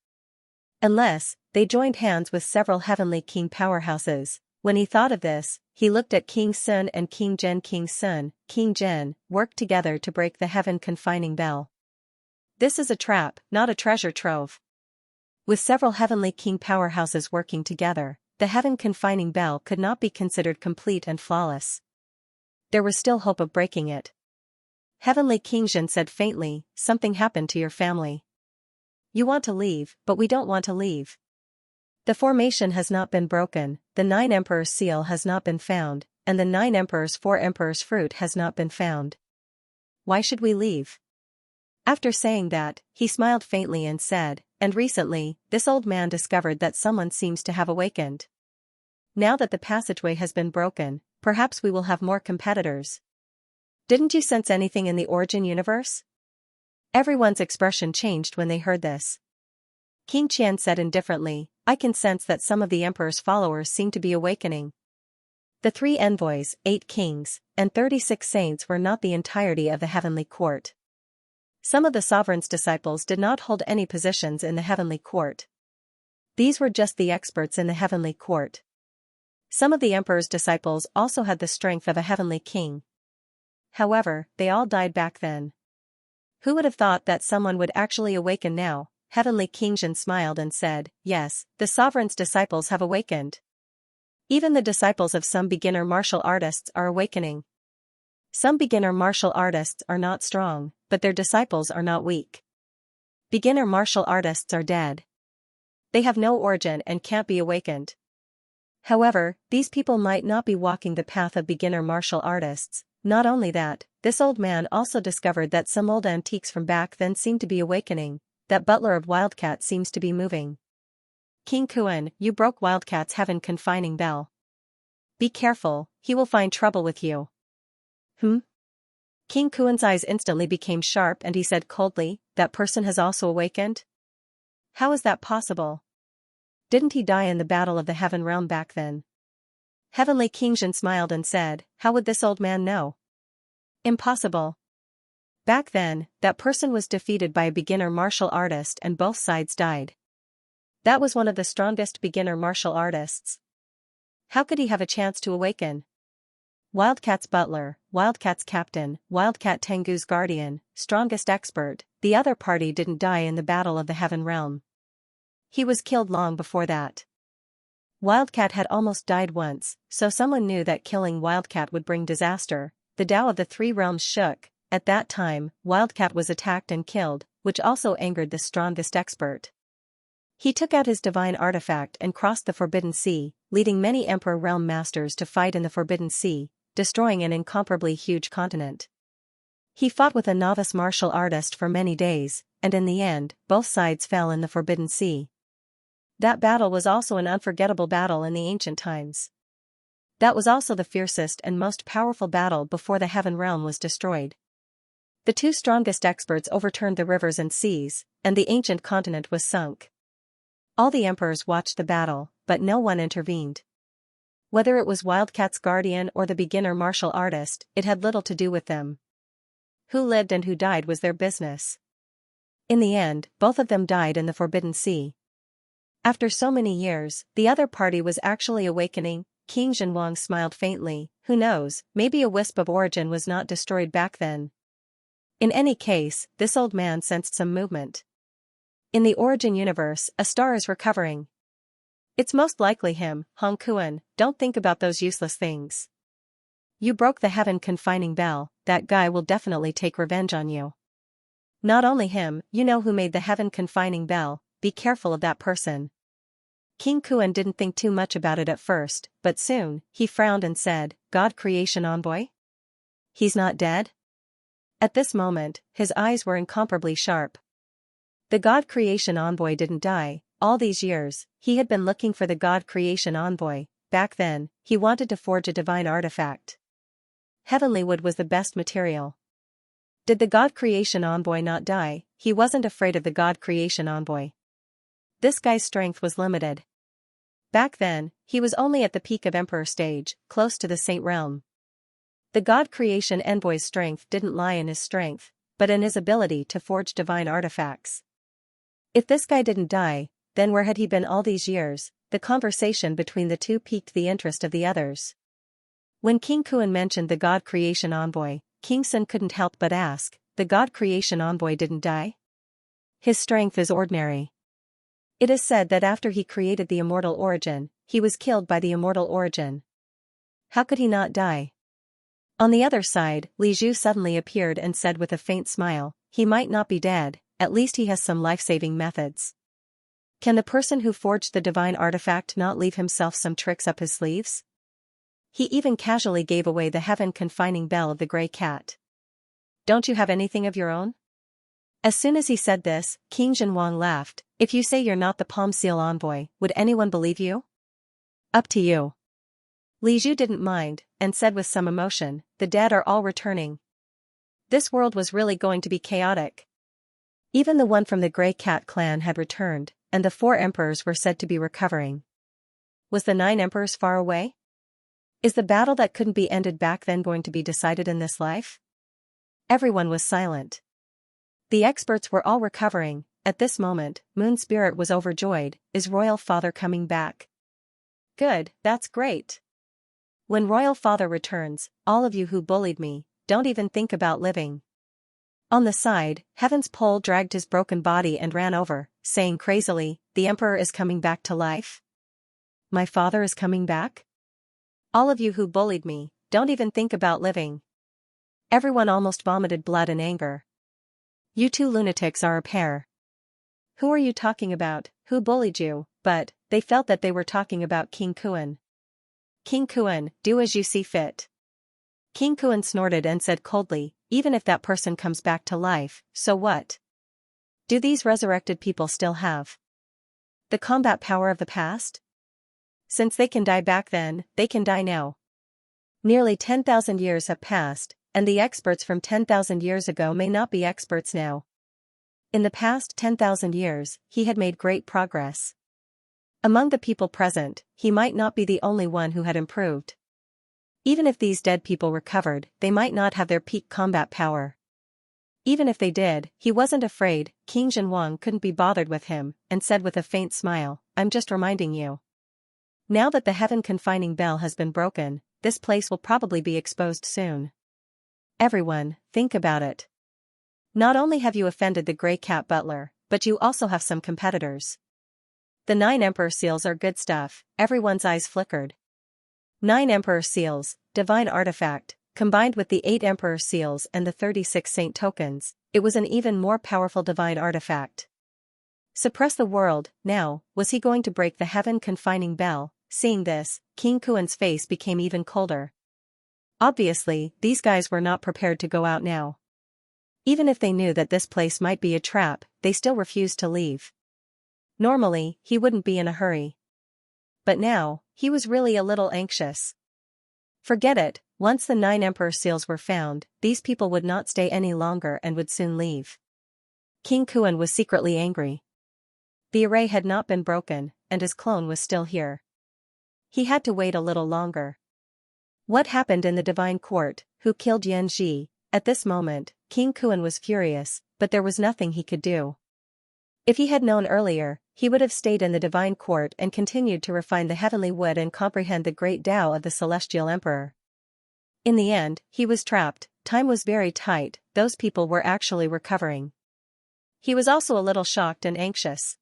Unless, they joined hands with several Heavenly King powerhouses. When he thought of this, he looked at King Sun and King Zhen. King Sun, King Zhen, worked together to break the heaven confining bell. This is a trap, not a treasure trove. With several Heavenly King powerhouses working together, the heaven confining bell could not be considered complete and flawless. There was still hope of breaking it. Heavenly King Zhen said faintly, "Something happened to your family. You want to leave, but we don't want to leave. The formation has not been broken, the 9 Emperors seal has not been found, and the 9 Emperors 4 Emperors fruit has not been found. Why should we leave?" After saying that, he smiled faintly and said, "And recently, this old man discovered that someone seems to have awakened. Now that the passageway has been broken, perhaps we will have more competitors." Didn't you sense anything in the origin universe? Everyone's expression changed when they heard this. King Qian said indifferently, "I can sense that some of the emperor's followers seem to be awakening." The 3 envoys, 8 kings, and 36 saints were not the entirety of the heavenly court. Some of the sovereign's disciples did not hold any positions in the heavenly court. These were just the experts in the heavenly court. Some of the emperor's disciples also had the strength of a heavenly king. However, they all died back then. Who would have thought that someone would actually awaken now? Heavenly King Zhen smiled and said, "Yes, the sovereign's disciples have awakened. Even the disciples of some beginner martial artists are awakening. Some beginner martial artists are not strong, but their disciples are not weak. Beginner martial artists are dead. They have no origin and can't be awakened. However, these people might not be walking the path of beginner martial artists. Not only that, this old man also discovered that some old antiques from back then seem to be awakening. That butler of Wildcat seems to be moving. King Kuan, you broke Wildcat's heaven confining bell. Be careful, he will find trouble with you." King Kuan's eyes instantly became sharp and he said coldly, "That person has also awakened? How is that possible? Didn't he die in the battle of the heaven realm back then?" Heavenly King Zhen smiled and said, "How would this old man know? Impossible. Back then, that person was defeated by a beginner martial artist and both sides died. That was one of the strongest beginner martial artists. How could he have a chance to awaken? Wildcat's butler, Wildcat's captain, Wildcat Tengu's guardian, strongest expert, the other party didn't die in the battle of the heaven realm. He was killed long before that. Wildcat had almost died once, so someone knew that killing Wildcat would bring disaster. The Tao of the 3 realms shook. At that time, Wildcat was attacked and killed, which also angered the strongest expert. He took out his divine artifact and crossed the Forbidden Sea, leading many Emperor Realm Masters to fight in the Forbidden Sea, destroying an incomparably huge continent. He fought with a novice martial artist for many days, and in the end, both sides fell in the Forbidden Sea. That battle was also an unforgettable battle in the ancient times. That was also the fiercest and most powerful battle before the heaven realm was destroyed. The 2 strongest experts overturned the rivers and seas, and the ancient continent was sunk. All the emperors watched the battle, but no one intervened. Whether it was Wildcat's guardian or the beginner martial artist, it had little to do with them. Who lived and who died was their business. In the end, both of them died in the Forbidden Sea. After so many years, the other party was actually awakening. King Zhenwang smiled faintly. Who knows, maybe a wisp of origin was not destroyed back then. In any case, this old man sensed some movement. In the origin universe, a star is recovering. It's most likely him. Hong Kuan, don't think about those useless things. You broke the heaven confining bell, that guy will definitely take revenge on you. Not only him, you know who made the heaven-confining bell, be careful of that person. King Kuan didn't think too much about it at first, but soon, he frowned and said, God Creation Envoy? He's not dead? At this moment, his eyes were incomparably sharp. The God Creation Envoy didn't die. All these years, he had been looking for the God Creation Envoy. Back then, he wanted to forge a divine artifact. Heavenly wood was the best material. Did the God Creation Envoy not die? He wasn't afraid of the God Creation Envoy. This guy's strength was limited. Back then, he was only at the peak of Emperor stage, close to the Saint realm. The God Creation Envoy's strength didn't lie in his strength, but in his ability to forge divine artifacts. If this guy didn't die, then where had he been all these years? The conversation between the two piqued the interest of the others. When King Kuan mentioned the God Creation Envoy, King Sun couldn't help but ask, the God Creation Envoy didn't die? His strength is ordinary. It is said that after he created the immortal origin, he was killed by the immortal origin. How could he not die? On the other side, Li Zhu suddenly appeared and said with a faint smile, he might not be dead, at least he has some life-saving methods. Can the person who forged the divine artifact not leave himself some tricks up his sleeves? He even casually gave away the heaven-confining bell of the gray cat. Don't you have anything of your own? As soon as he said this, King Zhenwang laughed. If you say you're not the Palm Seal Envoy, would anyone believe you? Up to you. Li Zhu didn't mind, and said with some emotion, the dead are all returning. This world was really going to be chaotic. Even the one from the Grey Cat clan had returned, and the 4 emperors were said to be recovering. Was the 9 emperors far away? Is the battle that couldn't be ended back then going to be decided in this life? Everyone was silent. The experts were all recovering. At this moment, Moon Spirit was overjoyed. Is Royal Father coming back? Good, that's great. When Royal Father returns, all of you who bullied me, don't even think about living. On the side, Heaven's Pole dragged his broken body and ran over, saying crazily, the Emperor is coming back to life? My father is coming back? All of you who bullied me, don't even think about living. Everyone almost vomited blood in anger. You 2 lunatics are a pair. Who are you talking about? Who bullied you? But they felt that they were talking about King Kuan. King Kuan, do as you see fit. King Kuan snorted and said coldly, even if that person comes back to life, so what? Do these resurrected people still have the combat power of the past? Since they can die back then, they can die now. Nearly 10,000 years have passed, and the experts from 10,000 years ago may not be experts now. In the past 10,000 years, he had made great progress. Among the people present, he might not be the only one who had improved. Even if these dead people recovered, they might not have their peak combat power. Even if they did, he wasn't afraid. King Zhenwang couldn't be bothered with him, and said with a faint smile, I'm just reminding you. Now that the heaven-confining bell has been broken, this place will probably be exposed soon. Everyone, think about it. Not only have you offended the Grey Cat Butler, but you also have some competitors. The 9 Emperor Seals are good stuff. Everyone's eyes flickered. 9 Emperor Seals, divine artifact, combined with the 8 Emperor Seals and the 36 Saint tokens, it was an even more powerful divine artifact. Suppress the world, now, was he going to break the heaven-confining bell? Seeing this, King Kuan's face became even colder. Obviously, these guys were not prepared to go out now. Even if they knew that this place might be a trap, they still refused to leave. Normally, he wouldn't be in a hurry. But now, he was really a little anxious. Forget it, once the 9 Emperor Seals were found, these people would not stay any longer and would soon leave. King Kuan was secretly angry. The array had not been broken, and his clone was still here. He had to wait a little longer. What happened in the Divine Court? Who killed Yan Ji? At this moment, King Kuan was furious, but there was nothing he could do. If he had known earlier, he would have stayed in the Divine Court and continued to refine the heavenly wood and comprehend the great Tao of the Celestial Emperor. In the end, he was trapped. Time was very tight, those people were actually recovering. He was also a little shocked and anxious.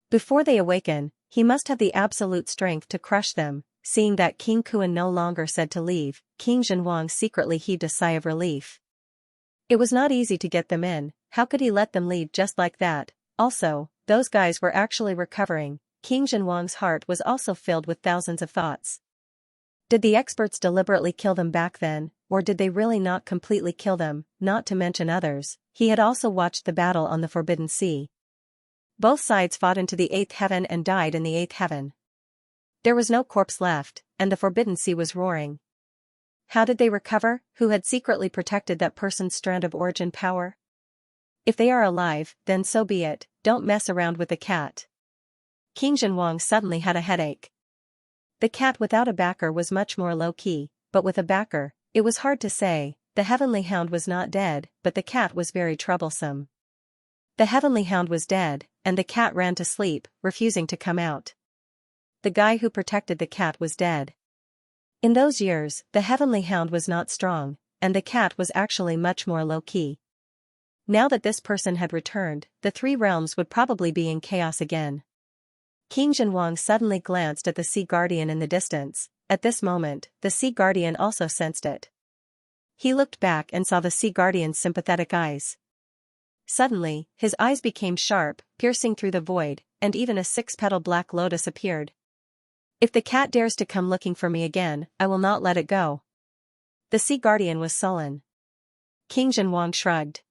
Before they awaken, he must have the absolute strength to crush them. Seeing that King Kuan no longer said to leave, King Zhenwang secretly heaved a sigh of relief. It was not easy to get them in, How could he let them lead just like that? Also, those guys were actually recovering. King Zhenwang's heart was also filled with thousands of thoughts. Did the experts deliberately kill them back then, or did they really not completely kill them, not to mention others? He had also watched the battle on the Forbidden Sea. Both sides fought into the 8th heaven and died in the 8th heaven. There was no corpse left, and the Forbidden Sea was roaring. How did they recover? Who had secretly protected that person's strand of origin power? If they are alive, then so be it, don't mess around with the cat. King Zhenwang suddenly had a headache. The cat without a backer was much more low-key, but with a backer, it was hard to say. The heavenly hound was not dead, but the cat was very troublesome. The heavenly hound was dead, and the cat ran to sleep, refusing to come out. The guy who protected the cat was dead. In those years, the heavenly hound was not strong, and the cat was actually much more low-key. Now that this person had returned, the 3 realms would probably be in chaos again. King Zhenwang suddenly glanced at the Sea Guardian in the distance. At this moment, the Sea Guardian also sensed it. He looked back and saw the Sea Guardian's sympathetic eyes. Suddenly, his eyes became sharp, piercing through the void, and even a 6-petal black lotus appeared. If the cat dares to come looking for me again, I will not let it go. The Sea Guardian was sullen. King Zhenwang shrugged.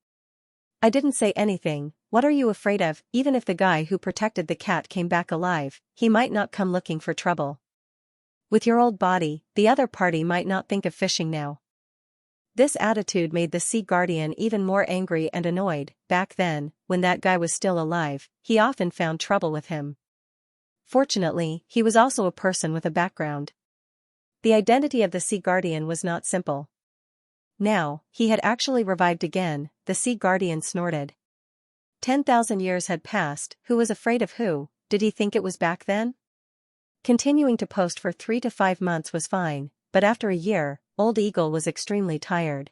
I didn't say anything. What are you afraid of? Even if the guy who protected the cat came back alive, he might not come looking for trouble. With your old body, the other party might not think of fishing now. This attitude made the Sea Guardian even more angry and annoyed. Back then, when that guy was still alive, he often found trouble with him. Fortunately, he was also a person with a background. The identity of the Sea Guardian was not simple. Now, he had actually revived again. The Sea Guardian snorted. 10,000 years had passed. Who was afraid of who? Did he think it was back then? Continuing to post for 3 to 5 months was fine, but after a year, Old Eagle was extremely tired.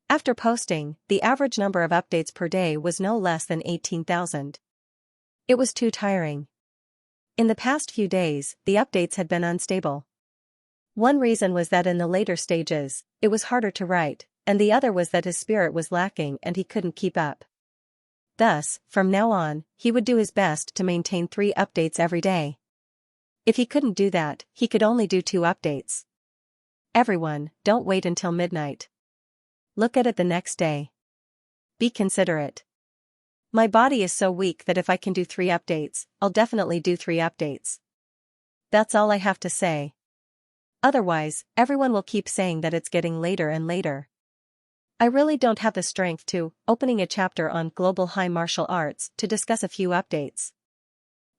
After posting, the average number of updates per day was no less than 18,000. It was too tiring. In the past few days, the updates had been unstable. One reason was that in the later stages, it was harder to write, and the other was that his spirit was lacking and he couldn't keep up. Thus, from now on, he would do his best to maintain 3 updates every day. If he couldn't do that, he could only do 2 updates. Everyone, don't wait until midnight. Look at it the next day. Be considerate. My body is so weak that if I can do 3 updates, I'll definitely do 3 updates. That's all I have to say. Otherwise, everyone will keep saying that it's getting later and later. I really don't have the strength to, opening a chapter on global high martial arts, to discuss a few updates.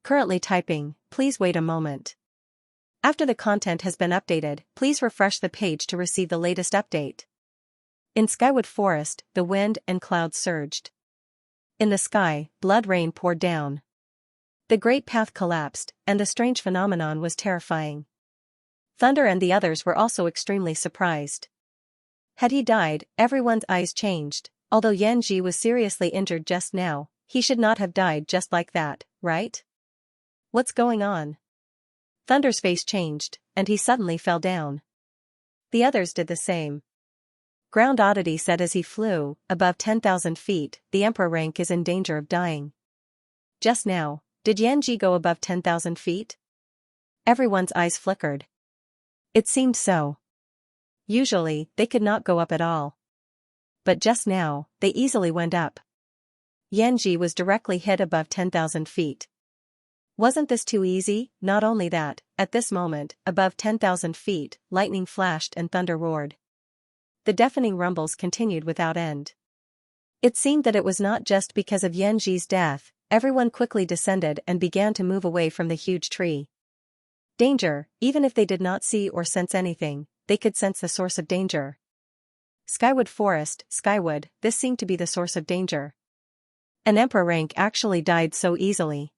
Currently typing, please wait a moment. After the content has been updated, please refresh the page to receive the latest update. In Skywood Forest, the wind and clouds surged. In the sky, blood rain poured down. The great path collapsed, and the strange phenomenon was terrifying. Thunder and the others were also extremely surprised. Had he died, everyone's eyes changed. Although Yan Ji was seriously injured just now, he should not have died just like that, right? What's going on? Thunder's face changed, and he suddenly fell down. The others did the same. Ground Oddity said as he flew, above 10,000 feet, the Emperor rank is in danger of dying. Just now, did Yan Ji go above 10,000 feet? Everyone's eyes flickered. It seemed so. Usually, they could not go up at all. But just now, they easily went up. Yan Ji was directly hit above 10,000 feet. Wasn't this too easy? Not only that, at this moment, above 10,000 feet, lightning flashed and thunder roared. The deafening rumbles continued without end. It seemed that it was not just because of Yan Ji's death. Everyone quickly descended and began to move away from the huge tree. Danger, even if they did not see or sense anything, they could sense the source of danger. Skywood Forest, Skywood, this seemed to be the source of danger. An Emperor rank actually died so easily.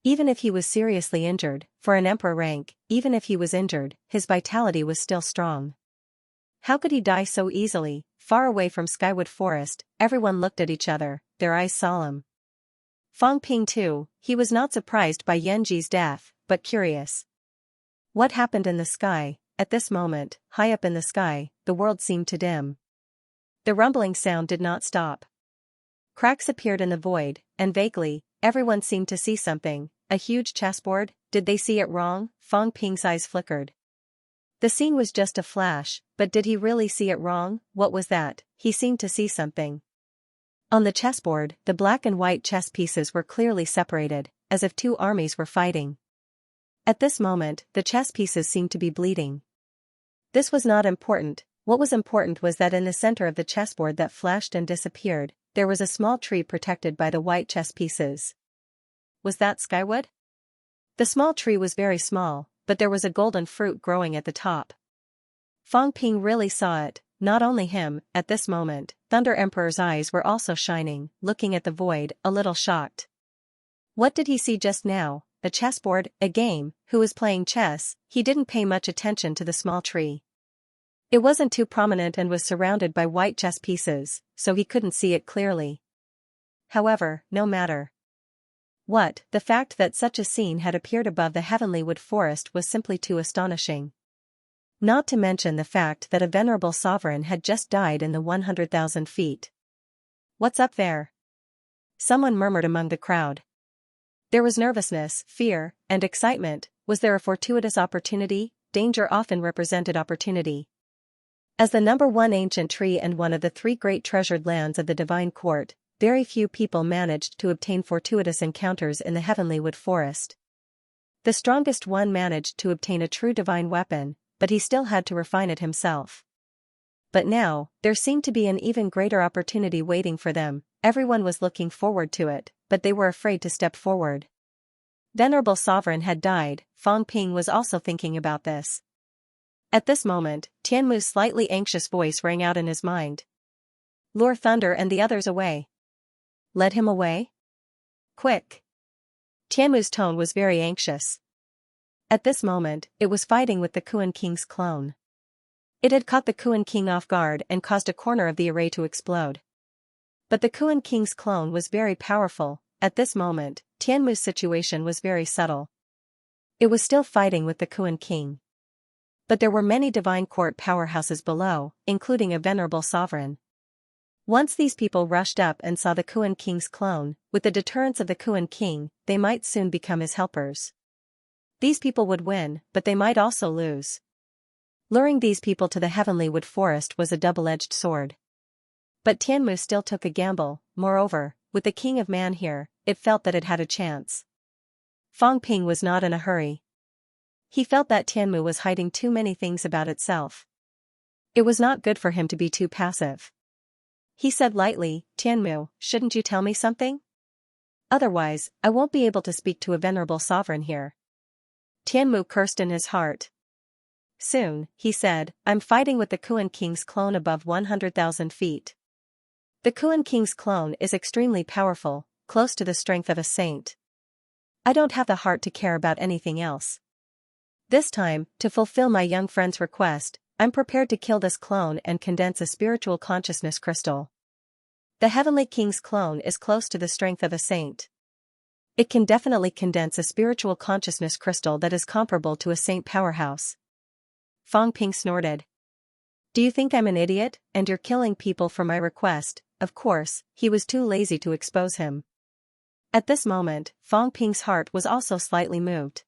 Even if he was seriously injured, for an Emperor rank, even if he was injured, his vitality was still strong. How could he die so easily? Far away from Skywood Forest, everyone looked at each other, their eyes solemn. Fang Ping too, he was not surprised by Yan Ji's death, but curious. What happened in the sky? At this moment, high up in the sky, the world seemed to dim. The rumbling sound did not stop. Cracks appeared in the void, and vaguely, everyone seemed to see something. A huge chessboard? Did they see it wrong? Fang Ping's eyes flickered. The scene was just a flash, but did he really see it wrong? What was that? He seemed to see something. On the chessboard, the black and white chess pieces were clearly separated, as if two armies were fighting. At this moment, the chess pieces seemed to be bleeding. This was not important. What was important was that in the center of the chessboard that flashed and disappeared, there was a small tree protected by the white chess pieces. Was that skywood? The small tree was very small, but there was a golden fruit growing at the top. Fang Ping really saw it, not only him. At this moment, Thunder Emperor's eyes were also shining, looking at the void, a little shocked. What did he see just now? A chessboard, a game. Who was playing chess? He didn't pay much attention to the small tree. It wasn't too prominent and was surrounded by white chess pieces, so he couldn't see it clearly. However, no matter. The fact that such a scene had appeared above the heavenly wood forest was simply too astonishing. Not to mention the fact that a venerable sovereign had just died in the 100,000 feet. What's up there? Someone murmured among the crowd. There was nervousness, fear, and excitement. Was there a fortuitous opportunity? Danger often represented opportunity. As the number one ancient tree and one of the three great treasured lands of the divine court, very few people managed to obtain fortuitous encounters in the heavenly wood forest. The strongest one managed to obtain a true divine weapon, but he still had to refine it himself. But now, there seemed to be an even greater opportunity waiting for them. Everyone was looking forward to it, but they were afraid to step forward. Venerable Sovereign had died. Fang Ping was also thinking about this. At this moment, Tianmu's slightly anxious voice rang out in his mind. Lure Thunder and the others away. Led him away? Quick. Tianmu's tone was very anxious. At this moment, it was fighting with the Kuan King's clone. It had caught the Kuan King off guard and caused a corner of the array to explode. But the Kuan King's clone was very powerful. At this moment, Tianmu's situation was very subtle. It was still fighting with the Kuan King. But there were many divine court powerhouses below, including a venerable sovereign. Once these people rushed up and saw the Kuan King's clone, with the deterrence of the Kuan King, they might soon become his helpers. These people would win, but they might also lose. Luring these people to the heavenly wood forest was a double-edged sword. But Tianmu still took a gamble. Moreover, with the King of Man here, it felt that it had a chance. Fang Ping was not in a hurry. He felt that Tianmu was hiding too many things about itself. It was not good for him to be too passive. He said lightly, Tianmu, shouldn't you tell me something? Otherwise, I won't be able to speak to a venerable sovereign here. Tianmu cursed in his heart. Soon, he said, I'm fighting with the Kuan King's clone above 100,000 feet. The Kuan King's clone is extremely powerful, close to the strength of a saint. I don't have the heart to care about anything else. This time, to fulfill my young friend's request, I'm prepared to kill this clone and condense a spiritual consciousness crystal. The Heavenly King's clone is close to the strength of a saint. It can definitely condense a spiritual consciousness crystal that is comparable to a saint powerhouse. Fang Ping snorted. Do you think I'm an idiot, and you're killing people for my request? Of course, he was too lazy to expose him. At this moment, Fang Ping's heart was also slightly moved.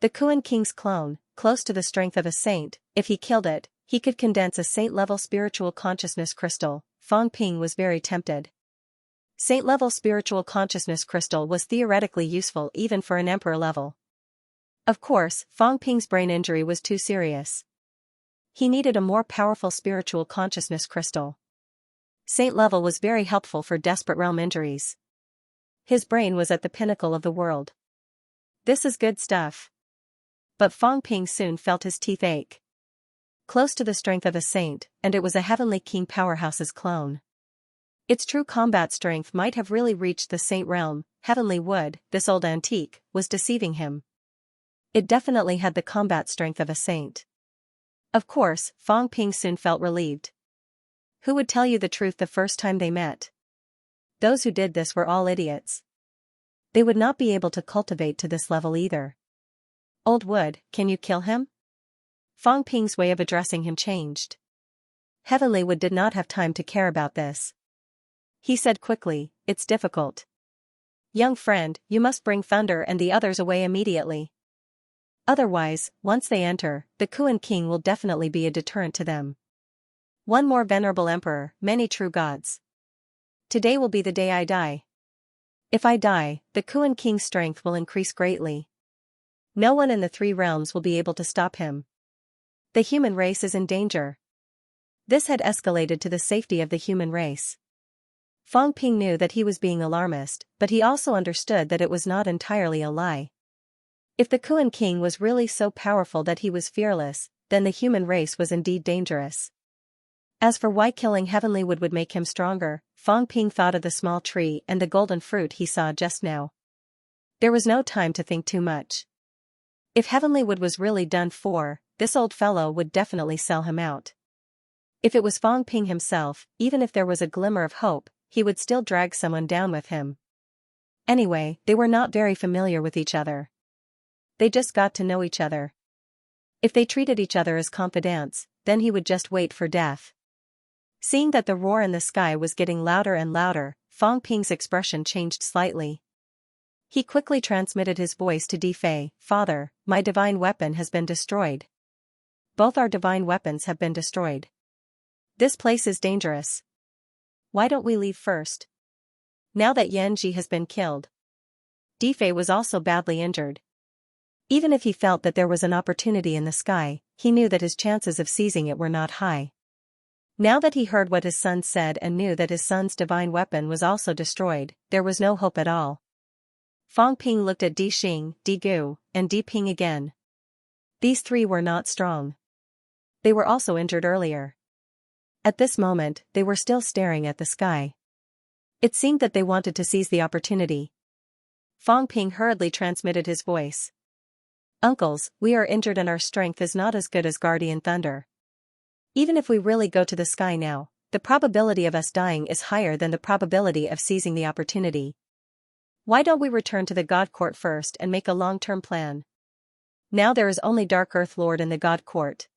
The Kuan King's clone, close to the strength of a saint, if he killed it, he could condense a saint-level spiritual consciousness crystal. Fang Ping was very tempted. Saint-level spiritual consciousness crystal was theoretically useful even for an emperor level. Of course, Fang Ping's brain injury was too serious. He needed a more powerful spiritual consciousness crystal. Saint level was very helpful for desperate realm injuries. His brain was at the pinnacle of the world. This is good stuff. But Fang Ping soon felt his teeth ache. Close to the strength of a saint, and it was a heavenly king powerhouse's clone. Its true combat strength might have really reached the saint realm. Heavenly wood, this old antique, was deceiving him. It definitely had the combat strength of a saint. Of course, Fang Ping soon felt relieved. Who would tell you the truth the first time they met? Those who did this were all idiots. They would not be able to cultivate to this level either. Old wood, can you kill him? Fang Ping's way of addressing him changed. Heavenly wood did not have time to care about this. He said quickly, it's difficult. Young friend, you must bring Thunder and the others away immediately. Otherwise, once they enter, the Kuan king will definitely be a deterrent to them. One more venerable emperor, many true gods. Today will be the day I die. If I die, the Kuan king's strength will increase greatly. No one in the three realms will be able to stop him. The human race is in danger. This had escalated to the safety of the human race. Fang Ping knew that he was being alarmist, but he also understood that it was not entirely a lie. If the Kuan king was really so powerful that he was fearless, then the human race was indeed dangerous. As for why killing heavenly wood would make him stronger, Fang Ping thought of the small tree and the golden fruit he saw just now. There was no time to think too much. If heavenly wood was really done for, this old fellow would definitely sell him out. If it was Fang Ping himself, even if there was a glimmer of hope, he would still drag someone down with him. Anyway, they were not very familiar with each other. They just got to know each other. If they treated each other as confidants, then he would just wait for death. Seeing that the roar in the sky was getting louder and louder, Fang Ping's expression changed slightly. He quickly transmitted his voice to Di Fei, "Father, my divine weapon has been destroyed. Both our divine weapons have been destroyed. This place is dangerous. Why don't we leave first? Now that Xianxia has been killed." Di Fei was also badly injured. Even if he felt that there was an opportunity in the sky, he knew that his chances of seizing it were not high. Now that he heard what his son said and knew that his son's divine weapon was also destroyed, there was no hope at all. Fang Ping looked at Di Xing, Di Gu, and Di Ping again. These three were not strong. They were also injured earlier. At this moment, they were still staring at the sky. It seemed that they wanted to seize the opportunity. Fang Ping hurriedly transmitted his voice. "Uncles, we are injured and our strength is not as good as Guardian Thunder. Even if we really go to the sky now, the probability of us dying is higher than the probability of seizing the opportunity. Why don't we return to the God Court first and make a long-term plan? Now there is only Dark Earth Lord in the God Court.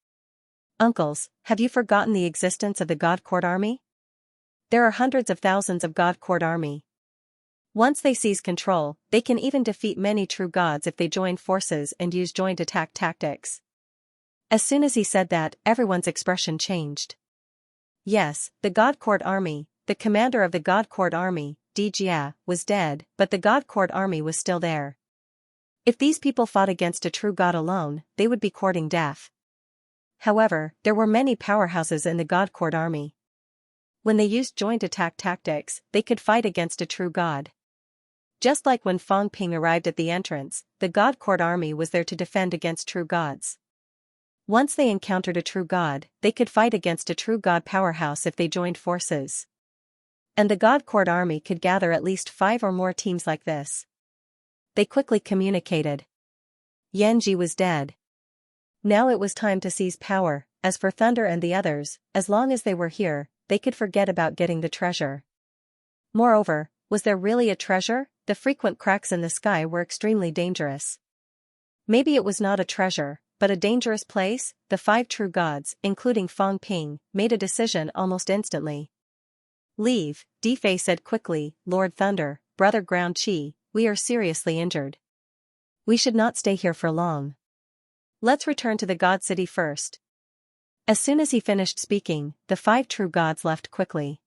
Uncles, have you forgotten the existence of the God Court army? There are hundreds of thousands of God Court army. Once they seize control, they can even defeat many true gods if they join forces and use joint attack tactics." As soon as he said that, everyone's expression changed. Yes, the God Court army, the commander of the God Court army, Di Jia, was dead, but the God Court army was still there. If these people fought against a true god alone, they would be courting death. However, there were many powerhouses in the God Court army. When they used joint attack tactics, they could fight against a true god. Just like when Fang Ping arrived at the entrance, the God Court army was there to defend against true gods. Once they encountered a true god, they could fight against a true god powerhouse if they joined forces. And the God Court army could gather at least 5 or more teams like this. They quickly communicated. Xianxia was dead. Now it was time to seize power. As for Thunder and the others, as long as they were here, they could forget about getting the treasure. Moreover, was there really a treasure? The frequent cracks in the sky were extremely dangerous. Maybe it was not a treasure, but a dangerous place. The 5 true gods, including Fang Ping, made a decision almost instantly. "Leave," Di Fei said quickly. "Lord Thunder, Brother Ground Qi, we are seriously injured. We should not stay here for long. Let's return to the God City first." As soon as he finished speaking, the 5 true gods left quickly.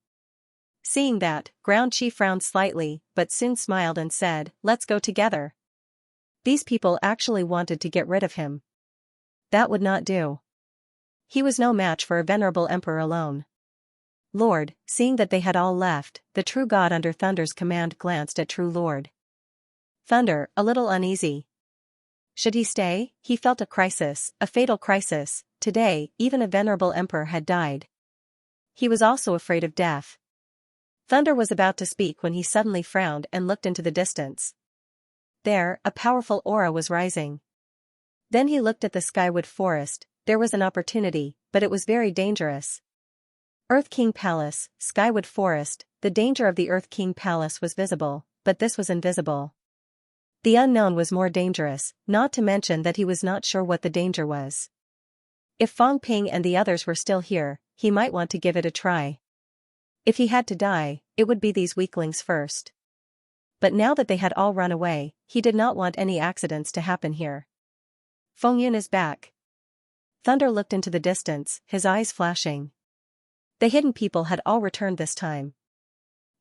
Seeing that, Ground Qi frowned slightly, but soon smiled and said, "Let's go together." These people actually wanted to get rid of him. That would not do. He was no match for a venerable emperor alone. Lord, seeing that they had all left, the true god under Thunder's command glanced at True Lord. Thunder, a little uneasy. Should he stay? He felt a crisis, a fatal crisis. Today, even a venerable emperor had died. He was also afraid of death. Thunder was about to speak when he suddenly frowned and looked into the distance. There, a powerful aura was rising. Then he looked at the Skywood Forest. There was an opportunity, but it was very dangerous. Earth King Palace, Skywood Forest. The danger of the Earth King Palace was visible, but this was invisible. The unknown was more dangerous, not to mention that he was not sure what the danger was. If Fang Ping and the others were still here, he might want to give it a try. If he had to die, it would be these weaklings first. But now that they had all run away, he did not want any accidents to happen here. Feng Yun is back. Thunder looked into the distance, his eyes flashing. The hidden people had all returned this time.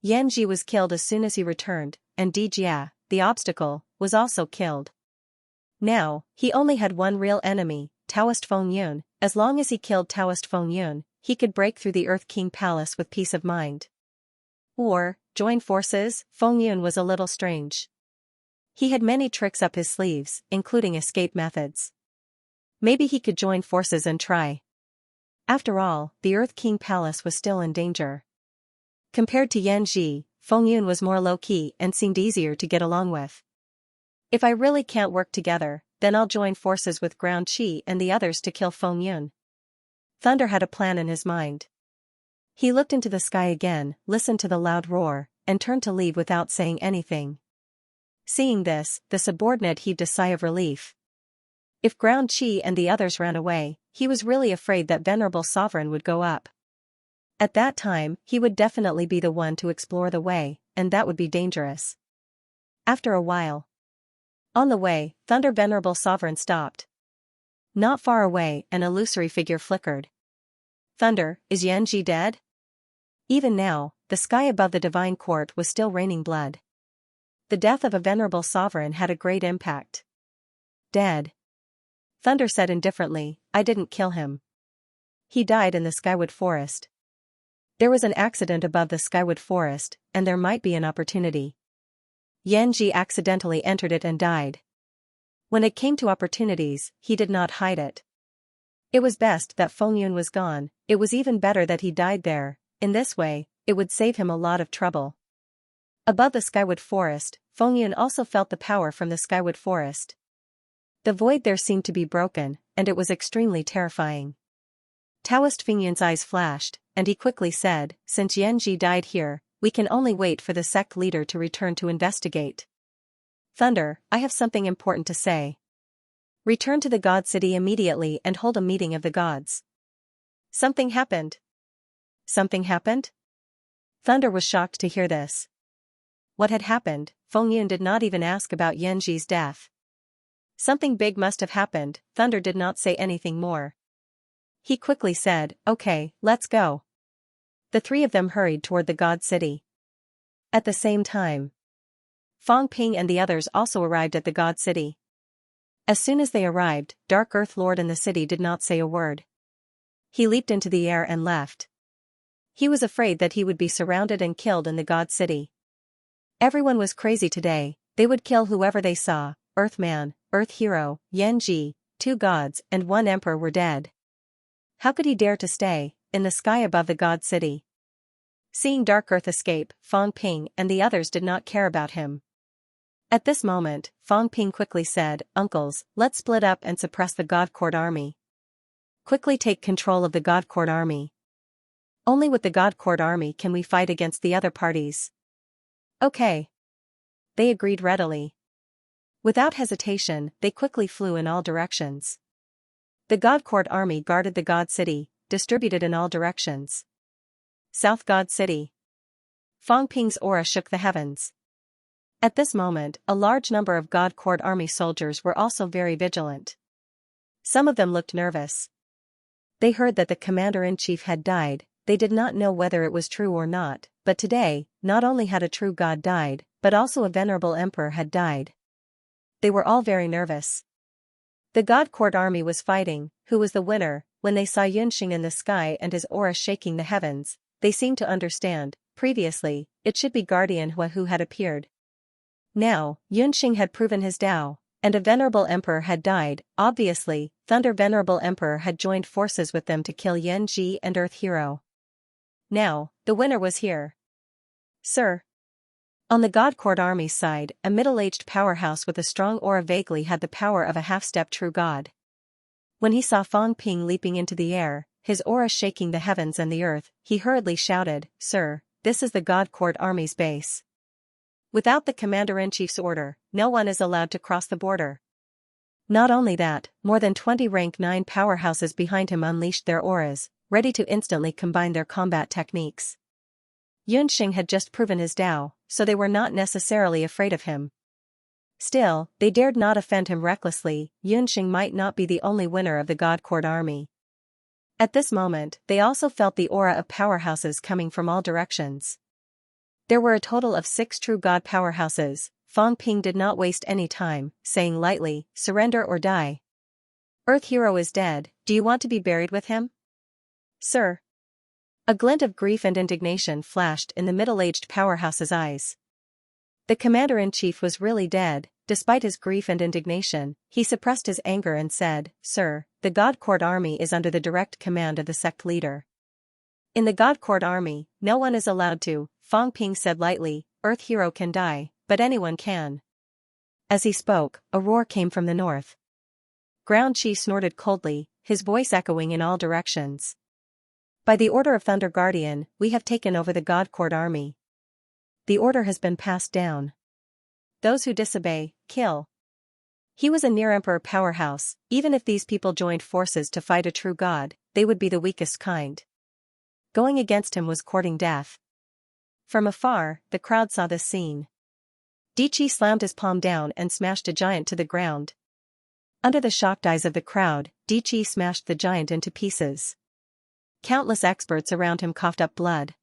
Yanji was killed as soon as he returned, and Di Jia, the obstacle, was also killed. Now, he only had one real enemy, Taoist Feng Yun. As long as he killed Taoist Feng Yun, he could break through the Earth King Palace with peace of mind. Or, join forces. Feng Yun was a little strange. He had many tricks up his sleeves, including escape methods. Maybe he could join forces and try. After all, the Earth King Palace was still in danger. Compared to Yanji, Feng Yun was more low-key and seemed easier to get along with. If I really can't work together, then I'll join forces with Ground Qi and the others to kill Feng Yun. Thunder had a plan in his mind. He looked into the sky again, listened to the loud roar, and turned to leave without saying anything. Seeing this, the subordinate heaved a sigh of relief. If Ground Qi and the others ran away, he was really afraid that Venerable Sovereign would go up. At that time, he would definitely be the one to explore the way, and that would be dangerous. After a while. On the way, Thunder Venerable Sovereign stopped. Not far away, an illusory figure flickered. Thunder, is Yanji dead? Even now, the sky above the divine court was still raining blood. The death of a venerable sovereign had a great impact. Dead. Thunder said indifferently, I didn't kill him. He died in the Skywood Forest. There was an accident above the Skywood Forest, and there might be an opportunity. Yanji accidentally entered it and died. When it came to opportunities, he did not hide it. It was best that Feng Yun was gone, it was even better that he died there. In this way, it would save him a lot of trouble. Above the Skywood Forest, Feng Yun also felt the power from the Skywood Forest. The void there seemed to be broken, and it was extremely terrifying. Taoist Feng Yun's eyes flashed, and he quickly said, since Yanji died here, we can only wait for the sect leader to return to investigate. Thunder, I have something important to say. Return to the God City immediately and hold a meeting of the gods. Something happened. Something happened? Thunder was shocked to hear this. What had happened? Feng Yun did not even ask about Yanji's death. Something big must have happened. Thunder did not say anything more. He quickly said, okay, let's go. The three of them hurried toward the God City. At the same time, Fang Ping and the others also arrived at the God City. As soon as they arrived, Dark Earth Lord in the city did not say a word. He leaped into the air and left. He was afraid that he would be surrounded and killed in the God City. Everyone was crazy today, they would kill whoever they saw. Earthman, Earth Hero, Yanji, 2 gods and 1 emperor were dead. How could he dare to stay in the sky above the God City? Seeing Dark Earth escape, Fang Ping and the others did not care about him. At this moment, Fang Ping quickly said, Uncles, let's split up and suppress the God Court army. Quickly take control of the God Court army. Only with the God Court army can we fight against the other parties. Okay. They agreed readily. Without hesitation, they quickly flew in all directions. The God Court army guarded the God City, distributed in all directions. South God City. Fang Ping's aura shook the heavens. At this moment, a large number of God Court army soldiers were also very vigilant. Some of them looked nervous. They heard that the commander-in-chief had died, they did not know whether it was true or not, but today, not only had a true god died, but also a venerable emperor had died. They were all very nervous. The God Court army was fighting, who was the winner. When they saw Yunxing in the sky and his aura shaking the heavens, they seemed to understand. Previously, it should be Guardian Hua who had appeared. Now, Yunxing had proven his Tao, and a venerable emperor had died. Obviously, Thunder Venerable Emperor had joined forces with them to kill Yanji and Earth Hero. Now, the winner was here. Sir. On the God Court army's side, a middle-aged powerhouse with a strong aura vaguely had the power of a half-step true god. When he saw Fang Ping leaping into the air, his aura shaking the heavens and the earth, he hurriedly shouted, Sir, this is the God Court army's base. Without the commander-in-chief's order, no one is allowed to cross the border. Not only that, more than 20 rank 9 powerhouses behind him unleashed their auras, ready to instantly combine their combat techniques. Yunxing had just proven his Tao, so they were not necessarily afraid of him. Still, they dared not offend him recklessly. Yunxing might not be the only winner of the God Court army. At this moment, they also felt the aura of powerhouses coming from all directions. There were a total of 6 true God powerhouses. Fang Ping did not waste any time, saying lightly, "Surrender or die. Earth Hero is dead, do you want to be buried with him?" "Sir." A glint of grief and indignation flashed in the middle-aged powerhouse's eyes. The commander-in-chief was really dead. Despite his grief and indignation, he suppressed his anger and said, "Sir, the God Court army is under the direct command of the sect leader. In the God Court army, no one is allowed to," Fang Ping said lightly. "Earth Hero can die, but anyone can." As he spoke, a roar came from the north. Ground Chi snorted coldly, his voice echoing in all directions. "By the order of Thunder Guardian, we have taken over the God Court army. The order has been passed down. Those who disobey, kill." He was a near-emperor powerhouse. Even if these people joined forces to fight a true god, they would be the weakest kind. Going against him was courting death. From afar, the crowd saw this scene. Dichi slammed his palm down and smashed a giant to the ground. Under the shocked eyes of the crowd, Dichi smashed the giant into pieces. Countless experts around him coughed up blood.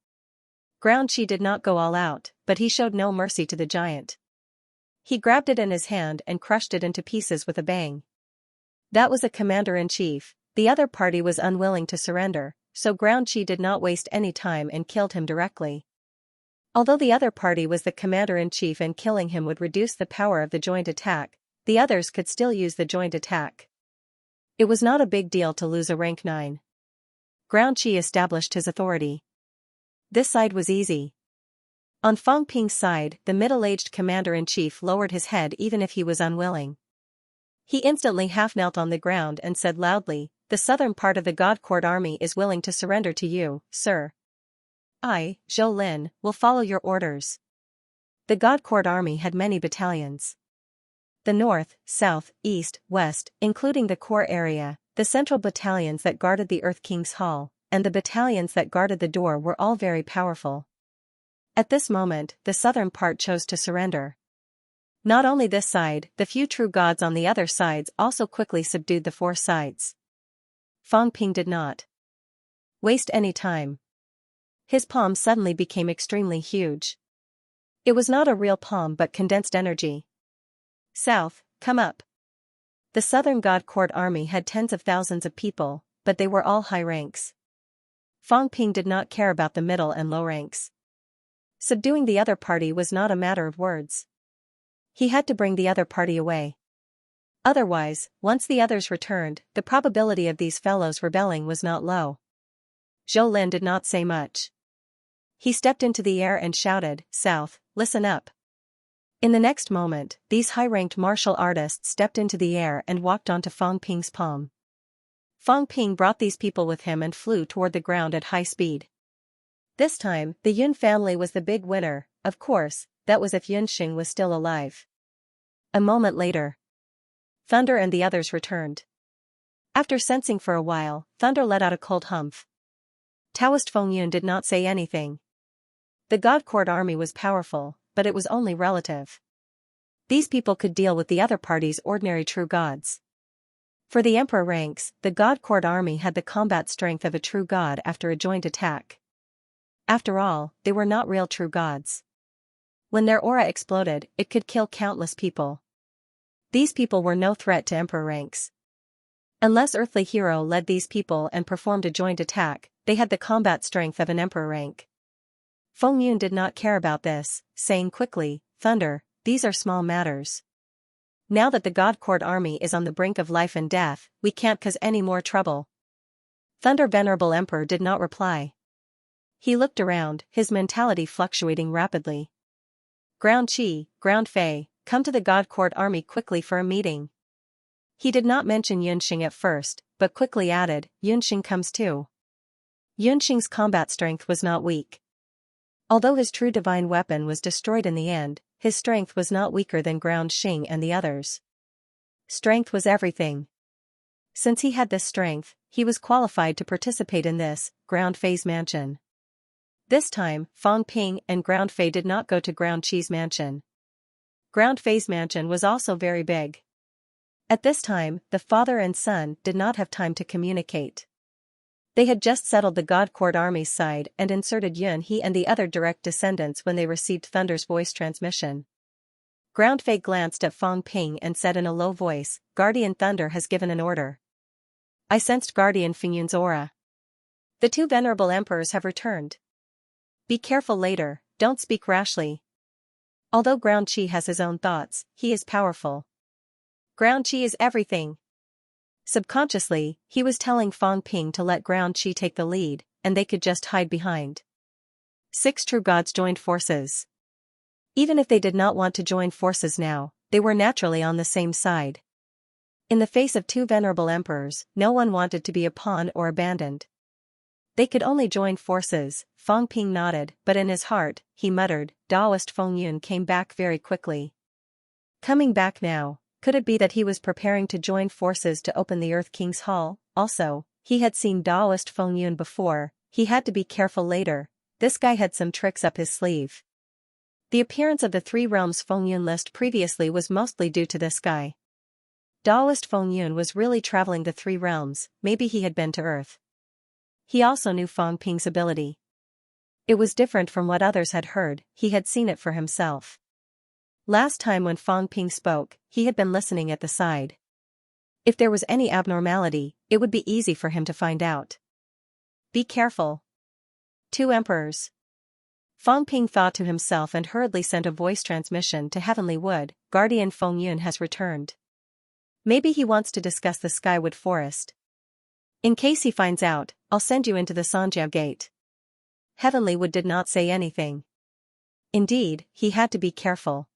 Ground Chi did not go all out, but he showed no mercy to the giant. He grabbed it in his hand and crushed it into pieces with a bang. That was a commander-in-chief. The other party was unwilling to surrender, so Ground Chi did not waste any time and killed him directly. Although the other party was the commander-in-chief and killing him would reduce the power of the joint attack, the others could still use the joint attack. It was not a big deal to lose a rank 9. Ground Chi established his authority. This side was easy. On Fang Ping's side, the middle-aged commander-in-chief lowered his head even if he was unwilling. He instantly half-knelt on the ground and said loudly, "The southern part of the God Court army is willing to surrender to you, sir. I, Zhou Lin, will follow your orders." The God Court army had many battalions. The north, south, east, west, including the core area, the central battalions that guarded the Earth King's Hall, and the battalions that guarded the door were all very powerful. At this moment, the southern part chose to surrender. Not only this side, the few true gods on the other sides also quickly subdued the 4 sides. Fang Ping did not waste any time. His palm suddenly became extremely huge. It was not a real palm but condensed energy. "South, come up." The southern God Court army had tens of thousands of people, but they were all high ranks. Fang Ping did not care about the middle and low ranks. Subduing the other party was not a matter of words. He had to bring the other party away. Otherwise, once the others returned, the probability of these fellows rebelling was not low. Zhou Lin did not say much. He stepped into the air and shouted, "South, listen up." In the next moment, these high-ranked martial artists stepped into the air and walked onto Fang Ping's palm. Fang Ping brought these people with him and flew toward the ground at high speed. This time, the Yun family was the big winner. Of course, that was if Yunxing was still alive. A moment later, Thunder and the others returned. After sensing for a while, Thunder let out a cold humph. Taoist Feng Yun did not say anything. The God Court army was powerful, but it was only relative. These people could deal with the other party's ordinary true gods. For the emperor ranks, the God Court army had the combat strength of a true god after a joint attack. After all, they were not real true gods. When their aura exploded, it could kill countless people. These people were no threat to emperor ranks. Unless Earthly Hero led these people and performed a joint attack, they had the combat strength of an emperor rank. Feng Yun did not care about this, saying quickly, "Thunder, these are small matters. Now that the God Court army is on the brink of life and death, we can't cause any more trouble." Thunder Venerable Emperor did not reply. He looked around, his mentality fluctuating rapidly. "Ground Chi, Ground Fei, come to the God Court army quickly for a meeting." He did not mention Yunxing at first, but quickly added, "Yunxing comes too." Yunxing's combat strength was not weak. Although his true divine weapon was destroyed in the end, his strength was not weaker than Ground Xing and the others. Strength was everything. Since he had this strength, he was qualified to participate in this, Ground Fei's mansion. This time, Fang Ping and Ground Fei did not go to Ground Chi's mansion. Ground Fei's mansion was also very big. At this time, the father and son did not have time to communicate. They had just settled the God Court Army's side and inserted Yun He and the other direct descendants when they received Thunder's voice transmission. Ground Fei glanced at Fang Ping and said in a low voice, "Guardian Thunder has given an order." I sensed Guardian Fingyun's aura. The two venerable emperors have returned. Be careful later, don't speak rashly. Although Ground Chi has his own thoughts, he is powerful. Ground Chi is everything. Subconsciously, he was telling Fang Ping to let Ground Chi take the lead, and they could just hide behind. 6 true gods joined forces. Even if they did not want to join forces now, they were naturally on the same side. In the face of 2 venerable emperors, no one wanted to be a pawn or abandoned. They could only join forces. Fang Ping nodded, but in his heart, he muttered, Daoist Feng Yun came back very quickly. Coming back now, could it be that he was preparing to join forces to open the Earth King's Hall? Also, he had seen Daoist Feng Yun before, he had to be careful later, this guy had some tricks up his sleeve. The appearance of the 3 realms Feng Yun list previously was mostly due to this guy. Daoist Feng Yun was really traveling the 3 realms, maybe he had been to Earth. He also knew Fang Ping's ability. It was different from what others had heard, he had seen it for himself. Last time when Fang Ping spoke, he had been listening at the side. If there was any abnormality, it would be easy for him to find out. Be careful. 2 emperors. Fang Ping thought to himself and hurriedly sent a voice transmission to Heavenly Wood, Guardian Feng Yun has returned. Maybe he wants to discuss the Skywood Forest. In case he finds out, I'll send you into the Sanjiao Gate. Heavenly Wood did not say anything. Indeed, he had to be careful.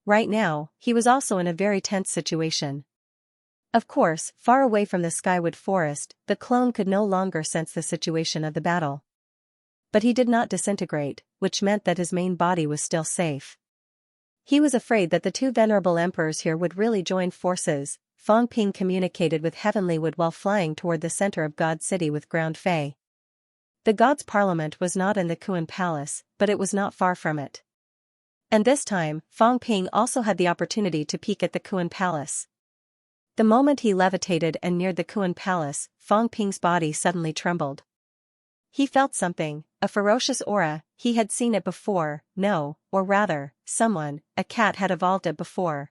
Right now, he was also in a very tense situation. Of course, far away from the Skywood Forest, the clone could no longer sense the situation of the battle. But he did not disintegrate, which meant that his main body was still safe. He was afraid that the 2 venerable emperors here would really join forces. Fang Ping communicated with Heavenly Wood while flying toward the center of God City with Ground Fei. The God's Parliament was not in the Kuan Palace, but it was not far from it. And this time, Fang Ping also had the opportunity to peek at the Kuan Palace. The moment he levitated and neared the Kuan Palace, Fang Ping's body suddenly trembled. He felt something, a ferocious aura, he had seen it before, no, or rather, someone, a cat had evolved it before.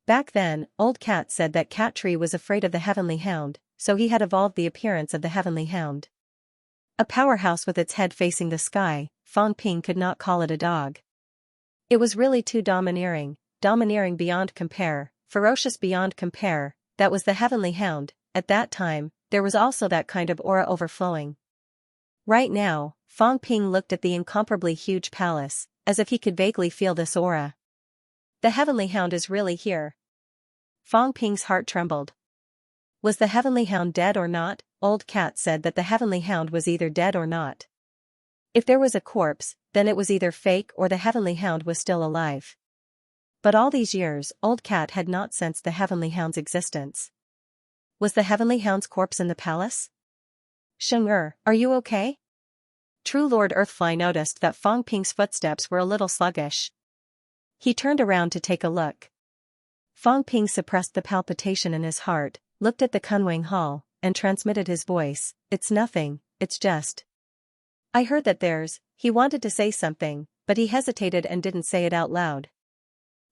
Back then, Old Cat said that Cat Tree was afraid of the Heavenly Hound, so he had evolved the appearance of the Heavenly Hound. A powerhouse with its head facing the sky, Fang Ping could not call it a dog. It was really too domineering beyond compare, ferocious beyond compare, that was the Heavenly Hound. At that time, there was also that kind of aura overflowing. Right now, Fang Ping looked at the incomparably huge palace, as if he could vaguely feel this aura. The Heavenly Hound is really here. Fang Ping's heart trembled. Was the Heavenly Hound dead or not? Old Cat said that the Heavenly Hound was either dead or not. If there was a corpse, then it was either fake or the Heavenly Hound was still alive. But all these years, Old Cat had not sensed the Heavenly Hound's existence. Was the Heavenly Hound's corpse in the palace? Sheng-Er, are you okay? True Lord Earthfly noticed that Fang Ping's footsteps were a little sluggish. He turned around to take a look. Fang Ping suppressed the palpitation in his heart, looked at the Kunwang Hall, and transmitted his voice, it's nothing, it's just. I heard that he wanted to say something, but he hesitated and didn't say it out loud.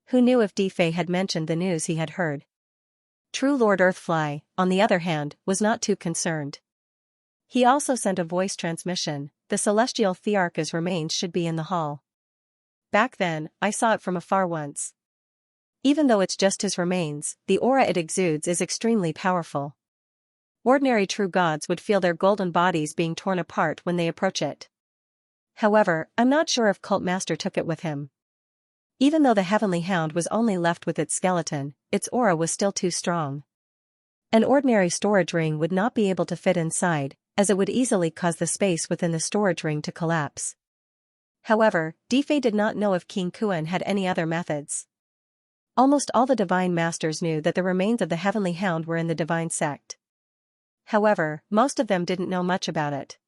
Who knew if Defei had mentioned the news he had heard? True Lord Earthfly, on the other hand, was not too concerned. He also sent a voice transmission, the celestial Thearcha's remains should be in the hall. Back then, I saw it from afar once. Even though it's just his remains, the aura it exudes is extremely powerful. Ordinary true gods would feel their golden bodies being torn apart when they approach it. However, I'm not sure if Cult Master took it with him. Even though the Heavenly Hound was only left with its skeleton, its aura was still too strong. An ordinary storage ring would not be able to fit inside, as it would easily cause the space within the storage ring to collapse. However, Defei did not know if King Kuan had any other methods. Almost all the Divine Masters knew that the remains of the Heavenly Hound were in the Divine Sect. However, most of them didn't know much about it.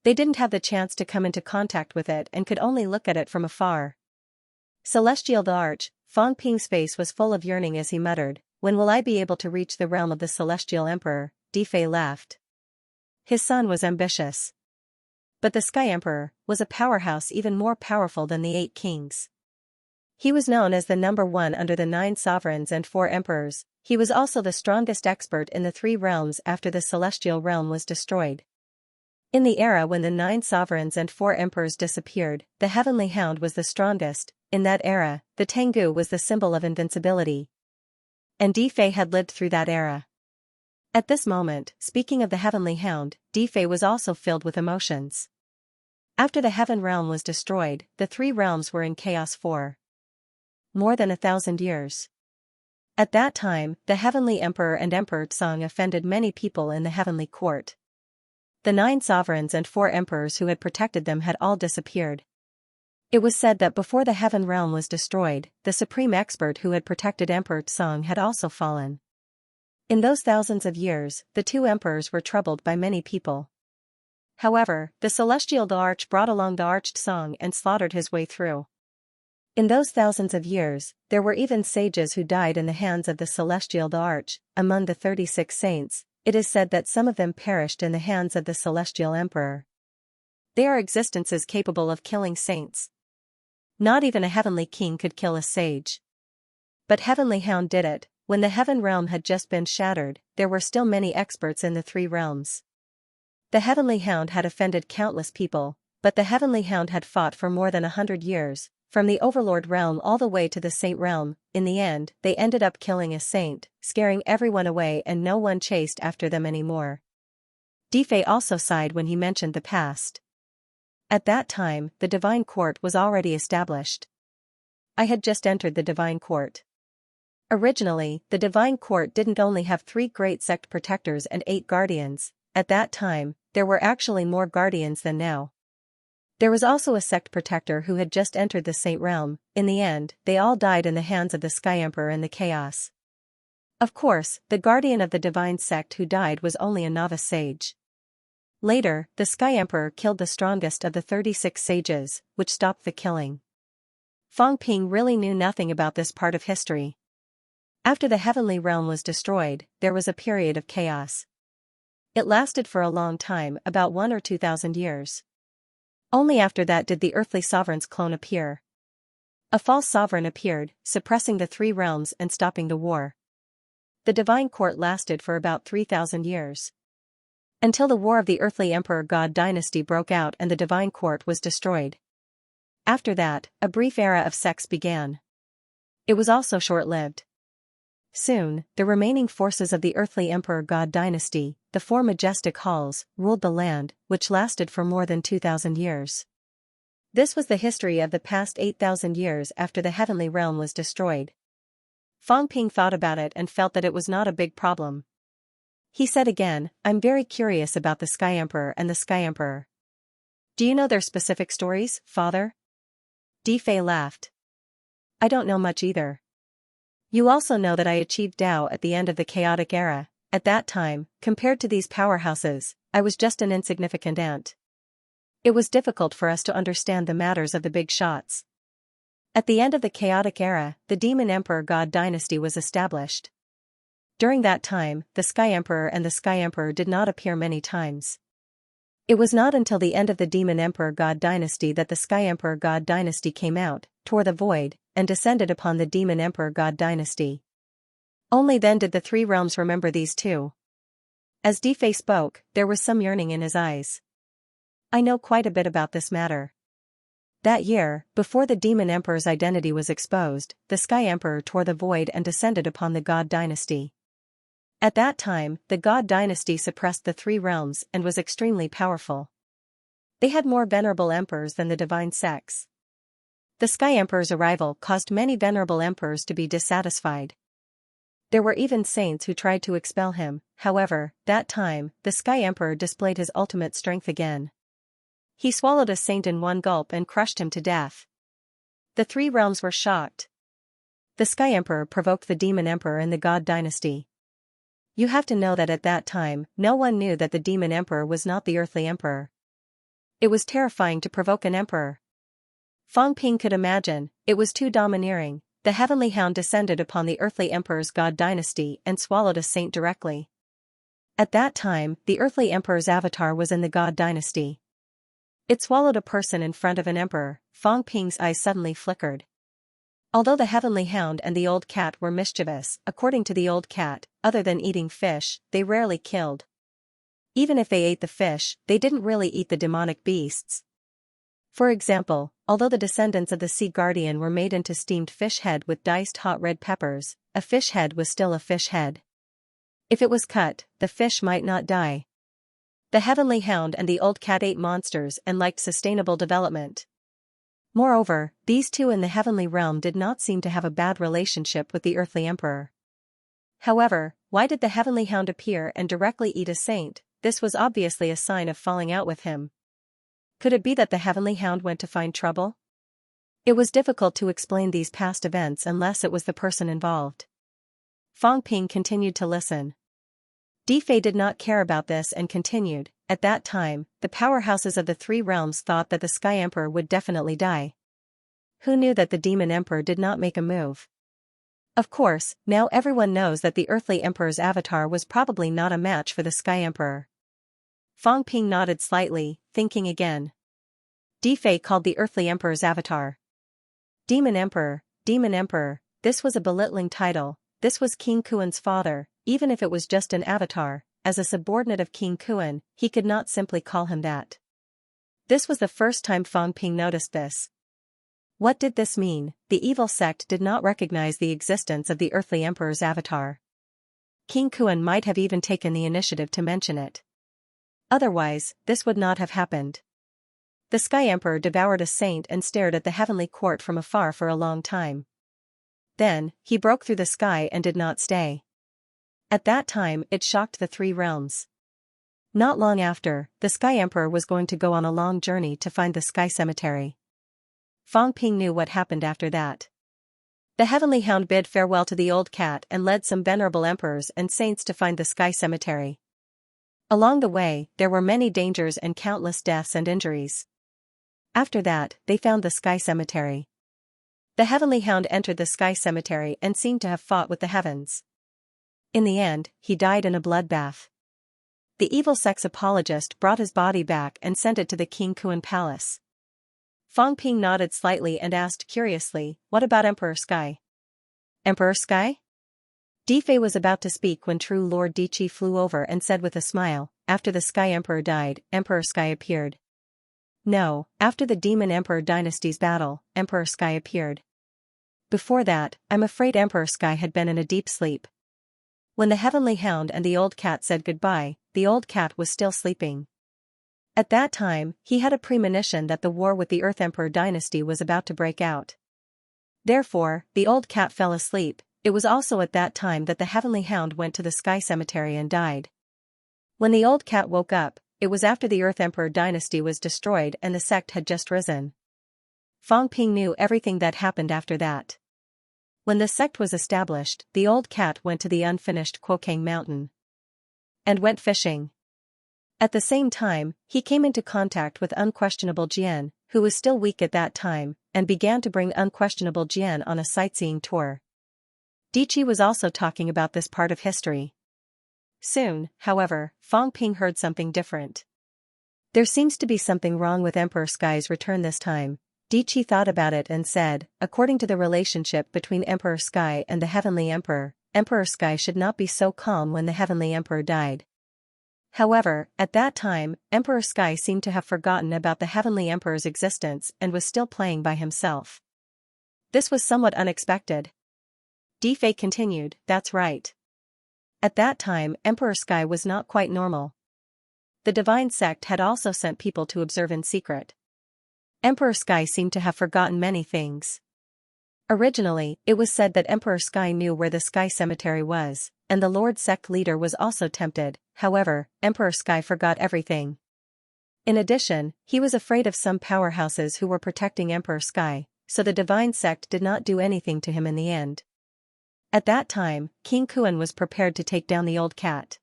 They didn't have the chance to come into contact with it and could only look at it from afar. Celestial the Arch, Fang Ping's face was full of yearning as he muttered, "When will I be able to reach the realm of the Celestial Emperor?" Difei laughed. His son was ambitious. But the Sky Emperor was a powerhouse even more powerful than the 8 kings. He was known as the number 1 under the 9 sovereigns and 4 emperors. He was also the strongest expert in the 3 realms after the celestial realm was destroyed. In the era when the 9 sovereigns and 4 emperors disappeared, the Heavenly Hound was the strongest. In that era, the Tengu was the symbol of invincibility. And Difei had lived through that era. At this moment, speaking of the Heavenly Hound, Difei was also filled with emotions. After the Heaven Realm was destroyed, the 3 realms were in chaos for more than 1,000 years. At that time, the Heavenly Emperor and Emperor Tsang offended many people in the Heavenly Court. The 9 sovereigns and 4 emperors who had protected them had all disappeared. It was said that before the Heaven Realm was destroyed, the supreme expert who had protected Emperor Tsang had also fallen. In those thousands of years, the 2 emperors were troubled by many people. However, the Celestial the Arch brought along the Arched Song and slaughtered his way through. In those thousands of years, there were even sages who died in the hands of the Celestial the Arch. Among the 36 saints, it is said that some of them perished in the hands of the Celestial Emperor. They are existences capable of killing saints. Not even a heavenly king could kill a sage. But Heavenly Hound did it. When the Heaven Realm had just been shattered, there were still many experts in the 3 realms. The Heavenly Hound had offended countless people, but the Heavenly Hound had fought for more than 100 years, from the Overlord Realm all the way to the Saint Realm. In the end, they ended up killing a saint, scaring everyone away, and no one chased after them anymore. Difei also sighed when he mentioned the past. At that time, the Divine Court was already established. I had just entered the Divine Court. Originally, the Divine Court didn't only have 3 great sect protectors and 8 guardians. At that time, there were actually more guardians than now. There was also a sect protector who had just entered the Saint Realm. In the end, they all died in the hands of the Sky Emperor and the Chaos. Of course, the guardian of the divine sect who died was only a novice sage. Later, the Sky Emperor killed the strongest of the 36 sages, which stopped the killing. Fang Ping really knew nothing about this part of history. After the Heavenly Realm was destroyed, there was a period of chaos. It lasted for a long time, about 1 or 2,000 years. Only after that did the earthly sovereign's clone appear. A false sovereign appeared, suppressing the 3 realms and stopping the war. The Divine Court lasted for about 3,000 years. Until the War of the Earthly Emperor God dynasty broke out and the Divine Court was destroyed. After that, a brief era of sects began. It was also short-lived. Soon, the remaining forces of the Earthly Emperor God dynasty, the 4 majestic halls, ruled the land, which lasted for more than 2,000 years. This was the history of the past 8,000 years after the Heavenly Realm was destroyed. Fang Ping thought about it and felt that it was not a big problem. He said again, "I'm very curious about the Sky Emperor and the Sky Emperor. Do you know their specific stories, father?" Difei laughed. "I don't know much either. You also know that I achieved Tao at the end of the chaotic era. At that time, compared to these powerhouses, I was just an insignificant ant. It was difficult for us to understand the matters of the big shots. At the end of the chaotic era, the Demon Emperor God dynasty was established. During that time, the Sky Emperor and the Sky Emperor did not appear many times. It was not until the end of the Demon Emperor God dynasty that the Sky Emperor God dynasty came out, tore the void, and descended upon the Demon Emperor God dynasty. Only then did the 3 realms remember these 2. As Difei spoke, there was some yearning in his eyes. I know quite a bit about this matter. That year, before the Demon Emperor's identity was exposed, the Sky Emperor tore the void and descended upon the God dynasty. At that time, the God dynasty suppressed the 3 realms and was extremely powerful. They had more venerable emperors than the divine sects. The Sky Emperor's arrival caused many venerable emperors to be dissatisfied. There were even saints who tried to expel him. However, that time, the Sky Emperor displayed his ultimate strength again. He swallowed a saint in one gulp and crushed him to death. The 3 realms were shocked. The Sky Emperor provoked the Demon Emperor in the God dynasty. You have to know that at that time, no one knew that the Demon Emperor was not the Earthly Emperor. It was terrifying to provoke an emperor. Fang Ping could imagine, it was too domineering. The heavenly hound descended upon the earthly emperor's god dynasty and swallowed a saint directly. At that time, the earthly emperor's avatar was in the god dynasty. It swallowed a person in front of an emperor. Fang Ping's eyes suddenly flickered. Although the heavenly hound and the old cat were mischievous, according to the old cat, other than eating fish, they rarely killed. Even if they ate the fish, they didn't really eat the demonic beasts. For example, although the descendants of the sea guardian were made into steamed fish head with diced hot red peppers, a fish head was still a fish head. If it was cut, the fish might not die. The heavenly hound and the old cat ate monsters and liked sustainable development. Moreover, these two in the heavenly realm did not seem to have a bad relationship with the earthly emperor. However, why did the heavenly hound appear and directly eat a saint? This was obviously a sign of falling out with him. Could it be that the heavenly hound went to find trouble? It was difficult to explain these past events unless it was the person involved. Fang Ping continued to listen. Di Fei did not care about this and continued. At that time, the powerhouses of the three realms thought that the Sky Emperor would definitely die. Who knew that the Demon Emperor did not make a move? Of course, now everyone knows that the Earthly Emperor's avatar was probably not a match for the Sky Emperor. Fang Ping nodded slightly, thinking again. Di Fei called the Earthly Emperor's avatar Demon Emperor, this was a belittling title. This was King Kuan's father. Even if it was just an avatar, as a subordinate of King Kuan, he could not simply call him that. This was the first time Fang Ping noticed this. What did this mean? The evil sect did not recognize the existence of the Earthly Emperor's avatar. King Kuan might have even taken the initiative to mention it. Otherwise, this would not have happened. The Sky Emperor devoured a saint and stared at the heavenly court from afar for a long time. Then, he broke through the sky and did not stay. At that time, it shocked the three realms. Not long after, the Sky Emperor was going to go on a long journey to find the Sky Cemetery. Fang Ping knew what happened after that. The heavenly hound bid farewell to the old cat and led some venerable emperors and saints to find the Sky Cemetery. Along the way, there were many dangers and countless deaths and injuries. After that, they found the Sky Cemetery. The heavenly hound entered the Sky Cemetery and seemed to have fought with the heavens. In the end, he died in a bloodbath. The evil sect's apologist brought his body back and sent it to the King Kuan Palace. Fang Ping nodded slightly and asked curiously, "What about Emperor Sky?" Emperor Sky? Di Fei was about to speak when True Lord Di Qi flew over and said with a smile, "After the Sky Emperor died, Emperor Sky appeared." No, after the Demon Emperor dynasty's battle, Emperor Sky appeared. Before that, I'm afraid Emperor Sky had been in a deep sleep. When the heavenly hound and the old cat said goodbye, the old cat was still sleeping. At that time, he had a premonition that the war with the Earth Emperor dynasty was about to break out. Therefore, the old cat fell asleep. It was also at that time that the heavenly hound went to the Sky Cemetery and died. When the old cat woke up, it was after the Earth Emperor dynasty was destroyed and the sect had just risen. Fang Ping knew everything that happened after that. When the sect was established, the old cat went to the unfinished Quokang Mountain and went fishing. At the same time, he came into contact with Unquestionable Jian, who was still weak at that time, and began to bring Unquestionable Jian on a sightseeing tour. Di Qi was also talking about this part of history. Soon, however, Fang Ping heard something different. There seems to be something wrong with Emperor Sky's return this time. Di Qi thought about it and said, according to the relationship between Emperor Sky and the Heavenly Emperor, Emperor Sky should not be so calm when the Heavenly Emperor died. However, at that time, Emperor Sky seemed to have forgotten about the Heavenly Emperor's existence and was still playing by himself. This was somewhat unexpected. Di Fei continued, "That's right. At that time, Emperor Sky was not quite normal. The divine sect had also sent people to observe in secret. Emperor Sky seemed to have forgotten many things. Originally, it was said that Emperor Sky knew where the Sky Cemetery was, and the Lord Sect leader was also tempted. However, Emperor Sky forgot everything. In addition, he was afraid of some powerhouses who were protecting Emperor Sky, so the divine sect did not do anything to him in the end. At that time, King Kuan was prepared to take down the old cat.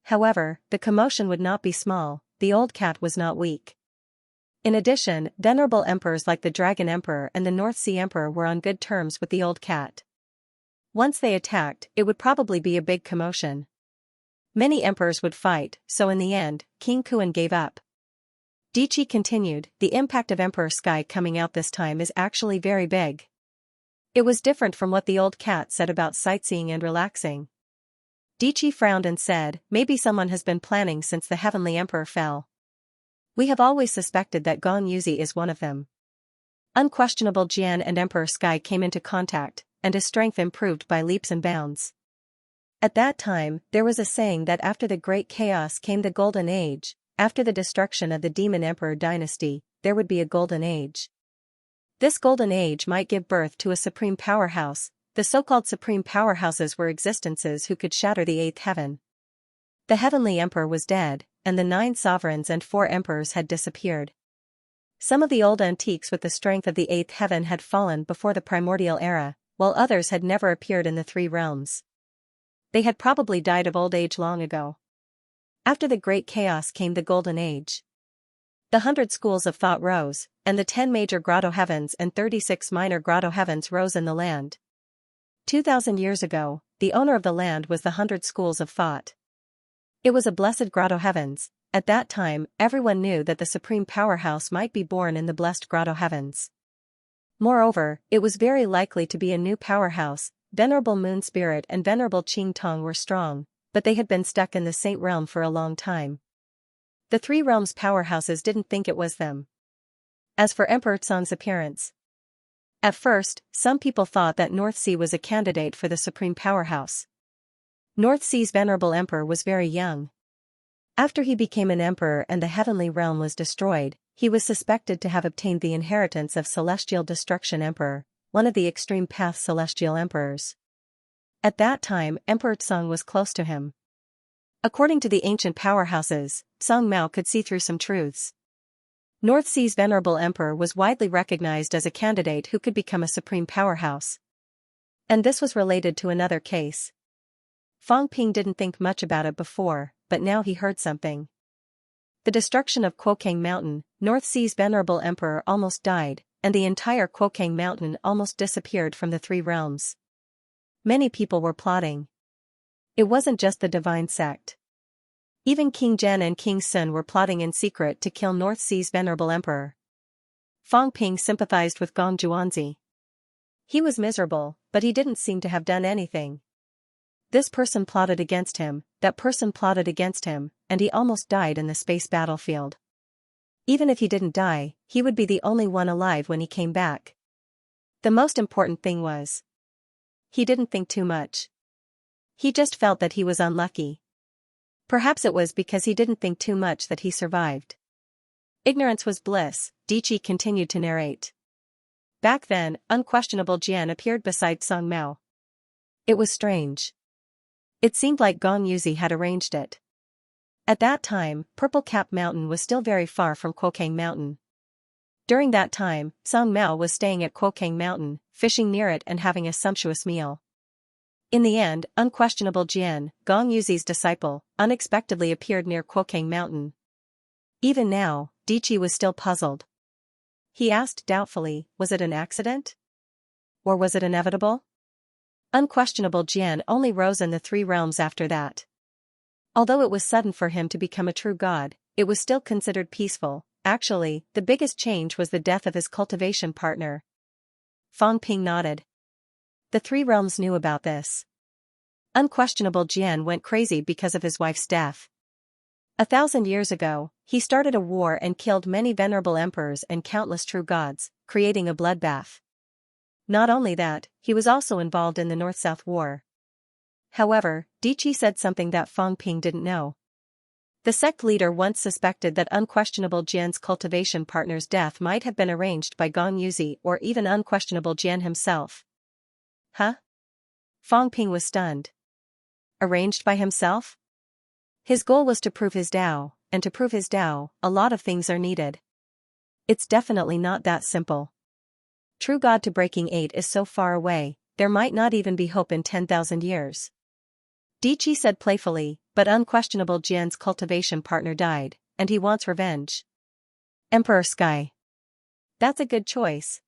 However, the commotion would not be small. The old cat was not weak. In addition, venerable emperors like the Dragon Emperor and the North Sea Emperor were on good terms with the old cat. Once they attacked, it would probably be a big commotion. Many emperors would fight, so in the end, King Kuan gave up. Dichi continued, the impact of Emperor Sky coming out this time is actually very big. It was different from what the old cat said about sightseeing and relaxing. Dichi frowned and said, maybe someone has been planning since the Heavenly Emperor fell. We have always suspected that Gong Yuzi is one of them. Unquestionable Jian and Emperor Sky came into contact, and his strength improved by leaps and bounds. At that time, there was a saying that after the Great Chaos came the Golden Age. After the destruction of the Demon Emperor dynasty, there would be a Golden Age. This Golden Age might give birth to a supreme powerhouse. The so-called supreme powerhouses were existences who could shatter the eighth heaven. The Heavenly Emperor was dead, and the 9 sovereigns and 4 emperors had disappeared. Some of the old antiques with the strength of the eighth heaven had fallen before the primordial era, while others had never appeared in the 3 realms. They had probably died of old age long ago. After the Great Chaos came the Golden Age. The 100 schools of thought rose, and the 10 major grotto heavens and 36 minor grotto heavens rose in the land. 2,000 years ago, the owner of the land was the 100 schools of thought. It was a blessed grotto heavens. At that time, everyone knew that the supreme powerhouse might be born in the blessed grotto heavens. Moreover, it was very likely to be a new powerhouse. Venerable Moon Spirit and Venerable Qing Tong were strong, but they had been stuck in the Saint Realm for a long time. The 3 realms' powerhouses didn't think it was them. As for Emperor Tsong's appearance, at first, some people thought that North Sea was a candidate for the supreme powerhouse. North Sea's venerable emperor was very young. After he became an emperor and the heavenly realm was destroyed, he was suspected to have obtained the inheritance of Celestial Destruction Emperor, one of the extreme path celestial emperors. At that time, Emperor Tsong was close to him. According to the ancient powerhouses, Tsong Mao could see through some truths. North Sea's venerable emperor was widely recognized as a candidate who could become a supreme powerhouse. And this was related to another case. Fang Ping didn't think much about it before, but now he heard something. The destruction of Quokang Mountain, North Sea's venerable emperor almost died, and the entire Quokang Mountain almost disappeared from the 3 realms. Many people were plotting. It wasn't just the divine sect. Even King Zhen and King Sun were plotting in secret to kill North Sea's venerable emperor. Fang Ping sympathized with Gong Juanzi. He was miserable, but he didn't seem to have done anything. This person plotted against him, that person plotted against him, and he almost died in the space battlefield. Even if he didn't die, he would be the only one alive when he came back. The most important thing was, he didn't think too much. He just felt that he was unlucky. Perhaps it was because he didn't think too much that he survived. Ignorance was bliss, Dichi continued to narrate. Back then, unquestionable Jian appeared beside Song Mao. It was strange. It seemed like Gong Yuzi had arranged it. At that time, Purple Cap Mountain was still very far from Quokang Mountain. During that time, Song Mao was staying at Quokang Mountain, fishing near it and having a sumptuous meal. In the end, unquestionable Jian, Gong Yuzi's disciple, unexpectedly appeared near Quokang Mountain. Even now, Dichi was still puzzled. He asked doubtfully, was it an accident? Or was it inevitable? Unquestionable Jian only rose in the 3 realms after that. Although it was sudden for him to become a true god, it was still considered peaceful. Actually, the biggest change was the death of his cultivation partner. Fang Ping nodded. The 3 realms knew about this. Unquestionable Jian went crazy because of his wife's death. 1,000 years ago, he started a war and killed many venerable emperors and countless true gods, creating a bloodbath. Not only that, he was also involved in the North-South War. However, Dichi said something that Fang Ping didn't know. The sect leader once suspected that unquestionable Jian's cultivation partner's death might have been arranged by Gong Yuzi or even unquestionable Jian himself. Huh? Fang Ping was stunned. Arranged by himself? His goal was to prove his Tao, and to prove his Tao, a lot of things are needed. It's definitely not that simple. True God to breaking 8 is so far away, there might not even be hope in 10,000 years. Dichi said playfully, but unquestionable Jian's cultivation partner died, and he wants revenge. Emperor Sky. That's a good choice.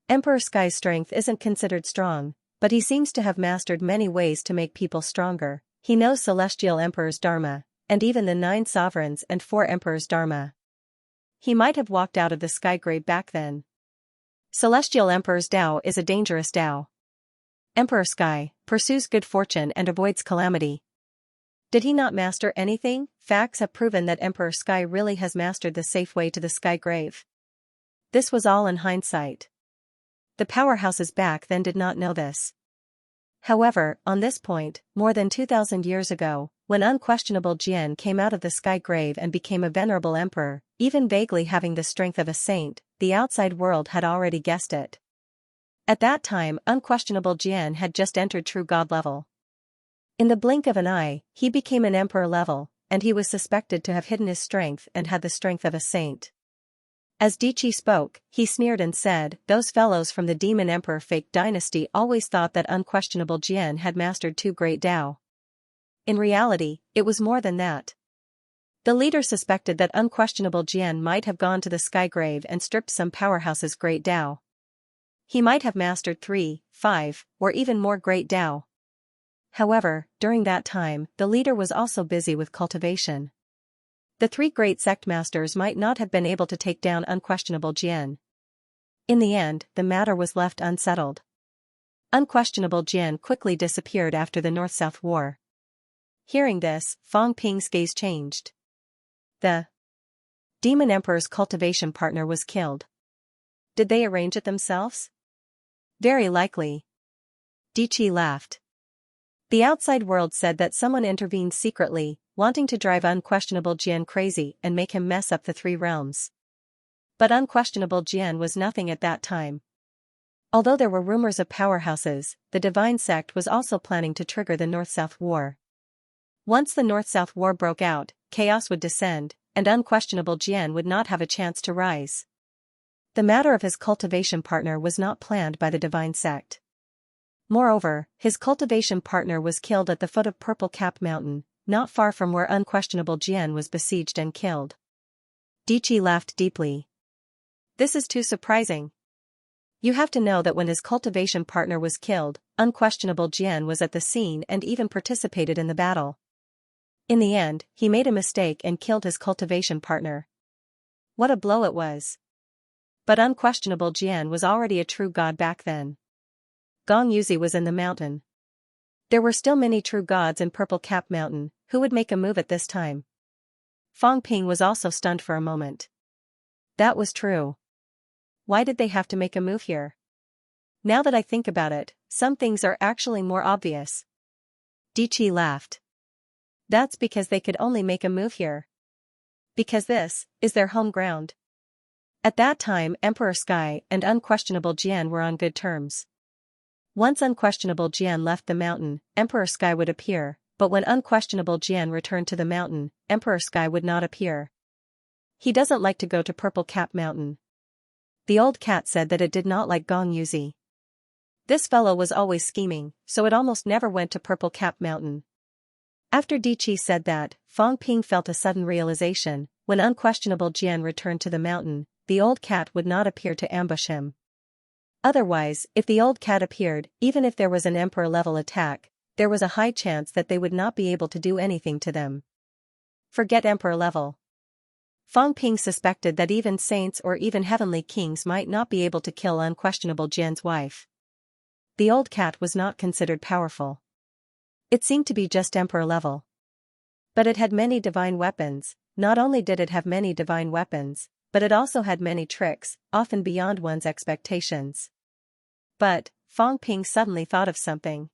Emperor Sky's strength isn't considered strong, but he seems to have mastered many ways to make people stronger. He knows Celestial Emperor's Dharma, and even the 9 sovereigns and 4 emperors' Dharma. He might have walked out of the sky grave back then. Celestial Emperor's Tao is a dangerous Tao. Emperor Sky pursues good fortune and avoids calamity. Did he not master anything? Facts have proven that Emperor Sky really has mastered the safe way to the sky grave. This was all in hindsight. The powerhouses back then did not know this. However, on this point, more than 2,000 years ago, when unquestionable Jian came out of the sky grave and became a venerable emperor, even vaguely having the strength of a saint, the outside world had already guessed it. At that time, unquestionable Jian had just entered true god level. In the blink of an eye, he became an emperor level, and he was suspected to have hidden his strength and had the strength of a saint. As Diqi spoke, he sneered and said, "Those fellows from the Demon Emperor fake dynasty always thought that unquestionable Jian had mastered 2 great Dao. In reality, it was more than that." The leader suspected that unquestionable Jian might have gone to the sky grave and stripped some powerhouse's great Dao. He might have mastered 3, 5, or even more great Dao. However, during that time, the leader was also busy with cultivation. The 3 great sect masters might not have been able to take down unquestionable Jian. In the end, the matter was left unsettled. Unquestionable Jian quickly disappeared after the North-South War. Hearing this, Fang Ping's gaze changed. The Demon Emperor's cultivation partner was killed. Did they arrange it themselves? Very likely. Diqi laughed. The outside world said that someone intervened secretly, wanting to drive unquestionable Jian crazy and make him mess up the 3 realms. But unquestionable Jian was nothing at that time. Although there were rumors of powerhouses, the divine sect was also planning to trigger the North-South War. Once the North-South War broke out, chaos would descend, and unquestionable Jian would not have a chance to rise. The matter of his cultivation partner was not planned by the divine sect. Moreover, his cultivation partner was killed at the foot of Purple Cap Mountain, not far from where unquestionable Jian was besieged and killed. Diqi laughed deeply. This is too surprising. You have to know that when his cultivation partner was killed, unquestionable Jian was at the scene and even participated in the battle. In the end, he made a mistake and killed his cultivation partner. What a blow it was. But unquestionable Jian was already a true god back then. Gong Yuzi was in the mountain. There were still many true gods in Purple Cap Mountain, who would make a move at this time. Fang Ping was also stunned for a moment. That was true. Why did they have to make a move here? Now that I think about it, some things are actually more obvious. Diqi laughed. That's because they could only make a move here. Because this is their home ground. At that time, Emperor Sky and unquestionable Jian were on good terms. Once unquestionable Jian left the mountain, Emperor Sky would appear, but when unquestionable Jian returned to the mountain, Emperor Sky would not appear. He doesn't like to go to Purple Cap Mountain. The old cat said that it did not like Gong Yuzi. This fellow was always scheming, so it almost never went to Purple Cap Mountain. After Diqi said that, Fang Ping felt a sudden realization: when unquestionable Jian returned to the mountain, the old cat would not appear to ambush him. Otherwise, if the old cat appeared, even if there was an emperor-level attack, there was a high chance that they would not be able to do anything to them. Forget emperor level. Fang Ping suspected that even saints or even heavenly kings might not be able to kill unquestionable Jian's wife. The old cat was not considered powerful. It seemed to be just emperor level. But it had many divine weapons. Not only did it have many divine weapons, but it also had many tricks, often beyond one's expectations. But, Fang Ping suddenly thought of something.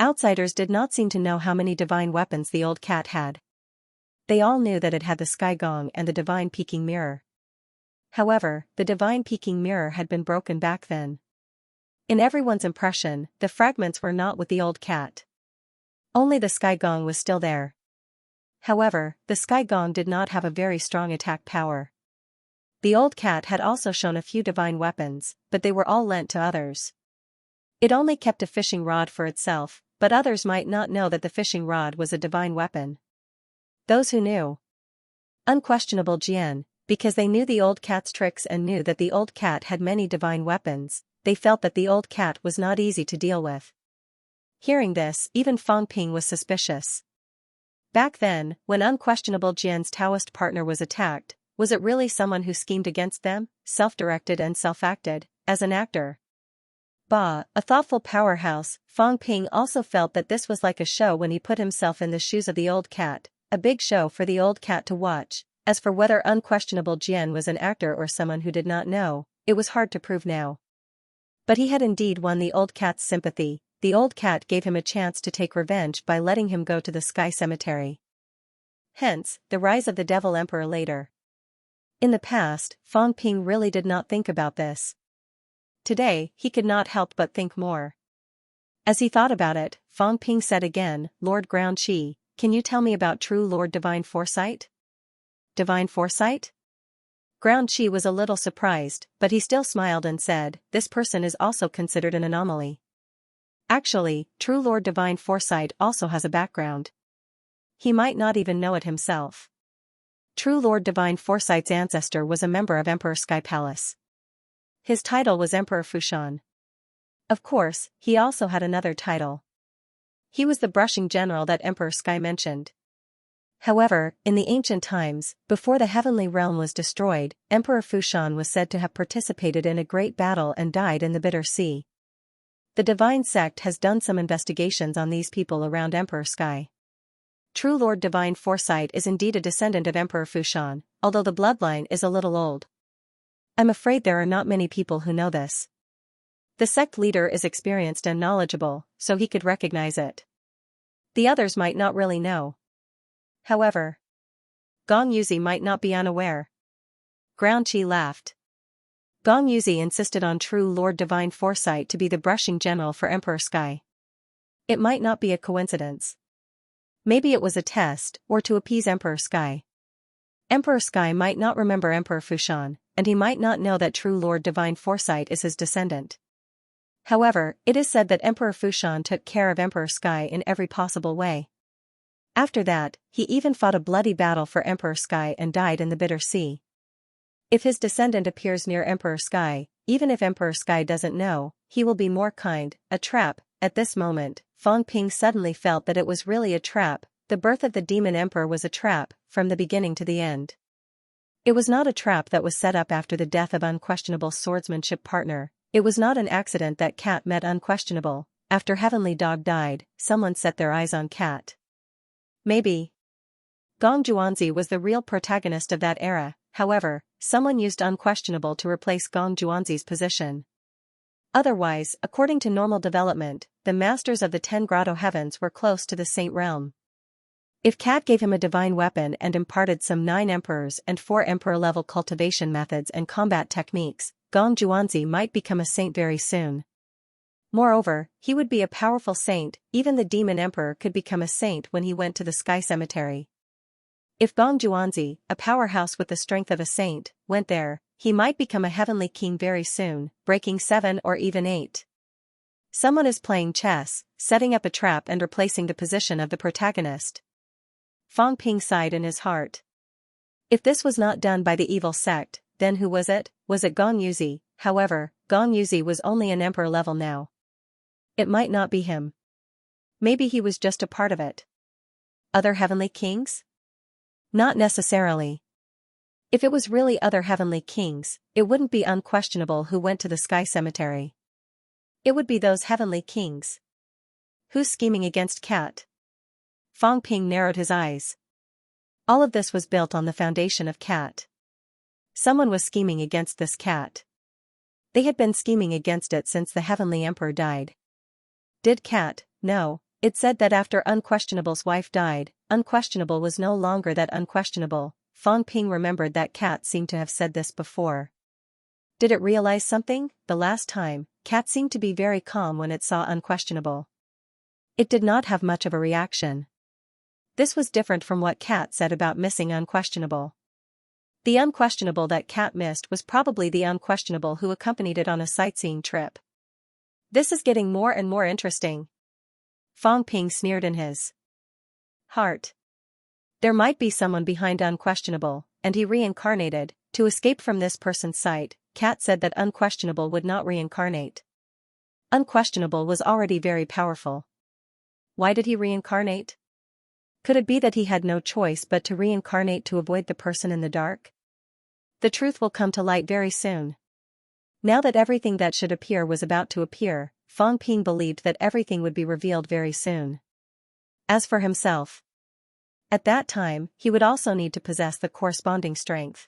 Outsiders did not seem to know how many divine weapons the old cat had. They all knew that it had the sky gong and the divine peeking mirror. However, the divine peeking mirror had been broken back then. In everyone's impression, the fragments were not with the old cat. Only the sky gong was still there. However, the sky gong did not have a very strong attack power. The old cat had also shown a few divine weapons, but they were all lent to others. It only kept a fishing rod for itself, but others might not know that the fishing rod was a divine weapon. Those who knew. Unquestionable Jian, Because they knew the old cat's tricks and knew that the old cat had many divine weapons, they felt that the old cat was not easy to deal with. Hearing this, even Fang Ping was suspicious. Back then, when unquestionable Jian's Taoist partner was attacked, was it really someone who schemed against them, self-directed and self-acted, as an actor? Bah, a thoughtful powerhouse, Fang Ping also felt that this was like a show when he put himself in the shoes of the old cat, a big show for the old cat to watch. As for whether unquestionable Jian was an actor or someone who did not know, it was hard to prove now. But he had indeed won the old cat's sympathy. The old cat gave him a chance to take revenge by letting him go to the sky cemetery. Hence, the rise of the Devil Emperor later. In the past, Fang Ping really did not think about this. Today, he could not help but think more. As he thought about it, Fang Ping said again, "Lord Ground Qi, can you tell me about true Lord Divine Foresight?" Divine Foresight? Ground Qi was a little surprised, but he still smiled and said, "This person is also considered an anomaly. Actually, true Lord Divine Foresight also has a background. He might not even know it himself. True Lord Divine Foresight's ancestor was a member of Emperor Sky Palace. His title was Emperor Fushan. Of course, he also had another title. He was the brushing general that Emperor Sky mentioned. However, in the ancient times, before the heavenly realm was destroyed, Emperor Fushan was said to have participated in a great battle and died in the Bitter Sea. The Divine Sect has done some investigations on these people around Emperor Sky. True Lord Divine Foresight is indeed a descendant of Emperor Fushan, although the bloodline is a little old. I'm afraid there are not many people who know this. The sect leader is experienced and knowledgeable, so he could recognize it. The others might not really know. However, Gong Yuzi might not be unaware. Ground Qi laughed. Gong Yuzi insisted on true Lord Divine Foresight to be the brushing general for Emperor Sky. It might not be a coincidence. Maybe it was a test, or to appease Emperor Sky. Emperor Sky might not remember Emperor Fushan, and he might not know that true Lord Divine Foresight is his descendant. However, it is said that Emperor Fushan took care of Emperor Sky in every possible way. After that, he even fought a bloody battle for Emperor Sky and died in the Bitter Sea. If his descendant appears near Emperor Sky, even if Emperor Sky doesn't know, he will be more kind. A trap. At this moment, Fang Ping suddenly felt that it was really a trap. The birth of the Demon Emperor was a trap, from the beginning to the end. It was not a trap that was set up after the death of Unquestionable swordsmanship partner. It was not an accident that Cat met Unquestionable. After Heavenly Dog died, someone set their eyes on Cat. Maybe Gong Juanzi was the real protagonist of that era. However, someone used Unquestionable to replace Gong Juanzi's position. Otherwise, according to normal development, the masters of the 10 Grotto Heavens were close to the Saint Realm. If Cat gave him a divine weapon and imparted some 9 emperors and 4 emperor-level cultivation methods and combat techniques, Gong Juanzi might become a saint very soon. Moreover, he would be a powerful saint. Even the Demon Emperor could become a saint when he went to the Sky Cemetery. If Gong Juanzi, a powerhouse with the strength of a saint, went there, he might become a heavenly king very soon, breaking 7 or even 8. Someone is playing chess, setting up a trap and replacing the position of the protagonist. Fang Ping sighed in his heart. If this was not done by the evil sect, then who was it? Was it Gong Yuzi? However, Gong Yuzi was only an emperor level now. It might not be him. Maybe he was just a part of it. Other heavenly kings? Not necessarily. If it was really other heavenly kings, it wouldn't be Unquestionable who went to the Sky Cemetery. It would be those heavenly kings. Who's scheming against Cat? Fang Ping narrowed his eyes. All of this was built on the foundation of Cat. Someone was scheming against this Cat. They had been scheming against it since the Heavenly Emperor died. Did Cat? No. It said that after Unquestionable's wife died, Unquestionable was no longer that Unquestionable. Fang Ping remembered that Cat seemed to have said this before. Did it realize something? The last time, Cat seemed to be very calm when it saw Unquestionable. It did not have much of a reaction. This was different from what Cat said about missing Unquestionable. The Unquestionable that Cat missed was probably the Unquestionable who accompanied it on a sightseeing trip. This is getting more and more interesting. Fang Ping sneered in his heart. There might be someone behind Unquestionable, and he reincarnated. To escape from this person's sight, Cat said that Unquestionable would not reincarnate. Unquestionable was already very powerful. Why did he reincarnate? Could it be that he had no choice but to reincarnate to avoid the person in the dark? The truth will come to light very soon. Now that everything that should appear was about to appear, Fang Ping believed that everything would be revealed very soon. As for himself, at that time, he would also need to possess the corresponding strength.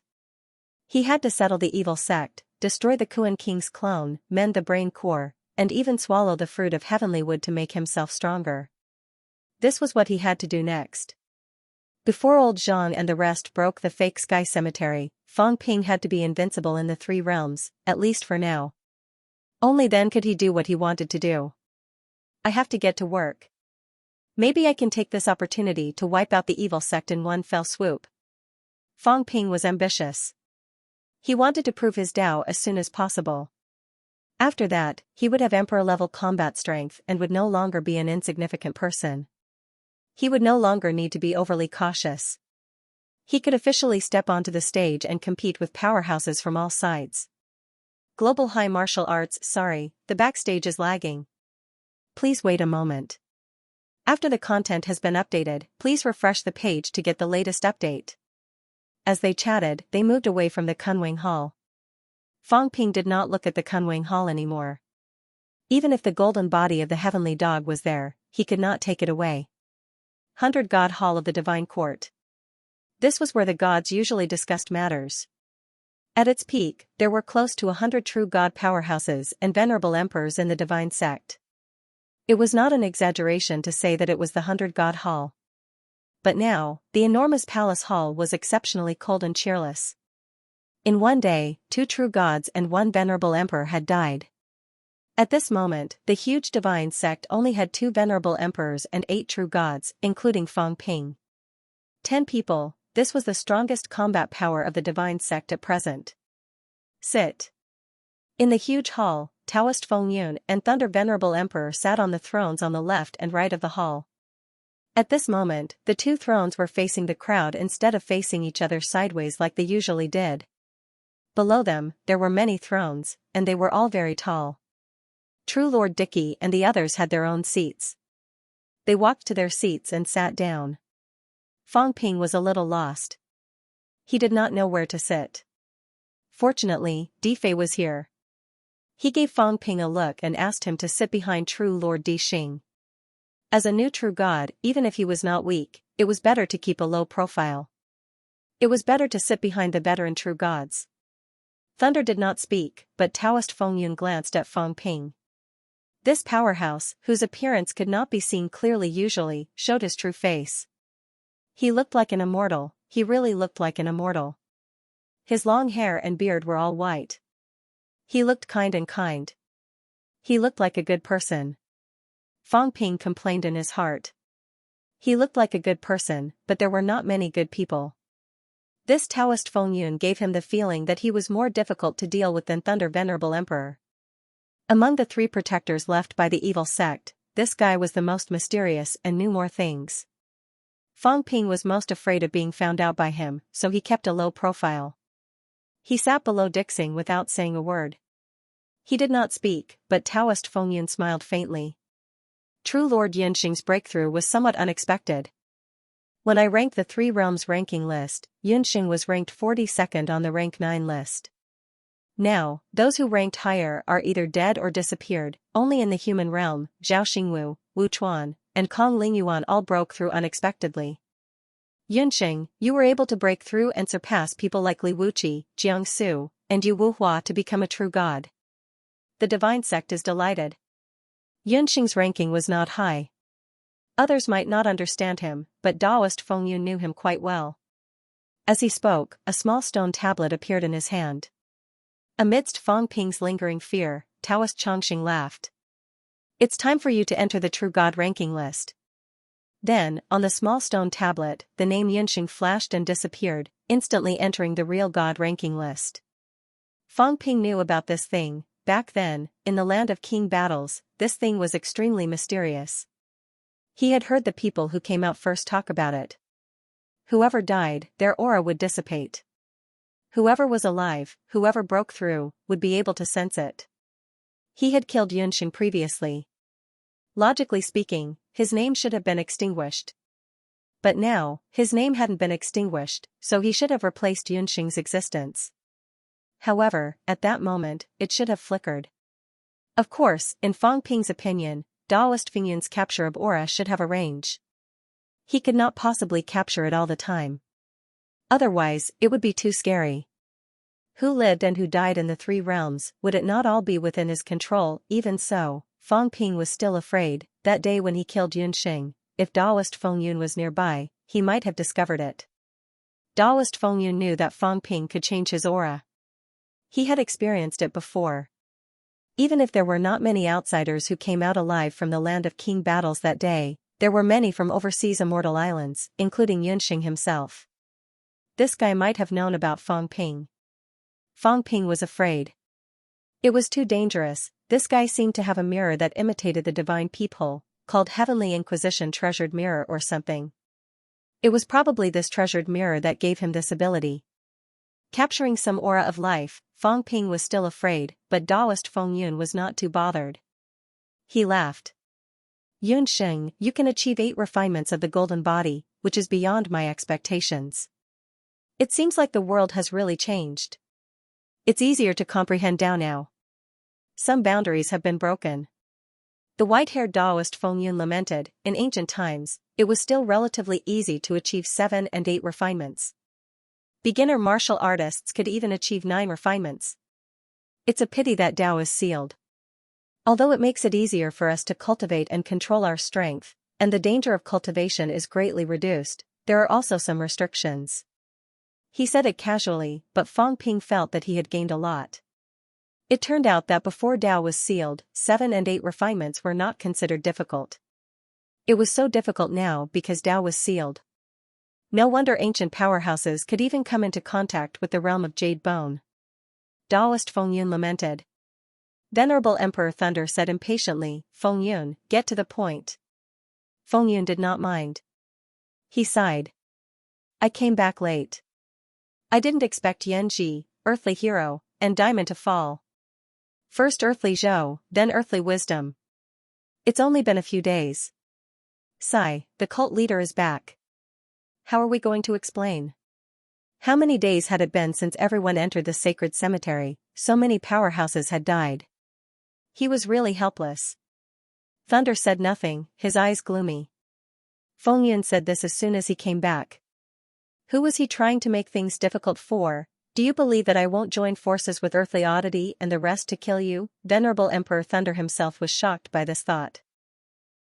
He had to settle the evil sect, destroy the Kuan King's clone, mend the brain core, and even swallow the fruit of heavenly wood to make himself stronger. This was what he had to do next. Before old Zhang and the rest broke the fake sky cemetery, Fang Ping had to be invincible in the three realms, at least for now. Only then could he do what he wanted to do. I have to get to work. Maybe I can take this opportunity to wipe out the evil sect in one fell swoop. Fang Ping was ambitious. He wanted to prove his Tao as soon as possible. After that, he would have emperor-level combat strength and would no longer be an insignificant person. He would no longer need to be overly cautious. He could officially step onto the stage and compete with powerhouses from all sides. Global High Martial Arts. Sorry, the backstage is lagging. Please wait a moment. After the content has been updated, please refresh the page to get the latest update. As they chatted, they moved away from the Kunwing Hall. Fang Ping did not look at the Kunwing Hall anymore. Even if the golden body of the heavenly dog was there, he could not take it away. 100 God Hall of the Divine Court. This was where the gods usually discussed matters. At its peak, there were close to 100 true god powerhouses and venerable emperors in the divine sect. It was not an exaggeration to say that it was the 100 God Hall. But now, the enormous palace hall was exceptionally cold and cheerless. In one day, 2 true gods and 1 venerable emperor had died. At this moment, the huge divine sect only had 2 venerable emperors and 8 true gods, including Fang Ping. 10 people, this was the strongest combat power of the divine sect at present. Sit. In the huge hall, Taoist Feng Yun and Thunder Venerable Emperor sat on the thrones on the left and right of the hall. At this moment, the 2 thrones were facing the crowd instead of facing each other sideways like they usually did. Below them, there were many thrones, and they were all very tall. True Lord Dicky and the others had their own seats. They walked to their seats and sat down. Fang Ping was a little lost. He did not know where to sit. Fortunately, Difei was here. He gave Fang Ping a look and asked him to sit behind True Lord Di Xing. As a new true god, even if he was not weak, it was better to keep a low profile. It was better to sit behind the veteran true gods. Thunder did not speak, but Taoist Feng Yun glanced at Fang Ping. This powerhouse, whose appearance could not be seen clearly usually, showed his true face. He looked like an immortal, he really looked like an immortal. His long hair and beard were all white. He looked kind and kind. He looked like a good person. Fang Ping complained in his heart. He looked like a good person, but there were not many good people. This Taoist Feng Yun gave him the feeling that he was more difficult to deal with than Thunder Venerable Emperor. Among the 3 protectors left by the evil sect, this guy was the most mysterious and knew more things. Fang Ping was most afraid of being found out by him, so he kept a low profile. He sat below Dixing without saying a word. He did not speak, but Taoist Feng Yun smiled faintly. True Lord Yunxing's breakthrough was somewhat unexpected. When I ranked the 3 realms ranking list, Yunxing was ranked 42nd on the rank 9 list. Now, those who ranked higher are either dead or disappeared. Only in the human realm, Zhao Xingwu, Wu Chuan, and Kong Lingyuan all broke through unexpectedly. Yunxing, you were able to break through and surpass people like Li Wuqi, Jiang Su, and Yu Wuhua to become a true god. The divine sect is delighted. Yunxing's ranking was not high. Others might not understand him, but Taoist Feng Yun knew him quite well. As he spoke, a small stone tablet appeared in his hand. Amidst Fang Ping's lingering fear, Taoist Chongqing laughed. It's time for you to enter the true god ranking list. Then, on the small stone tablet, the name Yunxing flashed and disappeared, instantly entering the real god ranking list. Fang Ping knew about this thing. Back then, in the land of king battles, this thing was extremely mysterious. He had heard the people who came out first talk about it. Whoever died, their aura would dissipate. Whoever was alive, whoever broke through, would be able to sense it. He had killed Yunxing previously. Logically speaking, his name should have been extinguished. But now, his name hadn't been extinguished, so he should have replaced Yunxing's existence. However, at that moment, it should have flickered. Of course, in Fang Ping's opinion, Daoist Fingyun's capture of aura should have a range. He could not possibly capture it all the time. Otherwise, it would be too scary. Who lived and who died in the three realms, would it not all be within his control? Even so, Fang Ping was still afraid. That day when he killed Yunxing, if Daoist Fengyun was nearby, he might have discovered it. Daoist Fengyun knew that Fang Ping could change his aura. He had experienced it before. Even if there were not many outsiders who came out alive from the land of king battles that day, there were many from overseas immortal islands, including Yunxing himself. This guy might have known about Fang Ping. Fang Ping was afraid. It was too dangerous. This guy seemed to have a mirror that imitated the divine peephole, called Heavenly Inquisition Treasured Mirror or something. It was probably this treasured mirror that gave him this ability. Capturing some aura of life, Fang Ping was still afraid, but Daoist Fengyun was not too bothered. He laughed. Yunxing, you can achieve 8 refinements of the golden body, which is beyond my expectations. It seems like the world has really changed. It's easier to comprehend now. Some boundaries have been broken. The white-haired Daoist Fengyun lamented. In ancient times, it was still relatively easy to achieve 7 and 8 refinements. Beginner martial artists could even achieve 9 refinements. It's a pity that Tao is sealed. Although it makes it easier for us to cultivate and control our strength, and the danger of cultivation is greatly reduced, there are also some restrictions. He said it casually, but Fang Ping felt that he had gained a lot. It turned out that before Tao was sealed, 7 and 8 refinements were not considered difficult. It was so difficult now because Tao was sealed. No wonder ancient powerhouses could even come into contact with the realm of Jade Bone. Daoist Fengyun lamented. Venerable Emperor Thunder said impatiently, Fengyun, get to the point. Fengyun did not mind. He sighed. I came back late. I didn't expect Yanji, Earthly Hero, and Diamond to fall. First Earthly Zhou, then Earthly Wisdom. It's only been a few days. Sigh, the cult leader is back. How are we going to explain? How many days had it been since everyone entered the sacred cemetery? So many powerhouses had died. He was really helpless. Thunder said nothing, his eyes gloomy. Fengyun said this as soon as he came back. Who was he trying to make things difficult for? Do you believe that I won't join forces with Earthly Oddity and the rest to kill you? Venerable Emperor Thunder himself was shocked by this thought.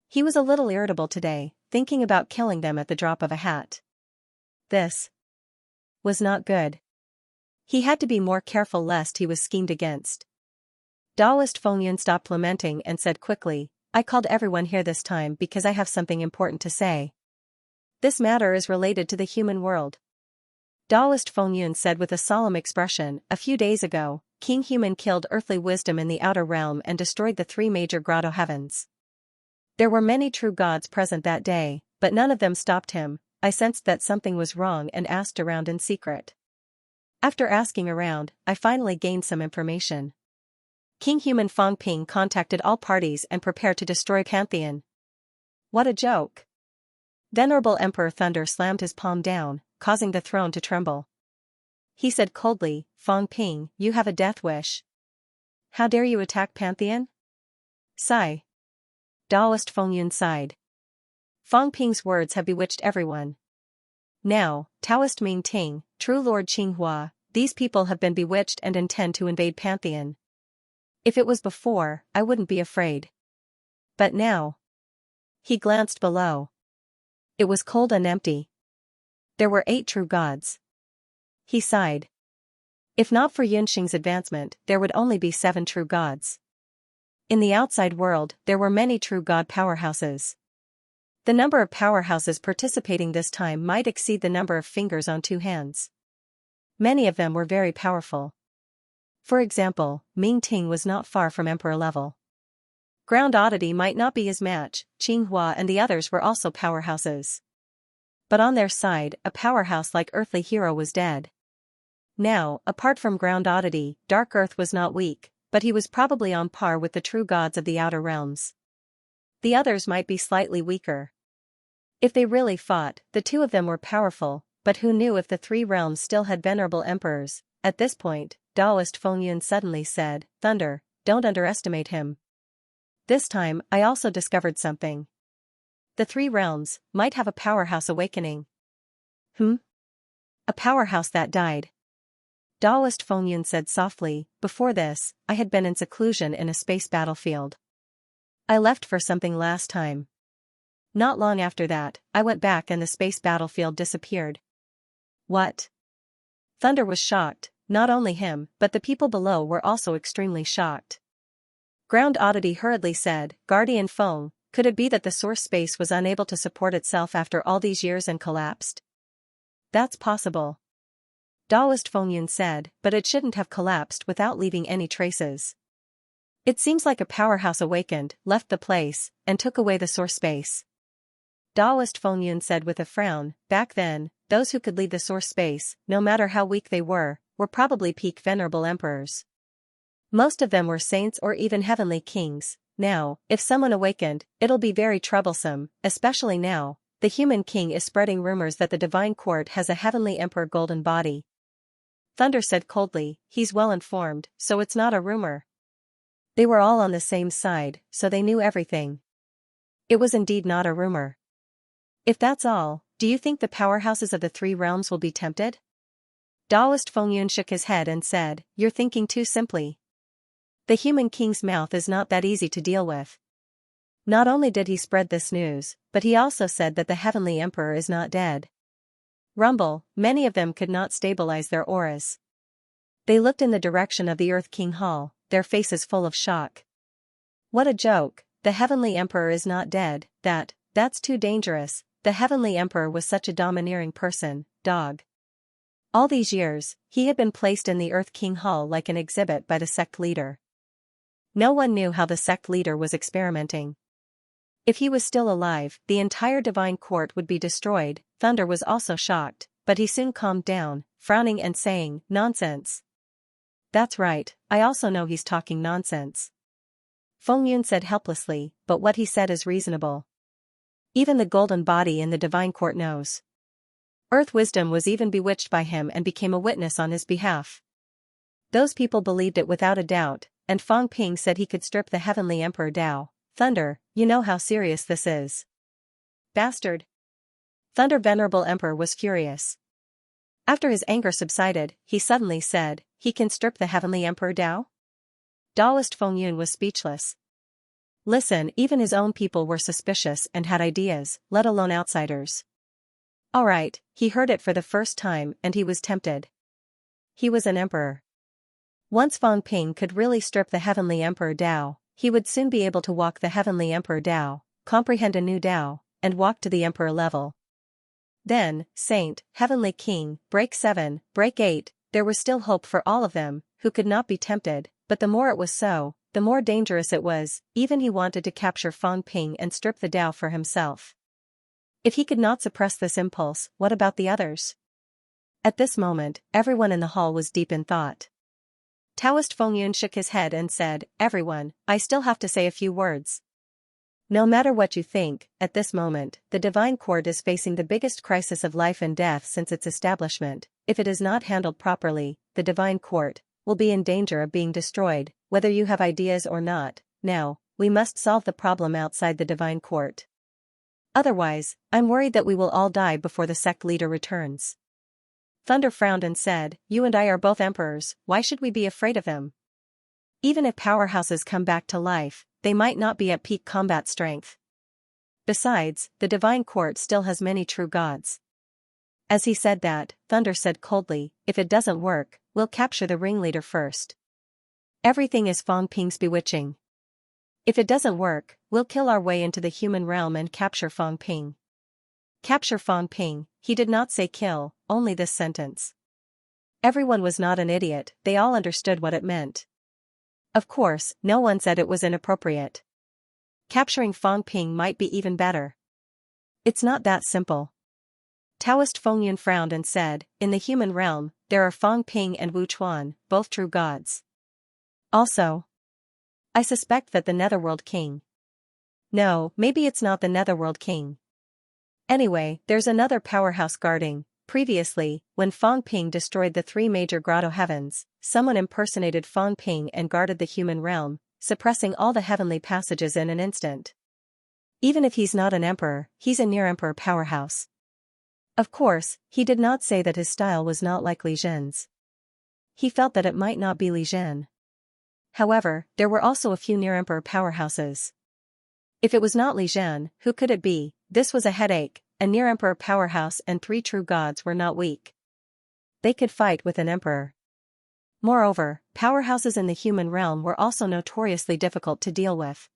He was a little irritable today, thinking about killing them at the drop of a hat. This was not good. He had to be more careful lest he was schemed against. Daoist Fengyun stopped lamenting and said quickly, I called everyone here this time because I have something important to say. This matter is related to the human world. Daoist Fengyun said with a solemn expression, a few days ago, King Human killed Earthly Wisdom in the outer realm and destroyed the 3 major grotto heavens. There were many true gods present that day, but none of them stopped him. I sensed that something was wrong and asked around in secret. After asking around, I finally gained some information. King Human Fang Ping contacted all parties and prepared to destroy Pantheon. What a joke. Venerable Emperor Thunder slammed his palm down, causing the throne to tremble. He said coldly, Fang Ping, you have a death wish. How dare you attack Pantheon? Sigh. Daoist Fengyun sighed. Fang Ping's words have bewitched everyone. Now, Taoist Ming Ting, true Lord Qinghua, these people have been bewitched and intend to invade Pantheon. If it was before, I wouldn't be afraid. But now. He glanced below. It was cold and empty. There were 8 true gods. He sighed. If not for Yunxing's advancement, there would only be 7 true gods. In the outside world, there were many true god powerhouses. The number of powerhouses participating this time might exceed the number of fingers on 2 hands. Many of them were very powerful. For example, Ming Ting was not far from emperor level. Ground Oddity might not be his match, Qinghua and the others were also powerhouses. But on their side, a powerhouse like Earthly Hero was dead. Now, apart from ground oddity, Dark Earth was not weak, but he was probably on par with the true gods of the outer realms. The others might be slightly weaker. If they really fought, the two of them were powerful, but who knew if the three realms still had venerable emperors? At this point, Taoist Fengyun suddenly said, "Thunder, don't underestimate him. This time, I also discovered something. The three realms might have a powerhouse awakening." A powerhouse that died. Taoist Fengyun said softly, "Before this, I had been in seclusion in a space battlefield. I left for something last time. Not long after that, I went back and the space battlefield disappeared." What? Thunder was shocked, not only him, but the people below were also extremely shocked. Ground Oddity hurriedly said, "Guardian Feng, could it be that the source space was unable to support itself after all these years and collapsed?" "That's possible," Taoist Fengyun said, "but it shouldn't have collapsed without leaving any traces. It seems like a powerhouse awakened, left the place, and took away the source space." Taoist Fengyun said with a frown, "Back then, those who could lead the source space, no matter how weak they were probably peak venerable emperors. Most of them were saints or even heavenly kings. Now, if someone awakened, it'll be very troublesome, especially now. The human king is spreading rumors that the divine court has a heavenly emperor golden body." Thunder said coldly, "He's well informed, so it's not a rumor." They were all on the same side, so they knew everything. It was indeed not a rumor. "If that's all, do you think the powerhouses of the three realms will be tempted?" Taoist Fengyun shook his head and said, "You're thinking too simply. The human king's mouth is not that easy to deal with. Not only did he spread this news, but he also said that the heavenly emperor is not dead." Rumble, many of them could not stabilize their auras. They looked in the direction of the Earth King Hall, their faces full of shock. What a joke, the heavenly emperor is not dead, that's too dangerous. The heavenly emperor was such a domineering person, dog. All these years, he had been placed in the Earth King Hall like an exhibit by the sect leader. No one knew how the sect leader was experimenting. If he was still alive, the entire divine court would be destroyed. Thunder was also shocked, but he soon calmed down, frowning and saying, "Nonsense." "That's right, I also know he's talking nonsense," Fengyun said helplessly, "but what he said is reasonable. Even the golden body in the divine court knows. Earth wisdom was even bewitched by him and became a witness on his behalf. Those people believed it without a doubt, and Fang Ping said he could strip the heavenly emperor Dao. Thunder, you know how serious this is." "Bastard." Thunder venerable emperor was furious. After his anger subsided, he suddenly said, "He can strip the heavenly emperor Dao?" Taoist Fengyun was speechless. Listen, even his own people were suspicious and had ideas, let alone outsiders. Alright, he heard it for the first time and he was tempted. He was an emperor. Once Fang Ping could really strip the heavenly emperor Dao, he would soon be able to walk the heavenly emperor Dao, comprehend a new Dao, and walk to the emperor level. Then, Saint, Heavenly King, Break 7, Break 8, there was still hope for all of them, who could not be tempted, but the more it was so, the more dangerous it was. Even he wanted to capture Fang Ping and strip the Dao for himself. If he could not suppress this impulse, what about the others? At this moment, everyone in the hall was deep in thought. Taoist Fengyun shook his head and said, "Everyone, I still have to say a few words. No matter what you think, at this moment, the divine court is facing the biggest crisis of life and death since its establishment. If it is not handled properly, the divine court will be in danger of being destroyed, whether you have ideas or not. Now, we must solve the problem outside the divine court. Otherwise, I'm worried that we will all die before the sect leader returns." Thunder frowned and said, "You and I are both emperors, why should we be afraid of them? Even if powerhouses come back to life, they might not be at peak combat strength. Besides, the divine court still has many true gods." As he said that, Thunder said coldly, "If it doesn't work, we'll capture the ringleader first. Everything is Fang Ping's bewitching. If it doesn't work, we'll kill our way into the human realm and capture Fang Ping." Capture Fang Ping, he did not say kill, only this sentence. Everyone was not an idiot, they all understood what it meant. Of course, no one said it was inappropriate. Capturing Fang Ping might be even better. It's not that simple. Taoist Fengyun frowned and said, in the human realm, there are Fang Ping and Wu Chuan, both true gods. Also, I suspect that the Netherworld King. No, maybe it's not the Netherworld King. Anyway, there's another powerhouse guarding. Previously, when Fang Ping destroyed the 3 major grotto heavens, someone impersonated Fang Ping and guarded the human realm, suppressing all the heavenly passages in an instant. Even if he's not an emperor, he's a near-emperor powerhouse. Of course, he did not say that his style was not like Li Zhen's. He felt that it might not be Li Zhen. However, there were also a few near-emperor powerhouses. If it was not Li Zhen, who could it be? This was a headache. A near-emperor powerhouse and 3 true gods were not weak. They could fight with an emperor. Moreover, powerhouses in the human realm were also notoriously difficult to deal with.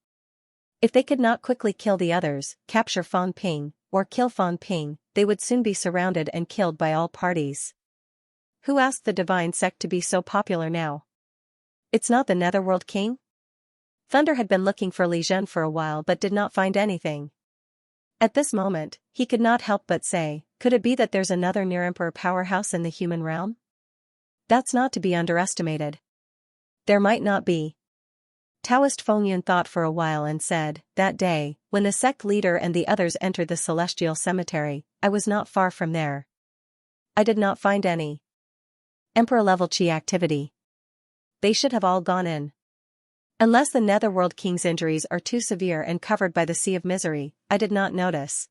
If they could not quickly kill the others, capture Fang Ping, or kill Fang Ping, they would soon be surrounded and killed by all parties. Who asked the divine sect to be so popular now? It's not the Netherworld King? Thunder had been looking for Li Zhen for a while but did not find anything. At this moment, he could not help but say, could it be that there's another near-emperor powerhouse in the human realm? That's not to be underestimated. There might not be. Taoist Fengyun thought for a while and said, that day, when the sect leader and the others entered the celestial cemetery, I was not far from there. I did not find any emperor-level chi activity. They should have all gone in. Unless the Netherworld King's injuries are too severe and covered by the sea of misery, I did not notice.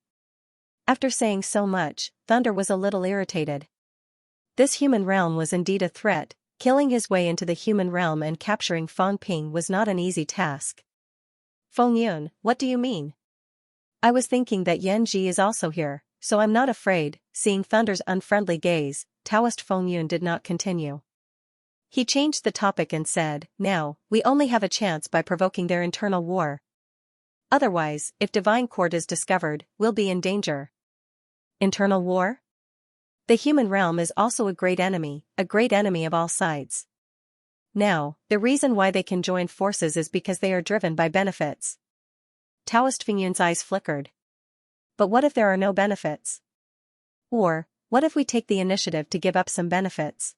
After saying so much, Thunder was a little irritated. This human realm was indeed a threat. Killing his way into the human realm and capturing Fang Ping was not an easy task. Fengyun, what do you mean? I was thinking that Yan Ji is also here, so I'm not afraid. Seeing Thunder's unfriendly gaze, Taoist Fengyun did not continue. He changed the topic and said, now, we only have a chance by provoking their internal war. Otherwise, if Divine Court is discovered, we'll be in danger. Internal war? The human realm is also a great enemy of all sides. Now, the reason why they can join forces is because they are driven by benefits. Taoist Fengyun's eyes flickered. But what if there are no benefits? Or, what if we take the initiative to give up some benefits?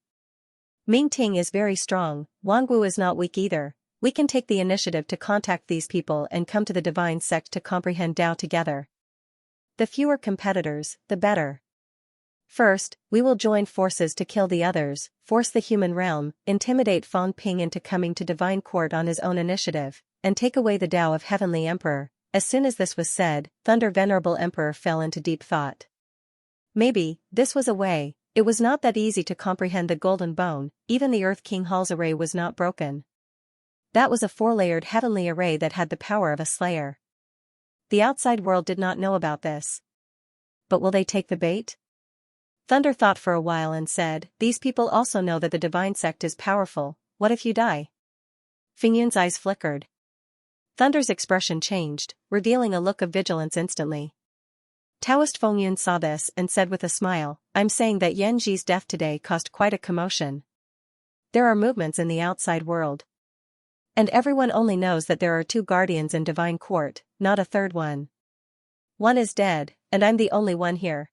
Ming Ting is very strong, Wang Gu is not weak either. We can take the initiative to contact these people and come to the divine sect to comprehend Tao together. The fewer competitors, the better. First, we will join forces to kill the others, force the human realm, intimidate Fang Ping into coming to divine court on his own initiative, and take away the Tao of Heavenly Emperor. As soon as this was said, Thunder Venerable Emperor fell into deep thought. Maybe, this was a way. It was not that easy to comprehend the golden bone. Even the Earth King Hall's array was not broken. That was a 4-layered heavenly array that had the power of a slayer. The outside world did not know about this. But will they take the bait? Thunder thought for a while and said, these people also know that the divine sect is powerful. What if you die? Fengyun's eyes flickered. Thunder's expression changed, revealing a look of vigilance instantly. Taoist Fengyun saw this and said with a smile, I'm saying that Yan Ji's death today caused quite a commotion. There are movements in the outside world. And everyone only knows that there are 2 guardians in divine court, not a third one. One is dead, and I'm the only one here.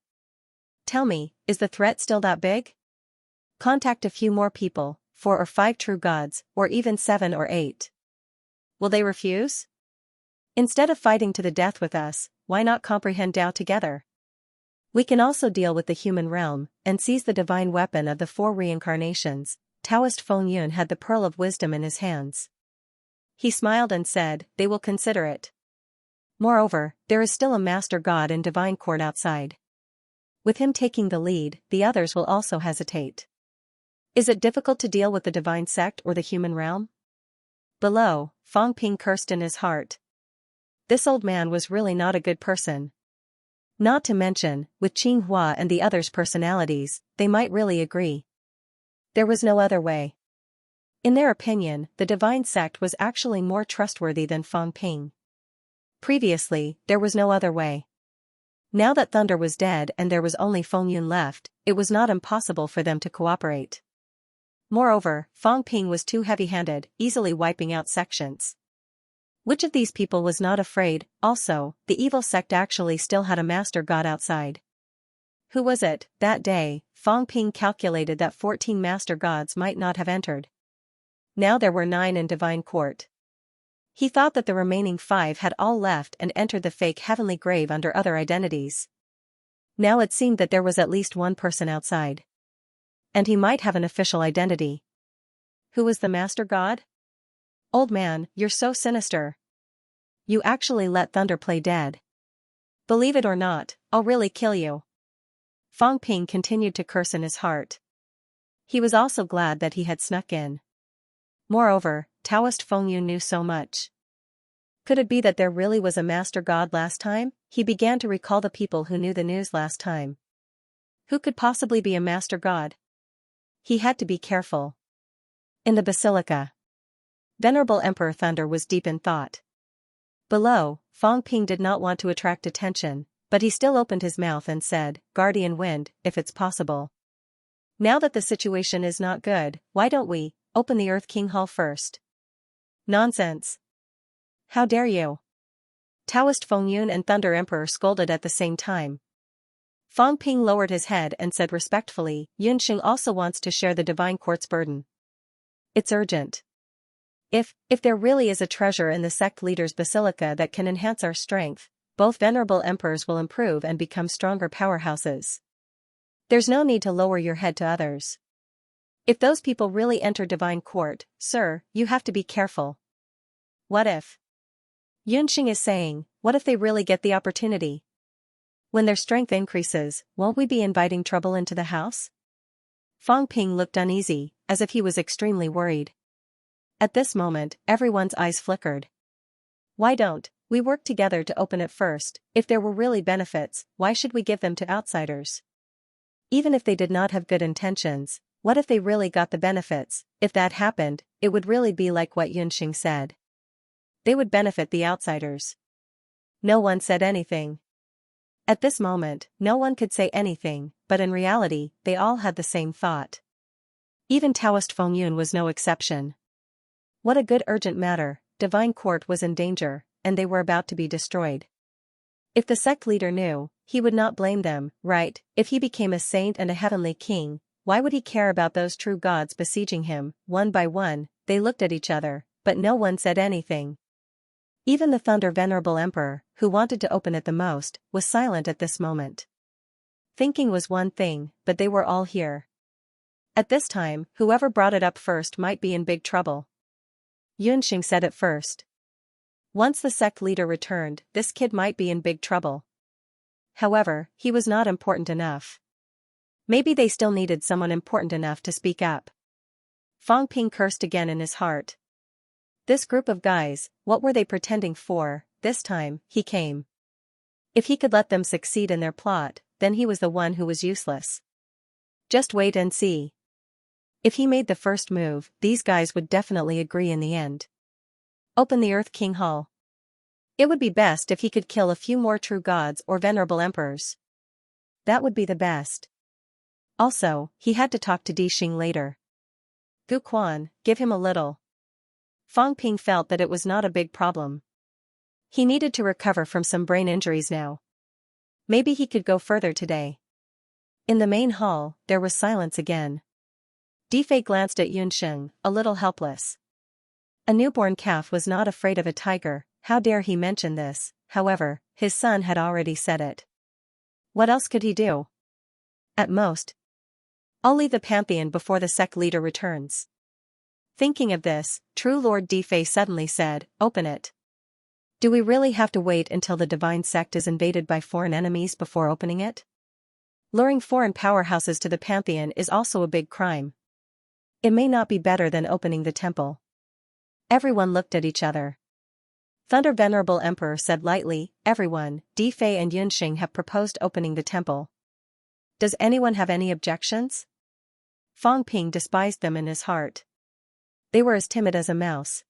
Tell me, is the threat still that big? Contact a few more people, 4 or 5 true gods, or even 7 or 8. Will they refuse? Instead of fighting to the death with us, why not comprehend Tao together? We can also deal with the human realm, and seize the divine weapon of the 4 reincarnations. Taoist Fengyun had the pearl of wisdom in his hands. He smiled and said, they will consider it. Moreover, there is still a master god in divine court outside. With him taking the lead, the others will also hesitate. Is it difficult to deal with the divine sect or the human realm? Below, Fang Ping cursed in his heart. This old man was really not a good person. Not to mention, with Qing Hua and the others' personalities, they might really agree. There was no other way. In their opinion, the divine sect was actually more trustworthy than Fang Ping. Previously, there was no other way. Now that Thunder was dead and there was only Fengyun left, it was not impossible for them to cooperate. Moreover, Fang Ping was too heavy-handed, easily wiping out sections. Which of these people was not afraid? Also, the evil sect actually still had a master god outside. Who was it? That day, Fang Ping calculated that 14 master gods might not have entered. Now there were 9 in divine court. He thought that the remaining 5 had all left and entered the fake heavenly grave under other identities. Now it seemed that there was at least one person outside. And he might have an official identity. Who was the master god? Old man, you're so sinister. You actually let thunder play dead. Believe it or not, I'll really kill you. Fang Ping continued to curse in his heart. He was also glad that he had snuck in. Moreover, Taoist Feng Yun knew so much. Could it be that there really was a master god last time? He began to recall the people who knew the news last time. Who could possibly be a master god? He had to be careful. In the basilica. Venerable Emperor Thunder was deep in thought. Below, Fang Ping did not want to attract attention, but he still opened his mouth and said, Guardian Wind, if it's possible. Now that the situation is not good, why don't we open the Earth King Hall first? Nonsense. How dare you? Taoist Feng Yun and Thunder Emperor scolded at the same time. Fang Ping lowered his head and said respectfully, Yunxing also wants to share the divine court's burden. It's urgent. If there really is a treasure in the sect leader's basilica that can enhance our strength, both venerable emperors will improve and become stronger powerhouses. There's no need to lower your head to others. If those people really enter divine court, sir, you have to be careful. What if? Yunxing is saying, what if they really get the opportunity? When their strength increases, won't we be inviting trouble into the house? Fang Ping looked uneasy, as if he was extremely worried. At this moment, everyone's eyes flickered. Why don't we work together to open it first? If there were really benefits, why should we give them to outsiders? Even if they did not have good intentions, what if they really got the benefits? If that happened, it would really be like what Yunxing said. They would benefit the outsiders. No one said anything. At this moment, no one could say anything, but in reality, they all had the same thought. Even Taoist Feng Yun was no exception. What a good urgent matter, divine court was in danger, and they were about to be destroyed. If the sect leader knew, he would not blame them, right? If he became a saint and a heavenly king, why would he care about those true gods besieging him? One by one, they looked at each other, but no one said anything. Even the Thunder Venerable Emperor, who wanted to open it the most, was silent at this moment. Thinking was one thing, but they were all here. At this time, whoever brought it up first might be in big trouble. Yunxing said it first. Once the sect leader returned, this kid might be in big trouble. However, he was not important enough. Maybe they still needed someone important enough to speak up. Fang Ping cursed again in his heart. This group of guys, what were they pretending for? This time, he came. If he could let them succeed in their plot, then he was the one who was useless. Just wait and see. If he made the first move, these guys would definitely agree in the end. Open the Earth King Hall. It would be best if he could kill a few more true gods or venerable emperors. That would be the best. Also, he had to talk to Di Xing later. Gu Quan, give him a little. Fang Ping felt that it was not a big problem. He needed to recover from some brain injuries now. Maybe he could go further today. In the main hall, there was silence again. Di Fei glanced at Yunxing, a little helpless. A newborn calf was not afraid of a tiger, how dare he mention this? However, his son had already said it. What else could he do? At most, I'll leave the pantheon before the sect leader returns. Thinking of this, True Lord Di Fei suddenly said, open it. Do we really have to wait until the divine sect is invaded by foreign enemies before opening it? Luring foreign powerhouses to the pantheon is also a big crime. It may not be better than opening the temple. Everyone looked at each other. Thunder Venerable Emperor said lightly, everyone, Di Fei and Yunxing have proposed opening the temple. Does anyone have any objections? Fang Ping despised them in his heart. They were as timid as a mouse.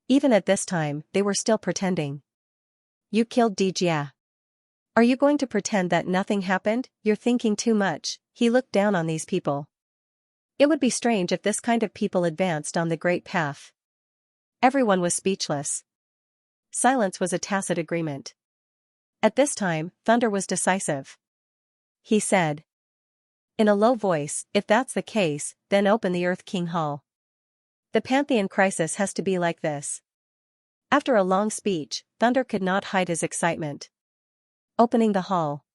Even at this time, they were still pretending. You killed Di Jia. Are you going to pretend that nothing happened? You're thinking too much. He looked down on these people. It would be strange if this kind of people advanced on the great path. Everyone was speechless. Silence was a tacit agreement. At this time, Thunder was decisive. he said. In a low voice, if that's the case, then open the Earth King Hall. The Pantheon crisis has to be like this. After a long speech, Thunder could not hide his excitement. Opening the hall.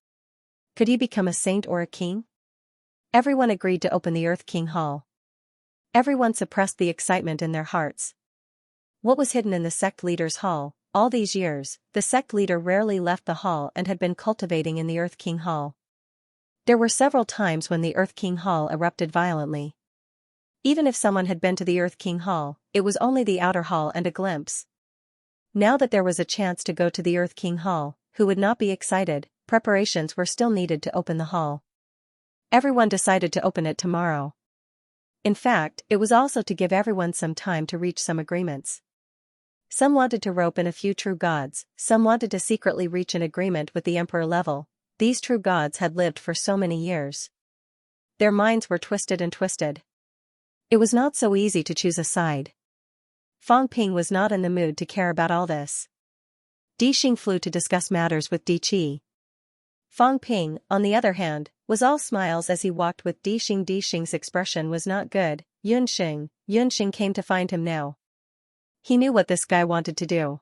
Could he become a saint or a king? Everyone agreed to open the Earth King Hall. Everyone suppressed the excitement in their hearts. What was hidden in the sect leader's hall? All these years, the sect leader rarely left the hall and had been cultivating in the Earth King Hall. There were several times when the Earth King Hall erupted violently. Even if someone had been to the Earth King Hall, it was only the outer hall and a glimpse. Now that there was a chance to go to the Earth King Hall, who would not be excited? Preparations were still needed to open the hall. Everyone decided to open it tomorrow. In fact, it was also to give everyone some time to reach some agreements. Some wanted to rope in a few true gods, some wanted to secretly reach an agreement with the emperor level. These true gods had lived for so many years. Their minds were twisted and twisted. It was not so easy to choose a side. Fang Ping was not in the mood to care about all this. Di Xing flew to discuss matters with Di Qi. Fang Ping, on the other hand, was all smiles as he walked with Di Xing. Di Xing's expression was not good. Yunxing came to find him now. He knew what this guy wanted to do.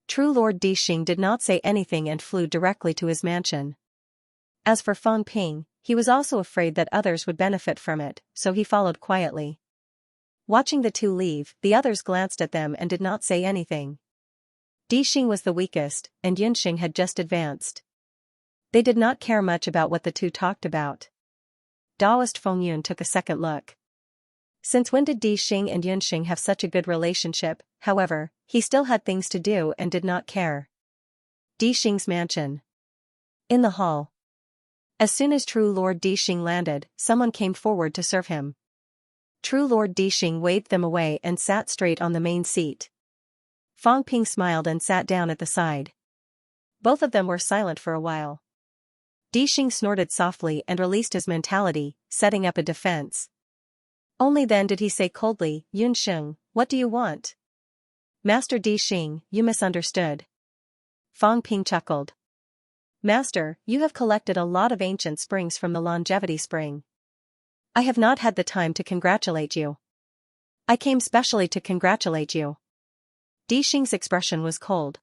True Lord Di Xing did not say anything and flew directly to his mansion. As for Fang Ping, he was also afraid that others would benefit from it, so he followed quietly. Watching the two leave, the others glanced at them and did not say anything. Di Xing was the weakest, and Yunxing had just advanced. They did not care much about what the two talked about. Daoist Feng Yun took a second look. Since when did Di Xing and Yunxing have such a good relationship? However, he still had things to do and did not care. Di Xing's mansion. In the hall. As soon as True Lord Di Xing landed, someone came forward to serve him. True Lord Di Xing waved them away and sat straight on the main seat. Fang Ping smiled and sat down at the side. Both of them were silent for a while. Di Xing snorted softly and released his mentality, setting up a defense. Only then did he say coldly, Yunxing, what do you want? Master Di Xing, you misunderstood. Fang Ping chuckled. Master, you have collected a lot of ancient springs from the longevity spring. I have not had the time to congratulate you. I came specially to congratulate you. Di Xing's expression was cold.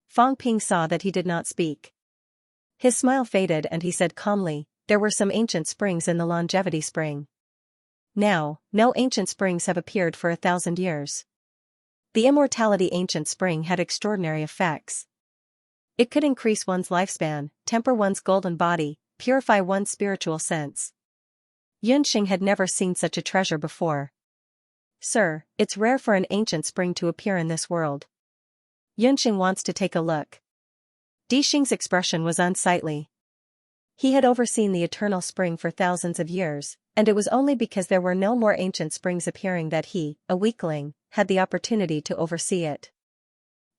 Fang Ping saw that he did not speak. His smile faded and he said calmly, there were some ancient springs in the longevity spring. Now, no ancient springs have appeared for 1,000 years. The immortality ancient spring had extraordinary effects. It could increase one's lifespan, temper one's golden body, purify one's spiritual sense. Yunxing had never seen such a treasure before. Sir, it's rare for an ancient spring to appear in this world. Yunxing wants to take a look. Di Xing's expression was unsightly. He had overseen the eternal spring for thousands of years, and it was only because there were no more ancient springs appearing that he, a weakling, had the opportunity to oversee it.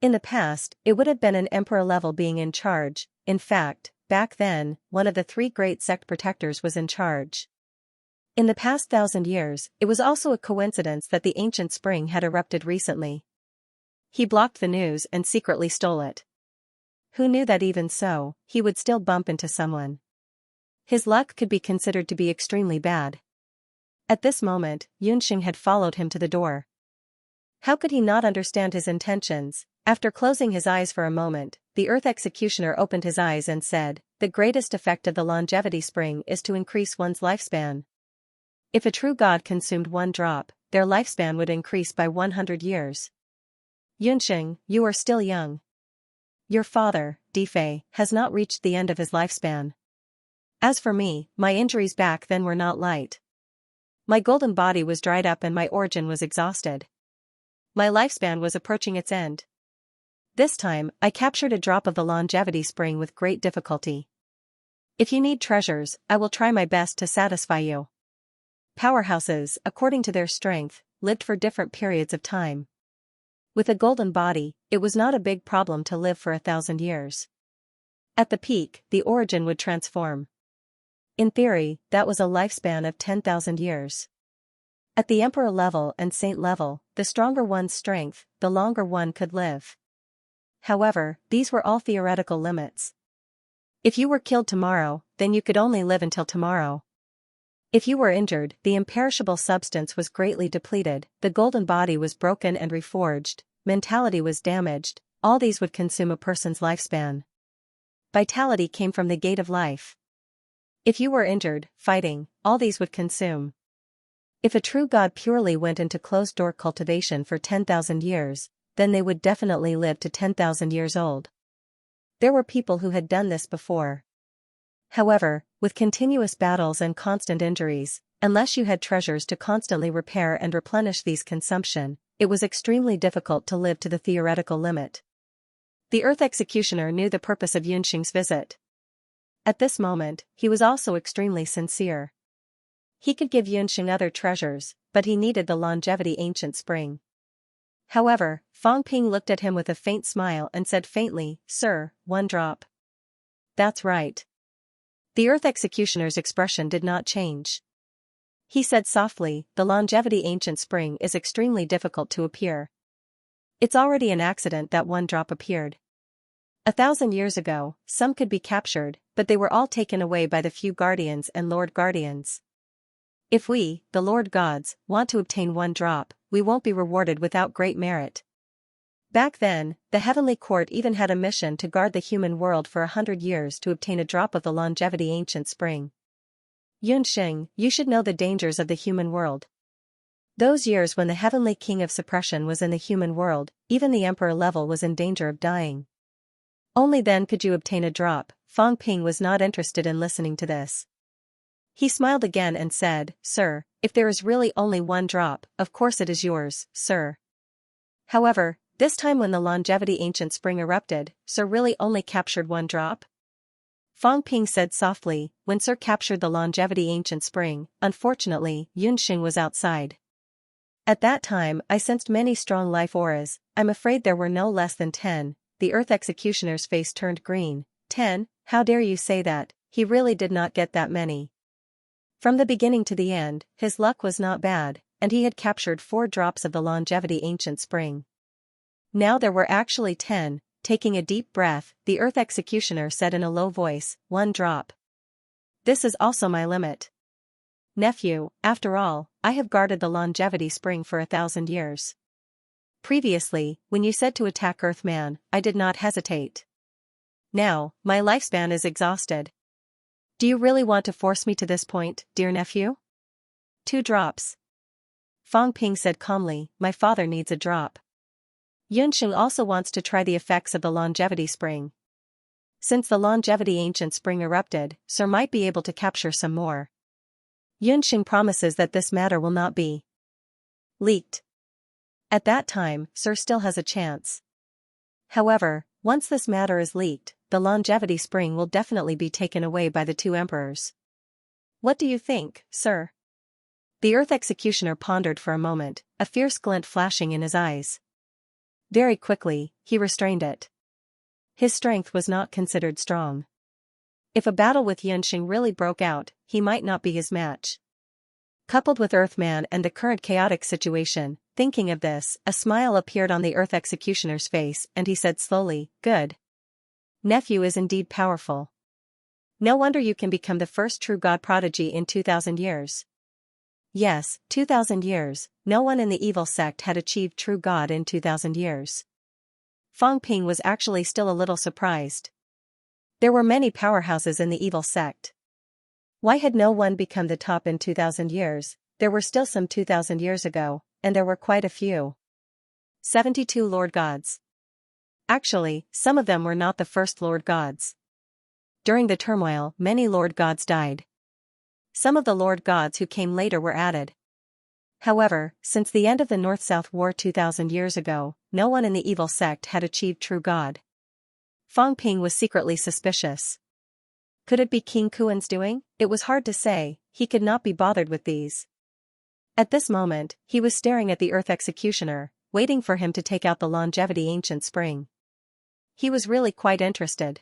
In the past, it would have been an emperor-level being in charge. In fact, back then, one of the 3 great sect protectors was in charge. In the past 1,000 years, it was also a coincidence that the ancient spring had erupted recently. He blocked the news and secretly stole it. Who knew that even so, he would still bump into someone? His luck could be considered to be extremely bad. At this moment, Yunxing had followed him to the door. How could he not understand his intentions? After closing his eyes for a moment, the Earth Executioner opened his eyes and said, the greatest effect of the longevity spring is to increase one's lifespan. If a true god consumed 1 drop, their lifespan would increase by 100 years. Yunxing, you are still young. Your father, Di Fei, has not reached the end of his lifespan. As for me, my injuries back then were not light. My golden body was dried up and my origin was exhausted. My lifespan was approaching its end. This time, I captured a drop of the longevity spring with great difficulty. If you need treasures, I will try my best to satisfy you. Powerhouses, according to their strength, lived for different periods of time. With a golden body, it was not a big problem to live for 1,000 years. At the peak, the origin would transform. In theory, that was a lifespan of 10,000 years. At the emperor level and saint level, the stronger one's strength, the longer one could live. However, these were all theoretical limits. If you were killed tomorrow, then you could only live until tomorrow. If you were injured, the imperishable substance was greatly depleted, the golden body was broken and reforged, mentality was damaged, all these would consume a person's lifespan. Vitality came from the gate of life. If you were injured, fighting, all these would consume. If a true God purely went into closed-door cultivation for 10,000 years, then they would definitely live to 10,000 years old. There were people who had done this before. However, with continuous battles and constant injuries, unless you had treasures to constantly repair and replenish these consumption, it was extremely difficult to live to the theoretical limit. The Earth Executioner knew the purpose of Xianxia's visit. At this moment, he was also extremely sincere. He could give Xianxia other treasures, but he needed the longevity ancient spring. However, Fang Ping looked at him with a faint smile and said faintly, "Sir, 1 drop." "That's right." The Earth Executioner's expression did not change. He said softly, "The longevity ancient spring is extremely difficult to appear. It's already an accident that 1 drop appeared. 1,000 years ago, some could be captured, but they were all taken away by the few guardians and Lord Guardians. If we, the Lord Gods, want to obtain 1 drop, we won't be rewarded without great merit." Back then, the Heavenly Court even had a mission to guard the human world for 100 years to obtain a drop of the longevity ancient spring. "Yunxing, you should know the dangers of the human world. Those years when the Heavenly King of Suppression was in the human world, even the Emperor level was in danger of dying. Only then could you obtain a drop." Fang Ping was not interested in listening to this. He smiled again and said, "Sir, if there is really only 1 drop, of course it is yours, sir. However, this time when the longevity ancient spring erupted, Sir really only captured 1 drop?" Fang Ping said softly, "When Sir captured the longevity ancient spring, unfortunately, Yunxing was outside. At that time I sensed many strong life auras, I'm afraid there were no less than 10, the Earth Executioner's face turned green. 10, how dare you say that, he really did not get that many. From the beginning to the end, his luck was not bad, and he had captured 4 drops of the longevity ancient spring. Now there were actually 10, taking a deep breath, the Earth Executioner said in a low voice, 1 drop. This is also my limit. Nephew, after all, I have guarded the longevity spring for 1,000 years. Previously, when you said to attack Earthman, I did not hesitate. Now, my lifespan is exhausted. Do you really want to force me to this point, dear nephew? 2 drops. Fang Ping said calmly, my father needs a drop. Yunxing also wants to try the effects of the longevity spring. Since the longevity ancient spring erupted, Sir might be able to capture some more. Yunxing promises that this matter will not be leaked. At that time, Sir still has a chance. However, once this matter is leaked, the longevity spring will definitely be taken away by the 2 emperors. What do you think, sir? The Earth Executioner pondered for a moment, a fierce glint flashing in his eyes. Very quickly, he restrained it. His strength was not considered strong. If a battle with Yunxing really broke out, he might not be his match. Coupled with Earthman and the current chaotic situation, thinking of this, a smile appeared on the Earth Executioner's face and he said slowly, good. Nephew is indeed powerful. No wonder you can become the first true god prodigy in 2,000 years. Yes, 2,000 years, no one in the evil sect had achieved true god in 2,000 years. Fang Ping was actually still a little surprised. There were many powerhouses in the evil sect. Why had no one become the top in 2,000 years? There were still some 2,000 years ago, and there were quite a few. 72 Lord Gods. Actually, some of them were not the first Lord Gods. During the turmoil, many Lord Gods died. Some of the Lord Gods who came later were added. However, since the end of the North-South War 2,000 years ago, no one in the evil sect had achieved true god. Fang Ping was secretly suspicious. Could it be King Kuan's doing? It was hard to say, he could not be bothered with these. At this moment, he was staring at the Earth Executioner, waiting for him to take out the longevity ancient spring. He was really quite interested.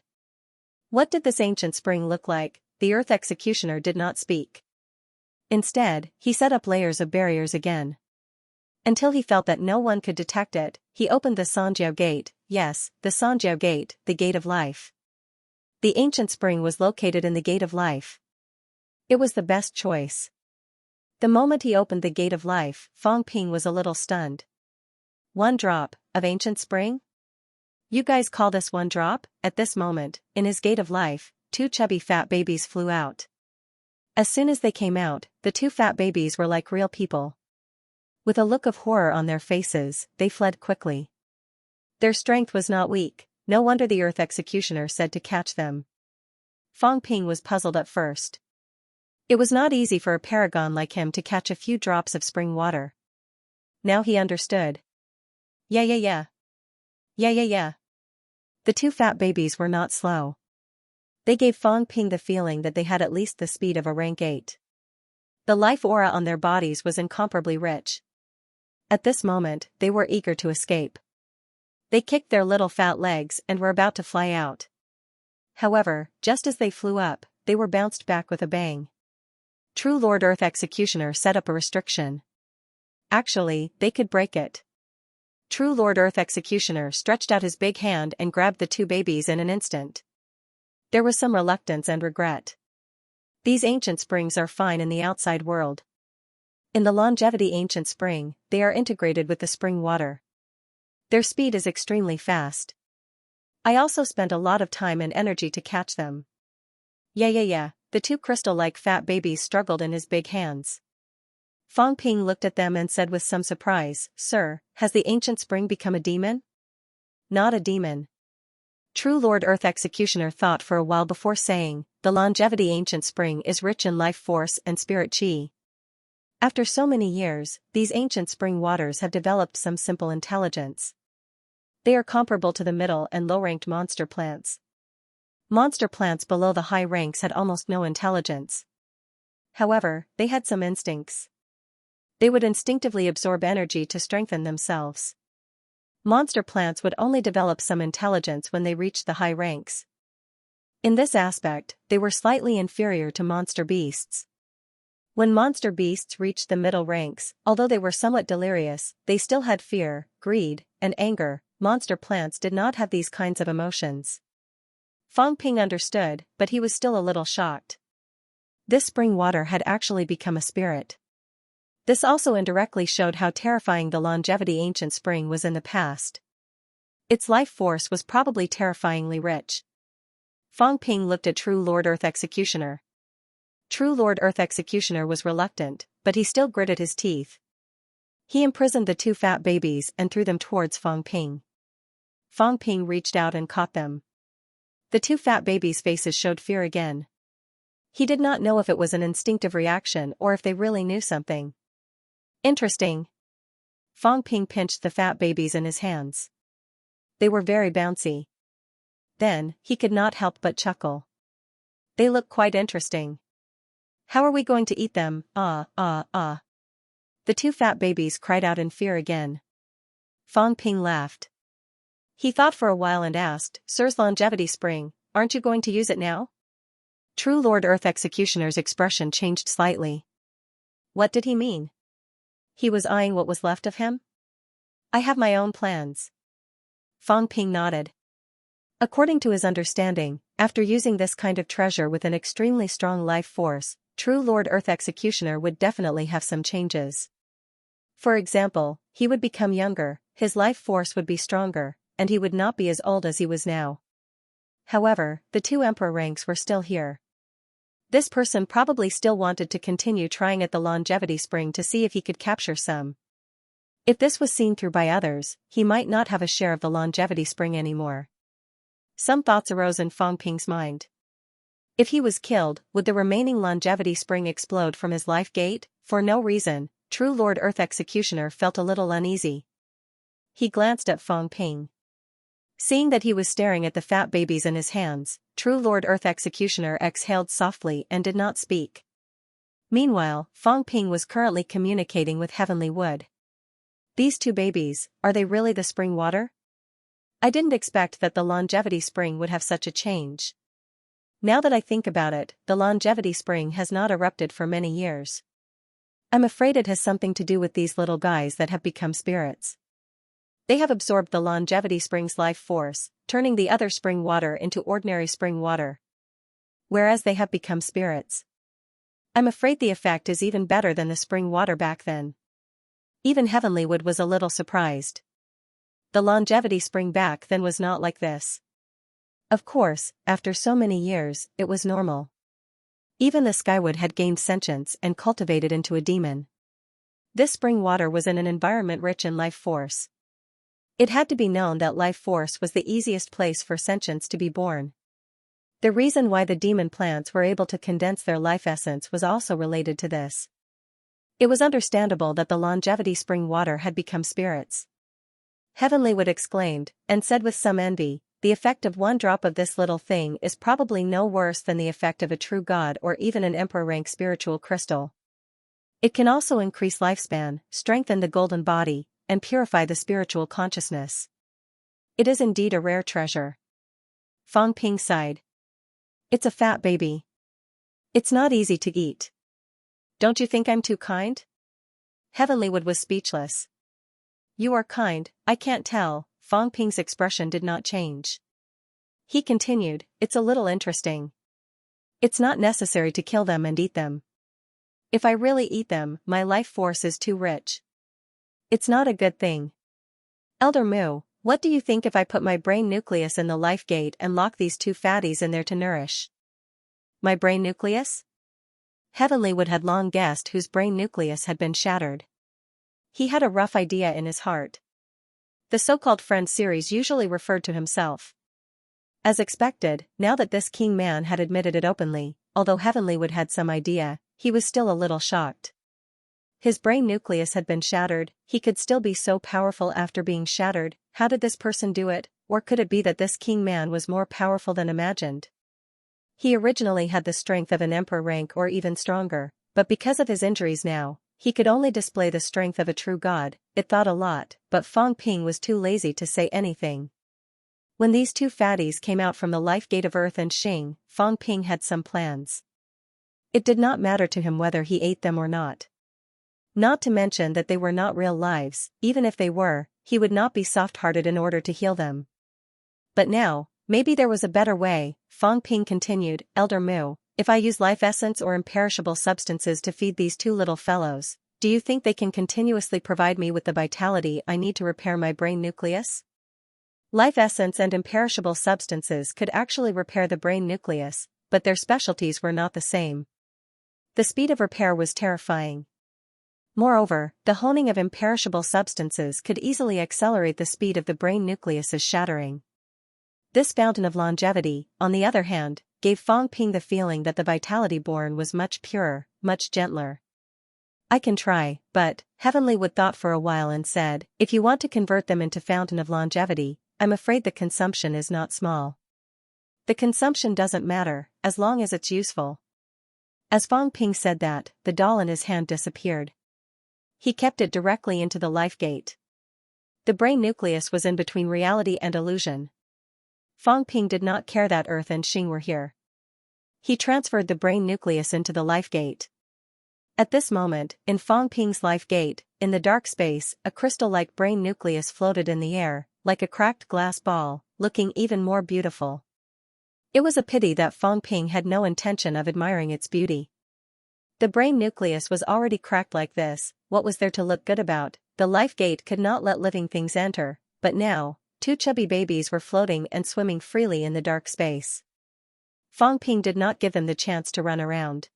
What did this ancient spring look like? The Earth Executioner did not speak. Instead, he set up layers of barriers again. Until he felt that no one could detect it, he opened the Xianxia gate, yes, the Xianxia gate, the gate of life. The ancient spring was located in the Gate of Life. It was the best choice. The moment he opened the Gate of Life, Fong Ping was a little stunned. One drop of ancient spring? You guys call this one drop? At this moment, in his Gate of Life, two chubby fat babies flew out. As soon as they came out, the two fat babies were like real people. With a look of horror on their faces, they fled quickly. Their strength was not weak, no wonder the Earth Executioner said to catch them. Fong Ping was puzzled at first. It was not easy for a paragon like him to catch a few drops of spring water. Now he understood. Yeah. The two fat babies were not slow. They gave Fong Ping the feeling that they had at least the speed of a rank 8. The life aura on their bodies was incomparably rich. At this moment, they were eager to escape. They kicked their little fat legs and were about to fly out. However, just as they flew up, they were bounced back with a bang. True Lord Earth Executioner set up a restriction. Actually, they could break it. True Lord Earth Executioner stretched out his big hand and grabbed the two babies in an instant. There was some reluctance and regret. These ancient springs are fine in the outside world. In the Longevity Ancient Spring, they are integrated with the spring water. Their speed is extremely fast. I also spent a lot of time and energy to catch them. Yeah. The two crystal-like fat babies struggled in his big hands. Fong Ping looked at them and said with some surprise, "Sir, has the ancient spring become a demon?" Not a demon. True Lord Earth Executioner thought for a while before saying, "The Longevity Ancient Spring is rich in life force and spirit qi." After so many years, these ancient spring waters have developed some simple intelligence. They are comparable to the middle and low-ranked monster plants. Monster plants below the high ranks had almost no intelligence. However, they had some instincts. They would instinctively absorb energy to strengthen themselves. Monster plants would only develop some intelligence when they reached the high ranks. In this aspect, they were slightly inferior to monster beasts. When monster beasts reached the middle ranks, although they were somewhat delirious, they still had fear, greed, and anger. Monster plants did not have these kinds of emotions. Fong Ping understood, but he was still a little shocked. This spring water had actually become a spirit. This also indirectly showed how terrifying the Longevity Ancient Spring was in the past. Its life force was probably terrifyingly rich. Fong Ping looked at True Lord Earth Executioner. True Lord Earth Executioner was reluctant, but he still gritted his teeth. He imprisoned the two fat babies and threw them towards Fong Ping. Fong Ping reached out and caught them. The two fat babies' faces showed fear again. He did not know if it was an instinctive reaction or if they really knew something. Interesting. Fong Ping pinched the fat babies in his hands. They were very bouncy. Then, he could not help but chuckle. They look quite interesting. How are we going to eat them? The two fat babies cried out in fear again. Fong Ping laughed. He thought for a while and asked, "Sir's Longevity Spring, aren't you going to use it now?" True Lord Earth Executioner's expression changed slightly. What did he mean? He was eyeing what was left of him? "I have my own plans." Fong Ping nodded. According to his understanding, after using this kind of treasure with an extremely strong life force, True Lord Earth Executioner would definitely have some changes. For example, he would become younger, his life force would be stronger, and he would not be as old as he was now. However, the two emperor ranks were still here. This person probably still wanted to continue trying at the Longevity Spring to see if he could capture some. If this was seen through by others, he might not have a share of the Longevity Spring anymore. Some thoughts arose in Fong Ping's mind. If he was killed, would the remaining Longevity Spring explode from his life gate? For no reason, True Lord Earth Executioner felt a little uneasy. He glanced at Fong Ping. Seeing that he was staring at the fat babies in his hands, True Lord Earth Executioner exhaled softly and did not speak. Meanwhile, Fong Ping was currently communicating with Heavenly Wood. These two babies, are they really the spring water? I didn't expect that the Longevity Spring would have such a change. Now that I think about it, the Longevity Spring has not erupted for many years. I'm afraid it has something to do with these little guys that have become spirits. They have absorbed the Longevity Spring's life force, turning the other spring water into ordinary spring water. Whereas they have become spirits. I'm afraid the effect is even better than the spring water back then. Even Heavenlywood was a little surprised. The longevity spring back then was not like this. Of course, after so many years, it was normal. Even the Skywood had gained sentience and cultivated into a demon. This spring water was in an environment rich in life force. It had to be known that life force was the easiest place for sentience to be born. The reason why the demon plants were able to condense their life essence was also related to this. It was understandable that the longevity spring water had become spirits. Heavenlywood exclaimed, and said with some envy, the effect of one drop of this little thing is probably no worse than the effect of a true god or even an emperor-rank spiritual crystal. It can also increase lifespan, strengthen the golden body, and purify the spiritual consciousness. It is indeed a rare treasure. Fang Ping sighed. It's a fat baby. It's not easy to eat. Don't you think I'm too kind? Heavenlywood was speechless. You are kind, I can't tell. Fang Ping's expression did not change. He continued, it's a little interesting. It's not necessary to kill them and eat them. If I really eat them, my life force is too rich. It's not a good thing. Elder Mu, what do you think if I put my brain nucleus in the life gate and lock these two fatties in there to nourish? My brain nucleus? Heavenlywood had long guessed whose brain nucleus had been shattered. He had a rough idea in his heart. The so-called friend series usually referred to himself. As expected, now that this king man had admitted it openly, although Heavenlywood had some idea, he was still a little shocked. His brain nucleus had been shattered, he could still be so powerful after being shattered. How did this person do it, or could it be that this king man was more powerful than imagined? He originally had the strength of an emperor rank or even stronger, but because of his injuries now, he could only display the strength of a true god. It thought a lot, but Fang Ping was too lazy to say anything. When these two fatties came out from the life gate of Earth and Xing, Fang Ping had some plans. It did not matter to him whether he ate them or not. Not to mention that they were not real lives, even if they were, he would not be soft-hearted in order to heal them. But now, maybe there was a better way. Fang Ping continued, Elder Mu, if I use life essence or imperishable substances to feed these two little fellows, do you think they can continuously provide me with the vitality I need to repair my brain nucleus? Life essence and imperishable substances could actually repair the brain nucleus, but their specialties were not the same. The speed of repair was terrifying. Moreover, the honing of imperishable substances could easily accelerate the speed of the brain nucleus's shattering. This fountain of longevity, on the other hand, gave Fang Ping the feeling that the vitality born was much purer, much gentler. I can try, but, Heavenlywood thought for a while and said, if you want to convert them into fountain of longevity, I'm afraid the consumption is not small. The consumption doesn't matter, as long as it's useful. As Fang Ping said that, the doll in his hand disappeared. He kept it directly into the life gate. The brain nucleus was in between reality and illusion. Fang Ping did not care that Earth and Xing were here. He transferred the brain nucleus into the life gate. At this moment, in Fang Ping's life gate, in the dark space, a crystal-like brain nucleus floated in the air, like a cracked glass ball, looking even more beautiful. It was a pity that Fang Ping had no intention of admiring its beauty. The brain nucleus was already cracked like this, what was there to look good about? The life gate could not let living things enter, but now, two chubby babies were floating and swimming freely in the dark space. Fang Ping did not give them the chance to run around.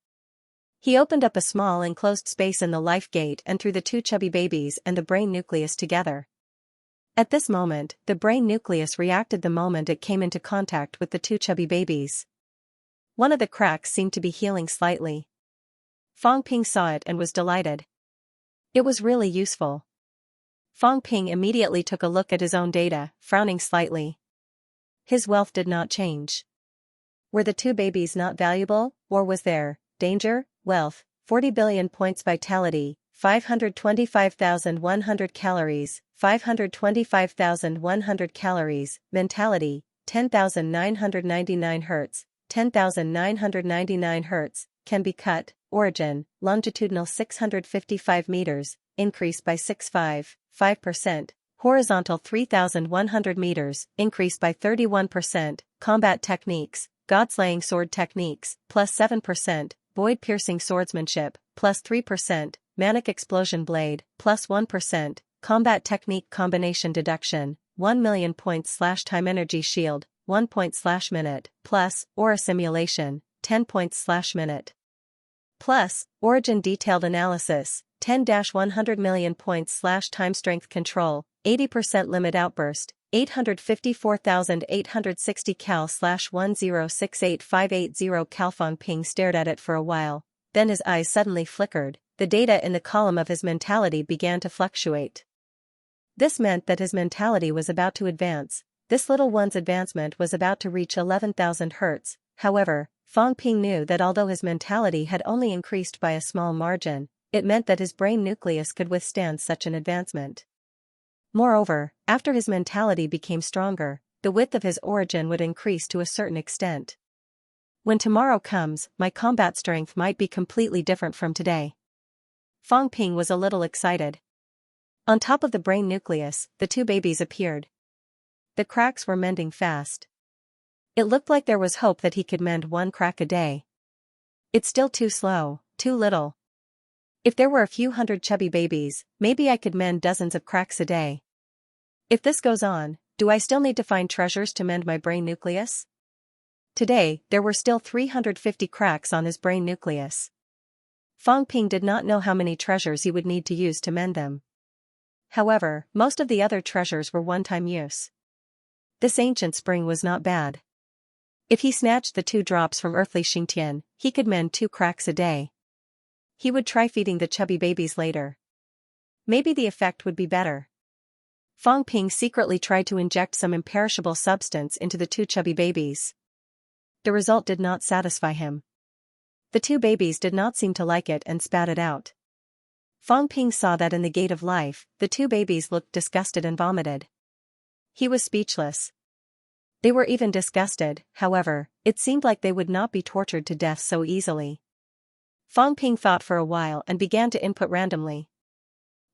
He opened up a small enclosed space in the life gate and threw the two chubby babies and the brain nucleus together. At this moment, the brain nucleus reacted the moment it came into contact with the two chubby babies. One of the cracks seemed to be healing slightly. Fang Ping saw it and was delighted. It was really useful. Fang Ping immediately took a look at his own data, frowning slightly. His wealth did not change. Were the two babies not valuable, or was there danger, wealth, 40 billion points vitality, 525,100 calories, 525,100 calories, mentality, 10,999 Hz, 10,999 Hz, can be cut, origin, longitudinal 655 meters, increase by 6.5%, Horizontal 3,100 meters, increased by 31%, combat techniques, god-slaying sword techniques, plus 7%, void-piercing swordsmanship, plus 3%, manic explosion blade, plus 1%, combat technique combination deduction, 1 million points / time energy shield, 1 point / minute, plus, aura simulation, 10 points / minute. Plus, origin detailed analysis, 10-100 million points / time strength control, 80% limit outburst, 854,860 cal / 1068580 cal. Fong Ping stared at it for a while, then his eyes suddenly flickered, the data in the column of his mentality began to fluctuate. This meant that his mentality was about to advance, this little one's advancement was about to reach 11,000 Hz, however, Fong Ping knew that although his mentality had only increased by a small margin, it meant that his brain nucleus could withstand such an advancement. Moreover, after his mentality became stronger, the width of his origin would increase to a certain extent. When tomorrow comes, my combat strength might be completely different from today. Fong Ping was a little excited. On top of the brain nucleus, the two babies appeared. The cracks were mending fast. It looked like there was hope that he could mend one crack a day. It's still too slow, too little. If there were a few hundred chubby babies, maybe I could mend dozens of cracks a day. If this goes on, do I still need to find treasures to mend my brain nucleus? Today, there were still 350 cracks on his brain nucleus. Fong Ping did not know how many treasures he would need to use to mend them. However, most of the other treasures were one-time use. This ancient spring was not bad. If he snatched the 2 drops from earthly Xianxia, he could mend 2 cracks a day. He would try feeding the chubby babies later. Maybe the effect would be better. Fong Ping secretly tried to inject some imperishable substance into the 2 chubby babies. The result did not satisfy him. The 2 babies did not seem to like it and spat it out. Fong Ping saw that in the gate of life, the 2 babies looked disgusted and vomited. He was speechless. They were even disgusted, however, it seemed like they would not be tortured to death so easily. Fong Ping thought for a while and began to input randomly.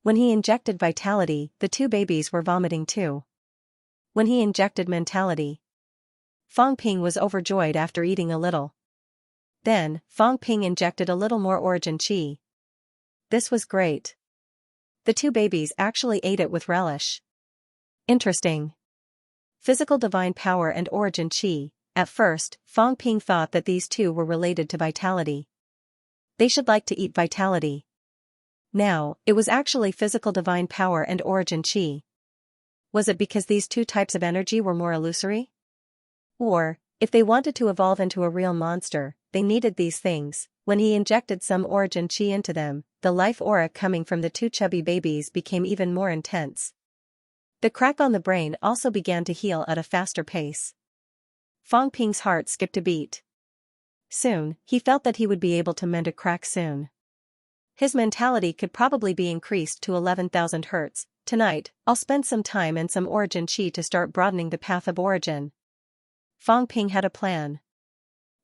When he injected vitality, the 2 babies were vomiting too. When he injected mentality, Fong Ping was overjoyed after eating a little. Then, Fong Ping injected a little more origin qi. This was great. The 2 babies actually ate it with relish. Interesting. Physical divine power and origin qi. At first, Fong Ping thought that these 2 were related to vitality. They should like to eat vitality. Now, it was actually physical divine power and origin qi. Was it because these 2 types of energy were more illusory? Or, if they wanted to evolve into a real monster, they needed these things. When he injected some origin qi into them, the life aura coming from the 2 chubby babies became even more intense. The crack on the brain also began to heal at a faster pace. Fong Ping's heart skipped a beat. Soon, he felt that he would be able to mend a crack soon. His mentality could probably be increased to 11,000 Hz. Tonight, I'll spend some time and some origin qi to start broadening the path of origin. Fong Ping had a plan.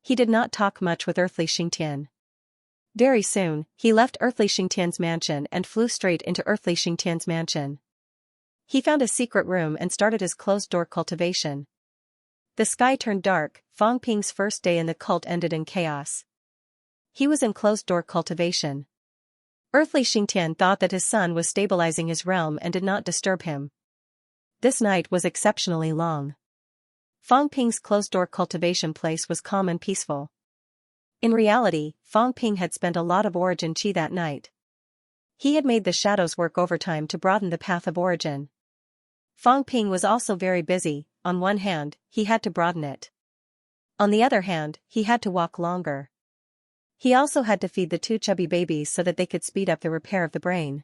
He did not talk much with earthly Xianxia. Very soon, he left earthly Xianxia's mansion and flew straight into earthly Xianxia's mansion. He found a secret room and started his closed-door cultivation. The sky turned dark. Fong Ping's first day in the cult ended in chaos. He was in closed-door cultivation. Earthly Xianxia thought that his son was stabilizing his realm and did not disturb him. This night was exceptionally long. Fong Ping's closed-door cultivation place was calm and peaceful. In reality, Fong Ping had spent a lot of origin qi that night. He had made the shadows work overtime to broaden the path of origin. Fong Ping was also very busy. On one hand, he had to broaden it. On the other hand, he had to walk longer. He also had to feed the 2 chubby babies so that they could speed up the repair of the brain.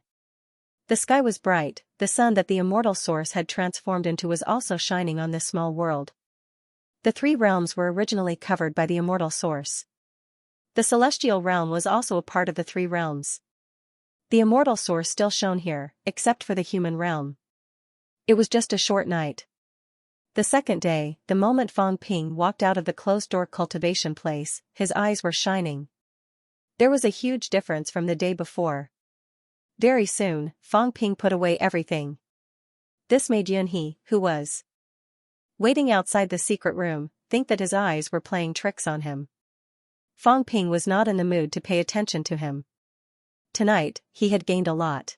The sky was bright, the sun that the immortal source had transformed into was also shining on this small world. The 3 realms were originally covered by the immortal source. The celestial realm was also a part of the 3 realms. The immortal source still shone here, except for the human realm. It was just a short night. The second day, the moment Fong Ping walked out of the closed-door cultivation place, his eyes were shining. There was a huge difference from the day before. Very soon, Fong Ping put away everything. This made Yunhe, who was waiting outside the secret room, think that his eyes were playing tricks on him. Fang Ping was not in the mood to pay attention to him. Tonight, he had gained a lot.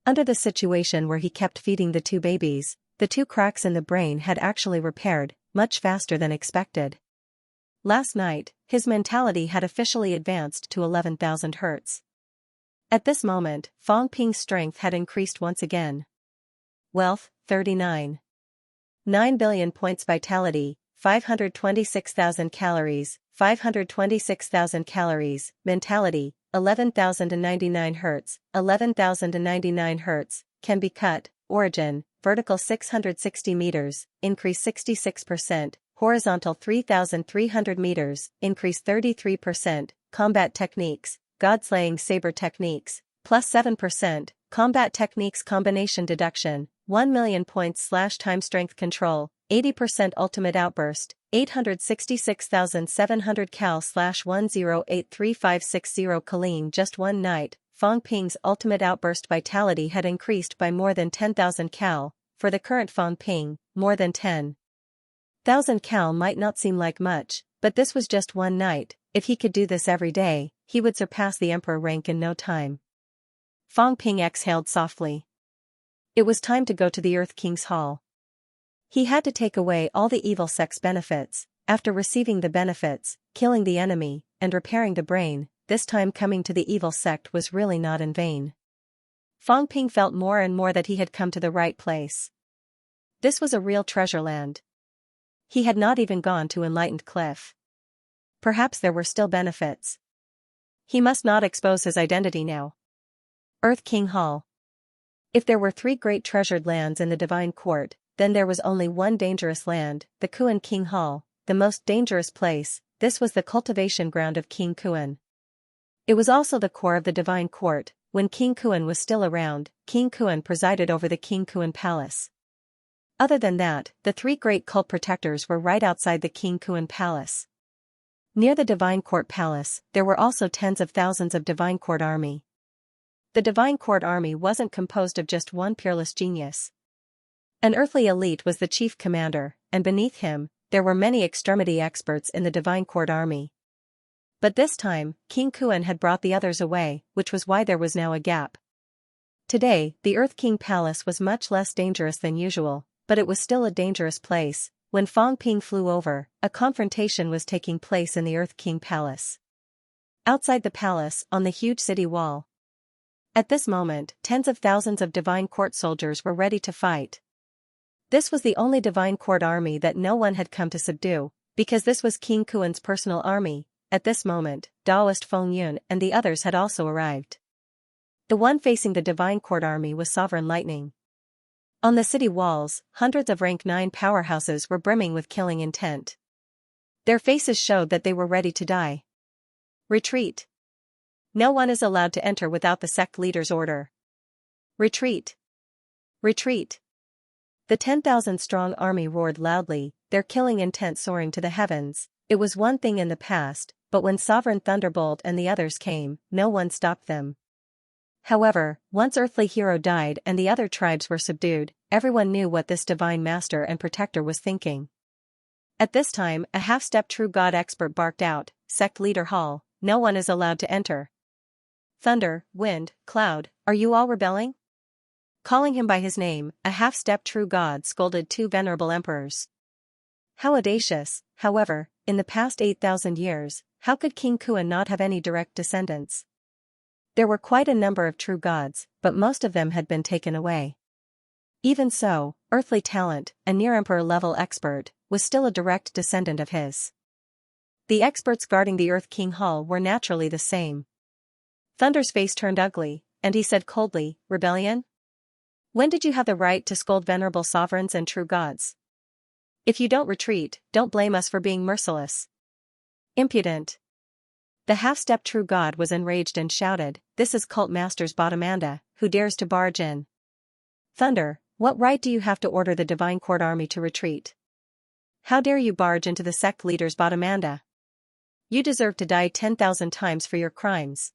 Under the situation where he kept feeding the two babies, the two cracks in the brain had actually repaired, much faster than expected. Last night, his mentality had officially advanced to 11,000 Hz. At this moment, Fang Ping's strength had increased once again. Wealth, 39. 9 billion points. Vitality, 526,000 calories, 526,000 calories. Mentality, 11,099 Hz, 11,099 Hz, can be cut. Origin, vertical 660 meters, increase 66%, horizontal 3,300 meters, increase 33%, combat techniques, God-slaying saber techniques, plus 7%, combat techniques combination deduction, 1 million points / time strength control, 80% ultimate outburst, 866,700 cal / 10835660 Colleen. Just one night, Fang Ping's ultimate outburst vitality had increased by more than 10,000 cal. For the current Fang Ping, more than 10,000 cal might not seem like much, but this was just one night. If he could do this every day, he would surpass the emperor rank in no time. Fang Ping exhaled softly. It was time to go to the Earth King's Hall. He had to take away all the evil sex benefits. After receiving the benefits, killing the enemy, and repairing the brain, this time coming to the evil sect was really not in vain. Fang Ping felt more and more that he had come to the right place. This was a real treasure land. He had not even gone to Enlightened Cliff. Perhaps there were still benefits. He must not expose his identity now. Earth King Hall. If there were 3 great treasured lands in the Divine Court, then there was only one dangerous land, the Kuan King Hall, the most dangerous place. This was the cultivation ground of King Kuan. It was also the core of the Divine Court. When King Kuan was still around, King Kuan presided over the King Kuan Palace. Other than that, the 3 great cult protectors were right outside the King Kuan Palace. Near the Divine Court Palace, there were also tens of thousands of Divine Court army. The Divine Court army wasn't composed of just one peerless genius. An earthly elite was the chief commander, and beneath him, there were many extremity experts in the Divine Court army. But this time, King Kuan had brought the others away, which was why there was now a gap. Today, the Earth King Palace was much less dangerous than usual, but it was still a dangerous place. When Fang Ping flew over, a confrontation was taking place in the Earth King Palace. Outside the palace, on the huge city wall. At this moment, tens of thousands of Divine Court soldiers were ready to fight. This was the only Divine Court army that no one had come to subdue, because this was King Kuan's personal army. At this moment, Daoist Feng Yun and the others had also arrived. The one facing the Divine Court army was Sovereign Lightning. On the city walls, hundreds of rank 9 powerhouses were brimming with killing intent. Their faces showed that they were ready to die. Retreat. No one is allowed to enter without the sect leader's order. Retreat. Retreat. The 10,000-strong army roared loudly, their killing intent soaring to the heavens. It was one thing in the past, but when Sovereign Thunderbolt and the others came, no one stopped them. However, once Earthly Hero died and the other tribes were subdued, everyone knew what this divine master and protector was thinking. At this time, a half-step true god expert barked out, "Sect Leader Hall, no one is allowed to enter." Thunder, wind, cloud, are you all rebelling? Calling him by his name, a half-step true god scolded 2 venerable emperors. How audacious. However, in the past 8,000 years, how could King Kuan not have any direct descendants? There were quite a number of true gods, but most of them had been taken away. Even so, Earthly Talent, a near-emperor-level expert, was still a direct descendant of his. The experts guarding the Earth King Hall were naturally the same. Thunder's face turned ugly, and he said coldly, "Rebellion? When did you have the right to scold venerable sovereigns and true gods? If you don't retreat, don't blame us for being merciless." Impudent. The half-step true god was enraged and shouted, "This is Cult Master's Bottomanda, who dares to barge in? Thunder, what right do you have to order the Divine Court army to retreat? How dare you barge into the sect leader's Bottomanda? You deserve to die 10,000 times for your crimes."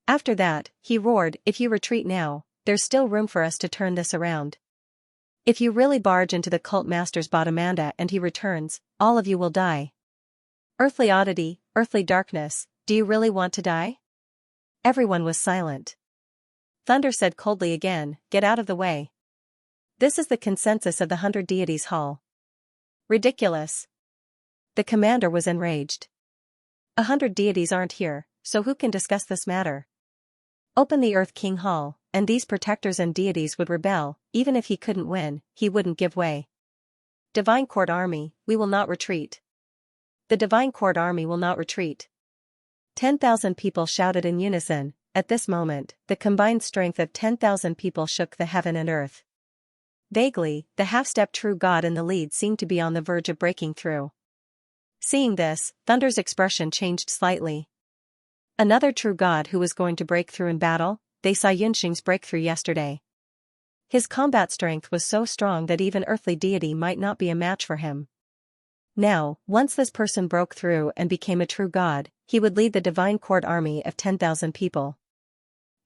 After that, he roared, "If you retreat now, there's still room for us to turn this around. If you really barge into the cult master's Bottomanda and he returns, all of you will die. Earthly oddity, earthly darkness, do you really want to die? Everyone was silent. Thunder said coldly again, get out of the way. This is the consensus of the 100 Deities Hall. Ridiculous. The commander was enraged. 100 deities aren't here, so who can discuss this matter? Open the Earth King Hall, and these protectors and deities would rebel. Even if he couldn't win, he wouldn't give way. Divine Court Army, we will not retreat. The Divine Court Army will not retreat. 10,000 people shouted in unison. At this moment, the combined strength of 10,000 people shook the heaven and earth. Vaguely, the half-step true god in the lead seemed to be on the verge of breaking through. Seeing this, Thunder's expression changed slightly. Another true god who was going to break through in battle? They saw Yunxing's breakthrough yesterday. His combat strength was so strong that even earthly deity might not be a match for him. Now, once this person broke through and became a true god, he would lead the Divine Court Army of 10,000 people.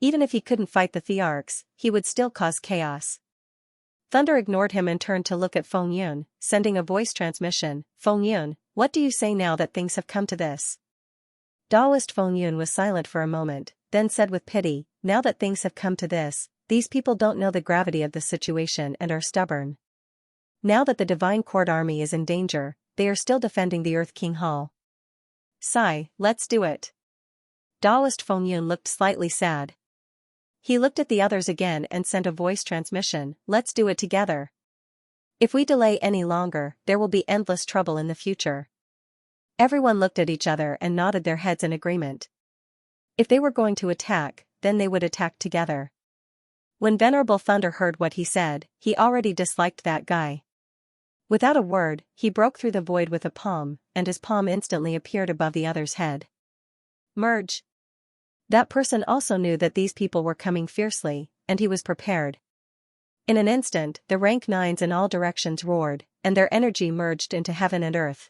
Even if he couldn't fight the Thearchs, he would still cause chaos. Thunder ignored him and turned to look at Feng Yun, sending a voice transmission. Feng Yun, what do you say now that things have come to this? Taoist Feng Yun was silent for a moment, then said with pity, now that things have come to this, these people don't know the gravity of the situation and are stubborn. Now that the Divine Court Army is in danger, they are still defending the Earth King Hall. Sigh, let's do it. Taoist Feng Yun looked slightly sad. He looked at the others again and sent a voice transmission, let's do it together. If we delay any longer, there will be endless trouble in the future. Everyone looked at each other and nodded their heads in agreement. If they were going to attack, then they would attack together. When Venerable Thunder heard what he said, he already disliked that guy. Without a word, he broke through the void with a palm, and his palm instantly appeared above the other's head. Merge. That person also knew that these people were coming fiercely, and he was prepared. In an instant, the rank 9s in all directions roared, and their energy merged into heaven and earth.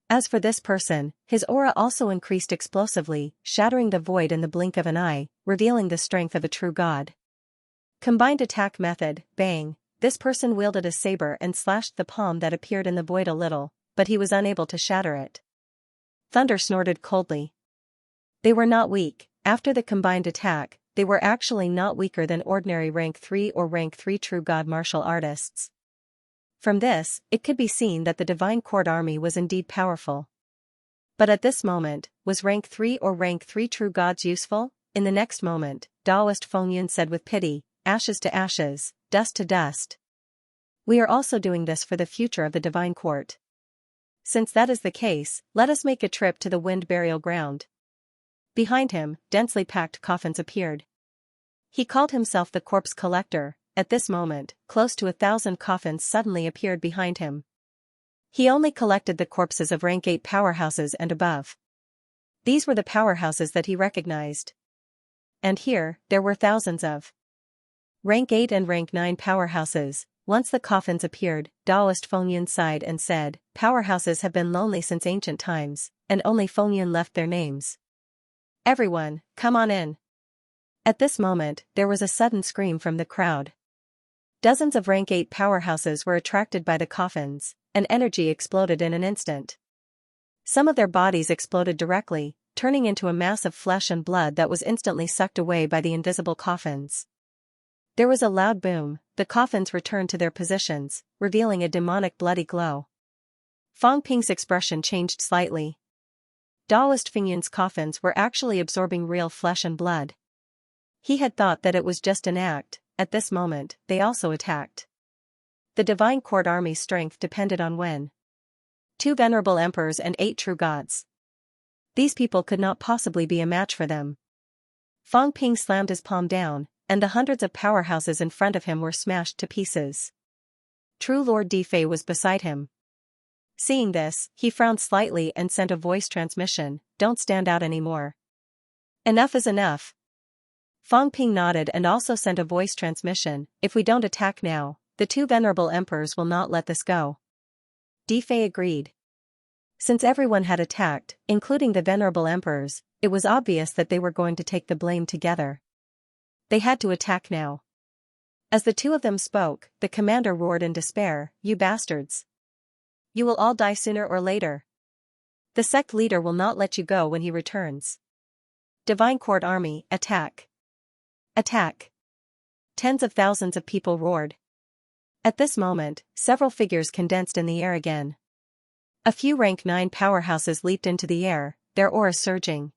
As for this person, his aura also increased explosively, shattering the void in the blink of an eye, revealing the strength of a true god. Combined attack method, bang, this person wielded a saber and slashed the palm that appeared in the void a little, but he was unable to shatter it. Thunder snorted coldly. They were not weak. After the combined attack, they were actually not weaker than ordinary rank 3 or rank 3 true god martial artists. From this, it could be seen that the Divine Court Army was indeed powerful. But at this moment, was rank 3 or rank 3 true gods useful? In the next moment, Taoist Feng Yun said with pity, ashes to ashes, dust to dust. We are also doing this for the future of the Divine Court. Since that is the case, let us make a trip to the Wind Burial Ground. Behind him, densely packed coffins appeared. He called himself the Corpse Collector. At this moment, close to 1,000 coffins suddenly appeared behind him. He only collected the corpses of rank 8 powerhouses and above. These were the powerhouses that he recognized. And here, there were thousands of rank 8 and rank 9 powerhouses. Once the coffins appeared, Taoist Feng Yun sighed and said, powerhouses have been lonely since ancient times, and only Feng Yun left their names. Everyone, come on in. At this moment, there was a sudden scream from the crowd. Dozens of rank 8 powerhouses were attracted by the coffins, and energy exploded in an instant. Some of their bodies exploded directly, turning into a mass of flesh and blood that was instantly sucked away by the invisible coffins. There was a loud boom, the coffins returned to their positions, revealing a demonic bloody glow. Fang Ping's expression changed slightly. Taoist Feng Yun's coffins were actually absorbing real flesh and blood. He had thought that it was just an act. At this moment, they also attacked. The Divine Court Army's strength depended on when 2 venerable emperors and 8 true gods. These people could not possibly be a match for them. Fang Ping slammed his palm down, and the hundreds of powerhouses in front of him were smashed to pieces. True Lord Defei was beside him. Seeing this, he frowned slightly and sent a voice transmission, don't stand out anymore. Enough is enough. Fang Ping nodded and also sent a voice transmission, if we don't attack now, the 2 venerable emperors will not let this go. Defei agreed. Since everyone had attacked, including the venerable emperors, it was obvious that they were going to take the blame together. They had to attack now. As the two of them spoke, the commander roared in despair, "You bastards! You will all die sooner or later. The sect leader will not let you go when he returns. Divine Court Army, attack! Attack!" Tens of thousands of people roared. At this moment, several figures condensed in the air again. A few rank 9 powerhouses leaped into the air, their auras surging.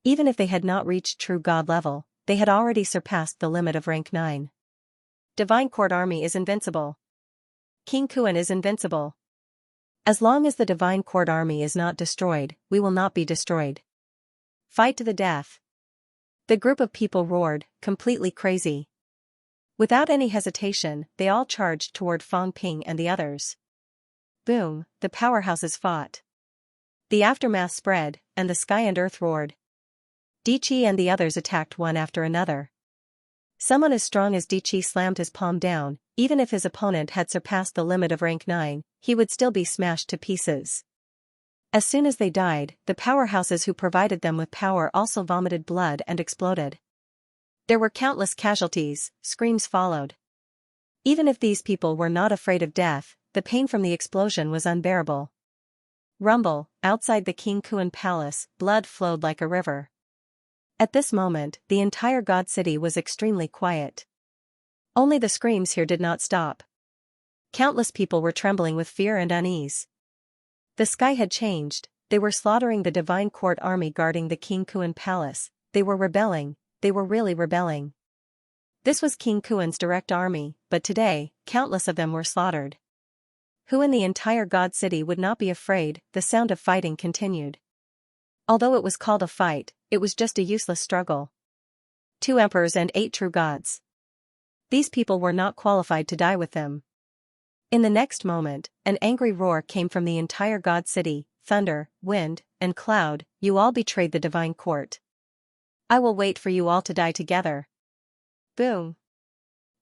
Even if they had not reached true god level, they had already surpassed the limit of rank 9. Divine Court Army is invincible. King Kuan is invincible. As long as the Divine Court Army is not destroyed, we will not be destroyed. Fight to the death. The group of people roared, completely crazy. Without any hesitation, they all charged toward Fang Ping and the others. Boom, the powerhouses fought. The aftermath spread, and the sky and earth roared. Diqi and the others attacked one after another. Someone as strong as Diqi slammed his palm down. Even if his opponent had surpassed the limit of rank 9, he would still be smashed to pieces. As soon as they died, the powerhouses who provided them with power also vomited blood and exploded. There were countless casualties, screams followed. Even if these people were not afraid of death, the pain from the explosion was unbearable. Rumble, outside the King Kuan Palace, blood flowed like a river. At this moment, the entire God City was extremely quiet. Only the screams here did not stop. Countless people were trembling with fear and unease. The sky had changed, they were slaughtering the Divine Court Army guarding the King Kuan Palace, they were rebelling, they were really rebelling. This was King Kuan's direct army, but today, countless of them were slaughtered. Who in the entire God City would not be afraid? The sound of fighting continued. Although it was called a fight, it was just a useless struggle. 2 emperors and 8 true gods. These people were not qualified to die with them. In the next moment, an angry roar came from the entire God City, thunder, wind, and cloud, "You all betrayed the Divine Court. I will wait for you all to die together." Boom!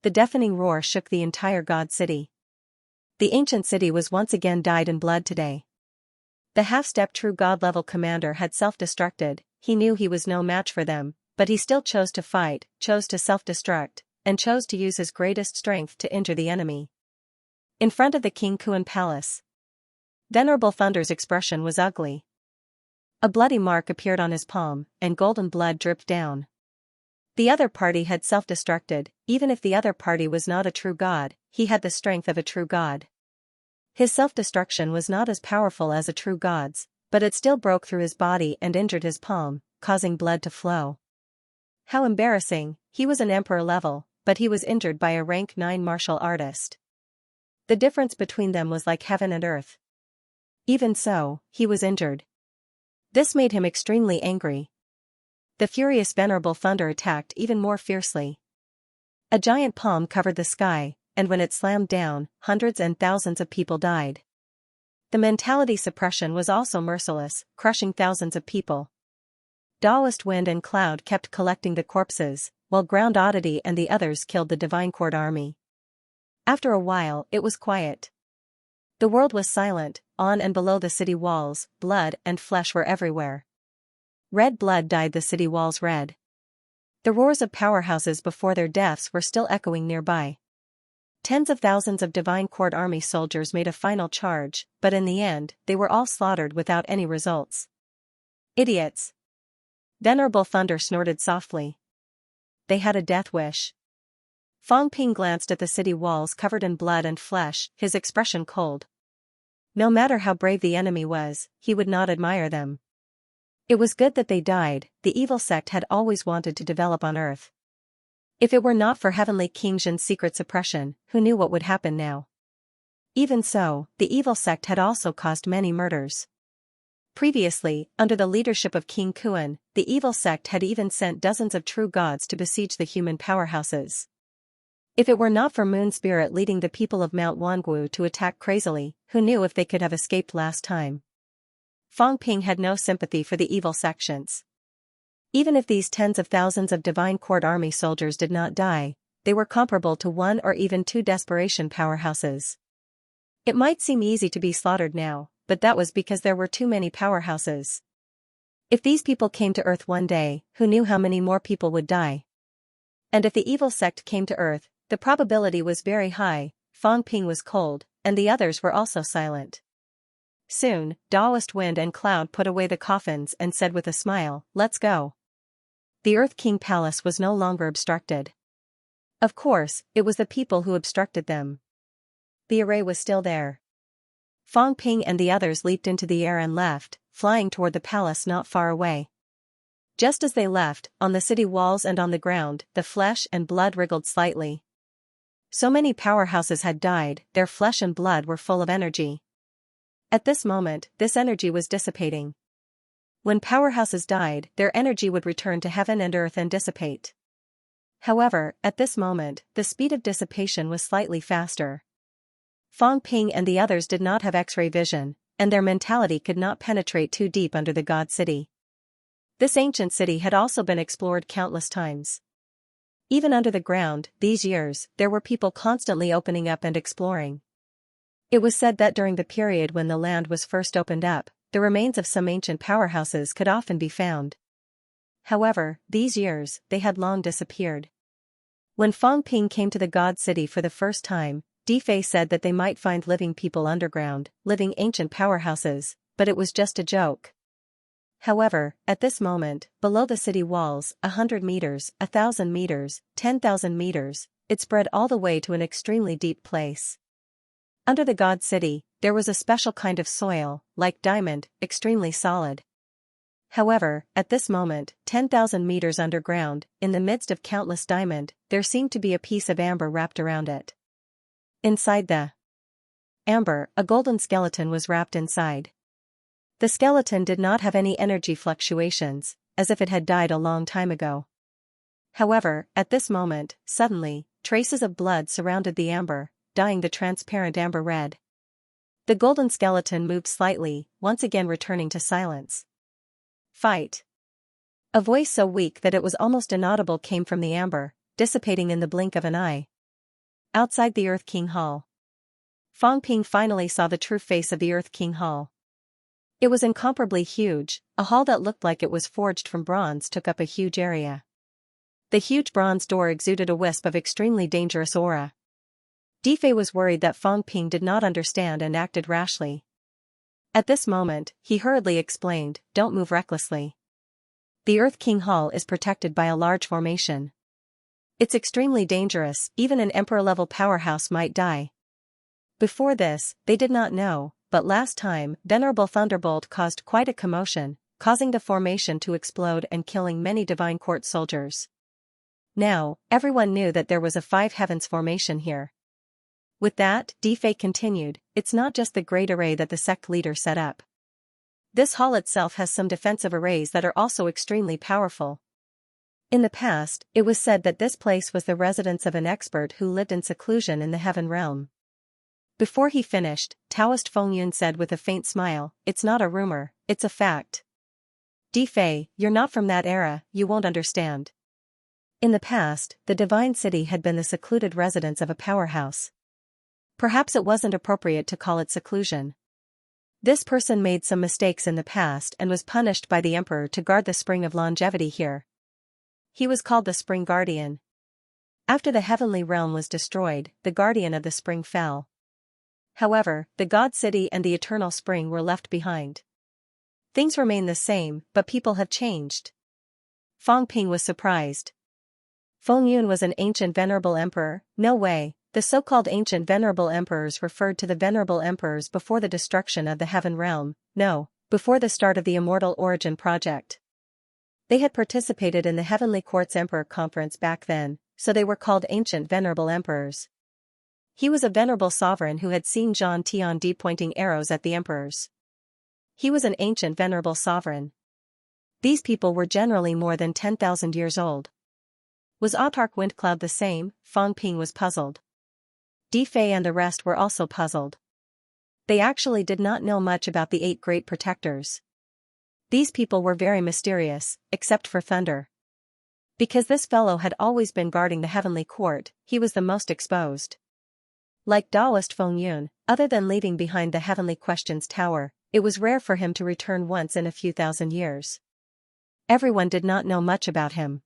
The deafening roar shook the entire God City. The ancient city was once again dyed in blood today. The half-step true god-level commander had self-destructed. He knew he was no match for them, but he still chose to fight, chose to self-destruct, and chose to use his greatest strength to injure the enemy. In front of the King Kuan Palace, Venerable Thunder's expression was ugly. A bloody mark appeared on his palm, and golden blood dripped down. The other party had self-destructed. Even if the other party was not a true god, he had the strength of a true god. His self-destruction was not as powerful as a true god's, but it still broke through his body and injured his palm, causing blood to flow. How embarrassing! He was an emperor level, but he was injured by a rank 9 martial artist. The difference between them was like heaven and earth. Even so, he was injured. This made him extremely angry. The furious Venerable Thunder attacked even more fiercely. A giant palm covered the sky, and when it slammed down, hundreds and thousands of people died. The mentality suppression was also merciless, crushing thousands of people. Daoist Wind and Cloud kept collecting the corpses, while Ground Oddity and the others killed the Divine Court Army. After a while, it was quiet. The world was silent. On and below the city walls, blood and flesh were everywhere. Red blood dyed the city walls red. The roars of powerhouses before their deaths were still echoing nearby. Tens of thousands of Divine Court Army soldiers made a final charge, but in the end, they were all slaughtered without any results. Idiots! Venerable Thunder snorted softly. They had a death wish. Fang Ping glanced at the city walls covered in blood and flesh, his expression cold. No matter how brave the enemy was, he would not admire them. It was good that they died. The evil sect had always wanted to develop on Earth. If it were not for Heavenly King Zhen's secret suppression, who knew what would happen now? Even so, the evil sect had also caused many murders. Previously, under the leadership of King Kuan, the evil sect had even sent dozens of true gods to besiege the human powerhouses. If it were not for Moon Spirit leading the people of Mount Wangu to attack crazily, who knew if they could have escaped last time? Fang Ping had no sympathy for the evil sections. Even if these tens of thousands of Divine Court Army soldiers did not die, they were comparable to 1 or even 2 desperation powerhouses. It might seem easy to be slaughtered now, but that was because there were too many powerhouses. If these people came to Earth one day, who knew how many more people would die? And if the evil sect came to Earth, The probability was very high. Fang Ping was cold, and the others were also silent. Soon, Taoist Wind and Cloud put away the coffins and said with a smile, "Let's go." The Earth King Palace was no longer obstructed. Of course, it was the people who obstructed them. The array was still there. Fang Ping and the others leaped into the air and left, flying toward the palace not far away. Just as they left, on the city walls and on the ground, the flesh and blood wriggled slightly. So many powerhouses had died, their flesh and blood were full of energy. At this moment, this energy was dissipating. When powerhouses died, their energy would return to heaven and earth and dissipate. However, at this moment, the speed of dissipation was slightly faster. Fang Ping and the others did not have X-ray vision, and their mentality could not penetrate too deep under the God City. This ancient city had also been explored countless times. Even under the ground, these years, there were people constantly opening up and exploring. It was said that during the period when the land was first opened up, the remains of some ancient powerhouses could often be found. However, these years, they had long disappeared. When Fang Ping came to the God City for the first time, Difei said that they might find living people underground, living ancient powerhouses, but it was just a joke. However, at this moment, below the city walls, 100 meters, 1,000 meters, 10,000 meters, it spread all the way to an extremely deep place. Under the God City, there was a special kind of soil, like diamond, extremely solid. However, at this moment, 10,000 meters underground, in the midst of countless diamond, there seemed to be a piece of amber wrapped around it. Inside the amber, a golden skeleton was wrapped inside. The skeleton did not have any energy fluctuations, as if it had died a long time ago. However, at this moment, suddenly, traces of blood surrounded the amber, dyeing the transparent amber red. The golden skeleton moved slightly, once again returning to silence. "Fight." A voice so weak that it was almost inaudible came from the amber, dissipating in the blink of an eye. Outside the Earth King Hall. Fang Ping finally saw the true face of the Earth King Hall. It was incomparably huge, a hall that looked like it was forged from bronze took up a huge area. The huge bronze door exuded a wisp of extremely dangerous aura. Difei was worried that Fang Ping did not understand and acted rashly. At this moment, he hurriedly explained, "Don't move recklessly. The Earth King Hall is protected by a large formation. It's extremely dangerous, even an emperor-level powerhouse might die." Before this, they did not know, but last time, Venerable Thunderbolt caused quite a commotion, causing the formation to explode and killing many Divine Court soldiers. Now, everyone knew that there was a Five Heavens formation here. With that, Difei continued, "It's not just the great array that the sect leader set up. This hall itself has some defensive arrays that are also extremely powerful. In the past, it was said that this place was the residence of an expert who lived in seclusion in the heaven realm." Before he finished, Taoist Fengyun said with a faint smile, "It's not a rumor, it's a fact. Difei, you're not from that era, you won't understand. In the past, the Divine City had been the secluded residence of a powerhouse. Perhaps it wasn't appropriate to call it seclusion. This person made some mistakes in the past and was punished by the Emperor to guard the spring of longevity here. He was called the Spring Guardian. After the heavenly realm was destroyed, the guardian of the spring fell. However, the God City and the Eternal Spring were left behind. Things remain the same, but people have changed." Fang Ping was surprised. Fengyun was an ancient venerable emperor? No way. The so-called ancient venerable emperors referred to the venerable emperors before the destruction of the heaven realm, no, before the start of the Immortal Origin project. They had participated in the Heavenly Court's Emperor Conference back then, so they were called ancient venerable emperors. He was a venerable sovereign who had seen Zhang Tiandi pointing arrows at the emperors. He was an ancient venerable sovereign. These people were generally more than 10,000 years old. Was Autarch Windcloud the same? Fang Ping was puzzled. Difei and the rest were also puzzled. They actually did not know much about the 8 great protectors. These people were very mysterious, except for Thunder. Because this fellow had always been guarding the heavenly court, he was the most exposed. Like Taoist Fengyun, other than leaving behind the Heavenly Questions Tower, it was rare for him to return once in a few thousand years. Everyone did not know much about him.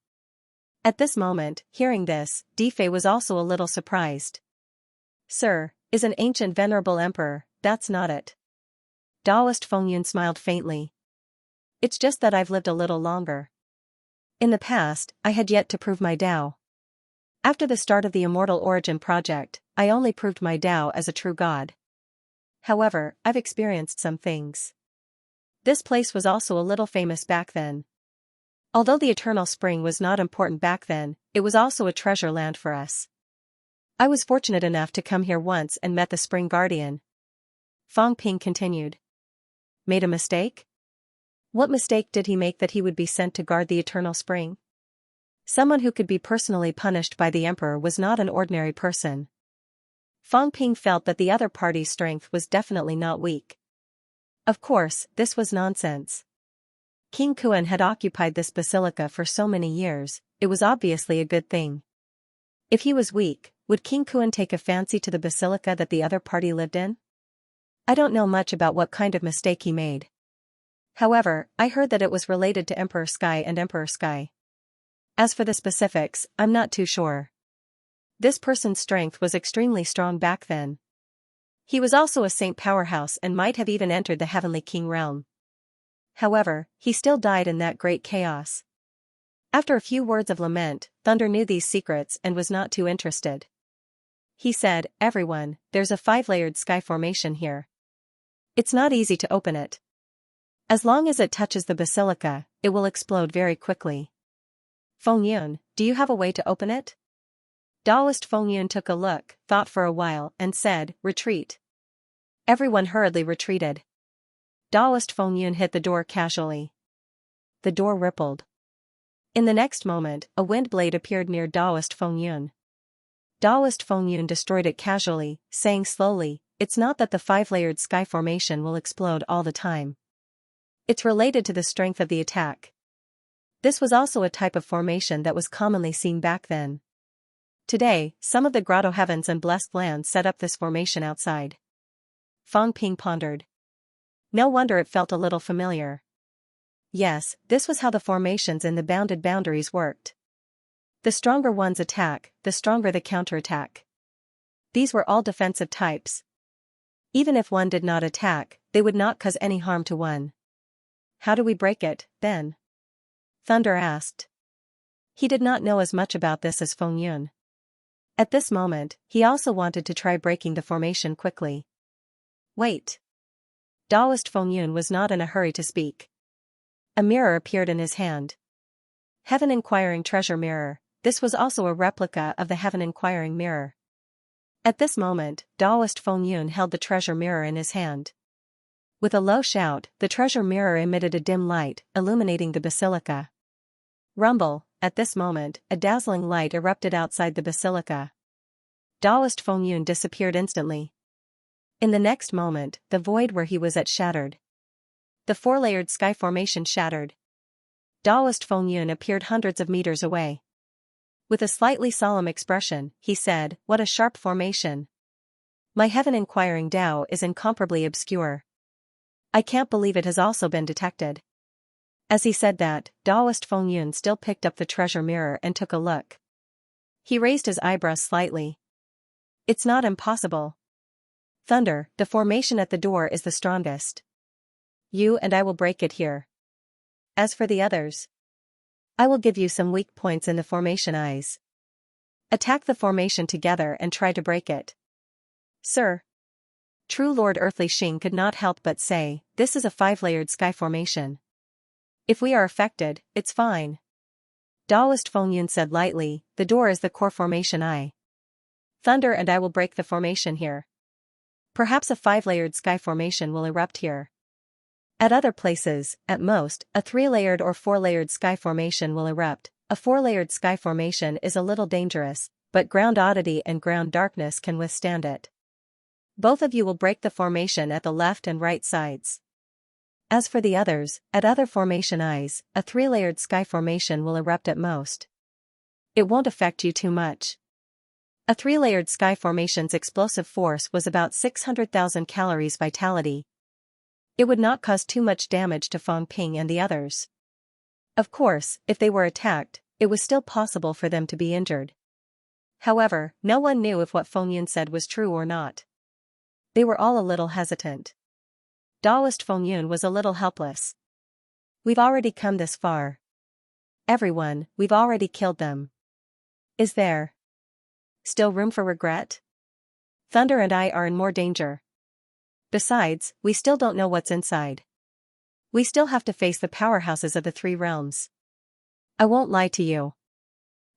At this moment, hearing this, Difei was also a little surprised. Sir, is an ancient venerable emperor, that's not it. Taoist Fengyun smiled faintly. It's just that I've lived a little longer. In the past, I had yet to prove my Tao. After the start of the Immortal Origin project, I only proved my Tao as a true god. However, I've experienced some things. This place was also a little famous back then. Although the Eternal Spring was not important back then, it was also a treasure land for us. I was fortunate enough to come here once and met the Spring Guardian. Fang Ping continued. Made a mistake? What mistake did he make that he would be sent to guard the Eternal Spring? Someone who could be personally punished by the Emperor was not an ordinary person. Fang Ping felt that the other party's strength was definitely not weak. Of course, this was nonsense. King Kuan had occupied this basilica for so many years, it was obviously a good thing. If he was weak, would King Kuan take a fancy to the basilica that the other party lived in? I don't know much about what kind of mistake he made. However, I heard that it was related to Emperor Sky and Emperor Sky. As for the specifics, I'm not too sure. This person's strength was extremely strong back then. He was also a saint powerhouse and might have even entered the Heavenly King realm. However, he still died in that great chaos. After a few words of lament, Thunder knew these secrets and was not too interested. He said, everyone, there's a 5-layered sky formation here. It's not easy to open it. As long as it touches the basilica, it will explode very quickly. Fengyun, do you have a way to open it? Taoist Fengyun took a look, thought for a while, and said, retreat. Everyone hurriedly retreated. Taoist Fengyun hit the door casually. The door rippled. In the next moment, a wind blade appeared near Taoist Fengyun. Taoist Fengyun destroyed it casually, saying slowly, it's not that the 5-layered sky formation will explode all the time. It's related to the strength of the attack. This was also a type of formation that was commonly seen back then. Today, some of the Grotto Heavens and Blessed Lands set up this formation outside. Fang Ping pondered. No wonder it felt a little familiar. Yes, this was how the formations in the bounded boundaries worked. The stronger ones attack, the stronger the counterattack. These were all defensive types. Even if one did not attack, they would not cause any harm to one. How do we break it, then? Thunder asked. He did not know as much about this as Fengyun. At this moment, he also wanted to try breaking the formation quickly. Wait. Taoist Fengyun was not in a hurry to speak. A mirror appeared in his hand. Heaven Inquiring Treasure Mirror, this was also a replica of the Heaven Inquiring Mirror. At this moment, Taoist Fengyun held the treasure mirror in his hand. With a low shout, the treasure mirror emitted a dim light, illuminating the basilica. Rumble, at this moment, a dazzling light erupted outside the basilica. Taoist Fengyun disappeared instantly. In the next moment, the void where he was at shattered. The 4-layered sky formation shattered. Taoist Fengyun appeared hundreds of meters away. With a slightly solemn expression, he said, what a sharp formation. My Heaven Inquiring Tao is incomparably obscure. I can't believe it has also been detected. As he said that, Taoist Fengyun still picked up the treasure mirror and took a look. He raised his eyebrows slightly. It's not impossible. Thunder, the formation at the door is the strongest. You and I will break it here. As for the others, I will give you some weak points in the formation eyes. Attack the formation together and try to break it. Sir. True Lord Earthly Xing could not help but say, this is a 5-layered sky formation. If we are affected, it's fine. Taoist Fengyun said lightly, the door is the core formation eye. Thunder and I will break the formation here. Perhaps a 5-layered sky formation will erupt here. At other places, at most, a 3-layered or 4-layered sky formation will erupt. A 4-layered sky formation is a little dangerous, but ground oddity and ground darkness can withstand it. Both of you will break the formation at the left and right sides. As for the others, at other formation eyes, a 3-layered sky formation will erupt at most. It won't affect you too much. A 3-layered sky formation's explosive force was about 600,000 calories vitality. It would not cause too much damage to Fang Ping and the others. Of course, if they were attacked, it was still possible for them to be injured. However, no one knew if what Feng Yun said was true or not. They were all a little hesitant. Daoist Feng Yun was a little helpless. We've already come this far. Everyone, we've already killed them. Is there still room for regret? Thunder and I are in more danger. Besides, we still don't know what's inside. We still have to face the powerhouses of the three realms. I won't lie to you.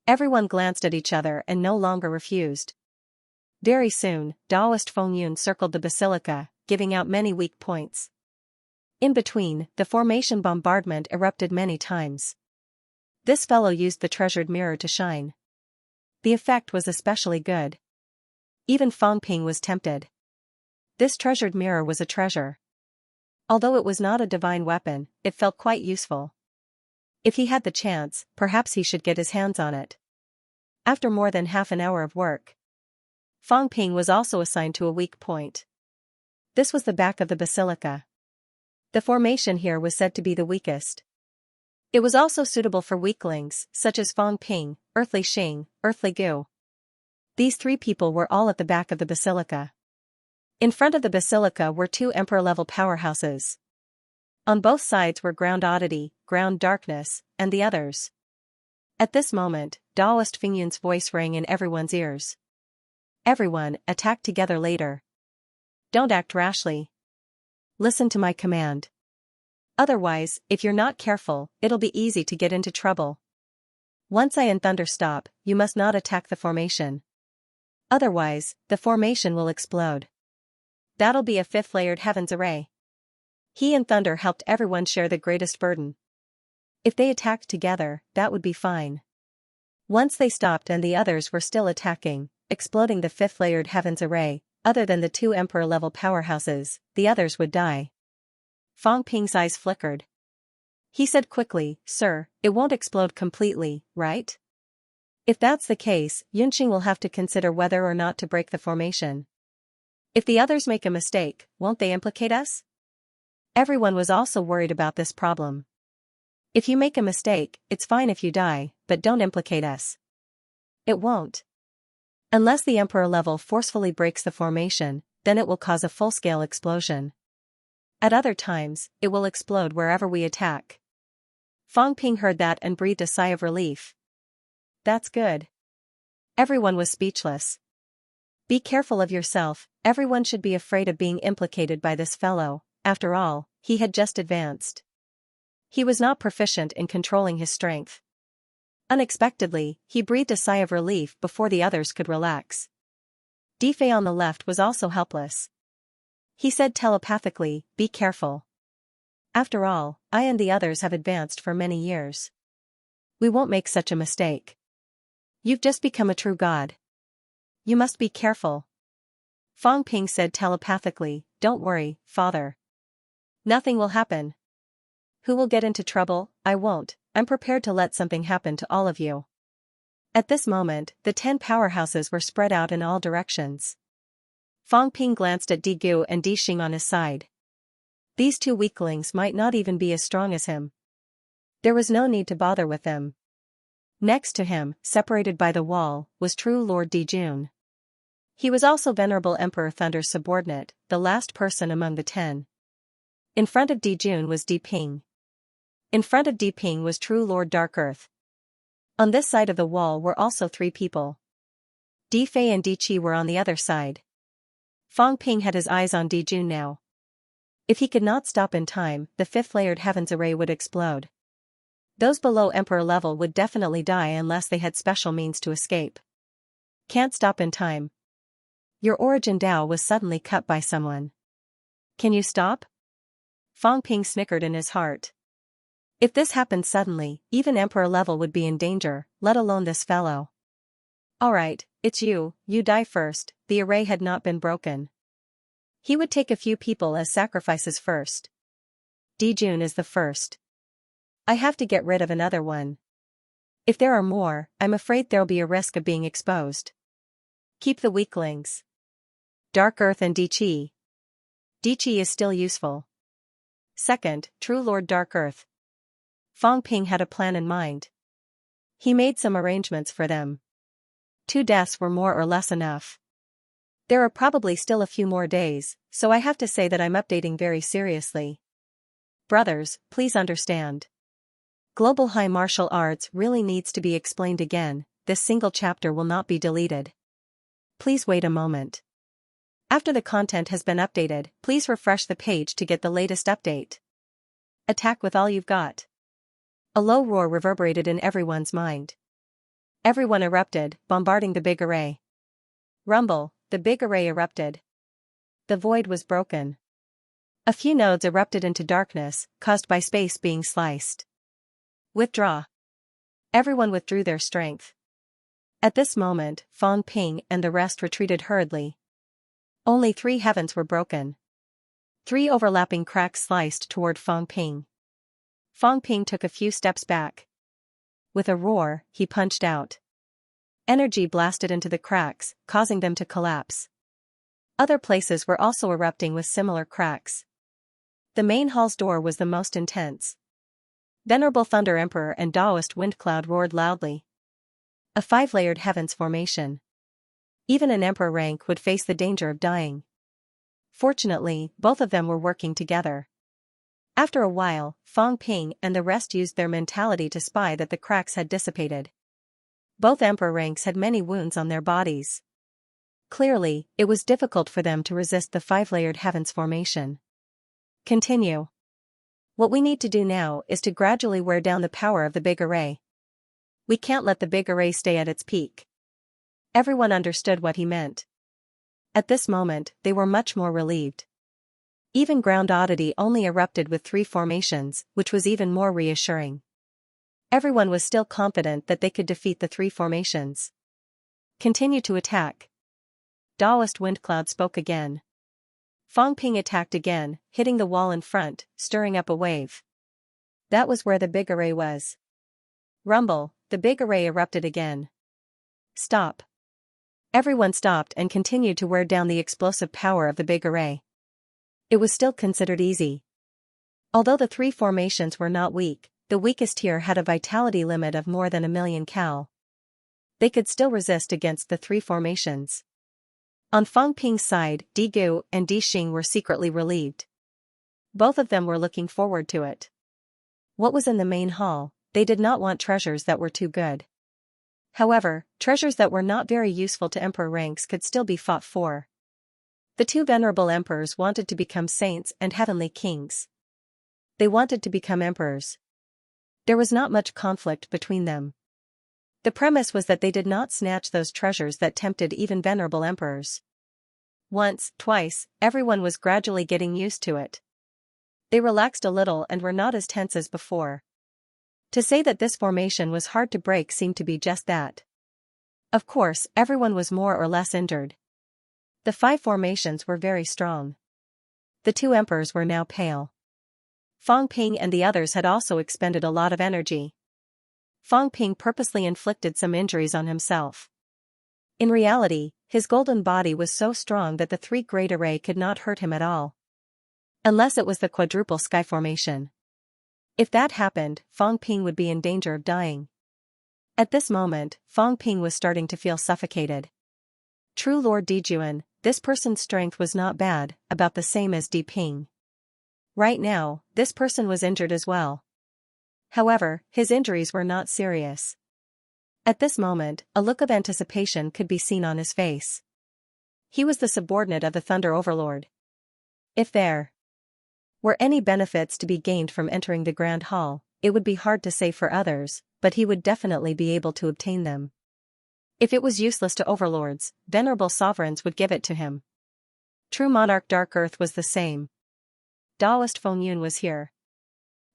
Everyone glanced at each other and no longer refused. Very soon, Daoist Feng Yun circled the basilica, giving out many weak points. In between, the formation bombardment erupted many times. This fellow used the treasured mirror to shine. The effect was especially good. Even Fang Ping was tempted. This treasured mirror was a treasure. Although it was not a divine weapon, it felt quite useful. If he had the chance, perhaps he should get his hands on it. After more than half an hour of work, Fang Ping was also assigned to a weak point. This was the back of the basilica. The formation here was said to be the weakest. It was also suitable for weaklings, such as Fang Ping, Earthly Xing, Earthly Gu. These three people were all at the back of the basilica. In front of the basilica were two emperor-level powerhouses. On both sides were Ground Oddity, Ground Darkness, and the others. At this moment, Daoist Feng Yun's voice rang in everyone's ears. Everyone, attack together later. Don't act rashly. Listen to my command. Otherwise, if you're not careful, it'll be easy to get into trouble. Once I and Thunder stop, you must not attack the formation. Otherwise, the formation will explode. That'll be a fifth-layered heavens array. He and Thunder helped everyone share the greatest burden. If they attacked together, that would be fine. Once they stopped and the others were still attacking, exploding the fifth-layered heavens array, other than the two emperor-level powerhouses, the others would die. Fang Ping's eyes flickered. He said quickly, "Sir, it won't explode completely, right? If that's the case, Yunqing will have to consider whether or not to break the formation. If the others make a mistake, won't they implicate us?" Everyone was also worried about this problem. If you make a mistake, it's fine if you die, but don't implicate us. It won't. Unless the emperor level forcefully breaks the formation, then it will cause a full-scale explosion. At other times, it will explode wherever we attack. Fang Ping heard that and breathed a sigh of relief. That's good. Everyone was speechless. Be careful of yourself, everyone should be afraid of being implicated by this fellow, after all, he had just advanced. He was not proficient in controlling his strength. Unexpectedly, he breathed a sigh of relief before the others could relax. Difei on the left was also helpless. He said telepathically, "Be careful. After all, I and the others have advanced for many years. We won't make such a mistake. You've just become a true god. You must be careful." Fang Ping said telepathically, "Don't worry, father. Nothing will happen. Who will get into trouble? I won't. I'm prepared to let something happen to all of you." At this moment, the 10 powerhouses were spread out in all directions. Fang Ping glanced at Di Gu and Di Xing on his side. These two weaklings might not even be as strong as him. There was no need to bother with them. Next to him, separated by the wall, was true Lord Di Jun. He was also Venerable Emperor Thunder's subordinate, the last person among the 10. In front of Di Jun was Di Ping. In front of Di Ping was true Lord Dark Earth. On this side of the wall were also 3 people. Di Fei and Di Qi were on the other side. Fang Ping had his eyes on Di Jun now. If he could not stop in time, the 5th-layered heavens array would explode. Those below Emperor level would definitely die unless they had special means to escape. Can't stop in time. Your origin Dao was suddenly cut by someone. Can you stop? Fang Ping snickered in his heart. If this happened suddenly, even Emperor level would be in danger, let alone this fellow. Alright, it's you die first. The array had not been broken. He would take a few people as sacrifices first. Di Jun is the first. I have to get rid of another one. If there are more, I'm afraid there'll be a risk of being exposed. Keep the weaklings. Dark Earth and Di Qi. Di Qi is still useful. Second, true Lord Dark Earth. Fang Ping had a plan in mind. He made some arrangements for them. 2 deaths were more or less enough. There are probably still a few more days, so I have to say that I'm updating very seriously. Brothers, please understand. Global High Martial Arts really needs to be explained again. This single chapter will not be deleted. Please wait a moment. After the content has been updated, please refresh the page to get the latest update. Attack with all you've got. A low roar reverberated in everyone's mind. Everyone erupted, bombarding the big array. Rumble, the big array erupted. The void was broken. A few nodes erupted into darkness, caused by space being sliced. Withdraw. Everyone withdrew their strength. At this moment, Fong Ping and the rest retreated hurriedly. Only 3 heavens were broken. 3 overlapping cracks sliced toward Fong Ping. Fong Ping took a few steps back. With a roar, he punched out. Energy blasted into the cracks, causing them to collapse. Other places were also erupting with similar cracks. The main hall's door was the most intense. Venerable Thunder Emperor and Taoist Wind Cloud roared loudly. A 5-layered heavens formation. Even an emperor rank would face the danger of dying. Fortunately, both of them were working together. After a while, Fong Ping and the rest used their mentality to spy that the cracks had dissipated. Both emperor ranks had many wounds on their bodies. Clearly, it was difficult for them to resist the 5-layered heavens formation. Continue. What we need to do now is to gradually wear down the power of the big array. We can't let the big array stay at its peak. Everyone understood what he meant. At this moment, they were much more relieved. Even ground oddity only erupted with 3 formations, which was even more reassuring. Everyone was still confident that they could defeat the 3 formations. Continue to attack. Taoist Wind Cloud spoke again. Fong Ping attacked again, hitting the wall in front, stirring up a wave. That was where the big array was. Rumble, the big array erupted again. Stop. Everyone stopped and continued to wear down the explosive power of the big array. It was still considered easy. Although the 3 formations were not weak, the weakest here had a vitality limit of more than 1,000,000 cal. They could still resist against the 3 formations. On Fong Ping's side, Di Gu and Di Xing were secretly relieved. Both of them were looking forward to it. What was in the main hall? They did not want treasures that were too good. However, treasures that were not very useful to emperor ranks could still be fought for. The 2 venerable emperors wanted to become saints and heavenly kings. They wanted to become emperors. There was not much conflict between them. The premise was that they did not snatch those treasures that tempted even venerable emperors. Once, twice, everyone was gradually getting used to it. They relaxed a little and were not as tense as before. To say that this formation was hard to break seemed to be just that. Of course, everyone was more or less injured. The 5 formations were very strong. The 2 emperors were now pale. Fong Ping and the others had also expended a lot of energy. Fong Ping purposely inflicted some injuries on himself. In reality, his golden body was so strong that the 3 great array could not hurt him at all. Unless it was the quadruple sky formation. If that happened, Fong Ping would be in danger of dying. At this moment, Fong Ping was starting to feel suffocated. True Lord Dijuan, this person's strength was not bad, about the same as Di Ping. Right now, this person was injured as well. However, his injuries were not serious. At this moment, a look of anticipation could be seen on his face. He was the subordinate of the Thunder Overlord. If there were any benefits to be gained from entering the Grand Hall, it would be hard to say for others, but he would definitely be able to obtain them. If it was useless to overlords, venerable sovereigns would give it to him. True Monarch Dark Earth was the same. Taoist Fengyun was here.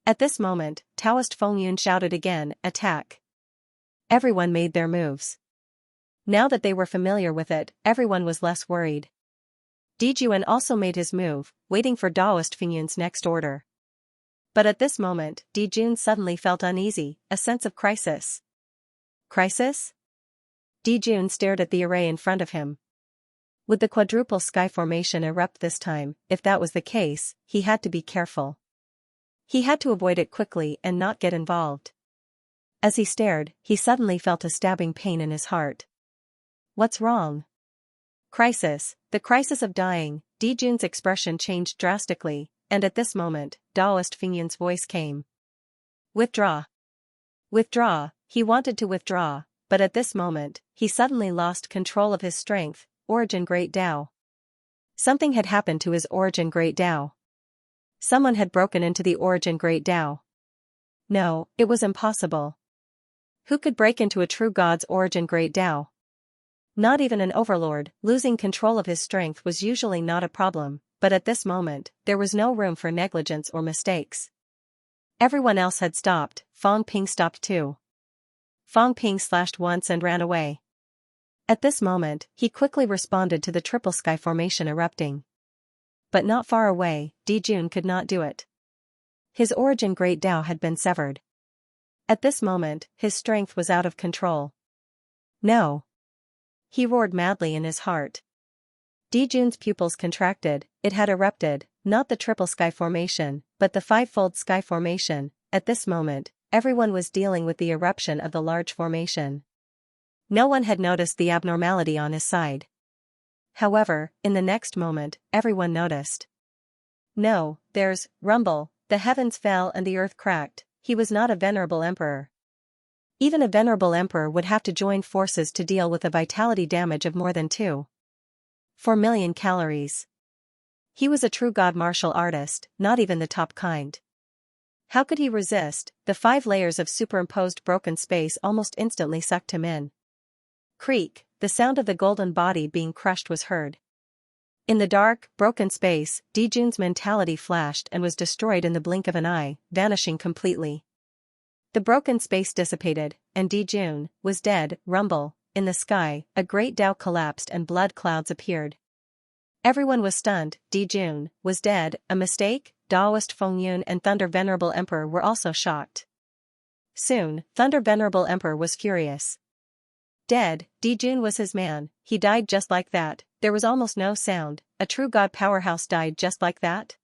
At this moment, Taoist Fengyun shouted again, attack. Everyone made their moves. Now that they were familiar with it, everyone was less worried. Dijuan also made his move, waiting for Taoist Fengyun's next order. But at this moment, Dijun suddenly felt uneasy, a sense of crisis. Crisis? Dijun stared at the array in front of him. Would the quadruple sky formation erupt this time? If that was the case, he had to be careful. He had to avoid it quickly and not get involved. As he stared, he suddenly felt a stabbing pain in his heart. What's wrong? Crisis, the crisis of dying. Dijun's expression changed drastically, and at this moment, Daoist Fingyun's voice came. Withdraw. Withdraw. He wanted to withdraw, but at this moment, he suddenly lost control of his strength, Origin Great Tao. Something had happened to his Origin Great Tao. Someone had broken into the Origin Great Tao. No, it was impossible. Who could break into a true god's Origin Great Tao? Not even an overlord. Losing control of his strength was usually not a problem, but at this moment, there was no room for negligence or mistakes. Everyone else had stopped. Fong Ping stopped too. Fong Ping slashed once and ran away. At this moment, he quickly responded to the triple sky formation erupting. But not far away, Dijun could not do it. His Origin Great Tao had been severed. At this moment, his strength was out of control. No! He roared madly in his heart. Dijun's pupils contracted. It had erupted, not the triple sky formation, but the five-fold sky formation. At this moment, everyone was dealing with the eruption of the large formation. No one had noticed the abnormality on his side. However, in the next moment, everyone noticed. No, there's rumble, the heavens fell and the earth cracked. He was not a venerable emperor. Even a venerable emperor would have to join forces to deal with a vitality damage of more than 2.4 million calories. He was a true god martial artist, not even the top kind. How could he resist? The 5 layers of superimposed broken space almost instantly sucked him in. Creak, the sound of the golden body being crushed was heard. In the dark, broken space, Dijun's mentality flashed and was destroyed in the blink of an eye, vanishing completely. The broken space dissipated, and Dijun was dead. Rumble, in the sky, a great Tao collapsed and blood clouds appeared. Everyone was stunned. Dijun was dead. A mistake? Daoist Fengyun and Thunder Venerable Emperor were also shocked. Soon, Thunder Venerable Emperor was furious. Dead, Dijun was his man. He died just like that. There was almost no sound. A true god powerhouse died just like that?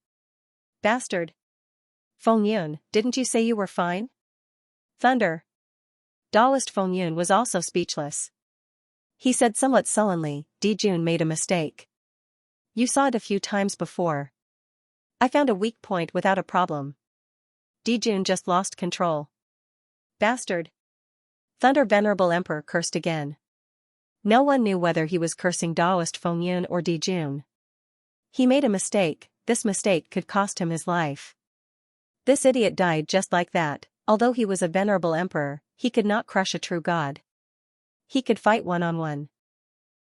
Bastard! Fengyun, didn't you say you were fine? Thunder! Daoist Fengyun was also speechless. He said somewhat sullenly, Dijun made a mistake. You saw it a few times before. I found a weak point without a problem. Dijun just lost control. Bastard! Thunder Venerable Emperor cursed again. No one knew whether he was cursing Daoist Fengyun or Dijun. He made a mistake. This mistake could cost him his life. This idiot died just like that. Although he was a venerable emperor, he could not crush a true god. He could fight one-on-one.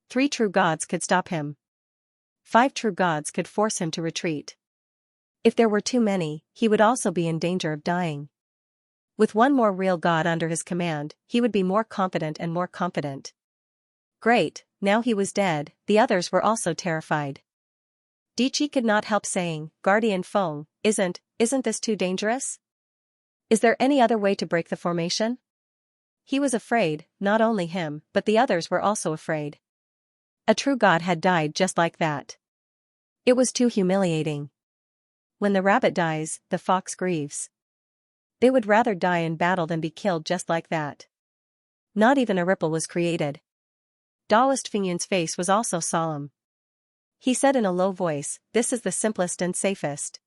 3 true gods could stop him. 5 true gods could force him to retreat. If there were too many, he would also be in danger of dying. With one more real god under his command, he would be more confident and more competent. Great, now he was dead. The others were also terrified. Dichi could not help saying, Guardian Feng, isn't this too dangerous? Is there any other way to break the formation? He was afraid, not only him, but the others were also afraid. A true god had died just like that. It was too humiliating. When the rabbit dies, the fox grieves. They would rather die in battle than be killed just like that. Not even a ripple was created. Daoist Fengyun's face was also solemn. He said in a low voice, this is the simplest and safest.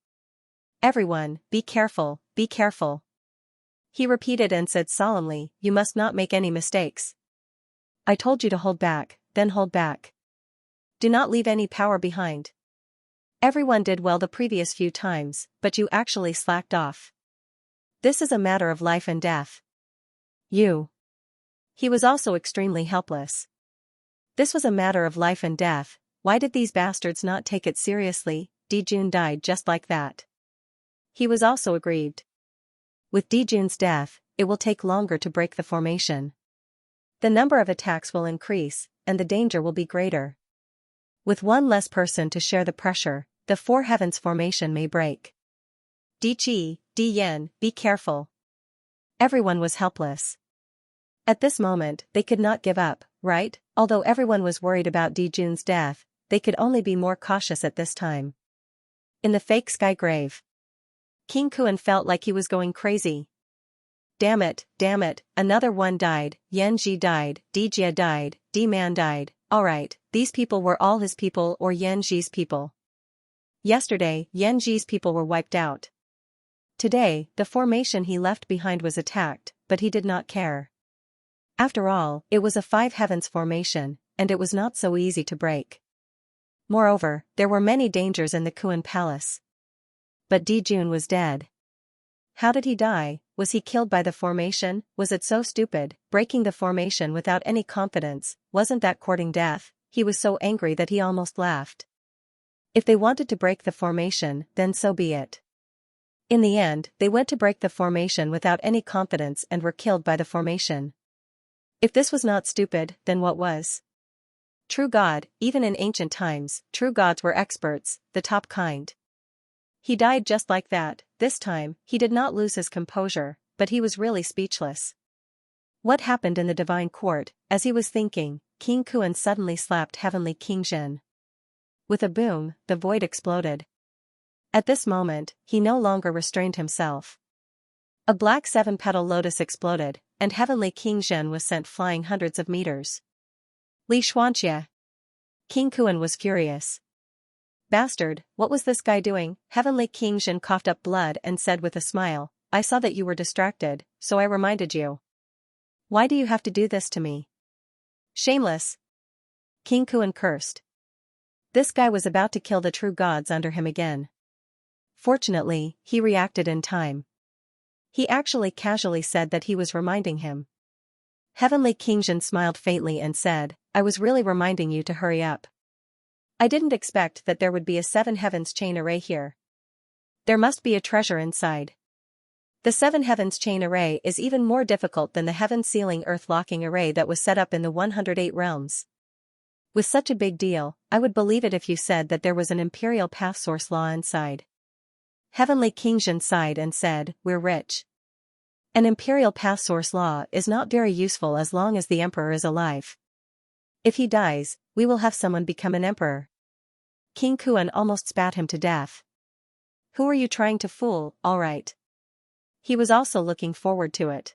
Everyone, be careful, be careful. He repeated and said solemnly, you must not make any mistakes. I told you to hold back, then hold back. Do not leave any power behind. Everyone did well the previous few times, but you actually slacked off. This is a matter of life and death. You. He was also extremely helpless. This was a matter of life and death. Why did these bastards not take it seriously? Dijun died just like that. He was also aggrieved. With Dijun's death, it will take longer to break the formation. The number of attacks will increase, and the danger will be greater. With one less person to share the pressure, the 4 heavens formation may break. Di Yen, be careful. Everyone was helpless. At this moment, they could not give up, right? Although everyone was worried about Dijun's death, they could only be more cautious at this time. In the fake sky grave, King Kuan felt like he was going crazy. damn it, another one died, Yanji died, Dijia died, D-Man died, alright, these people were all his people or Yanji's people. Yesterday, Yanji's people were wiped out. Today, the formation he left behind was attacked, but he did not care. After all, it was a five heavens formation, and it was not so easy to break. Moreover, there were many dangers in the Kuan Palace. But Dijun was dead. How did he die? Was he killed by the formation? Was it so stupid, breaking the formation without any confidence? Wasn't that courting death? He was so angry that he almost laughed. If they wanted to break the formation, then so be it. In the end, they went to break the formation without any confidence and were killed by the formation. If this was not stupid, then what was? True God, even in ancient times, true gods were experts, the top kind. He died just like that. This time, he did not lose his composure, but he was really speechless. What happened in the divine court? As he was thinking, King Kuan suddenly slapped Heavenly King Jin. With a boom, the void exploded. At this moment, he no longer restrained himself. A black seven-petal lotus exploded, and Heavenly King Jin was sent flying hundreds of meters. Xianxia. King Kuan was furious. Bastard, what was this guy doing? Heavenly King Jin coughed up blood and said with a smile, I saw that you were distracted, so I reminded you. Why do you have to do this to me? Shameless. King Kuan cursed. This guy was about to kill the true gods under him again. Fortunately, he reacted in time. He actually casually said that he was reminding him. Heavenly King Jin smiled faintly and said, I was really reminding you to hurry up. I didn't expect that there would be a seven heavens chain array here. There must be a treasure inside. The seven heavens chain array is even more difficult than the heaven sealing earth locking array that was set up in the 108 realms. With such a big deal, I would believe it if you said that there was an imperial path source law inside. Heavenly King Jin sighed and said, we're rich. An imperial path source law is not very useful as long as the emperor is alive. If he dies, we will have someone become an emperor. King Kuan almost spat him to death. Who are you trying to fool? All right. He was also looking forward to it.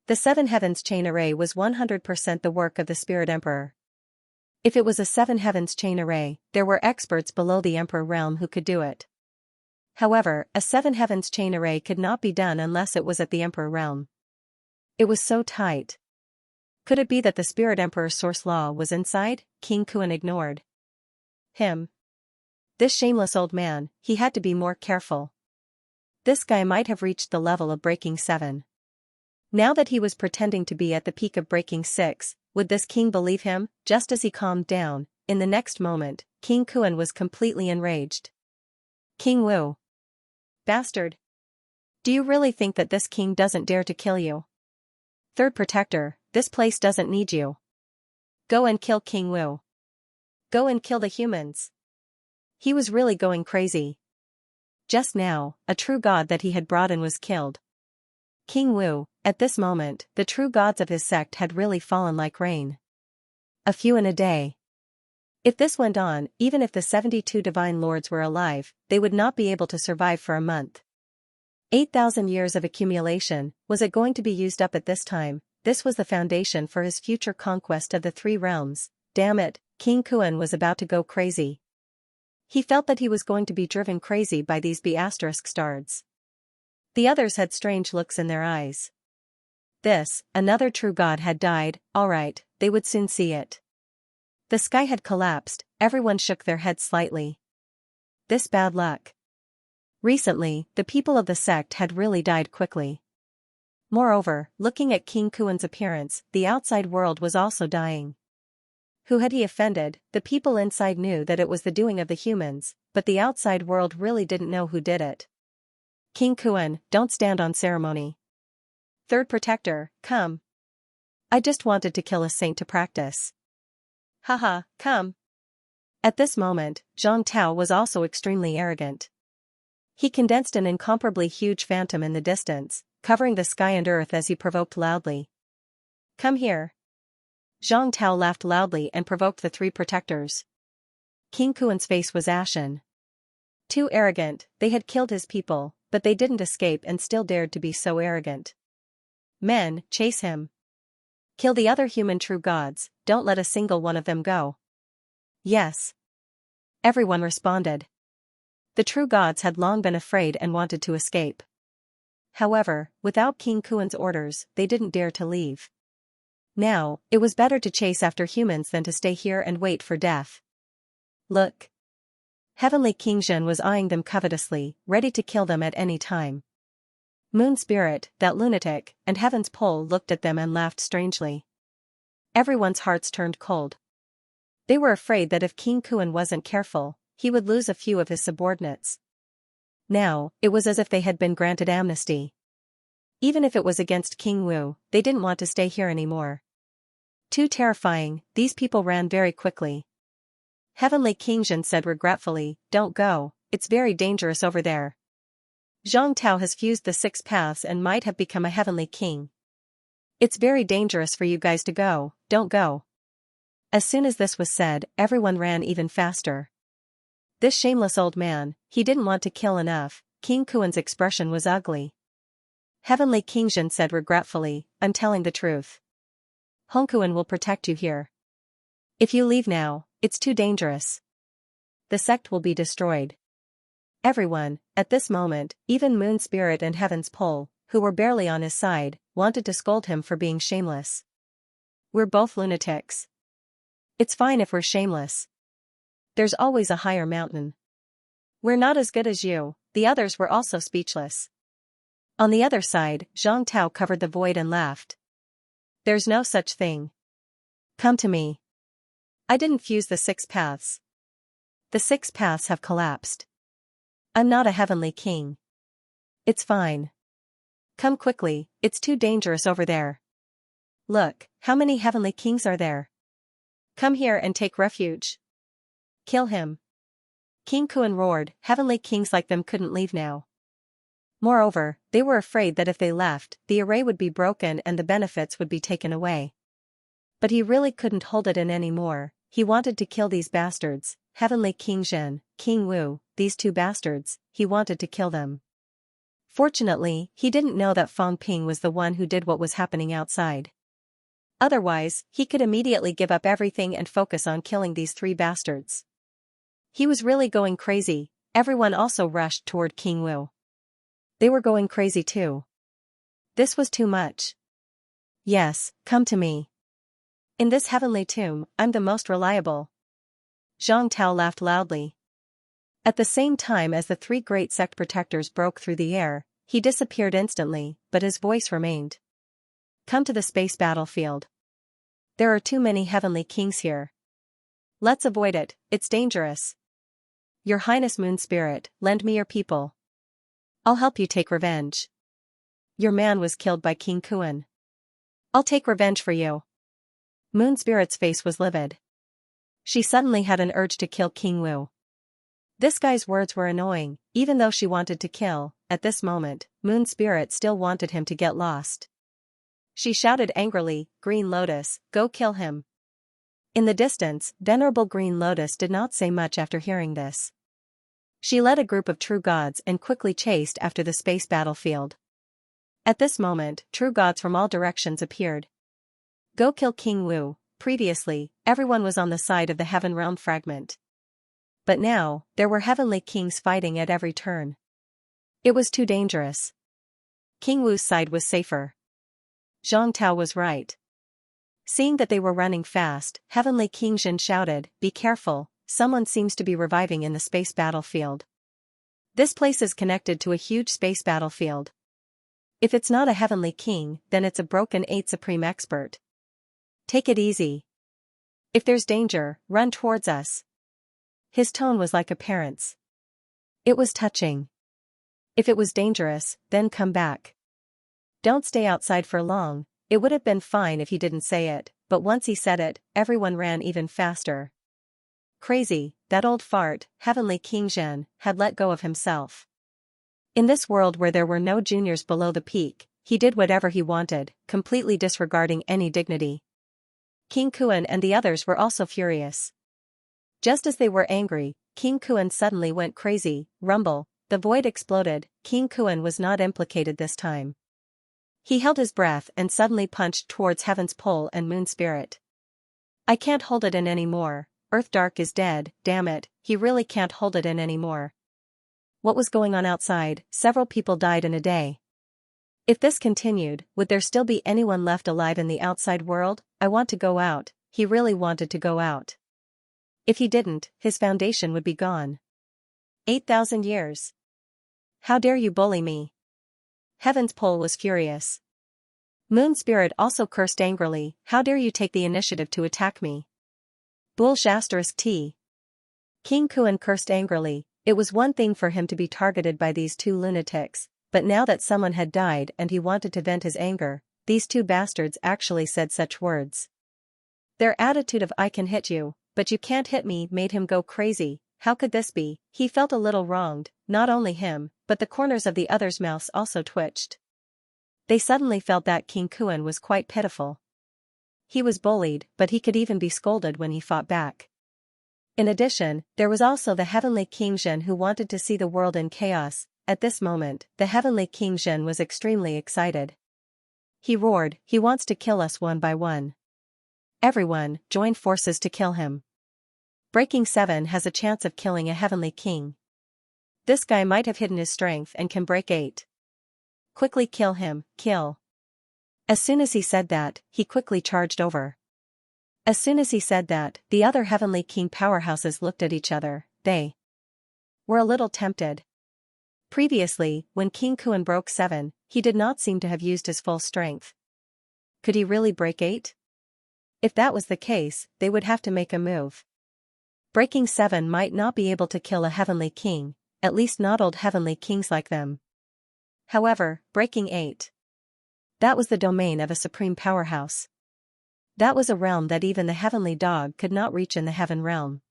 The seven heavens chain array was 100% the work of the spirit emperor. If it was a seven heavens chain array, there were experts below the emperor realm who could do it. However, a seven heavens chain array could not be done unless it was at the emperor realm. It was so tight. Could it be that the spirit emperor's source law was inside? King Kuan ignored him. This shameless old man, he had to be more careful. This guy might have reached the level of breaking 7. Now that he was pretending to be at the peak of breaking 6, would this king believe him? Just as he calmed down, in the next moment, King Kuan was completely enraged. King Wu. Bastard. Do you really think that this king doesn't dare to kill you? Third protector, this place doesn't need you. Go and kill King Wu. Go and kill the humans. He was really going crazy. Just now, a true god that he had brought in was killed. King Wu, at this moment, the true gods of his sect had really fallen like rain. A few in a day. If this went on, even if the 72 divine lords were alive, they would not be able to survive for a month. 8,000 years of accumulation, was it going to be used up at this time? This was the foundation for his future conquest of the 3 realms. Damn it, King Kuan was about to go crazy. He felt that he was going to be driven crazy by these B** stars. The others had strange looks in their eyes. This, another true god had died, alright, they would soon see it. The sky had collapsed, everyone shook their heads slightly. This bad luck. Recently, the people of the sect had really died quickly. Moreover, looking at King Kuan's appearance, the outside world was also dying. Who had he offended? The people inside knew that it was the doing of the humans, but the outside world really didn't know who did it. King Kuan, don't stand on ceremony. Third protector, come. I just wanted to kill a saint to practice. Haha, come. At this moment, Zhang Tao was also extremely arrogant. He condensed an incomparably huge phantom in the distance, covering the sky and earth as he provoked loudly. Come here. Zhang Tao laughed loudly and provoked the 3 protectors. King Kuan's face was ashen. Too arrogant, they had killed his people, but they didn't escape and still dared to be so arrogant. Men, chase him. Kill the other human true gods, don't let a single one of them go. Yes. Everyone responded. The true gods had long been afraid and wanted to escape. However, without King Kuan's orders, they didn't dare to leave. Now, it was better to chase after humans than to stay here and wait for death. Look. Heavenly King Zhen was eyeing them covetously, ready to kill them at any time. Moon Spirit, that lunatic, and Heaven's Pole looked at them and laughed strangely. Everyone's hearts turned cold. They were afraid that if King Kuan wasn't careful, he would lose a few of his subordinates. Now, it was as if they had been granted amnesty. Even if it was against King Wu, they didn't want to stay here anymore. Too terrifying, these people ran very quickly. Heavenly King Zhen said regretfully, "Don't go, it's very dangerous over there. Zhang Tao has fused the 6 paths and might have become a heavenly king. It's very dangerous for you guys to go, don't go." As soon as this was said, everyone ran even faster. This shameless old man, he didn't want to kill enough. King Kuan's expression was ugly. Heavenly King Zhen said regretfully, "I'm telling the truth. Hong Kuan will protect you here. If you leave now, it's too dangerous. The sect will be destroyed." Everyone, at this moment, even Moon Spirit and Heaven's Pole, who were barely on his side, wanted to scold him for being shameless. "We're both lunatics. It's fine if we're shameless. There's always a higher mountain. We're not as good as you." The others were also speechless. On the other side, Zhang Tao covered the void and laughed. "There's no such thing. Come to me. I didn't fuse the 6 paths. The 6 paths have collapsed. I'm not a heavenly king. It's fine. Come quickly, it's too dangerous over there. Look, how many heavenly kings are there? Come here and take refuge. Kill him." King Kuan roared, heavenly kings like them couldn't leave now. Moreover, they were afraid that if they left, the array would be broken and the benefits would be taken away. But he really couldn't hold it in anymore. He wanted to kill these bastards, Heavenly King Zhen, King Wu, these 2 bastards, he wanted to kill them. Fortunately, he didn't know that Fang Ping was the one who did what was happening outside. Otherwise, he could immediately give up everything and focus on killing these 3 bastards. He was really going crazy. Everyone also rushed toward King Wu. They were going crazy too. This was too much. "Yes, come to me. In this heavenly tomb, I'm the most reliable." Zhang Tao laughed loudly. At the same time as the 3 great sect protectors broke through the air, he disappeared instantly, but his voice remained. "Come to the space battlefield. There are too many heavenly kings here. Let's avoid it, it's dangerous. Your Highness Moon Spirit, lend me your people. I'll help you take revenge. Your man was killed by King Kuan. I'll take revenge for you." Moon Spirit's face was livid. She suddenly had an urge to kill King Wu. This guy's words were annoying. Even though she wanted to kill, at this moment, Moon Spirit still wanted him to get lost. She shouted angrily, "Green Lotus, go kill him." In the distance, Venerable Green Lotus did not say much after hearing this. She led a group of true gods and quickly chased after the space battlefield. At this moment, true gods from all directions appeared. Go kill King Wu. Previously, everyone was on the side of the Heaven Realm fragment. But now, there were heavenly kings fighting at every turn. It was too dangerous. King Wu's side was safer. Zhang Tao was right. Seeing that they were running fast, Heavenly King Zhen shouted, "Be careful, someone seems to be reviving in the space battlefield. This place is connected to a huge space battlefield. If it's not a heavenly king, then it's a broken 8 supreme expert. Take it easy. If there's danger, run towards us." His tone was like a parent's. It was touching. If it was dangerous, then come back. Don't stay outside for long. It would have been fine if he didn't say it, but once he said it, everyone ran even faster. Crazy, that old fart, Heavenly King Zhen, had let go of himself. In this world where there were no juniors below the peak, he did whatever he wanted, completely disregarding any dignity. King Kuan and the others were also furious. Just as they were angry, King Kuan suddenly went crazy. Rumble, the void exploded. King Kuan was not implicated this time. He held his breath and suddenly punched towards Heaven's pole and Moon Spirit. I can't hold it in anymore. Earth Dark is dead, damn it, he really can't hold it in anymore. What was going on outside? Several people died in a day. If this continued, would there still be anyone left alive in the outside world? I want to go out. He really wanted to go out. If he didn't, his foundation would be gone. 8,000 years. How dare you bully me? Heaven's pole was furious. Moon Spirit also cursed angrily, how dare you take the initiative to attack me? Bull**T. King Kuan cursed angrily. It was one thing for him to be targeted by these two lunatics, but now that someone had died and he wanted to vent his anger, these two bastards actually said such words. Their attitude of "I can hit you, but you can't hit me" made him go crazy. How could this be? He felt a little wronged, not only him, but the corners of the others' mouths also twitched. They suddenly felt that King Kuan was quite pitiful. He was bullied, but he could even be scolded when he fought back. In addition, there was also the Heavenly King Zhen who wanted to see the world in chaos. At this moment, the Heavenly King Zhen was extremely excited. He roared, he wants to kill us one by one. Everyone, join forces to kill him. Breaking 7 has a chance of killing a Heavenly King. This guy might have hidden his strength and can break 8. Quickly kill him, kill. As soon as he said that, he quickly charged over. As soon as he said that, the other Heavenly King powerhouses looked at each other. They were a little tempted. Previously, when King Kuan broke 7, he did not seem to have used his full strength. Could he really break 8? If that was the case, they would have to make a move. Breaking 7 might not be able to kill a Heavenly King, at least not old Heavenly Kings like them. However, breaking 8. That was the domain of a supreme powerhouse. That was a realm that even the Heavenly Dog could not reach in the Heaven Realm.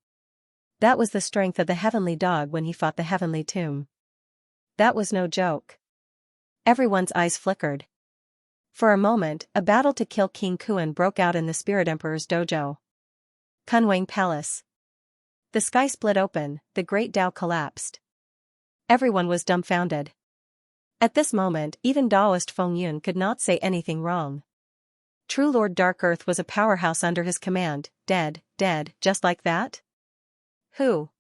That was the strength of the Heavenly Dog when he fought the Heavenly Tomb. That was no joke. Everyone's eyes flickered. For a moment, a battle to kill King Kuan broke out in the Spirit Emperor's dojo. Kunwang Palace. The sky split open, the great Tao collapsed. Everyone was dumbfounded. At this moment, even Taoist Feng Yun could not say anything wrong. True Lord Dark Earth was a powerhouse under his command, dead, just like that? Who?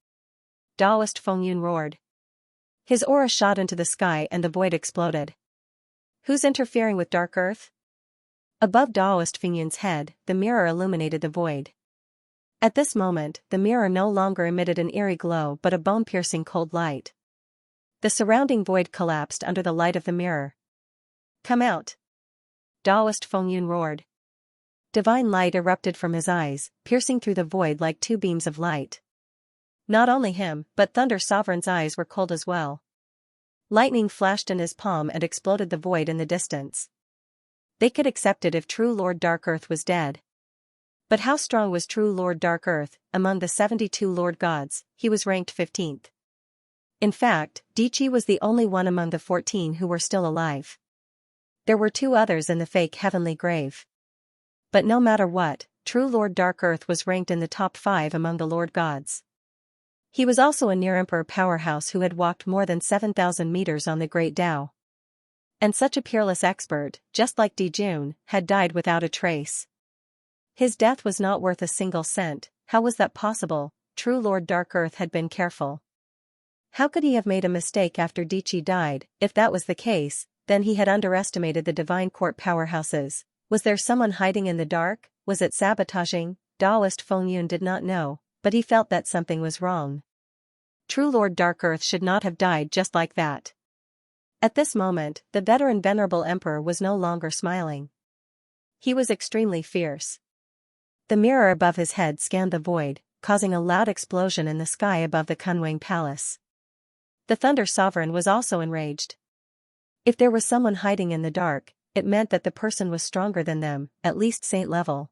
Taoist Feng Yun roared. His aura shot into the sky and the void exploded. Who's interfering with Dark Earth? Above Taoist Feng Yun's head, the mirror illuminated the void. At this moment, the mirror no longer emitted an eerie glow but a bone-piercing cold light. The surrounding void collapsed under the light of the mirror. Come out! Taoist Feng Yun roared. Divine light erupted from his eyes, piercing through the void like two beams of light. Not only him, but Thunder Sovereign's eyes were cold as well. Lightning flashed in his palm and exploded the void in the distance. They could accept it if True Lord Dark Earth was dead. But how strong was True Lord Dark Earth? Among the 72 Lord Gods, he was ranked 15th. In fact, Dichi was the only one among the 14 who were still alive. There were 2 others in the fake heavenly grave. But no matter what, True Lord Dark Earth was ranked in the top 5 among the Lord Gods. He was also a near-emperor powerhouse who had walked more than 7,000 meters on the Great Tao. And such a peerless expert, just like Di Jun, had died without a trace. His death was not worth a single cent. How was that possible? True Lord Dark Earth had been careful. How could he have made a mistake after Dichi died? If that was the case, then he had underestimated the Divine Court powerhouses. Was there someone hiding in the dark? Was it sabotaging? Taoist Feng Yun did not know, but he felt that something was wrong. True Lord Dark Earth should not have died just like that. At this moment, the veteran Venerable Emperor was no longer smiling. He was extremely fierce. The mirror above his head scanned the void, causing a loud explosion in the sky above the Kunwang Palace. The Thunder Sovereign was also enraged. If there was someone hiding in the dark, it meant that the person was stronger than them, at least saint level.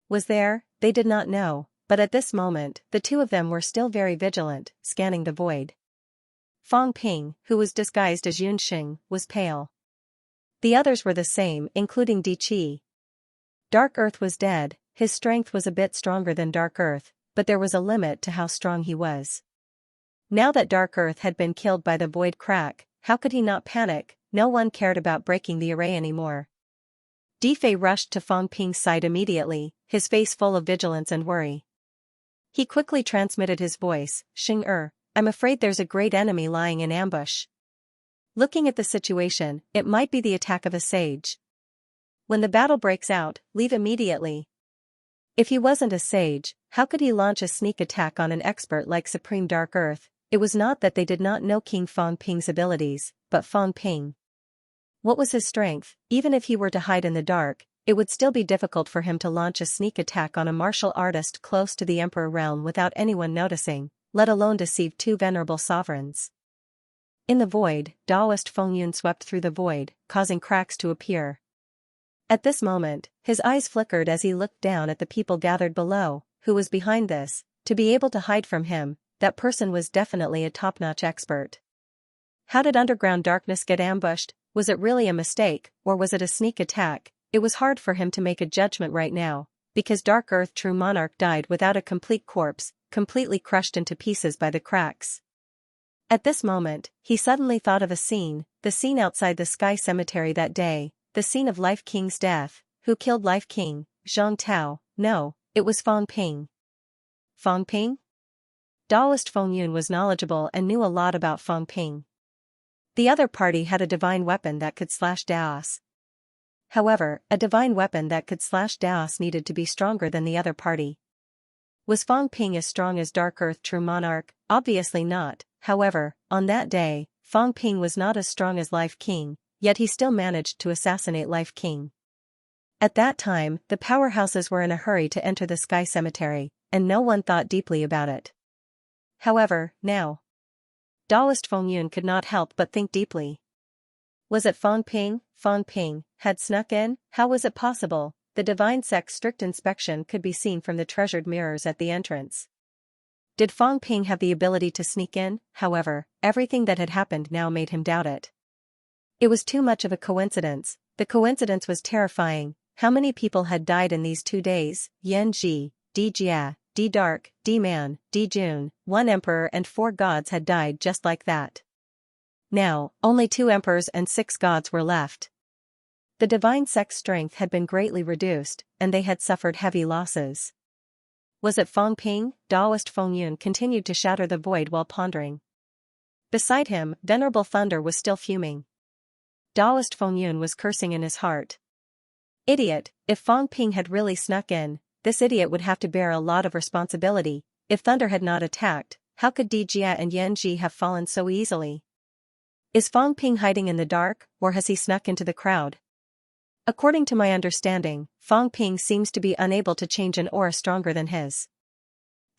Was there? They did not know, but at this moment, the 2 of them were still very vigilant, scanning the void. Fang Ping, who was disguised as Yun Xing, was pale. The others were the same, including Di Qi. Dark Earth was dead. His strength was a bit stronger than Dark Earth, but there was a limit to how strong he was. Now that Dark Earth had been killed by the void crack, how could he not panic? no one cared about breaking the array anymore. Di Fei rushed to Fang Ping's side immediately, his face full of vigilance and worry. He quickly transmitted his voice, "Xing I'm afraid there's a great enemy lying in ambush. Looking at the situation, it might be the attack of a sage. When the battle breaks out, leave immediately." If he wasn't a sage, how could he launch a sneak attack on an expert like Supreme Dark Earth? It was not that they did not know King Fang Ping's abilities, but Fang Ping. What was his strength? Even if he were to hide in the dark, it would still be difficult for him to launch a sneak attack on a martial artist close to the Emperor realm without anyone noticing, let alone deceive two venerable sovereigns. In the void, Taoist Fengyun swept through the void, causing cracks to appear. At this moment, his eyes flickered as he looked down at the people gathered below. Who was behind this? To be able to hide from him, that person was definitely a top-notch expert. How did underground darkness get ambushed? Was it really a mistake, or was it a sneak attack? It was hard for him to make a judgment right now, because Dark Earth True Monarch died without a complete corpse, completely crushed into pieces by the cracks. At this moment, he suddenly thought of a scene, the scene outside the Sky Cemetery that day, the scene of Life King's death. Who killed Life King? Zhang Tao? No, it was Fang Ping. Fang Ping? Taoist Fengyun was knowledgeable and knew a lot about Fang Ping. The other party had a divine weapon that could slash Daos. However, a divine weapon that could slash Daos needed to be stronger than the other party. Was Fang Ping as strong as Dark Earth True Monarch? Obviously not. However, on that day, Fang Ping was not as strong as Life King, yet he still managed to assassinate Life King. At that time, the powerhouses were in a hurry to enter the Sky Cemetery, and no one thought deeply about it. However, now, Taoist Fengyun could not help but think deeply. Was it Fang Ping? Fang Ping had snuck in? How was it possible? The divine sect's strict inspection could be seen from the treasured mirrors at the entrance. Did Fang Ping have the ability to sneak in? However, everything that had happened now made him doubt it. It was too much of a coincidence. The coincidence was terrifying. How many people had died in these 2 days? Yan Ji, Di Jia, Di Dark, Di Man, Di Jun, 1 emperor and 4 gods had died just like that. Now, only 2 emperors and 6 gods were left. The divine sect's strength had been greatly reduced, and they had suffered heavy losses. Was it Fang Ping? Taoist Fengyun continued to shatter the void while pondering. Beside him, Venerable Thunder was still fuming. Taoist Fengyun was cursing in his heart. Idiot, if Fang Ping had really snuck in, this idiot would have to bear a lot of responsibility. If Thunder had not attacked, how could Di Jia and Yan Ji have fallen so easily? Is Fang Ping hiding in the dark, or has he snuck into the crowd? According to my understanding, Fang Ping seems to be unable to change an aura stronger than his.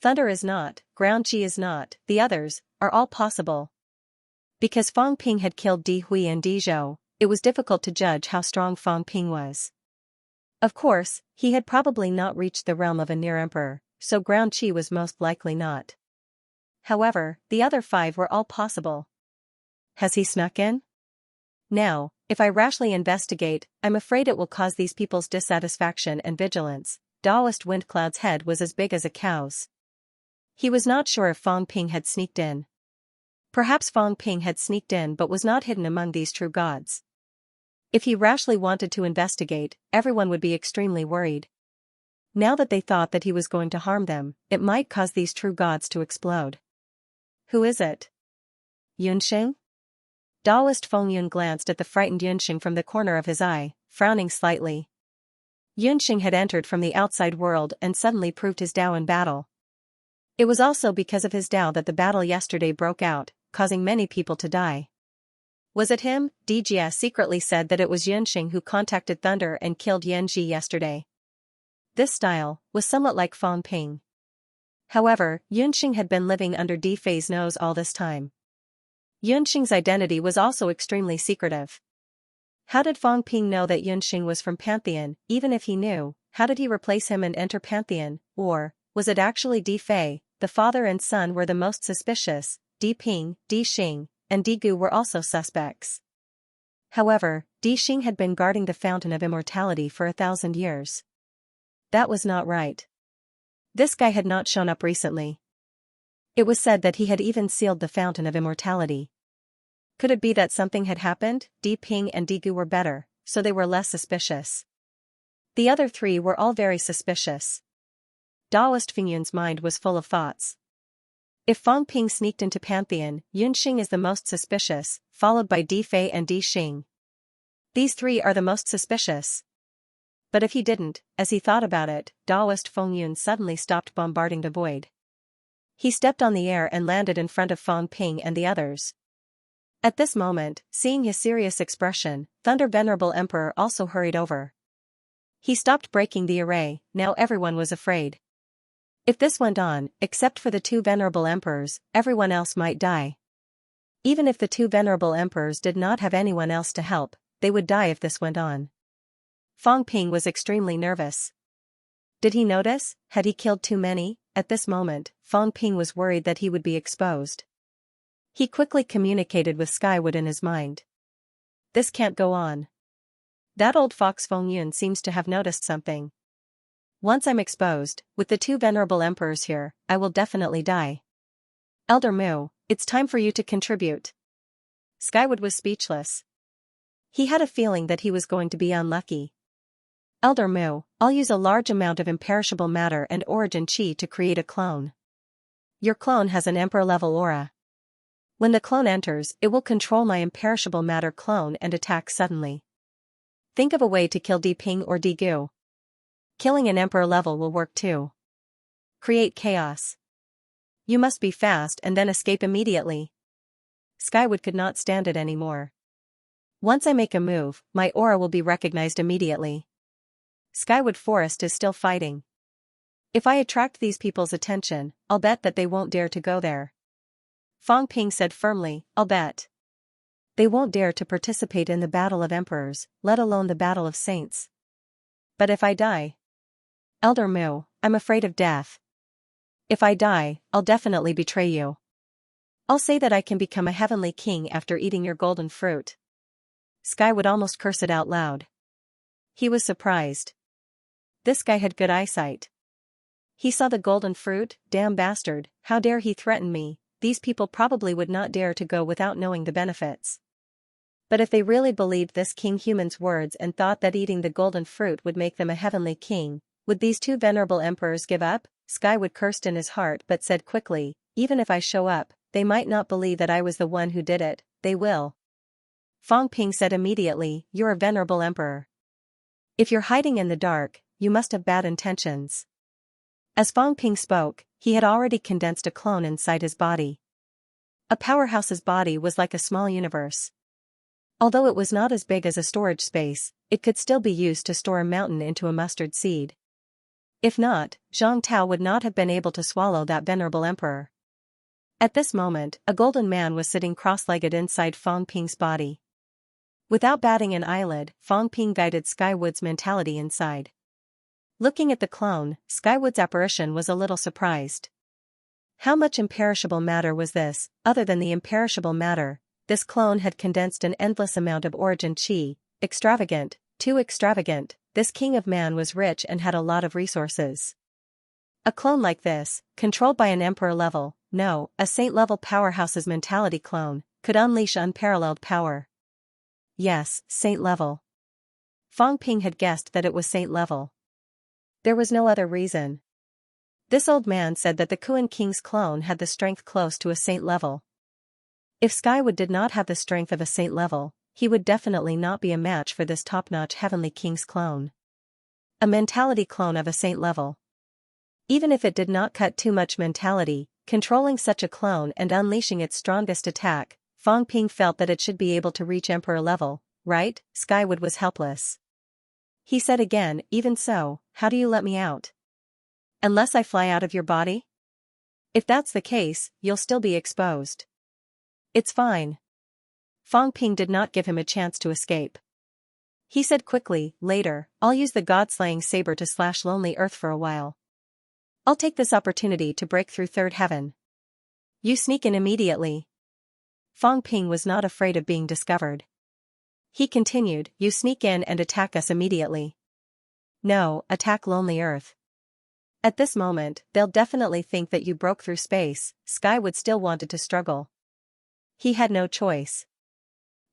Thunder is not, Ground Qi is not, the others are all possible. Because Fang Ping had killed Di Hui and Di Zhou, it was difficult to judge how strong Fang Ping was. Of course, he had probably not reached the realm of a near emperor, so Ground Qi was most likely not. However, the other 5 were all possible. Has he snuck in? Now, if I rashly investigate, I'm afraid it will cause these people's dissatisfaction and vigilance. Taoist Windcloud's head was as big as a cow's. He was not sure if Fang Ping had sneaked in. Perhaps Fang Ping had sneaked in but was not hidden among these true gods. If he rashly wanted to investigate, everyone would be extremely worried. Now that they thought that he was going to harm them, it might cause these true gods to explode. Who is it? Yunxing? Taoist Fengyun glanced at the frightened Yunxing from the corner of his eye, frowning slightly. Yunxing had entered from the outside world and suddenly proved his Dao in battle. It was also because of his Dao that the battle yesterday broke out, causing many people to die. Was it him? Di Jia secretly said that it was Yunxing who contacted Thunder and killed Yan Ji yesterday. This style was somewhat like Fang Ping. However, Yunxing had been living under Di Fei's nose all this time. Yunxing's identity was also extremely secretive. How did Fang Ping know that Yunxing was from Pantheon? Even if he knew, how did he replace him and enter Pantheon? Or, was it actually Di Fei? The father and son were the most suspicious. Di Ping, Di Xing, and Di Gu were also suspects. However, Di Xing had been guarding the Fountain of Immortality for 1,000 years. That was not right. This guy had not shown up recently. It was said that he had even sealed the Fountain of Immortality. Could it be that something had happened? Di Ping and Di Gu were better, so they were less suspicious. The other three were all very suspicious. Daoist Fingyun's mind was full of thoughts. If Fang Ping sneaked into Pantheon, Yunxing is the most suspicious, followed by Di Fei and Di Xing. These three are the most suspicious. But if he didn't, as he thought about it, Daoist Fengyun suddenly stopped bombarding the void. He stepped on the air and landed in front of Fang Ping and the others. At this moment, seeing his serious expression, Thunder Venerable Emperor also hurried over. He stopped breaking the array. Now everyone was afraid. If this went on, except for the two Venerable Emperors, everyone else might die. Even if the two Venerable Emperors did not have anyone else to help, they would die if this went on. Fang Ping was extremely nervous. Did he notice? Had he killed too many? At this moment, Fang Ping was worried that he would be exposed. He quickly communicated with Skywood in his mind. This can't go on. That old fox Fengyun seems to have noticed something. Once I'm exposed, with the two Venerable Emperors here, I will definitely die. Elder Mu, it's time for you to contribute. Skywood was speechless. He had a feeling that he was going to be unlucky. Elder Mu, I'll use a large amount of imperishable matter and origin chi to create a clone. Your clone has an emperor-level aura. When the clone enters, it will control my imperishable matter clone and attack suddenly. Think of a way to kill Di Ping or Di Gu. Killing an emperor level will work too. Create chaos. You must be fast and then escape immediately. Skywood could not stand it anymore. Once I make a move, my aura will be recognized immediately. Skywood Forest is still fighting. If I attract these people's attention, I'll bet that they won't dare to go there. Fang Ping said firmly, I'll bet. They won't dare to participate in the Battle of Emperors, let alone the Battle of Saints. But if I die? Elder Mu, I'm afraid of death. If I die, I'll definitely betray you. I'll say that I can become a heavenly king after eating your golden fruit. Sky would almost curse it out loud. He was surprised. This guy had good eyesight. He saw the golden fruit. Damn bastard, how dare he threaten me? These people probably would not dare to go without knowing the benefits. But if they really believed this king human's words and thought that eating the golden fruit would make them a heavenly king, would these two venerable emperors give up? Skywood cursed in his heart but said quickly, even if I show up, they might not believe that I was the one who did it. They will. Fang Ping said immediately, you're a venerable emperor. If you're hiding in the dark, you must have bad intentions. As Fang Ping spoke, he had already condensed a clone inside his body. A powerhouse's body was like a small universe. Although it was not as big as a storage space, it could still be used to store a mountain into a mustard seed. If not, Zhang Tao would not have been able to swallow that venerable emperor. At this moment, a golden man was sitting cross-legged inside Fang Ping's body. Without batting an eyelid, Fang Ping guided Skywood's mentality inside. Looking at the clone, Skywood's apparition was a little surprised. How much imperishable matter was this? Other than the imperishable matter, this clone had condensed an endless amount of origin chi. Extravagant, too extravagant. This king of man was rich and had a lot of resources. A clone like this, controlled by an emperor level, no, a saint level powerhouse's mentality clone, could unleash unparalleled power. Yes, saint level. Fang Ping had guessed that it was saint level. There was no other reason. This old man said that the Kuan King's clone had the strength close to a saint level. If Skywood did not have the strength of a saint level, he would definitely not be a match for this top-notch heavenly king's clone. A mentality clone of a saint level. Even if it did not cut too much mentality, controlling such a clone and unleashing its strongest attack, Fang Ping felt that it should be able to reach emperor level, right? Skywood was helpless. He said again, even so, how do you let me out? Unless I fly out of your body? If that's the case, you'll still be exposed. It's fine. Fang Ping did not give him a chance to escape. He said quickly, later, I'll use the god-slaying saber to slash lonely earth for a while. I'll take this opportunity to break through third heaven. You sneak in immediately. Fang Ping was not afraid of being discovered. He continued, you sneak in and attack us immediately. No, attack lonely earth. At this moment, they'll definitely think that you broke through space. Skywood still wanted to struggle. He had no choice.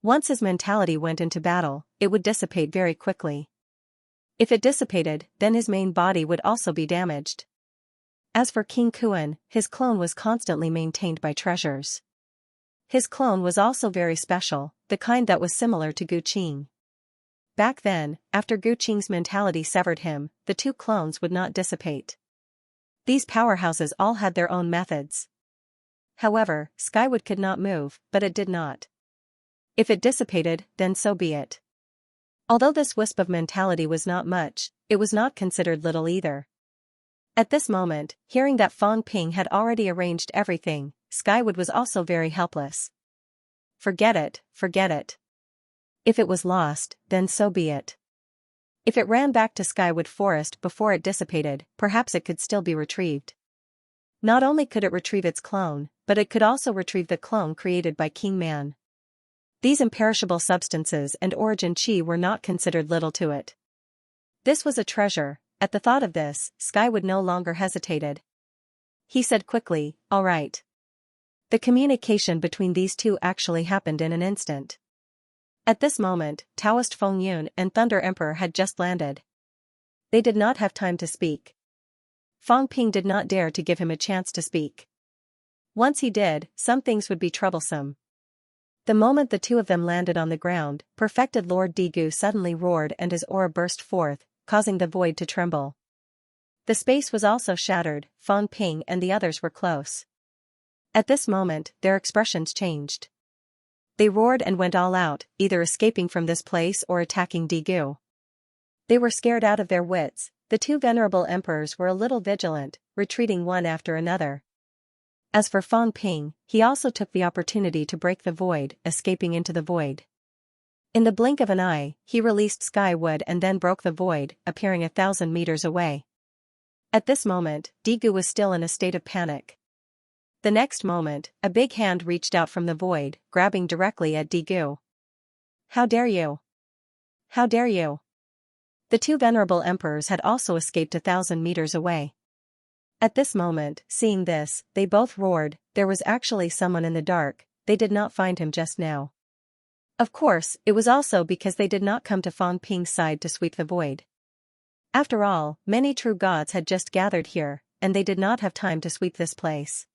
Once his mentality went into battle, it would dissipate very quickly. If it dissipated, then his main body would also be damaged. As for King Kuan, his clone was constantly maintained by treasures. His clone was also very special, the kind that was similar to Gu Qing. Back then, after Gu Qing's mentality severed him, the two clones would not dissipate. These powerhouses all had their own methods. However, Skywood could not move, but it did not. If it dissipated, then so be it. Although this wisp of mentality was not much, it was not considered little either. At this moment, hearing that Fang Ping had already arranged everything, Skywood was also very helpless. Forget it, forget it. If it was lost, then so be it. If it ran back to Skywood Forest before it dissipated, perhaps it could still be retrieved. Not only could it retrieve its clone, but it could also retrieve the clone created by King Man. These imperishable substances and origin chi were not considered little to it. This was a treasure. At the thought of this, Skywood no longer hesitated. He said quickly, "All right." The communication between these two actually happened in an instant. At this moment, Taoist Feng Yun and Thunder Emperor had just landed. They did not have time to speak. Fang Ping did not dare to give him a chance to speak. Once he did, some things would be troublesome. The moment the two of them landed on the ground, perfected Lord Digu suddenly roared and his aura burst forth, causing the void to tremble. The space was also shattered. Fang Ping and the others were close. At this moment, their expressions changed. They roared and went all out, either escaping from this place or attacking Digu. They were scared out of their wits. The two venerable emperors were a little vigilant, retreating one after another. As for Fang Ping, he also took the opportunity to break the void, escaping into the void. In the blink of an eye, he released Skywood and then broke the void, appearing 1,000 meters away. At this moment, Digu was still in a state of panic. The next moment, a big hand reached out from the void, grabbing directly at Digu. "How dare you? How dare you?" The two venerable emperors had also escaped 1,000 meters away. At this moment, seeing this, they both roared. There was actually someone in the dark. They did not find him just now. Of course, it was also because they did not come to Fang Ping's side to sweep the void. After all, many true gods had just gathered here, and they did not have time to sweep this place.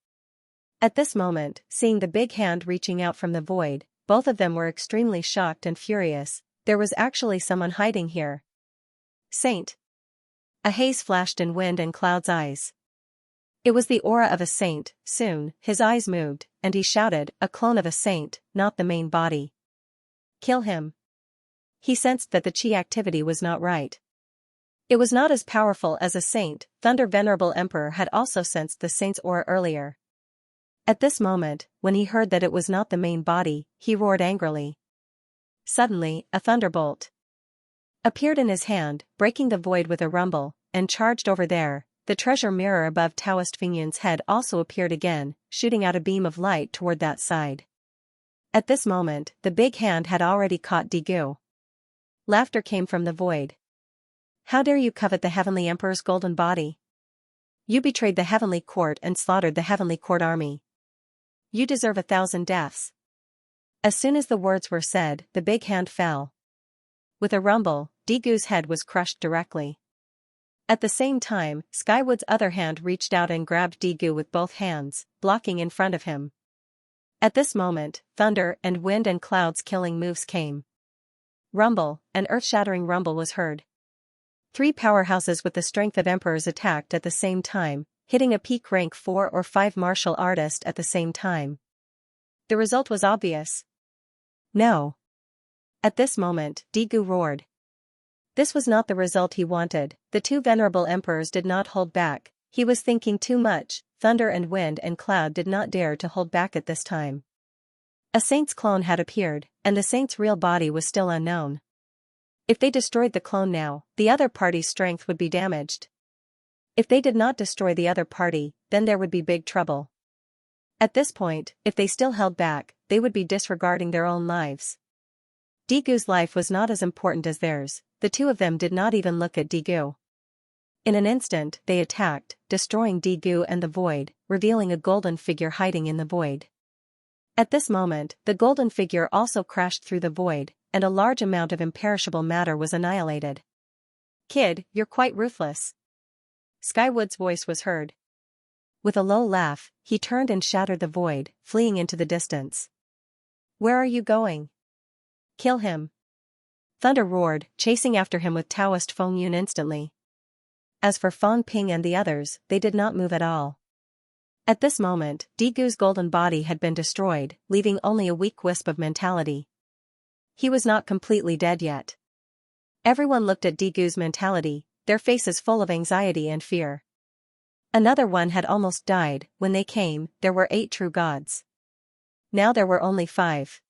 At this moment, seeing the big hand reaching out from the void, both of them were extremely shocked and furious. There was actually someone hiding here. Saint. A haze flashed in Wind and Cloud's eyes. It was the aura of a saint. Soon, his eyes moved, and he shouted, "A clone of a saint, not the main body. Kill him." He sensed that the chi activity was not right. It was not as powerful as a saint. Thunder Venerable Emperor had also sensed the saint's aura earlier. At this moment, when he heard that it was not the main body, he roared angrily. Suddenly, a thunderbolt appeared in his hand, breaking the void with a rumble, and charged over there. The treasure mirror above Taoist Feng Yun's head also appeared again, shooting out a beam of light toward that side. At this moment, the big hand had already caught Digu. Laughter came from the void. "How dare you covet the Heavenly Emperor's golden body? You betrayed the Heavenly Court and slaughtered the Heavenly Court army. You deserve 1,000 deaths." As soon as the words were said, the big hand fell. With a rumble, Digu's head was crushed directly. At the same time, Skywood's other hand reached out and grabbed Digu with both hands, blocking in front of him. At this moment, thunder and wind and clouds killing moves came. Rumble, an earth-shattering rumble was heard. 3 powerhouses with the strength of emperors attacked at the same time, hitting a peak rank 4 or 5 martial artist at the same time. The result was obvious. No. At this moment, Digu roared. This was not the result he wanted. The 2 venerable emperors did not hold back. He was thinking too much. Thunder and wind and cloud did not dare to hold back at this time. A saint's clone had appeared, and the saint's real body was still unknown. If they destroyed the clone now, the other party's strength would be damaged. If they did not destroy the other party, then there would be big trouble. At this point, if they still held back, they would be disregarding their own lives. Digu's life was not as important as theirs. The 2 of them did not even look at Digu. In an instant, they attacked, destroying Digu and the void, revealing a golden figure hiding in the void. At this moment, the golden figure also crashed through the void, and a large amount of imperishable matter was annihilated. "Kid, you're quite ruthless." Skywood's voice was heard. With a low laugh, he turned and shattered the void, fleeing into the distance. "Where are you going?" "Kill him." Thunder roared, chasing after him with Taoist Feng Yun instantly. As for Fang Ping and the others, they did not move at all. At this moment, Digu's golden body had been destroyed, leaving only a weak wisp of mentality. He was not completely dead yet. Everyone looked at Digu's mentality, their faces full of anxiety and fear. Another one had almost died. When they came, there were 8 true gods. Now there were only 5.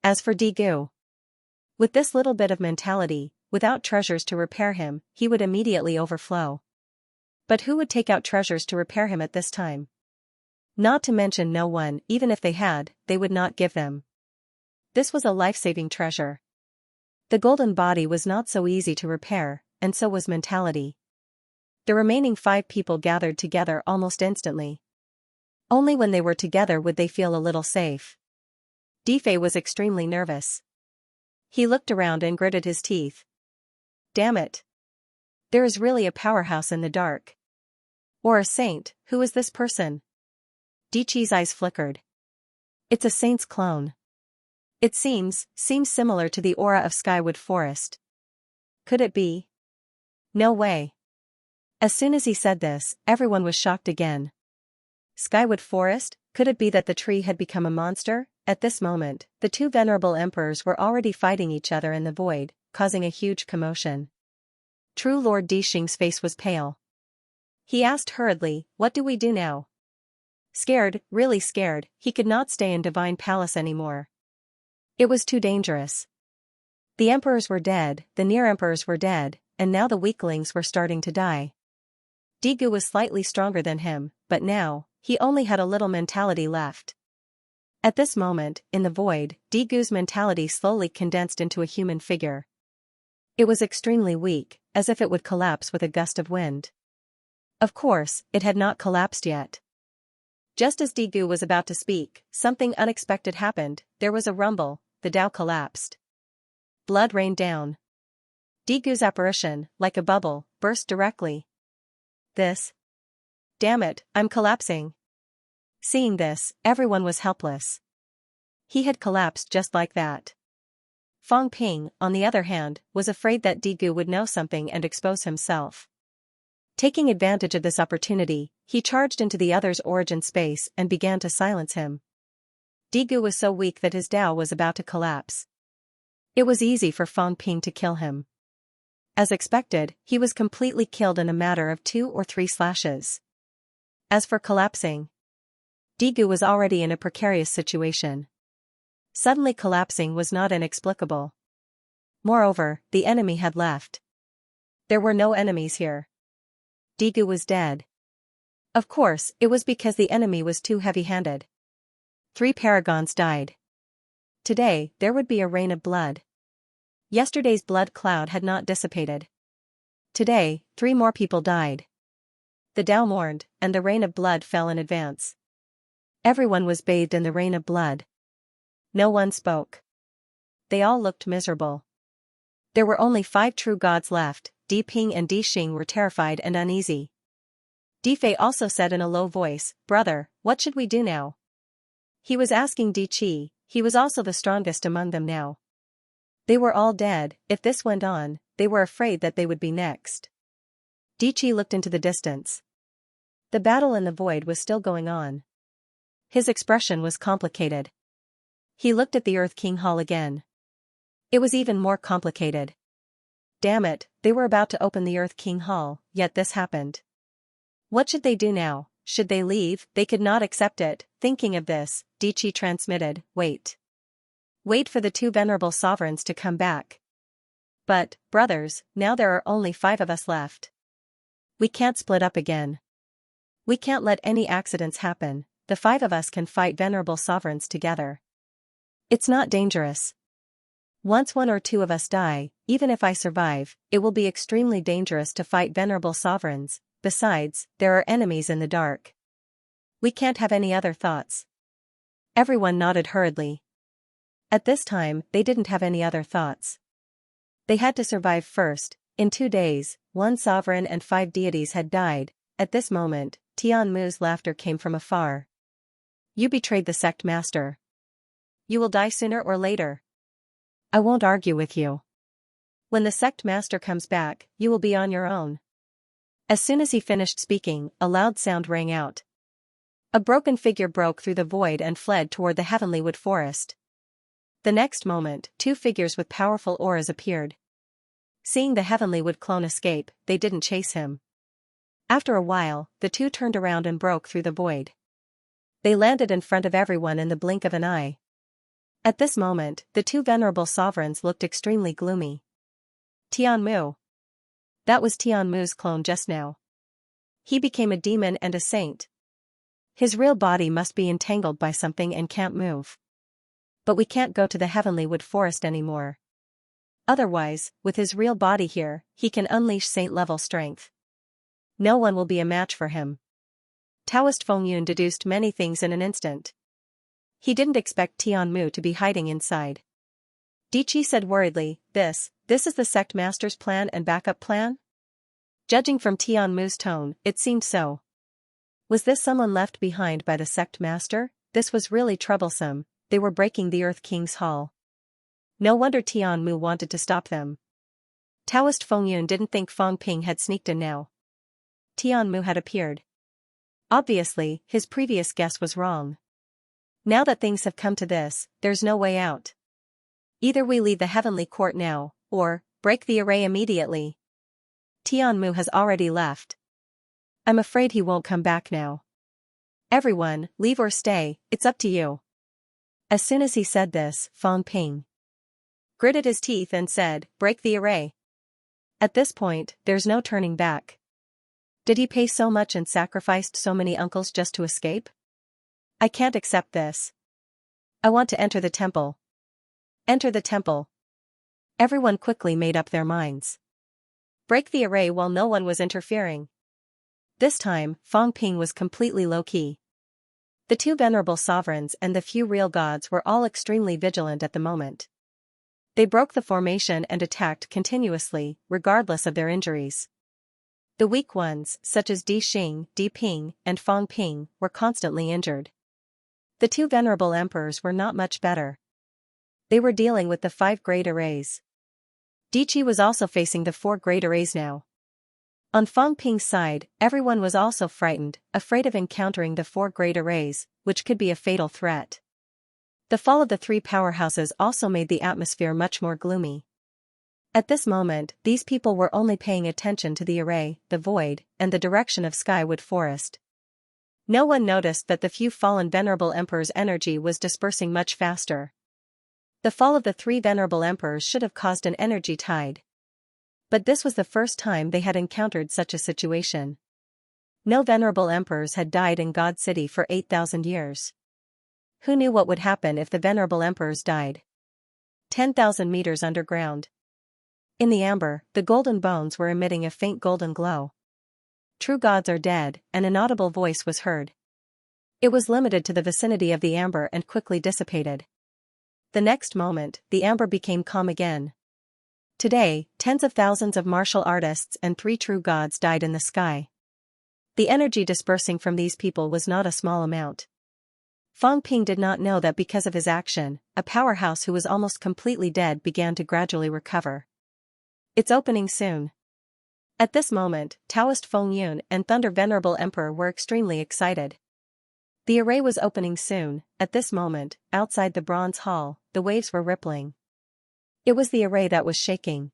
As for Digu, with this little bit of mentality, without treasures to repair him, he would immediately overflow. But who would take out treasures to repair him at this time? Not to mention no one, even if they had, they would not give them. This was a life-saving treasure. The golden body was not so easy to repair, and so was mentality. The remaining 5 people gathered together almost instantly. Only when they were together would they feel a little safe. Difei was extremely nervous. He looked around and gritted his teeth. Damn it. There is really a powerhouse in the dark. Or a saint. Who is this person? Dichi's eyes flickered. It's a saint's clone. It seems similar to the aura of Skywood Forest. Could it be? No way. As soon as he said this, everyone was shocked again. Skywood Forest? Could it be that the tree had become a monster? At this moment, the 2 venerable emperors were already fighting each other in the void, causing a huge commotion. True Lord Dixing's face was pale. He asked hurriedly, "What do we do now?" Scared, really scared, he could not stay in Divine Palace anymore. It was too dangerous. The emperors were dead, the near emperors were dead, and now the weaklings were starting to die. Digu was slightly stronger than him, but now, he only had a little mentality left. At this moment, in the void, Digu's mentality slowly condensed into a human figure. It was extremely weak, as if it would collapse with a gust of wind. Of course, it had not collapsed yet. Just as Digu was about to speak, something unexpected happened. There was a rumble, the Tao collapsed. Blood rained down. Digu's apparition, like a bubble, burst directly. This. Damn it, I'm collapsing. Seeing this, everyone was helpless. He had collapsed just like that. Fang Ping, on the other hand, was afraid that Digu would know something and expose himself. Taking advantage of this opportunity, he charged into the other's origin space and began to silence him. Digu was so weak that his Tao was about to collapse. It was easy for Fang Ping to kill him. As expected, he was completely killed in a matter of 2 or 3 slashes. As for collapsing, Digu was already in a precarious situation. Suddenly collapsing was not inexplicable. Moreover, the enemy had left. There were no enemies here. Digu was dead. Of course, it was because the enemy was too heavy-handed. 3 paragons died. Today, there would be a rain of blood. Yesterday's blood cloud had not dissipated. Today, 3 more people died. The Tao mourned, and the rain of blood fell in advance. Everyone was bathed in the rain of blood. No one spoke. They all looked miserable. There were only 5 true gods left. Di Ping and Di Xing were terrified and uneasy. Di Fei also said in a low voice, "Brother, what should we do now?" He was asking Di Qi. He was also the strongest among them now. They were all dead. If this went on, they were afraid that they would be next. Di Qi looked into the distance. The battle in the void was still going on. His expression was complicated. He looked at the Earth King Hall again. It was even more complicated. Damn it, they were about to open the Earth King Hall, yet this happened. What should they do now? Should they leave? They could not accept it. Thinking of this, Di Qi transmitted, "Wait. Wait for the 2 venerable sovereigns to come back. But, brothers, now there are only 5 of us left. We can't split up again. We can't let any accidents happen. The 5 of us can fight venerable sovereigns together. It's not dangerous. Once 1 or 2 of us die, even if I survive, it will be extremely dangerous to fight venerable sovereigns. Besides, there are enemies in the dark. We can't have any other thoughts. Everyone nodded hurriedly. At this time, they didn't have any other thoughts. They had to survive first. In 2 days, 1 sovereign and 5 deities had died. At this moment, Tian Mu's laughter came from afar. You betrayed the sect master. You will die sooner or later. I won't argue with you. When the sect master comes back, you will be on your own. As soon as he finished speaking, a loud sound rang out. A broken figure broke through the void and fled toward the heavenly wood forest. The next moment, 2 figures with powerful auras appeared. Seeing the heavenly wood clone escape, they didn't chase him. After a while, the 2 turned around and broke through the void. They landed in front of everyone in the blink of an eye. At this moment, the 2 venerable sovereigns looked extremely gloomy. Tian Mu. That was Tian Mu's clone just now. He became a demon and a saint. His real body must be entangled by something and can't move. But we can't go to the heavenly wood forest anymore. Otherwise, with his real body here, he can unleash saint-level strength. No one will be a match for him. Taoist Feng Yun deduced many things in an instant. He didn't expect Tian Mu to be hiding inside. Diqi said worriedly, This is the sect master's plan and backup plan? Judging from Tian Mu's tone, it seemed so. Was this someone left behind by the sect master? This was really troublesome. They were breaking the Earth King's hall. No wonder Tian Mu wanted to stop them. Taoist Feng Yun didn't think Fang Ping had sneaked in now. Tian Mu had appeared. Obviously, his previous guess was wrong. Now that things have come to this, there's no way out. Either we leave the heavenly court now, or break the array immediately. Tian Mu has already left. I'm afraid he won't come back now. Everyone, leave or stay, it's up to you. As soon as he said this, Fang Ping gritted his teeth and said, Break the array. At this point, there's no turning back. Did he pay so much and sacrificed so many uncles just to escape? I can't accept this. I want to enter the temple. Enter the temple. Everyone quickly made up their minds. Break the array while no one was interfering. This time, Fang Ping was completely low-key. The 2 venerable sovereigns and the few real gods were all extremely vigilant at the moment. They broke the formation and attacked continuously, regardless of their injuries. The weak ones, such as Di Xing, Di Ping, and Fang Ping, were constantly injured. The 2 venerable emperors were not much better. They were dealing with the 5 great arrays. Diqi was also facing the 4 great arrays now. On Fang Ping's side, everyone was also frightened, afraid of encountering the 4 great arrays, which could be a fatal threat. The fall of the 3 powerhouses also made the atmosphere much more gloomy. At this moment, these people were only paying attention to the array, the void, and the direction of Skywood Forest. No one noticed that the few fallen venerable emperors' energy was dispersing much faster. The fall of the 3 venerable emperors should have caused an energy tide. But this was the first time they had encountered such a situation. No venerable emperors had died in God City for 8,000 years. Who knew what would happen if the venerable emperors died? 10,000 meters underground. In the amber, the golden bones were emitting a faint golden glow. True gods are dead, an inaudible voice was heard. It was limited to the vicinity of the amber and quickly dissipated. The next moment, the amber became calm again. Today, tens of thousands of martial artists and 3 true gods died in the sky. The energy dispersing from these people was not a small amount. Fang Ping did not know that because of his action, a powerhouse who was almost completely dead began to gradually recover. It's opening soon. At this moment, Taoist Feng Yun and Thunder Venerable Emperor were extremely excited. The array was opening soon. At this moment, outside the bronze hall, the waves were rippling. It was the array that was shaking.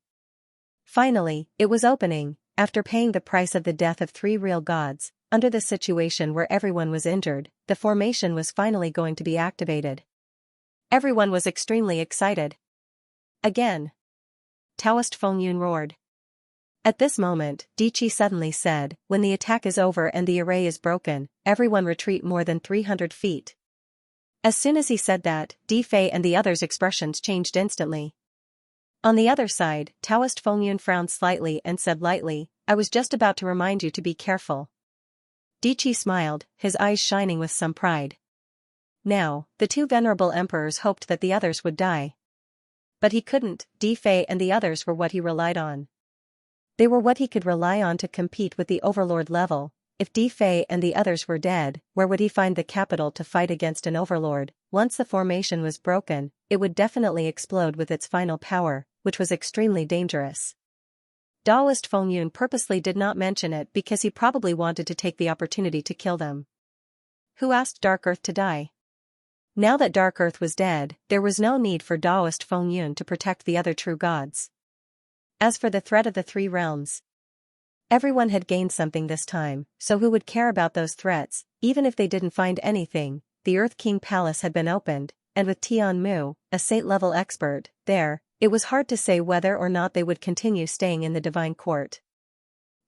Finally, it was opening, after paying the price of the death of 3 real gods. Under the situation where everyone was injured, the formation was finally going to be activated. Everyone was extremely excited. Again. Taoist Feng Yun roared. At this moment, Diqi suddenly said, When the attack is over and the array is broken, everyone retreat more than 300 feet. As soon as he said that, Di Fei and the others' expressions changed instantly. On the other side, Taoist Feng Yun frowned slightly and said lightly, I was just about to remind you to be careful. Diqi smiled, his eyes shining with some pride. Now, the two venerable emperors hoped that the others would die. But he couldn't. Di Fei and the others were what he relied on. They were what he could rely on to compete with the overlord level. If Di Fei and the others were dead, where would he find the capital to fight against an overlord? Once the formation was broken, it would definitely explode with its final power, which was extremely dangerous. Daoist Fengyun purposely did not mention it because he probably wanted to take the opportunity to kill them. Who asked Dark Earth to die? Now that Dark Earth was dead, there was no need for Daoist Fengyun to protect the other true gods. As for the threat of the three realms, everyone had gained something this time, so who would care about those threats? Even if they didn't find anything, the Earth King Palace had been opened, and with Tian Mu, a saint-level expert, there, it was hard to say whether or not they would continue staying in the divine court.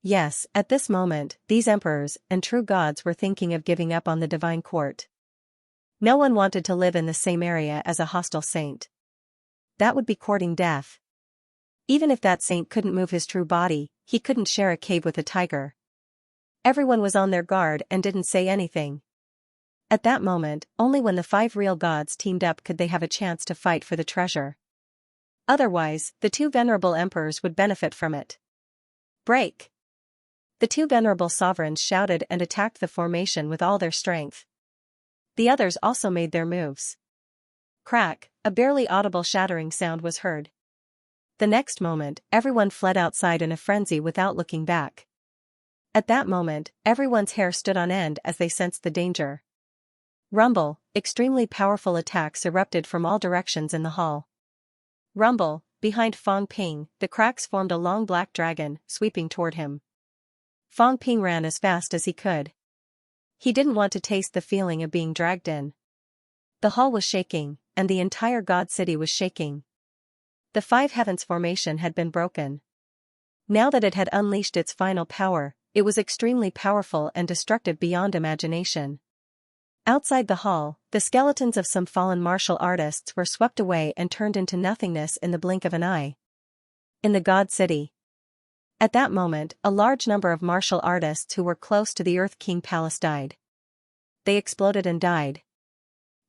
Yes, at this moment, these emperors and true gods were thinking of giving up on the divine court. No one wanted to live in the same area as a hostile saint. That would be courting death. Even if that saint couldn't move his true body, he couldn't share a cave with a tiger. Everyone was on their guard and didn't say anything. At that moment, only when the 5 real gods teamed up could they have a chance to fight for the treasure. Otherwise, the two venerable emperors would benefit from it. Break! The two venerable sovereigns shouted and attacked the formation with all their strength. The others also made their moves. Crack, a barely audible shattering sound was heard. The next moment, everyone fled outside in a frenzy without looking back. At that moment, everyone's hair stood on end as they sensed the danger. Rumble, extremely powerful attacks erupted from all directions in the hall. Rumble, behind Fang Ping, the cracks formed a long black dragon, sweeping toward him. Fang Ping ran as fast as he could. He didn't want to taste the feeling of being dragged in. The hall was shaking, and the entire god city was shaking. The 5 heavens formation had been broken. Now that it had unleashed its final power, it was extremely powerful and destructive beyond imagination. Outside the hall, the skeletons of some fallen martial artists were swept away and turned into nothingness in the blink of an eye. In the god city. At that moment, a large number of martial artists who were close to the Earth King Palace died. They exploded and died.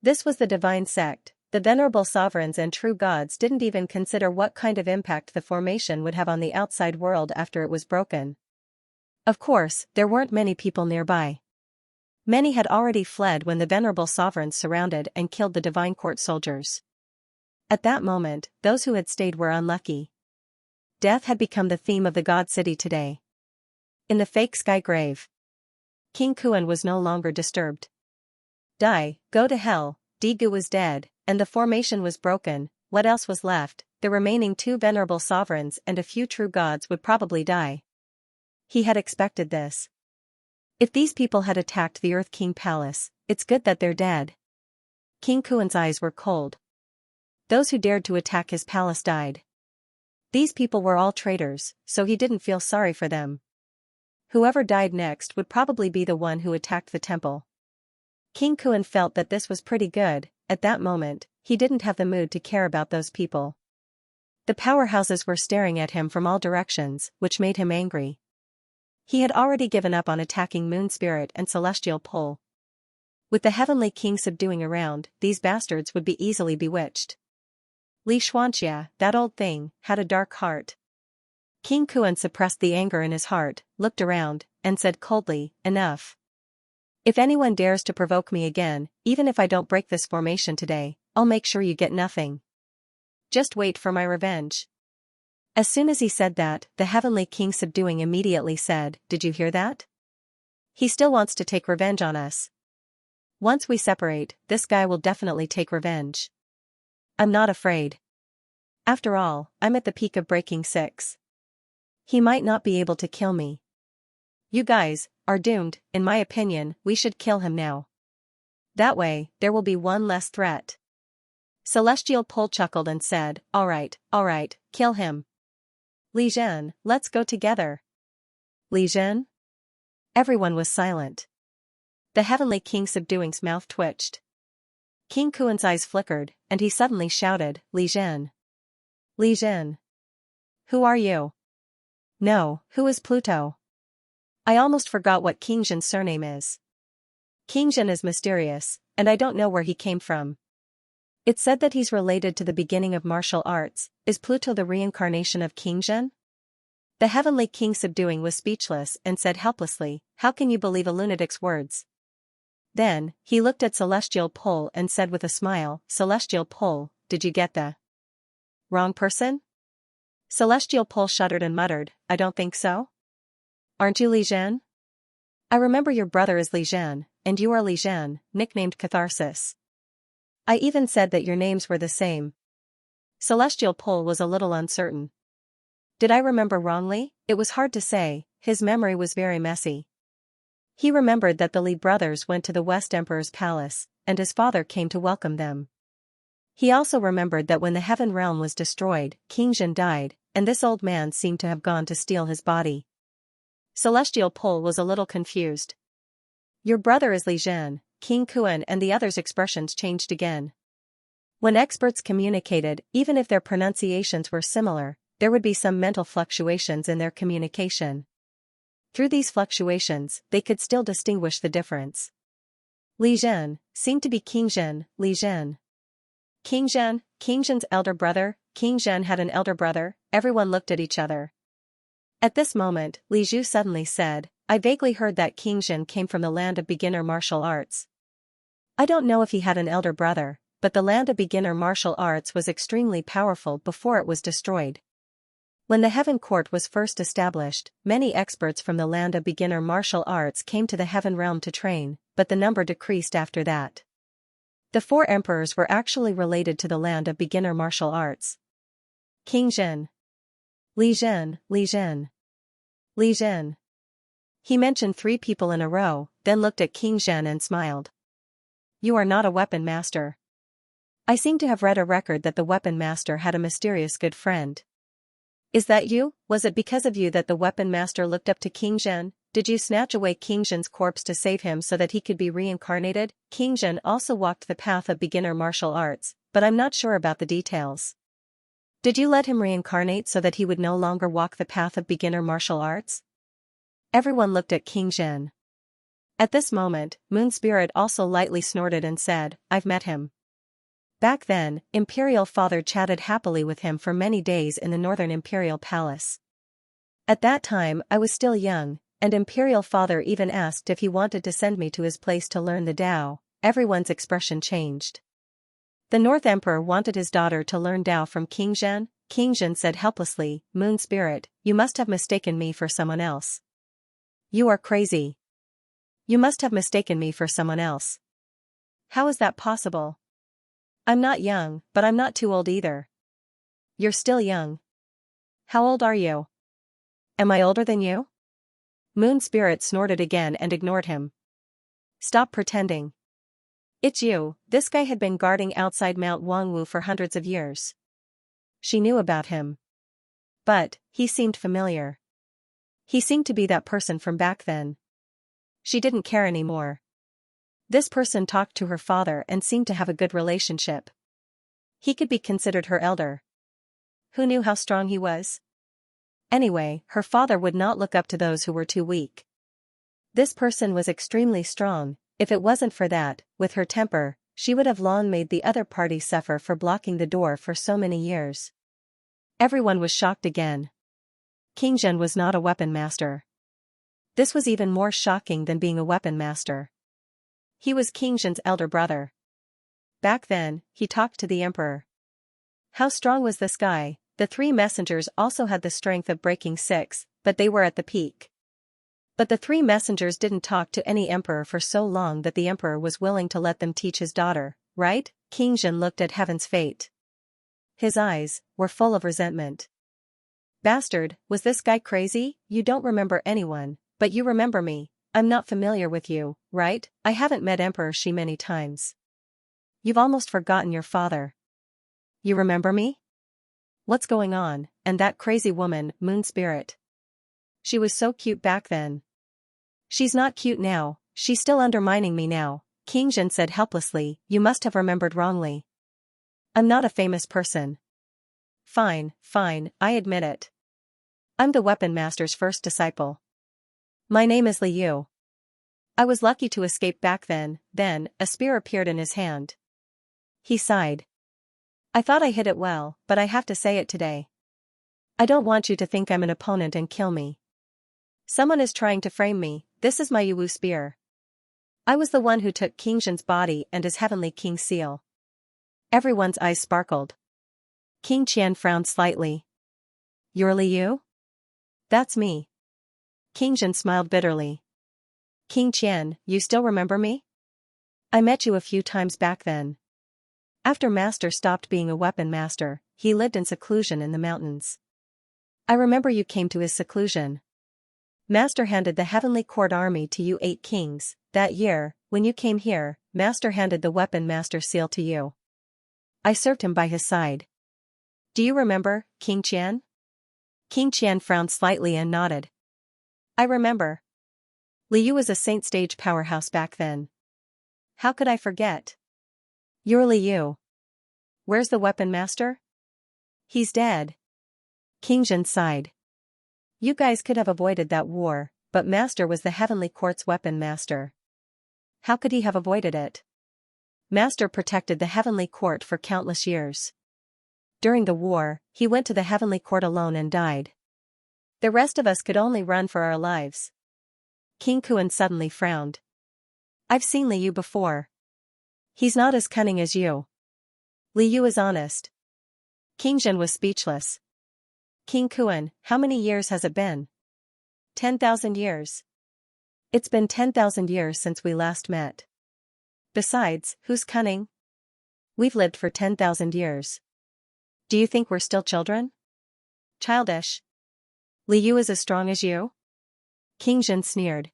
This was the divine sect. The venerable sovereigns and true gods didn't even consider what kind of impact the formation would have on the outside world after it was broken. Of course, there weren't many people nearby. Many had already fled when the venerable sovereigns surrounded and killed the divine court soldiers. At that moment, those who had stayed were unlucky. Death had become the theme of the god city today. In the fake sky grave, King Kuan was no longer disturbed. Die, go to hell. Digu was dead, and the formation was broken. What else was left? The remaining 2 venerable sovereigns and a few true gods would probably die. He had expected this. If these people had attacked the Earth King Palace, it's good that they're dead. King Kuan's eyes were cold. Those who dared to attack his palace died. These people were all traitors, so he didn't feel sorry for them. Whoever died next would probably be the one who attacked the temple. King Kuan felt that this was pretty good. At that moment, he didn't have the mood to care about those people. The powerhouses were staring at him from all directions, which made him angry. He had already given up on attacking Moon Spirit and Celestial Pole. With the Heavenly King subduing around, these bastards would be easily bewitched. Xianxia, that old thing, had a dark heart. King Kuan suppressed the anger in his heart, looked around, and said coldly, "Enough. If anyone dares to provoke me again, even if I don't break this formation today, I'll make sure you get nothing. Just wait for my revenge." As soon as he said that, the Heavenly King subduing immediately said, "Did you hear that? He still wants to take revenge on us. Once we separate, this guy will definitely take revenge. I'm not afraid. After all, I'm at the peak of breaking 6. He might not be able to kill me. You guys are doomed. In my opinion, we should kill him now. That way, there will be one less threat." Celestial Pole chuckled and said, all right, kill him. Li Zhen, let's go together." Li Zhen? Everyone was silent. The Heavenly King subduing's mouth twitched. King Kuan's eyes flickered, and he suddenly shouted, "Li Zhen! Li Zhen! Who are you? No, who is Pluto? I almost forgot what King Zhen's surname is." Qingzhen is mysterious, and I don't know where he came from. It's said that he's related to the beginning of martial arts. Is Pluto the reincarnation of Qingzhen? The heavenly king subduing was speechless and said helplessly, how can you believe a lunatic's words? Then, he looked at Celestial Pole and said with a smile, Celestial Pole, did you get the wrong person? Celestial Pole shuddered and muttered, I don't think so. Aren't you Li Zhan? I remember your brother is Li Zhan, and you are Li Zhan, nicknamed Catharsis. I even said that your names were the same. Celestial Pole was a little uncertain. Did I remember wrongly? It was hard to say, his memory was very messy. He remembered that the Li brothers went to the West Emperor's palace, and his father came to welcome them. He also remembered that when the Heaven Realm was destroyed, Qingzhen died, and this old man seemed to have gone to steal his body. Celestial Pole was a little confused. Your brother is Li Zhan, King Kuan, and the others' expressions changed again. When experts communicated, even if their pronunciations were similar, there would be some mental fluctuations in their communication. Through these fluctuations, they could still distinguish the difference. Li Zhan seemed to be Qingzhen, Li Zhan. Qingzhen's elder brother. Qingzhen had an elder brother. Everyone looked at each other. At this moment, Li Zhu suddenly said, I vaguely heard that Qingzhen came from the land of beginner martial arts. I don't know if he had an elder brother, but the land of beginner martial arts was extremely powerful before it was destroyed. When the Heaven Court was first established, many experts from the land of beginner martial arts came to the Heaven Realm to train, but the number decreased after that. The 4 emperors were actually related to the land of beginner martial arts. Qingzhen. Li Zhan, Li Zhan. Li Zhan. He mentioned 3 people in a row, then looked at Qingzhen and smiled. You are not a weapon master. I seem to have read a record that the weapon master had a mysterious good friend. Is that you? Was it because of you that the weapon master looked up to Qingzhen? Did you snatch away Qingzhen's corpse to save him so that he could be reincarnated? Qingzhen also walked the path of beginner martial arts, but I'm not sure about the details. Did you let him reincarnate so that he would no longer walk the path of beginner martial arts? Everyone looked at Qingzhen. At this moment, Moon Spirit also lightly snorted and said, I've met him. Back then, Imperial Father chatted happily with him for many days in the Northern Imperial Palace. At that time I was still young, and Imperial Father even asked if he wanted to send me to his place to learn the Tao. Everyone's expression changed. The North Emperor wanted his daughter to learn Tao from Qingzhen. Qingzhen said helplessly, Moon Spirit, you must have mistaken me for someone else. You are crazy. You must have mistaken me for someone else. How is that possible? I'm not young, but I'm not too old either. You're still young. How old are you? Am I older than you? Moon Spirit snorted again and ignored him. Stop pretending. It's you. This guy had been guarding outside Mount Wangwu for hundreds of years. She knew about him. But, he seemed familiar. He seemed to be that person from back then. She didn't care anymore. This person talked to her father and seemed to have a good relationship. He could be considered her elder. Who knew how strong he was? Anyway, her father would not look up to those who were too weak. This person was extremely strong. If it wasn't for that, with her temper, she would have long made the other party suffer for blocking the door for so many years. Everyone was shocked again. Qingzhen was not a weapon master. This was even more shocking than being a weapon master. He was Qingzhen's elder brother. Back then, he talked to the emperor. How strong was this guy? The 3 messengers also had the strength of breaking 6, but they were at the peak. But the 3 messengers didn't talk to any emperor for so long that the emperor was willing to let them teach his daughter, right? Qingzhen looked at Heaven's fate. His eyes were full of resentment. Bastard, was this guy crazy? You don't remember anyone, but you remember me. I'm not familiar with you, right? I haven't met Emperor Shi many times. You've almost forgotten your father. You remember me? What's going on? And that crazy woman, Moon Spirit. She was so cute back then. She's not cute now, she's still undermining me now, Qingzhen said helplessly, you must have remembered wrongly. I'm not a famous person. Fine, I admit it. I'm the weapon master's first disciple. My name is Liu. I was lucky to escape back then, a spear appeared in his hand. He sighed. I thought I hit it well, but I have to say it today. I don't want you to think I'm an opponent and kill me. Someone is trying to frame me, this is my Yu spear. I was the one who took King Zhen's body and his heavenly king seal. Everyone's eyes sparkled. King Qian frowned slightly. You're Liu? That's me. King Zhen smiled bitterly. King Qian, you still remember me? I met you a few times back then. After Master stopped being a weapon master, he lived in seclusion in the mountains. I remember you came to his seclusion. Master handed the Heavenly Court army to you 8 kings. That year, when you came here, Master handed the weapon master seal to you. I served him by his side. Do you remember, King Qian? King Qian frowned slightly and nodded. I remember. Liu was a saint stage powerhouse back then. How could I forget? You're Liu. Where's the weapon master? He's dead. King Zhen sighed. You guys could have avoided that war, but Master was the Heavenly Court's weapon master. How could he have avoided it? Master protected the Heavenly Court for countless years. During the war, he went to the Heavenly Court alone and died. The rest of us could only run for our lives. King Kuan suddenly frowned. I've seen Liu before. He's not as cunning as you. Liu is honest. King Zhen was speechless. King Kuan, how many years has it been? 10,000 years. It's been 10,000 years since we last met. Besides, who's cunning? We've lived for 10,000 years. Do you think we're still children? Childish. Liu is as strong as you? King Zhen sneered.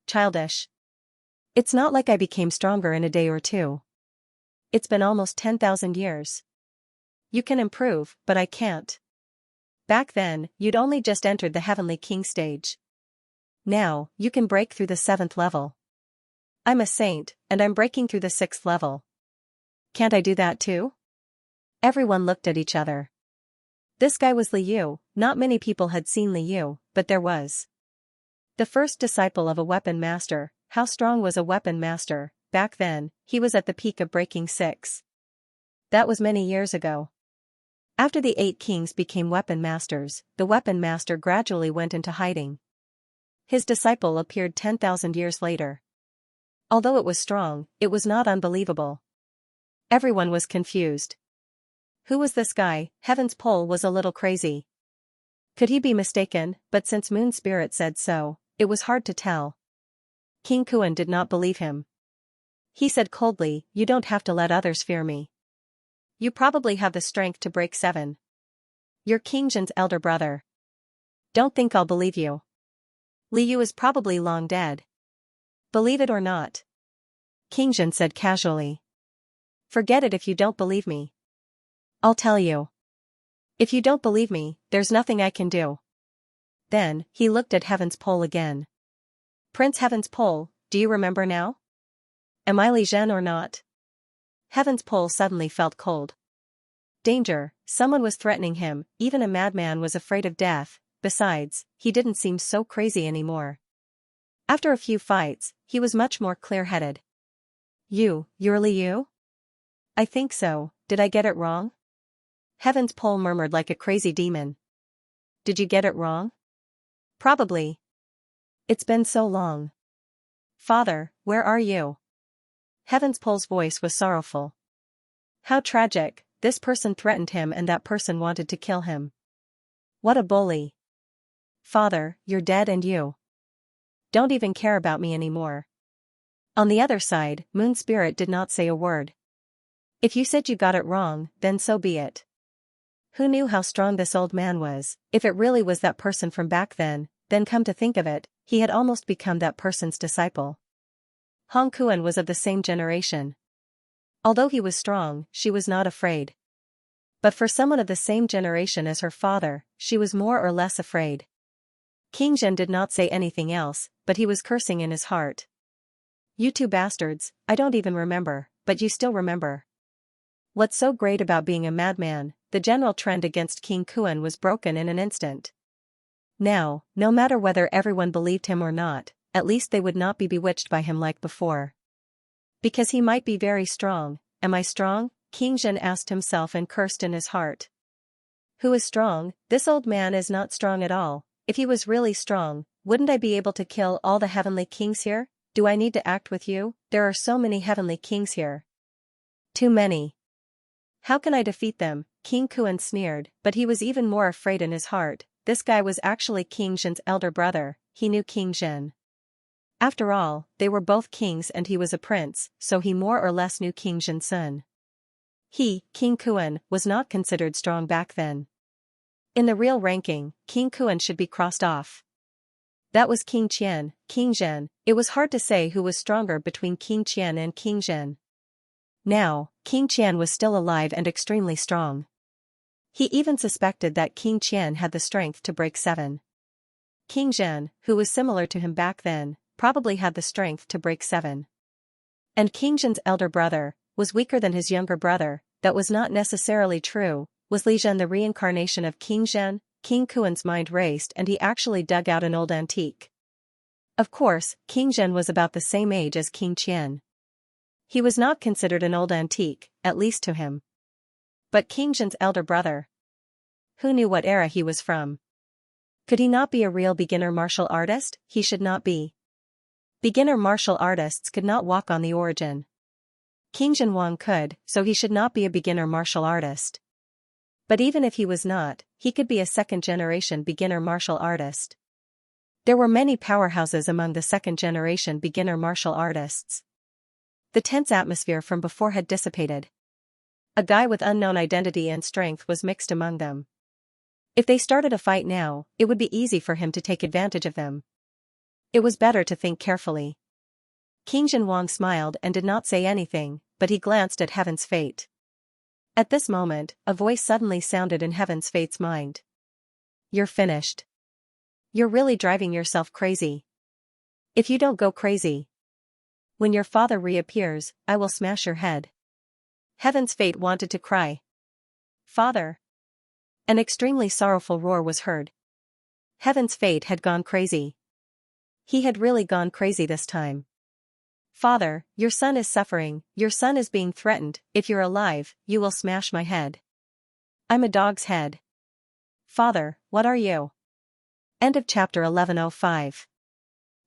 Childish. It's not like I became stronger in a day or two. It's been almost 10,000 years. You can improve, but I can't. Back then, you'd only just entered the Heavenly King stage. Now, you can break through the 7th level. I'm a saint, and I'm breaking through the 6th level. Can't I do that too? Everyone looked at each other. This guy was Liu. Not many people had seen Liu, but there was. The first disciple of a weapon master. How strong was a weapon master? Back then, he was at the peak of breaking 6. That was many years ago. After the 8 kings became weapon masters, the weapon master gradually went into hiding. His disciple appeared 10,000 years later. Although it was strong, it was not unbelievable. Everyone was confused. Who was this guy? Heaven's pole was a little crazy. Could he be mistaken? But since Moon Spirit said so, it was hard to tell. King Kuan did not believe him. He said coldly, you don't have to let others fear me. You probably have the strength to break 7. You're King Zhen's elder brother. Don't think I'll believe you. Liu is probably long dead. Believe it or not. King Zhen said casually. Forget it if you don't believe me. I'll tell you. If you don't believe me, there's nothing I can do. Then, he looked at Heaven's pole again. Prince Heaven's pole, do you remember now? Am I Li Zhen or not? Heaven's pole suddenly felt cold. Danger, someone was threatening him, even a madman was afraid of death. Besides, he didn't seem so crazy anymore. After a few fights, he was much more clear-headed. You're Liu? I think so, did I get it wrong? Heaven's pole murmured like a crazy demon. Did you get it wrong? Probably. It's been so long. Father, where are you? Heaven's pole's voice was sorrowful. How tragic, this person threatened him and that person wanted to kill him. What a bully. Father, you're dead and you don't even care about me anymore. On the other side, Moon Spirit did not say a word. If you said you got it wrong, then so be it. Who knew how strong this old man was? If it really was that person from back then come to think of it, he had almost become that person's disciple. Hong Kuan was of the same generation. Although he was strong, she was not afraid. But for someone of the same generation as her father, she was more or less afraid. King Zhen did not say anything else, but he was cursing in his heart. You two bastards, I don't even remember, but you still remember. What's so great about being a madman? The general trend against King Kuan was broken in an instant. Now, no matter whether everyone believed him or not, at least they would not be bewitched by him like before. Because he might be very strong. Am I strong? King Zhen asked himself and cursed in his heart. Who is strong? This old man is not strong at all. If he was really strong, wouldn't I be able to kill all the heavenly kings here? Do I need to act with you? There are so many heavenly kings here. Too many. How can I defeat them? King Kuan sneered, but he was even more afraid in his heart. This guy was actually King Zhen's elder brother. He knew King Zhen. After all, they were both kings and he was a prince, so he more or less knew King Zhen's son. He, King Kuan, was not considered strong back then. In the real ranking, King Kuan should be crossed off. That was King Qian, King Zhen. It was hard to say who was stronger between King Qian and King Zhen. Now, King Qian was still alive and extremely strong. He even suspected that King Qian had the strength to break 7. King Zhen, who was similar to him back then, probably had the strength to break 7. And King Zhen's elder brother was weaker than his younger brother. That was not necessarily true. Was Li Zhen the reincarnation of King Zhen? King Kuan's mind raced and he actually dug out an old antique. Of course, King Zhen was about the same age as King Qian. He was not considered an old antique, at least to him. But King Zhen's elder brother? Who knew what era he was from? Could he not be a real beginner martial artist? He should not be. Beginner martial artists could not walk on the origin. King Zhenwang could, so he should not be a beginner martial artist. But even if he was not, he could be a second-generation beginner martial artist. There were many powerhouses among the second-generation beginner martial artists. The tense atmosphere from before had dissipated. A guy with unknown identity and strength was mixed among them. If they started a fight now, it would be easy for him to take advantage of them. It was better to think carefully. King Zhenwang smiled and did not say anything, but he glanced at Heaven's Fate. At this moment, a voice suddenly sounded in Heaven's Fate's mind. You're finished. You're really driving yourself crazy. If you don't go crazy, when your father reappears, I will smash your head. Heaven's Fate wanted to cry. Father! An extremely sorrowful roar was heard. Heaven's Fate had gone crazy. He had really gone crazy this time. Father, your son is suffering, your son is being threatened. If you're alive, you will smash my head. I'm a dog's head. Father, what are you? End of chapter 1105.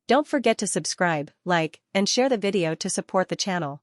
Don't forget to subscribe, like, and share the video to support the channel.